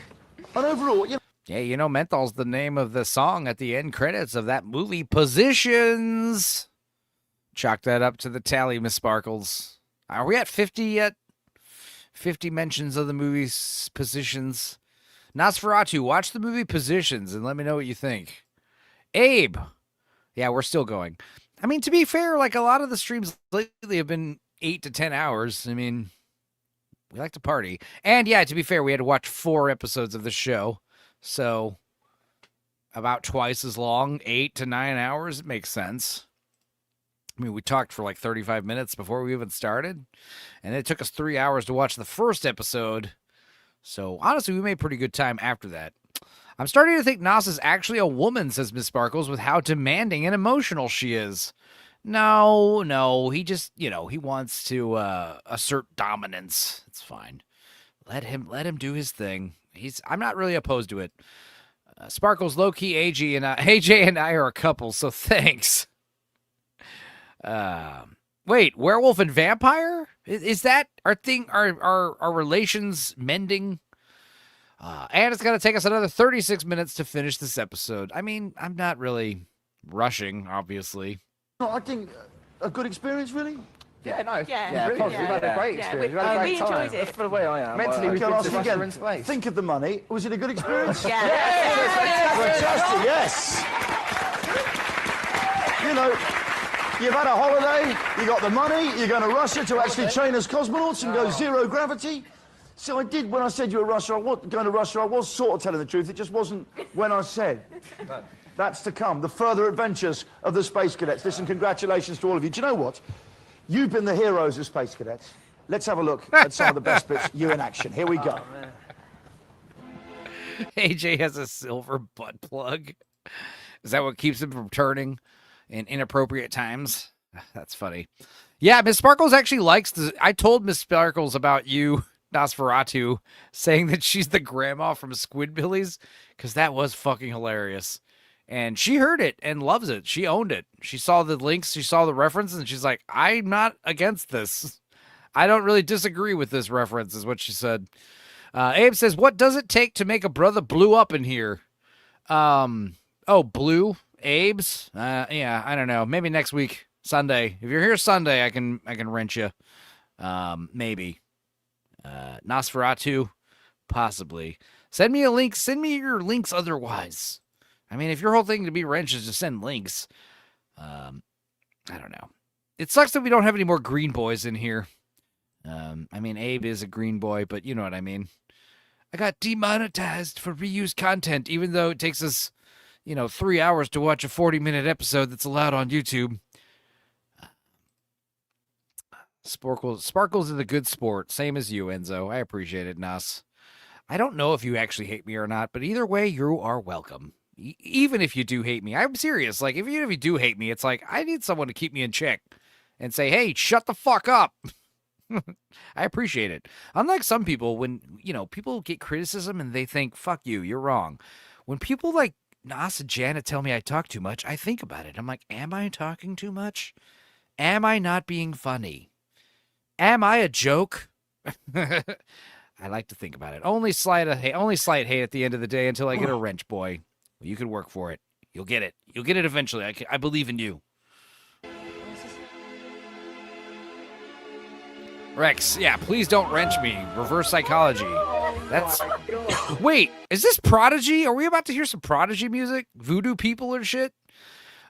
And overall, yeah, you know, menthol's the name of the song at the end credits of that movie, Positions. Chalk that up to the tally, Miss Sparkles. Are we at 50 yet? 50 mentions of the movie's Positions. Nosferatu, watch the movie Positions and let me know what you think. Abe. Yeah, we're still going. I mean, to be fair, like a lot of the streams lately have been 8 to 10 hours. I mean, we like to party. And yeah, to be fair, we had to watch 4 episodes of the show. So about twice as long, 8 to 9 hours. It makes sense. I mean, we talked for like 35 minutes before we even started. And it took us 3 hours to watch the first episode. So honestly, we made pretty good time after that. I'm starting to think Nas is actually a woman, says Miss Sparkles, with how demanding and emotional she is. No, he just, he wants to assert dominance. It's fine. Let him do his thing. I'm not really opposed to it. Sparkles, low-key, AJ and I are a couple, so thanks. Wait, werewolf and vampire? Is that our thing? Our relations mending? And it's going to take us another 36 minutes to finish this episode. I mean, I'm not really rushing, obviously. no, I think a good experience, really. Yeah, no, Yeah, we've had a great experience. We've had a great we time. enjoyed it. That's the way I am. Mentally, we've Okay, I'll been ask to you Russia again. in space. Think of the money. Was it a good experience? Yeah. Fantastic, yes. You know, you've had a holiday, you got the money, you're going to Russia to actually train as cosmonauts and go zero gravity. So I did, when I said you were Russia, going to Russia, I was sort of telling the truth. It just wasn't when I said. That's to come, the further adventures of the Space Cadets. Listen, congratulations to all of you. Do you know what? You've been the heroes of Space Cadets. Let's have a look at some of the best bits, you in action. Here we go. AJ has a silver butt plug. Is that what keeps him from turning in inappropriate times? That's funny. Yeah, Miss Sparkles actually likes I told Miss Sparkles about you, Nosferatu, saying that she's the grandma from Squidbillies, because that was fucking hilarious. And she heard it and loves it. She owned it. She saw the links, she saw the references, and she's like, I'm not against this. I don't really disagree with this reference, is what she said. Abe says, what does it take to make a brother blue up in here? Blue? Abe's? Yeah, I don't know. Maybe next week, Sunday. If you're here Sunday, I can rent you. Maybe. Nosferatu? Possibly. Send me a link. Send me your links otherwise. I mean, if your whole thing to be wrenched is to send links, I don't know. It sucks that we don't have any more green boys in here. I mean, Abe is a green boy, but you know what I mean. I got demonetized for reused content, even though it takes us, 3 hours to watch a 40-minute episode that's allowed on YouTube. Sparkles is a good sport, same as you, Enzo. I appreciate it, Nas. I don't know if you actually hate me or not, but either way, you are welcome. Even if you do hate me, I'm serious. Like, even if you do hate me, it's like, I need someone to keep me in check and say, hey, shut the fuck up. I appreciate it. Unlike some people, when, people get criticism and they think, fuck you, you're wrong. When people like Nas and Janet tell me I talk too much, I think about it. I'm like, am I talking too much? Am I not being funny? Am I a joke? I like to think about it. Only slight hate at the end of the day until I get a wrench, boy. You can work for it. You'll get it. You'll get it eventually. I believe in you. Rex, yeah, please don't wrench me. Reverse psychology. That's... Wait, is this Prodigy? Are we about to hear some Prodigy music? Voodoo people or shit?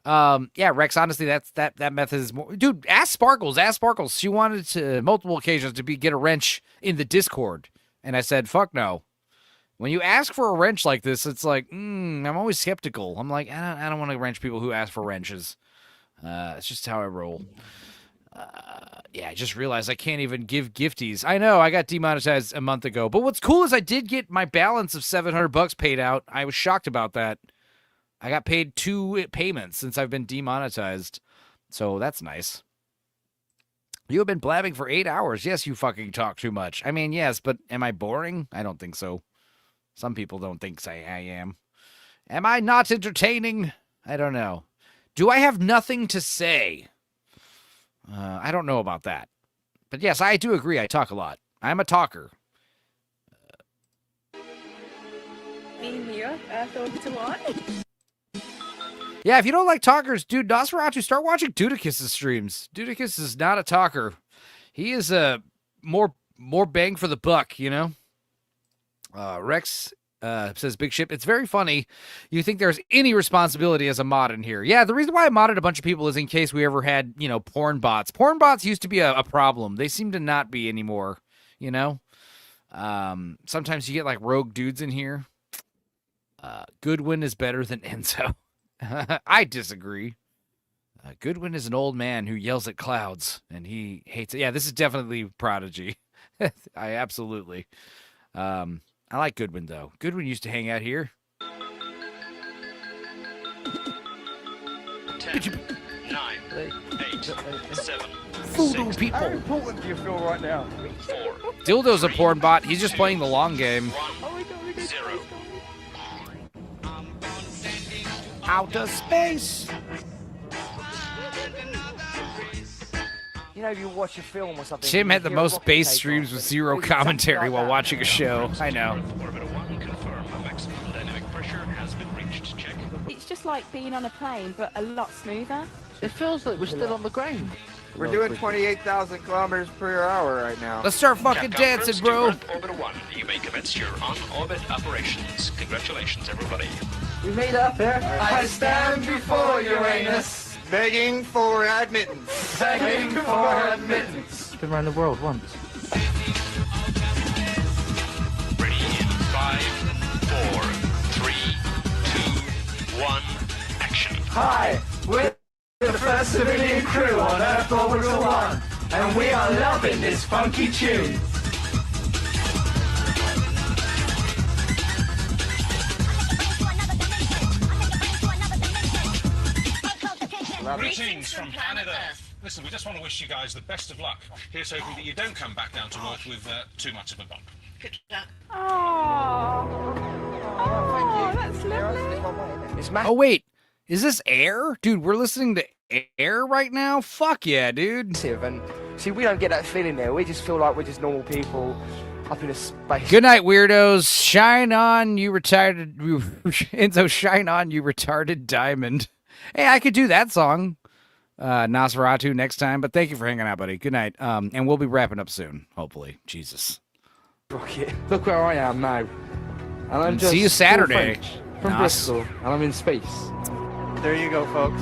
Yeah, Rex, honestly, that method is more... Dude, ask Sparkles. She wanted to, multiple occasions, to get a wrench in the Discord. And I said, fuck no. When you ask for a wrench like this, it's like, I'm always skeptical. I'm like, I don't want to wrench people who ask for wrenches. It's just how I roll. Yeah, I just realized I can't even give gifties. I know, I got demonetized a month ago. But what's cool is I did get my balance of $700 paid out. I was shocked about that. I got paid 2 payments since I've been demonetized. So that's nice. You have been blabbing for 8 hours. Yes, you fucking talk too much. I mean, yes, but am I boring? I don't think so. Some people don't think I am. Am I not entertaining? I don't know. Do I have nothing to say? I don't know about that. But yes, I do agree. I talk a lot. I'm a talker. Being here, talking to what? Yeah, if you don't like talkers, dude, Nosferatu, start watching Dudicus' streams. Dudicus is not a talker. He is a more bang for the buck, you know? Rex says, Big Ship, it's very funny. You think there's any responsibility as a mod in here. Yeah, the reason why I modded a bunch of people is in case we ever had, porn bots. Porn bots used to be a problem. They seem to not be anymore, you know? Sometimes you get, like, rogue dudes in here. Goodwin is better than Enzo. I disagree. Goodwin is an old man who yells at clouds, and he hates it. Yeah, this is definitely Prodigy. I absolutely. I like Goodwin, though. Goodwin used to hang out here. 10, 9, 8, 7, Voodoo 6, people. How important do you feel right now? 4, Dildo's a porn bot. He's just playing the long game. 0. Outer space. You know, if you watch a film or something. Tim you had the hear a most rocket base take streams off, with and zero it's exactly commentary like while that. watching a show. I know. Orbiter 1, confirm maximum dynamic pressure has been reached. Check. It's just like being on a plane, but a lot smoother. It feels like we're still on the ground. We're doing 28,000 kilometers per hour right now. Let's start fucking Countdown dancing, to bro. Earth Orbiter 1. You may commence your on-orbit operations. Congratulations, everybody. We made it up here. I stand before Uranus, Begging for admittance. begging for admittance. Been around the world once. Ready in 5, 4, 3, 2, 1, action. Hi, we're the first civilian crew on Earth Orbiter 1, and we are loving this funky tune. Greetings from planet Earth. Listen, we just want to wish you guys the best of luck. Here's hoping that you don't come back down to Earth with too much of a bump. Good luck. Oh, that's lovely. It's Oh, wait. Is this Air? Dude, we're listening to Air right now? Fuck yeah, dude. massive, and see, we don't get that feeling there. We just feel like we're just normal people up in a space. Good night, weirdos. Shine on, you retarded... Enzo, shine on, you retarded diamond. Hey, I could do that song, Nosferatu, next time, but thank you for hanging out, buddy. Good night. And we'll be wrapping up soon, hopefully. Jesus. Rocket. Look where I am now. And I'm And just see you Saturday. full French from Nice. Bristol, and I'm in space. There you go, folks.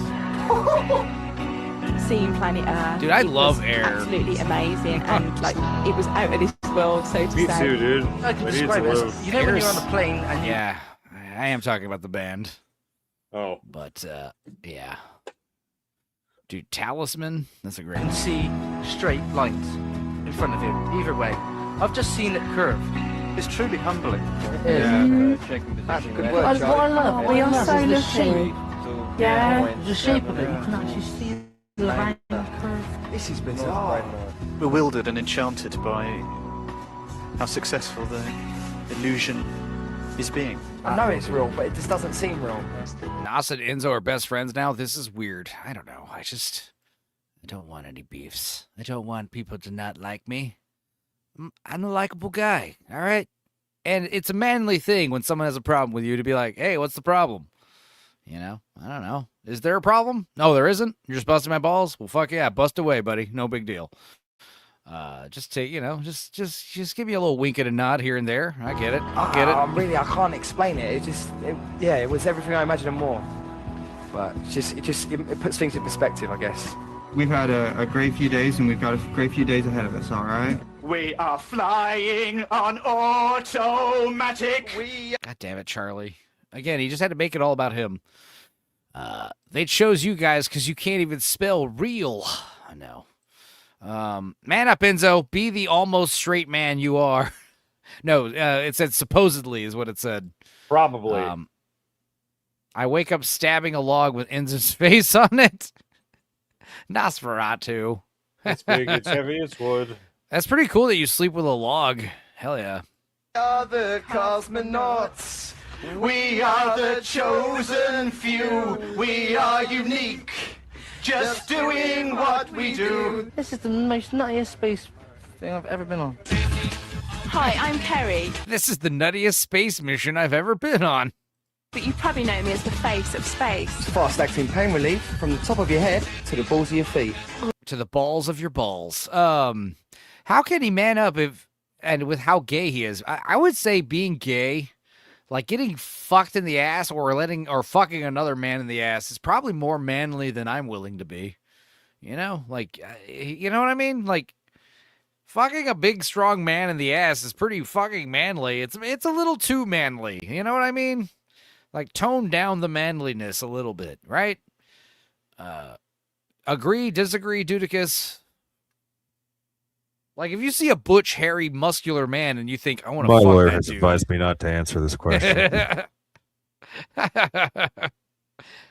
Seeing planet Earth. Dude, I it love was Air. Absolutely amazing, and like it was out of this world, so to Me say. too, dude. I can We need describe to it live. as, you know when you're on a plane and you Yeah, I am talking about the band. Oh. But, yeah. Dude, Talisman? That's a great can one. see straight lines in front of you, either way. I've just seen it curve. It's truly humbling. It is. That's good good work, work, Charlie. Charlie. What I love, we are so lucky. Yeah. The shape of it, you can actually see the line curve. This is bizarre. Bewildered and enchanted by how successful the illusion is being. I know it's real, but it just doesn't seem real. Nas and Enzo are best friends now? This is weird. I don't know. I don't want any beefs. I don't want people to not like me. I'm a likable guy, all right? And it's a manly thing when someone has a problem with you to be like, hey, what's the problem? You know, I don't know. Is there a problem? No, there isn't. You're just busting my balls? Well, fuck yeah, bust away, buddy. No big deal. Just take, just give me a little wink and a nod here and there. I get it. I'll get it. I can't explain it. It was everything I imagined and more. But it puts things in perspective, I guess. We've had a great few days, and we've got a great few days ahead of us, all right? We are flying on automatic. God damn it, Charlie. Again, he just had to make it all about him. They chose you guys because you can't even spell real. I know. Man up, Enzo. Be the almost straight man you are. No, it said supposedly is what it said. Probably. I wake up stabbing a log with Enzo's face on it. Nosferatu. It's big, it's heavy, it's wood. That's pretty cool that you sleep with a log. Hell yeah. We are the cosmonauts. We are the chosen few. We are unique. Just doing what we do. This is the most nuttiest space thing I've ever been on. Hi, I'm Kerry, This is the nuttiest space mission I've ever been on. but you probably know me as the face of space. Fast-acting pain relief from the top of your head to the balls of your feet. To the balls of your balls. How can he man up with how gay he is? I would say being gay, like getting fucked in the ass or fucking another man in the ass is probably more manly than I'm willing to be. You know, like, you know what I mean? Like, fucking a big, strong man in the ass is pretty fucking manly. It's a little too manly. You know what I mean? Like, tone down the manliness a little bit, right? Agree, disagree, Dudicus? Like, if you see a butch, hairy, muscular man and you think, I want to fuck lawyer that has dude. advised me not to answer this question.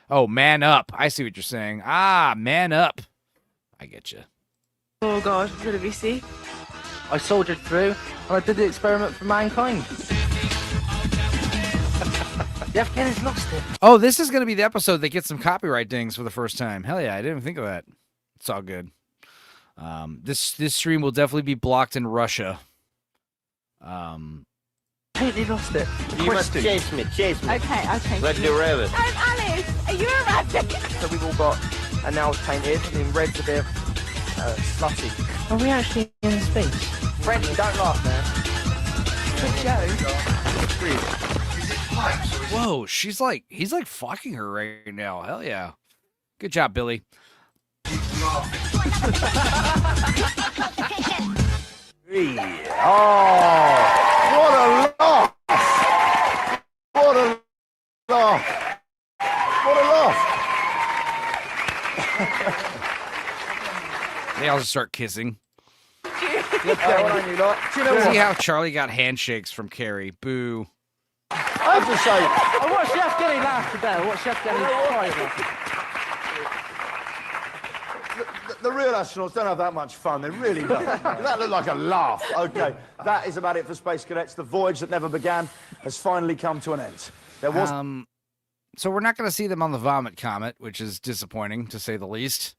Oh, man up. I see what you're saying. Ah, man up. I get you. Oh god, what did we see? I soldiered through and I did the experiment for mankind. The Afghans lost it. Oh, this is going to be the episode that gets some copyright dings for the first time. Hell yeah, I didn't even think of that. It's all good. This stream will definitely be blocked in Russia. Totally lost it. You must chase me. Okay. Let me rabbit. Alice, are you a rabbit? So we've all got our nails painted, and red's a bit slutty. Are we actually in space? Freddie, don't laugh, man. Whoa, he's like fucking her right now. Hell yeah. Good job, Billy. What a laugh! What a laugh! What a laugh! They all just start kissing. See how Charlie got handshakes from Carrie. Boo. I have to say, I watched Chef Kenny laugh today. I watched Chef Kenny cry. the real astronauts don't have that much fun. They really don't. That looked like a laugh. Okay, that is about it for Space Cadets. The voyage that never began has finally come to an end. There was so we're not going to see them on the Vomit Comet, which is disappointing, to say the least.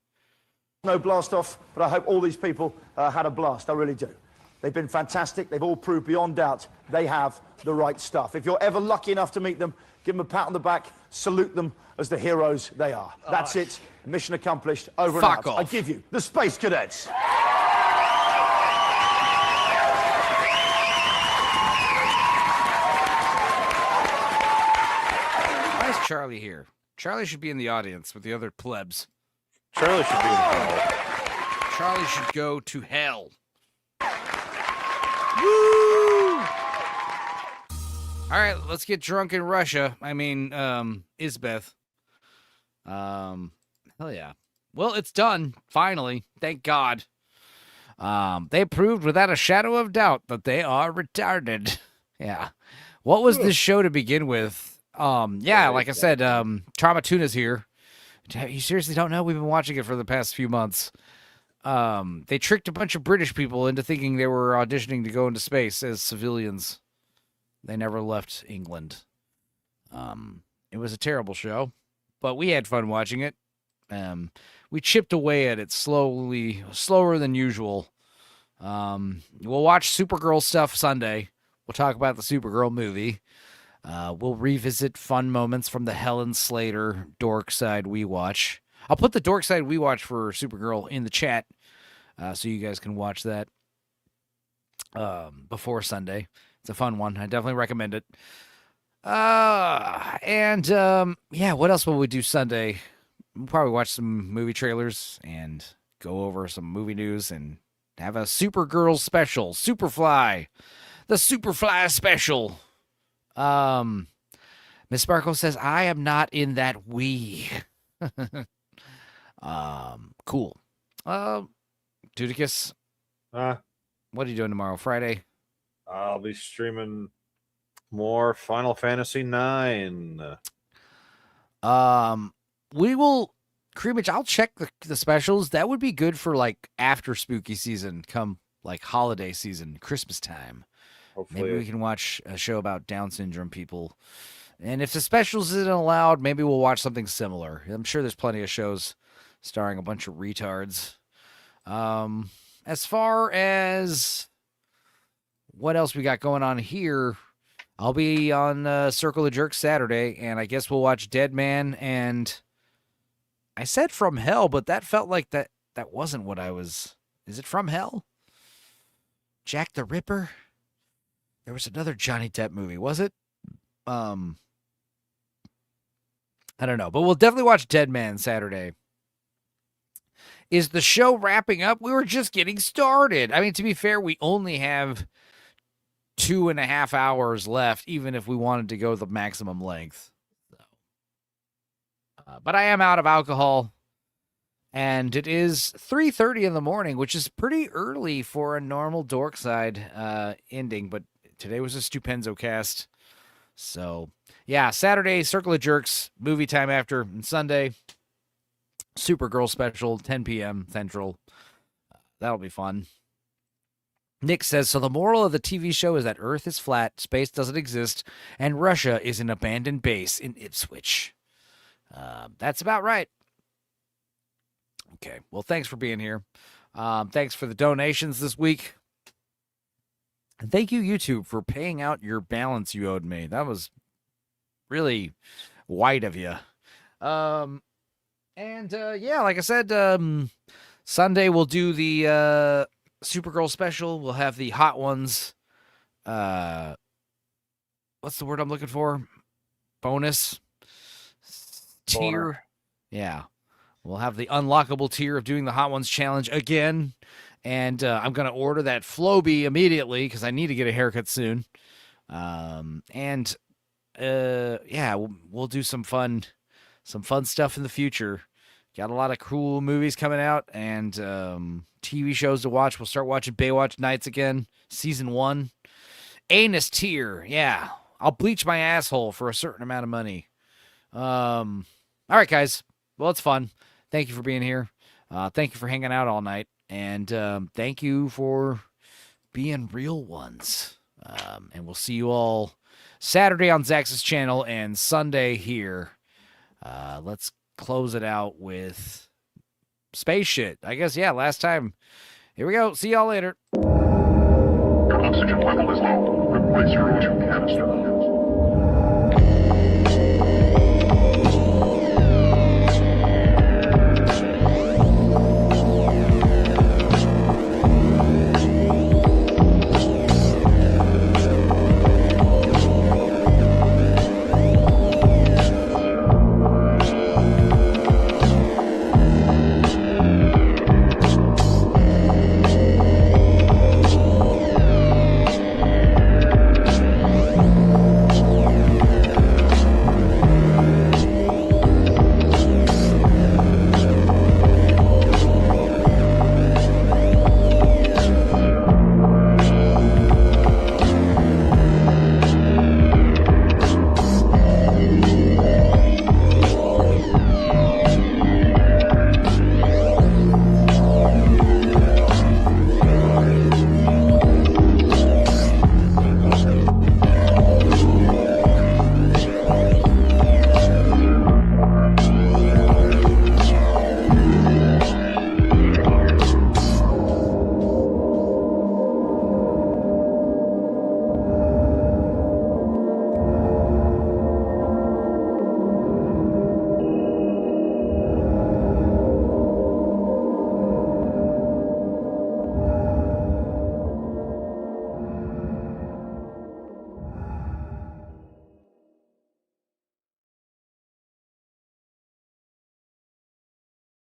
no blast off, but I hope all these people had a blast. I really do. They've been fantastic. They've all proved beyond doubt they have the right stuff. If you're ever lucky enough to meet them, give them a pat on the back, salute them as the heroes they are. That's it. Mission accomplished. Over and out. Fuck off. I give you the Space Cadets. Why is Charlie here? Charlie should be in the audience with the other plebs. Charlie should be in hell. Charlie should go to hell. Woo! All right, let's get drunk in Russia. I mean, Isbeth. Hell yeah. Well, it's done. Finally. Thank God. They proved without a shadow of doubt that they are retarded. Yeah. What was this show to begin with? Yeah, like I said, Trauma Tuna's here. You seriously don't know? We've been watching it for the past few months. They tricked a bunch of British people into thinking they were auditioning to go into space as civilians. They never left England. It was a terrible show, but we had fun watching it. we chipped away at it slower than usual. We'll watch Supergirl stuff Sunday. We'll talk about the Supergirl movie. We'll revisit fun moments from the Helen Slater Dork Side We Watch. I'll put the Dork Side We Watch for Supergirl in the chat so you guys can watch that before Sunday. It's a fun one. I definitely recommend it. What else will we do Sunday? We'll probably watch some movie trailers and go over some movie news and have a Supergirl special. Superfly. The Superfly special. Miss Sparkle says, I am not in that we. Cool. Dudicus. What are you doing tomorrow? Friday? I'll be streaming more Final Fantasy 9. We will, Creamage, I'll check the specials. That would be good for like after spooky season, come like holiday season, Christmas time. Hopefully. Maybe we can watch a show about Down syndrome people. And if the specials isn't allowed, maybe we'll watch something similar. I'm sure there's plenty of shows starring a bunch of retards. As far as what else we got going on here, I'll be on Circle of Jerks Saturday, and I guess we'll watch Dead Man, and I said From Hell, but that felt like that wasn't what I was. Is it From Hell? Jack the Ripper? There was another Johnny Depp movie, was it? I don't know, but we'll definitely watch Dead Man Saturday. Is the show wrapping up? We were just getting started. I mean, to be fair, we only have 2.5 hours left, even if we wanted to go the maximum length. But I am out of alcohol, and it is 3:30 in the morning, which is pretty early for a normal Dorkside ending, but today was a Stupenzocast. So, yeah, Saturday, Circle of Jerks, movie time after, and Sunday, Supergirl special, 10 p.m. Central. That'll be fun. Nick says, so the moral of the TV show is that Earth is flat, space doesn't exist, and Russia is an abandoned base in Ipswich. That's about right. Okay, well, thanks for being here. Thanks for the donations this week. And thank you, YouTube, for paying out your balance you owed me. That was really white of you. Like I said, Sunday we'll do the Supergirl special. We'll have the Hot Ones. What's the word I'm looking for? Bonus tier. Yeah. We'll have the unlockable tier of doing the Hot Ones challenge again. And I'm going to order that Flowbee immediately because I need to get a haircut soon. We'll do some fun stuff in the future. Got a lot of cool movies coming out and TV shows to watch. We'll start watching Baywatch Nights again, season 1. Anus tier, yeah. I'll bleach my asshole for a certain amount of money. All right, guys. Well, it's fun. Thank you for being here. Thank you for hanging out all night. And thank you for being real ones. And we'll see you all Saturday on Zax's channel and Sunday here. Let's close it out with space shit. I guess, yeah, last time. Here we go. See y'all later. Your oxygen level is low. Replace your O2 canister.